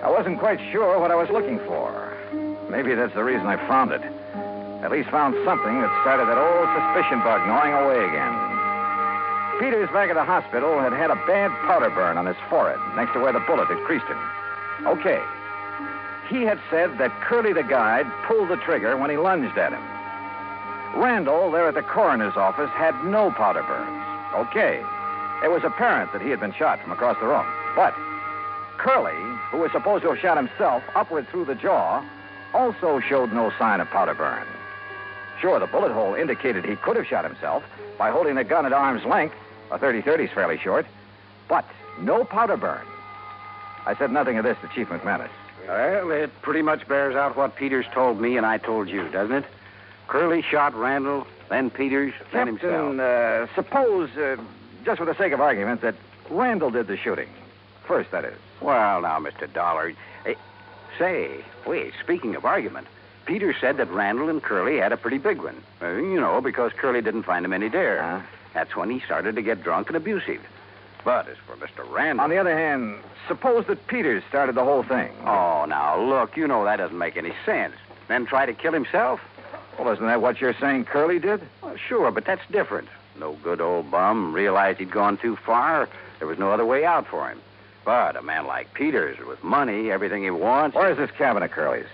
I wasn't quite sure what I was looking for. Maybe that's the reason I found it. At least found something that started that old suspicion bug gnawing away again. Peters, back at the hospital, had had a bad powder burn on his forehead, next to where the bullet had creased him. Okay. He had said that Curly the guide pulled the trigger when he lunged at him. Randall, there at the coroner's office, had no powder burns. Okay. It was apparent that he had been shot from across the room. But Curly, who was supposed to have shot himself upward through the jaw, also showed no sign of powder burn. Sure, the bullet hole indicated he could have shot himself by holding the gun at arm's length. A .30-30's fairly short. But no powder burn. I said nothing of this to Chief McManus. Well, it pretty much bears out what Peters told me and I told you, doesn't it? Curly shot Randall, then Peters, then himself. Captain, suppose, just for the sake of argument, that Randall did the shooting. First, that is. Well, now, Mr. Dollar... Wait, speaking of argument, Peters said that Randall and Curly had a pretty big one. Because Curly didn't find him any dare. That's when he started to get drunk and abusive. But as for Mr. Randall... On the other hand, suppose that Peters started the whole thing. Oh, now, look, that doesn't make any sense. Then try to kill himself? Well, isn't that what you're saying Curly did? Well, sure, but that's different. No good old bum realized he'd gone too far. There was no other way out for him. But a man like Peters, with money, everything he wants... Where's this cabin of Curly's?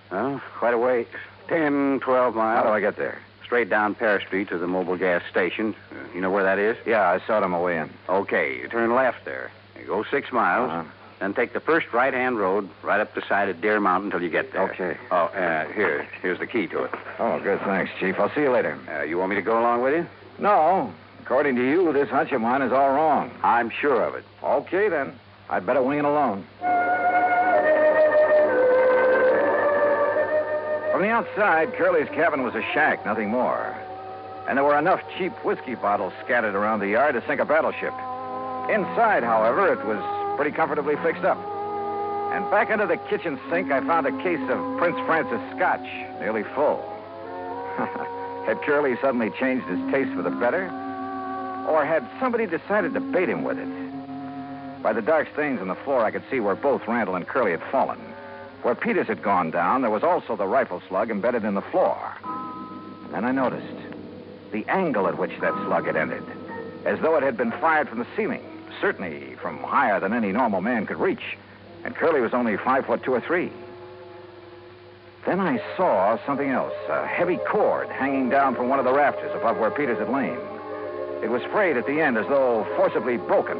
Quite a way. 10, 12 miles. How do I get there? Straight down Pear Street to the mobile gas station. You know where that is? Yeah, I saw it on my way in. Okay, you turn left there. You go 6 miles, then take the first right-hand road right up the side of Deer Mountain until you get there. Okay. Oh, here's the key to it. Oh, good, thanks, Chief. I'll see you later. You want me to go along with you? No. According to you, this hunch of mine is all wrong. I'm sure of it. Okay, then. I'd better wing it alone. From the outside, Curly's cabin was a shack, nothing more. And there were enough cheap whiskey bottles scattered around the yard to sink a battleship. Inside, however, it was pretty comfortably fixed up. And back under the kitchen sink, I found a case of Prince Francis Scotch, nearly full. Had Curly suddenly changed his taste for the better? Or had somebody decided to bait him with it? By the dark stains on the floor, I could see where both Randall and Curly had fallen. Where Peters had gone down, there was also the rifle slug embedded in the floor. And then I noticed the angle at which that slug had ended, as though it had been fired from the ceiling, certainly from higher than any normal man could reach. And Curly was only 5 foot 2 or 3. Then I saw something else, a heavy cord hanging down from one of the rafters above where Peters had lain. It was frayed at the end as though forcibly broken.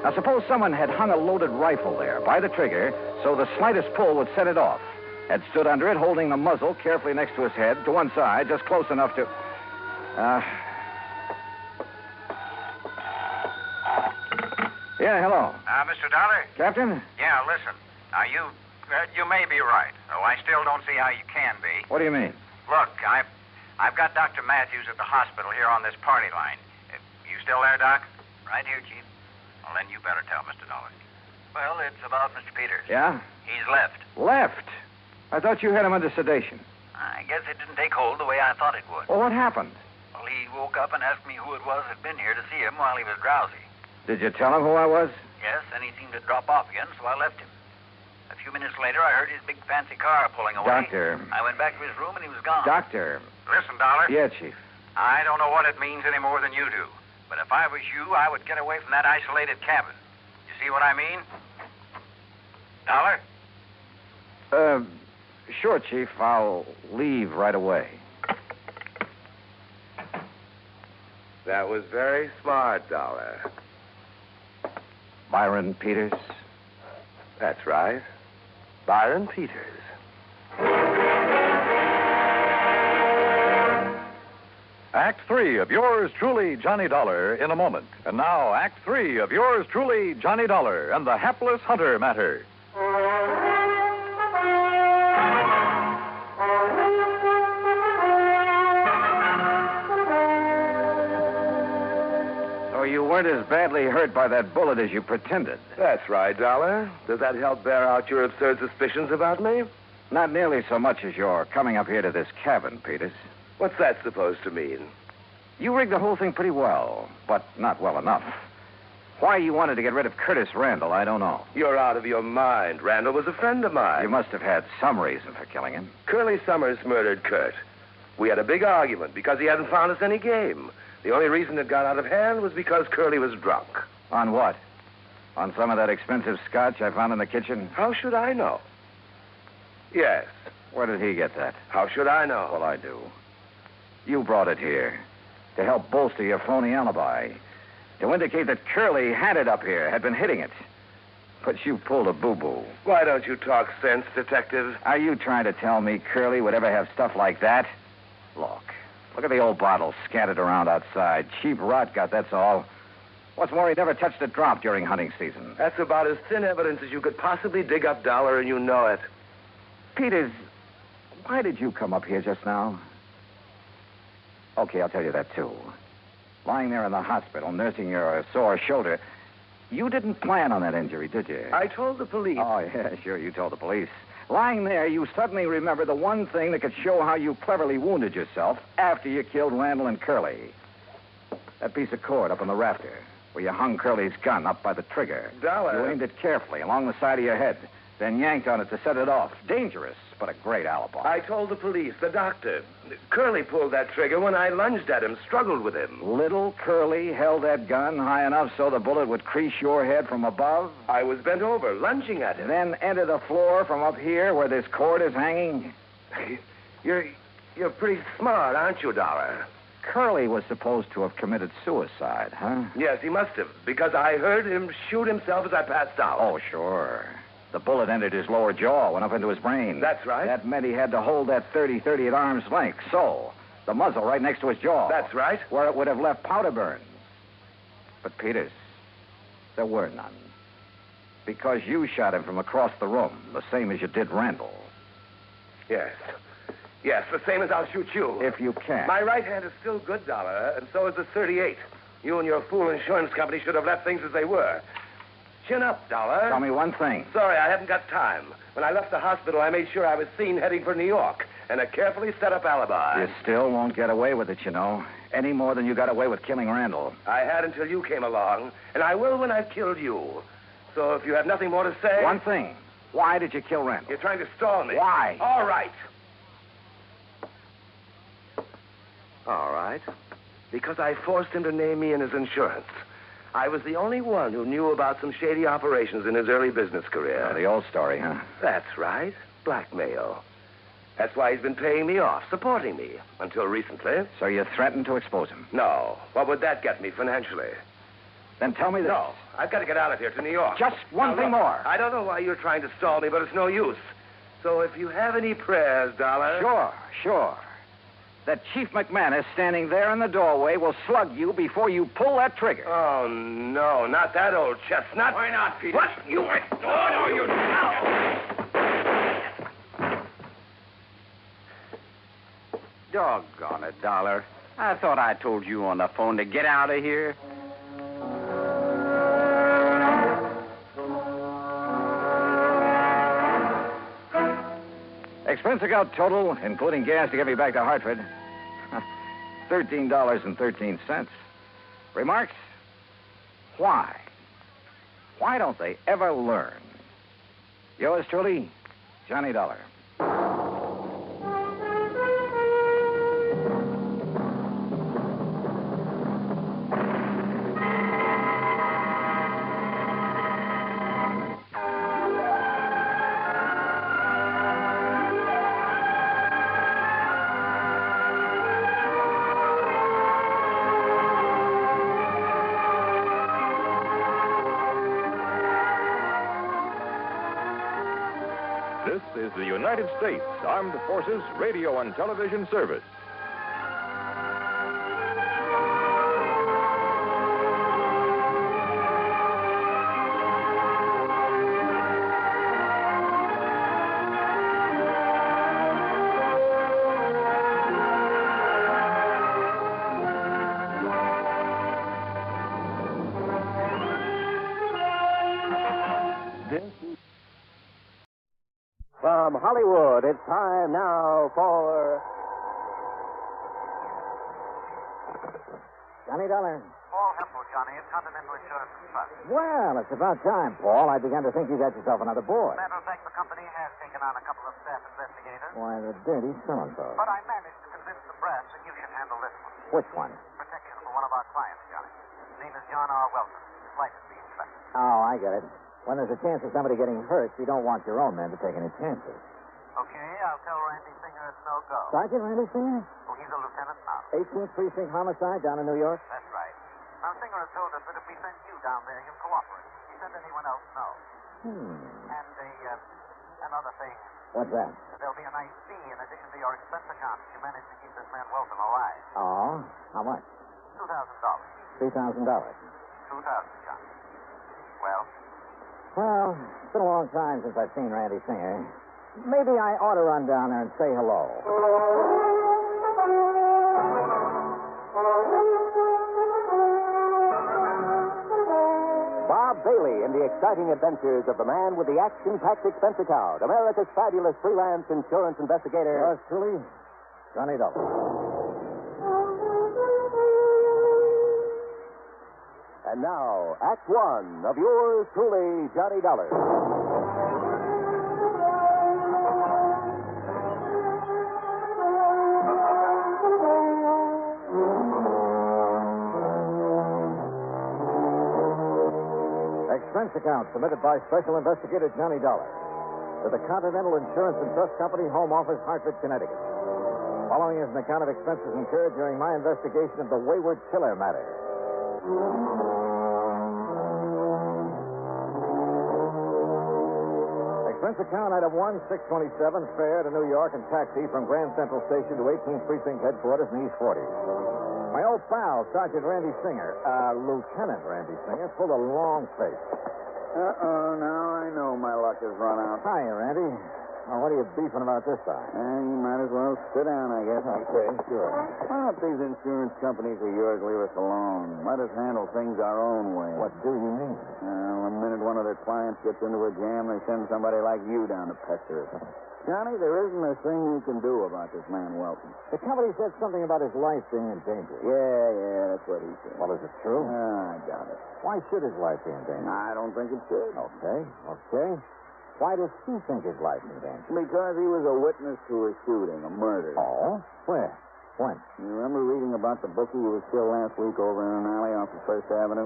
Now, suppose someone had hung a loaded rifle there by the trigger so the slightest pull would set it off, had stood under it holding the muzzle carefully next to his head, to one side, just close enough to... Yeah, hello. Mr. Dollar? Captain? Yeah, listen. Now, you may be right, though I still don't see how you can be. What do you mean? Look, I've got Dr. Matthews at the hospital here on this party line. You still there, Doc? Right here, Chief. Well, then you better tell Mr. Dollar. Well, it's about Mr. Peters. Yeah? He's left. Left? I thought you had him under sedation. I guess it didn't take hold the way I thought it would. Well, what happened? Well, he woke up and asked me who it was that had been here to see him while he was drowsy. Did you tell him who I was? Yes, then he seemed to drop off again, so I left him. A few minutes later, I heard his big fancy car pulling away. Doctor. I went back to his room, and he was gone. Doctor. Listen, Dollar. Yeah, Chief. I don't know what it means any more than you do. But if I was you, I would get away from that isolated cabin. You see what I mean? Dollar? Sure, Chief. I'll leave right away. That was very smart, Dollar. Byron Peters? That's right. Byron Peters. Act 3 of yours truly, Johnny Dollar, in a moment. And now, Act 3 of yours truly, Johnny Dollar, and the hapless hunter matter. So you weren't as badly hurt by that bullet as you pretended. That's right, Dollar. Does that help bear out your absurd suspicions about me? Not nearly so much as your coming up here to this cabin, Peters. What's that supposed to mean? You rigged the whole thing pretty well, but not well enough. Why you wanted to get rid of Curtis Randall, I don't know. You're out of your mind. Randall was a friend of mine. You must have had some reason for killing him. Curly Summers murdered Kurt. We had a big argument because he hadn't found us any game. The only reason it got out of hand was because Curly was drunk. On what? On some of that expensive scotch I found in the kitchen? How should I know? Yes. Where did he get that? How should I know? Well, I do. You brought it here to help bolster your phony alibi, to indicate that Curly had it up here, had been hitting it. But you pulled a boo-boo. Why don't you talk sense, Detective? Are you trying to tell me Curly would ever have stuff like that? Look at the old bottle scattered around outside. Cheap rot gut, that's all. What's more, he never touched a drop during hunting season. That's about as thin evidence as you could possibly dig up, Dollar, and you know it. Peters, why did you come up here just now? Okay, I'll tell you that, too. Lying there in the hospital, nursing your sore shoulder, you didn't plan on that injury, did you? I told the police. Oh, yeah, sure, you told the police. Lying there, you suddenly remember the one thing that could show how you cleverly wounded yourself after you killed Randall and Curly. That piece of cord up on the rafter, where you hung Curly's gun up by the trigger. Dollar. You aimed it carefully along the side of your head, then yanked on it to set it off. Dangerous, but a great alibi. I told the police, the doctor. Curly pulled that trigger when I lunged at him, struggled with him. Little Curly held that gun high enough so the bullet would crease your head from above? I was bent over, lunging at him. Then enter the floor from up here where this cord is hanging? You're pretty smart, aren't you, Dollar? Curly was supposed to have committed suicide, huh? Yes, he must have, because I heard him shoot himself as I passed out. Oh, sure. The bullet entered his lower jaw, went up into his brain. That's right. That meant he had to hold that 30-30 at arm's length, so the muzzle right next to his jaw. That's right. Where it would have left powder burns. But, Peters, there were none. Because you shot him from across the room, the same as you did Randall. Yes. Yes, the same as I'll shoot you. If you can. My right hand is still good, Dollar, and so is the 38. You and your fool insurance company should have left things as they were. Chin up, Dollar. Tell me one thing. Sorry, I haven't got time. When I left the hospital, I made sure I was seen heading for New York, and a carefully set up alibi. You still won't get away with it, you know. Any more than you got away with killing Randall. I had until you came along, and I will when I've killed you. So if you have nothing more to say... One thing. Why did you kill Randall? You're trying to stall me. Why? All right. All right. Because I forced him to name me in his insurance. I was the only one who knew about some shady operations in his early business career. Oh, the old story, huh? That's right. Blackmail. That's why he's been paying me off, supporting me, until recently. So you threatened to expose him? No. What would that get me financially? Then tell me this. No. I've got to get out of here to New York. Just one thing more. I don't know why you're trying to stall me, but it's no use. So if you have any prayers, Dollar... Sure. That Chief McManus standing there in the doorway will slug you before you pull that trigger. Oh, no, not that old chestnut. Why not, Peter? What? You... No, you... Doggone it, Dollar. I thought I told you on the phone to get out of here. Expense account total, including gas to get me back to Hartford, $13.13. Remarks? Why? Why don't they ever learn? Yours truly, Johnny Dollar. States Armed Forces Radio and Television Service. From Hollywood, it's time now for Johnny Dollar. Paul Hempel, Johnny, at Continental Insurance and Trust. Well, it's about time, Paul. I began to think you got yourself another boy. Matter of fact, the company has taken on a couple of staff investigators. Why, the dirty so-and-so. But I managed to convince the brass that you should handle this one. Which one? Protection for one of our clients, Johnny. His name is John R. Welton. Flight is being inspected. Oh, I get it. When there's a chance of somebody getting hurt, you don't want your own men to take any chances. Okay, I'll tell Randy Singer it's no go. Sergeant Randy Singer? Oh, he's a lieutenant now. 18th Precinct homicide down in New York? That's right. Now, Singer has told us that if we send you down there, he'll cooperate. If we send anyone else, no. And another thing. What's that? There'll be a nice fee in addition to your expense account if you manage to keep this man Welton alive. Oh? How much? $2,000. $3,000. 2,000, John. Well? Well, it's been a long time since I've seen Randy Singer. Maybe I ought to run down there and say hello. Bob Bailey in the exciting adventures of the man with the action-packed expense account, America's fabulous freelance insurance investigator. Yours truly, Johnny Dollar. And now, Act One of yours truly, Johnny Dollar. Expense account submitted by Special Investigator Johnny Dollar to the Continental Insurance and Trust Company, Home Office, Hartford, Connecticut. Following is an account of expenses incurred during my investigation of the Wayward Killer matter. Expense account item 1627, fare to New York and taxi from Grand Central Station to 18th Precinct headquarters in East 40. My old pal, Sergeant Randy Singer, Lieutenant Randy Singer, pulled a long face. Now I know my luck has run out. Hiya, Randy. Well, what are you beefing about this time? You might as well sit down, I guess. Okay, sure. Why don't these insurance companies of yours leave us alone? Let us handle things our own way. What do you mean? The minute one of their clients gets into a jam, they send somebody like you down to pester us. Johnny, there isn't a thing you can do about this man Welton. The company said something about his life being in danger. Yeah, that's what he said. Well, is it true? I doubt it. Why should his life be in danger? I don't think it should. Okay. Why does he think his life is in danger? Because he was a witness to a shooting, a murder. Oh? Where? When? You remember reading about the bookie who was killed last week over in an alley off of First Avenue?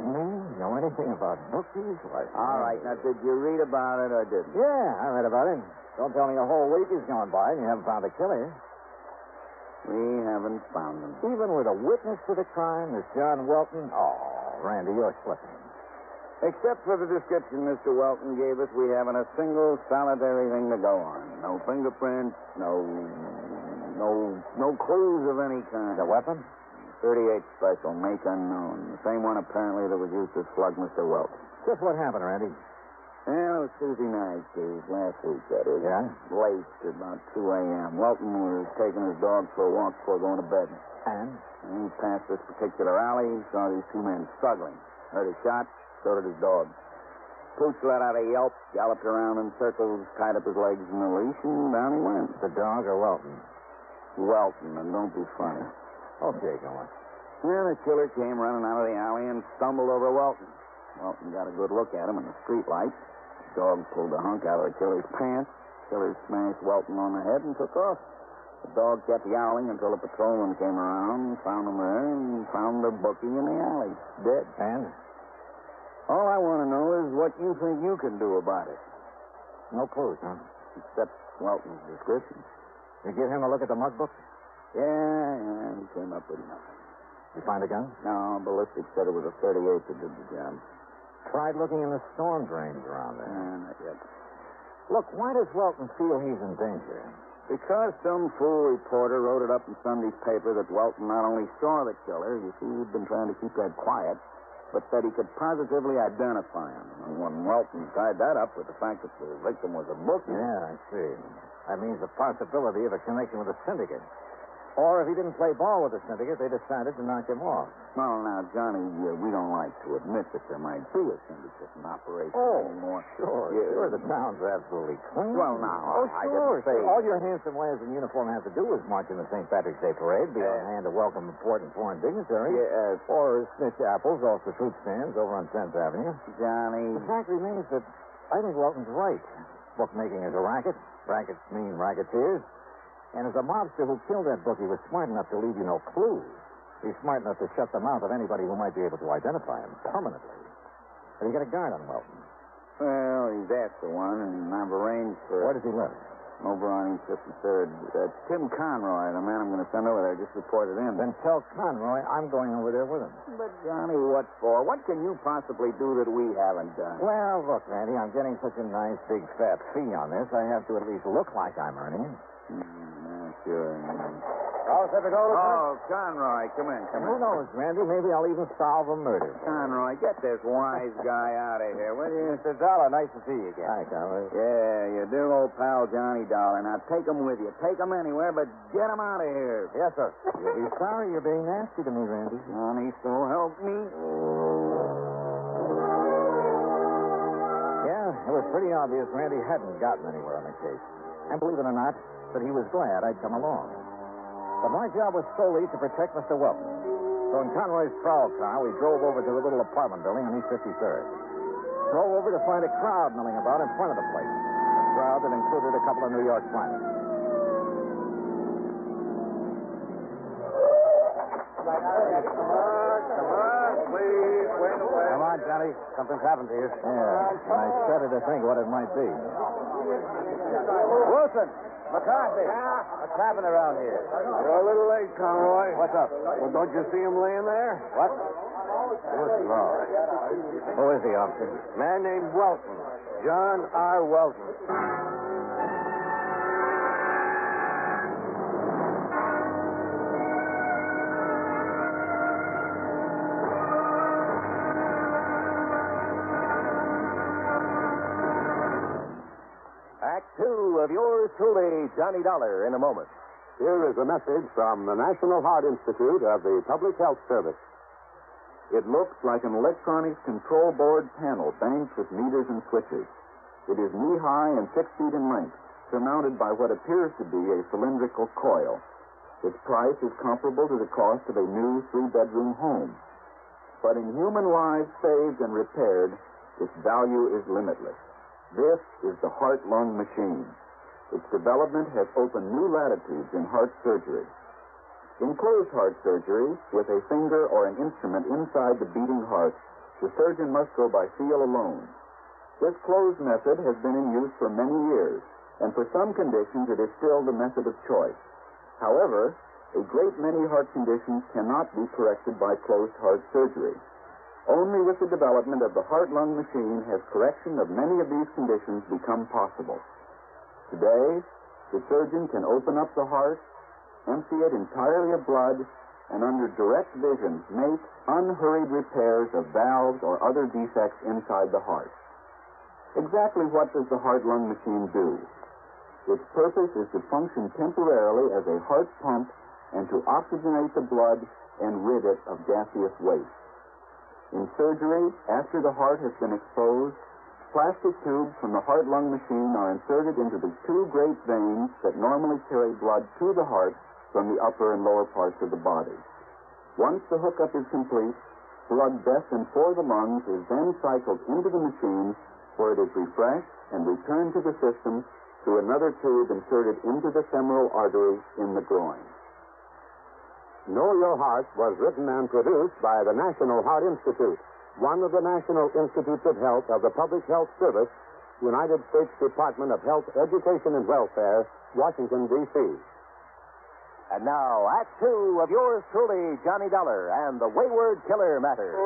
Know anything about bookies? All right, now, did you read about it or didn't? Yeah, I read about it. Don't tell me a whole week has gone by and you haven't found the killer. We haven't found him. Even with a witness to the crime, this John Welton? Oh, Randy, you're slipping. Except for the description Mr. Welton gave us, we haven't a single solitary thing to go on. No fingerprints, no clues of any kind. The weapon? 38 special, make unknown. The same one apparently that was used to slug Mr. Welton. Just what happened, Randy? Well, it was Tuesday night, Steve. Last week, that is. Yeah? Late, about 2 a.m. Welton was taking his dog for a walk before going to bed. And he passed this particular alley, saw these two men struggling. Heard a shot. So did his dog. Pooch let out a yelp, galloped around in circles, tied up his legs in the leash, and down he went. The dog or Welton? Welton, and don't be funny. Okay, go on. Then the killer came running out of the alley and stumbled over Welton. Welton got a good look at him in the streetlight. The dog pulled the hunk out of the killer's pants. The killer smashed Welton on the head and took off. The dog kept yowling until a patrolman came around, found him there, and found the bookie in the alley, dead. And? All I want to know is what you think you can do about it. No clues, huh? Except Welton's description. You give him a look at the mug book? Yeah, he came up with nothing. You find a gun? No, ballistics said it was a 38 that did the job. Tried looking in the storm drains around there. Not yet. Look, why does Welton feel he's in danger? Because some fool reporter wrote it up in Sunday's paper that Welton not only saw the killer, you see, he'd been trying to keep that quiet, but that he could positively identify him. And when Welton tied that up with the fact that the victim was a bookie... Yeah, I see. That means the possibility of a connection with a syndicate. Or if he didn't play ball with the syndicate, they decided to knock him off. Well, now, Johnny, we don't like to admit that there might be a syndicate in operation anymore. Sure, sure. The town's absolutely clean. Well, now, I sure. didn't say... All your handsome lads in uniform have to do is march in the St. Patrick's Day parade, be on hand to welcome important foreign dignitaries, or snitch apples off the fruit stands over on 10th Avenue. Johnny... The fact remains that I think Welton's right. Bookmaking is a racket. Rackets mean racketeers. And as a mobster who killed that bookie was smart enough to leave you no clues, he's smart enough to shut the mouth of anybody who might be able to identify him permanently. Have you got a guard on Welton? Well, he's after one, and I've arranged for... Where does he live? Over on East 53rd. Tim Conroy, the man I'm going to send over there, just reported in. Then tell Conroy I'm going over there with him. But, Johnny, what for? What can you possibly do that we haven't done? Well, look, Randy, I'm getting such a nice, big, fat fee on this, I have to at least look like I'm earning it. Sure. All set to go, Oh, Conroy, come in. Who knows, Randy? Maybe I'll even solve a murder. Conroy, get this wise guy out of here, will you? Mr. Dollar, nice to see you again. Hi, Conroy. Yeah, your dear old pal Johnny Dollar. Now, take him with you. Take him anywhere, but get him out of here. Yes, sir. You'll be sorry you're being nasty to me, Randy. Johnny, so help me. Yeah, it was pretty obvious Randy hadn't gotten anywhere on the case. And believe it or not, that he was glad I'd come along. But my job was solely to protect Mr. Welton. So in Conroy's prowl car, we drove over to the little apartment building on East 53rd. Drove over to find a crowd milling about in front of the place. A crowd that included a couple of New York finest. Come on, Johnny. Something's happened to you. Yeah, and I shudder to think what it might be. Wilson! McCarthy! What's happened around here? You're a little late, Conroy. What's up? Well, don't you see him laying there? What? Good Lord. Who is he, officer? Man named Welton. John R. Welton. Act two of yours truly, Johnny Dollar, in a moment. Here is a message from the National Heart Institute of the Public Health Service. It looks like an electronic control board panel banked with meters and switches. It is knee-high and 6 feet in length, surmounted by what appears to be a cylindrical coil. Its price is comparable to the cost of a new 3-bedroom home. But in human lives saved and repaired, its value is limitless. This is the heart-lung machine. Its development has opened new latitudes in heart surgery. In closed heart surgery, with a finger or an instrument inside the beating heart, the surgeon must go by feel alone. This closed method has been in use for many years, and for some conditions it is still the method of choice. However, a great many heart conditions cannot be corrected by closed heart surgery. Only with the development of the heart-lung machine has correction of many of these conditions become possible. Today, the surgeon can open up the heart, empty it entirely of blood, and under direct vision make unhurried repairs of valves or other defects inside the heart. Exactly what does the heart-lung machine do? Its purpose is to function temporarily as a heart pump and to oxygenate the blood and rid it of gaseous waste. In surgery, after the heart has been exposed, plastic tubes from the heart-lung machine are inserted into the two great veins that normally carry blood to the heart from the upper and lower parts of the body. Once the hookup is complete, blood destined for the lungs is then cycled into the machine where it is refreshed and returned to the system through another tube inserted into the femoral artery in the groin. Know Your Heart was written and produced by the National Heart Institute, one of the National Institutes of Health of the Public Health Service, United States Department of Health, Education, and Welfare, Washington, D.C. And now, Act two of yours truly, Johnny Dollar, and the Wayward Killer Matter.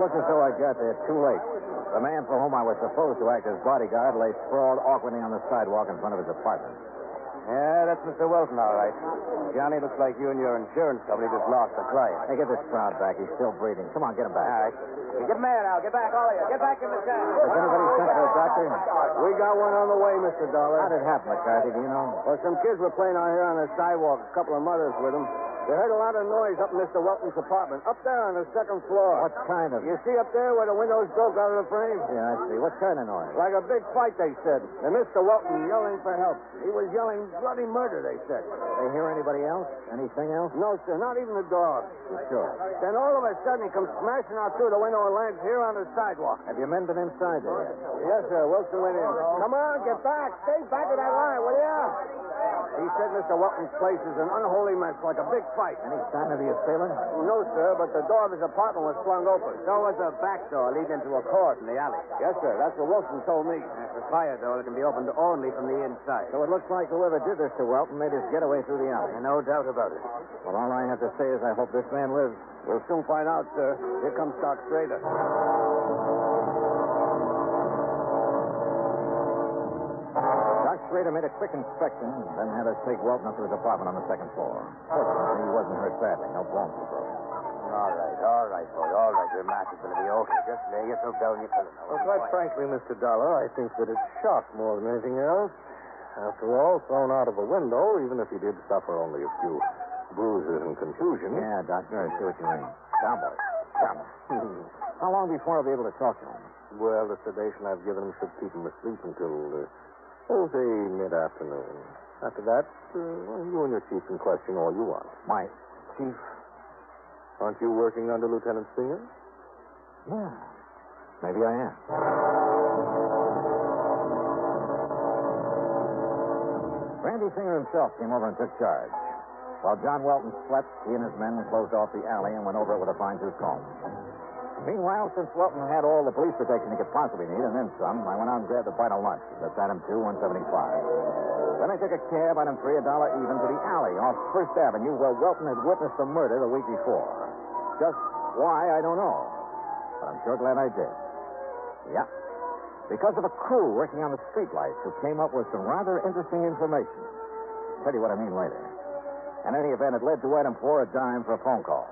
looked as though I got there too late. The man for whom I was supposed to act as bodyguard lay sprawled awkwardly on the sidewalk in front of his apartment. Yeah, that's Mr. Wilson, all right. Johnny, looks like you and your insurance company just lost a client. Hey, get this crowd back. He's still breathing. Come on, get him back. All right. Get him there now. Get back, all of you. Get back in the car. Has anybody sent for a doctor? We got one on the way, Mr. Dollar. How did it happen, McCarthy? Do you know? Well, some kids were playing out here on the sidewalk. A couple of mothers with them. They heard a lot of noise up in Mr. Welton's apartment. Up there on the second floor. What kind of... You see up there where the windows broke out of the frame? Yeah, I see. What kind of noise? Like a big fight, they said. And Mr. Welton yelling for help. He was yelling bloody murder, they said. They hear anybody else? Anything else? No, sir. Not even the dog. You sure? Then all of a sudden he comes smashing out through the window and lands here on the sidewalk. Have your men been inside there? Yes, sir. Wilson went in. Come on, get back. Stay back of that line, will ya? He said Mr. Welton's place is an unholy mess, like a big fight. Any sign of the assailant? No, sir, but the door of his apartment was flung open. So was the back door leading into a court in the alley. Yes, sir. That's what Wilson told me. That's a fire door that can be opened only from the inside. So it looks like whoever did this to Welton made his getaway through the alley. No doubt about it. Well, all I have to say is I hope this man lives. We'll soon find out, sir. Here comes Doc Strader. Doc Schrader made a quick inspection, then had us take Welton up to his apartment on the second floor. Fortunately, he wasn't hurt badly. No bones were broken. All right, boy. All right. Your match is going to be okay. Just lay yourself down and you pillow. Well, quite frankly, Mr. Dollar, I think that it's shock more than anything else. After all, thrown out of a window, even if he did suffer only a few bruises and contusions. Yeah, Doctor, I see what you mean. Down, boy. Down. How long before I'll be able to talk to him? Well, the sedation I've given him should keep him asleep until, say, mid-afternoon. After that, you and your chief can question all you want. My chief? Aren't you working under Lieutenant Singer? Yeah. Maybe I am. Randy Singer himself came over and took charge. While John Welton slept, he and his men closed off the alley and went over it with a fine-tooth comb. Meanwhile, since Welton had all the police protection he could possibly need, and then some, I went out and grabbed a bite of lunch. That's Adam 2, 175. Then I took a cab, item 3, $1 even, to the alley off First Avenue where Welton had witnessed the murder the week before. Just why, I don't know. But I'm sure glad I did. Yeah. Because of a crew working on the streetlights who came up with some rather interesting information. I'll tell you what I mean later. In any event, it led to item 4, a dime for a phone call.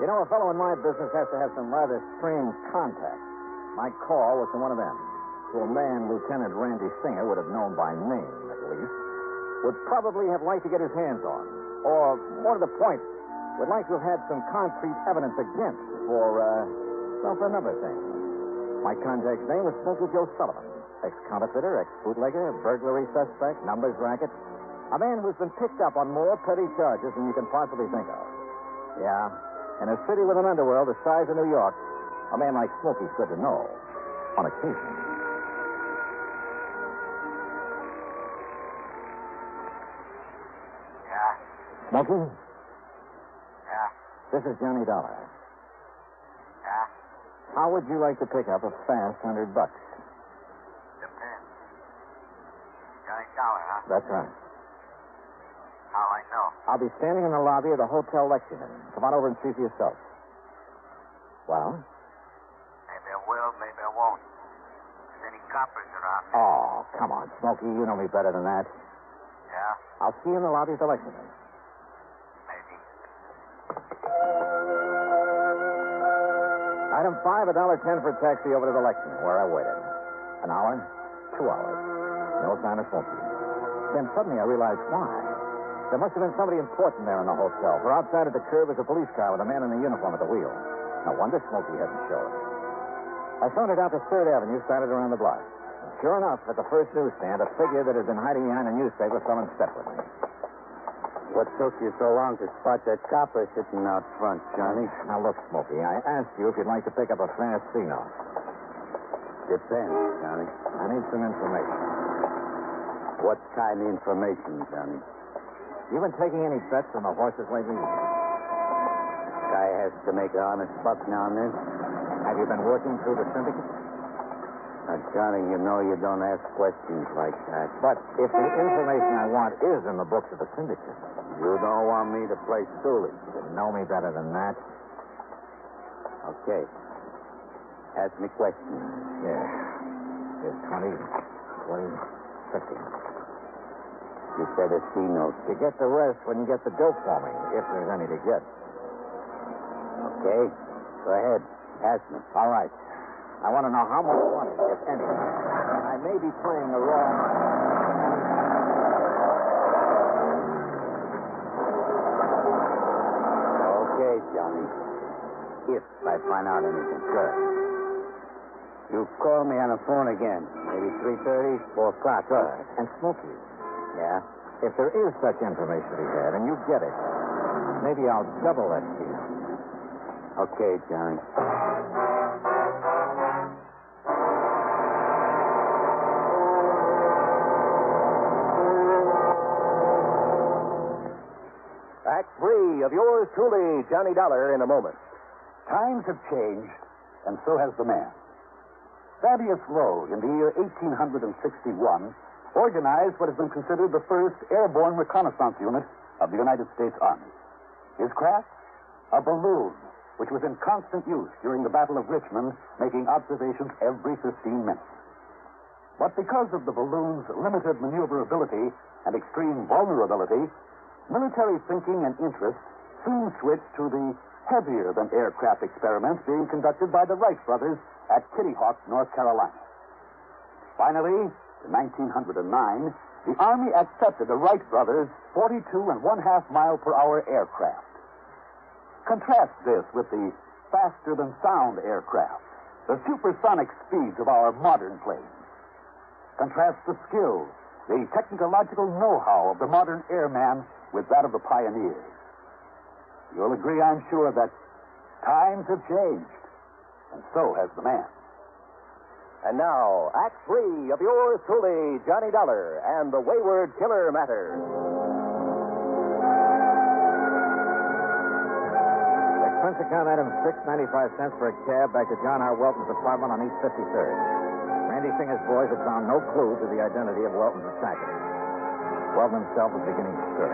You know, a fellow in my business has to have some rather strange contacts. My call was to one of them. To a man Lieutenant Randy Singer would have known by name, at least. Would probably have liked to get his hands on. Or, more to the point, would like to have had some concrete evidence against for a number of things. My contact's name was Smokey Joe Sullivan. Ex-counterfeiter, ex-bootlegger, burglary suspect, numbers racket. A man who's been picked up on more petty charges than you can possibly think of. Yeah. In a city with an underworld the size of New York, a man like Smokey's good to know. On occasion. Yeah. Smokey? Yeah. This is Johnny Dollar. Yeah. How would you like to pick up a fast $100? Depends. Johnny Dollar, huh? That's right. How I know? I'll be standing in the lobby of the Hotel Lexington. Come on over and see for yourself. Well? Maybe I will, maybe I won't. There's any coppers around here. Oh, come on, Smokey. You know me better than that. Yeah? I'll see you in the lobby of the Lexington. Maybe. Item 5, $1.10 for a taxi over to the Lexington, where I waited. An hour, 2 hours. No sign of Smokey. Then suddenly I realized why. There must have been somebody important there in the hotel, for outside at the curb was a police car with a man in a uniform at the wheel. No wonder Smokey hadn't showed. I sauntered out to 3rd Avenue, started around the block. And sure enough, at the first newsstand, a figure that had been hiding behind a newspaper fell in step with me. What took you so long to spot that copper sitting out front, Johnny? Now, look, Smokey, I asked you if you'd like to pick up a fast C-note. Depends, Johnny. I need some information. What kind of information, Johnny? You been taking any bets on the horses lately? Guy has to make an honest buck now and then. Have you been working through the syndicate? Now, Johnny, you know you don't ask questions like that. But if the information I want is in the books of the syndicate. You don't want me to play stoolie. You know me better than that. Okay. Ask me questions. Yeah. Here's 20, 50. You said a C note. You get the rest when you get the dope for me, if there's any to get. Okay. Go ahead. Ask me. All right. I want to know how much money, if any. I may be playing a wrong. Okay, Johnny. If I find out anything. Good. You call me on the phone again. Maybe 3:30, 4 o'clock. Good. And Smokey. Yeah? If there is such information to be had, and you get it, maybe I'll double that to you. Okay, Johnny. Act 3 of yours truly, Johnny Dollar, in a moment. Times have changed, and so has the man. Thaddeus Lowe, in the year 1861, organized what has been considered the first airborne reconnaissance unit of the United States Army. His craft? A balloon, which was in constant use during the Battle of Richmond, making observations every 15 minutes. But because of the balloon's limited maneuverability and extreme vulnerability, military thinking and interest soon switched to the heavier-than-aircraft experiments being conducted by the Wright brothers at Kitty Hawk, North Carolina. Finally, in 1909, the Army accepted the Wright brothers' 42.5-mile-per-hour aircraft. Contrast this with the faster-than-sound aircraft, the supersonic speeds of our modern planes. Contrast the skill, the technological know-how of the modern airman with that of the pioneers. You'll agree, I'm sure, that times have changed, and so has the man. And now, Act 3 of yours truly, Johnny Dollar, and the Wayward Killer Matter. Expense account item 6.95 cents for a cab back to John R. Welton's apartment on East 53rd. Randy Singer's boys had found no clue to the identity of Welton's attacker. Welton himself was beginning to stir.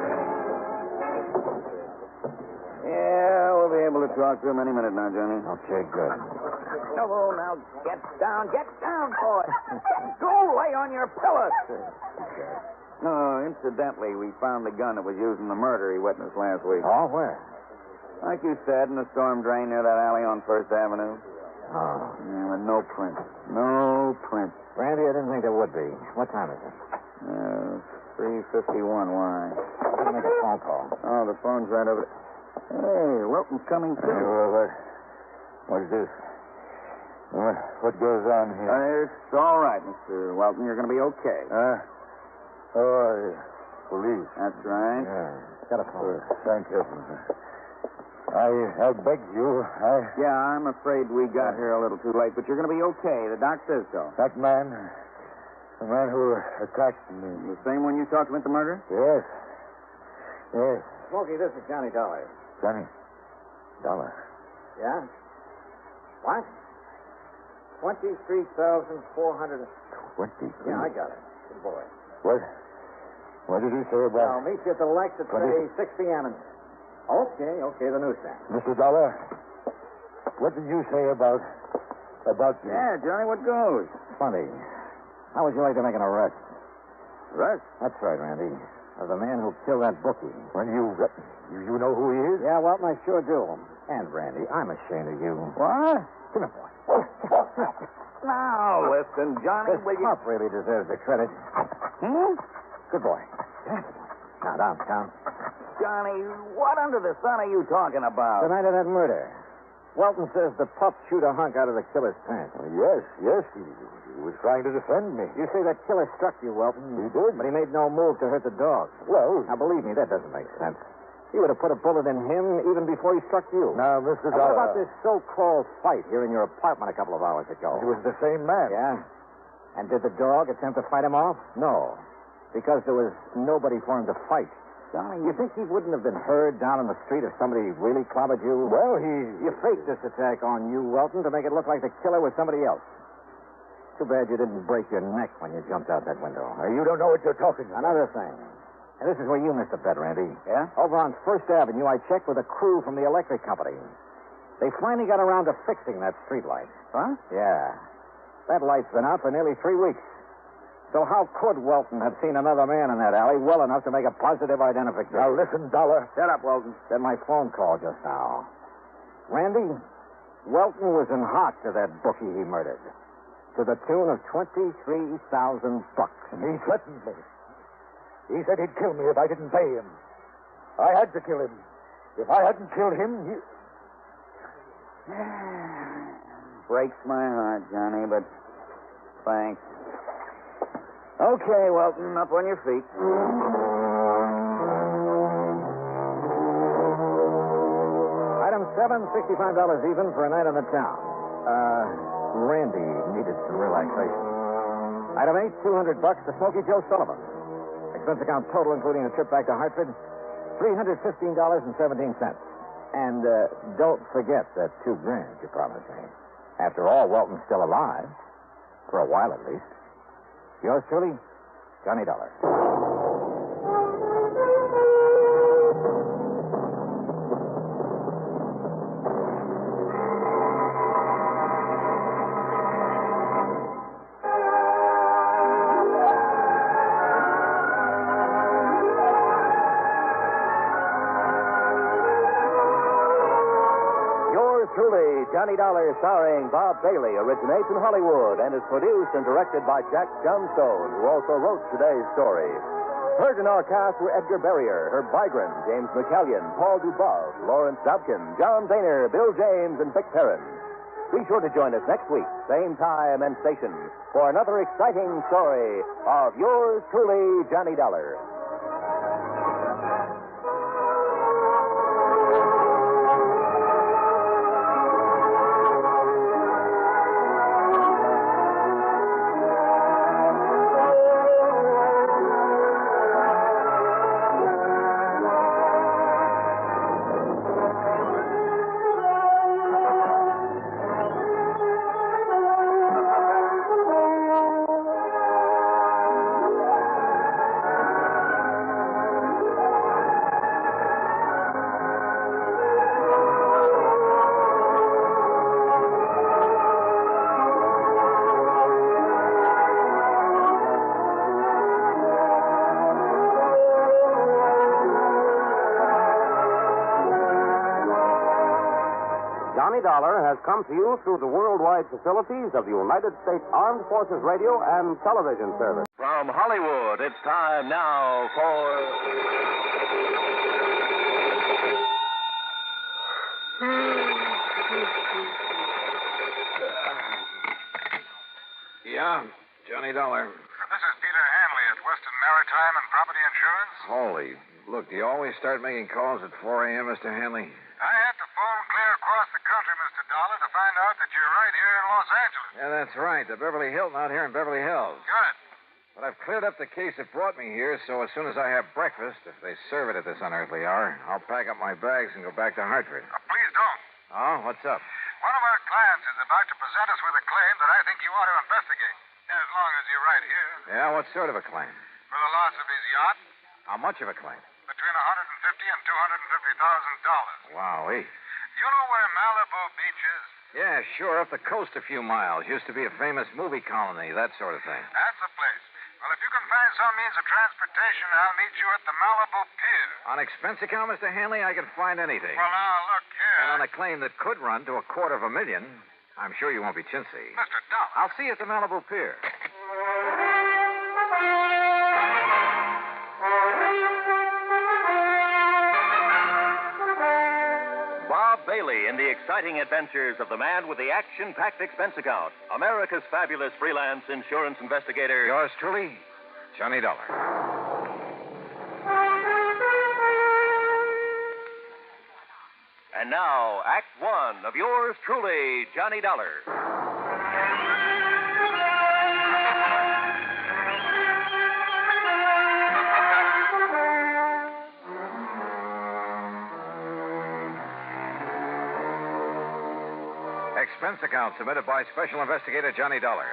Yeah, we'll be able to talk to him any minute now, Johnny. Okay, good. No, now get down, boy. Go lay on your pillows. No, incidentally, we found the gun that was used in the murder he witnessed last week. Oh, where? Like you said, in the storm drain near that alley on First Avenue. Oh. Yeah, but no print. No print. Randy, I didn't think there would be. What time is it? 3:51. Why? I'm going to make a phone call. Oh, the phone's right over there. Hey, Wilton's coming through. What's this? What goes on here? It's all right, Mr. Welton. You're going to be okay. Police. That's right. Yeah. Got a phone. Thank heavens. I beg you. Yeah, I'm afraid we got here a little too late, but you're going to be okay. The doc says so. That man, the man who attacked me. The same one you talked to at the murder? Yes. Yes. Smokey, this is Johnny Dollar. Johnny Dollar. Yeah? What? 23,400. 20. Yeah, I got it. Good boy. What did he say about... I'll meet you at the Lex at, say, 6 p.m. Okay, the newsstand. Mr. Dollar, what did you say about you? Yeah, Johnny, what goes? Funny. How would you like to make an arrest? Arrest? That's right, Randy. Of the man who killed that bookie. Well, you know who he is? Yeah, Welton, I sure do. And, Randy, I'm ashamed of you. What? Come here, boy. Now, listen, Johnny, This pup really deserves the credit. Good boy. Yeah, good boy. Now, down. Johnny, what under the sun are you talking about? The night of that murder. Welton says the pup chewed a hunk out of the killer's pants. Yes. He was trying to defend me. You say that killer struck you, Welton. He did. But he made no move to hurt the dog. Well... Now, believe me, that doesn't make sense. He would have put a bullet in him even before he struck you. Now, Mr. Now, Dollar... what about this so-called fight here in your apartment a couple of hours ago? It was the same man. Yeah? And did the dog attempt to fight him off? No. Because there was nobody for him to fight. Johnny, you think he wouldn't have been heard down in the street if somebody really clobbered you? Well, You faked this attack on you, Welton, to make it look like the killer was somebody else. Too bad you didn't break your neck when you jumped out that window. You don't know what you're talking about. Another thing. And this is where you missed a bet, Randy. Yeah? Over on First Avenue, I checked with a crew from the electric company. They finally got around to fixing that street light. Huh? Yeah. That light's been out for nearly 3 weeks. So how could Welton have seen another man in that alley well enough to make a positive identification? Now, listen, Dollar. Shut up, Welton. Said my phone call just now. Randy, Welton was in hot to that bookie he murdered. To the tune of $23,000. He threatened me. He said he'd kill me if I didn't pay him. I had to kill him. If I hadn't killed him, he... Breaks my heart, Johnny, but thanks. Okay, Welton, up on your feet. Item 7, $65 even for a night in the town. Randy needed some relaxation. Item 8, $200 to Smoky Joe Sullivan. Expense account total, including a trip back to Hartford, $315.17. And don't forget that $2,000 you promised me. After all, Welton's still alive. For a while, at least. Yours truly, Johnny Dollar. Truly, Johnny Dollar, starring Bob Bailey, originates in Hollywood and is produced and directed by Jack Johnstone, who also wrote today's story. Heard in our cast were Edgar Barrier, Herb Vigran, James McCallion, Paul Dubov, Lawrence Dobkin, John Daner, Bill James, and Vic Perrin. Be sure to join us next week, same time and station, for another exciting story of yours truly, Johnny Dollar. Johnny Dollar has come to you through the worldwide facilities of the United States Armed Forces Radio and Television Service. From Hollywood, it's time now for... Yeah, Johnny Dollar. This is Peter Hanley at Western Maritime and Property Insurance. Holy, look, do you always start making calls at 4 a.m., Mr. Hanley? I had to phone clear across the country, Mr. Dollar, to find out that you're right here in Los Angeles. Yeah, that's right. The Beverly Hilton out here in Beverly Hills. Good. But I've cleared up the case that brought me here, so as soon as I have breakfast, if they serve it at this unearthly hour, I'll pack up my bags and go back to Hartford. Please don't. Oh, what's up? One of our clients is about to present us with a claim that I think you ought to investigate, as long as you're right here. Yeah, what sort of a claim? For the loss of his yacht, How much of a claim? between $150,000 and $250,000. Wowee. You know where Malibu Beach is? Yeah, sure, up the coast a few miles. Used to be a famous movie colony, that sort of thing. That's the place. Well, if you can find some means of transportation, I'll meet you at the Malibu Pier. On expense account, Mr. Hanley, I can find anything. Well, now, look here. And on a claim that could run to $250,000, I'm sure you won't be chintzy. Mr. Dollar. I'll see you at the Malibu Pier. Bob Bailey in the exciting adventures of the man with the action-packed expense account, America's fabulous freelance insurance investigator. Yours truly, Johnny Dollar. And now, Act One of yours truly, Johnny Dollar. Expense account submitted by Special Investigator Johnny Dollar.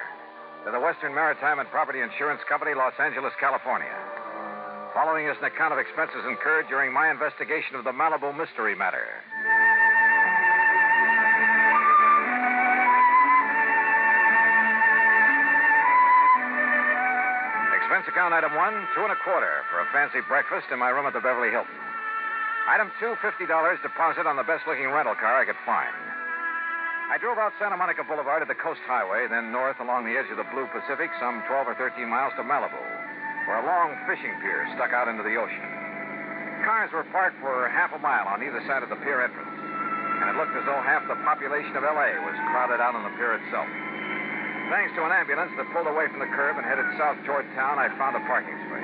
to the Western Maritime and Property Insurance Company, Los Angeles, California. Following is an account of expenses incurred during my investigation of the Malibu mystery matter. Expense account item 1, $2.25 for a fancy breakfast in my room at the Beverly Hilton. Item 2, $50 deposit on the best-looking rental car I could find. I drove out Santa Monica Boulevard to the Coast Highway, then north along the edge of the Blue Pacific, some 12 or 13 miles to Malibu, where a long fishing pier stuck out into the ocean. Cars were parked for half a mile on either side of the pier entrance, and it looked as though half the population of L.A. was crowded out on the pier itself. Thanks to an ambulance that pulled away from the curb and headed south toward town, I found a parking space.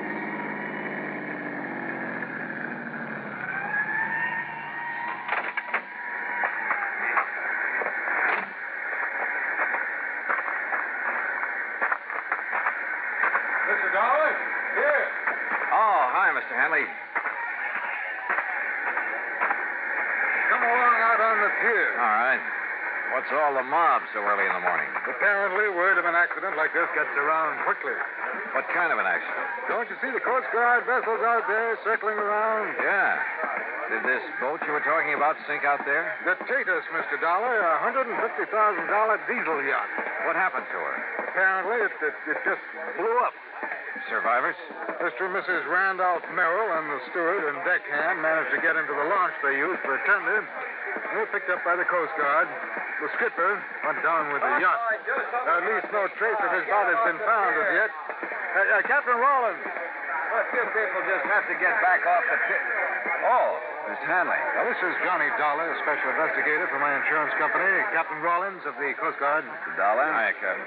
Mr. Dollar? Here. Oh, hi, Mr. Hanley. Come along out on the pier. All right. What's all the mob so early in the morning? Apparently, word of an accident like this gets around quickly. What kind of an accident? Don't you see the Coast Guard vessels out there circling around? Yeah. Did this boat you were talking about sink out there? The Tatus, Mr. Dollar, a $150,000 diesel yacht. What happened to her? Apparently, it just blew up. Survivors? Mr. and Mrs. Randolph Merrill and the steward and deckhand managed to get into the launch they used for tender. They were picked up by the Coast Guard. The skipper went down with the yacht. At least no trace of his body's been found as yet. Captain Rollins. Well, you people just have to get back off the pit. Oh, Mr. Hanley. Well, this is Johnny Dollar, special investigator for my insurance company. Captain Rollins of the Coast Guard. Mr. Dollar? Hi, Captain.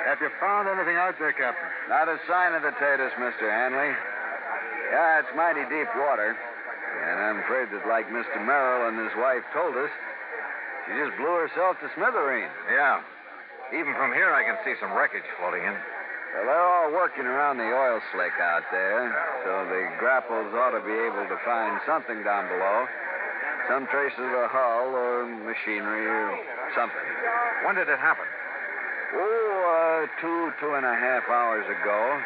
Have you found anything out there, Captain? Not a sign of the Tatus, Mr. Hanley. Yeah, it's mighty deep water. And I'm afraid that, like Mr. Merrill and his wife told us, she just blew herself to smithereens. Yeah. Even from here, I can see some wreckage floating in. Well, they're all working around the oil slick out there, so the grapples ought to be able to find something down below. Some traces of a hull or machinery or something. When did it happen? Oh, 2.5 hours ago.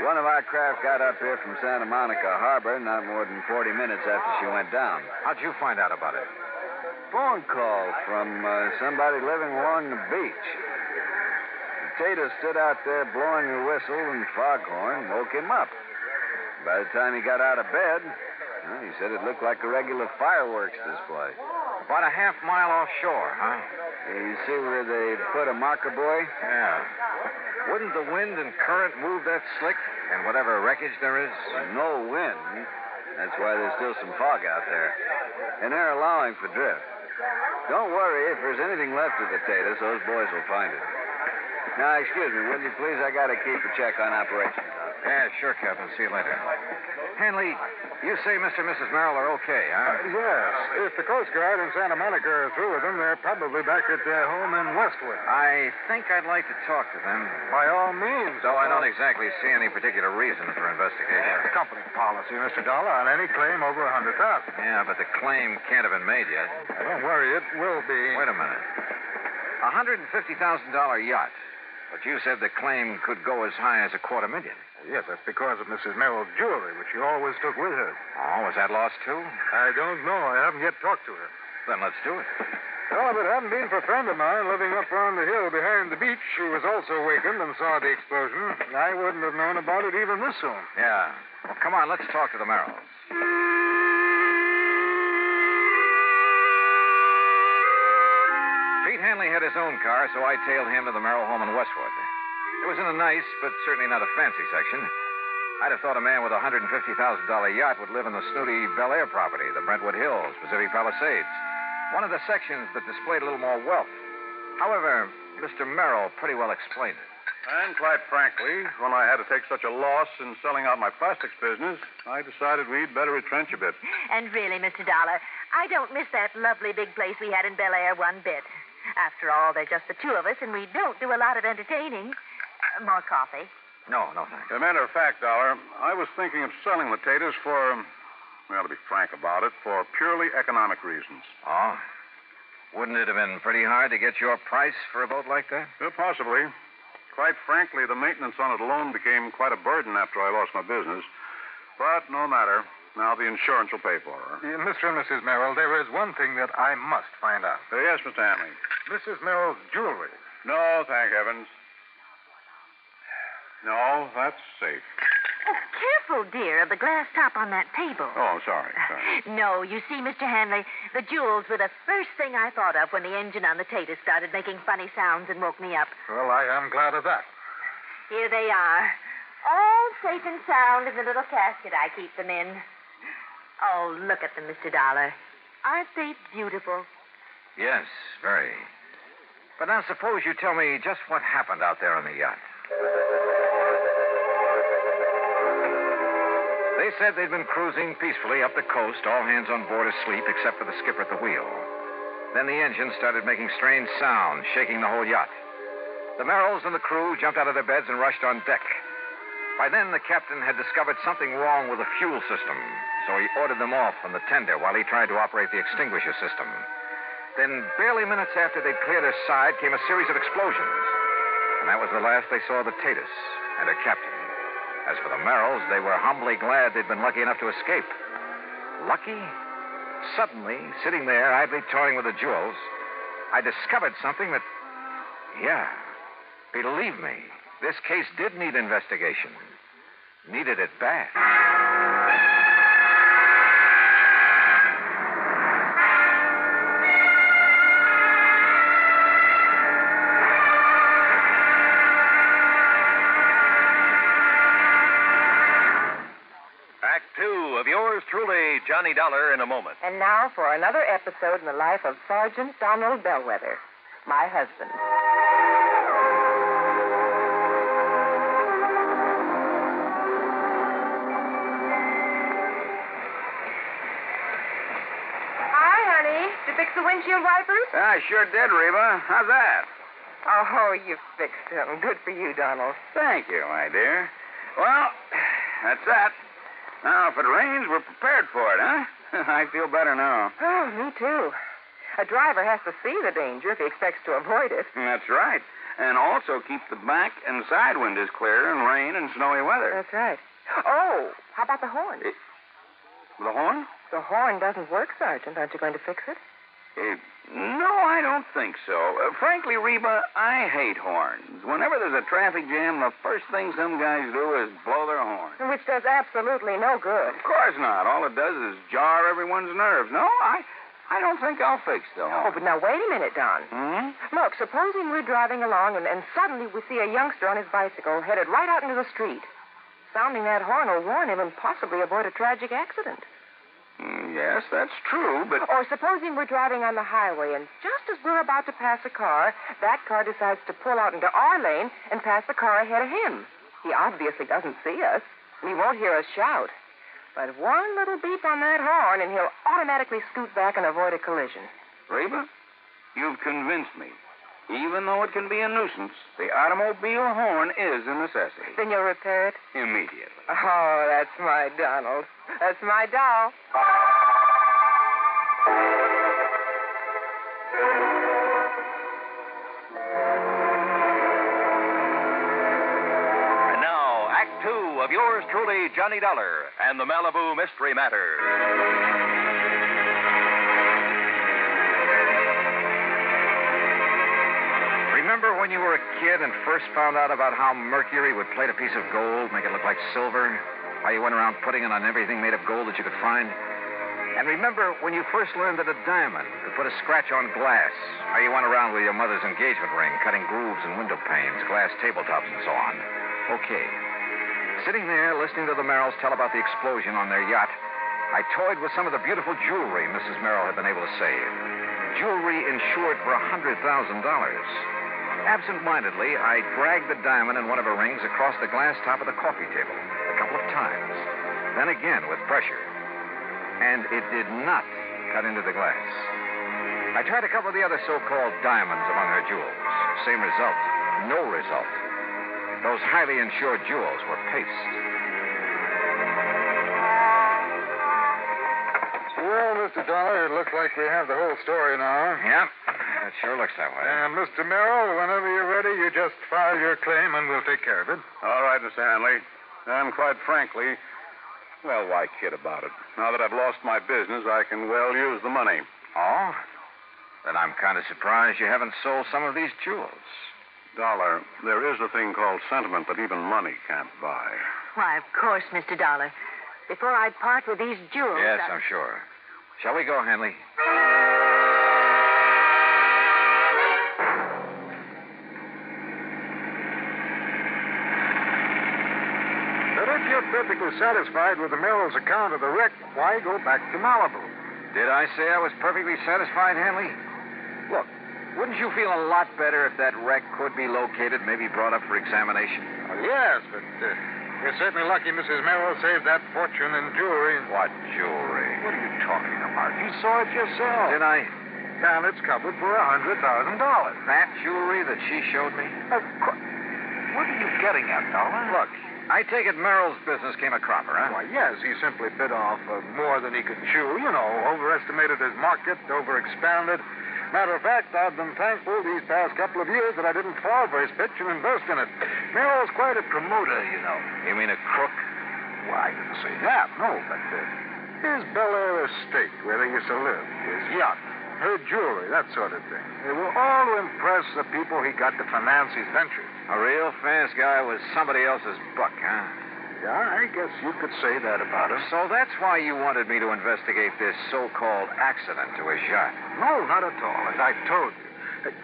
One of our craft got up here from Santa Monica Harbor not more than 40 minutes after she went down. How'd you find out about it? Phone call from somebody living along the beach. Tatus stood out there blowing a whistle and foghorn, woke him up. By the time he got out of bed, well, he said it looked like a regular fireworks display. About a half mile offshore, huh? You see where they put a marker buoy? Yeah. Wouldn't the wind and current move that slick and whatever wreckage there is? No wind. That's why there's still some fog out there. And they're allowing for drift. Don't worry. If there's anything left of the Tatus, those boys will find it. Now, excuse me, will you please? I got to keep a check on operations. Yeah, sure, Captain. See you later. Hanley, you say Mr. and Mrs. Merrill are okay, huh? Yes. If the Coast Guard in Santa Monica are through with them, they're probably back at their home in Westwood. I think I'd like to talk to them. By all means. Though I don't exactly see any particular reason for investigation. It's company policy, Mr. Dollar, on any claim over $100,000. Yeah, but the claim can't have been made yet. Don't worry, it will be. Wait a minute. A $150,000 yacht. But you said the claim could go as high as $250,000. Yes, that's because of Mrs. Merrill's jewelry, which she always took with her. Oh, was that lost, too? I don't know. I haven't yet talked to her. Then let's do it. Well, if it hadn't been for a friend of mine living up on the hill behind the beach who was also wakened and saw the explosion, I wouldn't have known about it even this soon. Yeah. Well, come on, let's talk to the Merrills. Pete Hanley had his own car, so I tailed him to the Merrill home in Westwood. It was in a nice, but certainly not a fancy section. I'd have thought a man with a $150,000 yacht would live in the snooty Bel Air property, the Brentwood Hills, Pacific Palisades. One of the sections that displayed a little more wealth. However, Mr. Merrill pretty well explained it. And quite frankly, when I had to take such a loss in selling out my plastics business, I decided we'd better retrench a bit. And really, Mr. Dollar, I don't miss that lovely big place we had in Bel Air one bit. After all, they're just the two of us, and we don't do a lot of entertaining. More coffee? No, thanks. As a matter of fact, Dollar, I was thinking of selling the taters for, well, to be frank about it, for purely economic reasons. Oh? Wouldn't it have been pretty hard to get your price for a boat like that? Possibly. Quite frankly, the maintenance on it alone became quite a burden after I lost my business. But no matter. Now the insurance will pay for her. Mr. and Mrs. Merrill, there is one thing that I must find out. Yes, Mr. Hanley. Mrs. Merrill's jewelry. No, thank heavens. No, that's safe. Oh, careful, dear, of the glass top on that table. Oh, sorry. No, you see, Mr. Hanley, the jewels were the first thing I thought of when the engine on the Tatus started making funny sounds and woke me up. Well, I am glad of that. Here they are, all safe and sound in the little casket I keep them in. Oh, look at them, Mr. Dollar. Aren't they beautiful? Yes, very. But now suppose you tell me just what happened out there on the yacht. They said they'd been cruising peacefully up the coast, all hands on board asleep except for the skipper at the wheel. Then the engine started making strange sounds, shaking the whole yacht. The Merrills and the crew jumped out of their beds and rushed on deck. By then, the captain had discovered something wrong with the fuel system, so he ordered them off from the tender while he tried to operate the extinguisher system. Then, barely minutes after they'd cleared her side, came a series of explosions. And that was the last they saw of the Tatus and her captain. As for the Merrills, they were humbly glad they'd been lucky enough to escape. Lucky? Suddenly, sitting there, idly toying with the jewels, I discovered something that... Yeah, believe me, this case did need investigation. Needed it bad. Act 2 of yours truly, Johnny Dollar, in a moment. And now for another episode in the life of Sergeant Donald Bellwether, my husband. Hi, honey. Did you fix the windshield wipers? I sure did, Reba. How's that? Oh, you fixed them. Good for you, Donald. Thank you, my dear. Well, that's that. Now, if it rains, we're prepared for it, huh? I feel better now. Oh, me too. A driver has to see the danger if he expects to avoid it. That's right. And also keep the back and side windows clear in rain and snowy weather. That's right. Oh, how about the horn? The horn? The horn doesn't work, Sergeant. Aren't you going to fix it? No, I don't think so. Frankly, Reba, I hate horns. Whenever there's a traffic jam, the first thing some guys do is blow their horn. Which does absolutely no good. Of course not. All it does is jar everyone's nerves. No, I don't think I'll fix the horn. Oh, but now wait a minute, Don. Look, supposing we're driving along and suddenly we see a youngster on his bicycle headed right out into the street. Sounding that horn will warn him and possibly avoid a tragic accident. Yes, that's true, but... Or supposing we're driving on the highway, and just as we're about to pass a car, that car decides to pull out into our lane and pass the car ahead of him. He obviously doesn't see us, and he won't hear us shout. But one little beep on that horn, and he'll automatically scoot back and avoid a collision. Reba, you've convinced me. Even though it can be a nuisance, the automobile horn is a necessity. Then you'll repair it? Immediately. Oh, that's my Donald. That's my doll. And now, Act 2 of yours truly, Johnny Dollar, and the Malibu Mystery Matter. Remember when you were a kid and first found out about how mercury would plate a piece of gold, make it look like silver? How you went around putting it on everything made of gold that you could find? And remember when you first learned that a diamond could put a scratch on glass? How you went around with your mother's engagement ring, cutting grooves in window panes, glass tabletops, and so on? Okay. Sitting there, listening to the Merrills tell about the explosion on their yacht, I toyed with some of the beautiful jewelry Mrs. Merrill had been able to save. Jewelry insured for $100,000. Absent-mindedly, I dragged the diamond in one of her rings across the glass top of the coffee table a couple of times. Then again with pressure. And it did not cut into the glass. I tried a couple of the other so-called diamonds among her jewels. Same result. No result. Those highly insured jewels were paste. Well, Mr. Dollar, it looks like we have the whole story now. Yeah. It sure looks that way. And, Mr. Merrill, whenever you're ready, you just file your claim and we'll take care of it. All right, Mr. Hanley. And quite frankly, well, why kid about it? Now that I've lost my business, I can well use the money. Oh? Then I'm kind of surprised you haven't sold some of these jewels. Dollar, there is a thing called sentiment that even money can't buy. Why, of course, Mr. Dollar. Before I part with these jewels... Yes, I'm sure. Shall we go, Hanley? But if you're perfectly satisfied with the Merrill's account of the wreck, why go back to Malibu? Did I say I was perfectly satisfied, Hanley? Look, wouldn't you feel a lot better if that wreck could be located, maybe brought up for examination? Well, yes, but you're certainly lucky Mrs. Merrill saved that fortune in jewelry. What jewelry? What are you talking about? You saw it yourself. Did I? And it's covered for $100,000. That jewelry that she showed me? Of course. What are you getting at, Dollar? Look, I take it Merrill's business came a cropper, huh? Why, yes, he simply bit off more than he could chew. You know, overestimated his market, overexpanded. Matter of fact, I've been thankful these past couple of years that I didn't fall for his pitch and invest in it. Merrill's quite a promoter, you know. You mean a crook? Well, I didn't say that, no, but his Bel Air estate, where they used to live, his yacht, her jewelry, that sort of thing. They were all to impress the people he got to finance his ventures. A real fast guy was somebody else's buck, huh? Yeah, I guess you could say that about him. So that's why you wanted me to investigate this so-called accident to his yacht. No, not at all, as I told you. Hey,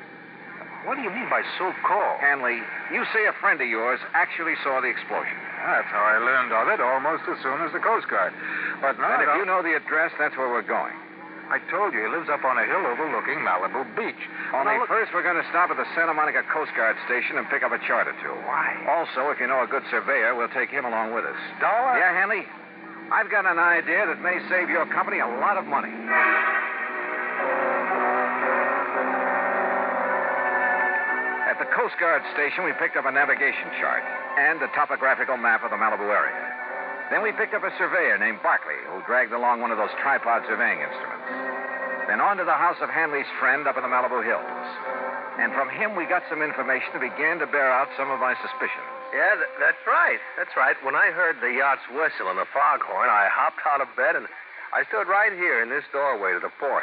what do you mean by so-called? Hanley, you say a friend of yours actually saw the explosion. That's how I learned of it almost as soon as the Coast Guard. But now... And if you know the address, that's where we're going. I told you, he lives up on a hill overlooking Malibu Beach. Only first we're going to stop at the Santa Monica Coast Guard station and pick up a chart or two. Why? Also, if you know a good surveyor, we'll take him along with us. Dollar? Yeah, Hanley? I've got an idea that may save your company a lot of money. At the Coast Guard station, we picked up a navigation chart and a topographical map of the Malibu area. Then we picked up a surveyor named Barkley, who dragged along one of those tripod surveying instruments. Then on to the house of Hanley's friend up in the Malibu Hills. And from him, we got some information that began to bear out some of my suspicions. Yeah, that's right. That's right. When I heard the yacht's whistle and the foghorn, I hopped out of bed and I stood right here in this doorway to the porch.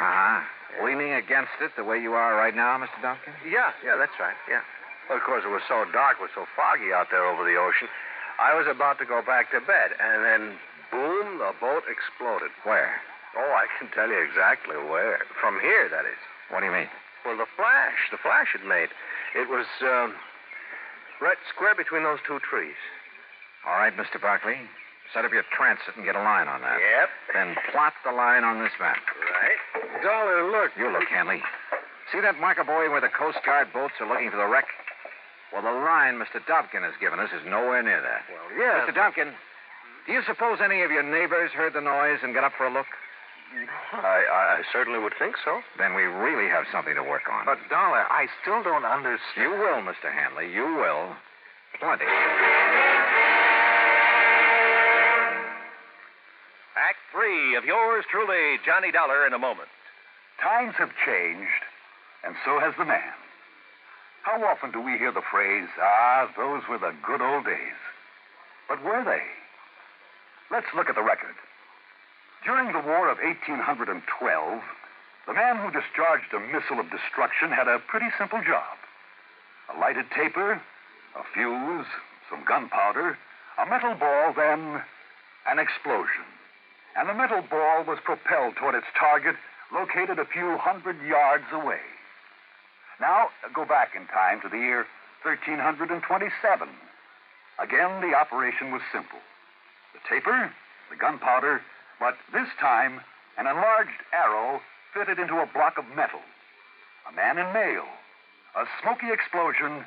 Leaning against it the way you are right now, Mr. Duncan? Yeah, that's right. Yeah. Well, of course, it was so dark, it was so foggy out there over the ocean. I was about to go back to bed, and then, boom, the boat exploded. Where? Oh, I can tell you exactly where. From here, that is. What do you mean? Well, the flash it made. It was, right square between those two trees. All right, Mr. Barkley. Set up your transit and get a line on that. Yep. Then plot the line on this map. Right. Dollar, look. You look, Hanley. See that marker buoy where the Coast Guard boats are looking for the wreck? Well, the line Mr. Dobkin has given us is nowhere near that. Well, yes. Mr. Dobkin, do you suppose any of your neighbors heard the noise and got up for a look? I certainly would think so. Then we really have something to work on. But, Dollar, I still don't understand. You will, Mr. Hanley. You will. Plenty. Act 3 of yours truly, Johnny Dollar, in a moment. Times have changed, and so has the man. How often do we hear the phrase, those were the good old days? But were they? Let's look at the record. During the War of 1812, the man who discharged a missile of destruction had a pretty simple job. A lighted taper, a fuse, some gunpowder, a metal ball, then an explosion. And the metal ball was propelled toward its target, located a few hundred yards away. Now, go back in time to the year 1327. Again, the operation was simple. The taper, the gunpowder, but this time, an enlarged arrow fitted into a block of metal. A man in mail, a smoky explosion,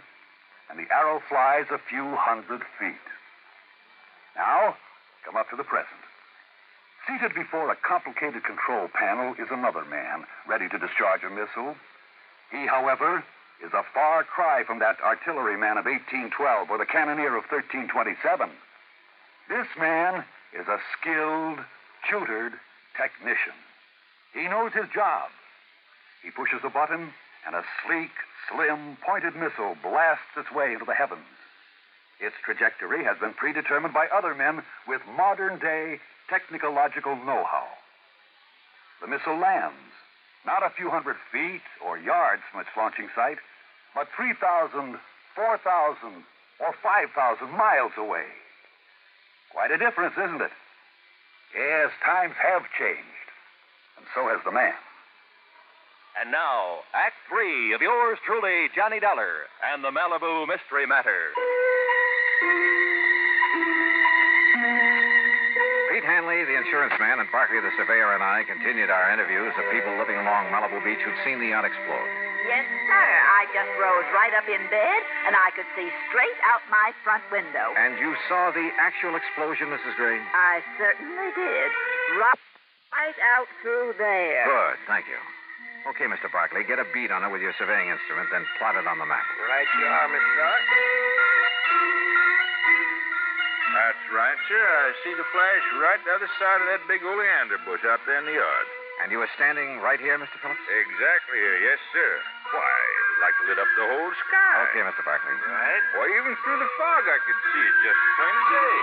and the arrow flies a few hundred feet. Now, come up to the present. Seated before a complicated control panel is another man, ready to discharge a missile. He, however, is a far cry from that artilleryman of 1812 or the cannoneer of 1327. This man is a skilled, tutored technician. He knows his job. He pushes a button, and a sleek, slim, pointed missile blasts its way into the heavens. Its trajectory has been predetermined by other men with modern-day technological know-how. The missile lands not a few hundred feet or yards from its launching site, but 3,000, 4,000, or 5,000 miles away. Quite a difference, isn't it? Yes, times have changed, and so has the man. And now, Act 3 of yours truly, Johnny Dollar, and the Malibu Mystery Matter. Pete Hanley, the insurance man, and Barkley, the surveyor, and I continued our interviews of people living along Malibu Beach who'd seen the yacht explode. Yes, sir. I just rose right up in bed, and I could see straight out my front window. And you saw the actual explosion, Mrs. Gray? I certainly did. Right out through there. Good, thank you. Okay, Mr. Barkley, get a bead on it with your surveying instrument, then plot it on the map. Right you are, Mr. Dollar. That's right, sir. I see the flash right the other side of that big oleander bush out there in the yard. And you were standing right here, Mr. Phillips? Exactly here, yes, sir. Why, it like lit up the whole sky. Okay, Mr. Barkley. Right? Why, even through the fog I could see it just as plain as day.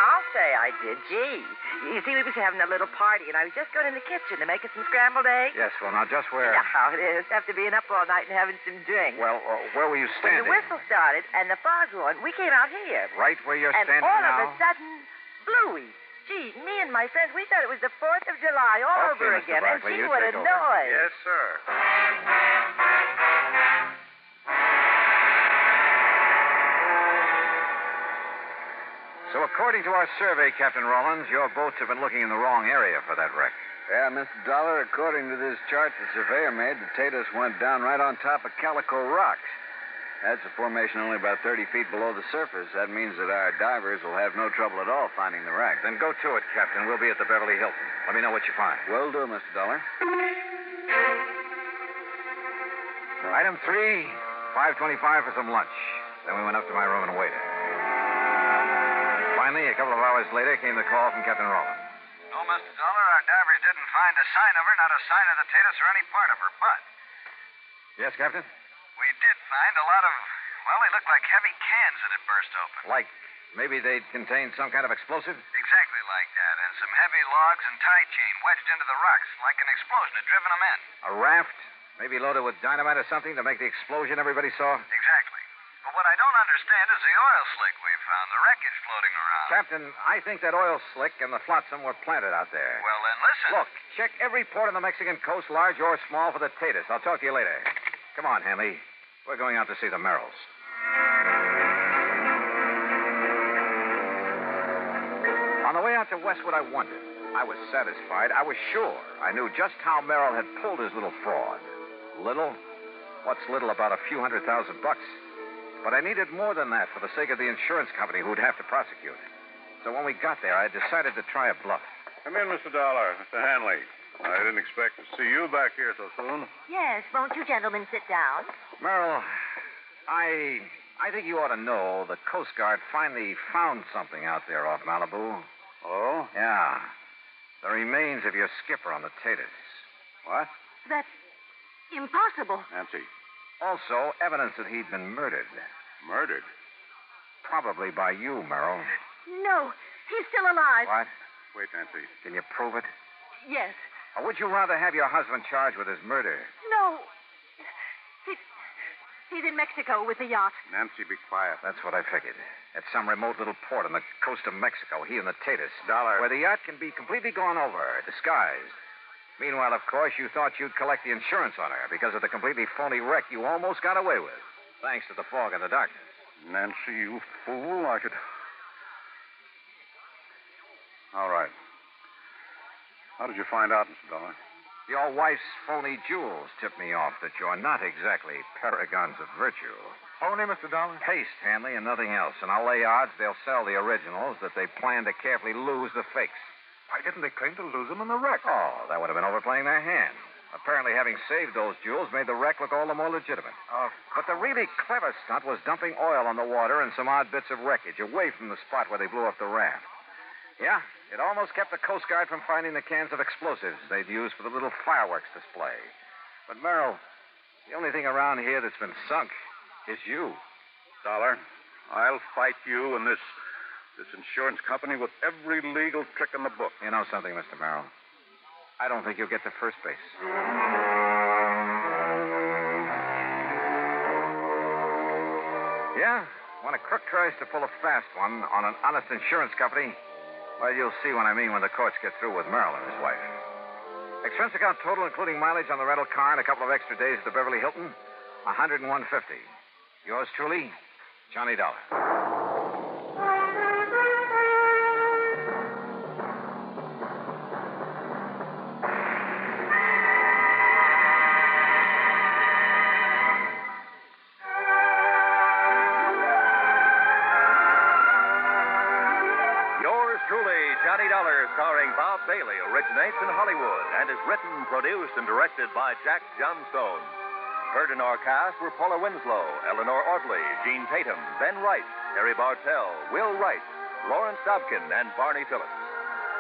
I'll say I did. Gee. You see, we was having a little party, and I was just going in the kitchen to make us some scrambled eggs. Yes, well, now, just where... You know how it is, after being up all night and having some drink. Well, where were you standing? When the whistle started and the fog rolling, we came out here. Right where you're and standing all now? of a sudden, Bluey. Gee, me and my friends, we thought it was the 4th of July all Okay, over Mr. again. Barkley, And you gee, what a take over. noise. Yes, sir. So according to our survey, Captain Rollins, your boats have been looking in the wrong area for that wreck. Yeah, Mr. Dollar, according to this chart the surveyor made, the Tatus went down right on top of Calico Rocks. That's a formation only about 30 feet below the surface. That means that our divers will have no trouble at all finding the wreck. Then go to it, Captain. We'll be at the Beverly Hilton. Let me know what you find. Will do, Mr. Dollar. Item 3, $5.25 for some lunch. Then we went up to my room and waited. Finally, a couple of hours later, came the call from Captain Rollins. No, Mr. Dollar, our divers didn't find a sign of her, not a sign of the Tatus or any part of her, but Yes, Captain? we did find a lot of, well, they looked like heavy cans that had burst open. Like maybe they'd contained some kind of explosive? Exactly like that, and some heavy logs and tie chain wedged into the rocks, like an explosion had driven them in. A raft? Maybe loaded with dynamite or something to make the explosion everybody saw? Exactly. But what I don't understand is the oil slick we found, the wreckage floating around. Captain, I think that oil slick and the flotsam were planted out there. Well, then listen. Look, check every port on the Mexican coast, large or small, for the Tatus. I'll talk to you later. Come on, Hanley. We're going out to see the Merrills. On the way out to Westwood, I wondered. I was satisfied. I was sure. I knew just how Merrill had pulled his little fraud. Little? What's little about a few $100,000? But I needed more than that for the sake of the insurance company who'd have to prosecute. So when we got there, I decided to try a bluff. Come in, Mr. Dollar. Mr. Hanley. I didn't expect to see you back here so soon. Yes, won't you gentlemen sit down? Merrill, I think you ought to know the Coast Guard finally found something out there off Malibu. Oh? Yeah. The remains of your skipper on the Tatus. What? That's impossible. Nancy. Also, evidence that he'd been murdered. Murdered? Probably by you, Merrill. No, he's still alive. What? Wait, Nancy. Can you prove it? Yes. Or would you rather have your husband charged with his murder? No. He's in Mexico with the yacht. Nancy, be quiet. That's what I figured. At some remote little port on the coast of Mexico, he and the Tatus. Dollar. Where the yacht can be completely gone over, disguised. Meanwhile, of course, you thought you'd collect the insurance on her because of the completely phony wreck you almost got away with, thanks to the fog and the darkness. Nancy, you fool. I could... All right. How did you find out, Mr. Dollar? Your wife's phony jewels tipped me off that you're not exactly paragons of virtue. Phony, Mr. Dollar? Paste, Hanley, and nothing else. And I'll lay odds they'll sell the originals, that they plan to carefully lose the fakes. Why didn't they claim to lose them in the wreck? Oh, that would have been overplaying their hand. Apparently, having saved those jewels made the wreck look all the more legitimate. But the really clever stunt was dumping oil on the water and some odd bits of wreckage away from the spot where they blew up the raft. Yeah, it almost kept the Coast Guard from finding the cans of explosives they'd used for the little fireworks display. But, Merrill, the only thing around here that's been sunk is you. Dollar, I'll fight you and this insurance company with every legal trick in the book. You know something, Mr. Merrill? I don't think you'll get to first base. Yeah? When a crook tries to pull a fast one on an honest insurance company, well, you'll see what I mean when the courts get through with Merrill and his wife. Expense account total, including mileage on the rental car and a couple of extra days at the Beverly Hilton, $101.50. Yours truly, Johnny Dollar. Yours truly, Johnny Dollar, starring Bob Bailey, originates in Hollywood and is written, produced, and directed by Jack Johnstone. Heard in our cast were Paula Winslow, Eleanor Audley, Gene Tatum, Ben Wright, Harry Bartell, Will Wright, Lawrence Dobkin, and Barney Phillips.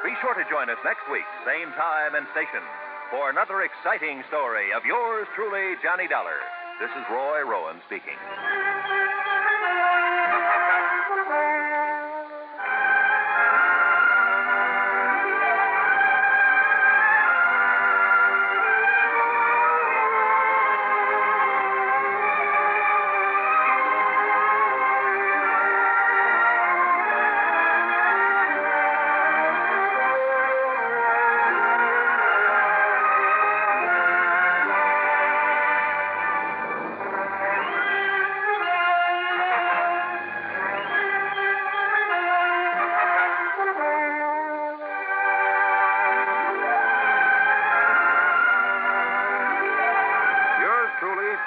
Be sure to join us next week, same time and station, for another exciting story of yours truly, Johnny Dollar. This is Roy Rowan speaking.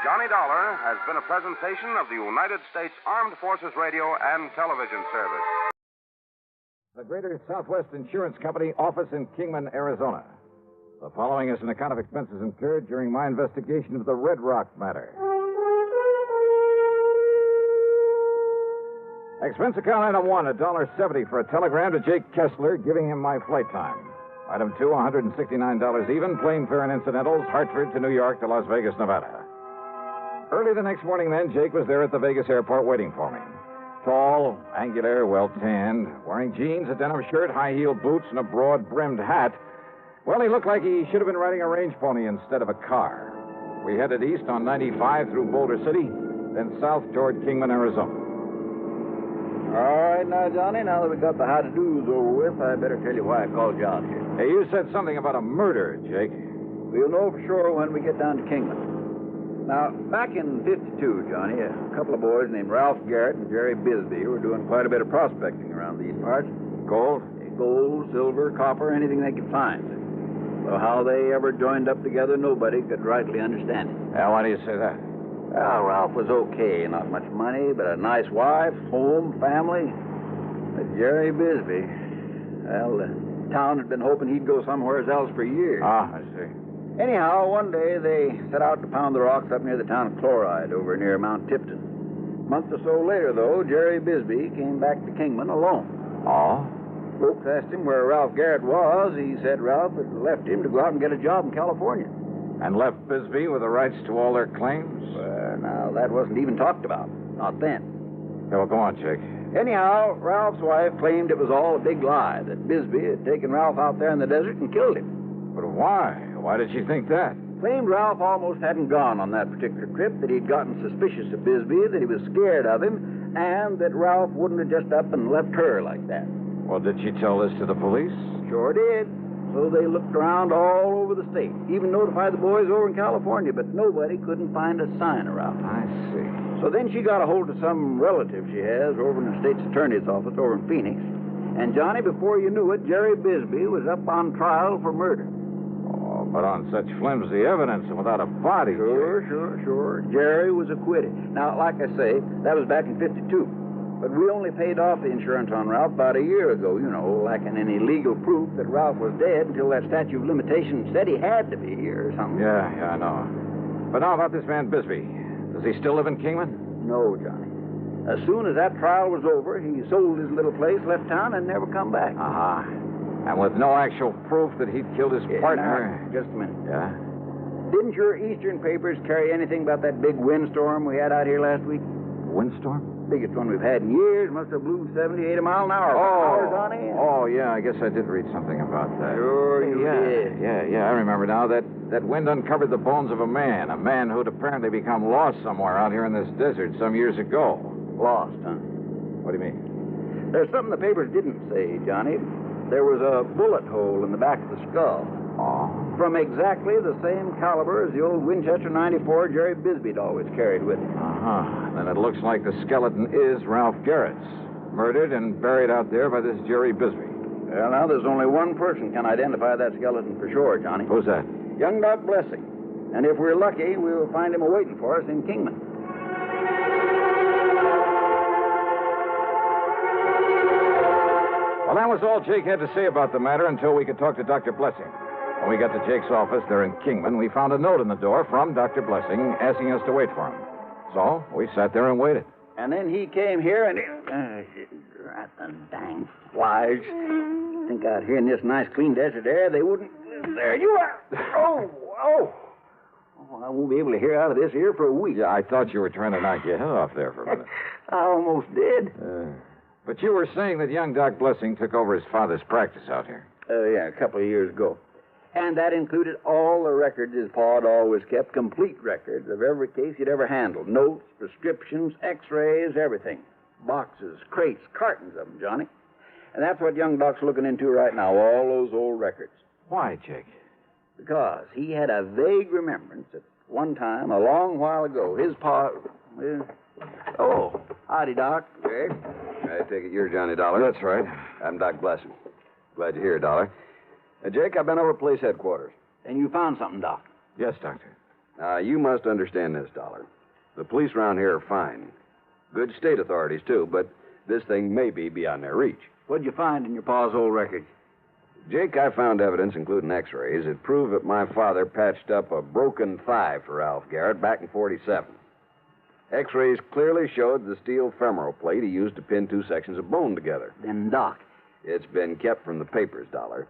Johnny Dollar has been a presentation of the United States Armed Forces Radio and Television Service. The Greater Southwest Insurance Company office in Kingman, Arizona. The following is an account of expenses incurred during my investigation of the Red Rock matter. Expense account item 1, $1.70 for a telegram to Jake Kessler giving him my flight time. Item 2, $169 even, plane fare and incidentals, Hartford to New York to Las Vegas, Nevada. Early the next morning, then, Jake was there at the Vegas airport waiting for me. Tall, angular, well-tanned, wearing jeans, a denim shirt, high-heeled boots, and a broad-brimmed hat. Well, he looked like he should have been riding a range pony instead of a car. We headed east on 95 through Boulder City, then south toward Kingman, Arizona. All right, now, Johnny, now that we got the how-to-dos over with, I better tell you why I called you out here. Hey, you said something about a murder, Jake. We'll know for sure when we get down to Kingman. Now, back in '52, Johnny, a couple of boys named Ralph Garrett and Jerry Bisbee were doing quite a bit of prospecting around these parts. Gold? Gold, silver, copper, anything they could find. So how they ever joined up together, nobody could rightly understand it. Yeah, why do you say that? Well, Ralph was okay. Not much money, but a nice wife, home, family. But Jerry Bisbee, well, the town had been hoping he'd go somewhere else for years. Ah, I see. Anyhow, one day they set out to pound the rocks up near the town of Chloride over near Mount Tipton. A month or so later, though, Jerry Bisbee came back to Kingman alone. Oh? Folks asked him where Ralph Garrett was. He said Ralph had left him to go out and get a job in California. And left Bisbee with the rights to all their claims? Well, now, that wasn't even talked about. Not then. Yeah, well, go on, Jake. Anyhow, Ralph's wife claimed it was all a big lie, that Bisbee had taken Ralph out there in the desert and killed him. But why? Why did she think that? Claimed Ralph almost hadn't gone on that particular trip, that he'd gotten suspicious of Bisbee, that he was scared of him, and that Ralph wouldn't have just up and left her like that. Well, did she tell this to the police? Sure did. So they looked around all over the state, even notified the boys over in California, but nobody couldn't find a sign of Ralph. I see. So then she got a hold of some relative she has over in the state's attorney's office over in Phoenix. And, Johnny, before you knew it, Jerry Bisbee was up on trial for murder. Oh, but on such flimsy evidence and without a body. Sure. Jerry was acquitted. Now, like I say, that was back in '52. But we only paid off the insurance on Ralph about a year ago, you know, lacking any legal proof that Ralph was dead until that statute of limitations said he had to be here or something. Yeah, I know. But now about this man Bisbee. Does he still live in Kingman? No, Johnny. As soon as that trial was over, he sold his little place, left town, and never come back. Uh-huh. And with no actual proof that he'd killed his partner. Now, just a minute. Yeah? Didn't your eastern papers carry anything about that big windstorm we had out here last week? Windstorm? Biggest one we've had in years. Must have blew 78 a mile an hour. Donnie. Oh, yeah, I guess I did read something about that. Sure you did. Yeah, I remember now. That wind uncovered the bones of a man who'd apparently become lost somewhere out here in this desert some years ago. Lost, huh? What do you mean? There's something the papers didn't say, Johnny. There was a bullet hole in the back of the skull. Oh. From exactly the same caliber as the old Winchester 94 Jerry Bisbee'd always carried with him. Uh-huh. Then it looks like the skeleton is Ralph Garrett's. Murdered and buried out there by this Jerry Bisbee. Well, now, there's only one person can identify that skeleton for sure, Johnny. Who's that? Young Doc Blessing. And if we're lucky, we'll find him awaiting for us in Kingman. Well, that was all Jake had to say about the matter until we could talk to Dr. Blessing. When we got to Jake's office there in Kingman, we found a note in the door from Dr. Blessing asking us to wait for him. So we sat there and waited. And then he came here and... Rat the dang flies. Think out here in this nice, clean desert air, they wouldn't... There you are. Oh, I won't be able to hear out of this here for a week. Yeah, I thought you were trying to knock your head off there for a minute. I almost did. But you were saying that young Doc Blessing took over his father's practice out here. Yeah, a couple of years ago. And that included all the records his pa had always kept, complete records of every case he'd ever handled. Notes, prescriptions, x-rays, everything. Boxes, crates, cartons of them, Johnny. And that's what young Doc's looking into right now, all those old records. Why, Jake? Because he had a vague remembrance that one time, a long while ago, his pa... Oh, howdy, Doc. Jake, I take it you're Johnny Dollar. That's right. I'm Doc Blessing. Glad you're here, Dollar. Jake, I've been over to police headquarters. And you found something, Doc? Yes, Doctor. Now, you must understand this, Dollar. The police around here are fine. Good state authorities, too, but this thing may be beyond their reach. What'd you find in your pa's old records? Jake, I found evidence, including x-rays, that proved that my father patched up a broken thigh for Ralph Garrett back in 47. X-rays clearly showed the steel femoral plate he used to pin two sections of bone together. Then, Doc... It's been kept from the papers, Dollar.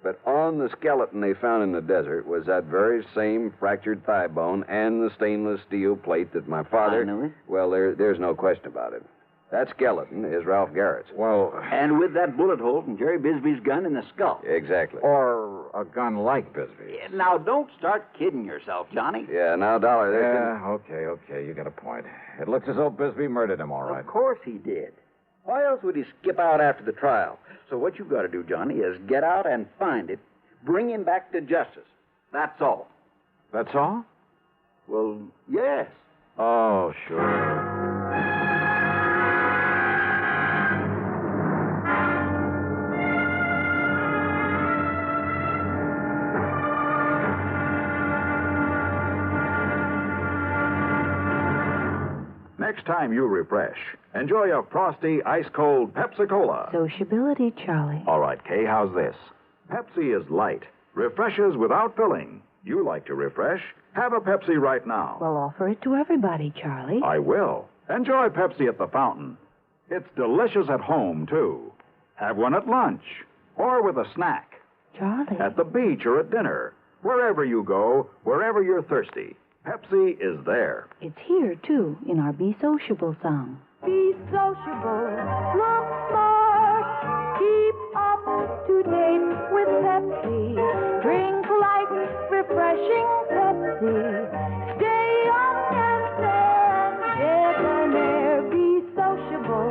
But on the skeleton they found in the desert was that very same fractured thigh bone and the stainless steel plate that my father... I knew it. Well, there's no question about it. That skeleton is Ralph Garrett's. Well... And with that bullet hole from Jerry Bisbee's gun in the skull. Exactly. Or a gun like Bisbee's. Yeah, now, don't start kidding yourself, Johnny. Yeah, now, Dollar, Okay, you got a point. It looks as though Bisbee murdered him, all right. Of course he did. Why else would he skip out after the trial? So what you've got to do, Johnny, is get out and find it. Bring him back to justice. That's all. That's all? Well, yes. Oh, sure. Next time you refresh, enjoy a frosty, ice-cold Pepsi-Cola. Sociability, Charlie. All right, Kay, how's this? Pepsi is light, refreshes without filling. You like to refresh? Have a Pepsi right now. Well, offer it to everybody, Charlie. I will. Enjoy Pepsi at the fountain. It's delicious at home, too. Have one at lunch or with a snack. Charlie. At the beach or at dinner. Wherever you go, wherever you're thirsty, Pepsi is there. It's here, too, in our Be Sociable song. Be sociable, look smart, keep up to date with Pepsi. Drink light, refreshing Pepsi. Stay on and get an air. Be sociable,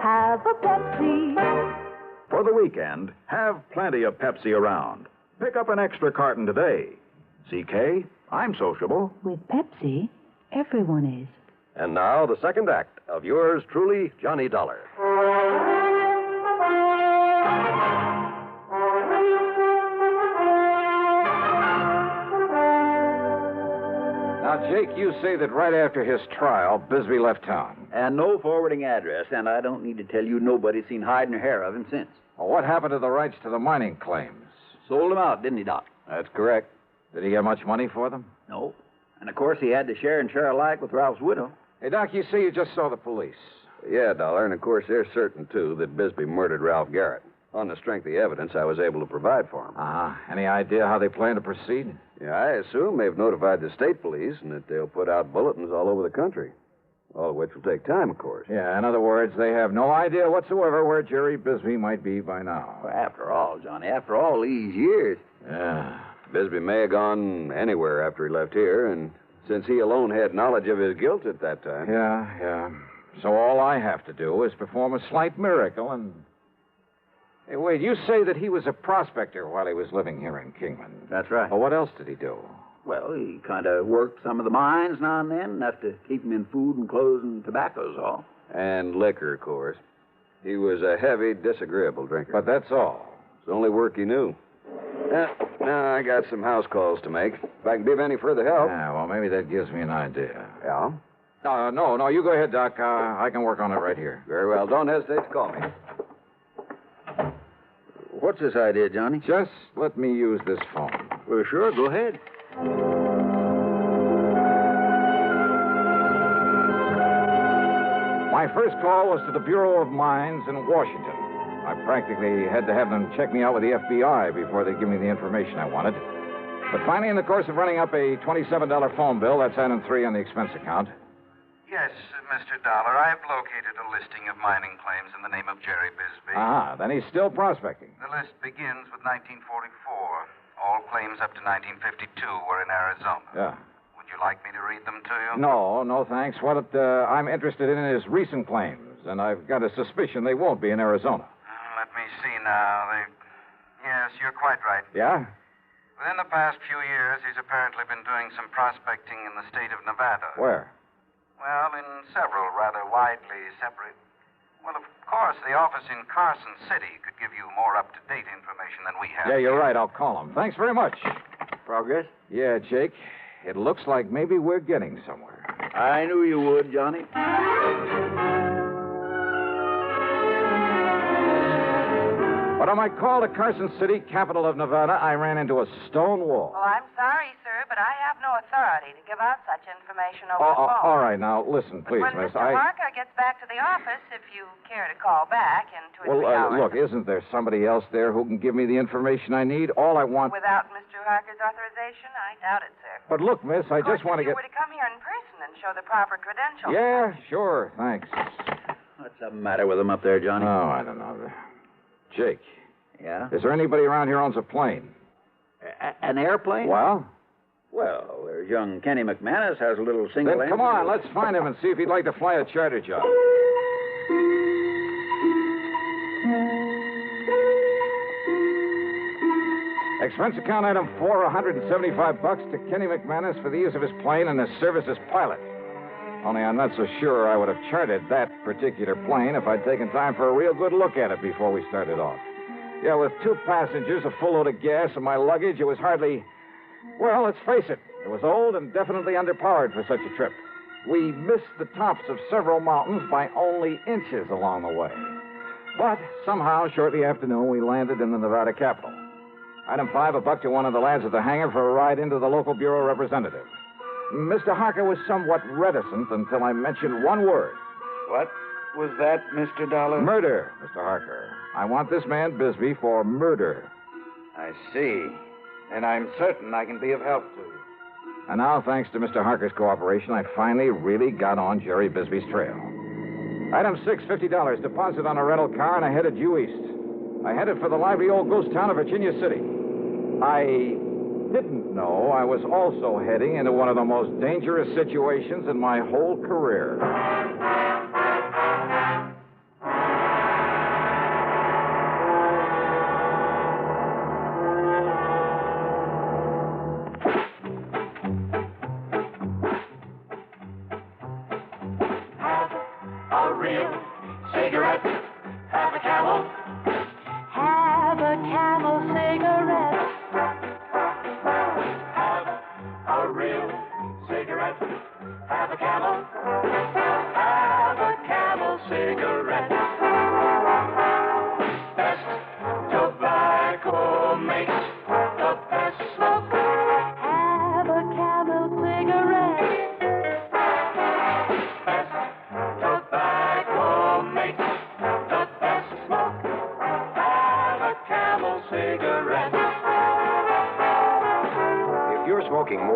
have a Pepsi. For the weekend, have plenty of Pepsi around. Pick up an extra carton today. CK, I'm sociable. With Pepsi, everyone is. And now, the second act of yours truly, Johnny Dollar. Now, Jake, you say that right after his trial, Bisbee left town. And no forwarding address, and I don't need to tell you nobody's seen hide nor hair of him since. Well, what happened to the rights to the mining claims? Sold them out, didn't he, Doc? That's correct. Did he get much money for them? No. And, of course, he had to share and share alike with Ralph's widow. Hey, Doc, you say you just saw the police. Yeah, Dollar, and of course they're certain, too, that Bisbee murdered Ralph Garrett. On the strength of the evidence I was able to provide for him. Uh-huh. Any idea how they plan to proceed? Yeah, I assume they've notified the state police and that they'll put out bulletins all over the country. All of which will take time, of course. Yeah, in other words, they have no idea whatsoever where Jerry Bisbee might be by now. Well, after all, Johnny, after all these years. Yeah. Bisbee may have gone anywhere after he left here, and since he alone had knowledge of his guilt at that time. Yeah. So all I have to do is perform a slight miracle and... Hey, wait, you say that he was a prospector while he was living here in Kingman. That's right. Well, what else did he do? Well, he kind of worked some of the mines now and then, enough to keep him in food and clothes and tobacco's all. And liquor, of course. He was a heavy, disagreeable drinker. But that's all. It's the only work he knew. Now I got some house calls to make. If I can be of any further help. Yeah, well, maybe that gives me an idea. Yeah? No, you go ahead, Doc. I can work on it right here. Very well. Don't hesitate to call me. What's this idea, Johnny? Just let me use this phone. Well, sure, go ahead. My first call was to the Bureau of Mines in Washington. I practically had to have them check me out with the FBI before they'd give me the information I wanted. But finally, in the course of running up a $27 phone bill, that's item 3 on the expense account. Yes, Mr. Dollar, I've located a listing of mining claims in the name of Jerry Bisbee. Then he's still prospecting. The list begins with 1944. All claims up to 1952 were in Arizona. Yeah. Would you like me to read them to you? No, thanks. What I'm interested in is recent claims, and I've got a suspicion they won't be in Arizona. Let me see now. Yes, you're quite right. Yeah? Within the past few years, he's apparently been doing some prospecting in the state of Nevada. Where? Well, in several rather widely separate... Well, of course, the office in Carson City could give you more up-to-date information than we have. Yeah, you're right. I'll call him. Thanks very much. Progress? Yeah, Jake. It looks like maybe we're getting somewhere. I knew you would, Johnny. But on my call to Carson City, capital of Nevada, I ran into a stone wall. Oh, I'm sorry, sir, but I have no authority to give out such information over the phone. All right, now, listen, please, When miss. Mr. Harker gets back to the office, if you care to call back in 2 or 3 hours. Look, isn't there somebody else there who can give me the information I need? All I want... Without Mr. Harker's authorization? I doubt it, sir. But look, miss, I just want to If get... you were to come here in person and show the proper credentials. Yeah, sure, thanks. What's the matter with him up there, Johnny? Oh, I don't know. Jake. Yeah? Is there anybody around here owns a plane? An airplane? Well? Well, there's young Kenny McManus has a little single... Then come on, let's find him and see if he'd like to fly a charter job. Expense account item 4, $175 to Kenny McManus for the use of his plane and his service as pilot. Only I'm not so sure I would have chartered that particular plane if I'd taken time for a real good look at it before we started off. Yeah, with 2 passengers, a full load of gas, and my luggage, it was hardly... Well, let's face it was old and definitely underpowered for such a trip. We missed the tops of several mountains by only inches along the way. But somehow, shortly after noon, we landed in the Nevada capital. Item 5, $1 to one of the lads at the hangar for a ride into the local bureau representative. Mr. Harker was somewhat reticent until I mentioned one word. What was that, Mr. Dollar? Murder, Mr. Harker. I want this man Bisbee for murder. I see. And I'm certain I can be of help to you. And now, thanks to Mr. Harker's cooperation, I finally really got on Jerry Bisbee's trail. Item 6, $50, deposit on a rental car, and I headed due east. I headed for the lively old ghost town of Virginia City. I didn't know I was also heading into one of the most dangerous situations in my whole career.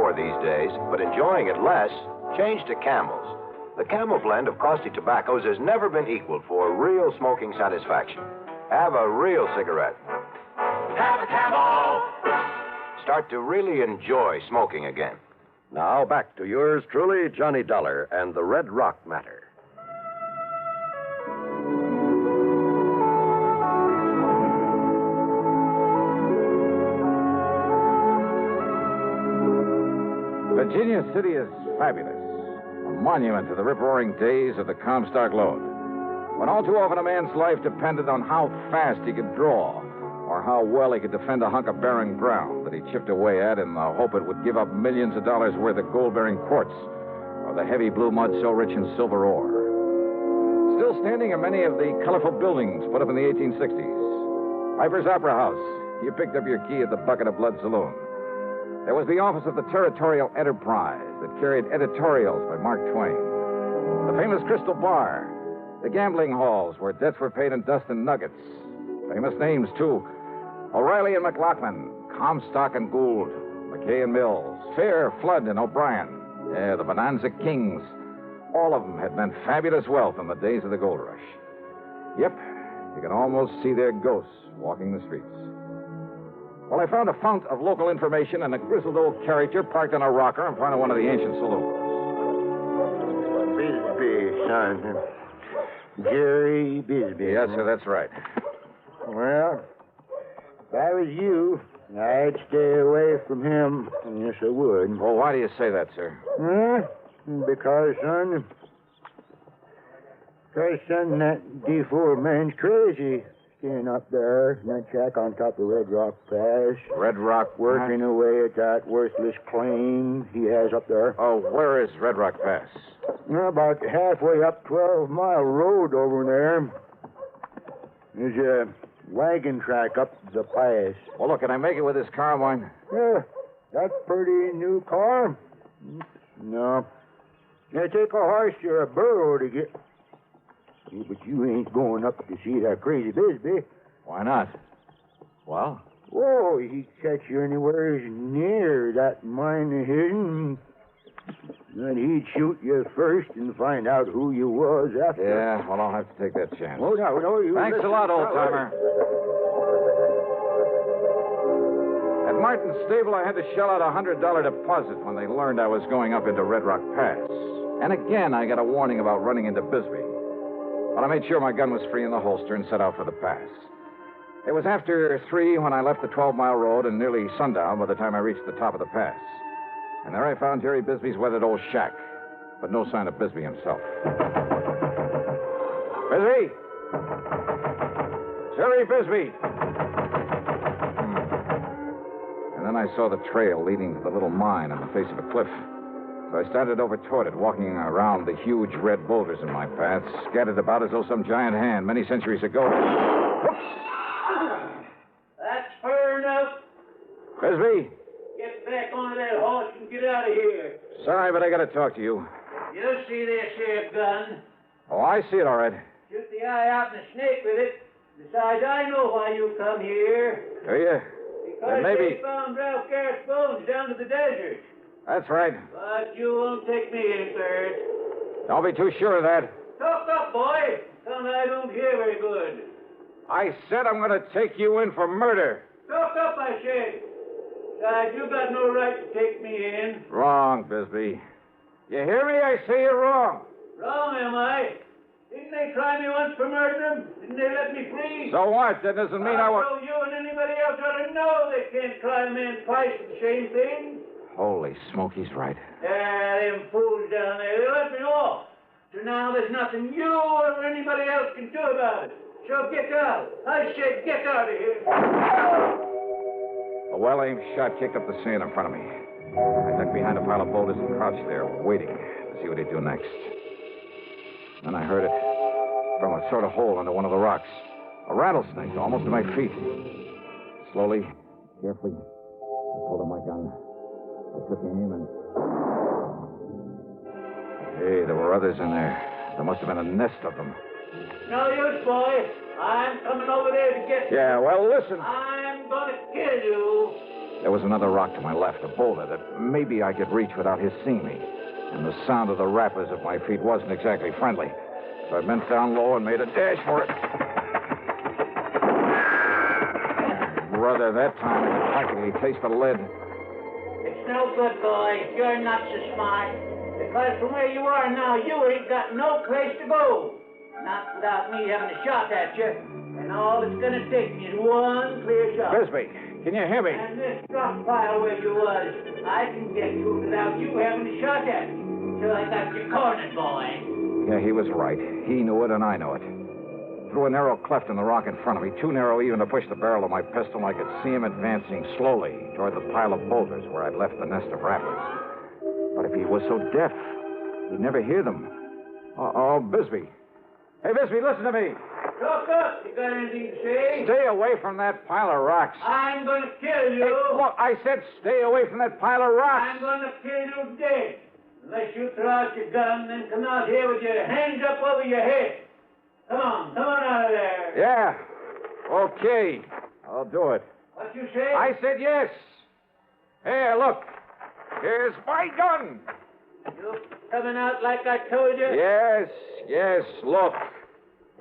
more these days, but enjoying it less, change to Camel's. The Camel blend of costly tobaccos has never been equaled for real smoking satisfaction. Have a real cigarette. Have a Camel! Start to really enjoy smoking again. Now back to yours truly, Johnny Dollar and the Red Rock Matter. Virginia City is fabulous. A monument to the rip-roaring days of the Comstock Lode. When all too often a man's life depended on how fast he could draw, or how well he could defend a hunk of barren ground that he chipped away at in the hope it would give up millions of dollars worth of gold-bearing quartz, or the heavy blue mud so rich in silver ore. Still standing are many of the colorful buildings put up in the 1860s. Piper's Opera House. You picked up your key at the Bucket of Blood Saloon. There was the office of the Territorial Enterprise that carried editorials by Mark Twain. The famous Crystal Bar. The gambling halls where debts were paid in dust and nuggets. Famous names, too. O'Reilly and McLaughlin, Comstock and Gould, McKay and Mills, Fair, Flood, and O'Brien. Yeah, the Bonanza Kings. All of them had meant fabulous wealth in the days of the gold rush. Yep, you can almost see their ghosts walking the streets. Well, I found a fount of local information and a grizzled old character parked on a rocker in front of one of the ancient saloons. Bisbee, son. Jerry Bisbee. Yes, sir, that's right. Well, if I was you, I'd stay away from him. Yes, I would. Well, why do you say that, sir? Because, son, that D4 man's crazy. Staying up there in that shack on top of Red Rock Pass. Red Rock? Working away at that worthless claim he has up there. Oh, where is Red Rock Pass? About halfway up 12-mile road over there. There's a wagon track up the pass. Well, look, can I make it with this car of mine? Yeah, that's pretty new car. No. It take a horse or a burro to get... Yeah, but you ain't going up to see that crazy Bisbee. Why not? Well? Oh, he'd catch you anywhere near that mine of his. Then he'd shoot you first and find out who you was after. Yeah, well, I'll have to take that chance. Oh, no, you... Thanks a lot, old-timer. At Martin's stable, I had to shell out a $100 deposit when they learned I was going up into Red Rock Pass. And again, I got a warning about running into Bisbee. But I made sure my gun was free in the holster and set out for the pass. It was after 3 when I left the 12-mile road and nearly sundown by the time I reached the top of the pass. And there I found Jerry Bisbee's weathered old shack, but no sign of Bisbee himself. Bisbee! Jerry Bisbee! And then I saw the trail leading to the little mine on the face of a cliff. So I started over toward it, walking around the huge red boulders in my path, scattered about as though some giant hand many centuries ago. Whoops! That's fair enough. Bisbee! Get back on that horse and get out of here. Sorry, but I gotta talk to you. You see this here gun? Oh, I see it all right. Shoot the eye out and a snake with it. Besides, I know why you come here. Do you? Because maybe... they found Ralph Garrett's bones down to the desert. That's right. But you won't take me in third. Don't be too sure of that. Talk up, boy. Son, I don't hear very good. I said I'm going to take you in for murder. Talk up, I said. Besides, you got no right to take me in. Wrong, Bisbee. You hear me? I say you're wrong. Wrong, am I? Didn't they try me once for murdering? Didn't they let me free? So what? That doesn't mean I So you and anybody else ought to know they can't try a man twice for the same thing. Holy smoke, he's right. Them fools down there, they let me off. So now there's nothing you or anybody else can do about it. So get out. I said get out of here. A well-aimed shot kicked up the sand in front of me. I ducked behind a pile of boulders and crouched there, waiting to see what he'd do next. Then I heard it from a sort of hole under one of the rocks. A rattlesnake almost at my feet. Slowly, carefully, I pulled out my gun. I took aim and... Hey, there were others in there. There must have been a nest of them. No use, boy. I'm coming over there to get you. Yeah, well, listen. I'm going to kill you. There was another rock to my left, a boulder that maybe I could reach without his seeing me. And the sound of the rattlers at my feet wasn't exactly friendly. So I bent down low and made a dash for it. Brother, that time I could practically taste the lead. It's no good, boys. You're not so smart. Because from where you are now, you ain't got no place to go. Not without me having a shot at you. And all it's going to take is one clear shot. Bisbee, can you hear me? And this rock pile where you was, I can get to without you having a shot at me. So I got you cornered, boy. Yeah, he was right. He knew it and I know it. Through a narrow cleft in the rock in front of me, too narrow even to push the barrel of my pistol, I could see him advancing slowly toward the pile of boulders where I'd left the nest of rattlers. But if he was so deaf, he'd never hear them. Oh, Bisbee. Hey, Bisbee, listen to me. Look up. You got anything to say? Stay away from that pile of rocks. I'm going to kill you. Hey, look, I said stay away from that pile of rocks. I'm going to kill you dead. Unless you throw out your gun and come out here with your hands up over your head. Come on out of there. Yeah. Okay. I'll do it. What you say? I said yes. Here, look. Here's my gun. You coming out like I told you? Yes, look.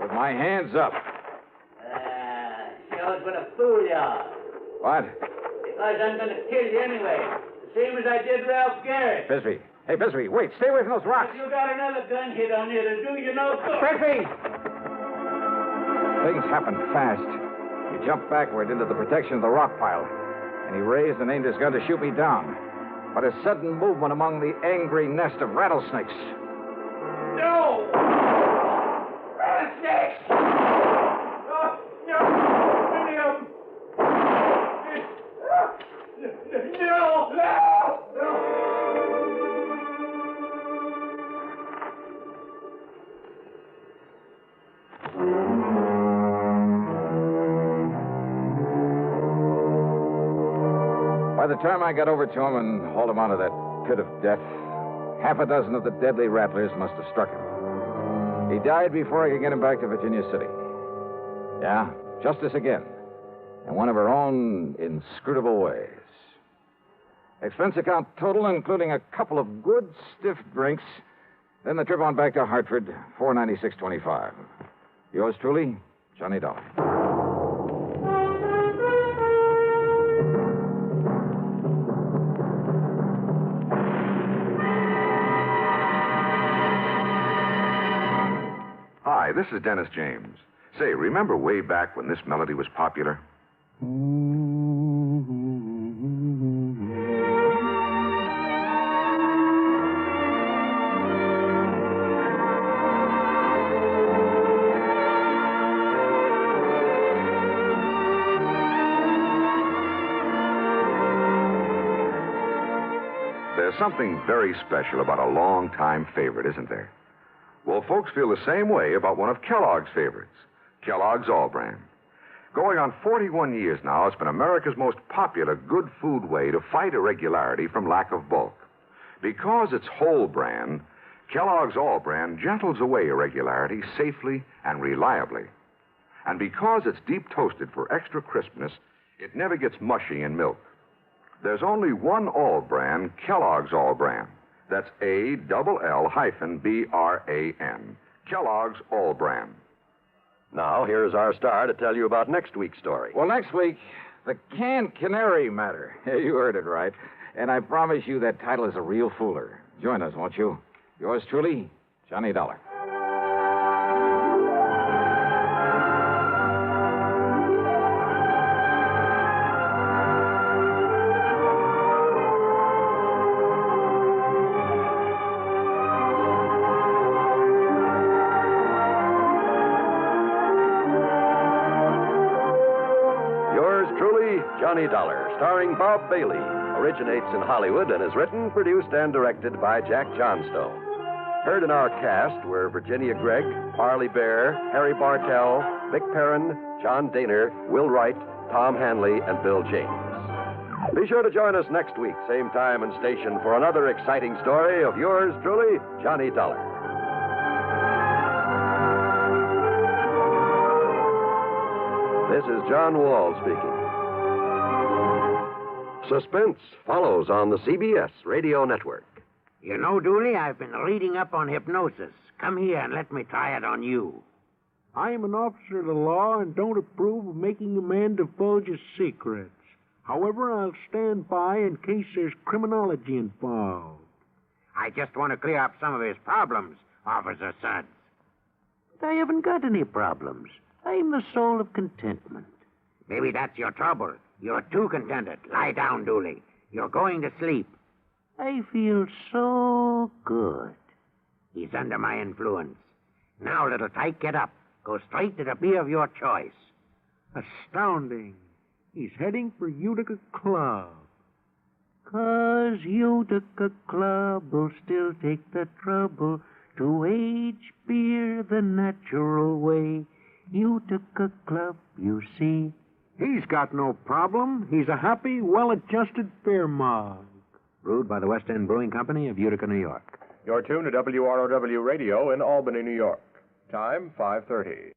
With my hands up. Shows what a fool you are. What? Because I'm going to kill you anyway. The same as I did Ralph Garrett. Bisbee. Hey, Bisbee, wait. Stay away from those rocks. If you got another gun hit on you, it'll do you no good. Bisbee! Things happened fast. He jumped backward into the protection of the rock pile, and he raised and aimed his gun to shoot me down. But a sudden movement among the angry nest of rattlesnakes. No! Rattlesnakes! No! Many of them! No! By the time I got over to him and hauled him out of that pit of death, half a dozen of the deadly rattlers must have struck him. He died before I could get him back to Virginia City. Yeah, justice again. In one of her own inscrutable ways. Expense account total, including a couple of good stiff drinks. Then the trip on back to Hartford, $496.25. Yours truly, Johnny Dollar. Hi, this is Dennis James. Say, remember way back when this melody was popular? There's something very special about a long-time favorite, isn't there? Well, folks feel the same way about one of Kellogg's favorites, Kellogg's All-Bran. Going on 41 years now, it's been America's most popular good food way to fight irregularity from lack of bulk. Because it's whole bran, Kellogg's All-Bran gentles away irregularity safely and reliably. And because it's deep toasted for extra crispness, it never gets mushy in milk. There's only one All-Bran, Kellogg's All-Bran. That's ALL-BRAN. Kellogg's All-Bran. Now, here's our star to tell you about next week's story. Well, next week, the canned canary matter. You heard it right. And I promise you that title is a real fooler. Join us, won't you? Yours truly, Johnny Dollar. Johnny Dollar, starring Bob Bailey, originates in Hollywood and is written, produced, and directed by Jack Johnstone. Heard in our cast were Virginia Gregg, Parley Bear, Harry Bartell, Vic Perrin, John Daner, Will Wright, Tom Hanley, and Bill James. Be sure to join us next week, same time and station, for another exciting story of yours truly, Johnny Dollar. This is John Wall speaking. Suspense follows on the CBS Radio Network. You know, Dooley, I've been reading up on hypnosis. Come here and let me try it on you. I am an officer of the law and don't approve of making a man divulge his secrets. However, I'll stand by in case there's criminology involved. I just want to clear up some of his problems, Officer Suggs. But I haven't got any problems. I'm the soul of contentment. Maybe that's your trouble. You're too contented. Lie down, Dooley. You're going to sleep. I feel so good. He's under my influence. Now, little tyke, get up. Go straight to the beer of your choice. Astounding. He's heading for Utica Club. 'Cause Utica Club will still take the trouble to age beer the natural way. Utica Club, you see. He's got no problem. He's a happy, well-adjusted beer mug. Brewed by the West End Brewing Company of Utica, New York. You're tuned to WROW Radio in Albany, New York. Time, 5:30.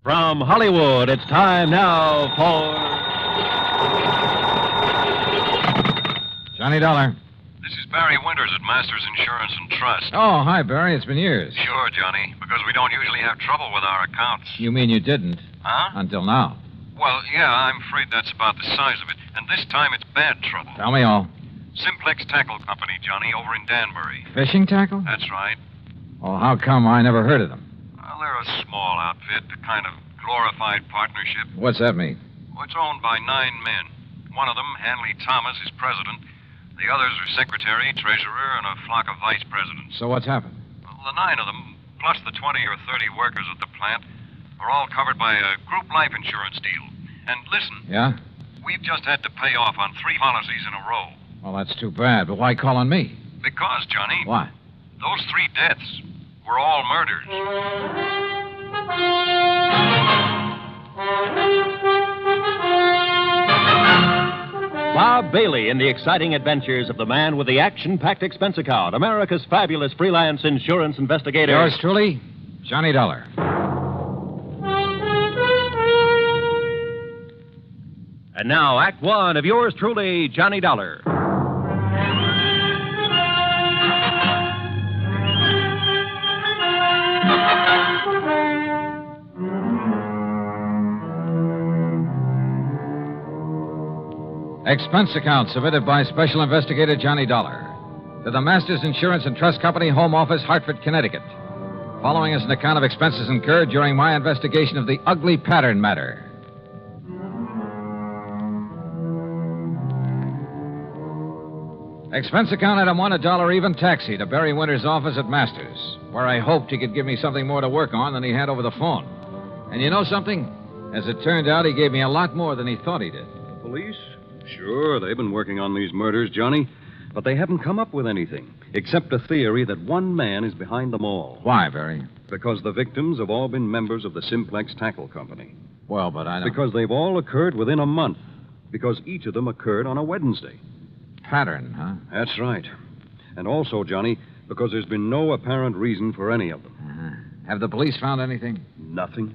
From Hollywood, it's time now for... Johnny Dollar. This is Barry Winters at Masters Insurance and Trust. Oh, hi, Barry. It's been years. Sure, Johnny, because we don't usually have trouble with our accounts. You mean you didn't? Huh? Until now. Well, yeah, I'm afraid that's about the size of it. And this time it's bad trouble. Tell me all. Simplex Tackle Company, Johnny, over in Danbury. Fishing tackle? That's right. Well, how come I never heard of them? Well, they're a small outfit, a kind of glorified partnership. What's that mean? Well, it's owned by 9 men. One of them, Hanley Thomas, is president. The others are secretary, treasurer, and a flock of vice presidents. So what's happened? Well, the 9 of them, plus the 20 or 30 workers at the plant, are all covered by a group life insurance deal. And listen. Yeah? We've just had to pay off on 3 policies in a row. Well, that's too bad, but why call on me? Because, Johnny. What? Those 3 deaths were all murders. Bob Bailey in the exciting adventures of the man with the action-packed expense account, America's fabulous freelance insurance investigator. Yours truly, Johnny Dollar. And now, Act One of yours truly, Johnny Dollar. Expense account submitted by Special Investigator Johnny Dollar to the Masters Insurance and Trust Company, Home Office, Hartford, Connecticut. Following is an account of expenses incurred during my investigation of the ugly pattern matter. Expense account item 1, $1 even taxi to Barry Winters' office at Masters, where I hoped he could give me something more to work on than he had over the phone. And you know something? As it turned out, he gave me a lot more than he thought he did. Police? Sure, they've been working on these murders, Johnny, but they haven't come up with anything, except a theory that one man is behind them all. Why, Barry? Because the victims have all been members of the Simplex Tackle Company. Well, but I don't... Because they've all occurred within a month. Because each of them occurred on a Wednesday. Pattern, huh? That's right. And also, Johnny, because there's been no apparent reason for any of them. Uh-huh. Have the police found anything? Nothing.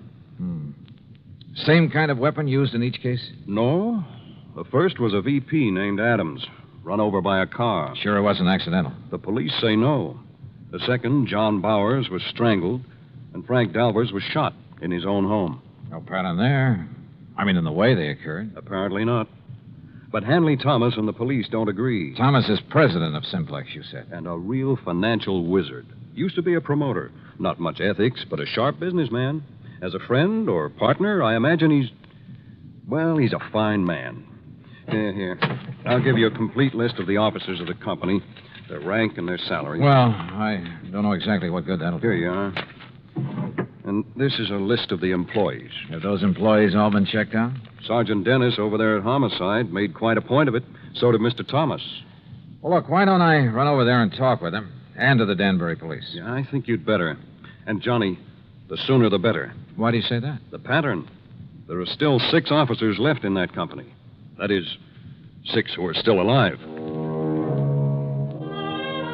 Same kind of weapon used in each case? No. The first was a VP named Adams, run over by a car. Sure it wasn't accidental? The police say no. The second, John Bowers, was strangled, and Frank Dalvers was shot in his own home. No pattern there. I mean, in the way they occurred. Apparently not. But Hanley Thomas and the police don't agree. Thomas is president of Simplex, you said. And a real financial wizard. Used to be a promoter. Not much ethics, but a sharp businessman. As a friend or partner, I imagine he's a fine man. Here. I'll give you a complete list of the officers of the company, their rank and their salary. Well, I don't know exactly what good that'll do. Here you are. And this is a list of the employees. Have those employees all been checked out? Sergeant Dennis over there at Homicide made quite a point of it. So did Mr. Thomas. Well, look, why don't I run over there and talk with him? And to the Danbury police. Yeah, I think you'd better. And, Johnny, the sooner the better. Why do you say that? The pattern. There are still 6 officers left in that company. That is, 6 who are still alive.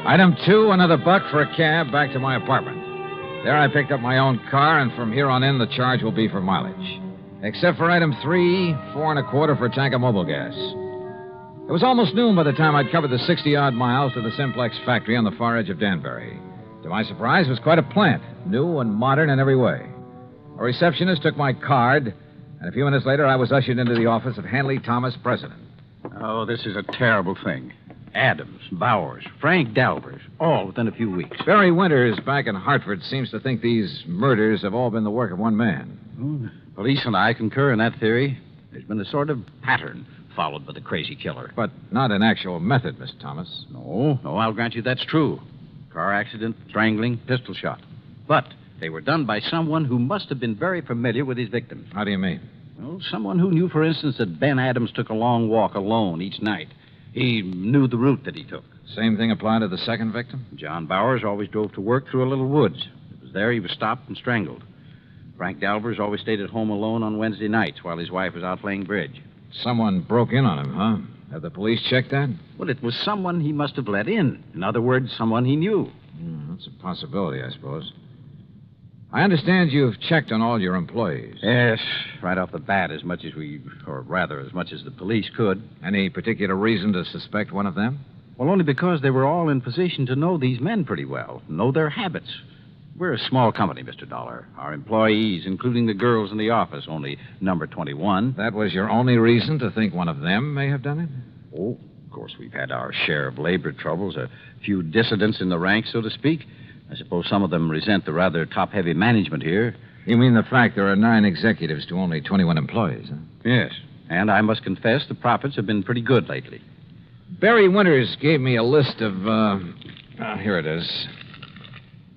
Item 2, another $1 for a cab back to my apartment. There I picked up my own car, and from here on in, the charge will be for mileage. Except for item 3, 4 1/4 for a tank of mobile gas. It was almost noon by the time I'd covered the 60-odd miles to the Simplex factory on the far edge of Danbury. To my surprise, it was quite a plant, new and modern in every way. A receptionist took my card, and a few minutes later, I was ushered into the office of Hanley Thomas, president. Oh, this is a terrible thing. Adams, Bowers, Frank Dalvers, all within a few weeks. Barry Winters back in Hartford seems to think these murders have all been the work of one man. Police and I concur in that theory. There's been a sort of pattern followed by the crazy killer. But not an actual method, Mr. Thomas. No, I'll grant you that's true. Car accident, strangling, pistol shot. But they were done by someone who must have been very familiar with his victims. How do you mean? Well, someone who knew, for instance, that Ben Adams took a long walk alone each night. He knew the route that he took. Same thing applied to the second victim? John Bowers always drove to work through a little woods. It was there he was stopped and strangled. Frank Dalvers always stayed at home alone on Wednesday nights while his wife was out playing bridge. Someone broke in on him, huh? Have the police checked that? Well, it was someone he must have let in. In other words, someone he knew. That's a possibility, I suppose. I understand you've checked on all your employees. Yes, right off the bat, as much as the police could. Any particular reason to suspect one of them? Well, only because they were all in position to know these men pretty well, know their habits. We're a small company, Mr. Dollar. Our employees, including the girls in the office, only number 21. That was your only reason to think one of them may have done it? Oh, of course, we've had our share of labor troubles, a few dissidents in the ranks, so to speak. I suppose some of them resent the rather top-heavy management here. You mean the fact there are 9 executives to only 21 employees, huh? Yes, and I must confess the profits have been pretty good lately. Barry Winters gave me a list of, here it is.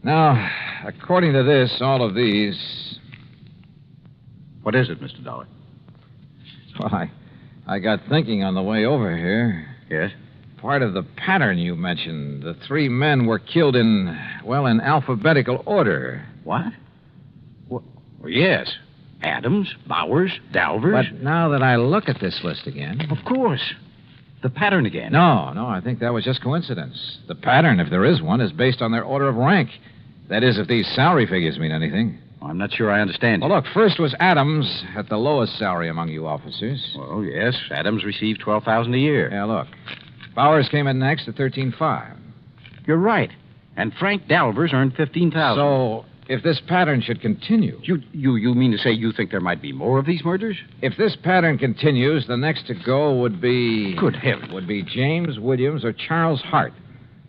Now, according to this, all of these... What is it, Mr. Dollar? Well, I got thinking on the way over here. Yes? Part of the pattern you mentioned. The 3 men were killed in alphabetical order. What? Well, yes. Adams, Bowers, Dalvers. But now that I look at this list again... Of course. The pattern again. No, I think that was just coincidence. The pattern, if there is one, is based on their order of rank. That is, if these salary figures mean anything. I'm not sure I understand you. Well, look, first was Adams at the lowest salary among you officers. Well, yes. Adams received $12,000 a year. Yeah, look. Bowers came in next at $13,500. You're right. And Frank Dalvers earned $15,000. So, if this pattern should continue... You mean to say you think there might be more of these murders? If this pattern continues, the next to go would be... Good heavens. Would be James Williams or Charles Hart,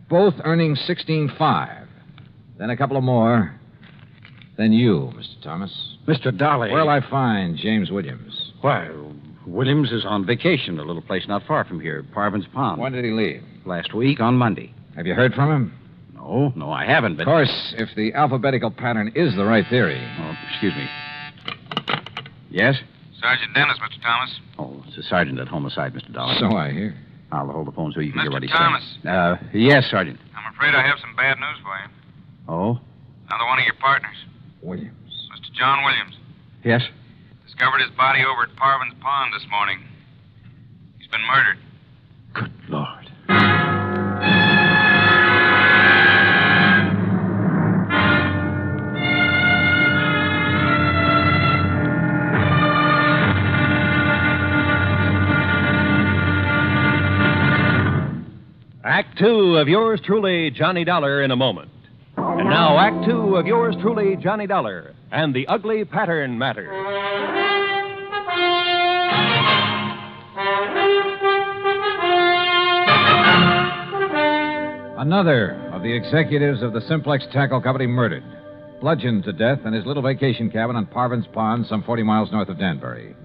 both earning $16,500. Then a couple of more. Then you, Mr. Thomas. Mr. Dolly. Where'll I find James Williams? Why, Williams is on vacation, a little place not far from here, Parvin's Pond. When did he leave? Last week, on Monday. Have you heard from him? No, I haven't, but... Of course, if the alphabetical pattern is the right theory... Oh, excuse me. Yes? Sergeant Dennis, Mr. Thomas. Oh, it's the sergeant at homicide, Mr. Dollar. So I hear. I'll hold the phone so you can get ready. Mr. Thomas. Yes, Sergeant. I'm afraid I have some bad news for you. Oh? Another one of your partners. Williams. Mr. John Williams. Yes? Discovered his body over at Parvin's Pond this morning. He's been murdered. Good Lord. Act 2 of yours truly, Johnny Dollar, in a moment. And now, Act 2 of yours truly, Johnny Dollar, and the ugly pattern matter. Another of the executives of the Simplex Tackle Company murdered, bludgeoned to death in his little vacation cabin on Parvin's Pond, some 40 miles north of Danbury.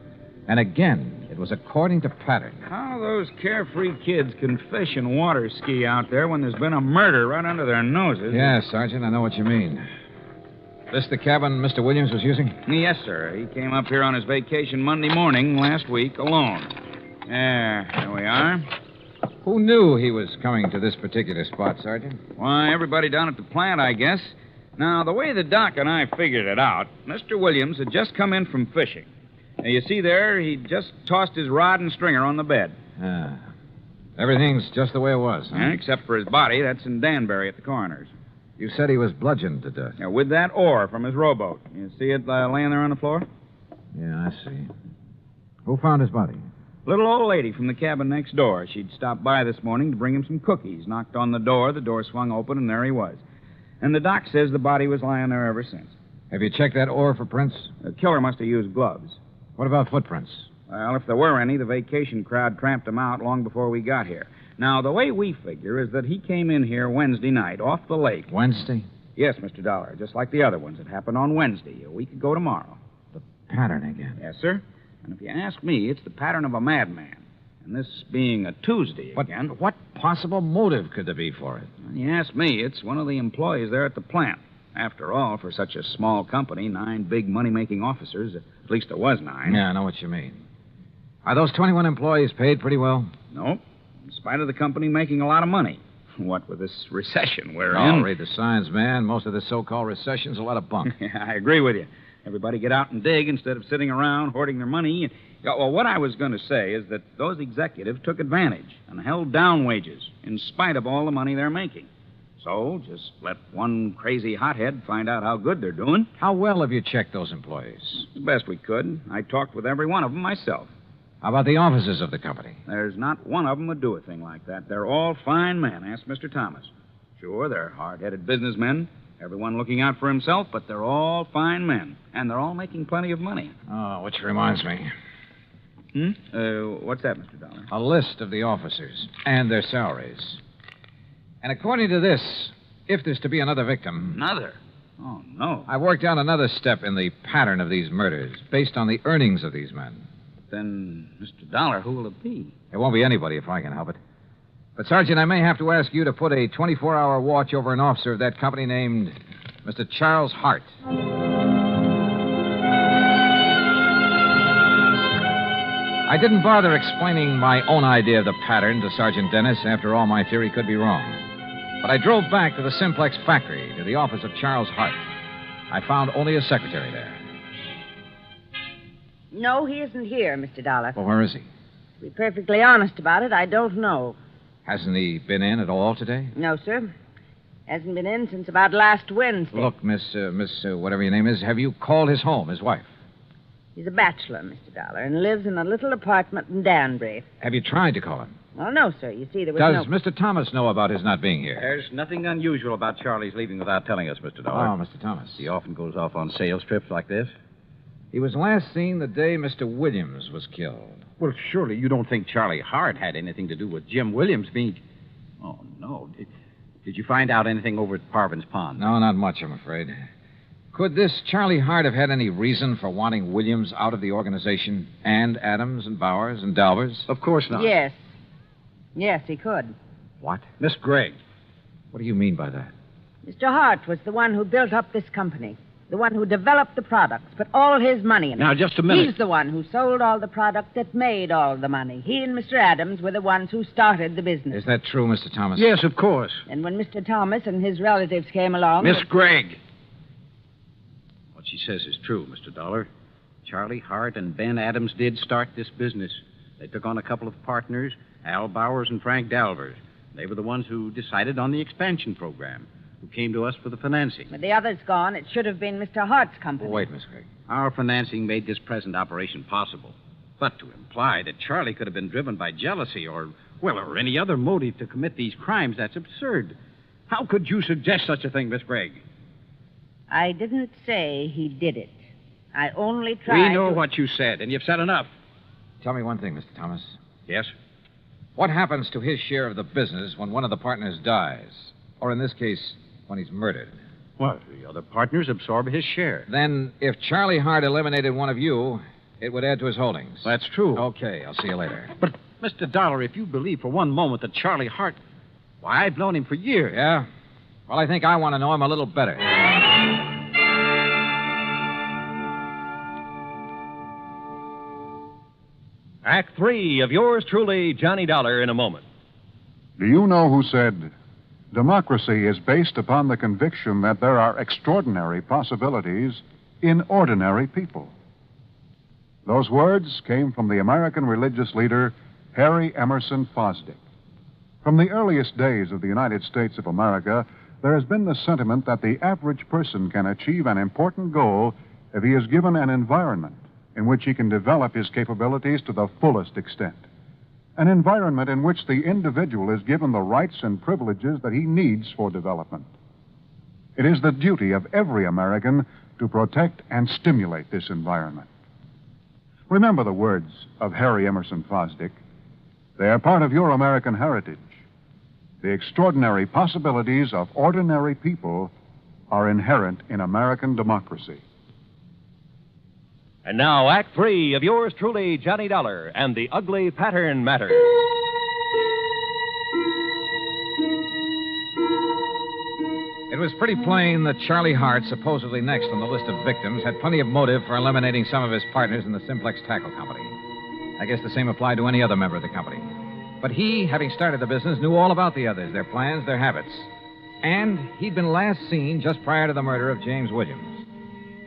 And again, it was according to pattern. How those carefree kids can fish and water ski out there when there's been a murder right under their noses. Yeah, Sergeant, I know what you mean. This the cabin Mr. Williams was using? Yes, sir. He came up here on his vacation Monday morning last week alone. There we are. Who knew he was coming to this particular spot, Sergeant? Why, everybody down at the plant, I guess. Now, the way the doc and I figured it out, Mr. Williams had just come in from fishing. Now, you see there, he just tossed his rod and stringer on the bed. Everything's just the way it was, huh? Yeah, except for his body. That's in Danbury at the coroner's. You said he was bludgeoned to death. Yeah, with that oar from his rowboat. You see it laying there on the floor? Yeah, I see. Who found his body? Little old lady from the cabin next door. She'd stopped by this morning to bring him some cookies. Knocked on the door swung open, and there he was. And the doc says the body was lying there ever since. Have you checked that ore for prints? The killer must have used gloves. What about footprints? Well, if there were any, the vacation crowd tramped them out long before we got here. Now, the way we figure is that he came in here Wednesday night, off the lake. Wednesday? Yes, Mr. Dollar, just like the other ones. It happened on Wednesday, a week ago tomorrow. Pattern again. Yes, sir. And if you ask me, it's the pattern of a madman. And this being a Tuesday again. But what possible motive could there be for it? When you ask me, it's one of the employees there at the plant. After all, for such a small company, 9 big money-making officers, at least there was 9. Yeah, I know what you mean. Are those 21 employees paid pretty well? No, in spite of the company making a lot of money. What with this recession we're in. Read the signs, man. Most of this so-called recession's a lot of bunk. Yeah, I agree with you. Everybody get out and dig instead of sitting around hoarding their money. Well, what I was going to say is that those executives took advantage and held down wages in spite of all the money they're making. So just let one crazy hothead find out how good they're doing. How well have you checked those employees? The best we could. I talked with every one of them myself. How about the officers of the company? There's not one of them would do a thing like that. They're all fine men. Ask Mr. Thomas. Sure, they're hard-headed businessmen, everyone looking out for himself, but they're all fine men, and they're all making plenty of money. Oh, which reminds me. What's that, Mr. Dollar? A list of the officers and their salaries. And according to this, if there's to be another victim... Another? Oh, no. I worked out another step in the pattern of these murders, based on the earnings of these men. Then, Mr. Dollar, who will it be? It won't be anybody if I can help it. But, Sergeant, I may have to ask you to put a 24-hour watch over an officer of that company named Mr. Charles Hart. I didn't bother explaining my own idea of the pattern to Sergeant Dennis. After all, my theory could be wrong. But I drove back to the Simplex factory, to the office of Charles Hart. I found only a secretary there. No, he isn't here, Mr. Dollar. Well, where is he? To be perfectly honest about it, I don't know. Hasn't he been in at all today? No, sir. Hasn't been in since about last Wednesday. Look, Miss, whatever your name is, have you called his home, his wife? He's a bachelor, Mr. Dollar, and lives in a little apartment in Danbury. Have you tried to call him? Well, no, sir. You see, there was Does Mr. Thomas know about his not being here? There's nothing unusual about Charlie's leaving without telling us, Mr. Dollar. Oh, Mr. Thomas. He often goes off on sales trips like this. He was last seen the day Mr. Williams was killed. Well, surely you don't think Charlie Hart had anything to do with Jim Williams being... Oh, no. Did you find out anything over at Parvin's Pond? No, not much, I'm afraid. Could this Charlie Hart have had any reason for wanting Williams out of the organization? And Adams and Bowers and Dalvers? Of course not. Yes. Yes, he could. What? Miss Gregg. What do you mean by that? Mr. Hart was the one who built up this company. The one who developed the products, put all his money in it. Now, just a minute. He's the one who sold all the products that made all the money. He and Mr. Adams were the ones who started the business. Is that true, Mr. Thomas? Yes, of course. And when Mr. Thomas and his relatives came along... Miss Gregg. What she says is true, Mr. Dollar. Charlie Hart and Ben Adams did start this business. They took on a couple of partners, Al Bowers and Frank Dalvers. They were the ones who decided on the expansion program, who came to us for the financing. With the others gone, it should have been Mr. Hart's company. Oh, wait, Miss Gregg. Our financing made this present operation possible. But to imply that Charlie could have been driven by jealousy or any other motive to commit these crimes, that's absurd. How could you suggest such a thing, Miss Gregg? I didn't say he did it. I only tried We know what you said, and you've said enough. Tell me one thing, Mr. Thomas. Yes? What happens to his share of the business when one of the partners dies? Or in this case, when he's murdered? Well, the other partners absorb his share. Then, if Charlie Hart eliminated one of you, it would add to his holdings. That's true. Okay, I'll see you later. But, Mr. Dollar, if you believe for one moment that Charlie Hart... Why, I've known him for years. Yeah? Well, I think I want to know him a little better. Act 3 of yours truly, Johnny Dollar, in a moment. Do you know who said, democracy is based upon the conviction that there are extraordinary possibilities in ordinary people? Those words came from the American religious leader, Harry Emerson Fosdick. From the earliest days of the United States of America, there has been the sentiment that the average person can achieve an important goal if he is given an environment, in which he can develop his capabilities to the fullest extent. An environment in which the individual is given the rights and privileges that he needs for development. It is the duty of every American to protect and stimulate this environment. Remember the words of Harry Emerson Fosdick. They are part of your American heritage. The extraordinary possibilities of ordinary people are inherent in American democracy. And now, Act 3 of yours truly, Johnny Dollar, and the Ugly Pattern Matter. It was pretty plain that Charlie Hart, supposedly next on the list of victims, had plenty of motive for eliminating some of his partners in the Simplex Tackle Company. I guess the same applied to any other member of the company. But he, having started the business, knew all about the others, their plans, their habits. And he'd been last seen just prior to the murder of James Williams.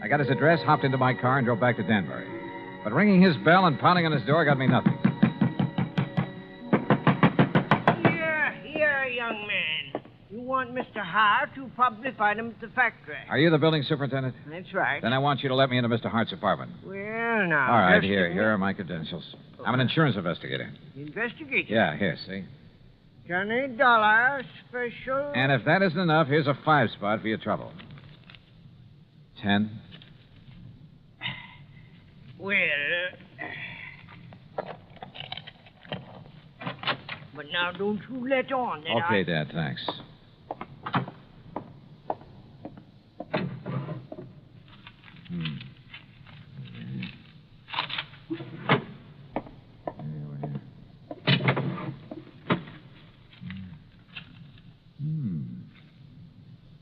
I got his address, hopped into my car, and drove back to Danbury. But ringing his bell and pounding on his door got me nothing. Here, young man. You want Mr. Hart? You'll probably find him at the factory. Are you the building superintendent? That's right. Then I want you to let me into Mr. Hart's apartment. Well, now. All right, just here are my credentials. I'm an insurance investigator. Investigator? Yeah, here, see? Johnny Dollar, special. And if that isn't enough, here's a 5 spot for your trouble. 10. Well, but now don't you let on that Okay, Dad, thanks.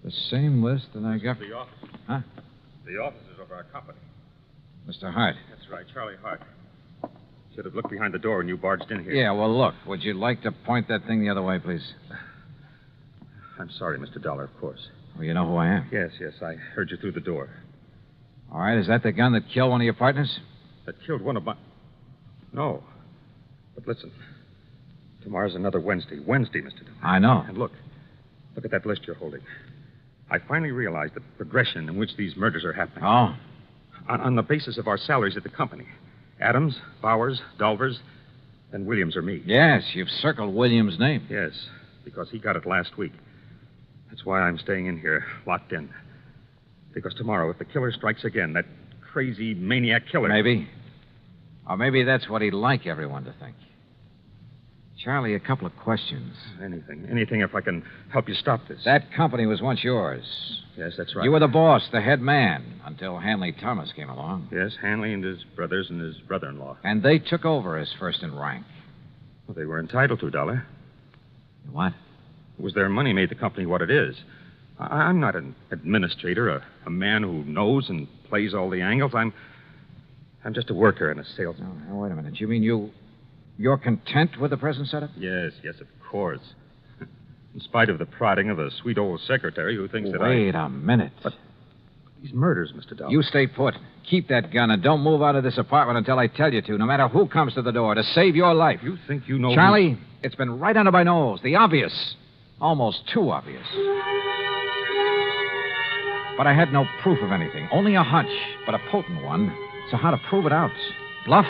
The same list that I got. The office. Huh? The offices of our company. Mr. Hart. That's right, Charlie Hart. Should have looked behind the door when you barged in here. Yeah, well, look. Would you like to point that thing the other way, please? I'm sorry, Mr. Dollar, of course. Well, you know who I am. Yes, I heard you through the door. All right, is that the gun that killed one of your partners? That killed one of my... No. But listen. Tomorrow's another Wednesday. Wednesday, Mr. Dollar. I know. And look at that list you're holding. I finally realized the progression in which these murders are happening. Oh? On the basis of our salaries at the company. Adams, Bowers, Dolvers, then Williams or me. Yes, you've circled Williams' name. Yes, because he got it last week. That's why I'm staying in here, locked in. Because tomorrow, if the killer strikes again, that crazy maniac killer... Maybe. Or maybe that's what he'd like everyone to think. Charlie, a couple of questions. Anything if I can help you stop this. That company was once yours. Yes, that's right. You were the boss, the head man, until Hanley Thomas came along. Yes, Hanley and his brothers and his brother-in-law. And they took over as first in rank. Well, they were entitled to, Dollar. What? It was their money made the company what it is. I'm not an administrator, a man who knows and plays all the angles. I'm just a worker and a salesman. Now, wait a minute. You mean you're content with the present setup? Yes, of course. In spite of the prodding of a sweet old secretary who thinks that Wait a minute. But these murders, Mr. Dollar. You stay put. Keep that gun and don't move out of this apartment until I tell you to, no matter who comes to the door, to save your life. You think you know... Charlie, it's been right under my nose. The obvious. Almost too obvious. But I had no proof of anything. Only a hunch, but a potent one. So how to prove it out? Bluff?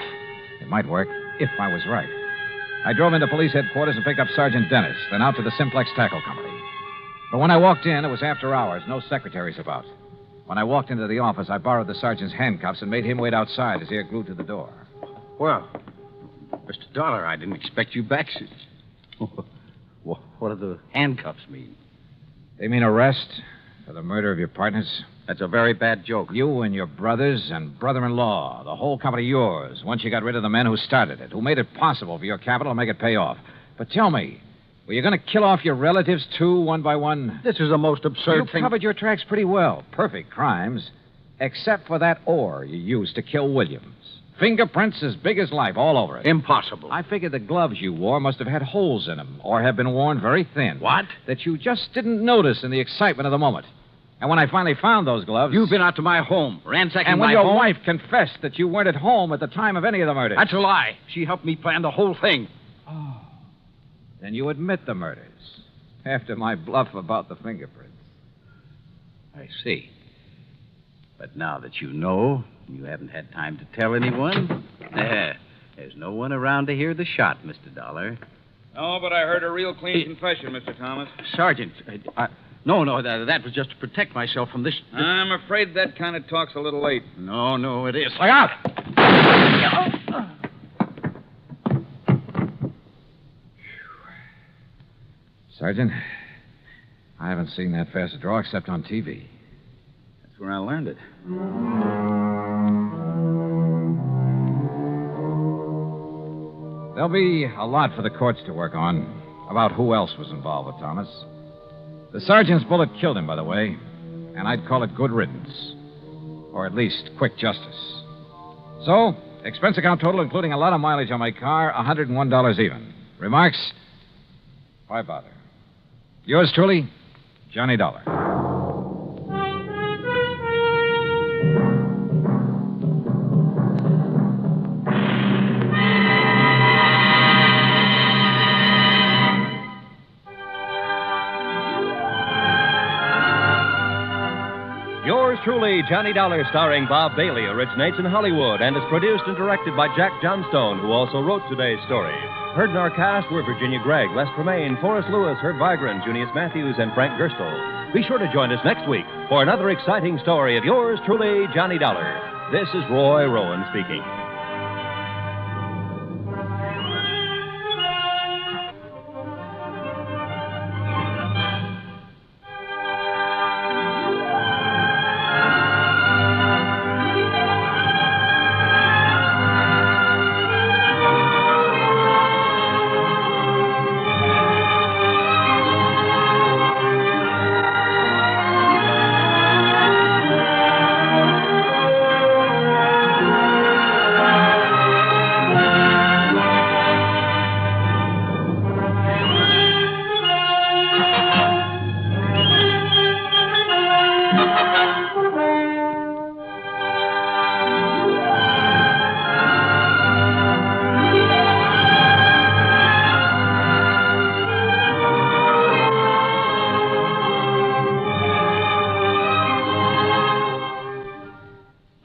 It might work, if I was right. I drove into police headquarters and picked up Sergeant Dennis, then out to the Simplex Tackle Company. But when I walked in, it was after hours, no secretaries about. When I walked into the office, I borrowed the sergeant's handcuffs and made him wait outside, his ear glued to the door. Well, Mr. Dollar, I didn't expect you back. What do the handcuffs mean? They mean arrest for the murder of your partners. That's a very bad joke. You and your brothers and brother-in-law, the whole company yours, once you got rid of the men who started it, who made it possible for your capital to make it pay off. But tell me, were you going to kill off your relatives, too, one by one? This is the most absurd thing. You covered your tracks pretty well. Perfect crimes. Except for that ore you used to kill Williams. Fingerprints as big as life all over it. Impossible. I figured the gloves you wore must have had holes in them, or have been worn very thin. What? That you just didn't notice in the excitement of the moment. And when I finally found those gloves... You've been out to my home, ransacking my home. And when your wife confessed that you weren't at home at the time of any of the murders. That's a lie. She helped me plan the whole thing. Oh. Then you admit the murders. After my bluff about the fingerprints. I see. But now that you know, you haven't had time to tell anyone. There's no one around to hear the shot, Mr. Dollar. Oh, but I heard a real clean confession, Mr. Thomas. Sergeant, no, that was just to protect myself from this. I'm afraid that kind of talk's a little late. No, it is. Look out! Sergeant, I haven't seen that fast a draw except on TV. That's where I learned it. There'll be a lot for the courts to work on about who else was involved with Thomas. The sergeant's bullet killed him, by the way, and I'd call it good riddance. Or at least quick justice. So, expense account total, including a lot of mileage on my car, $101 even. Remarks? Why bother? Yours truly, Johnny Dollar. Yours truly, Johnny Dollar, starring Bob Bailey, originates in Hollywood and is produced and directed by Jack Johnstone, who also wrote today's story. Heard in our cast were Virginia Gregg, Les Tremaine, Forrest Lewis, Herb Vigran, Junius Matthews, and Frank Gerstle. Be sure to join us next week for another exciting story of yours truly, Johnny Dollar. This is Roy Rowan speaking.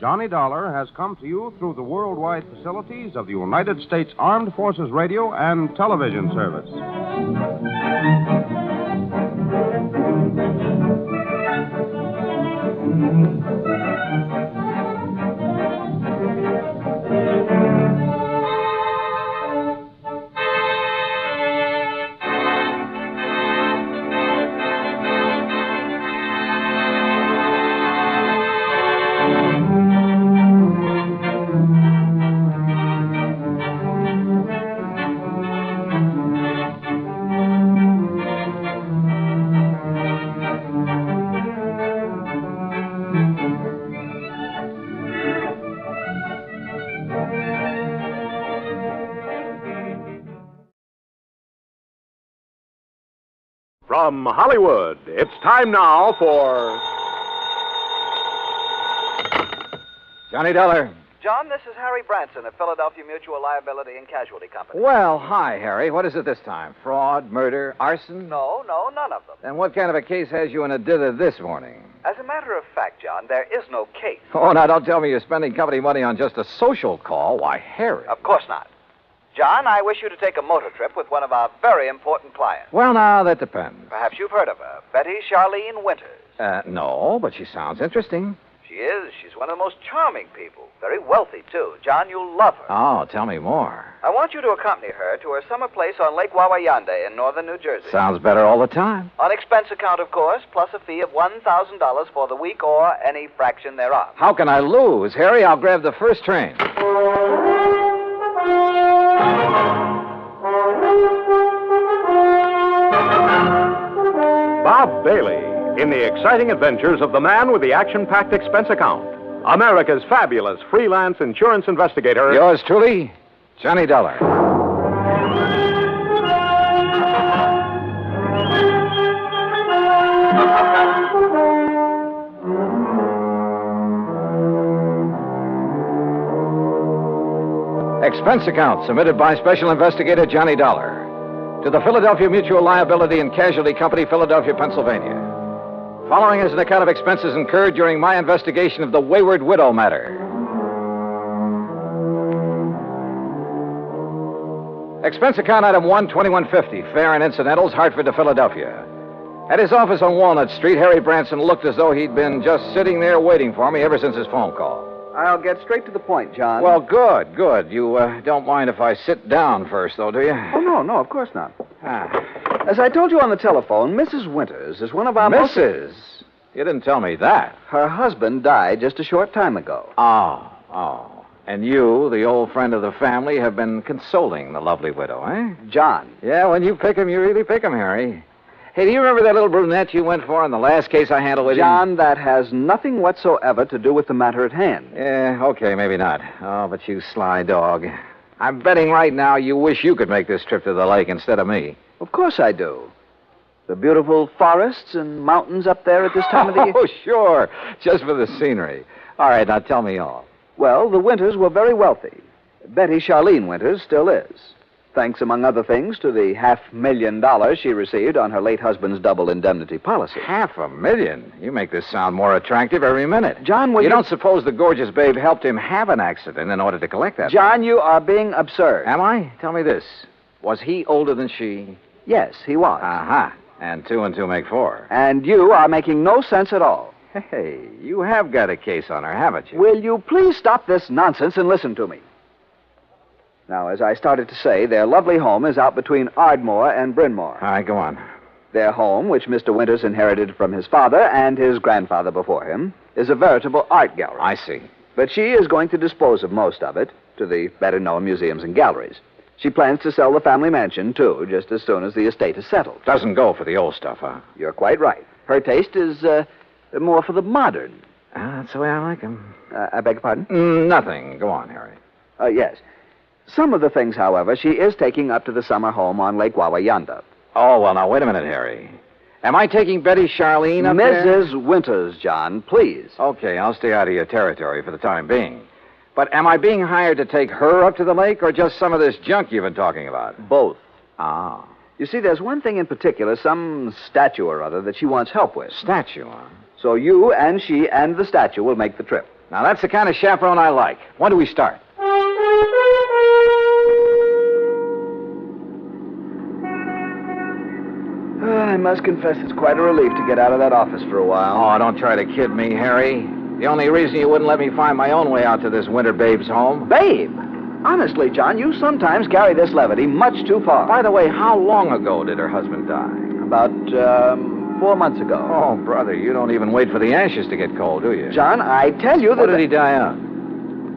Johnny Dollar has come to you through the worldwide facilities of the United States Armed Forces Radio and Television Service. From Hollywood, it's time now for Johnny Dollar. John, this is Harry Branson of Philadelphia Mutual Liability and Casualty Company. Well, hi, Harry. What is it this time? Fraud, murder, arson? No, none of them. Then what kind of a case has you in a dither this morning? As a matter of fact, John, there is no case. Oh, now don't tell me you're spending company money on just a social call. Why, Harry. Of course not. John, I wish you to take a motor trip with one of our very important clients. Well, now, that depends. Perhaps you've heard of her, Betty Charlene Winters. No, but she sounds interesting. She is. She's one of the most charming people. Very wealthy, too. John, you'll love her. Oh, tell me more. I want you to accompany her to her summer place on Lake Wawayanda in northern New Jersey. Sounds better all the time. On expense account, of course, plus a fee of $1,000 for the week or any fraction thereof. How can I lose? Harry, I'll grab the first train. Bob Bailey in the exciting adventures of the man with the action-packed expense account. America's fabulous freelance insurance investigator. Yours truly, Johnny Dollar. Expense account submitted by Special Investigator Johnny Dollar to the Philadelphia Mutual Liability and Casualty Company, Philadelphia, Pennsylvania. Following is an account of expenses incurred during my investigation of the Wayward Widow matter. Expense account item 1, $21.50, fare and incidentals, Hartford to Philadelphia. At his office on Walnut Street, Harry Branson looked as though he'd been just sitting there waiting for me ever since his phone call. I'll get straight to the point, John. Well, good, good. You don't mind if I sit down first, though, do you? Oh, no, of course not. As I told you on the telephone, Mrs. Winters is one of our Mrs.? You didn't tell me that. Her husband died just a short time ago. Oh. And you, the old friend of the family, have been consoling the lovely widow, eh? John. Yeah, when you pick 'em, you really pick 'em, Harry. Hey, do you remember that little brunette you went for in the last case I handled with you? John, that has nothing whatsoever to do with the matter at hand. Yeah, okay, maybe not. Oh, but you sly dog. I'm betting right now you wish you could make this trip to the lake instead of me. Of course I do. The beautiful forests and mountains up there at this time of the year. Oh, sure. Just for the scenery. All right, now tell me all. Well, the Winters were very wealthy. Betty Charlene Winters still is. Thanks, among other things, to the $500,000 she received on her late husband's double indemnity policy. $500,000? You make this sound more attractive every minute. John, you don't suppose the gorgeous babe helped him have an accident in order to collect that? John, you are being absurd. Am I? Tell me this. Was he older than she? Yes, he was. Aha. And 2 and 2 make 4. And you are making no sense at all. Hey, you have got a case on her, haven't you? Will you please stop this nonsense and listen to me? Now, as I started to say, their lovely home is out between Ardmore and Bryn Mawr. All right, go on. Their home, which Mr. Winters inherited from his father and his grandfather before him, is a veritable art gallery. I see. But she is going to dispose of most of it to the better-known museums and galleries. She plans to sell the family mansion, too, just as soon as the estate is settled. Doesn't go for the old stuff, huh? You're quite right. Her taste is more for the modern. That's the way I like 'em. I beg your pardon? Nothing. Go on, Harry. Yes. Some of the things, however, she is taking up to the summer home on Lake Wawayanda. Oh, well, now, wait a minute, Harry. Am I taking Betty Charlene up there? Mrs. Winters, John, please. Okay, I'll stay out of your territory for the time being. But am I being hired to take her up to the lake or just some of this junk you've been talking about? Both. Ah. You see, there's one thing in particular, some statue or other, that she wants help with. Statue, huh? So you and she and the statue will make the trip. Now, that's the kind of chaperone I like. When do we start? I must confess it's quite a relief to get out of that office for a while. Oh, don't try to kid me, Harry. The only reason you wouldn't let me find my own way out to this winter babe's home. Babe? Honestly, John, you sometimes carry this levity much too far. By the way, how long ago did her husband die? About, 4 months ago. Oh, brother, you don't even wait for the ashes to get cold, do you? John, I tell you that... What did he die of?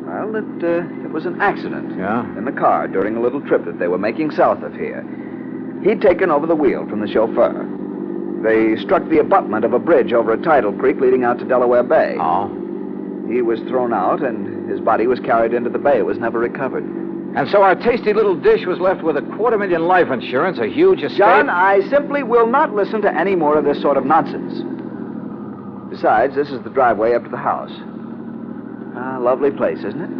Well, it was an accident. Yeah? In the car during a little trip that they were making south of here. He'd taken over the wheel from the chauffeur. They struck the abutment of a bridge over a tidal creek leading out to Delaware Bay. Oh? He was thrown out, and his body was carried into the bay. It was never recovered. And so our tasty little dish was left with $250,000 life insurance, a huge estate... John, I simply will not listen to any more of this sort of nonsense. Besides, this is the driveway up to the house. Lovely place, isn't it?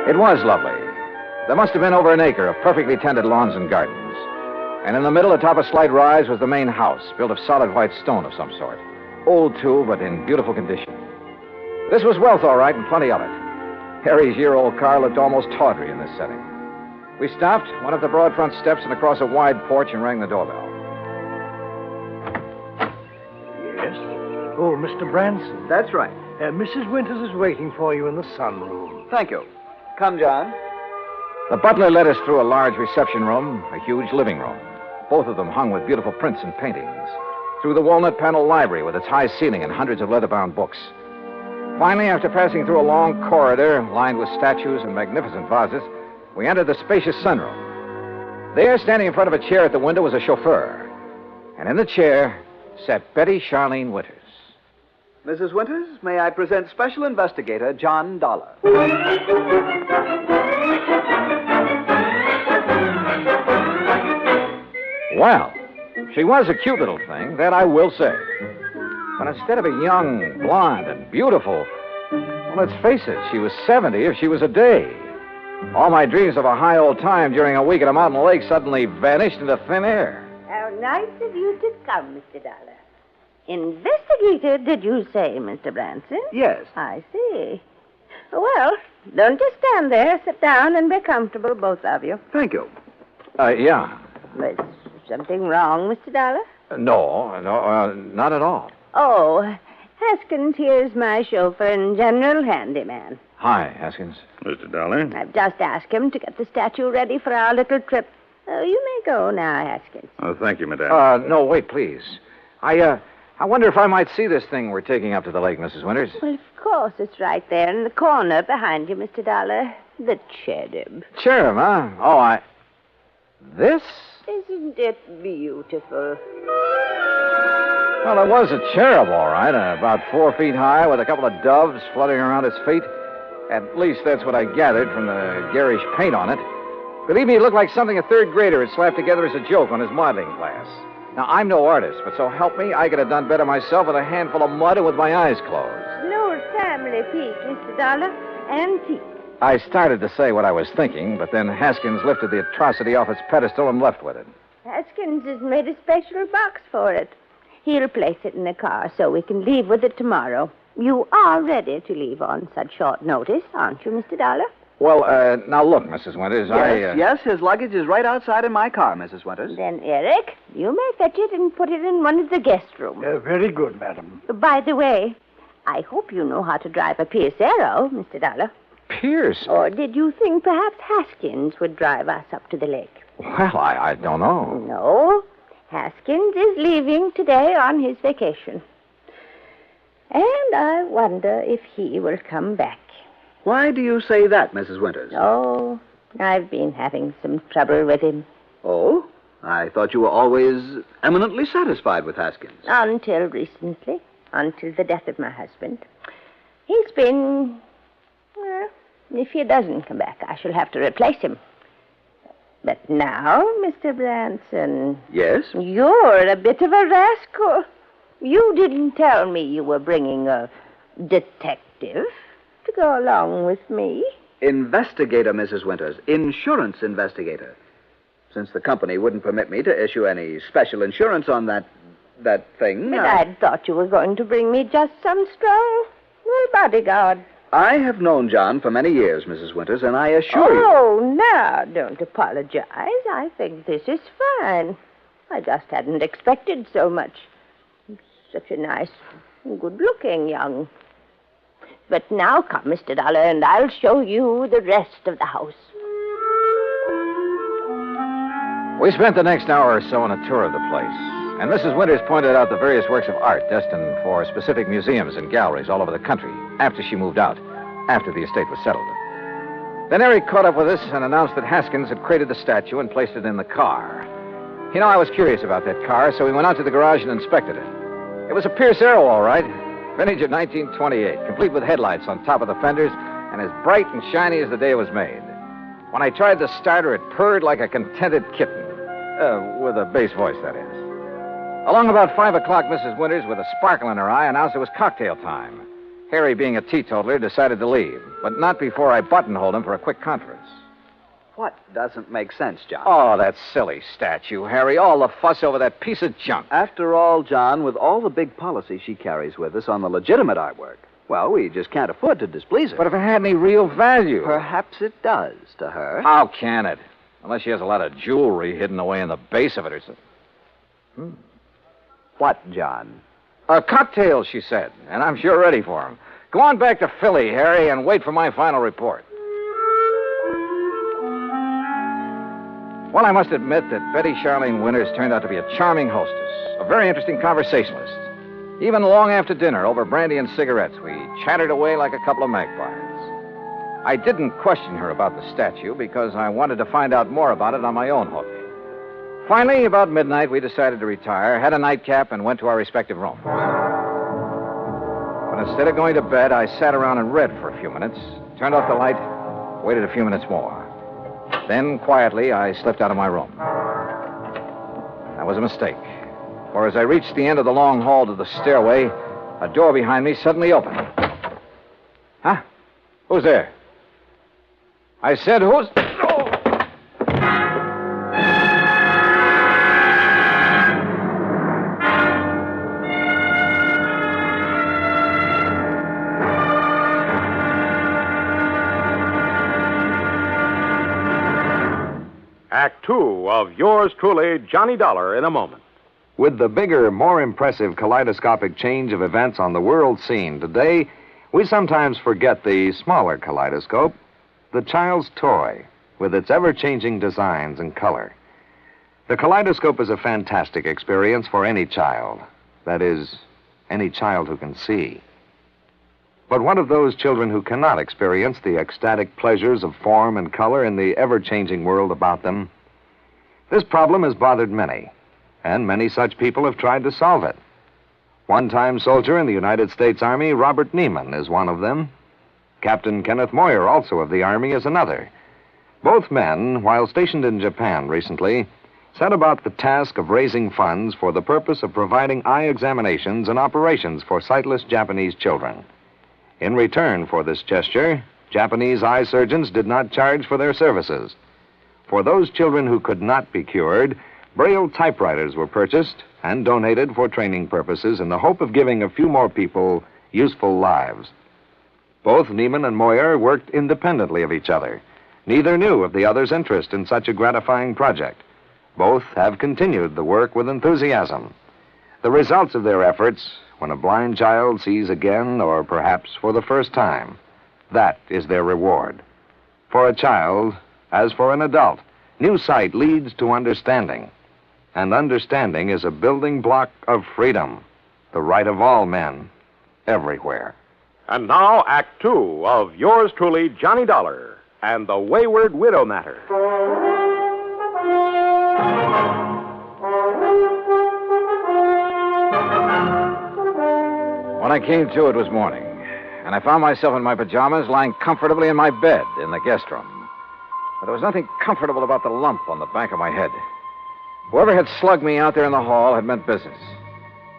It was lovely. There must have been over an acre of perfectly tended lawns and gardens. And in the middle, atop a slight rise, was the main house, built of solid white stone of some sort. Old, too, but in beautiful condition. This was wealth, all right, and plenty of it. Harry's year-old car looked almost tawdry in this setting. We stopped, went up the broad front steps and across a wide porch and rang the doorbell. Yes? Oh, Mr. Branson. That's right. Mrs. Winters is waiting for you in the sunroom. Thank you. Come, John. The butler led us through a large reception room, a huge living room, both of them hung with beautiful prints and paintings, through the walnut panel library with its high ceiling and hundreds of leather-bound books. Finally, after passing through a long corridor lined with statues and magnificent vases, we entered the spacious sunroom. There, standing in front of a chair at the window, was a chauffeur. And in the chair sat Betty Charlene Winters. Mrs. Winters, may I present Special Investigator John Dollar. Well, she was a cute little thing, that I will say. But instead of a young, blonde, and beautiful, well, let's face it, she was 70 if she was a day. All my dreams of a high old time during a week at a mountain lake suddenly vanished into thin air. How nice of you to come, Mr. Dollar. Investigator, did you say, Mr. Branson? Yes. I see. Well, don't just stand there. Sit down and be comfortable, both of you. Thank you. Yeah. Is something wrong, Mr. Dollar? No, not at all. Oh, Haskins here's my chauffeur and general handyman. Hi, Haskins. Mr. Dollar? I've just asked him to get the statue ready for our little trip. You may go now, Haskins. Oh, thank you, madame. No, wait, please. I wonder if I might see this thing we're taking up to the lake, Mrs. Winters. Well, of course, it's right there in the corner behind you, Mr. Dollar. The cherub. Cherub, huh? Oh, This? Isn't it beautiful? Well, it was a cherub, all right, about 4 feet high with a couple of doves fluttering around its feet. At least that's what I gathered from the garish paint on it. Believe me, it looked like something a third grader had slapped together as a joke on his modeling class. Now, I'm no artist, but so help me, I could have done better myself with a handful of mud and with my eyes closed. An old family piece, Mr. Dollar. Antique. I started to say what I was thinking, but then Haskins lifted the atrocity off its pedestal and left with it. Haskins has made a special box for it. He'll place it in the car so we can leave with it tomorrow. You are ready to leave on such short notice, aren't you, Mr. Dollar? Well, now look, Mrs. Winters, Yes, his luggage is right outside in my car, Mrs. Winters. Then, Eric, you may fetch it and put it in one of the guest rooms. Very good, madam. By the way, I hope you know how to drive a Pierce Arrow, Mr. Dollar. Pierce? Or did you think perhaps Haskins would drive us up to the lake? Well, I don't know. No. Haskins is leaving today on his vacation. And I wonder if he will come back. Why do you say that, Mrs. Winters? Oh, I've been having some trouble with him. Oh? I thought you were always eminently satisfied with Haskins. Until recently. Until the death of my husband. He's been... Well, if he doesn't come back, I shall have to replace him. But now, Mr. Branson... Yes? You're a bit of a rascal. You didn't tell me you were bringing a detective to go along with me. Investigator, Mrs. Winters. Insurance investigator. Since the company wouldn't permit me to issue any special insurance on that thing... But I'd thought you were going to bring me just some strong bodyguard. I have known John for many years, Mrs. Winters, and I assure you... Oh, now, don't apologize. I think this is fine. I just hadn't expected so much. Such a nice, good-looking young... But now come, Mr. Dollar, and I'll show you the rest of the house. We spent the next hour or so on a tour of the place, and Mrs. Winters pointed out the various works of art destined for specific museums and galleries all over the country after she moved out, after the estate was settled. Then Eric caught up with us and announced that Haskins had created the statue and placed it in the car. You know, I was curious about that car, so we went out to the garage and inspected it. It was a Pierce Arrow, all right. Vintage of 1928, complete with headlights on top of the fenders and as bright and shiny as the day it was made. When I tried to start her, it purred like a contented kitten. With a bass voice, that is. Along about 5 o'clock, Mrs. Winters, with a sparkle in her eye, announced it was cocktail time. Harry, being a teetotaler, decided to leave, but not before I buttonholed him for a quick conference. What doesn't make sense, John? Oh, that silly statue, Harry. All the fuss over that piece of junk. After all, John, with all the big policy she carries with us on the legitimate artwork, well, we just can't afford to displease her. But if it had any real value... Perhaps it does to her. How can it? Unless she has a lot of jewelry hidden away in the base of it or something. What, John? Cocktails, she said, and I'm sure ready for them. Go on back to Philly, Harry, and wait for my final report. Well, I must admit that Betty Charlene Winters turned out to be a charming hostess, a very interesting conversationalist. Even long after dinner, over brandy and cigarettes, we chattered away like a couple of magpies. I didn't question her about the statue because I wanted to find out more about it on my own hook. Finally, about midnight, we decided to retire, had a nightcap, and went to our respective rooms. But instead of going to bed, I sat around and read for a few minutes, turned off the light, waited a few minutes more. Then, quietly, I slipped out of my room. That was a mistake, for as I reached the end of the long hall to the stairway, a door behind me suddenly opened. Huh? Who's there? I said, who's... Oh! Two of yours truly, Johnny Dollar, in a moment. With the bigger, more impressive kaleidoscopic change of events on the world scene today, we sometimes forget the smaller kaleidoscope, the child's toy, with its ever-changing designs and color. The kaleidoscope is a fantastic experience for any child. That is, any child who can see. But what of those children who cannot experience the ecstatic pleasures of form and color in the ever-changing world about them? This problem has bothered many, and many such people have tried to solve it. One-time soldier in the United States Army, Robert Neiman, is one of them. Captain Kenneth Moyer, also of the Army, is another. Both men, while stationed in Japan recently, set about the task of raising funds for the purpose of providing eye examinations and operations for sightless Japanese children. In return for this gesture, Japanese eye surgeons did not charge for their services. For those children who could not be cured, Braille typewriters were purchased and donated for training purposes in the hope of giving a few more people useful lives. Both Neiman and Moyer worked independently of each other. Neither knew of the other's interest in such a gratifying project. Both have continued the work with enthusiasm. The results of their efforts, when a blind child sees again, or perhaps for the first time, that is their reward. For a child, as for an adult, new sight leads to understanding. And understanding is a building block of freedom, the right of all men, everywhere. And now, Act Two of yours truly, Johnny Dollar, and the Wayward Widow Matter. When I came to, it was morning, and I found myself in my pajamas lying comfortably in my bed in the guest room. But there was nothing comfortable about the lump on the back of my head. Whoever had slugged me out there in the hall had meant business.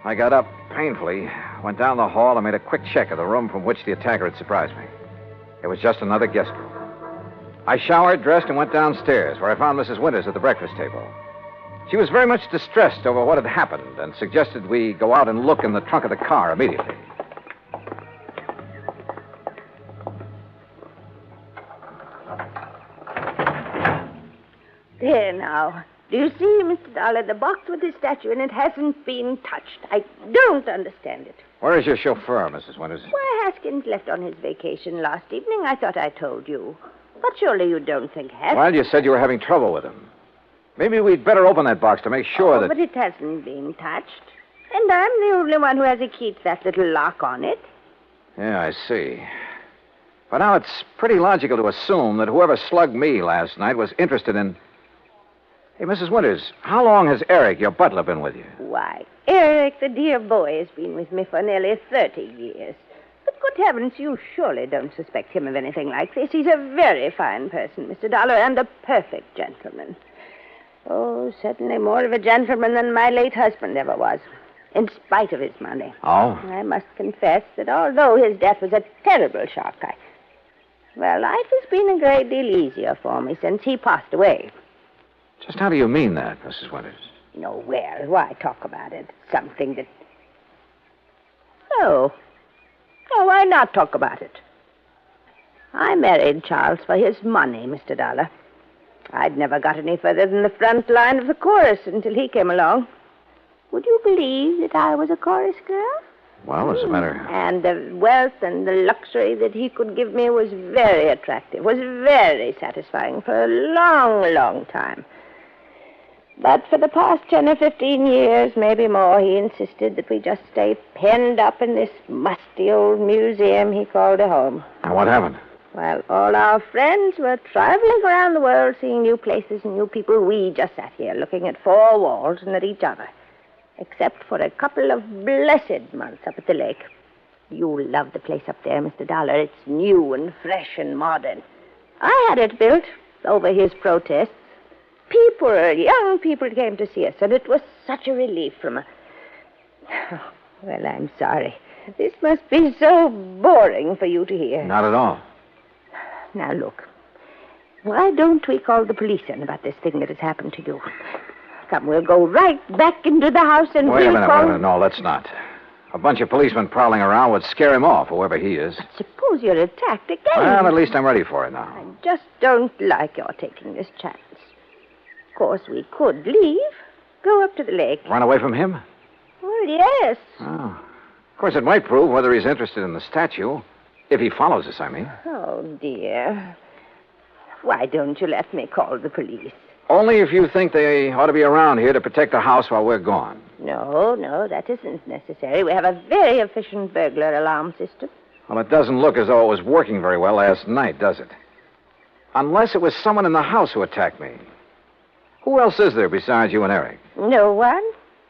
I got up painfully, went down the hall, and made a quick check of the room from which the attacker had surprised me. It was just another guest room. I showered, dressed, and went downstairs, where I found Mrs. Winters at the breakfast table. She was very much distressed over what had happened and suggested we go out and look in the trunk of the car immediately. There now. Do you see, Mr. Dollar, the box with the statue in it hasn't been touched. I don't understand it. Where is your chauffeur, Mrs. Winters? Why, Haskins left on his vacation last evening. I thought I told you. But surely you don't think Haskins... Well, you said you were having trouble with him. Maybe we'd better open that box to make sure that... But it hasn't been touched. And I'm the only one who has a key to that little lock on it. Yeah, I see. But now it's pretty logical to assume that whoever slugged me last night was interested in... Hey, Mrs. Winters, how long has Eric, your butler, been with you? Why, Eric, the dear boy, has been with me for nearly 30 years. But good heavens, you surely don't suspect him of anything like this. He's a very fine person, Mr. Dollar, and a perfect gentleman. Oh, certainly more of a gentleman than my late husband ever was, in spite of his money. Oh? I must confess that although his death was a terrible shock, life has been a great deal easier for me since he passed away. Just how do you mean that, Mrs. Winters? No, well, why talk about it? Something that... Oh, why not talk about it? I married Charles for his money, Mr. Dollar. I'd never got any further than the front line of the chorus until he came along. Would you believe that I was a chorus girl? Well, as a matter... And the wealth and the luxury that he could give me was very attractive, was very satisfying for a long, long time. But for the past 10 or 15 years, maybe more, he insisted that we just stay penned up in this musty old museum he called a home. And what happened? Well, all our friends were traveling around the world, seeing new places and new people. We just sat here looking at four walls and at each other, except for a couple of blessed months up at the lake. You'll love the place up there, Mr. Dollar. It's new and fresh and modern. I had it built over his protests. Young people came to see us, and it was such a relief from a... Well, I'm sorry. This must be so boring for you to hear. Not at all. Now, look. Why don't we call the police in about this thing that has happened to you? Come, we'll go right back into the house and Wait a minute. No, let's not. A bunch of policemen prowling around would scare him off, whoever he is. But suppose you're attacked again. Well, at least I'm ready for it now. I just don't like your taking this chance. course, we could leave. Go up to the lake. Run away from him? Well, yes. Oh. Of course, it might prove whether he's interested in the statue. If he follows us, I mean. Oh, dear. Why don't you let me call the police? Only if you think they ought to be around here to protect the house while we're gone. No, that isn't necessary. We have a very efficient burglar alarm system. Well, it doesn't look as though it was working very well last night, does it? Unless it was someone in the house who attacked me. Who else is there besides you and Eric? No one,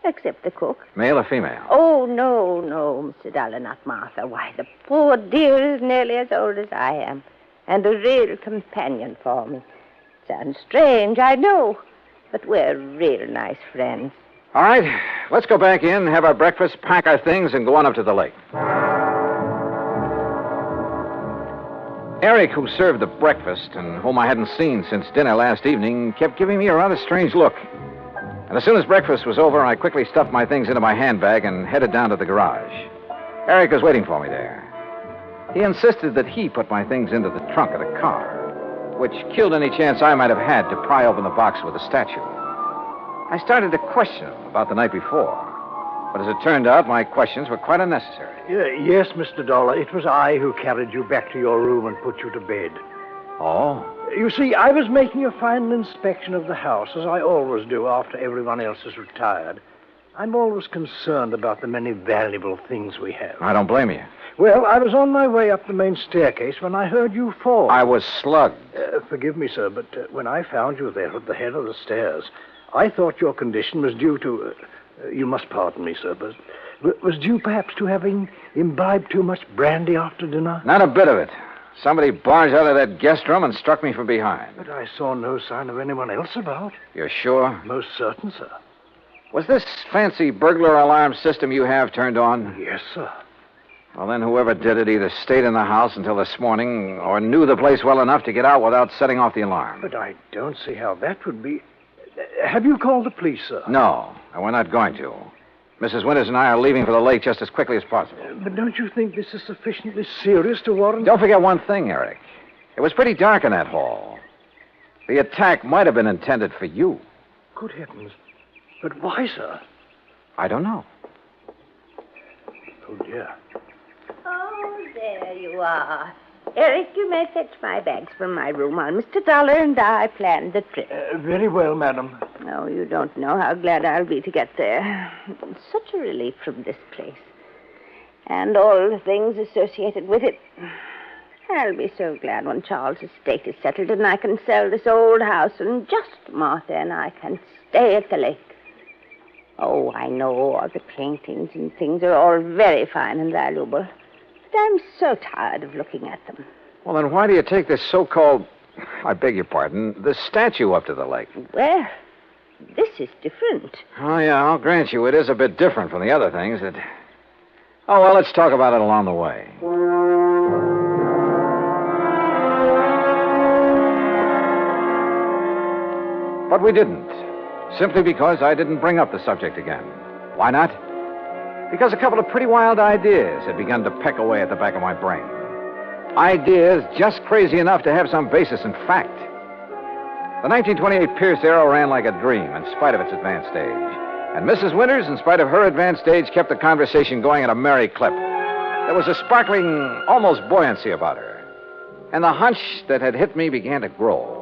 except the cook. Male or female? Oh, no, Mr. Dollar, not Martha. Why, the poor dear is nearly as old as I am, and a real companion for me. Sounds strange, I know, but we're real nice friends. All right, let's go back in, have our breakfast, pack our things, and go on up to the lake. Eric, who served the breakfast and whom I hadn't seen since dinner last evening, kept giving me a rather strange look. And as soon as breakfast was over, I quickly stuffed my things into my handbag and headed down to the garage. Eric was waiting for me there. He insisted that he put my things into the trunk of the car, which killed any chance I might have had to pry open the box with the statue. I started to question him about the night before, but as it turned out, my questions were quite unnecessary. Yes, Mr. Dollar, it was I who carried you back to your room and put you to bed. Oh? You see, I was making a final inspection of the house, as I always do after everyone else has retired. I'm always concerned about the many valuable things we have. I don't blame you. Well, I was on my way up the main staircase when I heard you fall. I was slugged. Forgive me, sir, but when I found you there at the head of the stairs, I thought your condition was due to... you must pardon me, sir, but was due perhaps to having imbibed too much brandy after dinner? Not a bit of it. Somebody barged out of that guest room and struck me from behind. But I saw no sign of anyone else about. You're sure? Most certain, sir. Was this fancy burglar alarm system you have turned on? Yes, sir. Well, then whoever did it either stayed in the house until this morning or knew the place well enough to get out without setting off the alarm. But I don't see how that would be... Have you called the police, sir? No, and we're not going to. Mrs. Winters and I are leaving for the lake just as quickly as possible. But don't you think this is sufficiently serious to warrant... Don't forget one thing, Eric. It was pretty dark in that hall. The attack might have been intended for you. Good heavens. But why, sir? I don't know. Oh, dear. Oh, there you are. Eric, you may fetch my bags from my room while Mr. Dollar and I planned the trip. Very well, madam. Oh, you don't know how glad I'll be to get there. It's such a relief from this place. And all the things associated with it. I'll be so glad when Charles' estate is settled and I can sell this old house and just Martha and I can stay at the lake. Oh, I know all the paintings and things are all very fine and valuable. But I'm so tired of looking at them. Well, then why do you take this so-called, I beg your pardon, the statue up to the lake? Well, this is different. Oh, yeah, I'll grant you it is a bit different from the other things that... Oh, well, let's talk about it along the way. But we didn't. Simply because I didn't bring up the subject again. Why not? Because a couple of pretty wild ideas had begun to peck away at the back of my brain. Ideas just crazy enough to have some basis in fact. The 1928 Pierce Arrow ran like a dream in spite of its advanced age. And Mrs. Winters, in spite of her advanced age, kept the conversation going at a merry clip. There was a sparkling, almost buoyancy about her. And the hunch that had hit me began to grow.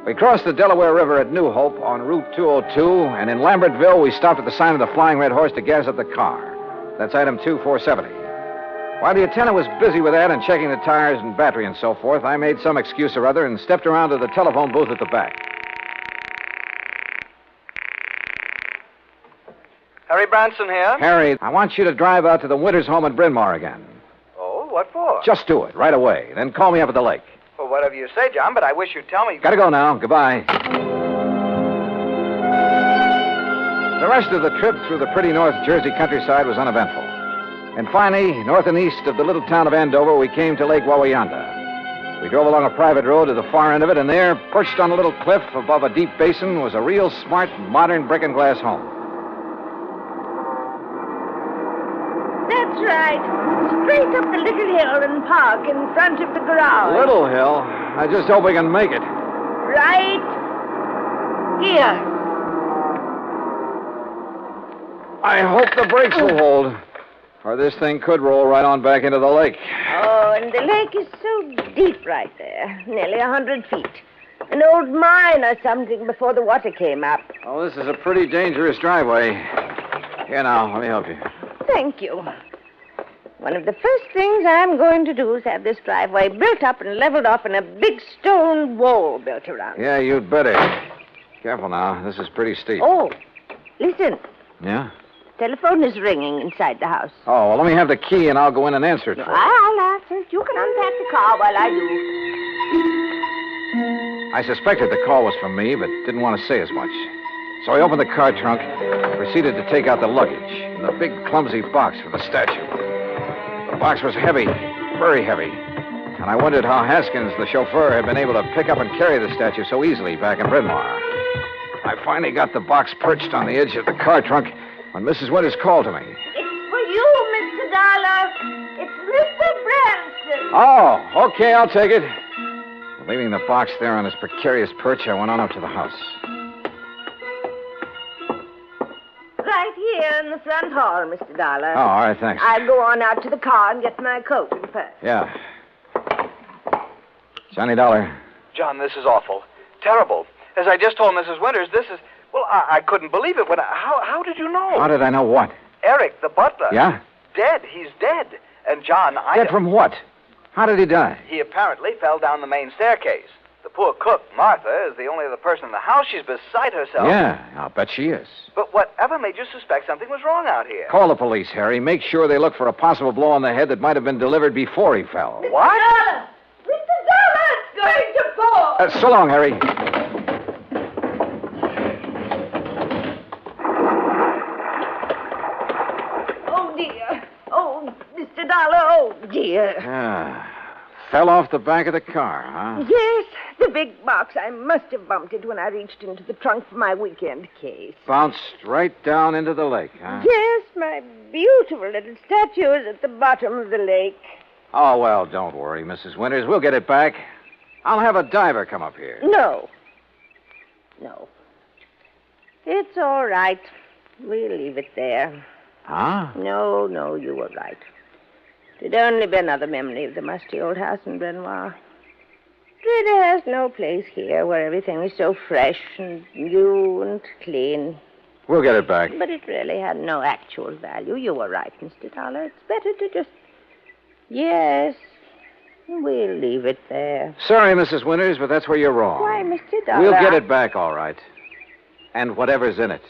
We crossed the Delaware River at New Hope on Route 202, and in Lambertville, we stopped at the sign of the Flying Red Horse to gas up the car. That's item 2470. While the attendant was busy with that and checking the tires and battery and so forth, I made some excuse or other and stepped around to the telephone booth at the back. Harry Branson here. Harry, I want you to drive out to the Winters home at Bryn Mawr again. Oh, what for? Just do it, right away. Then call me up at the lake. Well, whatever you say, John, but I wish you'd tell me... Gotta go now. Goodbye. The rest of the trip through the pretty North Jersey countryside was uneventful. And finally, north and east of the little town of Andover, we came to Lake Wawayanda. We drove along a private road to the far end of it, and there, perched on a little cliff above a deep basin, was a real smart, modern brick and glass home. That's right. Straight up the little hill and park in front of the garage. Little hill? I just hope we can make it. Right. Here. I hope the brakes will hold, or this thing could roll right on back into the lake. Oh, and the lake is so deep right there, nearly 100 feet. An old mine or something before the water came up. Oh, this is a pretty dangerous driveway. Here now, let me help you. Thank you. One of the first things I'm going to do is have this driveway built up and leveled off and a big stone wall built around it. Yeah, you'd better. Careful now, this is pretty steep. Oh, listen. Yeah? Telephone is ringing inside the house. Oh, well, let me have the key and I'll go in and answer it for you. I'll answer it. You can unpack the car while I do. I suspected the call was from me, but didn't want to say as much. So I opened the car trunk and proceeded to take out the luggage and the big, clumsy box for the statue. The box was heavy, very heavy. And I wondered how Haskins, the chauffeur, had been able to pick up and carry the statue so easily back in Bryn Mawr. I finally got the box perched on the edge of the car trunk when Mrs. Winters called to me. It's for you, Mr. Dollar. It's Mr. Branson. Oh, okay, I'll take it. Leaving the box there on his precarious perch, I went on up to the house. Right here in the front hall, Mr. Dollar. Oh, all right, thanks. I'll go on out to the car and get my coat and purse. Yeah. Johnny Dollar. John, this is awful. Terrible. As I just told Mrs. Winters, this is... Well, I couldn't believe it. How did you know? How did I know what? Eric, the butler. Yeah? Dead. He's dead. And John, Dead from what? How did he die? He apparently fell down the main staircase. The poor cook, Martha, is the only other person in the house. She's beside herself. Yeah, I'll bet she is. But whatever made you suspect something was wrong out here? Call the police, Harry. Make sure they look for a possible blow on the head that might have been delivered before he fell. What? Mr. Dollar's going to fall. So long, Harry. Oh, dear. Oh, Mr. Dollar, oh, dear. Ah, fell off the back of the car, huh? Yes, the big box. I must have bumped it when I reached into the trunk for my weekend case. Bounced right down into the lake, huh? Yes, my beautiful little statue is at the bottom of the lake. Oh, well, don't worry, Mrs. Winters. We'll get it back. I'll have a diver come up here. No. It's all right. We'll leave it there. Huh? No, you were right. It'd only be another memory of the musty old house in Bryn Mawr. It really has no place here where everything is so fresh and new and clean. We'll get it back. But it really had no actual value. You were right, Mr. Dollar. It's better to just... Yes, we'll leave it there. Sorry, Mrs. Winters, but that's where you're wrong. Why, Mr. Dollar... We'll get it back, all right. And whatever's in it.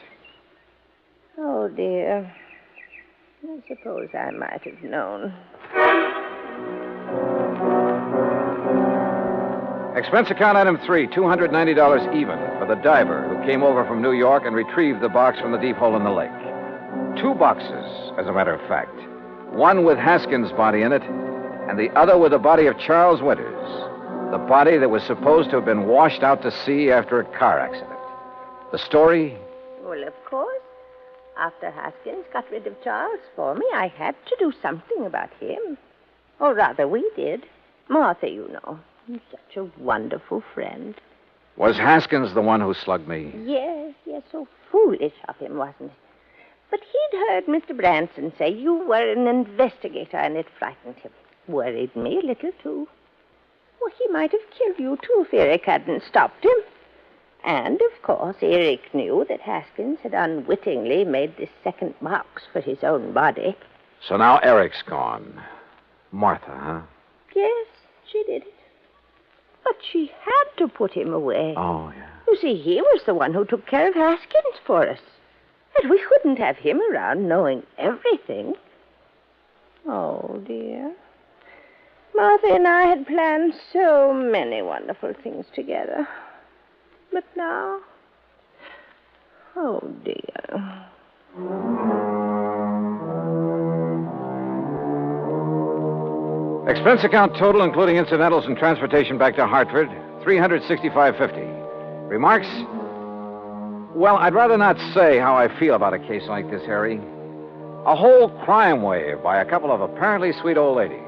Oh, dear. I suppose I might have known. Expense account item 3, $290 even for the diver who came over from New York and retrieved the box from the deep hole in the lake. 2 boxes, as a matter of fact. One with Haskins' body in it, and the other with the body of Charles Winters, the body that was supposed to have been washed out to sea after a car accident. The story? Well, of course. After Haskins got rid of Charles for me, I had to do something about him. Or rather, we did. Martha, you know. Such a wonderful friend. Was Haskins the one who slugged me? Yes, so foolish of him, wasn't it? But he'd heard Mr. Branson say you were an investigator, and it frightened him. Worried me a little, too. Well, he might have killed you, too, if Eric hadn't stopped him. And, of course, Eric knew that Haskins had unwittingly made this second box for his own body. So now Eric's gone. Martha, huh? Yes, she did it. But she had to put him away. Oh, yeah. You see, he was the one who took care of Haskins for us. And we couldn't have him around knowing everything. Oh, dear. Martha and I had planned so many wonderful things together. But now... Oh, dear. Expense account total, including incidentals and transportation back to Hartford, $365.50. Remarks? Well, I'd rather not say how I feel about a case like this, Harry. A whole crime wave by a couple of apparently sweet old ladies.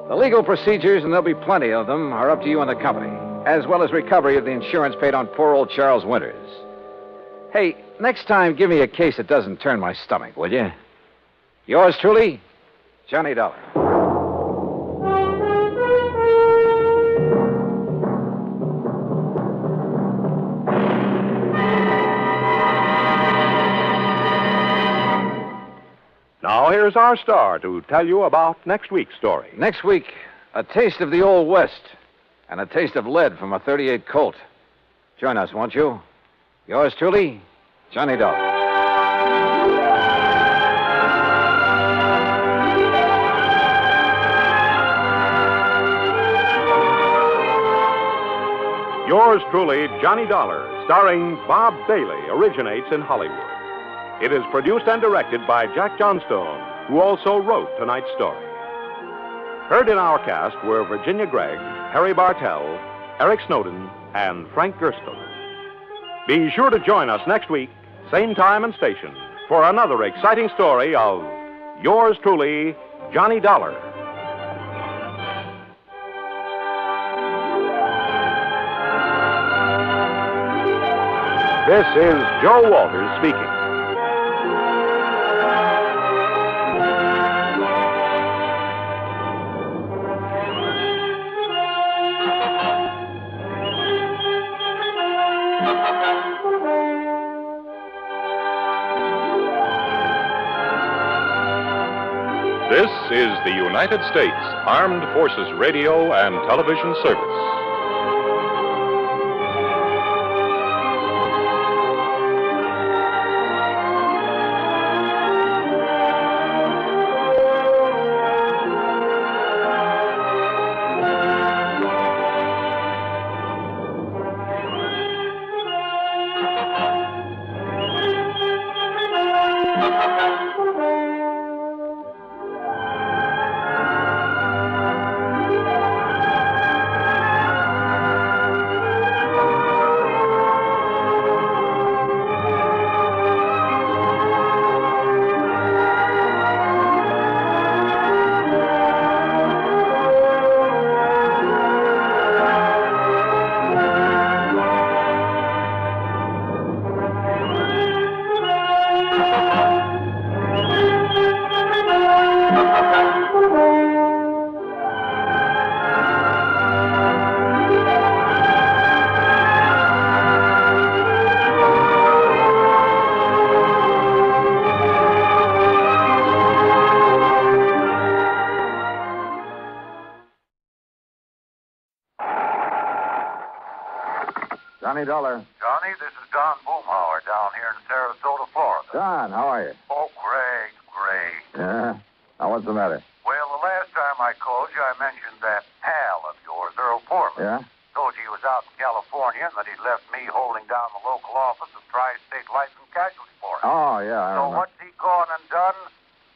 The legal procedures, and there'll be plenty of them, are up to you and the company. as well as recovery of the insurance paid on poor old Charles Winters. Hey, next time, give me a case that doesn't turn my stomach, will you? Yours truly, Johnny Dollar. Now, here's our star to tell you about next week's story. Next week, a taste of the Old West and a taste of lead from a .38 Colt. Join us, won't you? Yours truly, Johnny Dollar. Yours truly, Johnny Dollar, starring Bob Bailey, originates in Hollywood. It is produced and directed by Jack Johnstone, who also wrote tonight's story. Heard in our cast were Virginia Gregg, Harry Bartell, Eric Snowden, and Frank Gerstl. Be sure to join us next week, same time and station, for another exciting story of Yours truly, Johnny Dollar. This is Joe Walters speaking. This is the United States Armed Forces Radio and Television Service. Johnny Dollar. Johnny, this is Don Boomhauer down here in Sarasota, Florida. Don, how are you? Oh, great, great. Yeah? Now, what's the matter? Well, the last time I called you, I mentioned that pal of yours, Earl Foreman. Yeah? Told you he was out in California and that he'd left me holding down the local office of Tri-State Life and Casualty for him. Oh, yeah. I So remember. what's he gone and done?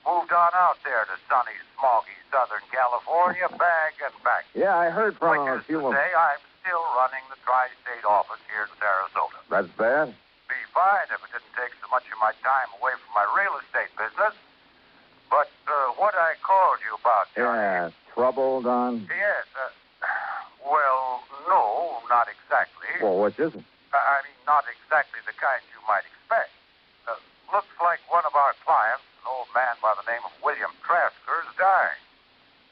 Moved on out there to sunny, smoggy Southern California, bag and back. Yeah, I heard from him a Which is few to say, I'm still running the Tri-State office here in Sarasota. That's bad? Be fine if it didn't take so much of my time away from my real estate business. But what I called you about, Johnny... Yeah, trouble, Don? Yes, well, no, not exactly. Well, which is it? I mean, not exactly the kind you might expect. Looks like one of our clients, an old man by the name of William Trasker, is dying.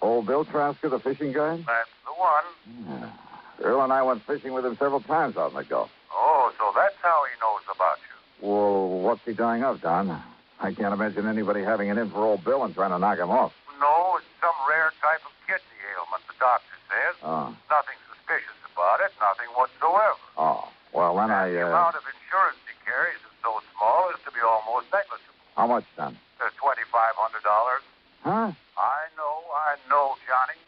Old Bill Trasker, the fishing guy? That's the one. Yeah. Earl and I went fishing with him several times out in the Gulf. Oh, so that's how he knows about you. Well, what's he dying of, Don? I can't imagine anybody having it in for old Bill and trying to knock him off. No, it's some rare type of kidney ailment, the doctor says. Oh. Nothing suspicious about it, nothing whatsoever. Oh. Well, then The amount of insurance he carries is so small as to be almost negligible. How much, Don? $2,500. Huh? I know, Johnny.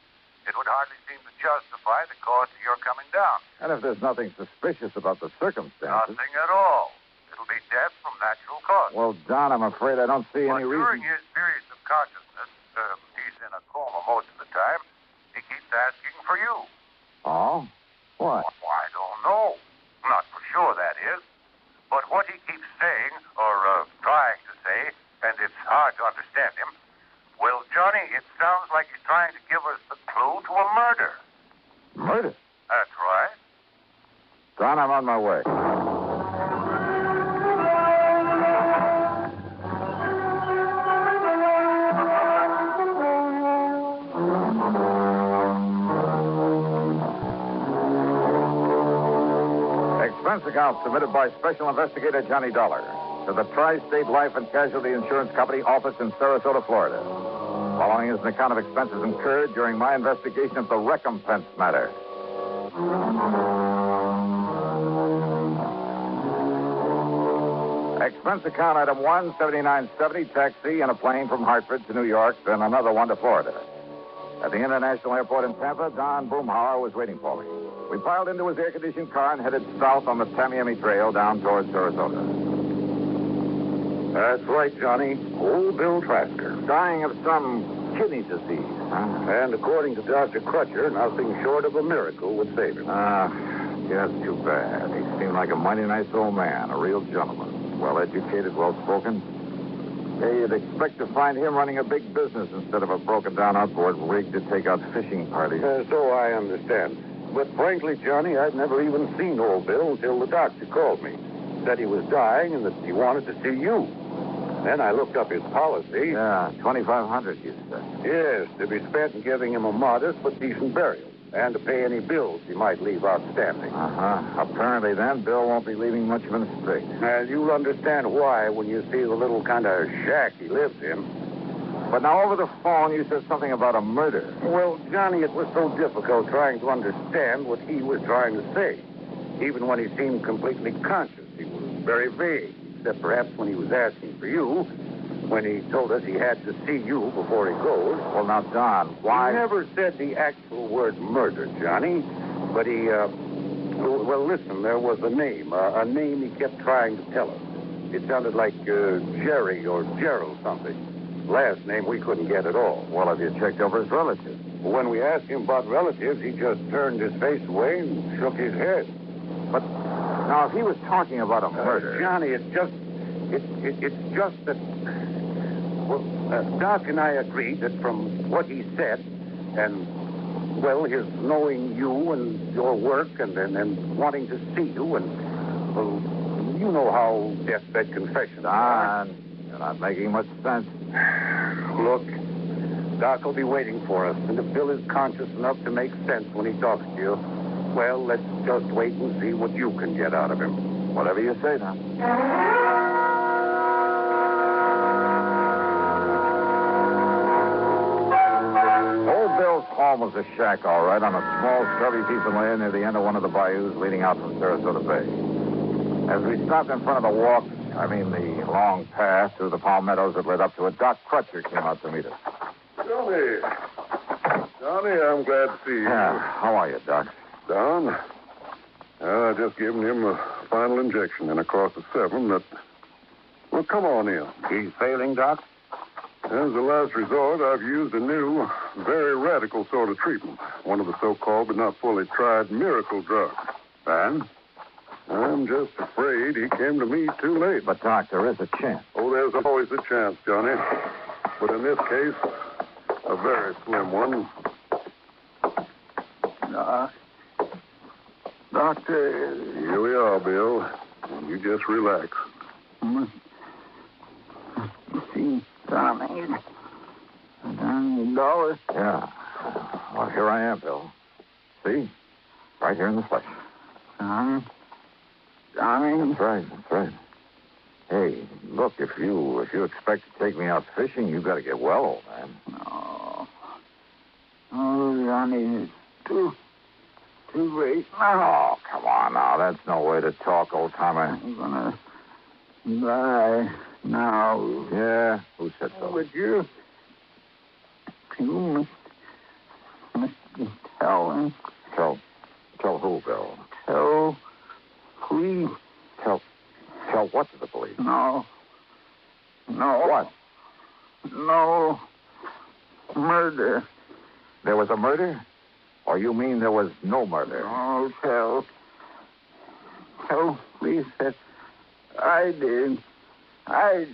It would hardly seem to justify the cost of your coming down. And if there's nothing suspicious about the circumstances... Nothing at all. It'll be death from natural causes. Well, Don, I'm afraid I don't see any During reason... his periods of consciousness, he's in a coma most of the time, he keeps asking for you. Oh? What? Well, I don't know. Not for sure, that is. But what he keeps saying, or trying to say, and it's hard to understand him, well, Johnny, it sounds like he's trying to give us the clue to a murder. Murder? That's right. expense account submitted by Special Investigator Johnny Dollar to the Tri-State Life and Casualty Insurance Company office in Sarasota, Florida. Following is an account of expenses incurred during my investigation of the recompense matter. Expense account item 1, $79.70, taxi and a plane from Hartford to New York, then another one to Florida. At the International Airport in Tampa, Don Boomhauer was waiting for me. We piled into his air-conditioned car and headed south on the Tamiami Trail down towards Sarasota. That's right, Johnny. Old Bill Trasker. Dying of some kidney disease, huh? And according to Dr. Crutcher, nothing short of a miracle would save him. Just too bad. He seemed like a mighty nice old man, a real gentleman. Well-educated, well-spoken. Hey, you'd expect to find him running a big business instead of a broken-down outboard rig to take out fishing parties. So I understand. But frankly, Johnny, I'd never even seen old Bill until the doctor called me. Said he was dying and that he wanted to see you. Then I looked up his policy. Yeah, $2,500, you said. Yes, to be spent in giving him a modest but decent burial. And to pay any bills he might leave outstanding. Apparently, then, Bill won't be leaving much of an estate. And you'll understand why when you see the little kind of shack he lives in. But now, over the phone, you said something about a murder. Well, Johnny, it was so difficult trying to understand what he was trying to say. Even when he seemed completely conscious, he was very vague, except perhaps when he was asking for you. When he told us he had to see you before he goes. Well, now, Don, why? He never said the actual word murder, Johnny. But he, well, listen, there was a name he kept trying to tell us. It sounded like Jerry or Gerald something. Last name we couldn't get at all. Well, have you checked over his relatives? When we asked him about relatives, he just turned his face away and shook his head. But now, if he was talking about a murder... Johnny, it's just that... Well, Doc and I agreed that from what he said, and, well, his knowing you and your work and wanting to see you, and, well, you know how deathbed confessions are. You're not making much sense. Look, Doc will be waiting for us, and if Bill is conscious enough to make sense when he talks to you, well, let's just wait and see what you can get out of him. Whatever you say, now. Bill's home was a shack, all right, on a small, scrubby piece of land near the end of one of the bayous leading out from Sarasota Bay. As we stopped in front of the walk, the long path through the palmettos that led up to it, Doc Crutcher came out to meet us. Johnny, I'm glad to see you. Yeah, how are you, Doc? Don? I just given him a final injection and a course of 7 that... Well, come on in. He's failing, Doc? As a last resort, I've used a new, very radical sort of treatment. One of the so-called but not fully tried miracle drugs. And? I'm just afraid he came to me too late. But, Doc, there is a chance. Oh, there's always a chance, Johnny. But in this case, a very slim one. Doctor... Here we are, Bill. You just relax. See, Tommy. $1,000. Yeah. Well, here I am, Bill. See? Right here in the flesh. Johnny? That's right. Hey, look, if you expect to take me out fishing, you've got to get well, old man. No. Oh, Johnny, it's too late. Oh, come on now. That's no way to talk, old-timer. I'm gonna die now. Yeah? Who said so? But you must tell him. Tell who, Bill? Tell police. Tell what to the police? No. What? No. Murder. There was a murder? Or you mean there was no murder? No, tell police that I did. I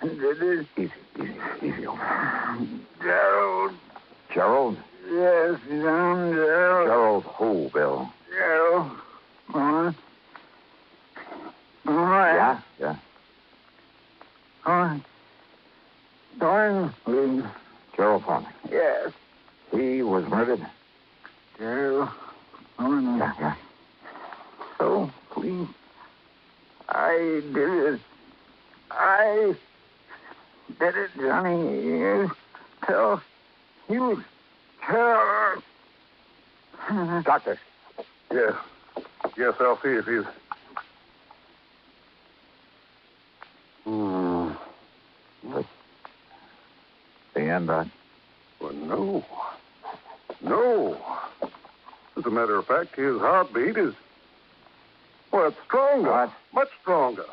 did it. Easy. Gerald. Gerald? Yes, John Gerald. Gerald who, Bill? Gerald. Yeah. Thornley. Gerald Thornley. Yes. He was murdered? Gerald Thornley. Yeah. So, Please. I did it. I did it, Johnny. You tell. Doctor. Yes. Yes, I'll see if he's... The end, Doc? Well, no. No. As a matter of fact, his heartbeat is... Well, it's stronger. What? Much stronger.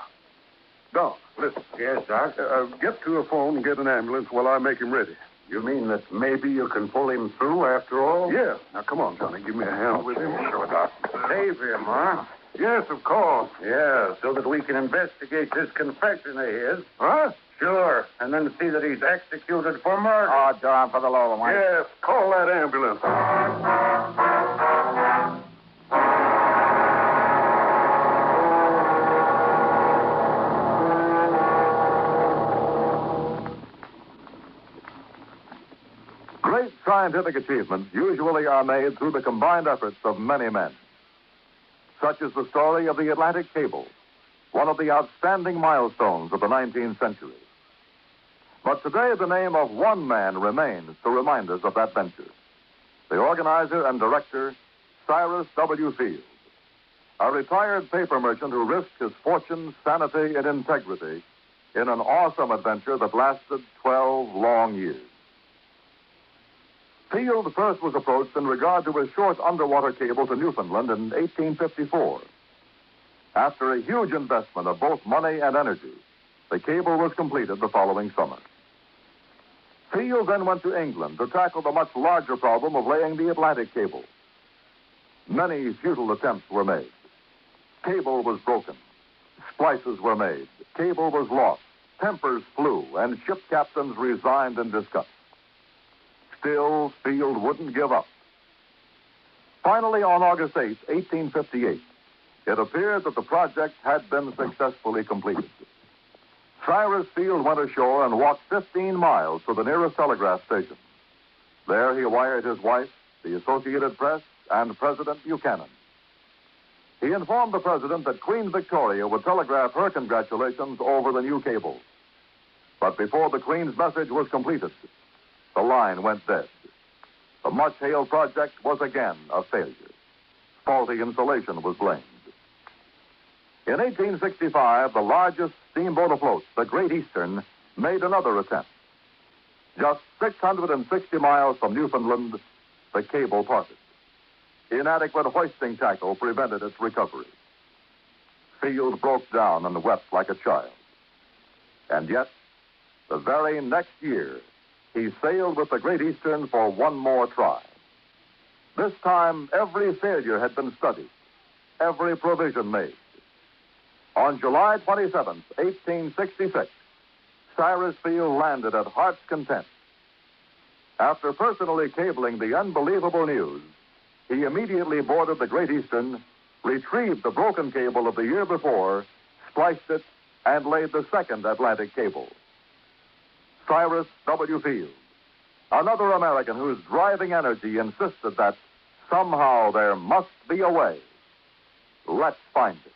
Doc, listen. Yes, Doc? Get to a phone and get an ambulance while I make him ready. You mean that maybe you can pull him through after all? Yeah. Now, come on, Johnny. Give me a hand with him. Sure, Doc. Save him, huh? Yes, of course. Yeah, so that we can investigate this confession of his. Huh? Sure, and then see that he's executed for murder. Oh, John, for the love of Mike. Yes, call that ambulance. Great scientific achievements usually are made through the combined efforts of many men. Such is the story of the Atlantic Cable, one of the outstanding milestones of the 19th century. But today, the name of one man remains to remind us of that venture. The organizer and director, Cyrus W. Field, a retired paper merchant who risked his fortune, sanity, and integrity in an awesome adventure that lasted 12 long years. Field first was approached in regard to a short underwater cable to Newfoundland in 1854. After a huge investment of both money and energy, the cable was completed the following summer. Field then went to England to tackle the much larger problem of laying the Atlantic cable. Many futile attempts were made. Cable was broken. Splices were made. Cable was lost. Tempers flew, and ship captains resigned in disgust. Still, Field wouldn't give up. Finally, on August 8, 1858, it appeared that the project had been successfully completed. Cyrus Field went ashore and walked 15 miles to the nearest telegraph station. There he wired his wife, the Associated Press, and President Buchanan. He informed the president that Queen Victoria would telegraph her congratulations over the new cable. But before the Queen's message was completed, the line went dead. The much-hailed project was again a failure. Faulty insulation was blamed. In 1865, the largest steamboat afloat, the Great Eastern, made another attempt. Just 660 miles from Newfoundland, the cable parted. Inadequate hoisting tackle prevented its recovery. Field broke down and wept like a child. And yet, the very next year, he sailed with the Great Eastern for one more try. This time, every failure had been studied, every provision made. On July 27, 1866, Cyrus Field landed at Heart's Content. After personally cabling the unbelievable news, he immediately boarded the Great Eastern, retrieved the broken cable of the year before, spliced it, and laid the second Atlantic cable. Cyrus W. Field, another American whose driving energy insisted that somehow there must be a way. Let's find it.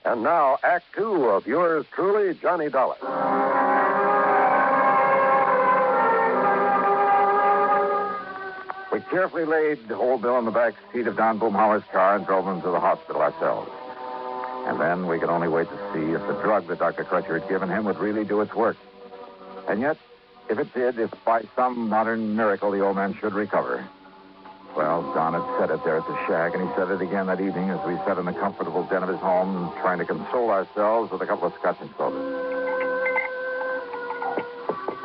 And now, Act Two of yours truly, Johnny Dollar. We carefully laid old Bill in the back seat of Don Boomhauer's car and drove him to the hospital ourselves. And then we could only wait to see if the drug that Dr. Crutcher had given him would really do its work. And yet, if it did, if by some modern miracle the old man should recover. Well, Don had said it there at the shack, and he said it again that evening as we sat in the comfortable den of his home, trying to console ourselves with a couple of scotch and sodas.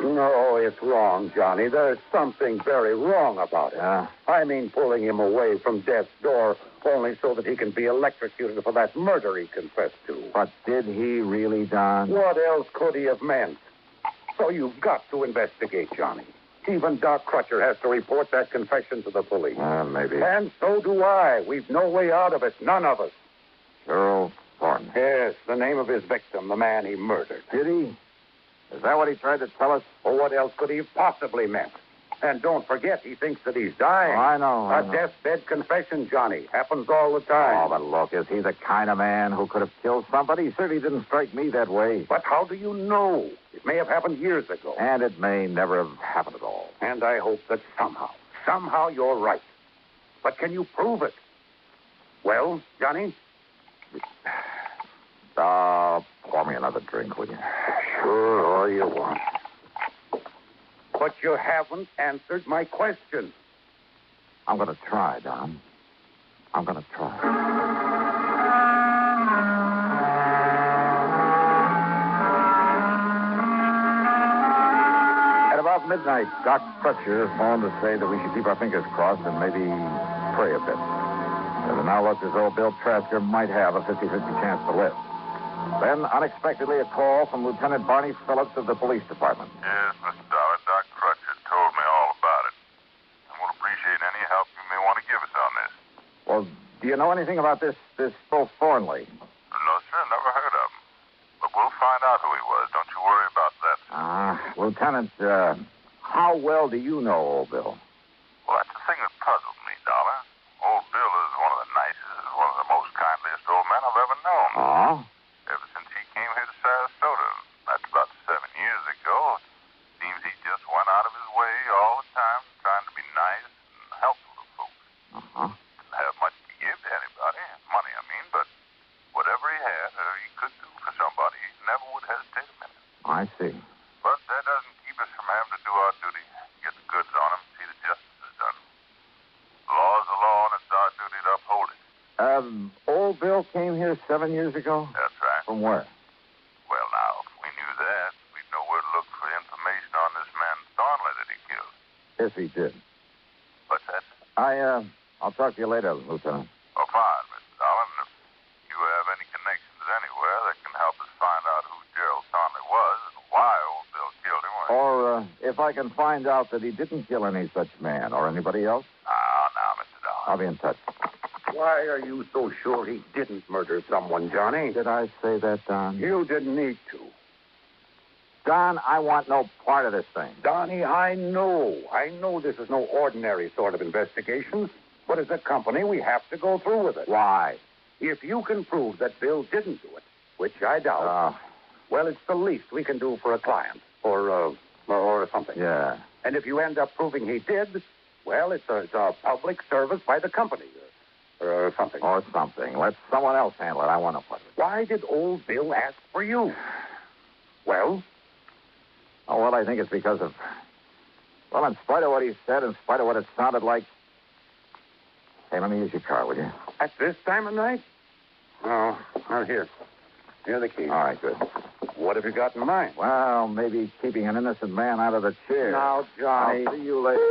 No, it's wrong, Johnny. There's something very wrong about it. Yeah? I mean, pulling him away from death's door only so that he can be electrocuted for that murder he confessed to. But did he really, Don? What else could he have meant? So you've got to investigate, Johnny. Even Doc Crutcher has to report that confession to the police. Maybe. And so do I. We've no way out of it. None of us. Earl Thornton. Yes, the name of his victim, the man he murdered. Did he? Is that what he tried to tell us? Well, what else could he have possibly meant? And don't forget, he thinks that he's dying. Oh, I know. A deathbed confession, Johnny. Happens all the time. Oh, but look, is he the kind of man who could have killed somebody? He certainly didn't strike me that way. But how do you know? It may have happened years ago. And it may never have happened at all. And I hope that somehow you're right. But can you prove it? Well, Johnny? Pour me another drink, will you? Sure, all you want. But you haven't answered my question. I'm going to try, Don. I'm going to try. At about midnight, Doc Crutcher phoned to say that we should keep our fingers crossed and maybe pray a bit. As it now looked as though Bill Trasker might have a 50-50 chance to live. Then, unexpectedly, a call from Lieutenant Barney Phillips of the police department. Yes, Mr. Dollar. Doc Crutcher told me all about it. And we'll appreciate any help you may want to give us on this. Well, do you know anything about this Bill Thornley? No, sir. Never heard of him. But we'll find out who he was. Don't you worry about that. Lieutenant, how well do you know old Bill? Well, that's the thing that puzzled me, Dollar. Old Bill is one of the nicest, one of the most kindliest old men I've ever known. Oh? Ever since he came here to Sarasota, that's about 7 years ago, it seems he just went out of his way all the time trying to be nice and helpful to folks. Didn't have much to give to anybody, money I mean, but whatever he had or he could do for somebody, he never would hesitate a minute. I see. But that doesn't keep us from having to do our duty, get the goods on him, see that justice is done. The law is the law, and it's our duty to uphold it. Old Bill came here 7 years ago? That's right. From where? Well, now, if we knew that, we'd know where to look for information on this man Thornley that he killed. Yes, he did. What's that? I'll talk to you later, Lieutenant. Oh, fine, Mr. Dolan. If you have any connections anywhere that can help us find out who Gerald Thornley was and why old Bill killed him. Or if I can find out that he didn't kill any such man or anybody else. Now, Mr. Dolan. I'll be in touch. Why are you so sure he didn't murder someone, Johnny? Did I say that, Don? You didn't need to. Don, I want no part of this thing. Donnie, I know this is no ordinary sort of investigation, but as a company, we have to go through with it. Why? If you can prove that Bill didn't do it, which I doubt, well, it's the least we can do for a client, or something. Yeah. And if you end up proving he did, well, it's a public service by the company, or something. Or something. Let someone else handle it. I want to put it. Why did old Bill ask for you? Well? Oh, well, I think it's because of... Well, in spite of what he said, in spite of what it sounded like... Hey, let me use your car, will you? At this time of night? Oh, here. Here are the keys. All right, good. What have you got in mind? Well, maybe keeping an innocent man out of the chair. Now, Johnny... I'll see you later.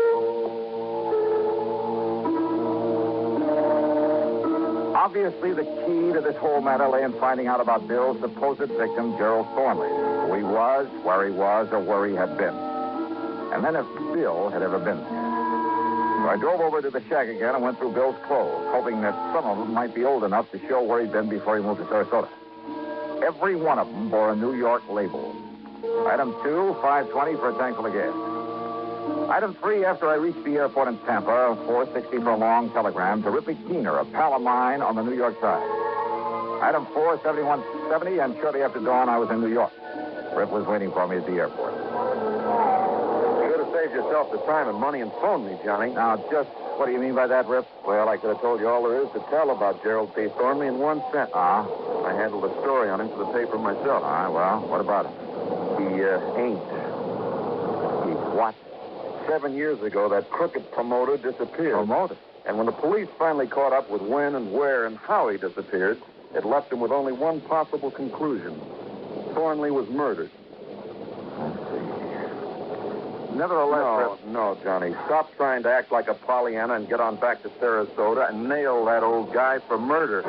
Obviously, the key to this whole matter lay in finding out about Bill's supposed victim, Gerald Thornley. Who he was, where he was, or where he had been. And then if Bill had ever been there. So I drove over to the shack again and went through Bill's clothes, hoping that some of them might be old enough to show where he'd been before he moved to Sarasota. Every one of them bore a New York label. Item 2, $5.20 for a tank full of gas. Item 3, after I reached the airport in Tampa, $4.60 for a long telegram to Ripley Keener, a pal of mine on the New York side. Item 4, $71.70, and shortly after dawn, I was in New York. Rip was waiting for me at the airport. You could have saved yourself the time and money and phoned me, Johnny. Now, just what do you mean by that, Rip? Well, I could have told you all there is to tell about Gerald P. Thornley in one sentence. I handled a story on him for the paper myself. All right, well, what about him? He ain't. He what? 7 years ago, that crooked promoter disappeared. Promoter? And when the police finally caught up with when and where and how he disappeared, it left them with only one possible conclusion. Thornley was murdered. Nevertheless... No, Johnny. Stop trying to act like a Pollyanna and get on back to Sarasota and nail that old guy for murder.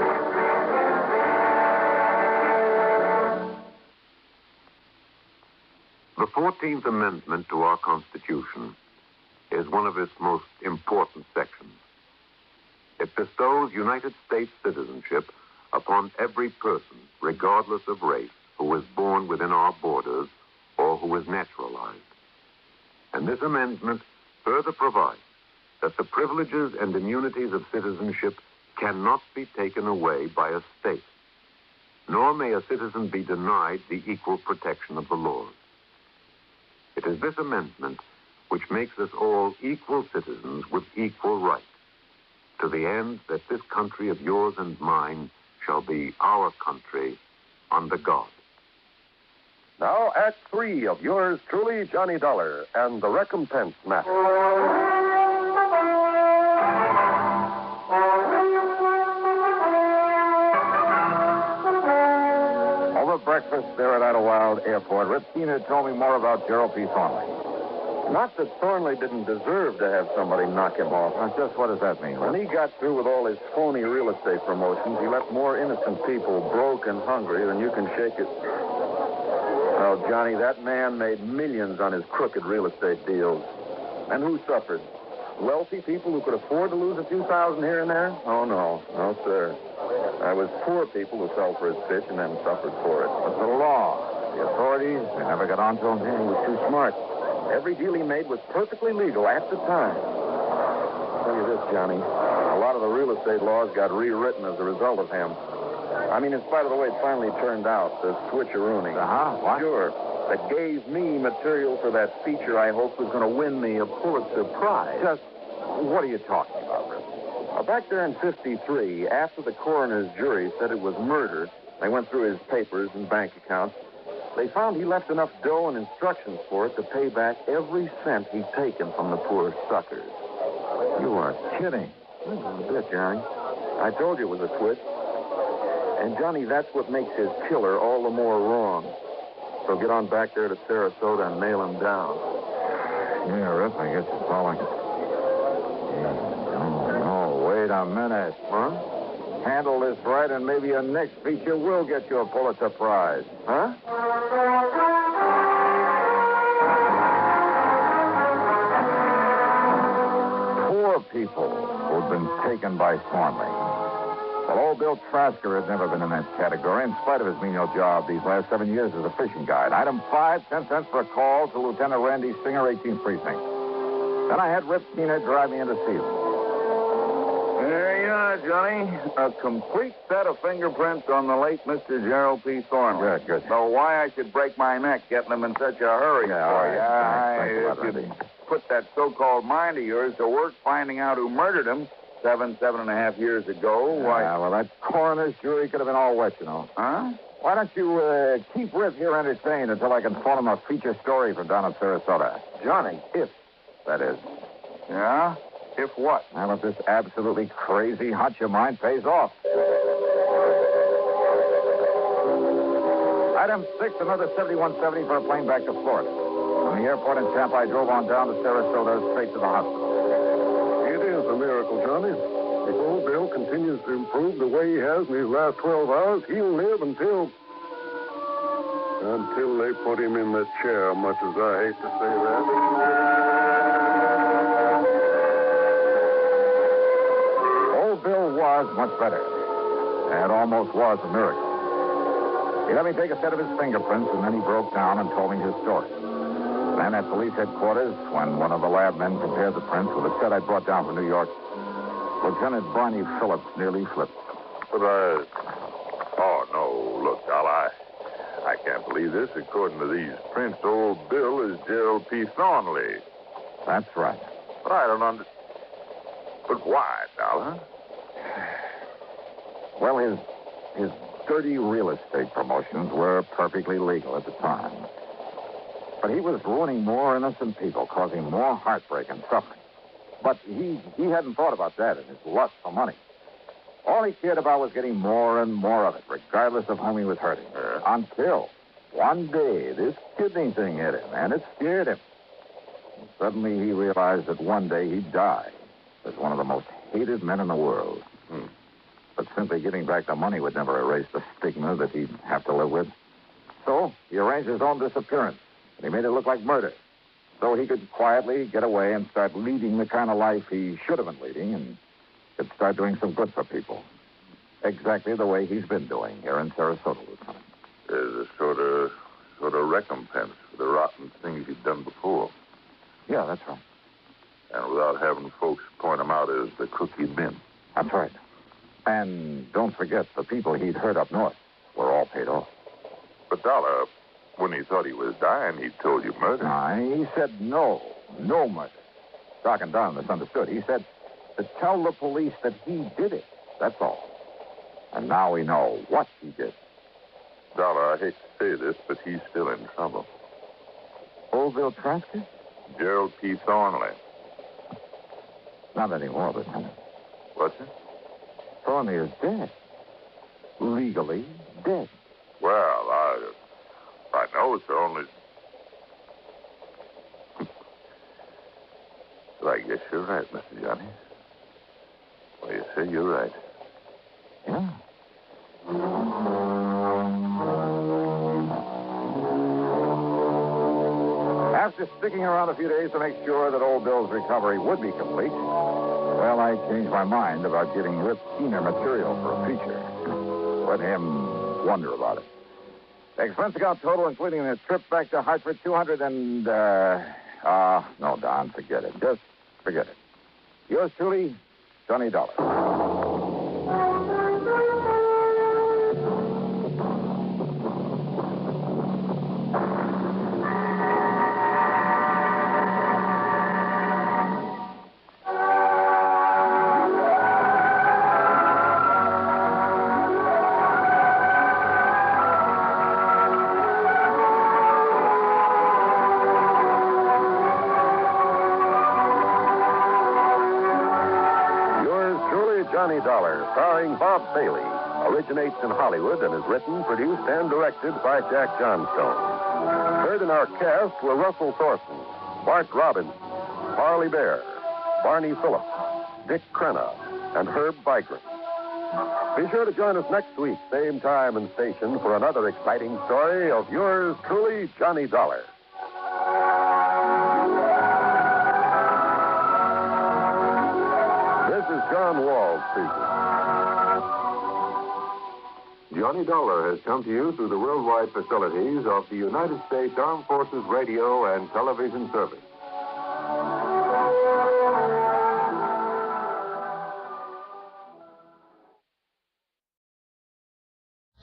The 14th Amendment to our Constitution is one of its most important sections. It bestows United States citizenship upon every person, regardless of race, who is born within our borders or who is naturalized. And this amendment further provides that the privileges and immunities of citizenship cannot be taken away by a state, nor may a citizen be denied the equal protection of the laws. It is this amendment which makes us all equal citizens with equal rights, to the end that this country of yours and mine shall be our country under God. Now, Act 3 of yours truly, Johnny Dollar, and the recompense matter. Over breakfast there at Idlewild Airport, Rip Keener told me more about Gerald P. Thornley. Not that Thornley didn't deserve to have somebody knock him off. Now, just what does that mean, Rip? When he got through with all his phony real estate promotions, he left more innocent people broke and hungry than you can shake it. Oh, Johnny, that man made millions on his crooked real estate deals. And who suffered? Wealthy people who could afford to lose a few thousand here and there? Oh, no. No, sir. It was poor people who fell for his pitch and then suffered for it. But the law, the authorities, they never got on to him. Yeah, he was too smart. Every deal he made was perfectly legal at the time. I'll tell you this, Johnny. A lot of the real estate laws got rewritten as a result of him. I mean, in spite of the way it finally turned out, the switcherooning. What? Sure. That gave me material for that feature I hoped was going to win me a Pulitzer Prize. Just, what are you talking about, Rip? Back there in 53, after the coroner's jury said it was murder, they went through his papers and bank accounts. They found he left enough dough and instructions for it to pay back every cent he'd taken from the poor suckers. You are kidding. A bit, Johnny. I told you it was a twist. And, Johnny, that's what makes his killer all the more wrong. So get on back there to Sarasota and nail him down. Yeah, Rip, I guess it's all I can... No, wait a minute. Huh? Handle this right, and maybe your next feature will get you a Pulitzer Prize. Huh? Poor people who'd been taken by Thornley. Well, old Bill Trasker had never been in that category, in spite of his menial job these last 7 years as a fishing guide. Item 5, 10 cents for a call to Lieutenant Randy Singer, 18th Precinct. Then I had Rip Keener drive me into Season. There you are, Johnny. A complete set of fingerprints on the late Mr. Gerald P. Thornley. Good. So why I should break my neck getting them in such a hurry? Thanks, If you put that so-called mind of yours to work finding out who murdered him 7.5 years ago, why... Yeah, well, that coroner's jury could have been all wet, you know. Huh? Why don't you keep Rip here entertained until I can phone him a feature story from down in Sarasota? Johnny. If, that is. Yeah? If what? Well, if this absolutely crazy hunch of mine pays off. Item 6, another 7170 for a plane back to Florida. From the airport in Tampa, I drove on down to Sarasota, straight to the hospital. It is a miracle, Johnny. If old Bill continues to improve the way he has in these last 12 hours, he'll live until they put him in that chair, much as I hate to say that. Bill was much better. It almost was a miracle. He let me take a set of his fingerprints, and then he broke down and told me his story. Then at police headquarters, when one of the lab men compared the prints with a set I brought down from New York, Lieutenant Barney Phillips nearly flipped. But oh, no, look, Al, I can't believe this. According to these prints, old Bill is Gerald P. Thornley. That's right. But I don't understand. But why, Dollar? Well, his dirty real estate promotions were perfectly legal at the time. But he was ruining more innocent people, causing more heartbreak and suffering. But he hadn't thought about that in his lust for money. All he cared about was getting more and more of it, regardless of whom he was hurting. Until one day this kidney thing hit him, and it scared him. And suddenly he realized that one day he'd die as one of the most hated men in the world. But simply getting back the money would never erase the stigma that he'd have to live with. So he arranged his own disappearance, and he made it look like murder, so he could quietly get away and start leading the kind of life he should have been leading and could start doing some good for people. Exactly the way he's been doing here in Sarasota, Lieutenant. There's a sort of recompense for the rotten things he'd done before. Yeah, that's right. and without having folks point him out as the crook he'd been. That's right. And don't forget, the people he'd hurt up north were all paid off. But Dollar, when he thought he was dying, he told you murder. He said no murder. Doc and Don misunderstood. He said to tell the police that he did it. That's all. And now we know what he did. Dollar, I hate to say this, but he's still in trouble. Old Bill Trasker? Gerald P. Thornley. Not anymore, Lieutenant. What's it? Thornley is dead. Legally dead. Well, I know it's only... Well, I guess you're right, Mr. Johnny. Well, you say you're right. Yeah. After sticking around a few days to make sure that old Bill's recovery would be complete, well, I changed my mind about giving Rip Keener material for a feature. Let him wonder about it. Expense account total, including the trip back to Hartford, 200 and, no, Don, forget it. Just forget it. Yours truly, Johnny Dollar. Johnny Dollar, starring Bob Bailey, originates in Hollywood and is written, produced, and directed by Jack Johnstone. Heard in our cast were Russell Thornton, Bart Robbins, Harley Bear, Barney Phillips, Dick Crenna, and Herb Vigran. Be sure to join us next week, same time and station, for another exciting story of yours truly, Johnny Dollar. This is John Wall speaking. Johnny Dollar has come to you through the worldwide facilities of the United States Armed Forces Radio and Television Service.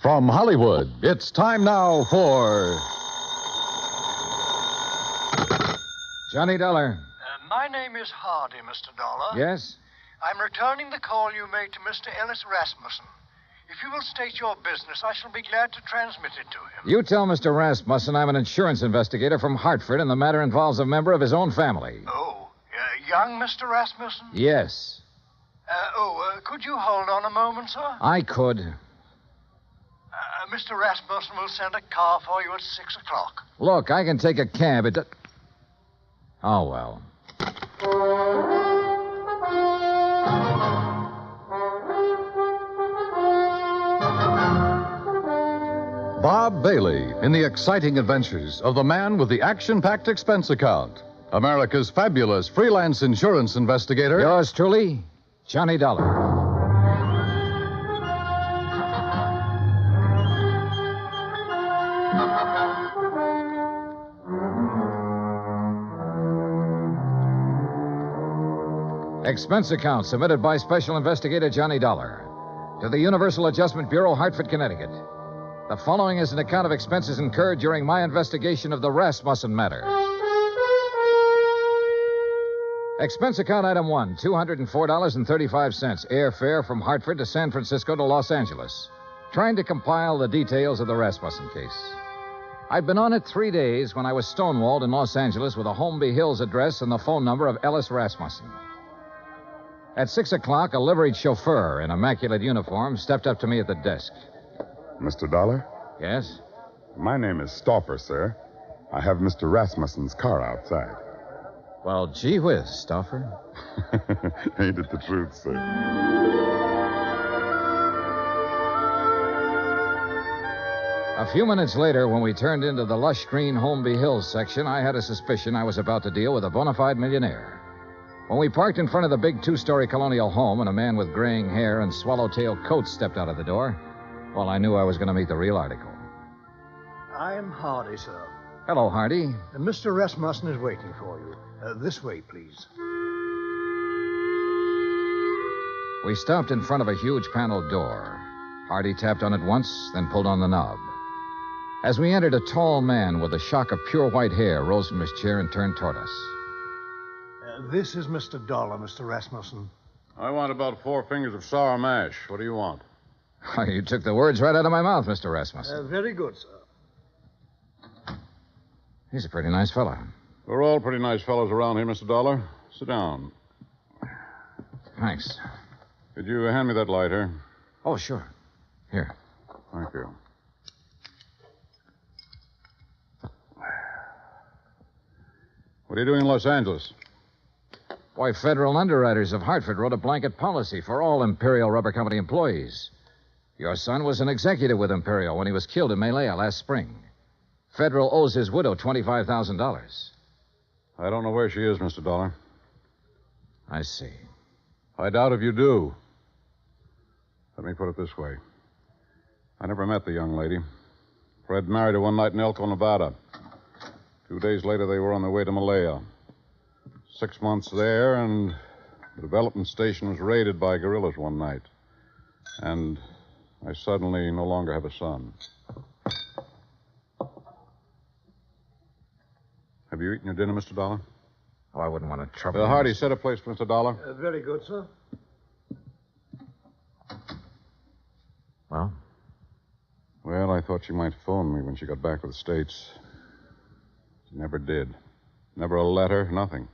From Hollywood, it's time now for Johnny Dollar. My name is Hardy, Mr. Dollar. Yes? I'm returning the call you made to Mr. Ellis Rasmussen. If you will state your business, I shall be glad to transmit it to him. You tell Mr. Rasmussen I'm an insurance investigator from Hartford, and the matter involves a member of his own family. Oh, young Mr. Rasmussen? Yes. Could you hold on a moment, sir? I could. Mr. Rasmussen will send a car for you at 6 o'clock. Look, I can take a cab. Oh, well. Bob Bailey in the exciting adventures of the man with the action-packed expense account. America's fabulous freelance insurance investigator. Yours truly, Johnny Dollar. Expense account submitted by Special Investigator Johnny Dollar to the Universal Adjustment Bureau, Hartford, Connecticut. The following is an account of expenses incurred during my investigation of the Rasmussen matter. Expense account item 1, $204.35, airfare from Hartford to San Francisco to Los Angeles. Trying to compile the details of the Rasmussen case. I'd been on it 3 days when I was stonewalled in Los Angeles with a Holmby Hills address and the phone number of Ellis Rasmussen. At 6 o'clock, a liveried chauffeur in immaculate uniform stepped up to me at the desk. Mr. Dollar? Yes? My name is Stauffer, sir. I have Mr. Rasmussen's car outside. Well, gee whiz, Stauffer. Ain't it the truth, sir? A few minutes later, when we turned into the lush green Holmby Hills section, I had a suspicion I was about to deal with a bona fide millionaire. When we parked in front of the big two-story colonial home and a man with graying hair and swallowtail coat stepped out of the door, well, I knew I was going to meet the real article. I'm Hardy, sir. Hello, Hardy. Mr. Rasmussen is waiting for you. This way, please. We stopped in front of a huge paneled door. Hardy tapped on it once, then pulled on the knob. As we entered, a tall man with a shock of pure white hair rose from his chair and turned toward us. This is Mr. Dollar, Mr. Rasmussen. I want about 4 fingers of sour mash. What do you want? Oh, you took the words right out of my mouth, Mr. Rasmussen. Very good, sir. He's a pretty nice fellow. We're all pretty nice fellows around here, Mr. Dollar. Sit down. Thanks. Could you hand me that lighter? Oh, sure. Here. Thank you. What are you doing in Los Angeles? Why, federal underwriters of Hartford wrote a blanket policy for all Imperial Rubber Company employees. Your son was an executive with Imperial when he was killed in Malaya last spring. Federal owes his widow $25,000. I don't know where she is, Mr. Dollar. I see. I doubt if you do. Let me put it this way. I never met the young lady. Fred married her one night in Elko, Nevada. 2 days later, they were on their way to Malaya. 6 months there, and the development station was raided by guerrillas one night. And I suddenly no longer have a son. Have you eaten your dinner, Mr. Dollar? Oh, I wouldn't want to trouble you. Hardy, set a place for Mr. Dollar. Very good, sir. Well? Well, I thought she might phone me when she got back to the States. She never did. Never a letter, nothing.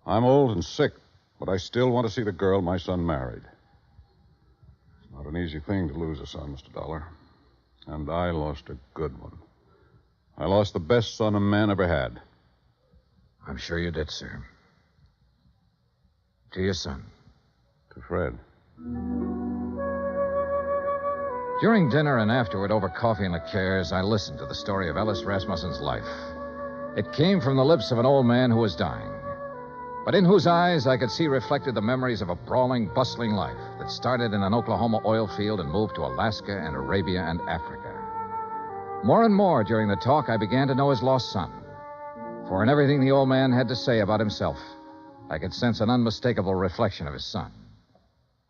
I'm old and sick, but I still want to see the girl my son married. It's not an easy thing to lose a son, Mr. Dollar. And I lost a good one. I lost the best son a man ever had. I'm sure you did, sir. To your son. To Fred. During dinner and afterward, over coffee and liqueurs, I listened to the story of Ellis Rasmussen's life. It came from the lips of an old man who was dying, but in whose eyes I could see reflected the memories of a brawling, bustling life that started in an Oklahoma oil field and moved to Alaska and Arabia and Africa. More and more during the talk, I began to know his lost son. For in everything the old man had to say about himself, I could sense an unmistakable reflection of his son.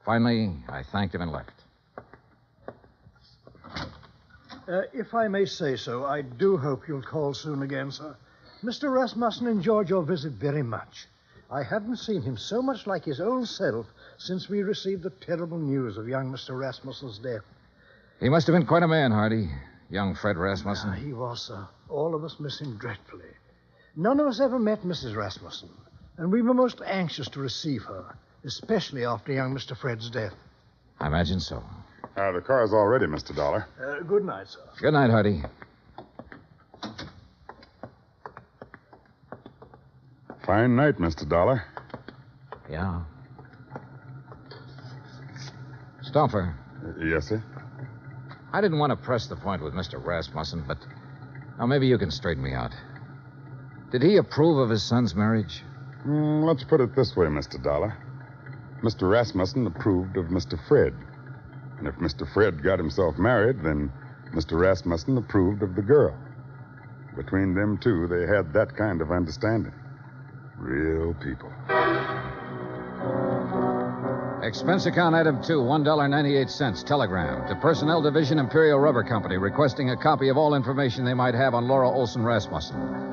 Finally, I thanked him and left. If I may say so, I do hope you'll call soon again, sir. Mr. Rasmussen enjoyed your visit very much. I haven't seen him so much like his old self since we received the terrible news of young Mr. Rasmussen's death. He must have been quite a man, Hardy. Young Fred Rasmussen. He was, sir. All of us miss him dreadfully. None of us ever met Mrs. Rasmussen, and we were most anxious to receive her, especially after young Mr. Fred's death. I imagine so. The car's all ready, Mr. Dollar. Good night, sir. Good night, Hardy. Fine night, Mr. Dollar. Yeah. Stoffer. Yes, sir? I didn't want to press the point with Mr. Rasmussen, but now maybe you can straighten me out. Did he approve of his son's marriage? Let's put it this way, Mr. Dollar. Mr. Rasmussen approved of Mr. Fred. And if Mr. Fred got himself married, then Mr. Rasmussen approved of the girl. Between them two, they had that kind of understanding. Real people. Expense account item 2, $1.98, telegram to Personnel Division, Imperial Rubber Company, requesting a copy of all information they might have on Laura Olson Rasmussen.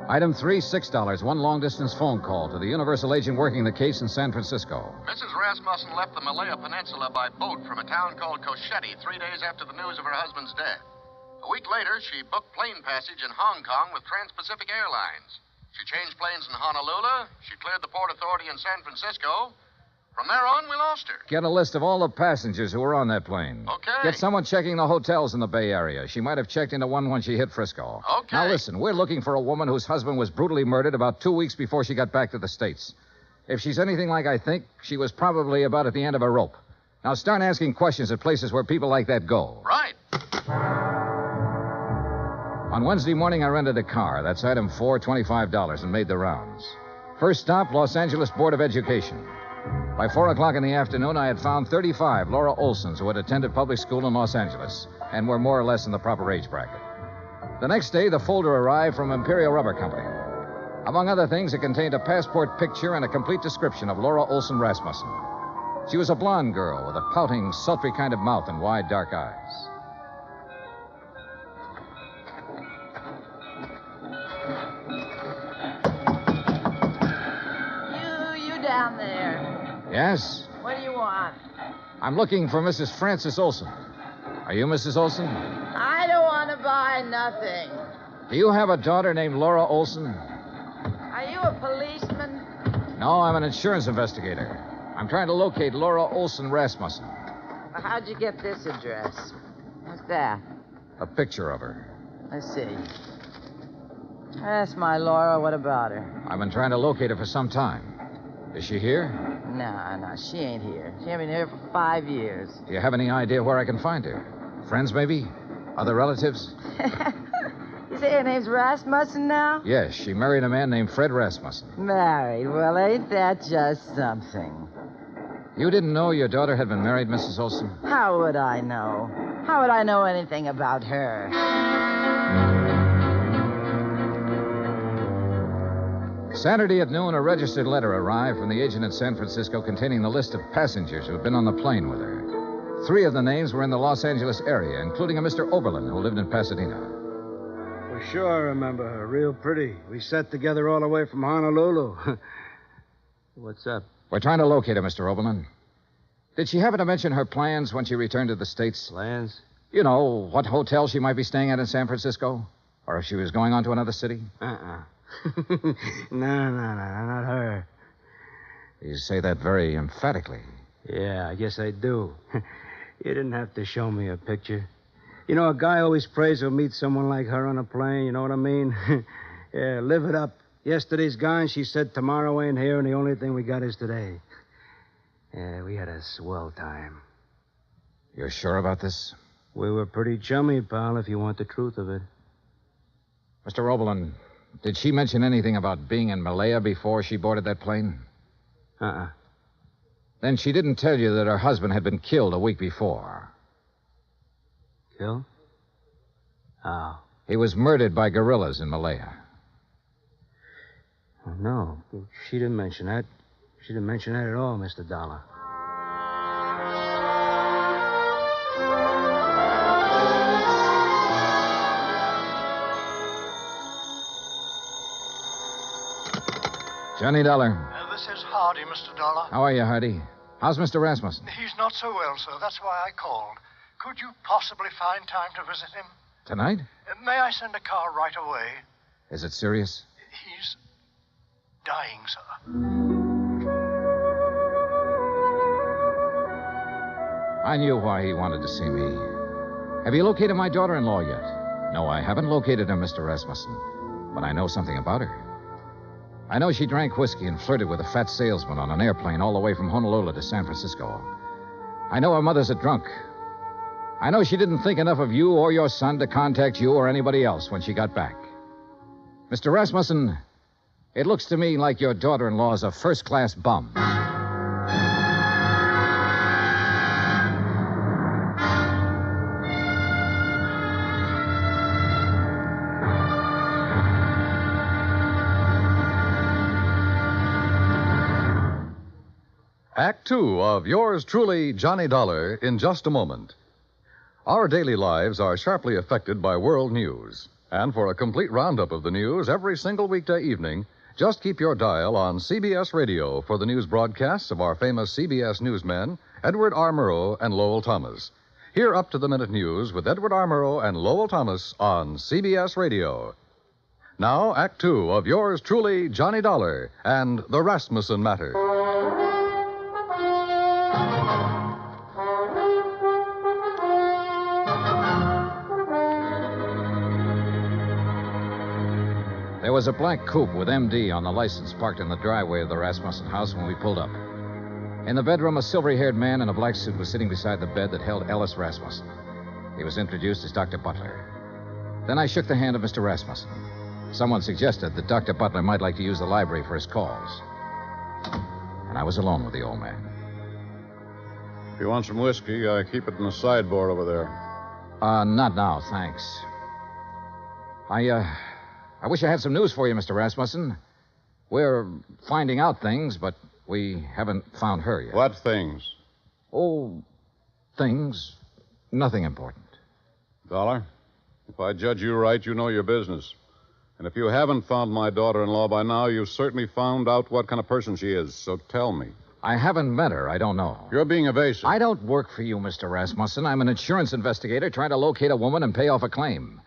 Item 3, $6, one long-distance phone call to the Universal agent working the case in San Francisco. Mrs. Rasmussen left the Malaya Peninsula by boat from a town called Shady 3 days after the news of her husband's death. A week later, she booked plane passage in Hong Kong with Trans-Pacific Airlines. She changed planes in Honolulu. She cleared the Port Authority in San Francisco. From there on, we lost her. Get a list of all the passengers who were on that plane. Okay. Get someone checking the hotels in the Bay Area. She might have checked into one when she hit Frisco. Okay. Now listen, we're looking for a woman whose husband was brutally murdered about 2 weeks before she got back to the States. If she's anything like I think, she was probably about at the end of a rope. Now start asking questions at places where people like that go. Right. On Wednesday morning, I rented a car. That's item 4, $25, and made the rounds. First stop, Los Angeles Board of Education. By 4 o'clock in the afternoon, I had found 35 Laura Olsons who had attended public school in Los Angeles and were more or less in the proper age bracket. The next day, the folder arrived from Imperial Rubber Company. Among other things, it contained a passport picture and a complete description of Laura Olson Rasmussen. She was a blonde girl with a pouting, sultry kind of mouth and wide, dark eyes. You down there. Yes? What do you want? I'm looking for Mrs. Frances Olson. Are you Mrs. Olson? I don't want to buy nothing. Do you have a daughter named Laura Olson? Are you a policeman? No, I'm an insurance investigator. I'm trying to locate Laura Olson Rasmussen. Well, how'd you get this address? What's that? A picture of her. Let's see. That's my Laura. What about her? I've been trying to locate her for some time. Is she here? No, she ain't here. She ain't been here for 5 years. Do you have any idea where I can find her? Friends, maybe? Other relatives? You say her name's Rasmussen now? Yes, she married a man named Fred Rasmussen. Married? Well, ain't that just something? You didn't know your daughter had been married, Mrs. Olson? How would I know? How would I know anything about her? Saturday at noon, a registered letter arrived from the agent in San Francisco containing the list of passengers who had been on the plane with her. 3 of the names were in the Los Angeles area, including a Mr. Oberlin, who lived in Pasadena. Well, sure, I remember her. Real pretty. We sat together all the way from Honolulu. What's up? We're trying to locate her, Mr. Oberlin. Did she happen to mention her plans when she returned to the States? Plans? You know, what hotel she might be staying at in San Francisco? Or if she was going on to another city? No, not her. You say that very emphatically. Yeah, I guess I do. You didn't have to show me a picture. You know, a guy always prays he'll meet someone like her on a plane, you know what I mean? Yeah, live it up. Yesterday's gone, she said tomorrow ain't here, and the only thing we got is today. Yeah, we had a swell time. You're sure about this? We were pretty chummy, pal, if you want the truth of it. Mr. Oberlin, did she mention anything about being in Malaya before she boarded that plane? Then she didn't tell you that her husband had been killed a week before. Killed? How? He was murdered by guerrillas in Malaya. Oh, no, she didn't mention that. She didn't mention that at all, Mr. Dollar. Johnny Dollar. This is Hardy, Mr. Dollar. How are you, Hardy? How's Mr. Rasmussen? He's not so well, sir. That's why I called. Could you possibly find time to visit him? Tonight? May I send a car right away? Is it serious? He's dying, sir. I knew why he wanted to see me. Have you located my daughter-in-law yet? No, I haven't located her, Mr. Rasmussen. But I know something about her. I know she drank whiskey and flirted with a fat salesman on an airplane all the way from Honolulu to San Francisco. I know her mother's a drunk. I know she didn't think enough of you or your son to contact you or anybody else when she got back. Mr. Rasmussen, it looks to me like your daughter-in-law is a first-class bum. Act Two of yours truly, Johnny Dollar, in just a moment. Our daily lives are sharply affected by world news. And for a complete roundup of the news every single weekday evening, just keep your dial on CBS Radio for the news broadcasts of our famous CBS newsmen, Edward R. Murrow and Lowell Thomas. Hear up-to-the-minute news with Edward R. Murrow and Lowell Thomas on CBS Radio. Now, Act Two of yours truly, Johnny Dollar, and the Rasmussen Matter. There was a black coupe with MD on the license parked in the driveway of the Rasmussen house when we pulled up. In the bedroom, a silvery-haired man in a black suit was sitting beside the bed that held Ellis Rasmussen. He was introduced as Dr. Butler. Then I shook the hand of Mr. Rasmussen. Someone suggested that Dr. Butler might like to use the library for his calls. And I was alone with the old man. If you want some whiskey, keep it in the sideboard over there. Not now, thanks. I wish I had some news for you, Mr. Rasmussen. We're finding out things, but We haven't found her yet. What things? Oh, things. Nothing important. Dollar, if I judge you right, you know your business. And if you haven't found my daughter-in-law by now, you've certainly found out what kind of person she is. So tell me. I haven't met her. I don't know. You're being evasive. I don't work for you, Mr. Rasmussen. I'm an insurance investigator trying to locate a woman and pay off a claim.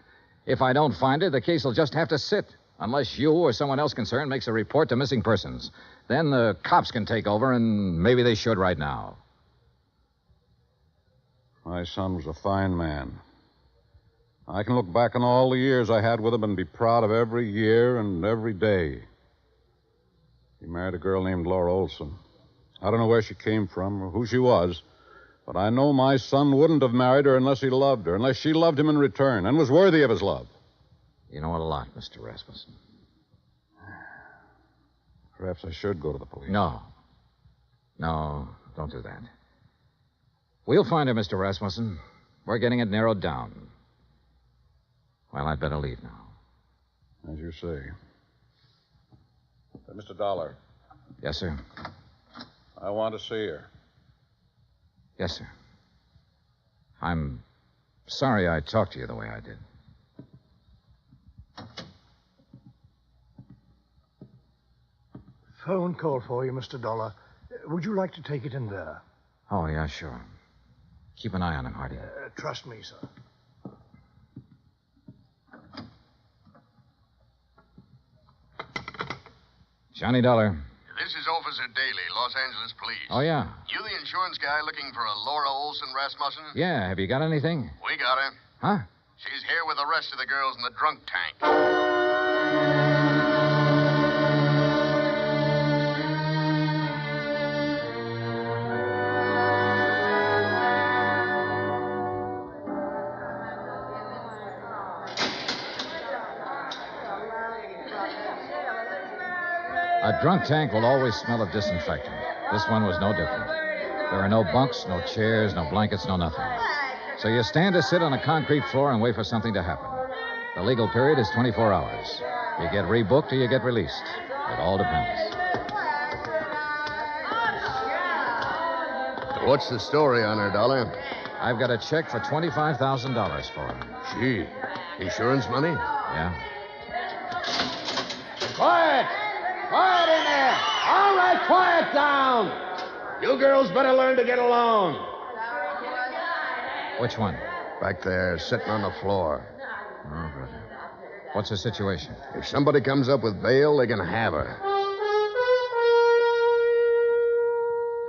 If I don't find her, the case will just have to sit, unless you or someone else concerned makes a report to missing persons. Then the cops can take over, and maybe they should right now. My son was a fine man. I can look back on all the years I had with him and be proud of every year and every day. He married a girl named Laura Olson. I don't know where she came from or who she was, but I know my son wouldn't have married her unless he loved her, unless she loved him in return and was worthy of his love. You know a lot, Mr. Rasmussen. Perhaps I should go to the police. No, don't do that. We'll find her, Mr. Rasmussen. We're getting it narrowed down. Well, I'd better leave now. As you say. Mr. Dollar. Yes, sir. I want to see her. Yes, sir. I'm sorry I talked to you the way I did. Phone call for you, Mr. Dollar. Would you like to take it in there? Oh, yeah, sure. Keep an eye on him, Hardy. Trust me, sir. Johnny Dollar. This is Officer Daly, Los Angeles Police. Oh, yeah. You the insurance guy looking for a Laura Olson Rasmussen? Yeah, have you got anything? We got her. Huh? She's here with the rest of the girls in the drunk tank. A drunk tank will always smell of disinfectant. This one was no different. There are no bunks, no chairs, no blankets, no nothing. So you stand or sit on a concrete floor and wait for something to happen. The legal period is 24 hours. You get rebooked or you get released. It all depends. What's the story on her, Dollar? I've got a check for $25,000 for her. Gee, insurance money? Yeah. Quiet! Quiet in there! All right, quiet down! You girls better learn to get along. Which one? Back there, sitting on the floor. Oh, brother. What's the situation? If somebody comes up with bail, they can have her.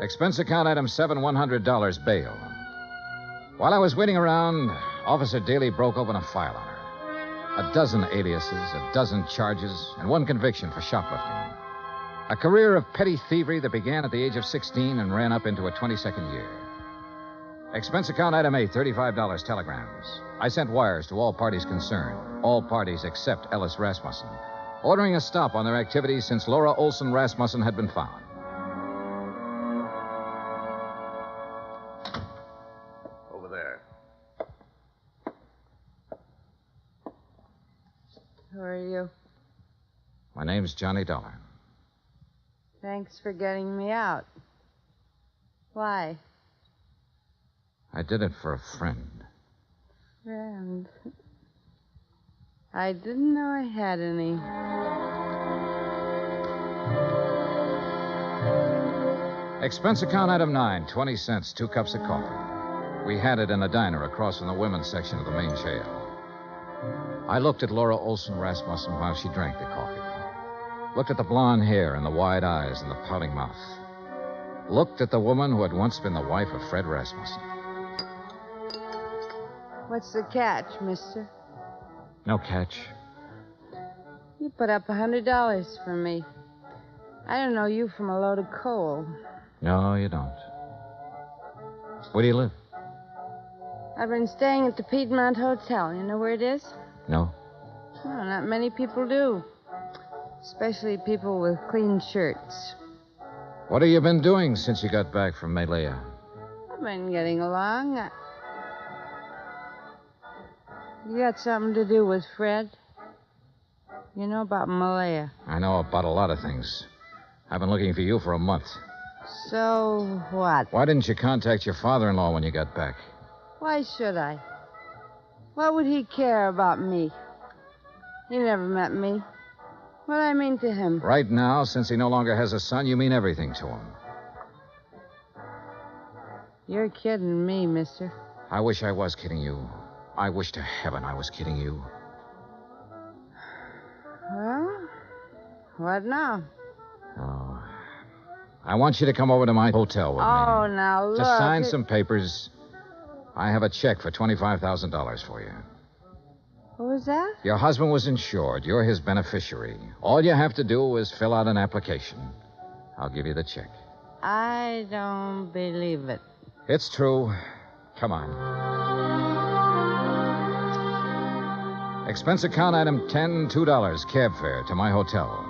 Expense account item 7, $100 bail. While I was waiting around, Officer Daly broke open a file on her. A dozen aliases, a dozen charges, and one conviction for shoplifting. A career of petty thievery that began at the age of 16 and ran up into a 22nd year. Expense account item 8, $35 telegrams. I sent wires to all parties concerned, all parties except Ellis Rasmussen, ordering a stop on their activities since Laura Olson Rasmussen had been found. Over there. Who are you? My name's Johnny Dollar. Thanks for getting me out. Why? I did it for a friend. Friend. I didn't know I had any. Expense account item 9, 20 cents, 2 cups of coffee. We had it in a diner across from the women's section of the main jail. I looked at Laura Olson Rasmussen while she drank the coffee. Looked at the blonde hair and the wide eyes and the pouting mouth. Looked at the woman who had once been the wife of Fred Rasmussen. What's the catch, mister? No catch. You put up $100 for me. I don't know you from a load of coal. No, you don't. Where do you live? I've been staying at the Piedmont Hotel. You know where it is? No. Well, not many people do. Especially people with clean shirts. What have you been doing since you got back from Malaya? I've been getting along. You got something to do with Fred? You know about Malaya? I know about a lot of things. I've been looking for you for a month. So what? Why didn't you contact your father-in-law when you got back? Why should I? What would he care about me? He never met me. What do I mean to him? Right now, since he no longer has a son, you mean everything to him. You're kidding me, mister. I wish I was kidding you. I wish to heaven I was kidding you. Well, what now? Oh. I want you to come over to my hotel with me. Oh, now look. Just sign some papers. I have a check for $25,000 for you. What was that? Your husband was insured. You're his beneficiary. All you have to do is fill out an application. I'll give you the check. I don't believe it. It's true. Come on. Expense account item 10, $2, cab fare to my hotel.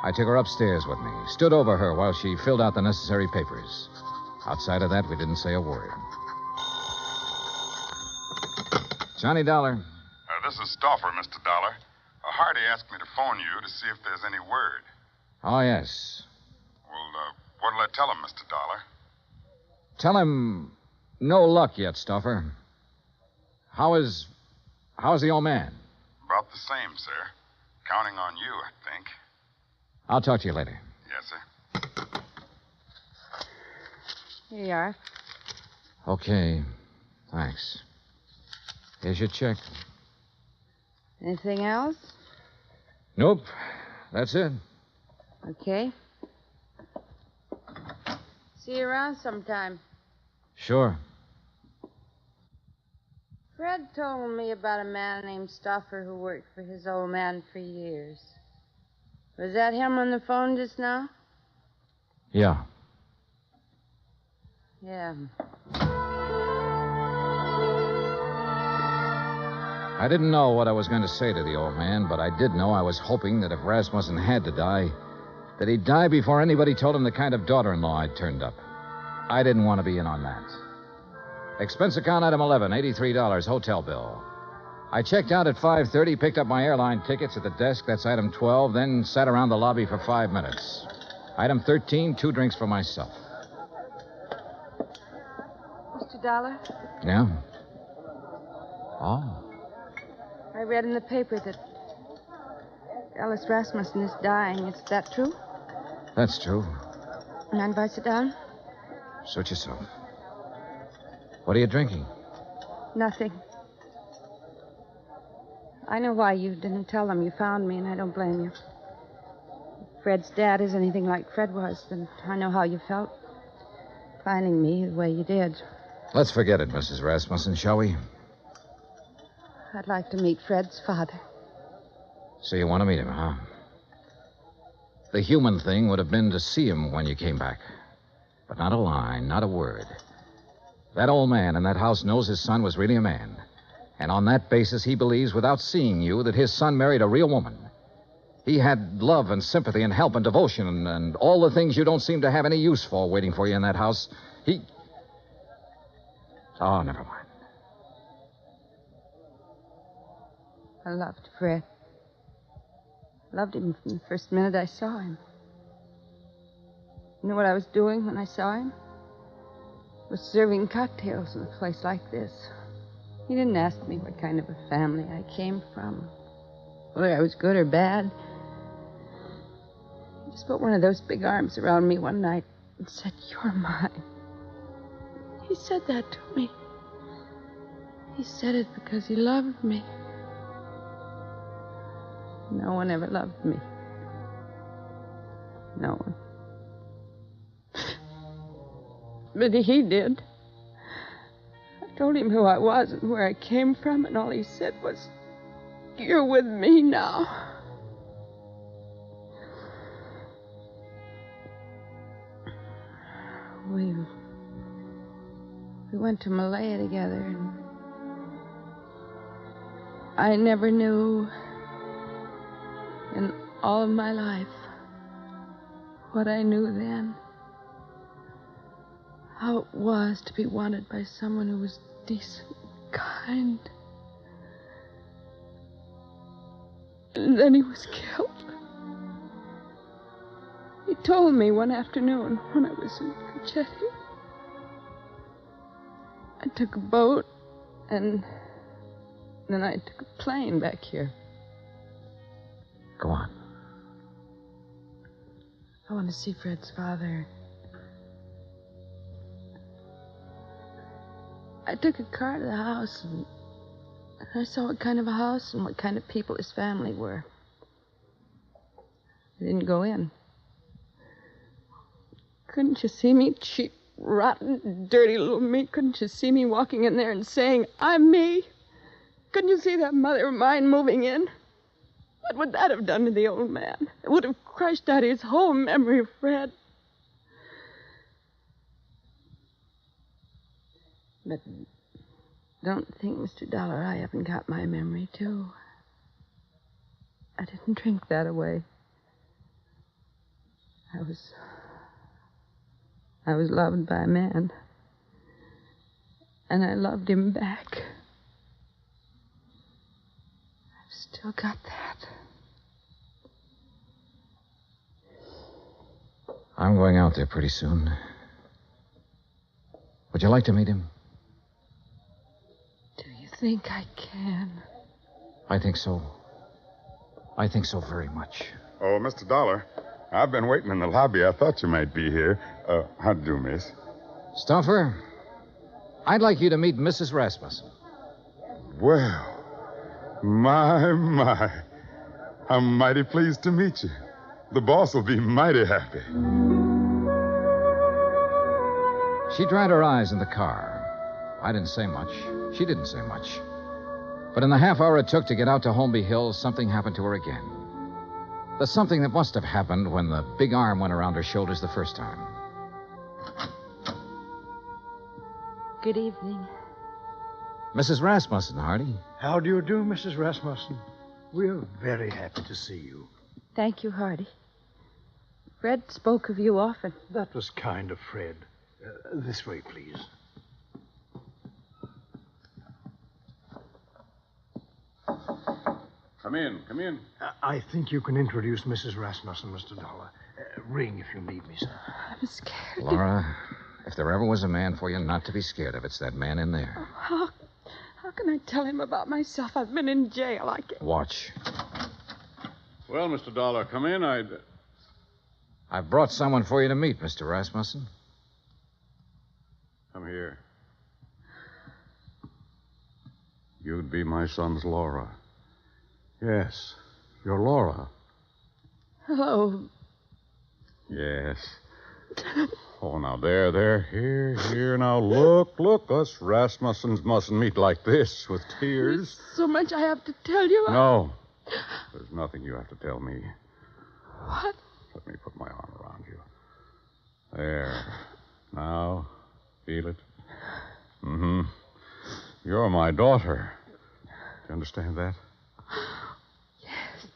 I took her upstairs with me, stood over her while she filled out the necessary papers. Outside of that, we didn't say a word. Johnny Dollar. This is Stauffer, Mr. Dollar. Hardy asked me to phone you to see if there's any word. Oh, yes. Well, what'll I tell him, Mr. Dollar? Tell him no luck yet, Stauffer. How's the old man? About the same, sir. Counting on you, I think. I'll talk to you later. Yes, sir. Here you are. Okay. Thanks. Here's your check. Anything else? Nope. That's it. Okay. See you around sometime. Sure. Fred told me about a man named Stauffer who worked for his old man for years. Was that him on the phone just now? Yeah. Yeah. I didn't know what I was going to say to the old man, but I did know I was hoping that if Rasmussen had to die, that he'd die before anybody told him the kind of daughter-in-law I'd turned up. I didn't want to be in on that. Expense account item 11, $83, hotel bill. I checked out at 5:30, picked up my airline tickets at the desk. That's item 12, then sat around the lobby for 5 minutes. Item 13, 2 drinks for myself. Mr. Dollar, Yeah? Oh. I read in the paper that Ellis Rasmussen is dying. Is that true? That's true. Mind if I sit down? Suit yourself. What are you drinking? Nothing. I know why you didn't tell them you found me, and I don't blame you. If Fred's dad is anything like Fred was, then I know how you felt. Finding me the way you did. Let's forget it, Mrs. Rasmussen, shall we? I'd like to meet Fred's father. So you want to meet him, huh? The human thing would have been to see him when you came back. But not a line, not a word. That old man in that house knows his son was really a man. And on that basis, he believes, without seeing you, that his son married a real woman. He had love and sympathy and help and devotion and all the things you don't seem to have any use for waiting for you in that house. Oh, never mind. I loved Fred. Loved him from the first minute I saw him. You know what I was doing when I saw him? I was serving cocktails in a place like this. He didn't ask me what kind of a family I came from, whether I was good or bad. He just put one of those big arms around me one night and said, "You're mine." He said that to me. He said it because he loved me. No one ever loved me. No one. But he did. I told him who I was and where I came from, and all he said was, "You're with me now." We went to Malaya together, and I never knew in all of my life what I knew then. How it was to be wanted by someone who was decent, kind. And then he was killed. He told me one afternoon when I was in Cochetti. I took a boat, and then I took a plane back here. Go on. I want to see Fred's father. I took a car to the house, and I saw what kind of a house and what kind of people his family were. I didn't go in. Couldn't you see me, cheap, rotten, dirty little me? Couldn't you see me walking in there and saying, I'm me? Couldn't you see that mother of mine moving in? What would that have done to the old man? It would have crushed out his whole memory of Fred. But don't think, Mr. Dollar, I haven't got my memory, too. I didn't drink that away. I was loved by a man. And I loved him back. I've still got that. I'm going out there pretty soon. Would you like to meet him? Do you think I can? I think so. I think so very much. Oh, Mr. Dollar, I've been waiting in the lobby. I thought you might be here. How'd you do, miss? Stuffer, I'd like you to meet Mrs. Rasmussen. Well, my. I'm mighty pleased to meet you. The boss will be mighty happy. She dried her eyes in the car. I didn't say much. She didn't say much. But in the half hour it took to get out to Holmby Hills, something happened to her again. The something that must have happened when the big arm went around her shoulders the first time. Good evening. Mrs. Rasmussen, Hardy. How do you do, Mrs. Rasmussen? We're very happy to see you. Thank you, Hardy. Fred spoke of you often. That was kind of Fred. This way, please. Come in. I think you can introduce Mrs. Rasmussen, Mr. Dollar. Ring if you need me, sir. I'm scared. Laura, if there ever was a man for you not to be scared of, it's that man in there. How can I tell him about myself? I've been in jail. I can't. Watch. Well, Mr. Dollar, come in. I've brought someone for you to meet, Mr. Rasmussen. Come here. You'd be my son's Laura. Yes, you're Laura. Hello. Yes. Oh, now, there. Here. Now, look. Us Rasmussens mustn't meet like this with tears. There's so much I have to tell you. No. There's nothing you have to tell me. What? Let me put my arm around you. There. Now, feel it? Mm-hmm. You're my daughter. Do you understand that? Yes.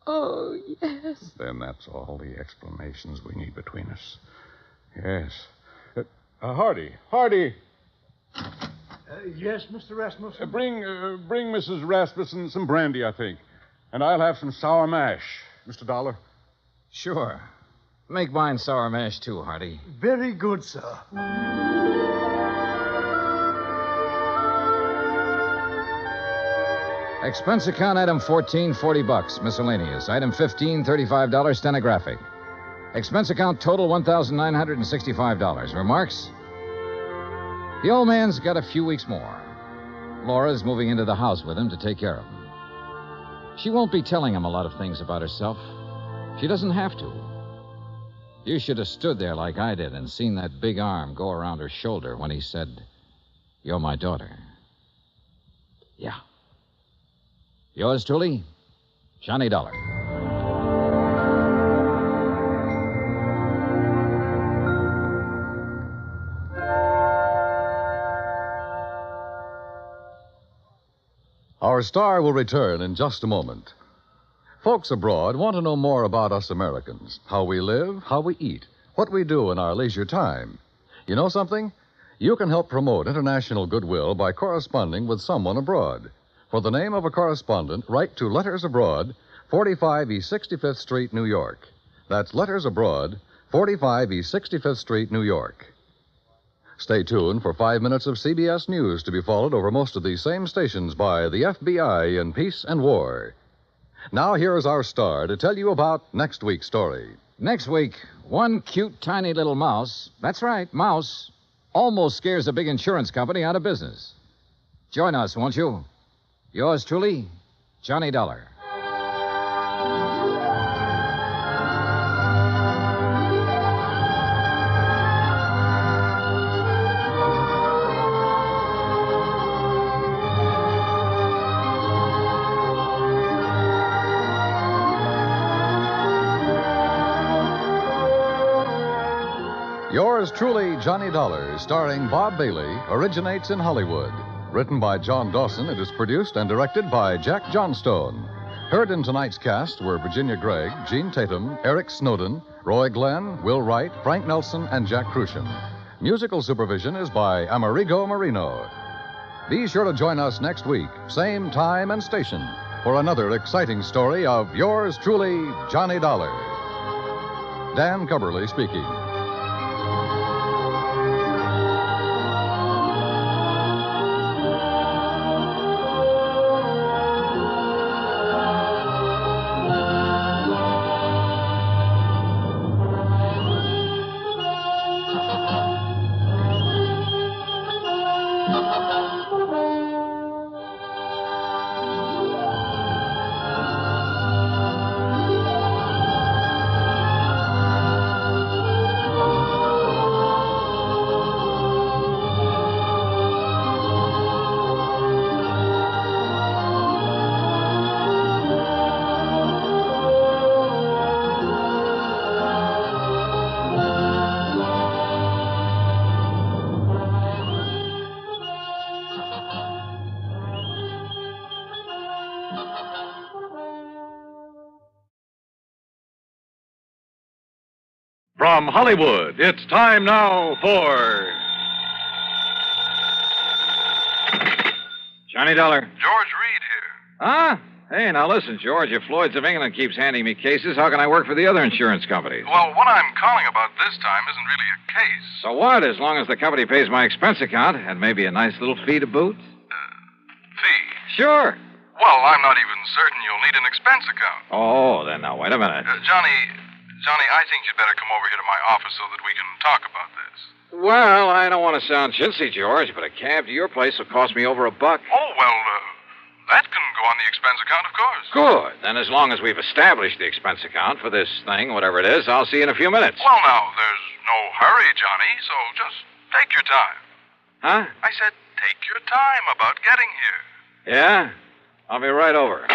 Oh, yes. Then that's all the explanations we need between us. Yes. Hardy. Yes, Mr. Rasmussen? Bring Mrs. Rasmussen some brandy, I think. And I'll have some sour mash. Mr. Dollar? Sure. Make mine sour mash, too, Hardy. Very good, sir. Expense account item 14, $40. Miscellaneous. Item 15, $35, stenographic. Expense account total $1,965. Remarks? The old man's got a few weeks more. Laura's moving into the house with him to take care of him. She won't be telling him a lot of things about herself. She doesn't have to. You should have stood there like I did and seen that big arm go around her shoulder when he said, "You're my daughter." Yeah. Yours truly, Johnny Dollar. Our star will return in just a moment. Folks abroad want to know more about us Americans, how we live, how we eat, what we do in our leisure time. You know something? You can help promote international goodwill by corresponding with someone abroad. For the name of a correspondent, write to Letters Abroad, 45 East 65th Street, New York. That's Letters Abroad, 45 East 65th Street, New York. Stay tuned for 5 minutes of CBS News to be followed over most of these same stations by the FBI in Peace and War. Now, here is our star to tell you about next week's story. Next week, one cute, tiny little mouse, that's right, mouse, almost scares a big insurance company out of business. Join us, won't you? Yours truly, Johnny Dollar. Yours truly, Johnny Dollar, starring Bob Bailey, originates in Hollywood. Written by John Dawson, it is produced and directed by Jack Johnstone. Heard in tonight's cast were Virginia Gregg, Gene Tatum, Eric Snowden, Roy Glenn, Will Wright, Frank Nelson, and Jack Crucian. Musical supervision is by Amerigo Marino. Be sure to join us next week, same time and station, for another exciting story of yours truly, Johnny Dollar. Dan Cubberly speaking. From Hollywood, it's time now for Johnny Dollar. George Reed here. Huh? Hey, now listen, George. If Floyd's of England keeps handing me cases, how can I work for the other insurance companies? Well, what I'm calling about this time isn't really a case. So what? As long as the company pays my expense account and maybe a nice little fee to boot? Fee? Sure. Well, I'm not even certain you'll need an expense account. Oh, then now, wait a minute. Johnny, I think you'd better come over here to my office so that we can talk about this. Well, I don't want to sound chintzy, George, but a cab to your place will cost me over $1. Oh, well, that can go on the expense account, of course. Good. Then as long as we've established the expense account for this thing, whatever it is, I'll see you in a few minutes. Well, now, there's no hurry, Johnny, so just take your time. Huh? I said take your time about getting here. Yeah? I'll be right over.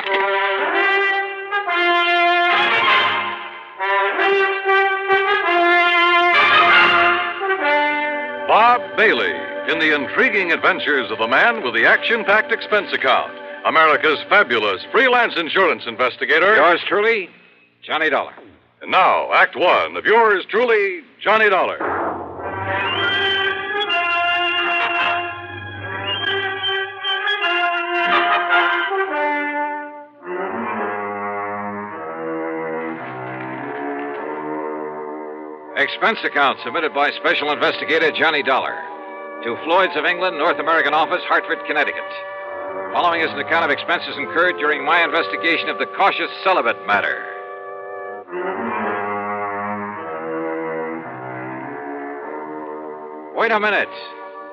Bob Bailey in the intriguing adventures of the man with the action-packed expense account, America's fabulous freelance insurance investigator. Yours truly, Johnny Dollar. And now, Act One of yours truly, Johnny Dollar. Expense account submitted by Special Investigator Johnny Dollar to Floyd's of England, North American Office, Hartford, Connecticut. Following is an account of expenses incurred during my investigation of the cautious celibate matter. Wait a minute.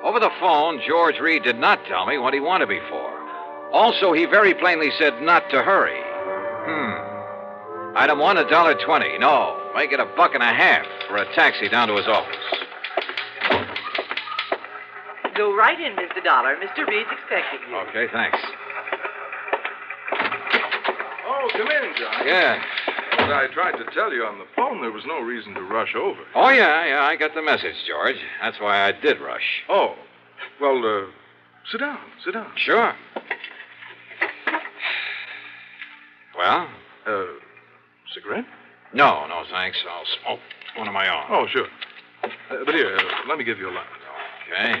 Over the phone, George Reed did not tell me what he wanted me for. Also, he very plainly said not to hurry. Item 1, $1.20. No, make it $1.50 for a taxi down to his office. Go right in, Mr. Dollar. Mr. Reed's expecting you. Okay, thanks. Oh, come in, John. Yeah. As I tried to tell you on the phone, there was no reason to rush over. Oh, yeah, I got the message, George. That's why I did rush. Oh. Well, sit down. Sure. Well? Cigarette? No, thanks. I'll smoke one of my own. Oh, sure. But here, let me give you a light. Okay.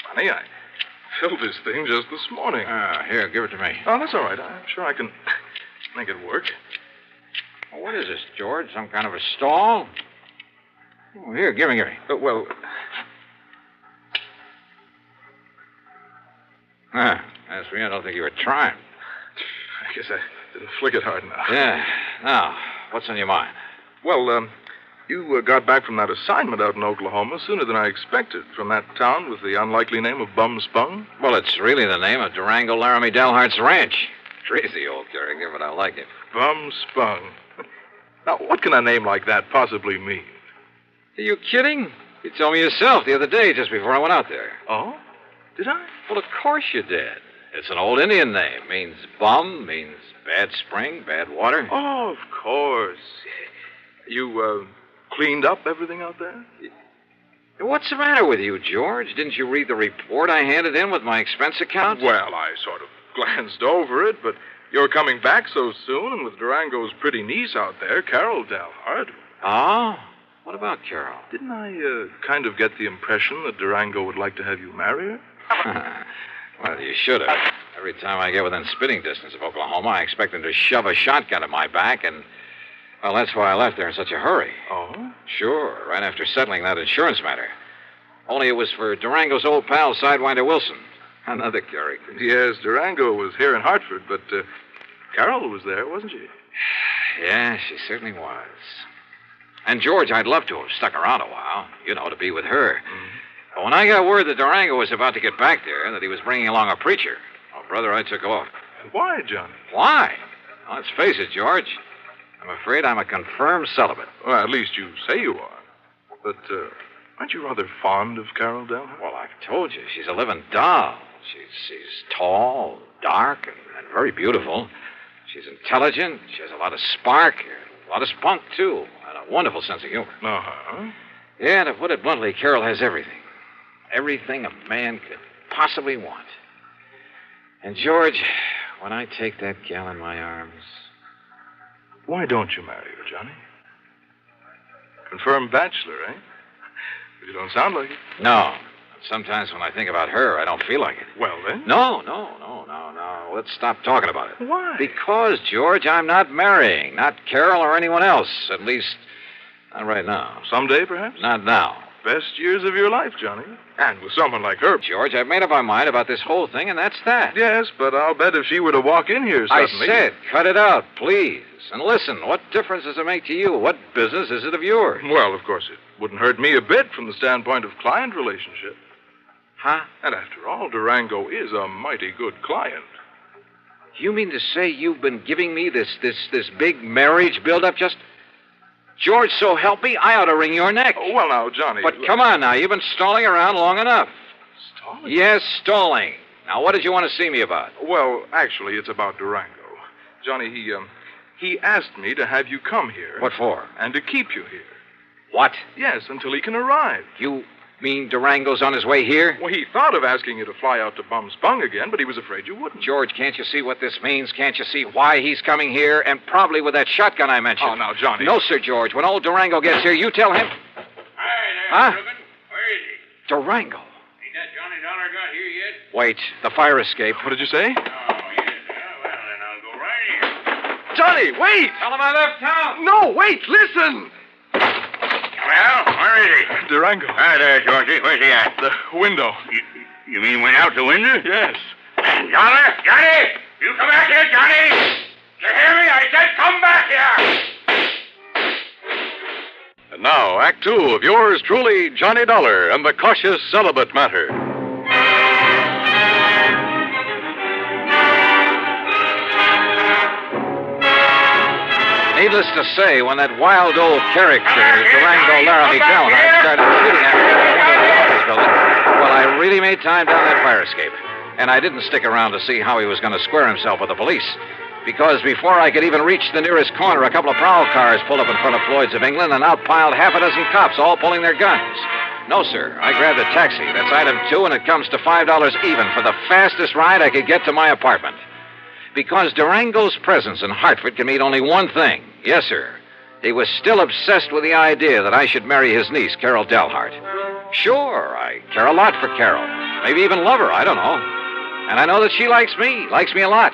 Funny, I filled this thing just this morning. Here, give it to me. Oh, that's all right. I'm sure I can Make it work. Well, what is this, George? Some kind of a stall? Oh, here, give me. Well... As for you, I don't think you were trying. I guess I didn't flick it hard enough. Yeah. Now, what's on your mind? Well, you got back from that assignment out in Oklahoma sooner than I expected, from that town with the unlikely name of Bum Spung. Well, it's really the name of Durango Laramie Delhart's ranch. Crazy old character, but I like it. Bum Spung. Now, what can a name like that possibly mean? Are you kidding? You told me yourself the other day, just before I went out there. Oh? Did I? Well, of course you did. It's an old Indian name. Means bum, means bad spring, bad water. Oh, of course. You, cleaned up everything out there? What's the matter with you, George? Didn't you read the report I handed in with my expense account? Well, I sort of glanced over it, but you're coming back so soon, and with Durango's pretty niece out there, Carol Dalhart. Oh? What about Carol? Didn't I, kind of get the impression that Durango would like to have you marry her? Well, you should have. Every time I get within spitting distance of Oklahoma, I expect them to shove a shotgun at my back, and, well, that's why I left there in such a hurry. Oh? Sure, right after settling that insurance matter. Only it was for Durango's old pal, Sidewinder Wilson. Another character. Yes, Durango was here in Hartford, but Carol was there, wasn't she? Yeah, she certainly was. And, George, I'd love to have stuck around a while, to be with her. But when I got word that Durango was about to get back there, that he was bringing along a preacher, brother, I took off. Why, Johnny? Why? Well, let's face it, George. I'm afraid I'm a confirmed celibate. Well, at least you say you are. But, aren't you rather fond of Carol Dalhart? Well, I've told you, she's a living doll. She's tall, dark, and very beautiful. She's intelligent. She has a lot of spark, a lot of spunk, too, and a wonderful sense of humor. Uh-huh. Yeah, to put it bluntly, Carol has everything. Everything a man could possibly want. And, George, when I take that gal in my arms... Why don't you marry her, Johnny? Confirmed bachelor, eh? You don't sound like it. No. Sometimes when I think about her, I don't feel like it. Well, then? No. Let's stop talking about it. Why? Because, George, I'm not marrying. Not Carol or anyone else. At least, not right now. Someday, perhaps? Not now. Best years of your life, Johnny. And with someone like her. George, I've made up my mind about this whole thing, and that's that. Yes, but I'll bet if she were to walk in here suddenly... I said, cut it out, please. And listen, what difference does it make to you? What business is it of yours? Well, of course, it wouldn't hurt me a bit from the standpoint of client relationship. Huh? And after all, Durango is a mighty good client. You mean to say you've been giving me this big marriage build-up just... George, so help me, I ought to wring your neck. Oh, well, now, Johnny... But come on now, you've been stalling around long enough. Stalling? Yes, stalling. Now, what did you want to see me about? Well, actually, it's about Durango. Johnny, he asked me to have you come here. What for? And to keep you here. What? Yes, until he can arrive. You mean Durango's on his way here? Well, he thought of asking you to fly out to Bum Spung again, but he was afraid you wouldn't. George, can't you see what this means? Can't you see why he's coming here? And probably with that shotgun I mentioned. Oh, now, Johnny. No, sir, George. When old Durango gets here, you tell him... Hi there, Huh? Reuben. Where is he? Durango. Ain't that Johnny Dollar got here yet? Wait, the fire escape. What did you say? Oh, yes. Well, then I'll go right in. Johnny, wait! Tell him I left town. No, wait, listen! Well, where is he? Durango. Hi there, Georgie. Where's he at? The window. You mean went out the window? Yes. Dollar? Johnny! You come back here, Johnny! You hear me? I said come back here! And now, Act Two of yours truly, Johnny Dollar and the Cautious Celibate Matter. Needless to say, when that wild old character, Durango Laramie Delhart, started shooting at me from the window of the office building, well, I really made time down that fire escape. And I didn't stick around to see how he was going to square himself with the police. Because before I could even reach the nearest corner, a couple of prowl cars pulled up in front of Floyd's of England, and out piled half a dozen cops, all pulling their guns. No, sir. I grabbed a taxi. That's item 2, and it comes to $5 even for the fastest ride I could get to my apartment. Because Durango's presence in Hartford can mean only one thing. Yes, sir. He was still obsessed with the idea that I should marry his niece, Carol Dalhart. Sure, I care a lot for Carol. Maybe even love her, I don't know. And I know that she likes me a lot.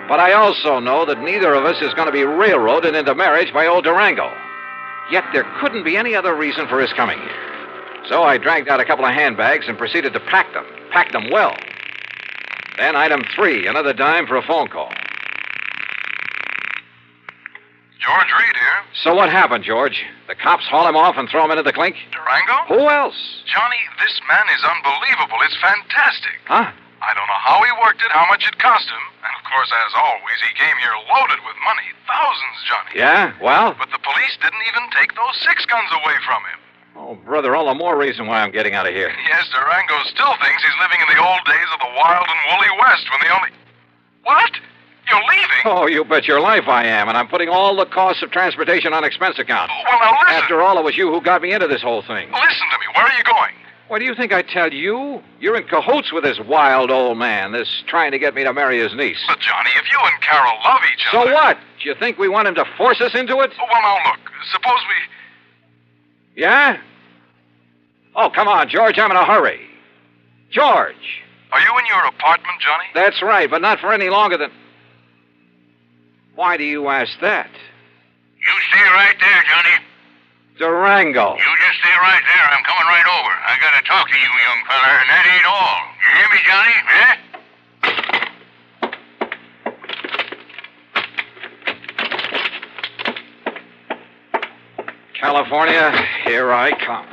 But I also know that neither of us is going to be railroaded into marriage by old Durango. Yet there couldn't be any other reason for his coming here. So I dragged out a couple of handbags and proceeded to pack them well. Then item 3, another dime for a phone call. George Reed here. So what happened, George? The cops haul him off and throw him into the clink? Durango? Who else? Johnny, this man is unbelievable. It's fantastic. Huh? I don't know how he worked it, how much it cost him. And, of course, as always, he came here loaded with money. Thousands, Johnny. Yeah? Well? But the police didn't even take those 6 guns away from him. Oh, brother, all the more reason why I'm getting out of here. Yes, Durango still thinks he's living in the old days of the wild and woolly West when the only... What? You're leaving? Oh, you bet your life I am, and I'm putting all the costs of transportation on expense account. Well, now listen. After all, it was you who got me into this whole thing. Listen to me. Where are you going? What do you think I tell you? You're in cahoots with this wild old man, this trying to get me to marry his niece. But, Johnny, if you and Carol love each other... So what? Do you think we want him to force us into it? Oh, well, now, look. Suppose we... Yeah? Oh, come on, George. I'm in a hurry. George! Are you in your apartment, Johnny? That's right, but not for any longer than... Why do you ask that? You stay right there, Johnny. Durango. You just stay right there. I'm coming right over. I gotta talk to you, young feller, and that ain't all. You hear me, Johnny? California, here I come.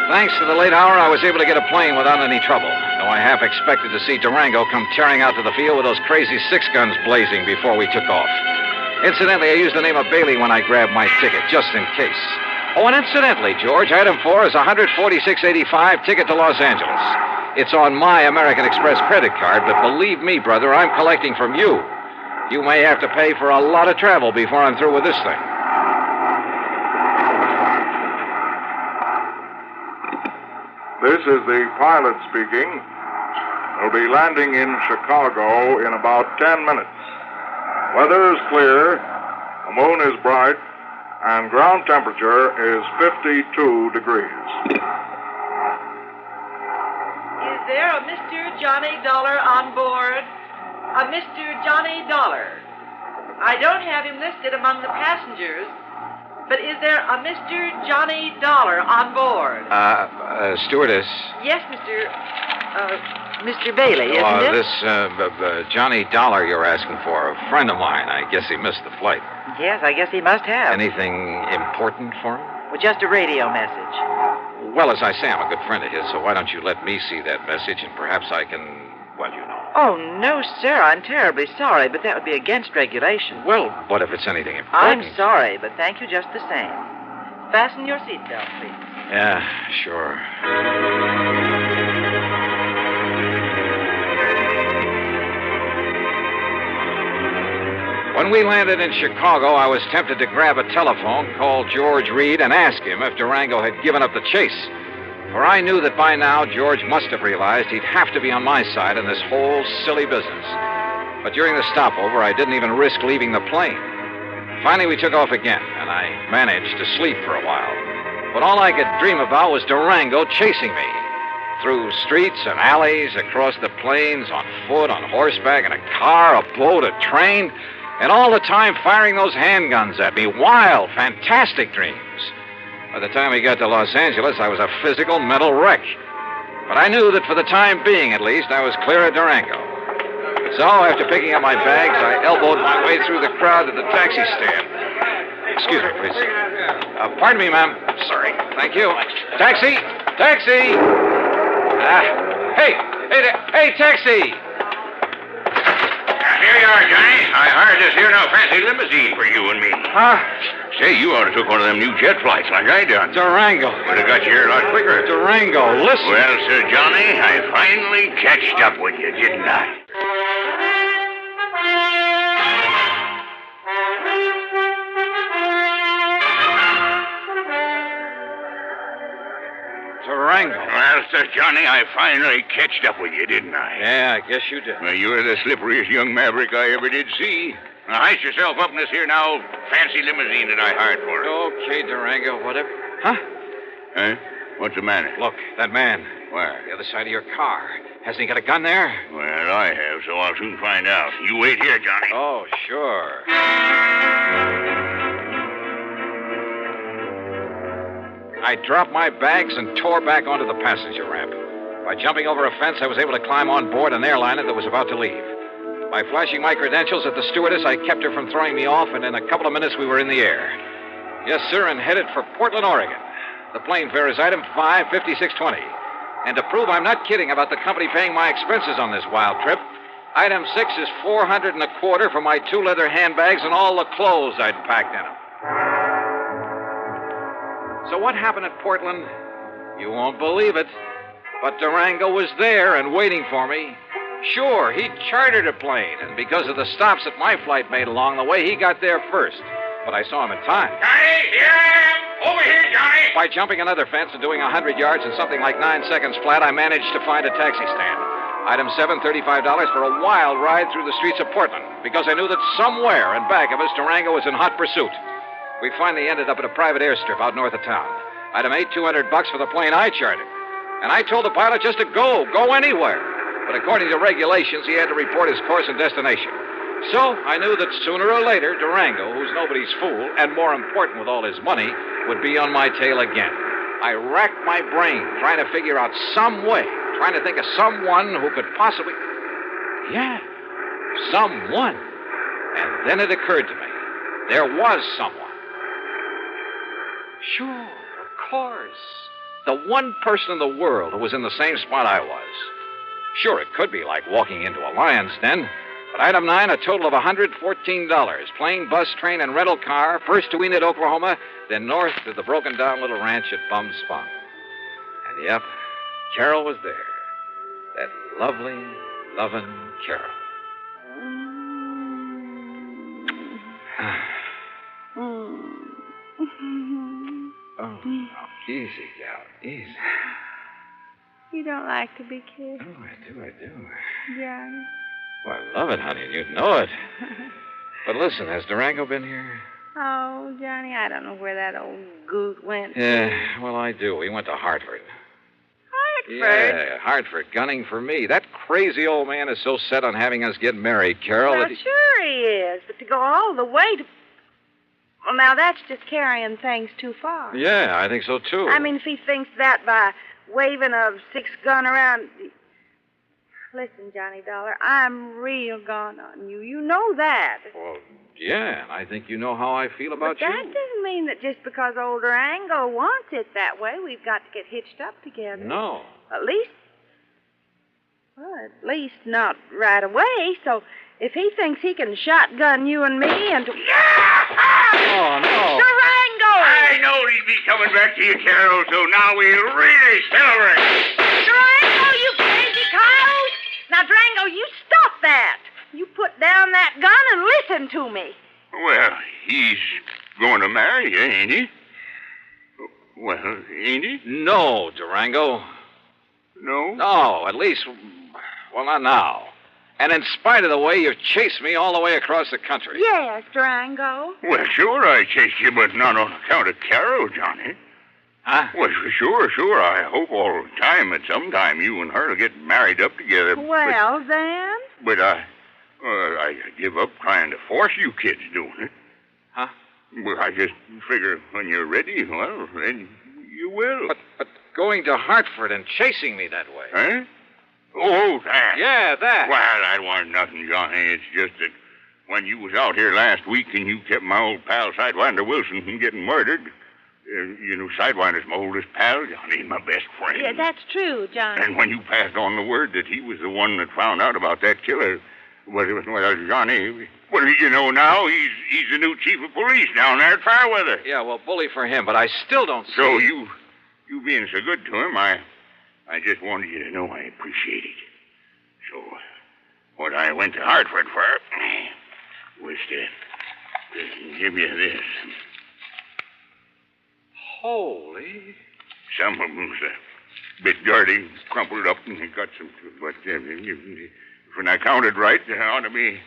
Thanks to the late hour, I was able to get a plane without any trouble, though I half expected to see Durango come tearing out to the field with those crazy 6 guns blazing before we took off. Incidentally, I used the name of Bailey when I grabbed my ticket, just in case. Oh, and incidentally, George, item 4 is a $146.85 ticket to Los Angeles. It's on my American Express credit card, but believe me, brother, I'm collecting from you. You may have to pay for a lot of travel before I'm through with this thing. This is the pilot speaking. We'll be landing in Chicago in about 10 minutes. Weather is clear, the moon is bright, and ground temperature is 52 degrees. Is there a Mr. Johnny Dollar on board? A Mr. Johnny Dollar. I don't have him listed among the passengers, but is there a Mr. Johnny Dollar on board? Stewardess. Yes, Mr. Bailey, isn't it? This Johnny Dollar you're asking for, a friend of mine. I guess he missed the flight. Yes, I guess he must have. Anything important for him? Well, just a radio message. Well, as I say, I'm a good friend of his, so why don't you let me see that message, and perhaps I can, well, you know. Oh, no, sir. I'm terribly sorry, but that would be against regulation. Well, what if it's anything important? I'm sorry, but thank you just the same. Fasten your seatbelt, please. Yeah, sure. When we landed in Chicago, I was tempted to grab a telephone, call George Reed, and ask him if Durango had given up the chase. For I knew that by now George must have realized he'd have to be on my side in this whole silly business. But during the stopover, I didn't even risk leaving the plane. Finally, we took off again, and I managed to sleep for a while. But all I could dream about was Durango chasing me. Through streets and alleys, across the plains, on foot, on horseback, in a car, a boat, a train, and all the time firing those handguns at me. Wild, fantastic dreams. By the time we got to Los Angeles, I was a physical, mental wreck. But I knew that for the time being, at least, I was clear of Durango. So, after picking up my bags, I elbowed my way through the crowd to the taxi stand. Excuse me, please. Pardon me, ma'am. Sorry. Thank you. Taxi! Taxi! Hey, taxi! Here you are, Johnny. I hired this here now fancy limousine for you and me. Huh? Say, you ought to took one of them new jet flights like I done. Durango. Would have got you here a lot quicker. Durango, listen. Well, Sir Johnny, I finally catched up with you, didn't I? Durango. Well, Sir Johnny, I finally catched up with you, didn't I? Yeah, I guess you did. Well, you're the slipperiest young maverick I ever did see. Now, heist yourself up in this here now fancy limousine that I hired for us. Okay, Durango, whatever. Huh? Huh? What's the matter? Look, that man. Where? The other side of your car. Hasn't he got a gun there? Well, I have, so I'll soon find out. You wait here, Johnny. Oh, sure. I dropped my bags and tore back onto the passenger ramp. By jumping over a fence, I was able to climb on board an airliner that was about to leave. By flashing my credentials at the stewardess, I kept her from throwing me off, and in a couple of minutes we were in the air. Yes, sir, and headed for Portland, Oregon. The plane fare is item 55620. And to prove I'm not kidding about the company paying my expenses on this wild trip, item 6 is $425 for my 2 leather handbags and all the clothes I'd packed in them. So what happened at Portland? You won't believe it. But Durango was there and waiting for me. Sure, he chartered a plane, and because of the stops that my flight made along the way, he got there first. But I saw him in time. Johnny, here I am! Over here, Johnny! By jumping another fence and doing 100 yards in something like 9 seconds flat, I managed to find a taxi stand. Item 7, $35 for a wild ride through the streets of Portland, because I knew that somewhere in back of us, Durango was in hot pursuit. We finally ended up at a private airstrip out north of town. Item 8, $200 for the plane I chartered. And I told the pilot just to go anywhere. But according to regulations, he had to report his course and destination. So I knew that sooner or later, Durango, who's nobody's fool, and more important with all his money, would be on my tail again. I racked my brain trying to figure out some way, trying to think of someone who could possibly... Yeah, someone. And then it occurred to me. There was someone. Sure, of course. The one person in the world who was in the same spot I was. Sure, it could be like walking into a lion's den. But item 9, a total of $114. Plane, bus, train, and rental car. First to Enid, Oklahoma, then north to the broken-down little ranch at Bum Spong. And yep, Carol was there. That lovely, loving Carol. Oh, easy, gal, easy. You don't like to be kissed? Oh, I do. Johnny. Oh, I love it, honey, and you'd know it. But listen, has Durango been here? Oh, Johnny, I don't know where that old goot went. Yeah, well, I do. He went to Hartford. Hartford? Yeah, Hartford, gunning for me. That crazy old man is so set on having us get married, Carol. Well, that he... sure he is, but to go all the way to... Well, now, that's just carrying things too far. Yeah, I think so, too. I mean, if he thinks that by waving a 6-gun around... Listen, Johnny Dollar, I'm real gone on you. You know that. Well, yeah, and I think you know how I feel about But that doesn't mean that just because old Durango wants it that way, we've got to get hitched up together. No. At least not right away. So if he thinks he can shotgun you and me and... Oh, no. Durango! I knowed he'd be coming back to you, Carol, so now we really celebrate. Durango, you crazy coyote! Now, Durango, you stop that. You put down that gun and listen to me. Well, he's going to marry you, ain't he? Well, ain't he? No, Durango. No? No, at least, well, not now. And in spite of the way you've chased me all the way across the country. Yes, Durango. Well, sure I chased you, but not on account of Carol, Johnny. Huh? Well, sure. I hope all the time that sometime you and her will get married up together. Well, then? But I give up trying to force you kids doing it. Huh? Well, I just figure when you're ready, well, then you will. But going to Hartford and chasing me that way. Huh? Oh, that. Yeah, that. Well, that wasn't nothing, Johnny. It's just that when you was out here last week and you kept my old pal Sidewinder Wilson from getting murdered, you know, Sidewinder's my oldest pal, Johnny, my best friend. Yeah, that's true, Johnny. And when you passed on the word that he was the one that found out about that killer, well, Johnny, what do you know now? He's the new chief of police down there at Fairweather. Yeah, well, bully for him, but I still don't see... So you being so good to him, I just wanted you to know I appreciate it. So, what I went to Hartford for was to give you this. Holy... Some of them's a bit dirty, crumpled up, and they got some... But when I counted right, there ought to be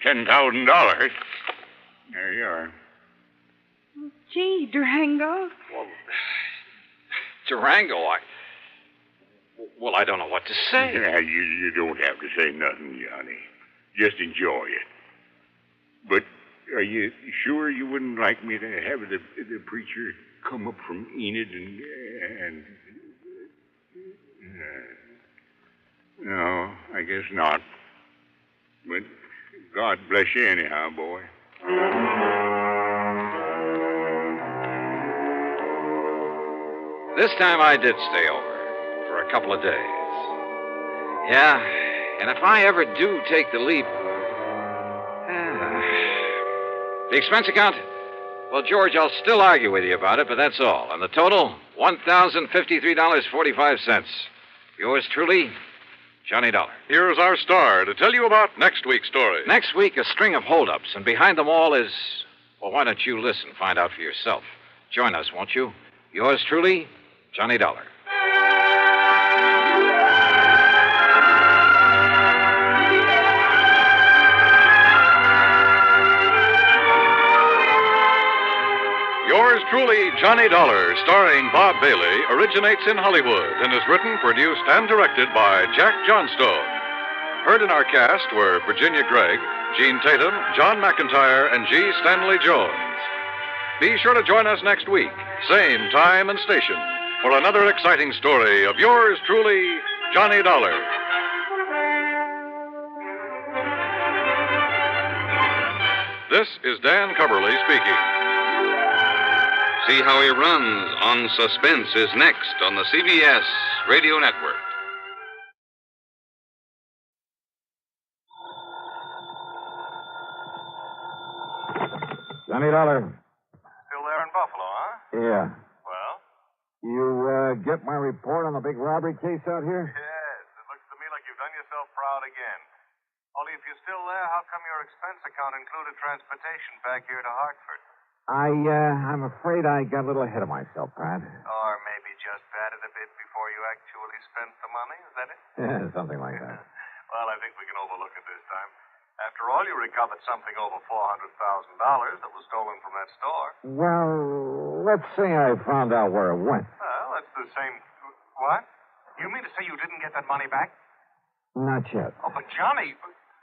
$10,000. There you are. Gee, Durango. Well, Durango, Well, I don't know what to say. Yeah, you don't have to say nothing, Johnny. Just enjoy it. But are you sure you wouldn't like me to have the preacher come up from Enid and no, I guess not. But God bless you anyhow, boy. This time I did stay over for a couple of days. Yeah, and if I ever do take the leap... The expense account? Well, George, I'll still argue with you about it, but that's all. And the total? $1,053.45. Yours truly, Johnny Dollar. Here's our star to tell you about next week's story. Next week, a string of holdups, and behind them all is... Well, why don't you listen, find out for yourself. Join us, won't you? Yours truly, Johnny Dollar. Yours truly, Johnny Dollar, starring Bob Bailey, originates in Hollywood and is written, produced, and directed by Jack Johnstone. Heard in our cast were Virginia Gregg, Gene Tatum, John McIntyre, and G. Stanley Jones. Be sure to join us next week, same time and station, for another exciting story of yours truly, Johnny Dollar. This is Dan Coverly speaking. See How He Runs on Suspense is next on the CBS Radio Network. Johnny Dollar. Still there in Buffalo, huh? Yeah. Well? You get my report on the big robbery case out here? Yes. It looks to me like you've done yourself proud again. Only if you're still there, how come your expense account included transportation back here to Hartford? I'm afraid I got a little ahead of myself, Pat. Or maybe just batted a bit before you actually spent the money, is that it? Yeah, something like that. Well, I think we can overlook it this time. After all, you recovered something over $400,000 that was stolen from that store. Well, let's say I found out where it went. Well, that's the same... What? You mean to say you didn't get that money back? Not yet. Oh, but Johnny...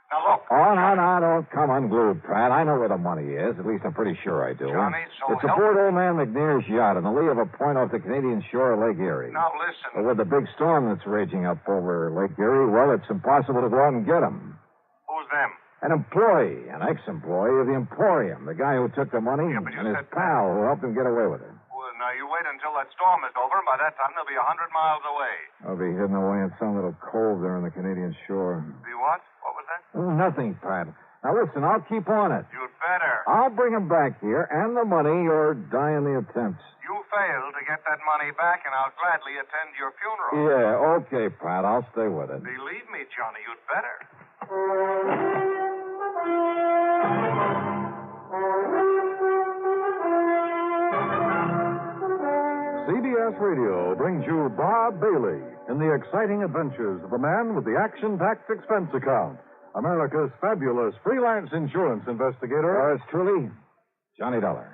Now, look. Oh, no, don't come unglued, Pratt. I know where the money is. At least I'm pretty sure I do. Johnny, so it's aboard old man McNair's yacht in the lee of a point off the Canadian shore of Lake Erie. Now, listen. But with the big storm that's raging up over Lake Erie, well, it's impossible to go out and get him. Who's them? An employee, an ex-employee of the Emporium, the guy who took the money, and his pal who helped him get away with it. Well, now, you wait until that storm is over, and by that time they'll be 100 miles away. I'll be hidden away in some little cove there on the Canadian shore. Be what? What was that? Oh, nothing, Pratt. Now, listen, I'll keep on it. You'd better. I'll bring him back here, and the money, or die in the attempts. You fail to get that money back, and I'll gladly attend your funeral. Yeah, okay, Pratt. I'll stay with it. Believe me, Johnny, you'd better. CBS Radio brings you Bob Bailey in the exciting adventures of a man with the action-packed expense account, America's fabulous freelance insurance investigator. Yours truly, Johnny Dollar.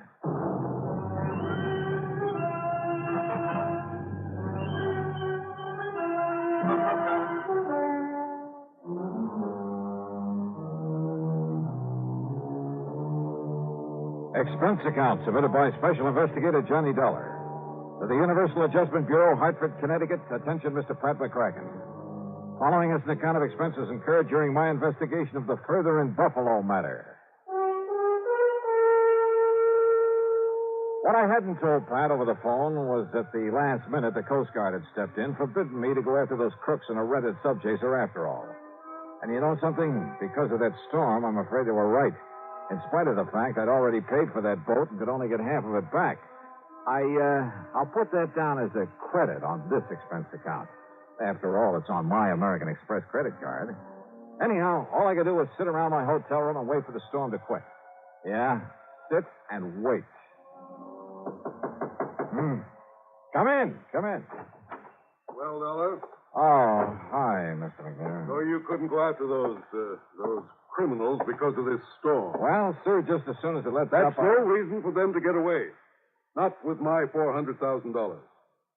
Expense account submitted by Special Investigator Johnny Dollar. To the Universal Adjustment Bureau, Hartford, Connecticut. Attention, Mr. Pratt McCracken. Following is an account of expenses incurred during my investigation of the Further in Buffalo matter. What I hadn't told Pratt over the phone was that the last minute the Coast Guard had stepped in, forbidding me to go after those crooks in a rented subchaser after all. And you know something? Because of that storm, I'm afraid they were right. In spite of the fact I'd already paid for that boat and could only get half of it back. I'll put that down as a credit on this expense account. After all, it's on my American Express credit card. Anyhow, all I could do was sit around my hotel room and wait for the storm to quit. Yeah, sit and wait. Come in. Well, Dollar? Oh, hi, Mr. McNair. So you couldn't go after those criminals because of this storm. Well, sir, just as soon as it lets That's up... no reason for them to get away. Not with my $400,000.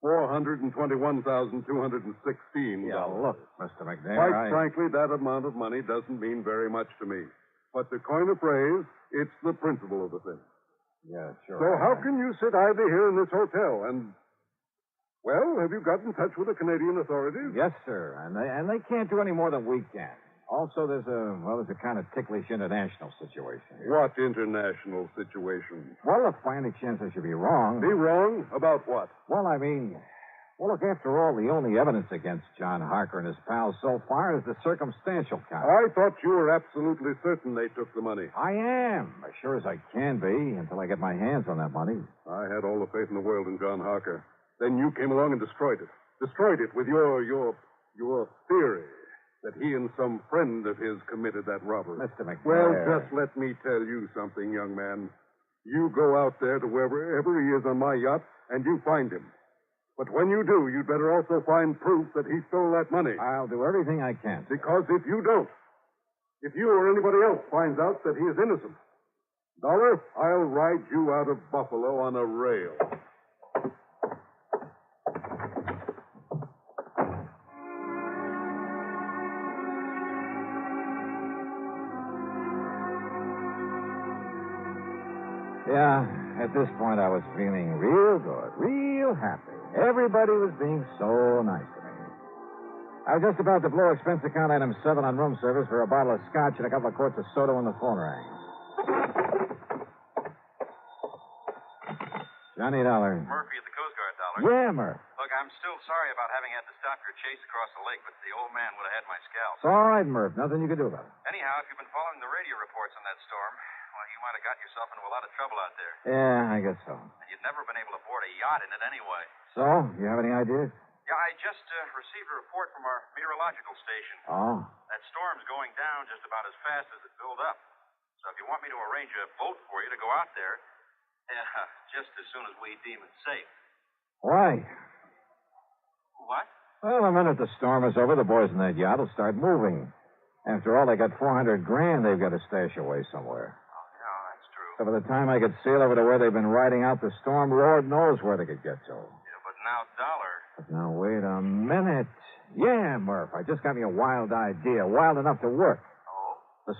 $421,216. Yeah, look, Mr. McNair, Quite frankly, that amount of money doesn't mean very much to me. But to coin a phrase, it's the principle of the thing. Yeah, sure. So how can you sit idly here in this hotel and... Well, have you got in touch with the Canadian authorities? Yes, sir. And they can't do any more than we can. Also, there's a kind of ticklish international situation here. What international situation? Well, look, by any chance I should be wrong. Be wrong? About what? Well, look, after all, the only evidence against John Harker and his pals so far is the circumstantial count. I thought you were absolutely certain they took the money. I am, as sure as I can be, until I get my hands on that money. I had all the faith in the world in John Harker. Then you came along and destroyed it. Destroyed it with your theory that he and some friend of his committed that robbery. Mr. McNair. Well, just let me tell you something, young man. You go out there to wherever he is on my yacht, and you find him. But when you do, you'd better also find proof that he stole that money. I'll do everything I can. Because if you don't, if you or anybody else finds out that he is innocent, Dollar, I'll ride you out of Buffalo on a rail. Yeah, at this point I was feeling real good, real happy. Everybody was being so nice to me. I was just about to blow expense account item 7 on room service for a bottle of scotch and a couple of quarts of soda when the phone rang. Johnny Dollar. Murphy at the Coast Guard, Dollar. Yeah, Murph. Look, I'm still sorry about having had to stop your chase across the lake, but the old man would have had my scalp. It's all right, Murph. Nothing you can do about it. Anyhow, if you've been following the radio reports on that storm, well, you might have got yourself into a lot of trouble out there. Yeah, I guess so. And you'd never been able to board a yacht in it anyway. So, you have any ideas? Yeah, I just received a report from our meteorological station. Oh. That storm's going down just about as fast as it built up. So if you want me to arrange a boat for you to go out there, just as soon as we deem it safe. Why? What? Well, the minute the storm is over, the boys in that yacht will start moving. After all, they got $400,000 they've got to stash away somewhere. Oh, yeah, that's true. So by the time I could sail over to where they've been riding out the storm, Lord knows where they could get to. Yeah, but now, Dollar. But now, wait a minute. Yeah, Murph, I just got me a wild idea, wild enough to work.